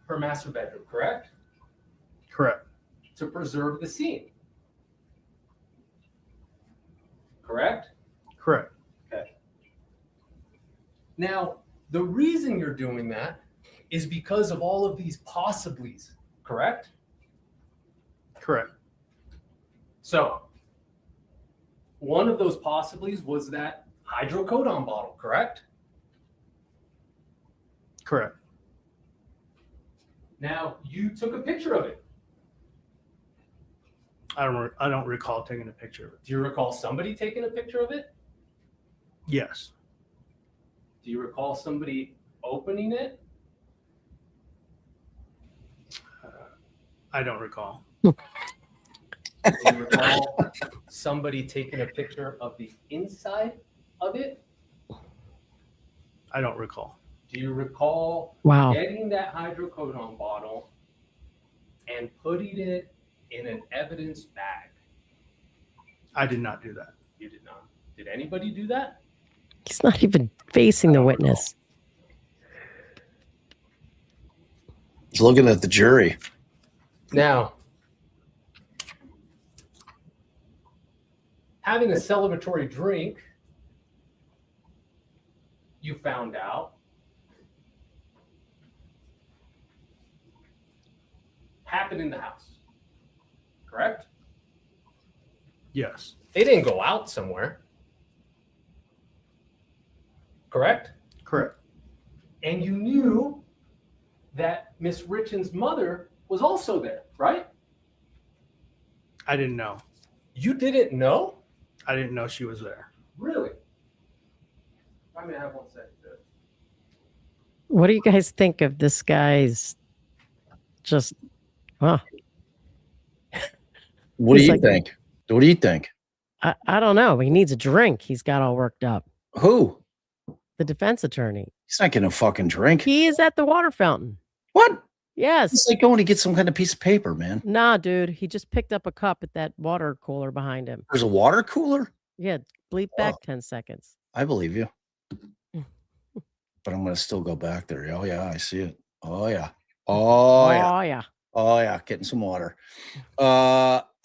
[SPEAKER 10] her master bedroom, correct?
[SPEAKER 13] Correct.
[SPEAKER 10] To preserve the scene. Correct?
[SPEAKER 13] Correct.
[SPEAKER 10] Okay. Now, the reason you're doing that is because of all of these possiblies, correct?
[SPEAKER 13] Correct.
[SPEAKER 10] So, one of those possibilities was that hydrocodone bottle, correct?
[SPEAKER 13] Correct.
[SPEAKER 10] Now, you took a picture of it.
[SPEAKER 13] I don't recall taking a picture of it.
[SPEAKER 10] Do you recall somebody taking a picture of it?
[SPEAKER 13] Yes.
[SPEAKER 10] Do you recall somebody opening it?
[SPEAKER 13] I don't recall.
[SPEAKER 10] Do you recall somebody taking a picture of the inside of it?
[SPEAKER 13] I don't recall.
[SPEAKER 10] Do you recall
[SPEAKER 17] Wow.
[SPEAKER 10] getting that hydrocodone bottle and putting it in an evidence bag?
[SPEAKER 13] I did not do that.
[SPEAKER 10] You did not. Did anybody do that?
[SPEAKER 17] He's not even facing the witness.
[SPEAKER 1] He's looking at the jury.
[SPEAKER 10] Now, having a celebratory drink, you found out, happened in the house, correct?
[SPEAKER 13] Yes.
[SPEAKER 10] They didn't go out somewhere, correct?
[SPEAKER 13] Correct.
[SPEAKER 10] And you knew that Miss Richins' mother was also there, right?
[SPEAKER 13] I didn't know.
[SPEAKER 10] You didn't know?
[SPEAKER 13] I didn't know she was there.
[SPEAKER 10] Really? I mean, I have 1 second.
[SPEAKER 17] What do you guys think of this guy's just, huh?
[SPEAKER 1] What do
[SPEAKER 17] He's
[SPEAKER 1] you
[SPEAKER 17] like-
[SPEAKER 1] think? What do you think?
[SPEAKER 17] I don't know. He needs a drink. He's got all worked up.
[SPEAKER 1] Who?
[SPEAKER 17] The defense attorney.
[SPEAKER 1] He's not getting a fucking drink.
[SPEAKER 17] He is at the water fountain.
[SPEAKER 1] What?
[SPEAKER 17] Yes.
[SPEAKER 1] It's like going to get some kind of piece of paper, man.
[SPEAKER 17] Nah, dude. He just picked up a cup at that water cooler behind him.
[SPEAKER 1] There's a water cooler?
[SPEAKER 17] Yeah. Bleep back 10 seconds.
[SPEAKER 1] I believe you. But I'm going to still go back there. Oh, yeah, I see it. Oh, yeah. Oh, yeah.
[SPEAKER 17] Oh, yeah.
[SPEAKER 1] Oh, yeah. Getting some water.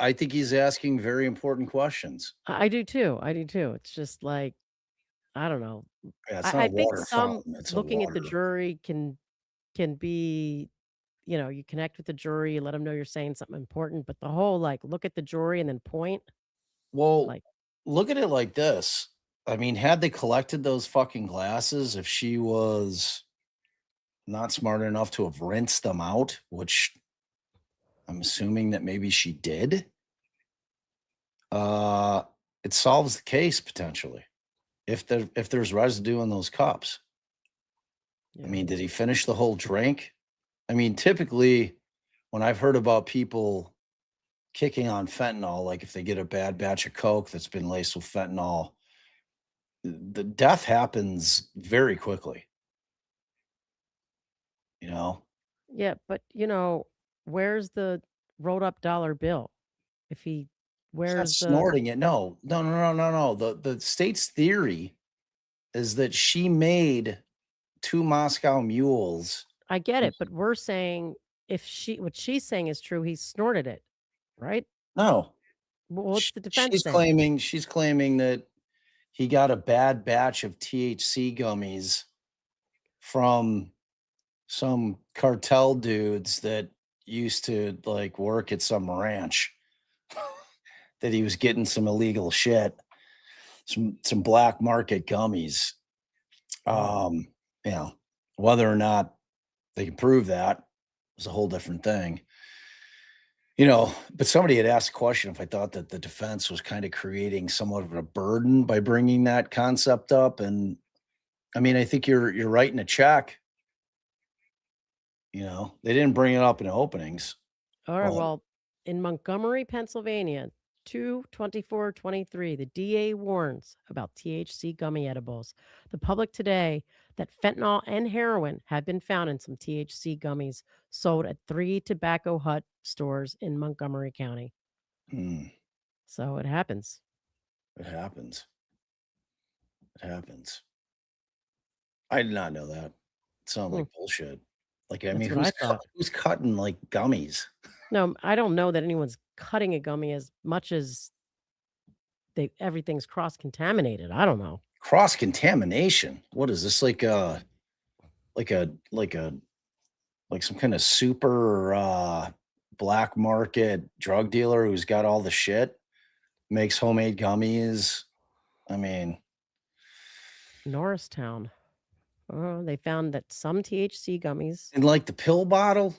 [SPEAKER 1] I think he's asking very important questions.
[SPEAKER 17] I do too. I do too. It's just like, I don't know.
[SPEAKER 1] Yeah, it's not
[SPEAKER 17] I
[SPEAKER 1] a
[SPEAKER 17] think
[SPEAKER 1] water
[SPEAKER 17] some
[SPEAKER 1] fountain. It's a
[SPEAKER 17] looking at the
[SPEAKER 1] water.
[SPEAKER 17] jury can be, you know, you connect with the jury, you let them know you're saying something important, but the whole like look at the jury and then point.
[SPEAKER 1] Well,
[SPEAKER 17] Like-
[SPEAKER 1] look at it like this. I mean, had they collected those fucking glasses, if she was not smart enough to have rinsed them out, which I'm assuming that maybe she did, it solves the case potentially. if there's residue in those cups. I mean, did he finish the whole drink? I mean, typically when I've heard about people kicking on fentanyl, like if they get a bad batch of Coke that's been laced with fentanyl, the death happens very quickly. You know,
[SPEAKER 17] Yeah, but where's the rolled up dollar bill? If he
[SPEAKER 1] he's not
[SPEAKER 17] where's the
[SPEAKER 1] snorting it. No, no, no, no, no, no. The state's theory is that she made 2 Moscow Mules.
[SPEAKER 17] I get it, but we're saying if what she's saying is true, he snorted it, right?
[SPEAKER 1] No,
[SPEAKER 17] What's the defense saying?
[SPEAKER 1] she's claiming that he got a bad batch of THC gummies from some cartel dudes that used to like work at some ranch, that he was getting some illegal shit, some black market gummies. You know, whether or not they can prove that is a whole different thing. You know, but somebody had asked a question if I thought that the defense was kind of creating somewhat of a burden by bringing that concept up. And I mean, I think you're writing a check. You know, they didn't bring it up in openings.
[SPEAKER 17] All right,
[SPEAKER 1] but
[SPEAKER 17] well, in Montgomery, Pennsylvania, 2/24/23, the DA warns about THC gummy edibles. The public today that fentanyl and heroin have been found in some THC gummies sold at 3 Tobacco Hut stores in Montgomery County. So it happens.
[SPEAKER 1] It happens. It happens. I did not know that. It sounds like bullshit. Like, I
[SPEAKER 17] That's
[SPEAKER 1] mean,
[SPEAKER 17] what I thought.
[SPEAKER 1] who's cutting like gummies?
[SPEAKER 17] No, I don't know that anyone's cutting a gummy as much as everything's cross-contaminated. I don't know.
[SPEAKER 1] Cross contamination. What is this like like some kind of super black market drug dealer who's got all the shit, makes homemade gummies? I mean,
[SPEAKER 17] Norristown. They found that some THC gummies.
[SPEAKER 1] and like the pill bottle,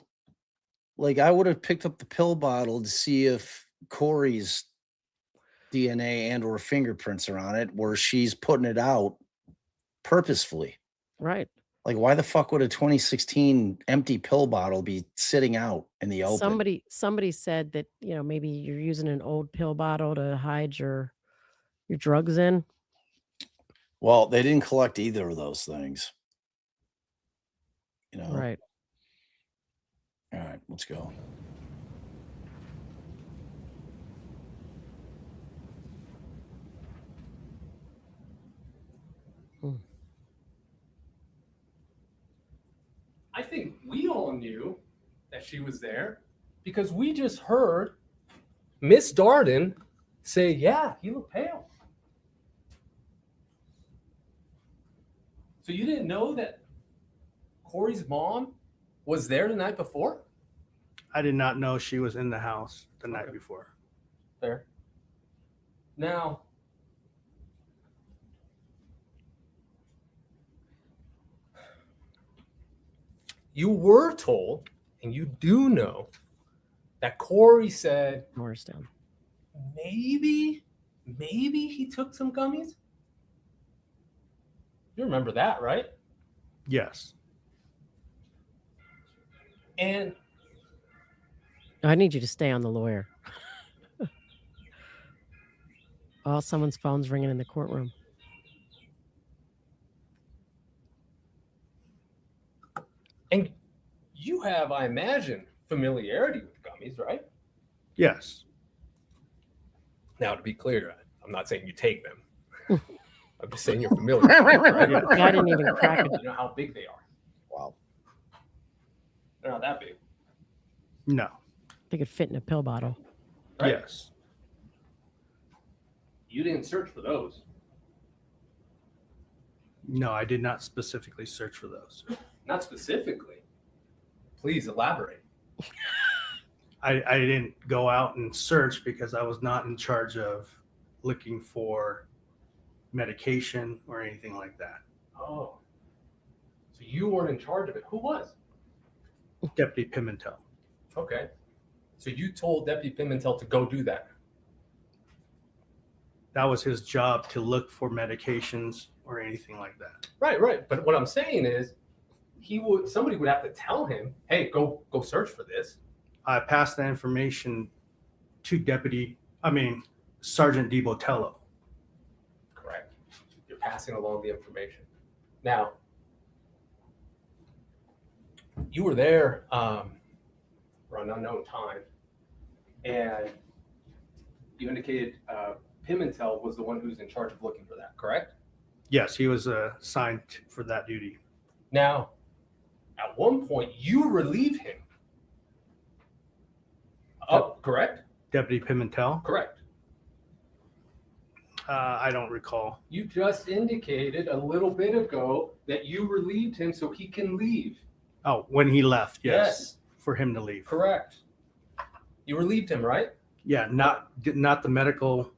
[SPEAKER 1] like I would have picked up the pill bottle to see if Kouri's DNA and or fingerprints are on it, where she's putting it out purposefully.
[SPEAKER 17] Right.
[SPEAKER 1] Like, why the fuck would a 2016 empty pill bottle be sitting out in the open?
[SPEAKER 17] Somebody said that, maybe you're using an old pill bottle to hide your drugs in.
[SPEAKER 1] Well, they didn't collect either of those things. You know?
[SPEAKER 17] Right.
[SPEAKER 1] All right, let's go.
[SPEAKER 10] I think we all knew that she was there because we just heard Miss Darden say, yeah, he looked pale. So you didn't know that Kouri's mom was there the night before?
[SPEAKER 13] I did not know she was in the house the night before.
[SPEAKER 10] Fair. Now, you were told, and you do know, that Kouri said,
[SPEAKER 17] Norristown.
[SPEAKER 10] maybe he took some gummies? You remember that, right?
[SPEAKER 13] Yes.
[SPEAKER 10] And
[SPEAKER 17] I need you to stay on the lawyer. Oh, someone's phone's ringing in the courtroom.
[SPEAKER 10] And you have, I imagine, familiarity with gummies, right?
[SPEAKER 13] Yes.
[SPEAKER 10] Now, to be clear, I'm not saying you take them. I'm just saying you're familiar. Right?
[SPEAKER 17] Yeah, I didn't even crack it.
[SPEAKER 10] You know how big they are.
[SPEAKER 1] Wow.
[SPEAKER 10] They're not that big.
[SPEAKER 13] No.
[SPEAKER 17] They could fit in a pill bottle.
[SPEAKER 10] Right?
[SPEAKER 13] Yes.
[SPEAKER 10] You didn't search for those.
[SPEAKER 13] No, I did not specifically search for those.
[SPEAKER 10] Not specifically. Please elaborate.
[SPEAKER 13] I didn't go out and search because I was not in charge of looking for medication or anything like that.
[SPEAKER 10] Oh. So you weren't in charge of it. Who was?
[SPEAKER 13] Deputy Pimentel.
[SPEAKER 10] Okay. So you told Deputy Pimentel to go do that.
[SPEAKER 13] that was his job to look for medications or anything like that.
[SPEAKER 10] Right. But what I'm saying is, somebody would have to tell him, hey, go search for this.
[SPEAKER 13] I passed that information to Sergeant DiBotello.
[SPEAKER 10] Correct. You're passing along the information. Now, you were there for an unknown time, and you indicated Pimentel was the one who's in charge of looking for that, correct?
[SPEAKER 13] Yes, he was assigned for that duty.
[SPEAKER 10] Now, at one point, you relieve him. Oh, correct?
[SPEAKER 13] Deputy Pimentel?
[SPEAKER 10] Correct.
[SPEAKER 13] I don't recall.
[SPEAKER 10] You just indicated a little bit ago that you relieved him so he can leave.
[SPEAKER 13] Oh, when he left, yes.
[SPEAKER 10] Yes.
[SPEAKER 13] For him to leave.
[SPEAKER 10] Correct. You relieved him, right?
[SPEAKER 13] Yeah, not the medical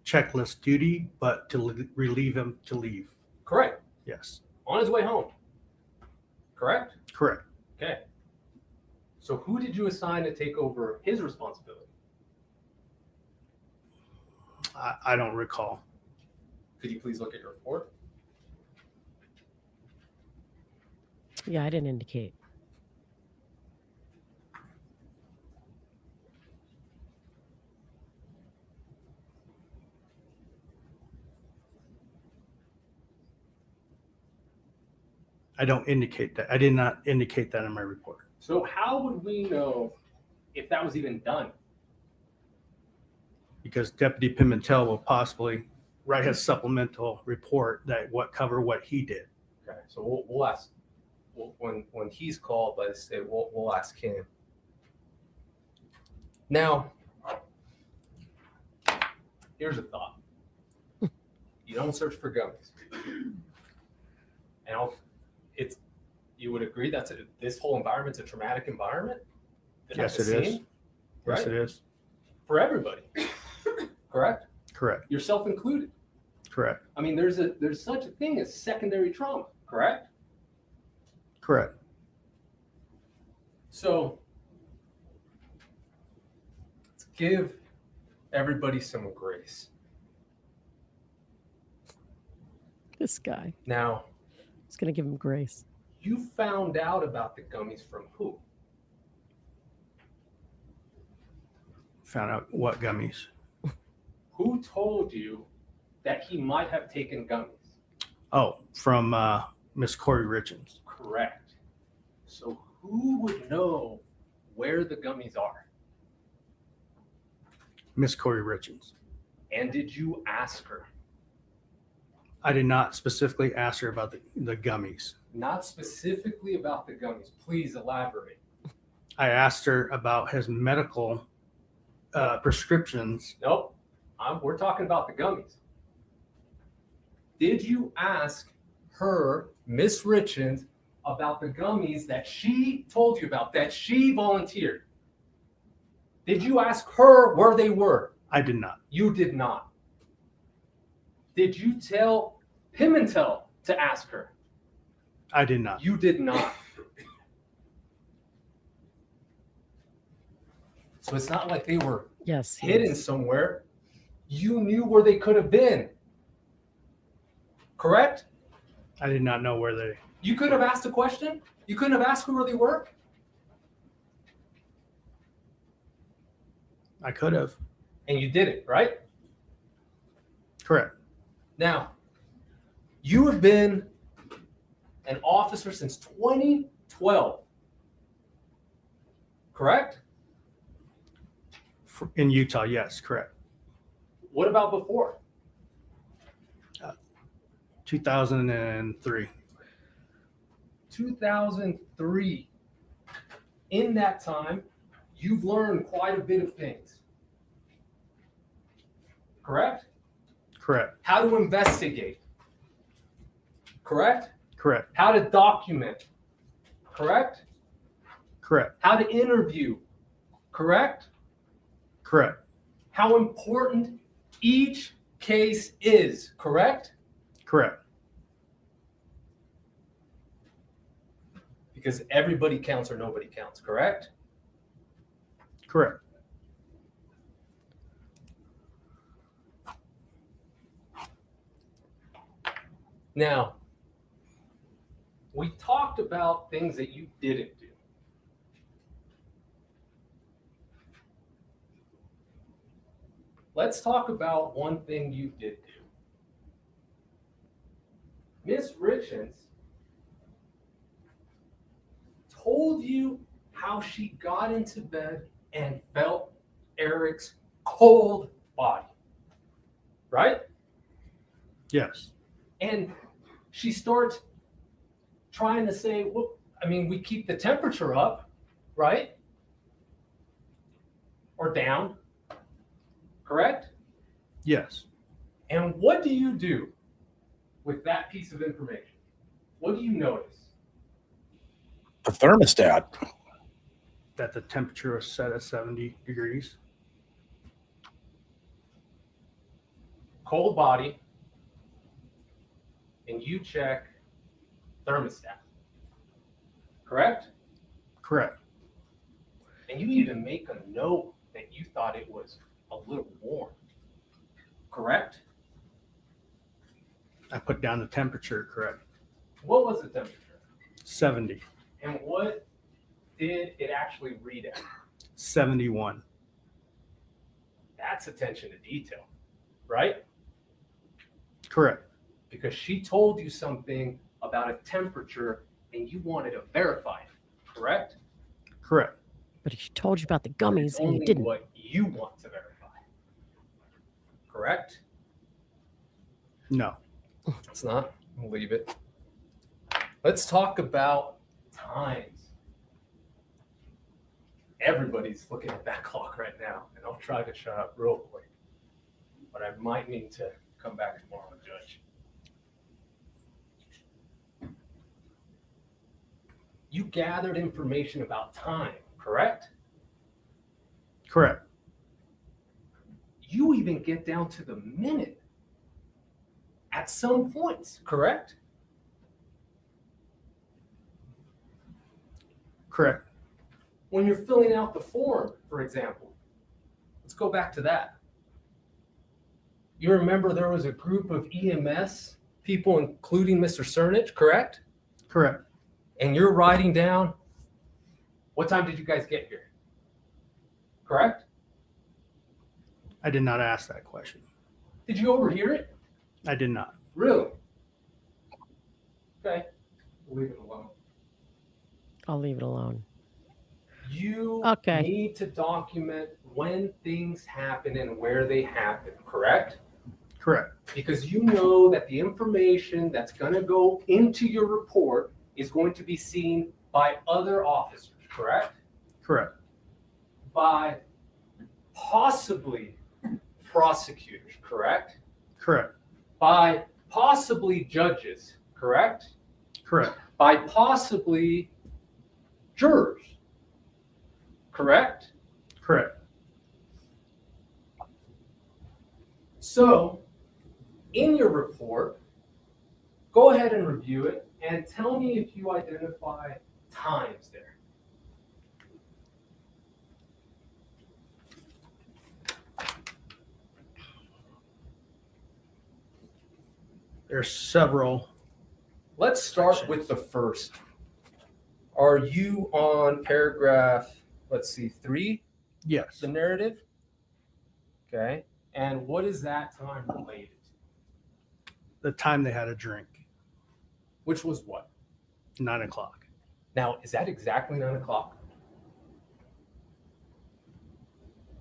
[SPEAKER 13] checklist duty, but to relieve him to leave.
[SPEAKER 10] Correct.
[SPEAKER 13] Yes.
[SPEAKER 10] On his way home. Correct?
[SPEAKER 13] Correct.
[SPEAKER 10] Okay. So who did you assign to take over his responsibility?
[SPEAKER 13] I don't recall.
[SPEAKER 10] Could you please look at your report?
[SPEAKER 17] Yeah, I didn't indicate.
[SPEAKER 13] I don't indicate that. I did not indicate that in my report.
[SPEAKER 10] So how would we know if that was even done?
[SPEAKER 13] Because Deputy Pimentel will possibly write his supplemental report that cover what he did.
[SPEAKER 10] Okay, so we'll ask when he's called. Let's say we'll ask him. Now, here's a thought: you don't search for gummies, and you would agree this whole environment's a traumatic environment.
[SPEAKER 13] Yes, it is.
[SPEAKER 10] Right?
[SPEAKER 13] Yes, it is.
[SPEAKER 10] For everybody, correct?
[SPEAKER 13] Correct.
[SPEAKER 10] Yourself included.
[SPEAKER 13] Correct.
[SPEAKER 10] I mean, there's such a thing as secondary trauma, correct?
[SPEAKER 13] Correct.
[SPEAKER 10] So let's give everybody some grace.
[SPEAKER 17] This guy.
[SPEAKER 10] Now,
[SPEAKER 17] It's going to give him grace.
[SPEAKER 10] you found out about the gummies from who?
[SPEAKER 13] Found out what gummies.
[SPEAKER 10] Who told you that he might have taken gummies?
[SPEAKER 13] Oh, from Miss Kouri Richins.
[SPEAKER 10] Correct. So who would know where the gummies are?
[SPEAKER 13] Miss Kouri Richins.
[SPEAKER 10] And did you ask her?
[SPEAKER 13] I did not specifically ask her about the gummies.
[SPEAKER 10] Not specifically about the gummies. Please elaborate.
[SPEAKER 13] I asked her about his medical prescriptions.
[SPEAKER 10] Nope. We're talking about the gummies. Did you ask her, Miss Richins, about the gummies that she told you about, that she volunteered? Did you ask her where they were?
[SPEAKER 13] I did not.
[SPEAKER 10] You did not. Did you tell Pimentel to ask her?
[SPEAKER 13] I did not.
[SPEAKER 10] You did not. So it's not like they were hidden somewhere. You knew where they could have been. Correct?
[SPEAKER 13] I did not know where they.
[SPEAKER 10] You could have asked a question. You couldn't have asked where they were.
[SPEAKER 13] I could have.
[SPEAKER 10] And you did it, right?
[SPEAKER 13] Correct.
[SPEAKER 10] Now, you have been an officer since 2012. Correct?
[SPEAKER 13] In Utah, yes, correct.
[SPEAKER 10] What about before?
[SPEAKER 13] 2003.
[SPEAKER 10] 2003. In that time, you've learned quite a bit of things. Correct?
[SPEAKER 13] Correct.
[SPEAKER 10] How to investigate. Correct?
[SPEAKER 13] Correct.
[SPEAKER 10] How to document. Correct?
[SPEAKER 13] Correct.
[SPEAKER 10] How to interview. Correct?
[SPEAKER 13] Correct.
[SPEAKER 10] How important each case is. Correct?
[SPEAKER 13] Correct.
[SPEAKER 10] Because everybody counts or nobody counts. Correct?
[SPEAKER 13] Correct.
[SPEAKER 10] Now, we talked about things that you didn't do. Let's talk about one thing you did do. Miss Richins told you how she got into bed and felt Eric's cold body, right?
[SPEAKER 13] Yes.
[SPEAKER 10] And she starts trying to say, well, I mean, we keep the temperature up, right? Or down, correct?
[SPEAKER 13] Yes.
[SPEAKER 10] And what do you do with that piece of information? What do you notice?
[SPEAKER 1] The thermostat.
[SPEAKER 13] That the temperature was set at 70 degrees.
[SPEAKER 10] Cold body, and you check thermostat, correct?
[SPEAKER 13] Correct.
[SPEAKER 10] And you even make a note that you thought it was a little warm, correct?
[SPEAKER 13] I put down the temperature, correct.
[SPEAKER 10] What was the temperature?
[SPEAKER 13] 70.
[SPEAKER 10] And what did it actually read at?
[SPEAKER 13] 71.
[SPEAKER 10] That's attention to detail, right?
[SPEAKER 13] Correct.
[SPEAKER 10] Because she told you something about a temperature and you wanted to verify it, correct?
[SPEAKER 13] Correct.
[SPEAKER 17] But she told you about the
[SPEAKER 10] But
[SPEAKER 17] gummies
[SPEAKER 10] it's
[SPEAKER 17] and you
[SPEAKER 10] only
[SPEAKER 17] didn't.
[SPEAKER 10] what you want to verify, correct?
[SPEAKER 13] No.
[SPEAKER 10] It's not. We'll leave it. Let's talk about times. Everybody's looking at that clock right now, and I'll try to shut up real quick. But I might need to come back tomorrow and judge. You gathered information about time, correct?
[SPEAKER 13] Correct.
[SPEAKER 10] You even get down to the minute at some points, correct?
[SPEAKER 13] Correct.
[SPEAKER 10] When you're filling out the form, for example, let's go back to that. You remember there was a group of EMS people, including Mr. Cernich, correct?
[SPEAKER 13] Correct.
[SPEAKER 10] And you're writing down, what time did you guys get here? Correct?
[SPEAKER 13] I did not ask that question.
[SPEAKER 10] Did you overhear it?
[SPEAKER 13] I did not.
[SPEAKER 10] Really? Okay. We'll leave it alone.
[SPEAKER 17] I'll leave it alone.
[SPEAKER 10] You
[SPEAKER 17] Okay.
[SPEAKER 10] need to document when things happen and where they happen, correct?
[SPEAKER 13] Correct.
[SPEAKER 10] Because you know that the information that's going to go into your report is going to be seen by other officers, correct?
[SPEAKER 13] Correct.
[SPEAKER 10] By possibly prosecutors, correct?
[SPEAKER 13] Correct.
[SPEAKER 10] By possibly judges, correct?
[SPEAKER 13] Correct.
[SPEAKER 10] By possibly jurors, correct?
[SPEAKER 13] Correct.
[SPEAKER 10] So, in your report, go ahead and review it and tell me if you identify times there.
[SPEAKER 13] There's several.
[SPEAKER 10] Let's start with the first. Are you on paragraph, let's see, 3?
[SPEAKER 13] Yes.
[SPEAKER 10] The narrative? Okay. And what is that time related to?
[SPEAKER 13] The time they had a drink.
[SPEAKER 10] Which was what?
[SPEAKER 13] 9 o'clock.
[SPEAKER 10] Now, is that exactly 9 o'clock?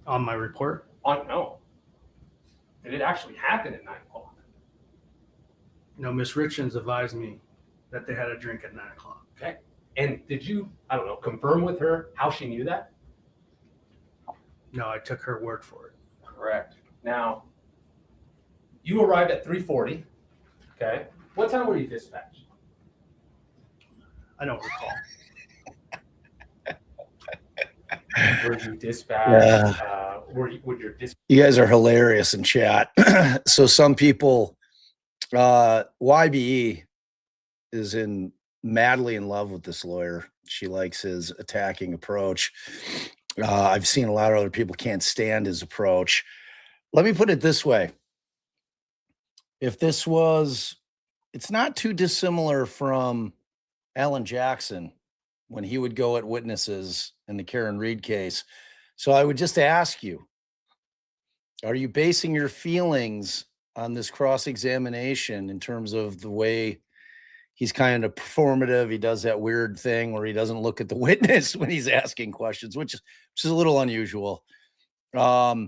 [SPEAKER 13] On my report?
[SPEAKER 10] No. Did it actually happen at 9 o'clock?
[SPEAKER 13] No, Miss Richins advised me that they had a drink at 9 o'clock.
[SPEAKER 10] Okay. And did you, I don't know, confirm with her how she knew that?
[SPEAKER 13] No, I took her word for it.
[SPEAKER 10] Correct. Now, you arrived at 3:40. Okay. What time were you dispatched?
[SPEAKER 13] I don't recall.
[SPEAKER 10] Were you dispatched? Would your dispatch?
[SPEAKER 1] You guys are hilarious in chat. So some people, YBE is madly in love with this lawyer. She likes his attacking approach. I've seen a lot of other people can't stand his approach. Let me put it this way. If this was it's not too dissimilar from Alan Jackson when he would go at witnesses in the Karen Reed case. So I would just ask you, are you basing your feelings on this cross-examination in terms of the way he's kind of performative? He does that weird thing where he doesn't look at the witness when he's asking questions, which is a little unusual. But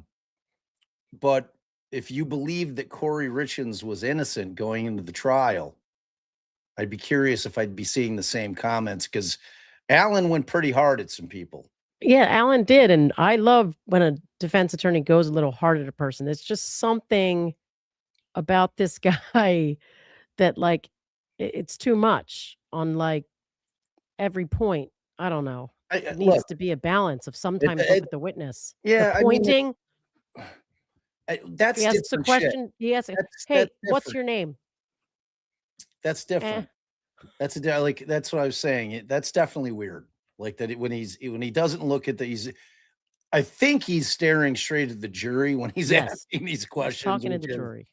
[SPEAKER 1] if you believe that Kouri Richins was innocent going into the trial, I'd be curious if I'd be seeing the same comments, because Alan went pretty hard at some people.
[SPEAKER 17] Yeah, Alan did. And I love when a defense attorney goes a little hard at a person. It's just something about this guy that, like, it's too much on, like, every point. I don't know. It needs
[SPEAKER 1] Look,
[SPEAKER 17] to be a balance of sometimes look at the witness.
[SPEAKER 1] Yeah,
[SPEAKER 17] The
[SPEAKER 1] I mean,
[SPEAKER 17] pointing.
[SPEAKER 1] that's
[SPEAKER 17] He asks a
[SPEAKER 1] different shit.
[SPEAKER 17] question. He asks,
[SPEAKER 1] That's
[SPEAKER 17] "Hey, what's
[SPEAKER 1] different.
[SPEAKER 17] your name?"
[SPEAKER 1] That's different. That's like, that's what I was saying. That's definitely weird. Like that when he doesn't look at I think he's staring straight at the jury when he's
[SPEAKER 17] Yes.
[SPEAKER 1] asking these
[SPEAKER 17] He's
[SPEAKER 1] questions.
[SPEAKER 17] talking to the jury.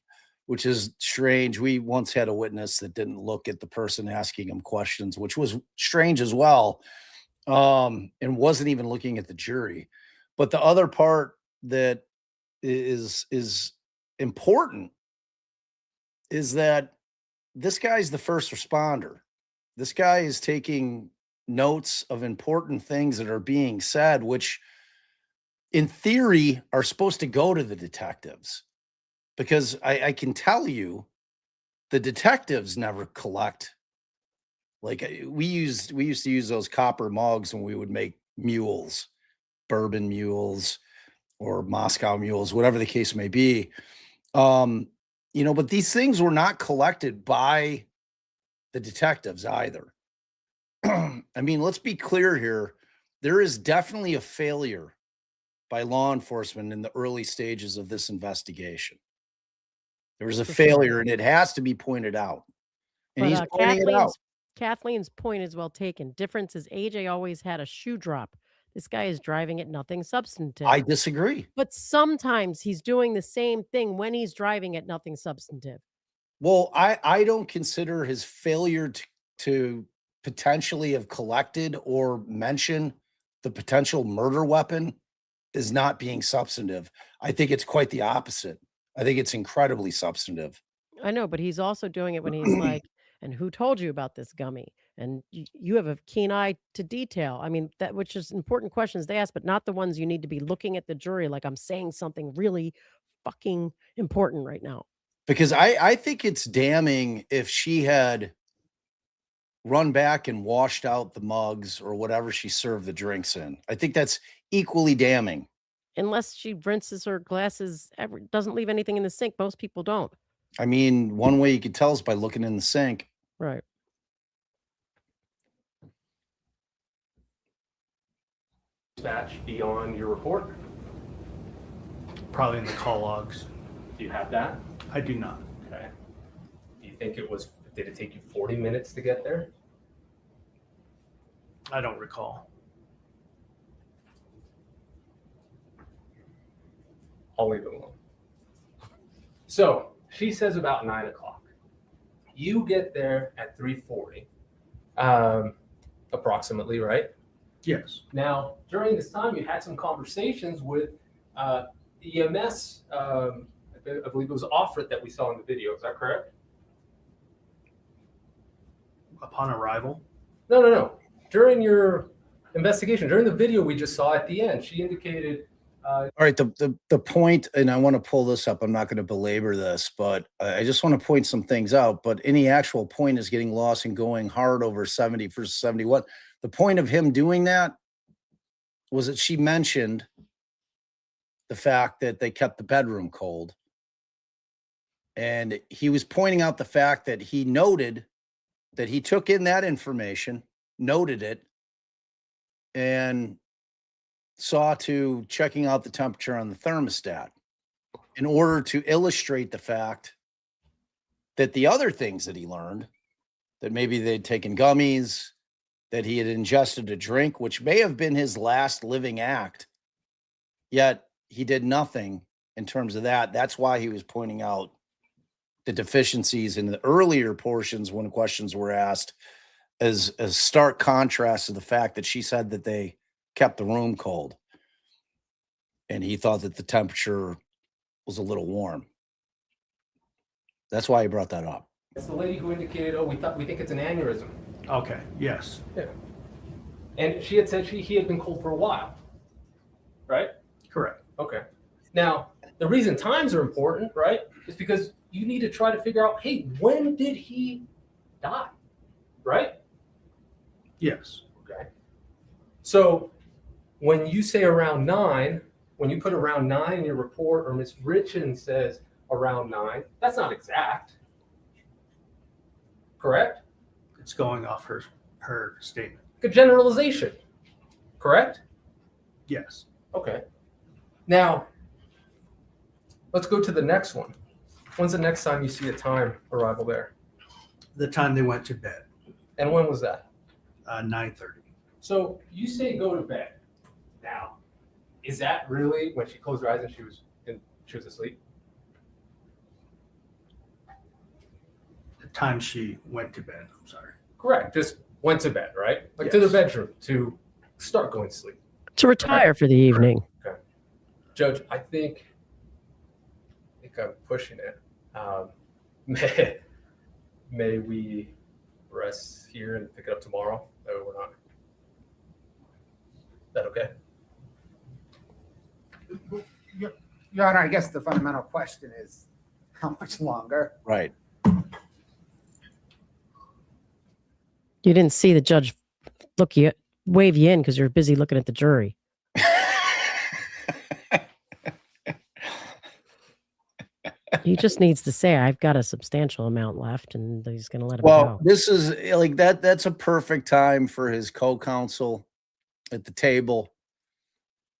[SPEAKER 1] Which is strange. We once had a witness that didn't look at the person asking him questions, which was strange as well. And wasn't even looking at the jury. But the other part that is important is that this guy's the first responder. This guy is taking notes of important things that are being said, which in theory are supposed to go to the detectives. Because I can tell you, the detectives never collect. Like we used to use those copper mugs when we would make mules, bourbon mules or Moscow mules, whatever the case may be. But these things were not collected by the detectives either. I mean, let's be clear here. There is definitely a failure by law enforcement in the early stages of this investigation. There was a failure, and it has to be pointed out. And
[SPEAKER 17] But
[SPEAKER 1] he's pointing it out.
[SPEAKER 17] Kathleen's point is well taken. Difference is AJ always had a shoe drop. This guy is driving at nothing substantive.
[SPEAKER 1] I disagree.
[SPEAKER 17] But sometimes he's doing the same thing when he's driving at nothing substantive.
[SPEAKER 1] Well, I don't consider his failure to potentially have collected or mention the potential murder weapon is not being substantive. I think it's quite the opposite. I think it's incredibly substantive.
[SPEAKER 17] I know, but he's also doing it when he's like, and who told you about this gummy? And you have a keen eye to detail. I mean, which is important questions they ask, but not the ones you need to be looking at the jury like I'm saying something really fucking important right now.
[SPEAKER 1] Because I think it's damning if she had run back and washed out the mugs or whatever she served the drinks in. I think that's equally damning.
[SPEAKER 17] Unless she rinses her glasses, doesn't leave anything in the sink. Most people don't.
[SPEAKER 1] I mean, one way you could tell is by looking in the sink.
[SPEAKER 17] Right.
[SPEAKER 10] Dispatch be on your report?
[SPEAKER 13] Probably in the call logs.
[SPEAKER 10] Do you have that?
[SPEAKER 13] I do not.
[SPEAKER 10] Okay. Do you think did it take you 40 minutes to get there?
[SPEAKER 13] I don't recall.
[SPEAKER 10] I'll leave it alone. So she says about 9 o'clock. You get there at 3:40, approximately, right?
[SPEAKER 13] Yes.
[SPEAKER 10] Now, during this time, you had some conversations with EMS. I believe it was Offred that we saw in the video. Is that correct?
[SPEAKER 13] Upon arrival?
[SPEAKER 10] No. During your investigation, during the video we just saw at the end, she indicated.
[SPEAKER 1] All right, the point, and I want to pull this up. I'm not going to belabor this, but I just want to point some things out. But any actual point is getting lost and going hard over 70 versus 71. The point of him doing that was that she mentioned the fact that they kept the bedroom cold. And he was pointing out the fact that he noted that he took in that information, noted it, and saw to checking out the temperature on the thermostat in order to illustrate the fact that the other things that he learned, that maybe they'd taken gummies, that he had ingested a drink, which may have been his last living act, yet he did nothing in terms of that. That's why he was pointing out the deficiencies in the earlier portions when questions were asked as stark contrast to the fact that she said that they kept the room cold. And he thought that the temperature was a little warm. That's why he brought that up.
[SPEAKER 10] It's the lady who indicated, oh, we think it's an aneurysm.
[SPEAKER 13] Okay, yes.
[SPEAKER 10] Yeah. And she had said he had been cold for a while, right?
[SPEAKER 13] Correct.
[SPEAKER 10] Okay. Now, the reason times are important, right, is because you need to try to figure out, hey, when did he die, right?
[SPEAKER 13] Yes.
[SPEAKER 10] Okay. So when you say around 9, when you put around 9 in your report, or Ms. Richins says around 9, that's not exact, correct?
[SPEAKER 13] It's going off her statement.
[SPEAKER 10] A generalization, correct?
[SPEAKER 13] Yes.
[SPEAKER 10] Okay. Now, let's go to the next one. When's the next time you see a time arrival there?
[SPEAKER 13] The time they went to bed,
[SPEAKER 10] And when was that?
[SPEAKER 13] 9:30.
[SPEAKER 10] So you say go to bed. Now, is that really when she closed her eyes and she was asleep?
[SPEAKER 13] The time she went to bed, I'm sorry.
[SPEAKER 10] Correct. Just went to bed, right? Like to the bedroom to start going to sleep.
[SPEAKER 17] To retire for the evening.
[SPEAKER 10] Okay. Judge, I think I'm pushing it. May we rest here and pick it up tomorrow? No, we're not. Is that okay?
[SPEAKER 4] Your Honor, I guess the fundamental question is how much longer?
[SPEAKER 1] Right.
[SPEAKER 17] You didn't see the judge wave you in because you're busy looking at the jury. He just needs to say, I've got a substantial amount left, and he's going to let him go.
[SPEAKER 1] This is like that's a perfect time for his co-counsel at the table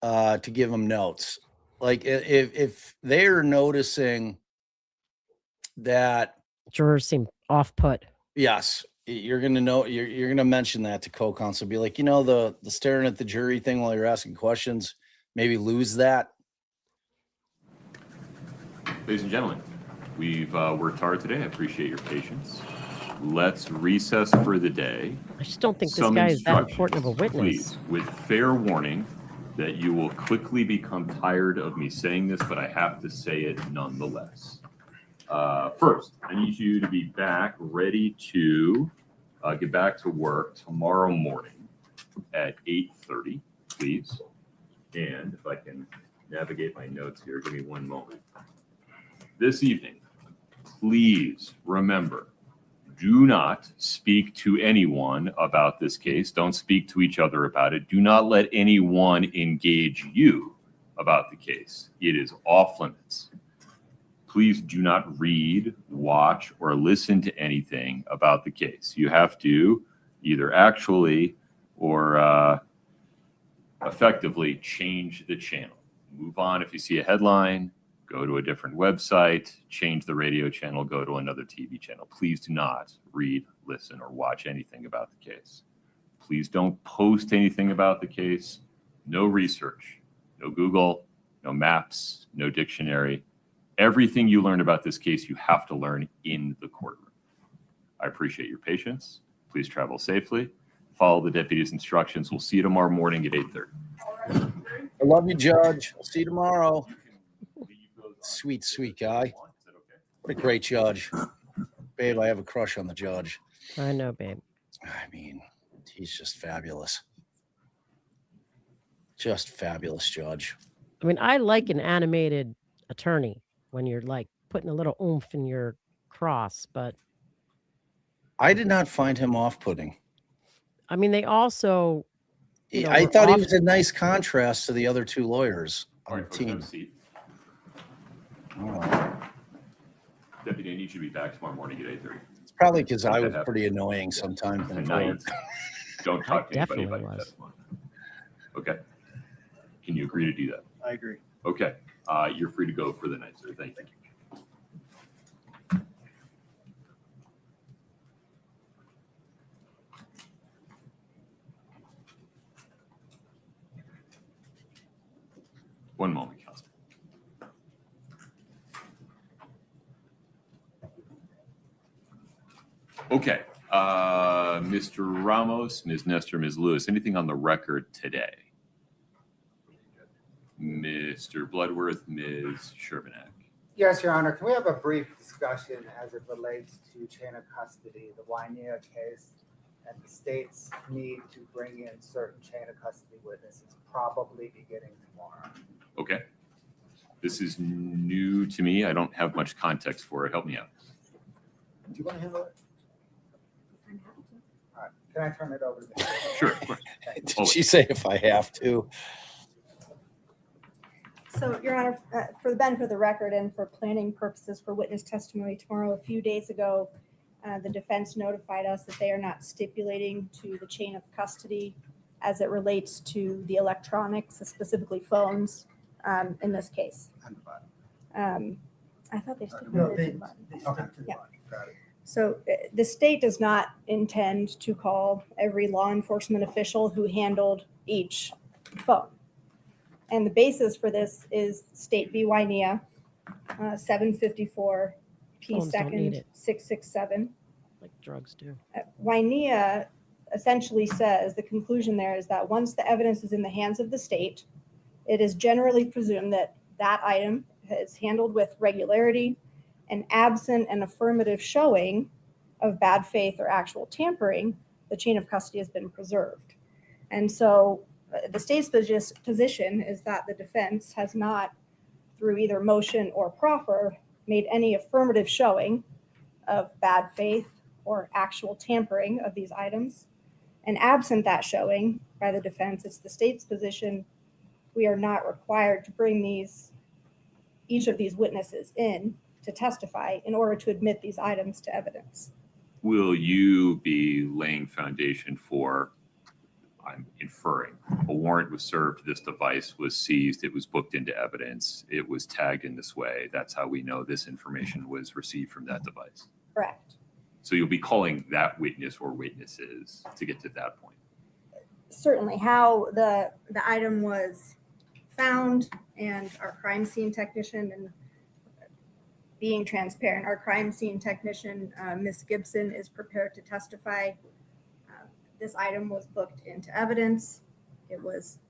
[SPEAKER 1] to give him notes. Like if they're noticing that
[SPEAKER 17] jurors seem off put.
[SPEAKER 1] Yes, you're going to know, you're going to mention that to co-counsel. Be like, the staring at the jury thing while you're asking questions, maybe lose that.
[SPEAKER 2] Ladies and gentlemen, we've worked hard today. I appreciate your patience. Let's recess for the day.
[SPEAKER 17] I just don't think this
[SPEAKER 2] Some
[SPEAKER 17] guy is that
[SPEAKER 2] instructions,
[SPEAKER 17] important of a witness.
[SPEAKER 2] Please, with fair warning that you will quickly become tired of me saying this, but I have to say it nonetheless. First, I need you to be back ready to get back to work tomorrow morning at 8:30, please. And if I can navigate my notes here, give me one moment. This evening, please remember, do not speak to anyone about this case. Don't speak to each other about it. Do not let anyone engage you about the case. It is off limits. Please do not read, watch, or listen to anything about the case. You have to either actually or effectively change the channel. Move on if you see a headline. Go to a different website, change the radio channel, go to another TV channel. Please do not read, listen, or watch anything about the case. Please don't post anything about the case. No research, no Google, no maps, no dictionary. Everything you learn about this case, you have to learn in the courtroom. I appreciate your patience. Please travel safely. Follow the deputy's instructions. We'll see you tomorrow morning at 8:30.
[SPEAKER 1] I love you, Judge. I'll see you tomorrow. Sweet, sweet guy. What a great judge. Babe, I have a crush on the judge.
[SPEAKER 17] I know, babe.
[SPEAKER 1] I mean, he's just fabulous. Just fabulous judge.
[SPEAKER 17] I mean, I like an animated attorney when you're like putting a little oomph in your cross, but
[SPEAKER 1] I did not find him off-putting.
[SPEAKER 17] I mean, they also,
[SPEAKER 1] I thought he was a nice contrast to the other two lawyers on the team.
[SPEAKER 2] Deputy, I need you to be back tomorrow morning at 8:30.
[SPEAKER 1] It's probably because I was pretty annoying sometimes.
[SPEAKER 2] Tonight, don't talk to anybody
[SPEAKER 17] definitely
[SPEAKER 2] about your
[SPEAKER 17] was.
[SPEAKER 2] testimony. Okay. Can you agree to do that?
[SPEAKER 13] I agree.
[SPEAKER 2] Okay. You're free to go for the night, sir. Thank you. One moment, Counsel. Okay. Mr. Ramos, Ms. Nestor, Ms. Lewis, anything on the record today? Mr. Bloodworth, Ms. Sherbanek.
[SPEAKER 4] Yes, Your Honor. Can we have a brief discussion as it relates to chain of custody, the Wynea case, and the state's need to bring in certain chain of custody witnesses, probably beginning tomorrow?
[SPEAKER 2] Okay. This is new to me. I don't have much context for it. Help me out.
[SPEAKER 4] Do you want to handle it? All right. Can I turn it over to the
[SPEAKER 2] Sure, of course.
[SPEAKER 1] Did she say if I have to?
[SPEAKER 18] So, Your Honor, for the benefit of the record and for planning purposes for witness testimony tomorrow, a few days ago, the defense notified us that they are not stipulating to the chain of custody as it relates to the electronics, specifically phones, in this case. I thought they stipulated to the body.
[SPEAKER 4] Okay.
[SPEAKER 18] Yeah.
[SPEAKER 4] Got it.
[SPEAKER 18] So the state does not intend to call every law enforcement official who handled each phone. And the basis for this is State v. Wynea, 754 P.
[SPEAKER 17] Phones don't need
[SPEAKER 18] 2nd
[SPEAKER 17] it.
[SPEAKER 18] 667.
[SPEAKER 17] Like drugs do.
[SPEAKER 18] Wynea essentially says the conclusion there is that once the evidence is in the hands of the state, it is generally presumed that that item is handled with regularity and absent an affirmative showing of bad faith or actual tampering, the chain of custody has been preserved. And so the state's position is that the defense has not, through either motion or proffer, made any affirmative showing of bad faith or actual tampering of these items. And absent that showing by the defense, it's the state's position we are not required to bring each of these witnesses in to testify in order to admit these items to evidence.
[SPEAKER 2] Will you be laying foundation for, I'm inferring, a warrant was served, this device was seized, it was booked into evidence, it was tagged in this way. That's how we know this information was received from that device.
[SPEAKER 18] Correct.
[SPEAKER 2] So you'll be calling that witness or witnesses to get to that point.
[SPEAKER 18] Certainly how the item was found, and our crime scene technician, and being transparent, our crime scene technician, Ms. Gibson, is prepared to testify. This item was booked into evidence. It was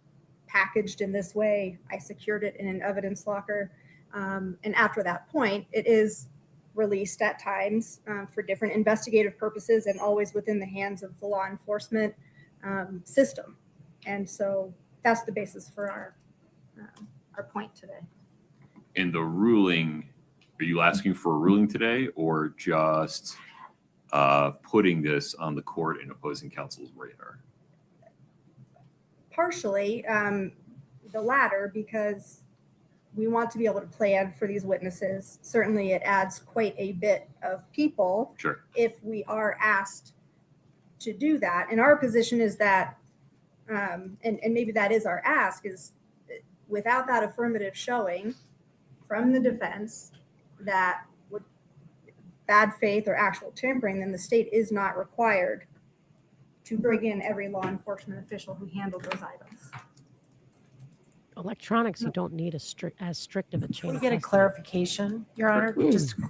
[SPEAKER 18] packaged in this way. I secured it in an evidence locker. And after that point, it is released at times for different investigative purposes and always within the hands of the law enforcement system. And so that's the basis for our point today.
[SPEAKER 2] In the ruling, are you asking for a ruling today or just putting this on the court and opposing counsel's radar?
[SPEAKER 18] Partially the latter, because we want to be able to plan for these witnesses. Certainly it adds quite a bit of people
[SPEAKER 2] Sure.
[SPEAKER 18] if we are asked to do that. And our position is that, and maybe that is our ask, is without that affirmative showing from the defense that would bad faith or actual tampering, then the state is not required to bring in every law enforcement official who handled those items.
[SPEAKER 17] Electronics, you don't need as strict of a chain
[SPEAKER 9] Can we
[SPEAKER 17] of
[SPEAKER 9] get a
[SPEAKER 17] custody.
[SPEAKER 9] clarification, Your Honor,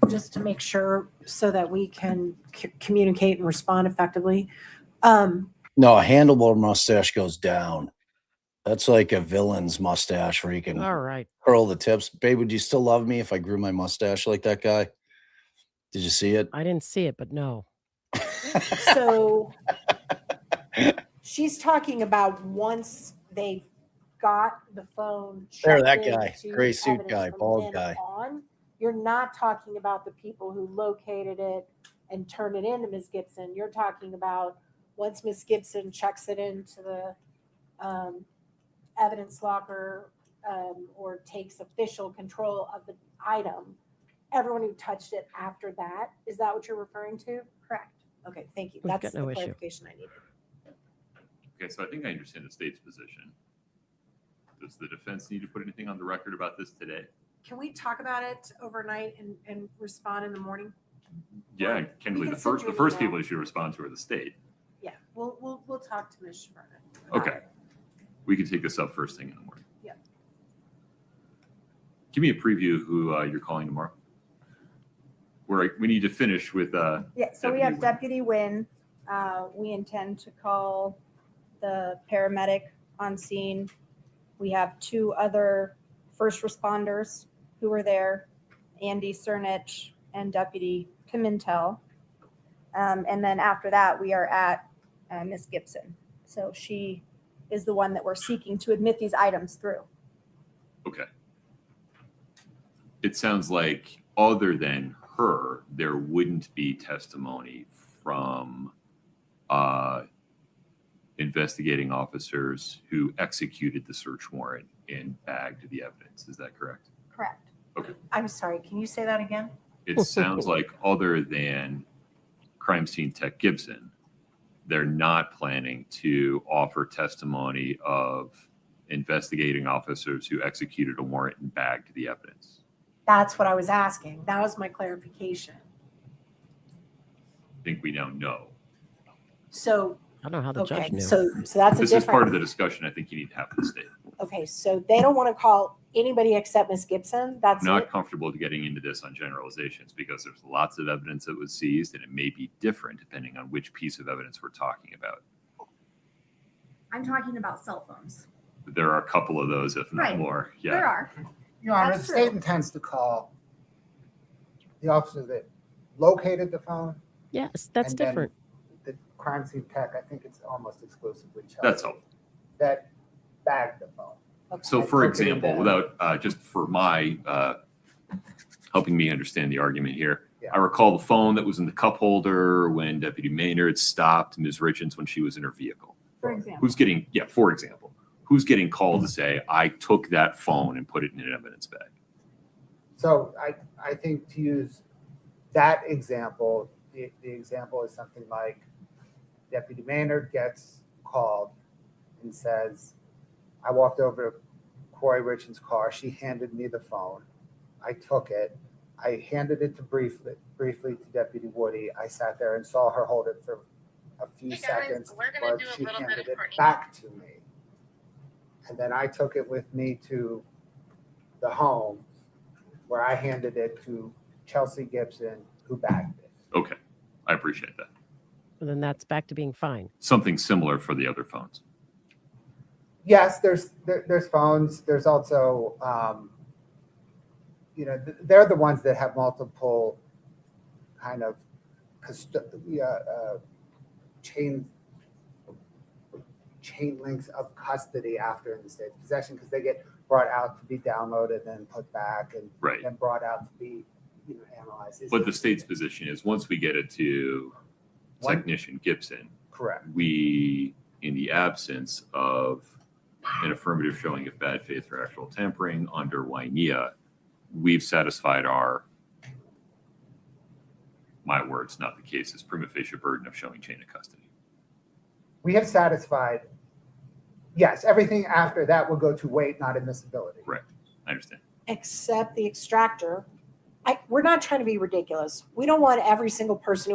[SPEAKER 9] just to make sure so that we can communicate and respond effectively?
[SPEAKER 1] No, a handlebar mustache goes down. That's like a villain's mustache where you can
[SPEAKER 17] All right.
[SPEAKER 1] curl the tips. Babe, would you still love me if I grew my mustache like that guy? Did you see it?
[SPEAKER 17] I didn't see it, but no.
[SPEAKER 9] So she's talking about once they've got the phone.
[SPEAKER 1] There, that
[SPEAKER 9] checked
[SPEAKER 1] guy,
[SPEAKER 9] into
[SPEAKER 1] gray suit
[SPEAKER 9] evidence
[SPEAKER 1] guy,
[SPEAKER 9] from
[SPEAKER 1] bald
[SPEAKER 9] then
[SPEAKER 1] guy.
[SPEAKER 9] on, you're not talking about the people who located it and turned it into Ms. Gibson. You're talking about once Ms. Gibson checks it into the evidence locker or takes official control of the item, everyone who touched it after that, is that what you're referring to?
[SPEAKER 18] Correct.
[SPEAKER 9] Okay, thank you.
[SPEAKER 17] We've
[SPEAKER 9] That's
[SPEAKER 17] got no
[SPEAKER 9] the
[SPEAKER 17] issue.
[SPEAKER 9] clarification I needed.
[SPEAKER 2] Okay, so I think I understand the state's position. Does the defense need to put anything on the record about this today?
[SPEAKER 9] Can we talk about it overnight and respond in the morning?
[SPEAKER 2] Yeah, candidly,
[SPEAKER 9] can
[SPEAKER 2] the
[SPEAKER 9] send
[SPEAKER 2] first
[SPEAKER 9] you an
[SPEAKER 2] people
[SPEAKER 9] email.
[SPEAKER 2] you should respond to are the state.
[SPEAKER 9] Yeah, we'll talk to Ms. Schwerner.
[SPEAKER 2] Okay. We can take this up first thing in the morning.
[SPEAKER 9] Yeah.
[SPEAKER 2] Give me a preview of who you're calling tomorrow. we need to finish with
[SPEAKER 18] Yeah, so we have Deputy Wynn. We intend to call the paramedic on scene. We have 2 other first responders who were there, Andy Cernich and Deputy Pimentel. And then after that, we are at Miss Gibson. So she is the one that we're seeking to admit these items through.
[SPEAKER 2] Okay. It sounds like other than her, there wouldn't be testimony from investigating officers who executed the search warrant and bagged the evidence. Is that correct?
[SPEAKER 18] Correct.
[SPEAKER 2] Okay.
[SPEAKER 9] I'm sorry, can you say that again?
[SPEAKER 2] It sounds like other than crime scene tech Gibson, they're not planning to offer testimony of investigating officers who executed a warrant and bagged the evidence.
[SPEAKER 9] That's what I was asking. That was my clarification.
[SPEAKER 2] I think we now know.
[SPEAKER 9] So,
[SPEAKER 17] I don't know how the judge
[SPEAKER 9] okay,
[SPEAKER 17] knew.
[SPEAKER 9] so that's a
[SPEAKER 2] This is part of
[SPEAKER 9] different,
[SPEAKER 2] the discussion I think you need to have with the state.
[SPEAKER 9] okay, so they don't want to call anybody except Miss Gibson? That's
[SPEAKER 2] Not
[SPEAKER 9] it?
[SPEAKER 2] comfortable getting into this on generalizations because there's lots of evidence that was seized and it may be different depending on which piece of evidence we're talking about.
[SPEAKER 18] I'm talking about cell phones.
[SPEAKER 2] There are a couple of those, if not
[SPEAKER 18] Right.
[SPEAKER 2] more. Yeah.
[SPEAKER 18] There are.
[SPEAKER 4] Your Honor,
[SPEAKER 18] That's
[SPEAKER 4] the state
[SPEAKER 18] true.
[SPEAKER 4] intends to call the officer that located the phone.
[SPEAKER 17] Yes, that's
[SPEAKER 4] and then
[SPEAKER 17] different.
[SPEAKER 4] The crime scene tech, I think it's almost exclusively Chelsea.
[SPEAKER 2] That's helpful.
[SPEAKER 4] That bagged the phone.
[SPEAKER 2] So for example, without just for my helping me understand the argument here,
[SPEAKER 4] Yeah.
[SPEAKER 2] I recall the phone that was in the cup holder when Deputy Maynard stopped Ms. Richins when she was in her vehicle.
[SPEAKER 18] For example.
[SPEAKER 2] For example, who's getting called to say, I took that phone and put it in an evidence bag?
[SPEAKER 4] So I think to use that example, the example is something like Deputy Maynard gets called and says, I walked over to Kouri Richins' car. She handed me the phone. I took it. I handed it to briefly to Deputy Woody. I sat there and saw her hold it for a few seconds, but she handed it back to me. And then I took it with me to the home where I handed it to Chelsea Gibson, who bagged it.
[SPEAKER 2] Okay, I appreciate that.
[SPEAKER 17] And then that's back to being fine.
[SPEAKER 2] Something similar for the other phones.
[SPEAKER 4] Yes, there's phones. There's also, they're the ones that have multiple kind of chain links of custody after in the state's possession because they get brought out to be downloaded and put back and
[SPEAKER 2] Right.
[SPEAKER 4] then brought out to be analyzed.
[SPEAKER 2] But the state's position is once we get it to Technician Gibson,
[SPEAKER 4] Correct.
[SPEAKER 2] we, in the absence of an affirmative showing of bad faith or actual tampering under Wainea, we've satisfied our, my words, not the case's prima facie burden of showing chain of custody.
[SPEAKER 4] We have satisfied, yes, everything after that will go to weight, not admissibility.
[SPEAKER 2] Right, I understand.
[SPEAKER 9] Except the extractor. We're not trying to be ridiculous. We don't want every single person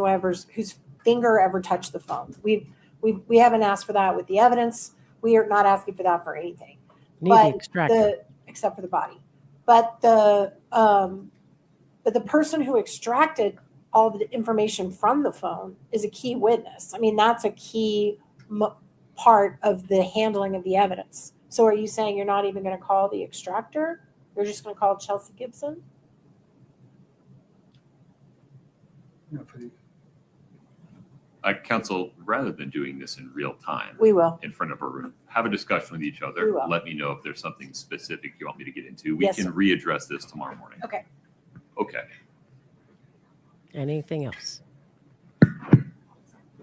[SPEAKER 9] whose finger ever touched the phone. We haven't asked for that with the evidence. We are not asking for that for anything.
[SPEAKER 17] Need the extractor.
[SPEAKER 9] Except for the body. But the person who extracted all the information from the phone is a key witness. I mean, that's a key part of the handling of the evidence. So are you saying you're not even going to call the extractor? You're just going to call Chelsea Gibson?
[SPEAKER 2] Counsel, rather than doing this in real time,
[SPEAKER 9] We will.
[SPEAKER 2] in front of a room, have a discussion with each other.
[SPEAKER 9] We will.
[SPEAKER 2] Let me know if there's something specific you want me to get into. We
[SPEAKER 9] Yes,
[SPEAKER 2] can
[SPEAKER 9] sir.
[SPEAKER 2] readdress this tomorrow morning.
[SPEAKER 9] Okay.
[SPEAKER 2] Okay.
[SPEAKER 17] Anything else?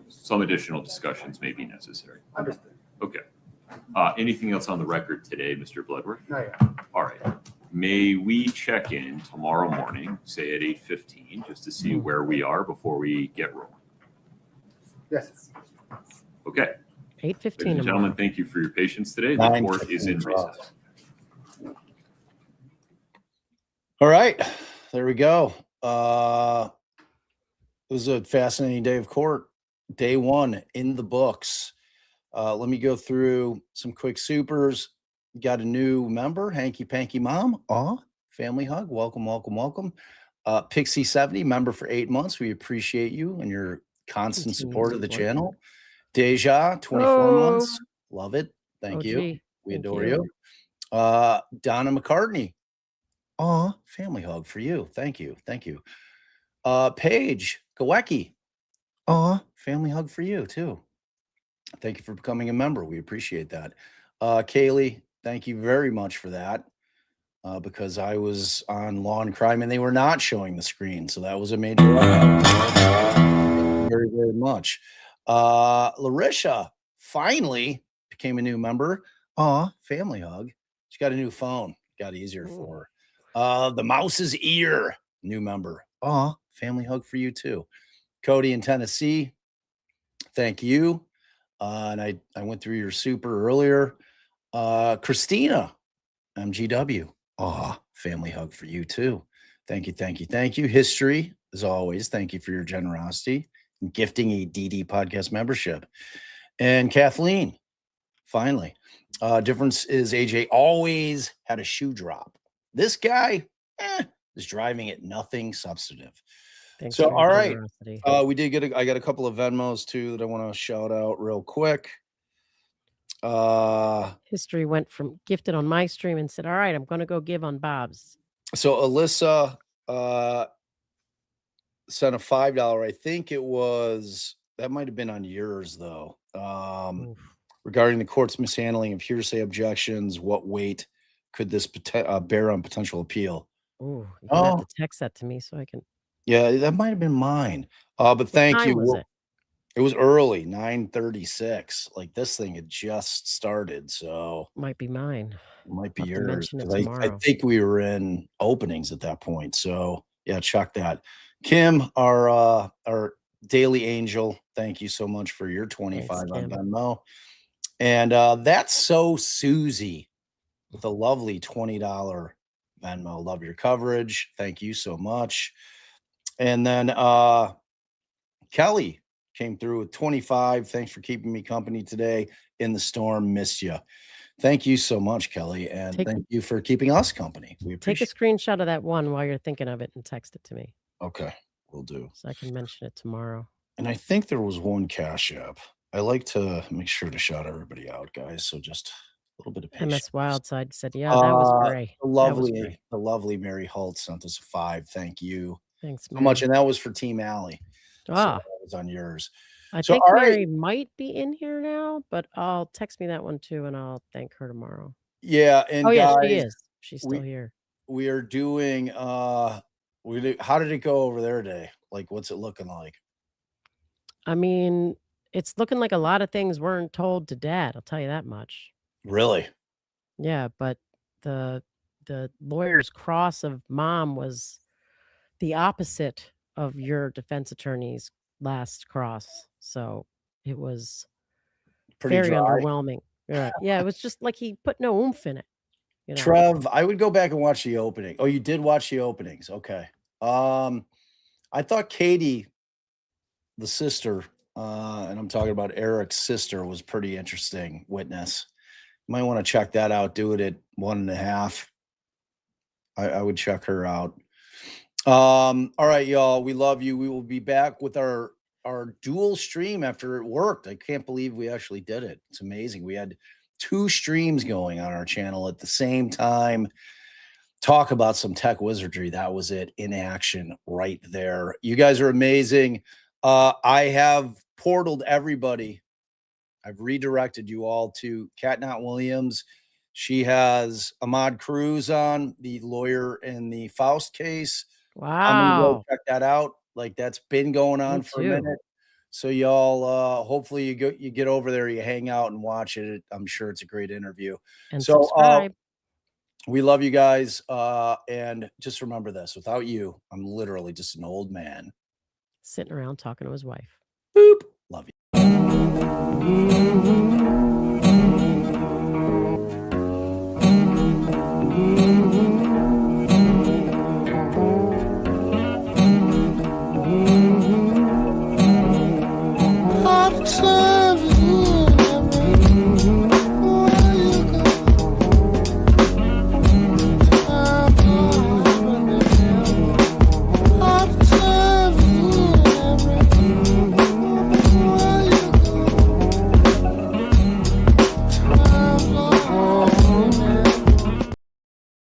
[SPEAKER 2] Some additional discussions may be necessary.
[SPEAKER 4] Understood.
[SPEAKER 2] Okay. Anything else on the record today, Mr. Bloodworth?
[SPEAKER 4] No, yeah.
[SPEAKER 2] All right. May we check in tomorrow morning, say at 8:15, just to see where we are before we get rolling?
[SPEAKER 4] Yes.
[SPEAKER 2] Okay.
[SPEAKER 17] 8:15
[SPEAKER 2] Ladies and
[SPEAKER 17] tomorrow.
[SPEAKER 2] gentlemen, thank you for your patience today. The court is in
[SPEAKER 1] 9:15.
[SPEAKER 2] recess.
[SPEAKER 1] All right, there we go. It was a fascinating day of court. Day one in the books. Let me go through some quick supers. Got a new member, Hanky Panky Mom. Aw, family hug. Welcome, welcome, welcome. Pixie70, member for 8 months. We appreciate you and your constant
[SPEAKER 17] Continued
[SPEAKER 1] support of the
[SPEAKER 17] support.
[SPEAKER 1] channel. Deja, 24
[SPEAKER 17] Oh,
[SPEAKER 1] months. Love it. Thank you.
[SPEAKER 17] OG.
[SPEAKER 1] We
[SPEAKER 17] Thank
[SPEAKER 1] adore
[SPEAKER 17] you.
[SPEAKER 1] you. Donna McCartney. Aw, family hug for you. Thank you. Thank you. Paige Gawecki. Aw, family hug for you too. Thank you for becoming a member. We appreciate that. Kaylee, thank you very much for that. Because I was on Law and Crime and they were not showing the screen. So that was a major very, very much. Larisha finally became a new member. Aw, family hug. She got a new phone. Got easier for her. The Mouse's Ear, new member. Aw, family hug for you too. Cody in Tennessee, thank you. And I went through your super earlier. Christina, MGW. Aw, family hug for you too. Thank you, thank you, thank you. History, as always, thank you for your generosity and gifting a DD podcast membership. And Kathleen, finally. Difference is AJ always had a shoe drop. This guy is driving at nothing substantive.
[SPEAKER 17] Thanks
[SPEAKER 1] So,
[SPEAKER 17] for your
[SPEAKER 1] all right.
[SPEAKER 17] generosity.
[SPEAKER 1] We did get I got a couple of Venmos too that I want to shout out real quick.
[SPEAKER 17] History went from gifted on my stream and said, all right, I'm going to go give on Bob's.
[SPEAKER 1] So Alyssa sent a $5. I think it was, that might have been on yours though. Regarding the court's mishandling of hearsay objections, what weight could this bear on potential appeal?
[SPEAKER 17] Oh, you're going to have to text that to me so I can.
[SPEAKER 1] Yeah, that might have been mine. But thank
[SPEAKER 17] time
[SPEAKER 1] you.
[SPEAKER 17] was it?
[SPEAKER 1] It was early, 9:36. Like this thing had just started, so
[SPEAKER 17] Might be mine.
[SPEAKER 1] it might be
[SPEAKER 17] I'll have to
[SPEAKER 1] yours.
[SPEAKER 17] mention it
[SPEAKER 1] 'Cause I
[SPEAKER 17] tomorrow.
[SPEAKER 1] think we were in openings at that point. So yeah, check that. Kim, our daily angel, thank you so much for your 25 on
[SPEAKER 17] Kim.
[SPEAKER 1] Venmo. And that's so Susie with a lovely $20 Venmo. Love your coverage. Thank you so much. And then Kelly came through with 25. Thanks for keeping me company today in the storm. Missed you. Thank you so much, Kelly. And thank you for keeping us company. We
[SPEAKER 17] Take a
[SPEAKER 1] appreciate
[SPEAKER 17] screenshot of that one while you're thinking of it and text it to me.
[SPEAKER 1] Okay, we'll do.
[SPEAKER 17] So I can mention it tomorrow.
[SPEAKER 1] And I think there was one Cash App. I like to make sure to shout everybody out, guys. So just a little bit of patience.
[SPEAKER 17] MS Wildside said, yeah, that was great.
[SPEAKER 1] The lovely Mary Holt sent us a 5. Thank you.
[SPEAKER 17] Thanks,
[SPEAKER 1] so much.
[SPEAKER 17] Mary.
[SPEAKER 1] And that was for Team Alley. So
[SPEAKER 17] Ah.
[SPEAKER 1] that was on yours.
[SPEAKER 17] I
[SPEAKER 1] So,
[SPEAKER 17] think
[SPEAKER 1] all right.
[SPEAKER 17] Mary might be in here now, but I'll text me that one too, and I'll thank her tomorrow.
[SPEAKER 1] Yeah, and
[SPEAKER 17] oh yeah, she
[SPEAKER 1] guys,
[SPEAKER 17] is. She's still here.
[SPEAKER 1] We are doing how did it go over there today? Like, what's it looking like?
[SPEAKER 17] I mean, it's looking like a lot of things weren't told to Dad. I'll tell you that much.
[SPEAKER 1] Really?
[SPEAKER 17] Yeah, but the lawyer's cross of Mom was the opposite of your defense attorney's last cross. So it was
[SPEAKER 1] Pretty
[SPEAKER 17] very
[SPEAKER 1] dry.
[SPEAKER 17] underwhelming. Yeah, yeah, it was just like he put no oomph in it. You know?
[SPEAKER 1] Trev, I would go back and watch the opening. Oh, you did watch the openings. Okay. I thought Katie, the sister, and I'm talking about Eric's sister, was pretty interesting witness. You might want to check that out. Do it at 1.5. I would check her out. All right, y'all. We love you. We will be back with our dual stream after it worked. I can't believe we actually did it. It's amazing. We had 2 streams going on our channel at the same time. Talk about some tech wizardry. That was it in action right there. You guys are amazing. I have portaled everybody. I've redirected you all to Katnot Williams. She has Ahmad Cruz on, the lawyer in the Faust case. I'm gonna go
[SPEAKER 17] Wow.
[SPEAKER 1] check that out. Like, that's been going on for a
[SPEAKER 17] too.
[SPEAKER 1] minute. So y'all, hopefully you get over there, you hang out and watch it. I'm sure it's a great interview.
[SPEAKER 17] And
[SPEAKER 1] So
[SPEAKER 17] subscribe.
[SPEAKER 1] we love you guys. And just remember this: without you, I'm literally just an old man.
[SPEAKER 17] Sitting around talking to his wife.
[SPEAKER 1] Love you.